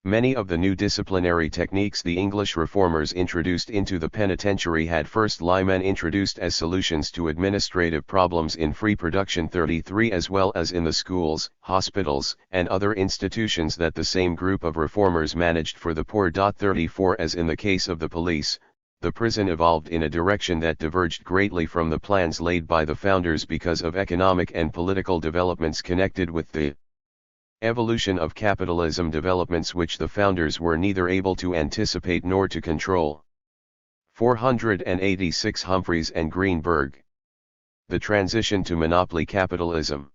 Many of the new disciplinary techniques the English reformers introduced into the penitentiary had first laymen introduced as solutions to administrative problems in free production. 33. As well as in the schools, hospitals, and other institutions that the same group of reformers managed for the poor. 34. As in the case of the police, the prison evolved in a direction that diverged greatly from the plans laid by the founders because of economic and political developments connected with the evolution of capitalism, developments which the founders were neither able to anticipate nor to control. 486. Humphreys and Greenberg. The transition to monopoly capitalism.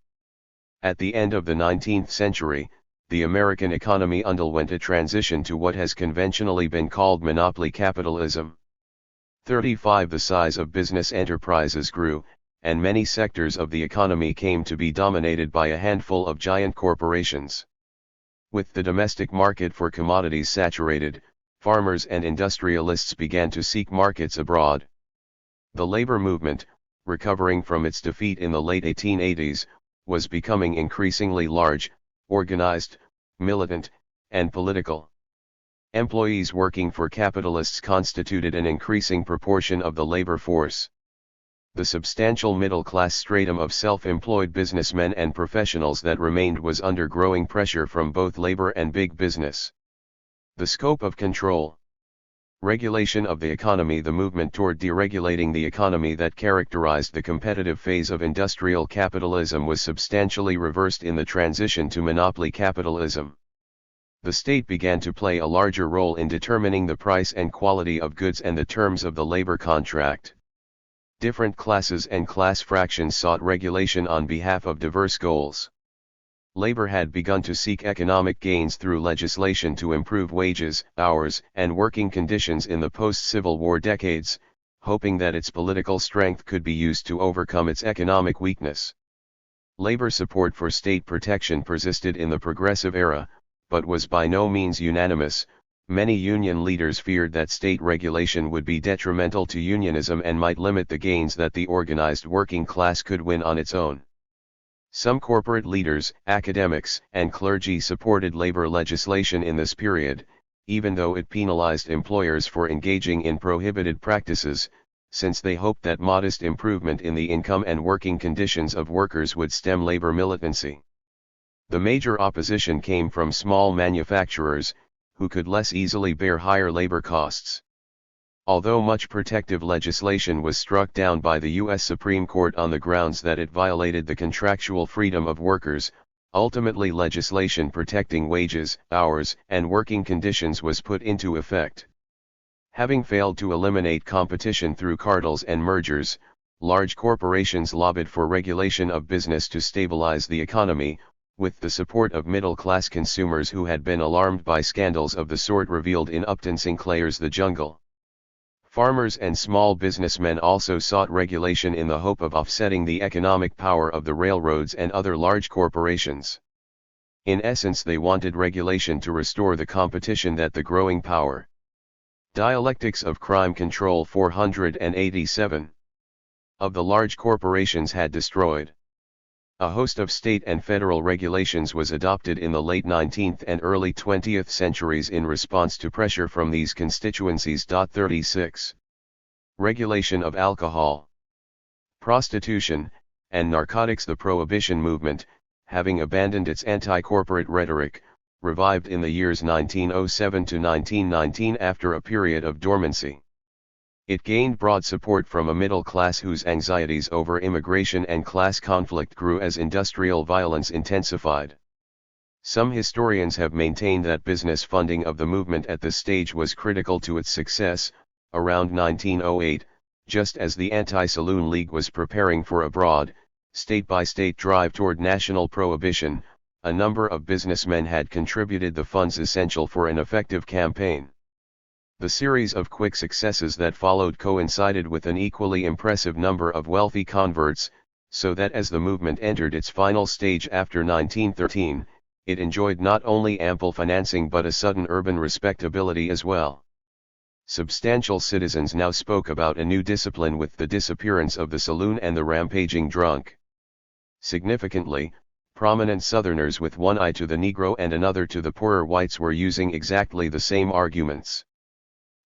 At the end of the 19th century, the American economy underwent a transition to what has conventionally been called monopoly capitalism. 35. The size of business enterprises grew, and many sectors of the economy came to be dominated by a handful of giant corporations. With the domestic market for commodities saturated, farmers and industrialists began to seek markets abroad. The labor movement, recovering from its defeat in the late 1880s, was becoming increasingly large, organized, militant, and political. Employees working for capitalists constituted an increasing proportion of the labor force. The substantial middle-class stratum of self-employed businessmen and professionals that remained was under growing pressure from both labor and big business. The scope of control. Regulation of the economy. The movement toward deregulating the economy that characterized the competitive phase of industrial capitalism was substantially reversed in the transition to monopoly capitalism. The state began to play a larger role in determining the price and quality of goods and the terms of the labor contract. Different classes and class fractions sought regulation on behalf of diverse goals. Labor had begun to seek economic gains through legislation to improve wages, hours, and working conditions in the post-Civil War decades, hoping that its political strength could be used to overcome its economic weakness. Labor support for state protection persisted in the Progressive era, but was by no means unanimous. Many union leaders feared that state regulation would be detrimental to unionism and might limit the gains that the organized working class could win on its own. Some corporate leaders, academics, and clergy supported labor legislation in this period, even though it penalized employers for engaging in prohibited practices, since they hoped that modest improvement in the income and working conditions of workers would stem labor militancy. The major opposition came from small manufacturers, who could less easily bear higher labor costs. Although much protective legislation was struck down by the U.S. Supreme Court on the grounds that it violated the contractual freedom of workers, ultimately legislation protecting wages, hours, and working conditions was put into effect. Having failed to eliminate competition through cartels and mergers, large corporations lobbied for regulation of business to stabilize the economy, with the support of middle-class consumers who had been alarmed by scandals of the sort revealed in Upton Sinclair's The Jungle. Farmers and small businessmen also sought regulation in the hope of offsetting the economic power of the railroads and other large corporations. In essence, they wanted regulation to restore the competition that the growing power. Dialectics of Crime Control 487. Of the large corporations had destroyed. A host of state and federal regulations was adopted in the late 19th and early 20th centuries in response to pressure from these constituencies. 36. Regulation of alcohol, prostitution, and narcotics. The Prohibition movement, having abandoned its anti-corporate rhetoric, revived in the years 1907 to 1919 after a period of dormancy. It gained broad support from a middle class whose anxieties over immigration and class conflict grew as industrial violence intensified. Some historians have maintained that business funding of the movement at this stage was critical to its success. Around 1908, just as the Anti-Saloon League was preparing for a broad, state-by-state drive toward national prohibition, a number of businessmen had contributed the funds essential for an effective campaign. The series of quick successes that followed coincided with an equally impressive number of wealthy converts, so that as the movement entered its final stage after 1913, it enjoyed not only ample financing but a sudden urban respectability as well. Substantial citizens now spoke about a new discipline with the disappearance of the saloon and the rampaging drunk. Significantly, prominent Southerners with one eye to the Negro and another to the poorer whites were using exactly the same arguments.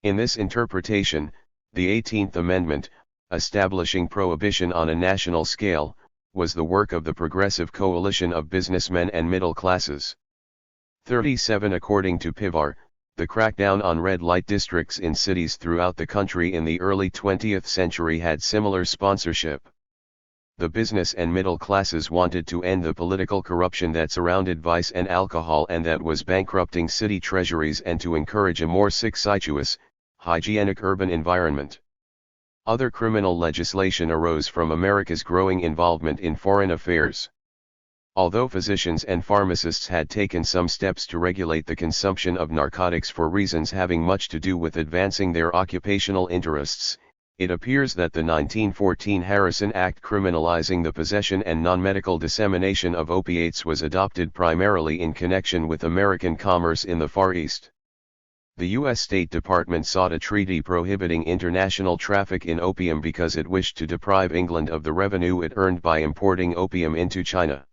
In this interpretation, the 18th Amendment, establishing prohibition on a national scale, was the work of the Progressive Coalition of businessmen and middle classes. 37. According to Pivar, the crackdown on red light districts in cities throughout the country in the early 20th century had similar sponsorship. The business and middle classes wanted to end the political corruption that surrounded vice and alcohol and that was bankrupting city treasuries, and to encourage a more succituous, hygienic urban environment. Other criminal legislation arose from America's growing involvement in foreign affairs. Although physicians and pharmacists had taken some steps to regulate the consumption of narcotics for reasons having much to do with advancing their occupational interests, it appears that the 1914 Harrison Act criminalizing the possession and non-medical dissemination of opiates was adopted primarily in connection with American commerce in the Far East. The U.S. State Department sought a treaty prohibiting international traffic in opium because it wished to deprive England of the revenue it earned by importing opium into China.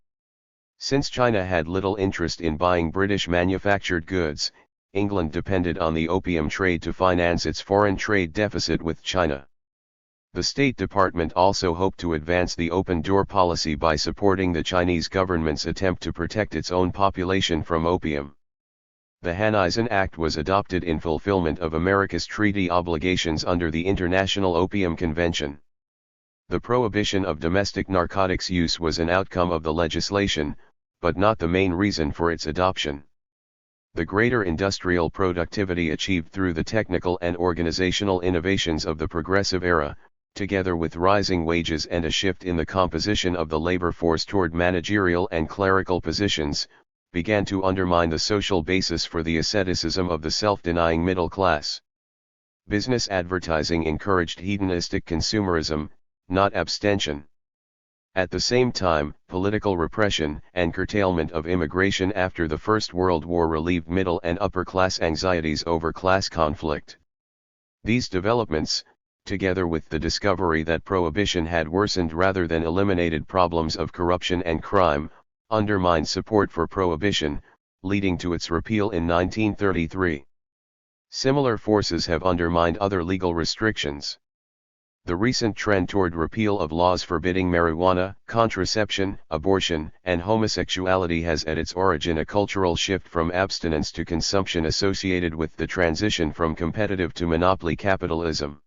Since China had little interest in buying British manufactured goods, England depended on the opium trade to finance its foreign trade deficit with China. The State Department also hoped to advance the open door policy by supporting the Chinese government's attempt to protect its own population from opium. The Hanisen Act was adopted in fulfillment of America's treaty obligations under the International Opium Convention. The prohibition of domestic narcotics use was an outcome of the legislation, but not the main reason for its adoption. The greater industrial productivity achieved through the technical and organizational innovations of the progressive era, together with rising wages and a shift in the composition of the labor force toward managerial and clerical positions, began to undermine the social basis for the asceticism of the self-denying middle class. Business advertising encouraged hedonistic consumerism, not abstention. At the same time, political repression and curtailment of immigration after the First World War relieved middle and upper class anxieties over class conflict. These developments, together with the discovery that prohibition had worsened rather than eliminated problems of corruption and crime, undermined support for prohibition, leading to its repeal in 1933. Similar forces have undermined other legal restrictions. The recent trend toward repeal of laws forbidding marijuana, contraception, abortion, and homosexuality has at its origin a cultural shift from abstinence to consumption associated with the transition from competitive to monopoly capitalism.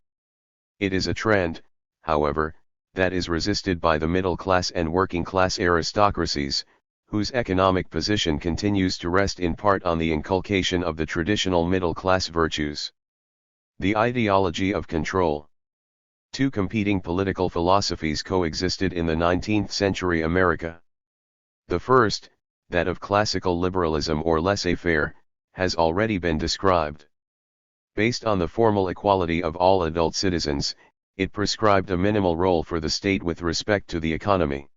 It is a trend, however, that is resisted by the middle class and working class aristocracies, whose economic position continues to rest in part on the inculcation of the traditional middle class virtues. The ideology of control. Two competing political philosophies coexisted in the 19th century America. The first, that of classical liberalism or laissez-faire, has already been described. Based on the formal equality of all adult citizens, it prescribed a minimal role for the state with respect to the economy.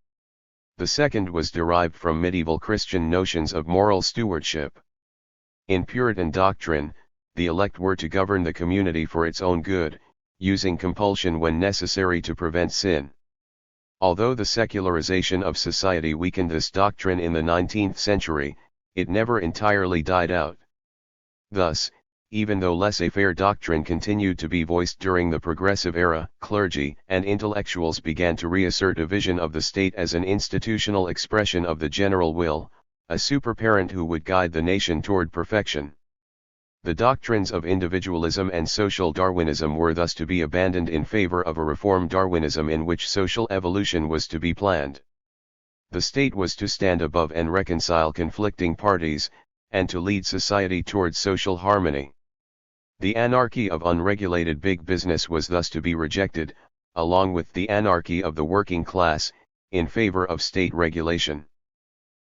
The second was derived from medieval Christian notions of moral stewardship. In Puritan doctrine, the elect were to govern the community for its own good, using compulsion when necessary to prevent sin. Although the secularization of society weakened this doctrine in the 19th century, it never entirely died out. Thus, even though laissez-faire doctrine continued to be voiced during the Progressive era, clergy and intellectuals began to reassert a vision of the state as an institutional expression of the general will, a super-parent who would guide the nation toward perfection. The doctrines of individualism and social Darwinism were thus to be abandoned in favor of a reform Darwinism in which social evolution was to be planned. The state was to stand above and reconcile conflicting parties, and to lead society toward social harmony. The anarchy of unregulated big business was thus to be rejected, along with the anarchy of the working class, in favor of state regulation.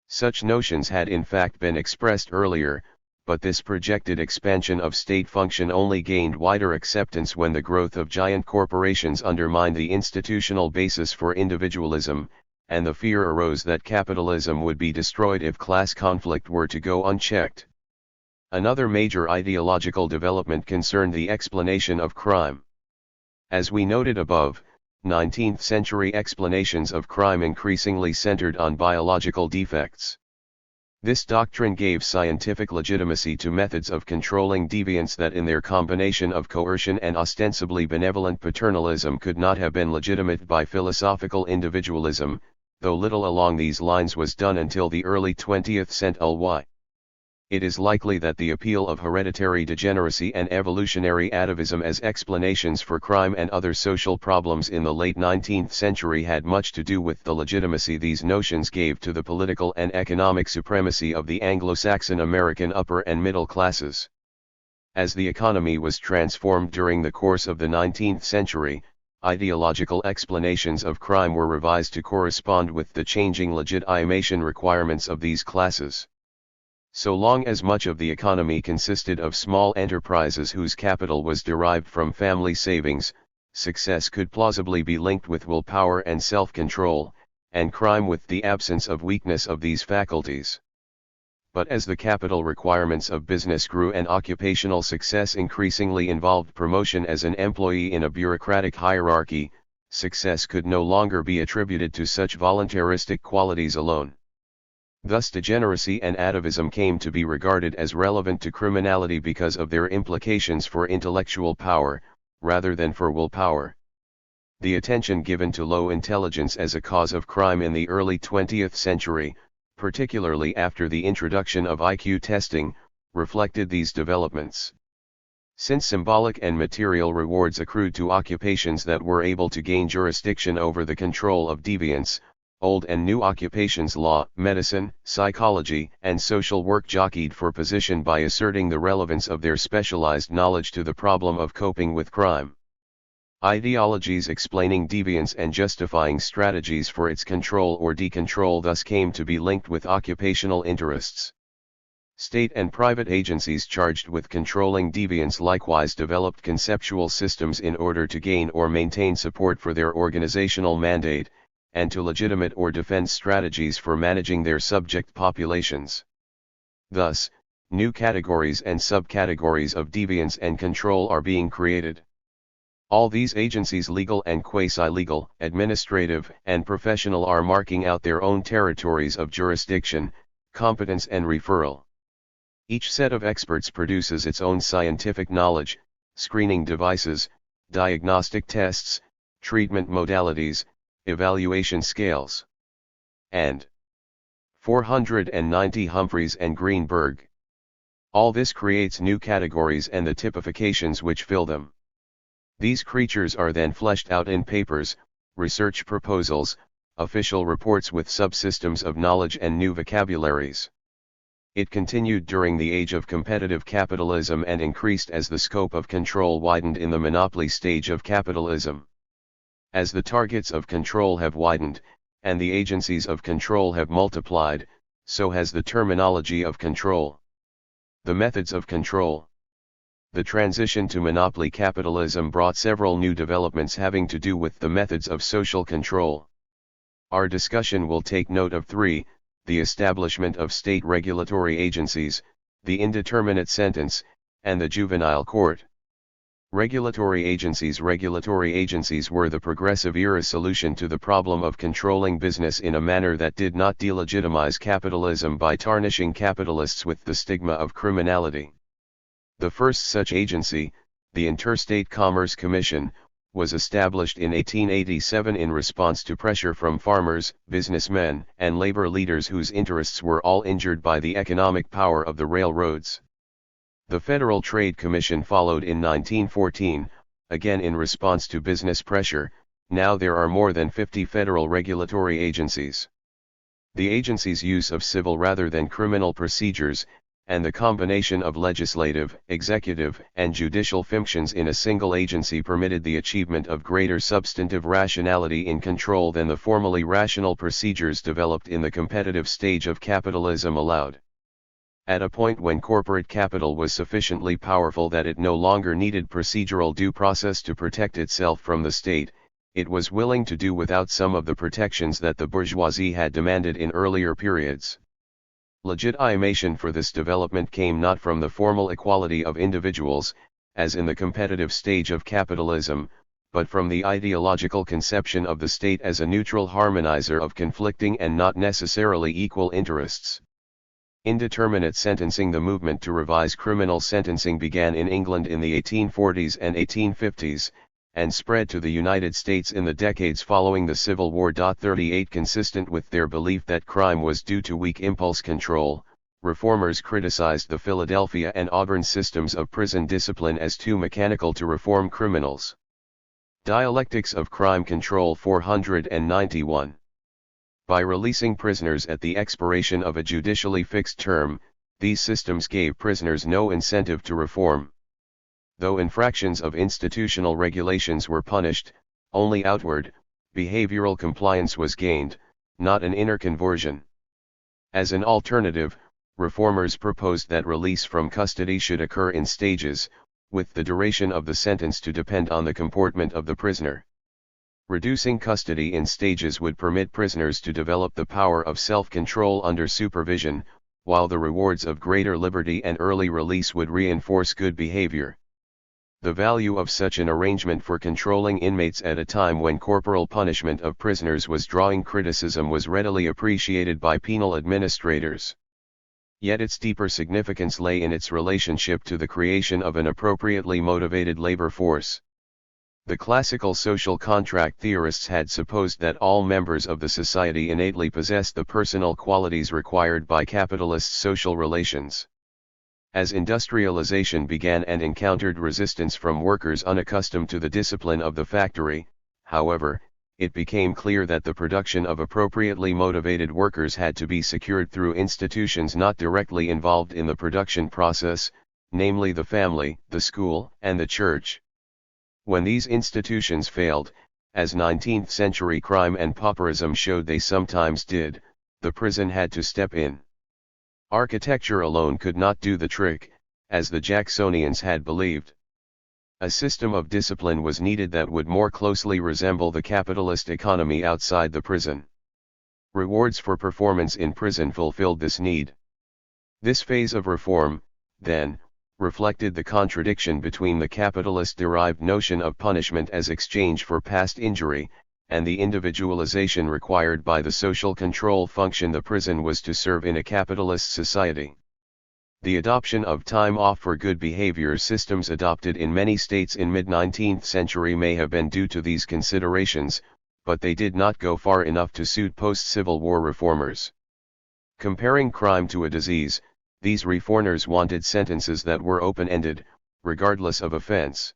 Such notions had in fact been expressed earlier, but this projected expansion of state function only gained wider acceptance when the growth of giant corporations undermined the institutional basis for individualism, and the fear arose that capitalism would be destroyed if class conflict were to go unchecked. Another major ideological development concerned the explanation of crime. As we noted above, 19th-century explanations of crime increasingly centered on biological defects. This doctrine gave scientific legitimacy to methods of controlling deviance that in their combination of coercion and ostensibly benevolent paternalism could not have been legitimate by philosophical individualism, though little along these lines was done until the early 20th century. It is likely that the appeal of hereditary degeneracy and evolutionary atavism as explanations for crime and other social problems in the late 19th century had much to do with the legitimacy these notions gave to the political and economic supremacy of the Anglo-Saxon American upper and middle classes. As the economy was transformed during the course of the 19th century, ideological explanations of crime were revised to correspond with the changing legitimation requirements of these classes. So long as much of the economy consisted of small enterprises whose capital was derived from family savings, success could plausibly be linked with willpower and self-control, and crime with the absence of weakness of these faculties. But as the capital requirements of business grew and occupational success increasingly involved promotion as an employee in a bureaucratic hierarchy, success could no longer be attributed to such voluntaristic qualities alone. Thus degeneracy and atavism came to be regarded as relevant to criminality because of their implications for intellectual power, rather than for willpower. The attention given to low intelligence as a cause of crime in the early 20th century, particularly after the introduction of IQ testing, reflected these developments. Since symbolic and material rewards accrued to occupations that were able to gain jurisdiction over the control of deviance, old and new occupations law, medicine, psychology, and social work jockeyed for position by asserting the relevance of their specialized knowledge to the problem of coping with crime. Ideologies explaining deviance and justifying strategies for its control or decontrol thus came to be linked with occupational interests. State and private agencies charged with controlling deviance likewise developed conceptual systems in order to gain or maintain support for their organizational mandate, and to legitimate or defend strategies for managing their subject populations. Thus, new categories and subcategories of deviance and control are being created. All these agencies, legal and quasi-legal, administrative and professional, are marking out their own territories of jurisdiction, competence and referral. Each set of experts produces its own scientific knowledge, screening devices, diagnostic tests, treatment modalities, evaluation scales, and 490 Humphreys and Greenberg. All this creates new categories and the typifications which fill them. These creatures are then fleshed out in papers, research proposals, official reports with subsystems of knowledge and new vocabularies. It continued during the age of competitive capitalism and increased as the scope of control widened in the monopoly stage of capitalism. As the targets of control have widened, and the agencies of control have multiplied, so has the terminology of control. The methods of control. The transition to monopoly capitalism brought several new developments having to do with the methods of social control. Our discussion will take note of three: the establishment of state regulatory agencies, the indeterminate sentence, and the juvenile court. Regulatory agencies were the progressive era solution to the problem of controlling business in a manner that did not delegitimize capitalism by tarnishing capitalists with the stigma of criminality. The first such agency, the Interstate Commerce Commission, was established in 1887 in response to pressure from farmers, businessmen, and labor leaders whose interests were all injured by the economic power of the railroads. The Federal Trade Commission followed in 1914, again in response to business pressure. Now there are more than 50 federal regulatory agencies. The agency's use of civil rather than criminal procedures, and the combination of legislative, executive, and judicial functions in a single agency permitted the achievement of greater substantive rationality in control than the formally rational procedures developed in the competitive stage of capitalism allowed. At a point when corporate capital was sufficiently powerful that it no longer needed procedural due process to protect itself from the state, it was willing to do without some of the protections that the bourgeoisie had demanded in earlier periods. Legitimation for this development came not from the formal equality of individuals, as in the competitive stage of capitalism, but from the ideological conception of the state as a neutral harmonizer of conflicting and not necessarily equal interests. Indeterminate sentencing. The movement to revise criminal sentencing began in England in the 1840s and 1850s, and spread to the United States in the decades following the Civil War. 38 Consistent with their belief that crime was due to weak impulse control, reformers criticized the Philadelphia and Auburn systems of prison discipline as too mechanical to reform criminals. Dialectics of Crime Control. 491. By releasing prisoners at the expiration of a judicially fixed term, these systems gave prisoners no incentive to reform. Though infractions of institutional regulations were punished, only outward, behavioral compliance was gained, not an inner conversion. As an alternative, reformers proposed that release from custody should occur in stages, with the duration of the sentence to depend on the comportment of the prisoner. Reducing custody in stages would permit prisoners to develop the power of self-control under supervision, while the rewards of greater liberty and early release would reinforce good behavior. The value of such an arrangement for controlling inmates at a time when corporal punishment of prisoners was drawing criticism was readily appreciated by penal administrators. Yet its deeper significance lay in its relationship to the creation of an appropriately motivated labor force. The classical social contract theorists had supposed that all members of the society innately possessed the personal qualities required by capitalist social relations. As industrialization began and encountered resistance from workers unaccustomed to the discipline of the factory, however, it became clear that the production of appropriately motivated workers had to be secured through institutions not directly involved in the production process, namely the family, the school, and the church. When these institutions failed, as 19th-century crime and pauperism showed they sometimes did, the prison had to step in. Architecture alone could not do the trick, as the Jacksonians had believed. A system of discipline was needed that would more closely resemble the capitalist economy outside the prison. Rewards for performance in prison fulfilled this need. This phase of reform, then, reflected the contradiction between the capitalist-derived notion of punishment as exchange for past injury, and the individualization required by the social control function the prison was to serve in a capitalist society. The adoption of time off for good behavior systems adopted in many states in mid-19th century may have been due to these considerations, but they did not go far enough to suit post-Civil War reformers. Comparing crime to a disease, these reformers wanted sentences that were open-ended, regardless of offense.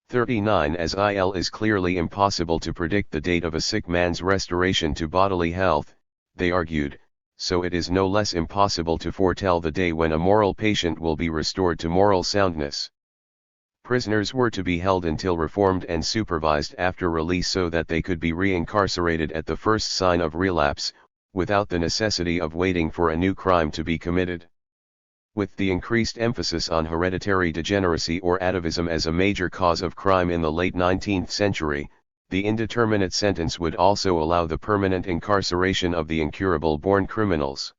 39 As it is clearly impossible to predict the date of a sick man's restoration to bodily health, they argued, so it is no less impossible to foretell the day when a moral patient will be restored to moral soundness. Prisoners were to be held until reformed and supervised after release so that they could be reincarcerated at the first sign of relapse, without the necessity of waiting for a new crime to be committed. With the increased emphasis on hereditary degeneracy or atavism as a major cause of crime in the late 19th century, the indeterminate sentence would also allow the permanent incarceration of the incurable-born criminals.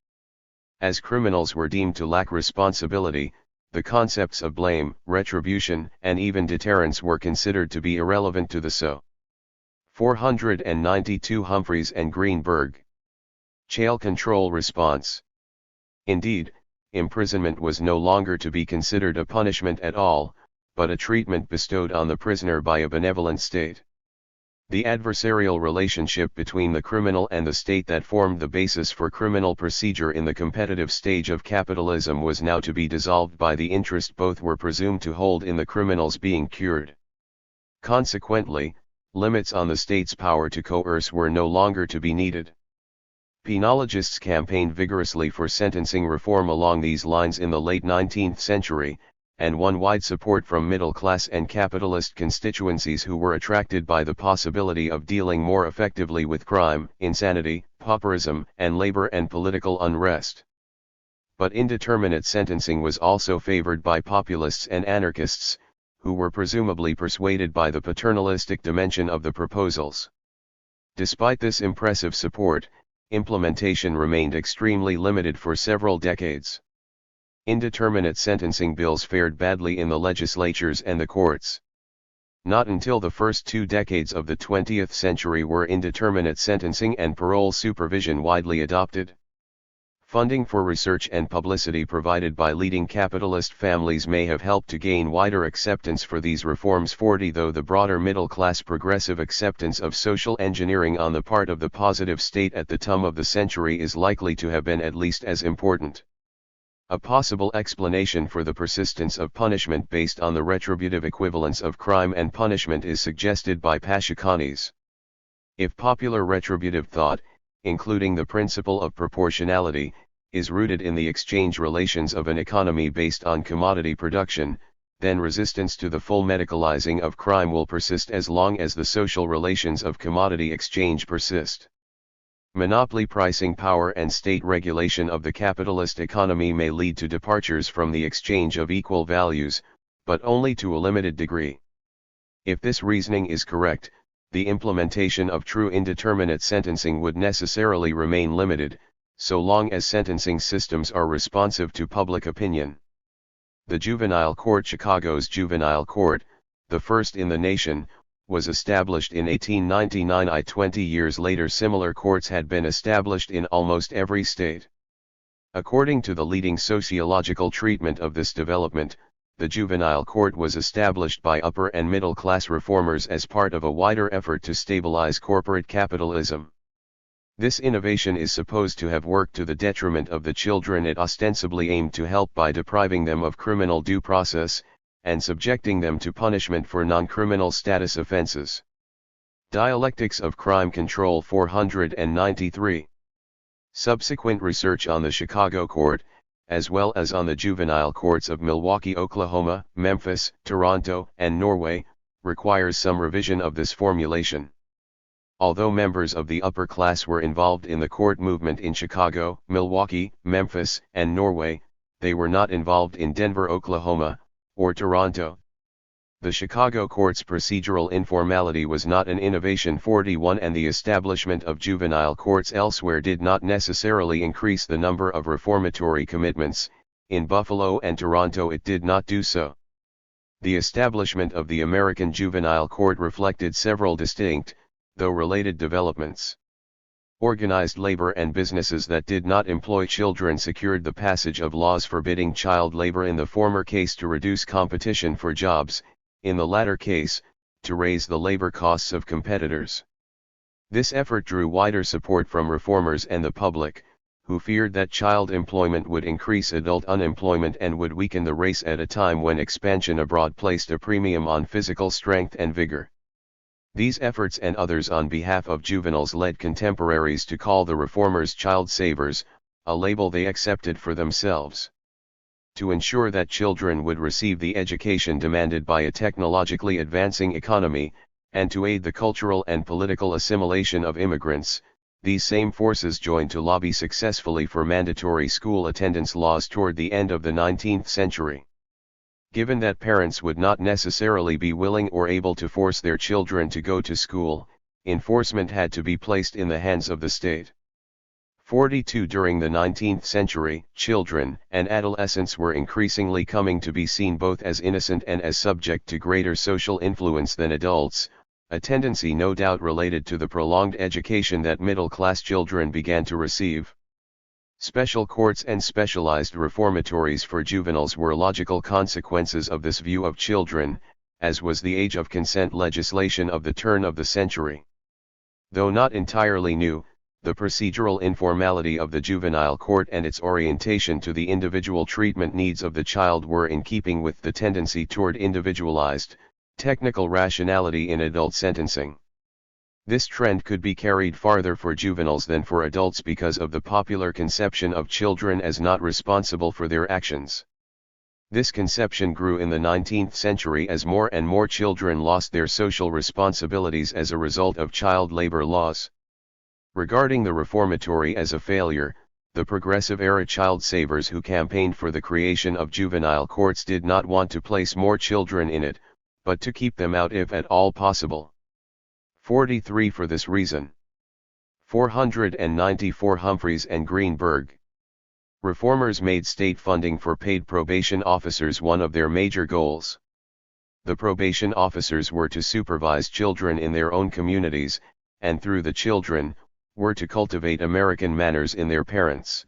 As criminals were deemed to lack responsibility, the concepts of blame, retribution, and even deterrence were considered to be irrelevant to the so. 492 Humphreys and Greenberg. Jail control response. Indeed, imprisonment was no longer to be considered a punishment at all, but a treatment bestowed on the prisoner by a benevolent state. The adversarial relationship between the criminal and the state that formed the basis for criminal procedure in the competitive stage of capitalism was now to be dissolved by the interest both were presumed to hold in the criminals being cured. Consequently, limits on the state's power to coerce were no longer to be needed. Penologists campaigned vigorously for sentencing reform along these lines in the late 19th century, and won wide support from middle-class and capitalist constituencies who were attracted by the possibility of dealing more effectively with crime, insanity, pauperism, and labor and political unrest. But indeterminate sentencing was also favored by populists and anarchists, who were presumably persuaded by the paternalistic dimension of the proposals. Despite this impressive support, implementation remained extremely limited for several decades. Indeterminate sentencing bills fared badly in the legislatures and the courts. Not until the first 2 decades of the 20th century were indeterminate sentencing and parole supervision widely adopted. Funding for research and publicity provided by leading capitalist families may have helped to gain wider acceptance for these reforms, though the broader middle-class progressive acceptance of social engineering on the part of the positive state at the turn of the century is likely to have been at least as important. A possible explanation for the persistence of punishment based on the retributive equivalence of crime and punishment is suggested by Pashukanis. If popular retributive thought, including the principle of proportionality, is rooted in the exchange relations of an economy based on commodity production, then resistance to the full medicalizing of crime will persist as long as the social relations of commodity exchange persist. Monopoly pricing power and state regulation of the capitalist economy may lead to departures from the exchange of equal values, but only to a limited degree. If this reasoning is correct, the implementation of true indeterminate sentencing would necessarily remain limited, so long as sentencing systems are responsive to public opinion. The Juvenile Court, Chicago's Juvenile Court, the first in the nation, was established in 1899. 20 years later similar courts had been established in almost every state. According to the leading sociological treatment of this development, the juvenile court was established by upper and middle class reformers as part of a wider effort to stabilize corporate capitalism. This innovation is supposed to have worked to the detriment of the children it ostensibly aimed to help by depriving them of criminal due process, and subjecting them to punishment for non-criminal status offenses. Dialectics of Crime Control 493. Subsequent research on the Chicago court, as well as on the juvenile courts of Milwaukee, Oklahoma, Memphis, Toronto, and Norway, requires some revision of this formulation. Although members of the upper class were involved in the court movement in Chicago, Milwaukee, Memphis, and Norway, they were not involved in Denver, Oklahoma, or Toronto. The Chicago court's procedural informality was not an innovation. 41 And the establishment of juvenile courts elsewhere did not necessarily increase the number of reformatory commitments. In Buffalo and Toronto it did not do so. The establishment of the American Juvenile Court reflected several distinct, though related developments. Organized labor and businesses that did not employ children secured the passage of laws forbidding child labor, in the former case to reduce competition for jobs, in the latter case, to raise the labor costs of competitors. This effort drew wider support from reformers and the public, who feared that child employment would increase adult unemployment and would weaken the race at a time when expansion abroad placed a premium on physical strength and vigor. These efforts and others on behalf of juveniles led contemporaries to call the reformers child savers, a label they accepted for themselves. To ensure that children would receive the education demanded by a technologically advancing economy, and to aid the cultural and political assimilation of immigrants, These same forces joined to lobby successfully for mandatory school attendance laws toward the end of the 19th century. Given that parents would not necessarily be willing or able to force their children to go to school, enforcement had to be placed in the hands of the state. 42 During the 19th century, children and adolescents were increasingly coming to be seen both as innocent and as subject to greater social influence than adults, a tendency no doubt related to the prolonged education that middle-class children began to receive. Special courts and specialized reformatories for juveniles were logical consequences of this view of children, as was the age of consent legislation of the turn of the century. Though not entirely new, the procedural informality of the juvenile court and its orientation to the individual treatment needs of the child were in keeping with the tendency toward individualized, technical rationality in adult sentencing. This trend could be carried farther for juveniles than for adults because of the popular conception of children as not responsible for their actions. This conception grew in the 19th century as more and more children lost their social responsibilities as a result of child labor laws. Regarding the reformatory as a failure, the progressive-era child savers who campaigned for the creation of juvenile courts did not want to place more children in it, but to keep them out if at all possible. 43 For this reason. 494 Humphreys and Greenberg. Reformers made state funding for paid probation officers one of their major goals. The probation officers were to supervise children in their own communities, and through the children, were to cultivate American manners in their parents.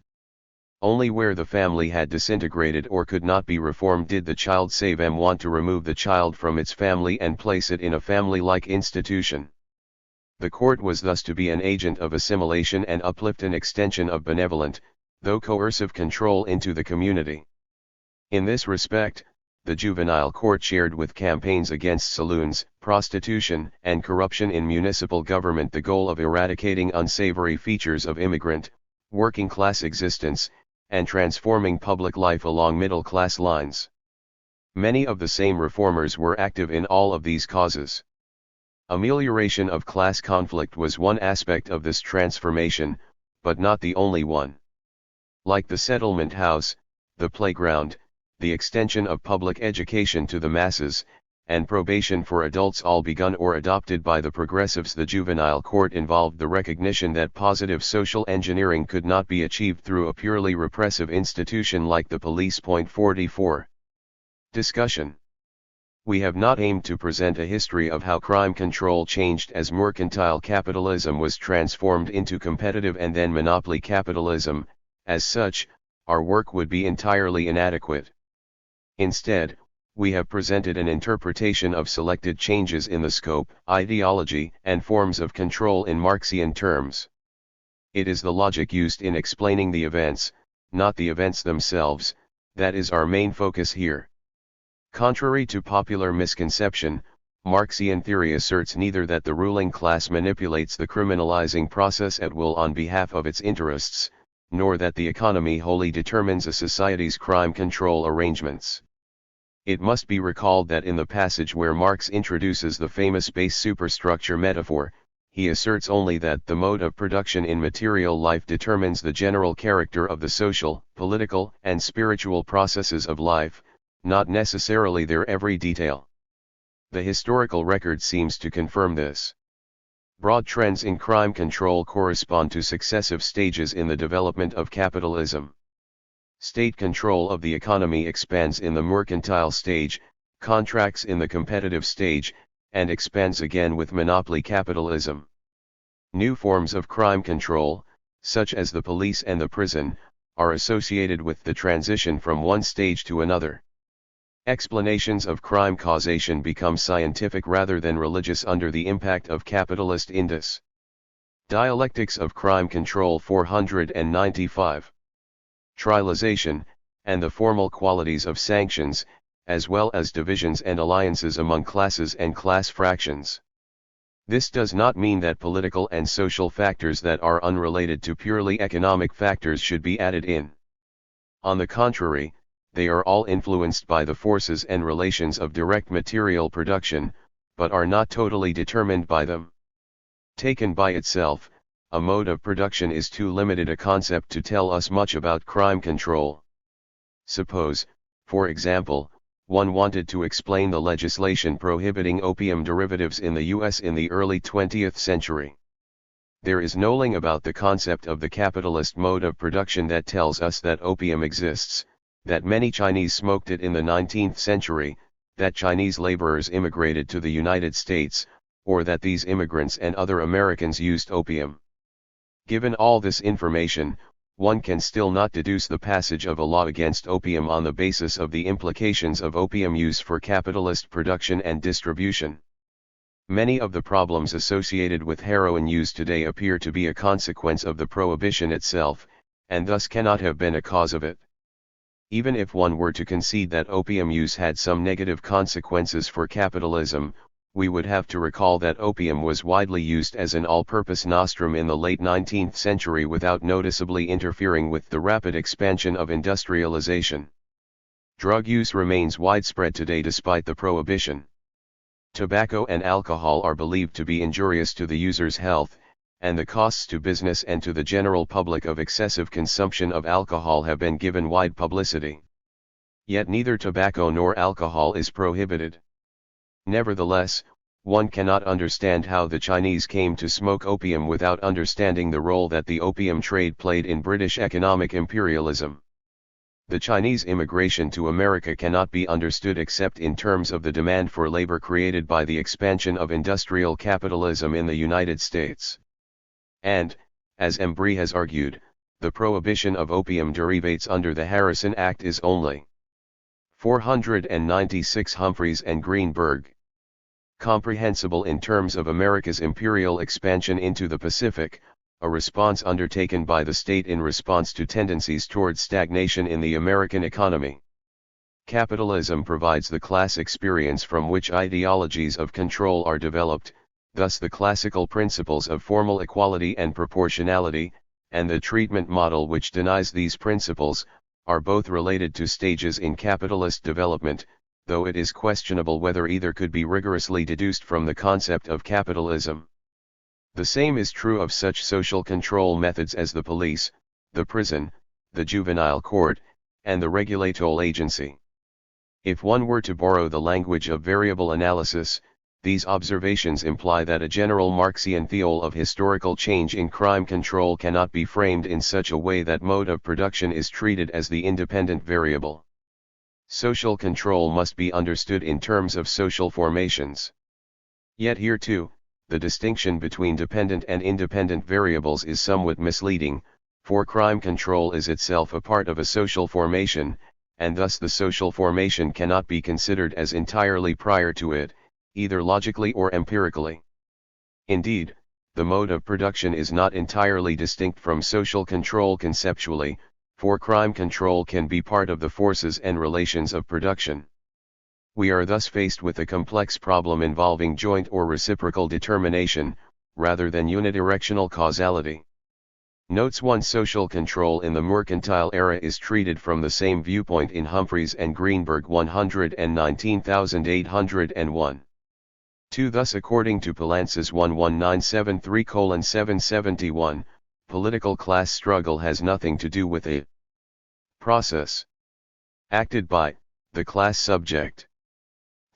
Only where the family had disintegrated or could not be reformed did the child savem want to remove the child from its family and place it in a family-like institution. The court was thus to be an agent of assimilation and uplift, an extension of benevolent, though coercive control into the community. In this respect, the juvenile court shared with campaigns against saloons, prostitution, and corruption in municipal government the goal of eradicating unsavory features of immigrant, working-class existence, and transforming public life along middle-class lines. Many of the same reformers were active in all of these causes. Amelioration of class conflict was one aspect of this transformation, but not the only one. Like the settlement house, the playground, the extension of public education to the masses, and probation for adults all begun or adopted by the progressives, the juvenile court involved the recognition that positive social engineering could not be achieved through a purely repressive institution like the police. 44. Discussion. We have not aimed to present a history of how crime control changed as mercantile capitalism was transformed into competitive and then monopoly capitalism. As such, our work would be entirely inadequate. Instead, we have presented an interpretation of selected changes in the scope, ideology, and forms of control in Marxian terms. It is the logic used in explaining the events, not the events themselves, that is our main focus here. Contrary to popular misconception, Marxian theory asserts neither that the ruling class manipulates the criminalizing process at will on behalf of its interests, nor that the economy wholly determines a society's crime control arrangements. It must be recalled that in the passage where Marx introduces the famous base superstructure metaphor, he asserts only that the mode of production in material life determines the general character of the social, political, and spiritual processes of life, not necessarily their every detail. The historical record seems to confirm this. Broad trends in crime control correspond to successive stages in the development of capitalism. State control of the economy expands in the mercantile stage, contracts in the competitive stage, and expands again with monopoly capitalism. New forms of crime control, such as the police and the prison, are associated with the transition from one stage to another. Explanations of crime causation become scientific rather than religious under the impact of capitalist indus. Dialectics of crime control. 495. Trialization, and the formal qualities of sanctions, as well as divisions and alliances among classes and class fractions. This does not mean that political and social factors that are unrelated to purely economic factors should be added in. On the contrary, they are all influenced by the forces and relations of direct material production, but are not totally determined by them. Taken by itself, a mode of production is too limited a concept to tell us much about crime control. Suppose, for example, one wanted to explain the legislation prohibiting opium derivatives in the US in the early 20th century. There is no ling about the concept of the capitalist mode of production that tells us that opium exists, that many Chinese smoked it in the 19th century, that Chinese laborers immigrated to the United States, or that these immigrants and other Americans used opium. Given all this information, one can still not deduce the passage of a law against opium on the basis of the implications of opium use for capitalist production and distribution. Many of the problems associated with heroin use today appear to be a consequence of the prohibition itself, and thus cannot have been a cause of it. Even if one were to concede that opium use had some negative consequences for capitalism, we would have to recall that opium was widely used as an all-purpose nostrum in the late 19th century without noticeably interfering with the rapid expansion of industrialization. Drug use remains widespread today despite the prohibition. Tobacco and alcohol are believed to be injurious to the user's health, and the costs to business and to the general public of excessive consumption of alcohol have been given wide publicity. Yet neither tobacco nor alcohol is prohibited. Nevertheless, one cannot understand how the Chinese came to smoke opium without understanding the role that the opium trade played in British economic imperialism. The Chinese immigration to America cannot be understood except in terms of the demand for labor created by the expansion of industrial capitalism in the United States. And, as Embry has argued, the prohibition of opium derivates under the Harrison Act is only 496 Humphreys and Greenberg. Comprehensible in terms of America's imperial expansion into the Pacific, a response undertaken by the state in response to tendencies towards stagnation in the American economy. Capitalism provides the class experience from which ideologies of control are developed, thus the classical principles of formal equality and proportionality, and the treatment model which denies these principles, are both related to stages in capitalist development, though it is questionable whether either could be rigorously deduced from the concept of capitalism. The same is true of such social control methods as the police, the prison, the juvenile court, and the regulatory agency. If one were to borrow the language of variable analysis, these observations imply that a general Marxian theory of historical change in crime control cannot be framed in such a way that mode of production is treated as the independent variable. Social control must be understood in terms of social formations. Yet here too, the distinction between dependent and independent variables is somewhat misleading, for crime control is itself a part of a social formation, and thus the social formation cannot be considered as entirely prior to it, either logically or empirically. Indeed, the mode of production is not entirely distinct from social control conceptually, for crime control can be part of the forces and relations of production. We are thus faced with a complex problem involving joint or reciprocal determination, rather than unidirectional causality. Notes 1. Social control in the mercantile era is treated from the same viewpoint in Humphreys and Greenberg 119,801. 2. Thus according to Palances 11973:771, political class struggle has nothing to do with a process acted by the class subject.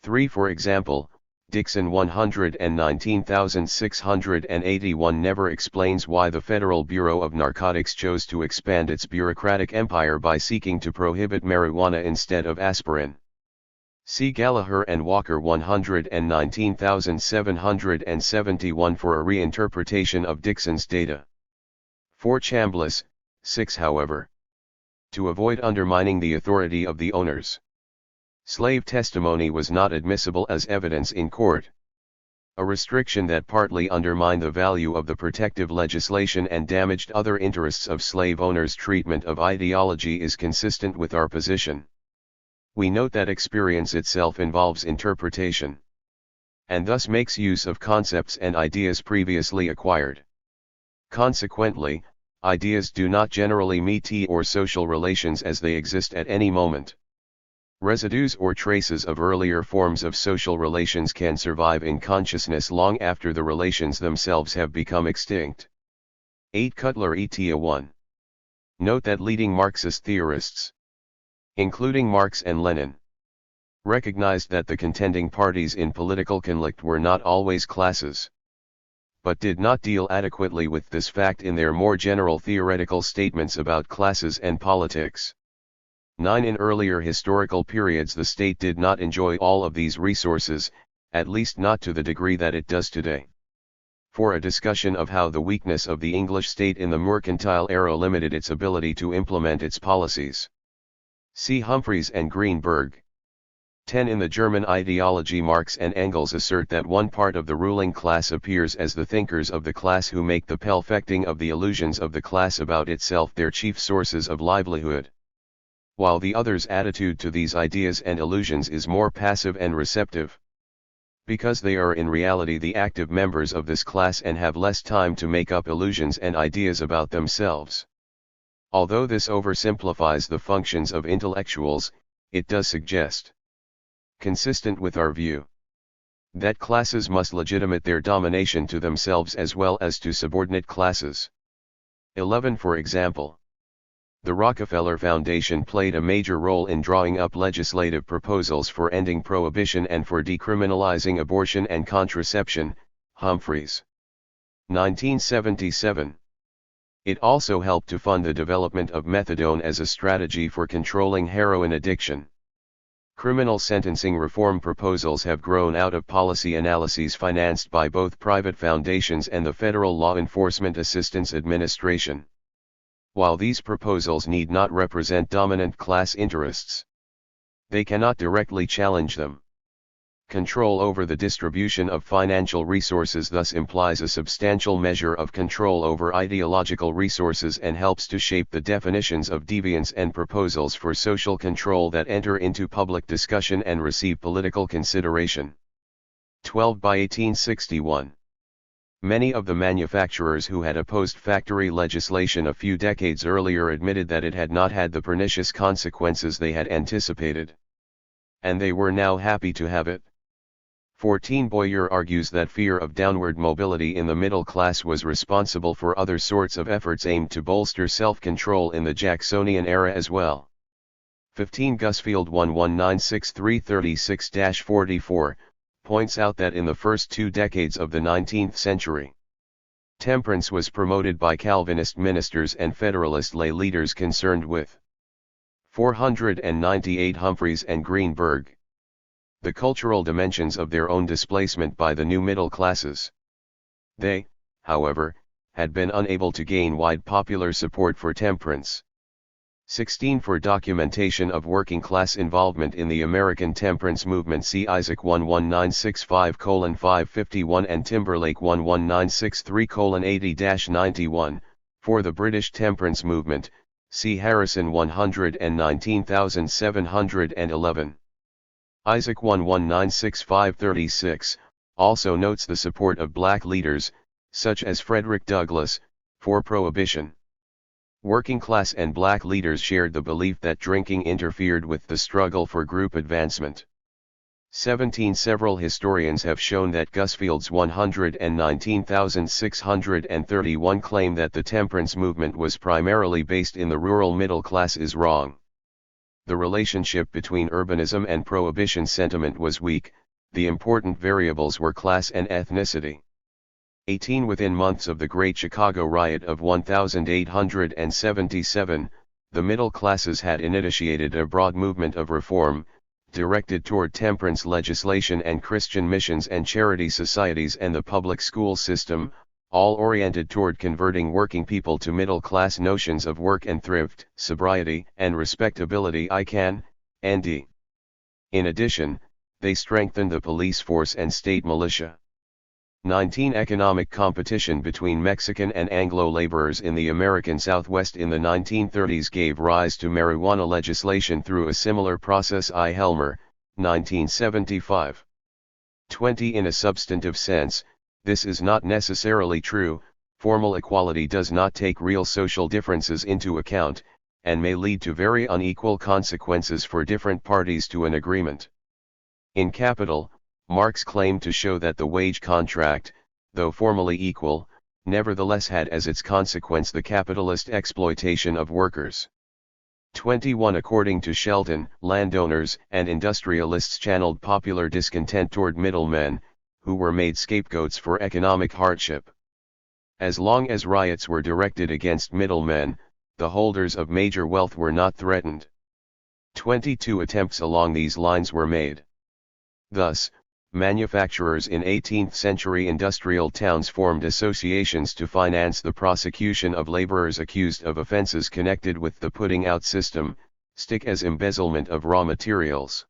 3. For example, Dixon 119,681 never explains why the Federal Bureau of Narcotics chose to expand its bureaucratic empire by seeking to prohibit marijuana instead of aspirin. See Gallagher and Walker 119,771 for a reinterpretation of Dixon's data. 4. Chambliss, 6. However, to avoid undermining the authority of the owners, slave testimony was not admissible as evidence in court. A restriction that partly undermined the value of the protective legislation and damaged other interests of slave owners' treatment of ideology is consistent with our position. We note that experience itself involves interpretation, and thus makes use of concepts and ideas previously acquired. Consequently, ideas do not generally meet or social relations as they exist at any moment. Residues or traces of earlier forms of social relations can survive in consciousness long after the relations themselves have become extinct. 8 Cutler et al. 1. Note that leading Marxist theorists, including Marx and Lenin, recognized that the contending parties in political conflict were not always classes, but did not deal adequately with this fact in their more general theoretical statements about classes and politics. 9 In earlier historical periods the state did not enjoy all of these resources, at least not to the degree that it does today. For a discussion of how the weakness of the English state in the mercantile era limited its ability to implement its policies, see Humphreys and Greenberg. 10 In the German ideology Marx and Engels assert that one part of the ruling class appears as the thinkers of the class who make the perfecting of the illusions of the class about itself their chief sources of livelihood, while the other's attitude to these ideas and illusions is more passive and receptive, because they are in reality the active members of this class and have less time to make up illusions and ideas about themselves. Although this oversimplifies the functions of intellectuals, it does suggest, consistent with our view, that classes must legitimate their domination to themselves as well as to subordinate classes. 11 For example, the Rockefeller Foundation played a major role in drawing up legislative proposals for ending prohibition and for decriminalizing abortion and contraception, Humphreys. 1977. It also helped to fund the development of methadone as a strategy for controlling heroin addiction. Criminal sentencing reform proposals have grown out of policy analyses financed by both private foundations and the Federal Law Enforcement Assistance Administration. While these proposals need not represent dominant class interests, they cannot directly challenge them. Control over the distribution of financial resources thus implies a substantial measure of control over ideological resources and helps to shape the definitions of deviance and proposals for social control that enter into public discussion and receive political consideration. 12 By 1861. Many of the manufacturers who had opposed factory legislation a few decades earlier admitted that it had not had the pernicious consequences they had anticipated, and they were now happy to have it. 14 Boyer argues that fear of downward mobility in the middle class was responsible for other sorts of efforts aimed to bolster self-control in the Jacksonian era as well. 15 Gusfield 1196-336-44, points out that in the first 2 decades of the 19th century, temperance was promoted by Calvinist ministers and Federalist lay leaders concerned with. 498 Humphreys and Greenberg. The cultural dimensions of their own displacement by the new middle classes. They, however, had been unable to gain wide popular support for temperance. 16 For documentation of working class involvement in the American temperance movement see Isaac 11965:551 and Timberlake 11963:80-91, for the British temperance movement, see Harrison 119711. Isaac 1196536, also notes the support of black leaders, such as Frederick Douglass, for prohibition. Working class and black leaders shared the belief that drinking interfered with the struggle for group advancement. 17 Several historians have shown that Gusfield's 119,631 claim that the temperance movement was primarily based in the rural middle class is wrong. The relationship between urbanism and prohibition sentiment was weak, the important variables were class and ethnicity. 18 Within months of the Great Chicago Riot of 1877, the middle classes had initiated a broad movement of reform, directed toward temperance legislation and Christian missions and charity societies and the public school system, all oriented toward converting working people to middle-class notions of work and thrift, sobriety and respectability nd. In addition, they strengthened the police force and state militia. 19 Economic competition between Mexican and Anglo laborers in the American Southwest in the 1930s gave rise to marijuana legislation through a similar process. I. Helmer, 1975. 20 In a substantive sense, this is not necessarily true. Formal equality does not take real social differences into account, and may lead to very unequal consequences for different parties to an agreement. In Capital, Marx claimed to show that the wage contract, though formally equal, nevertheless had as its consequence the capitalist exploitation of workers. 21 According to Shelton, landowners and industrialists channeled popular discontent toward middlemen, who were made scapegoats for economic hardship. As long as riots were directed against middlemen, the holders of major wealth were not threatened. 22 Attempts along these lines were made. Thus, manufacturers in 18th-century industrial towns formed associations to finance the prosecution of laborers accused of offenses connected with the putting-out system, such as embezzlement of raw materials.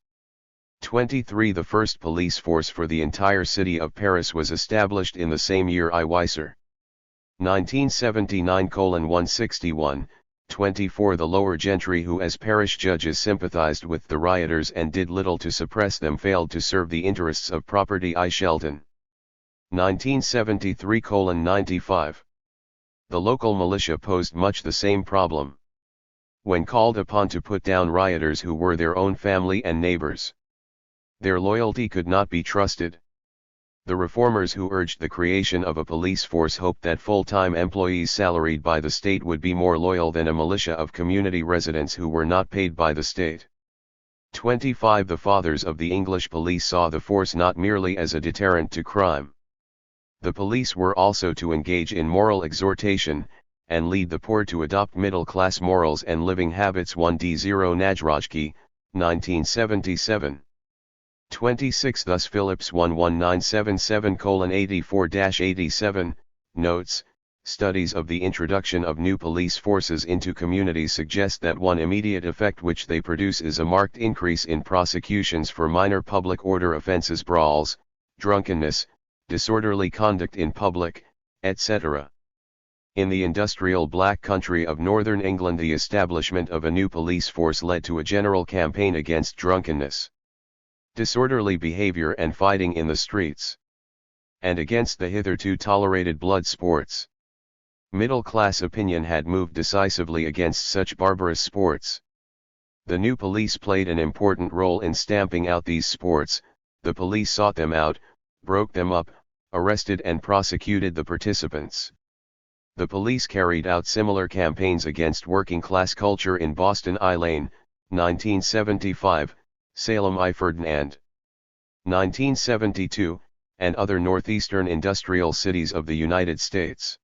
23 The first police force for the entire city of Paris was established in the same year I. Weiser. 1979:161. 24 The lower gentry who as parish judges sympathized with the rioters and did little to suppress them failed to serve the interests of property. I. Shelton. 1973:95. The local militia posed much the same problem. When called upon to put down rioters who were their own family and neighbors, their loyalty could not be trusted. The reformers who urged the creation of a police force hoped that full-time employees salaried by the state would be more loyal than a militia of community residents who were not paid by the state. 25 The fathers of the English police saw the force not merely as a deterrent to crime. The police were also to engage in moral exhortation, and lead the poor to adopt middle-class morals and living habits. 1d. Najrajki, 1977. 26 Thus Phillips 11977:84-87, notes, studies of the introduction of new police forces into communities suggest that one immediate effect which they produce is a marked increase in prosecutions for minor public order offenses, brawls, drunkenness, disorderly conduct in public, etc. In the industrial black country of northern England, the establishment of a new police force led to a general campaign against drunkenness, disorderly behavior and fighting in the streets, and against the hitherto tolerated blood sports. Middle-class opinion had moved decisively against such barbarous sports. The new police played an important role in stamping out these sports. The police sought them out, broke them up, arrested and prosecuted the participants. The police carried out similar campaigns against working-class culture in Boston. Lane, 1975, Salem I. Ferdinand. 1972, and other northeastern industrial cities of the United States.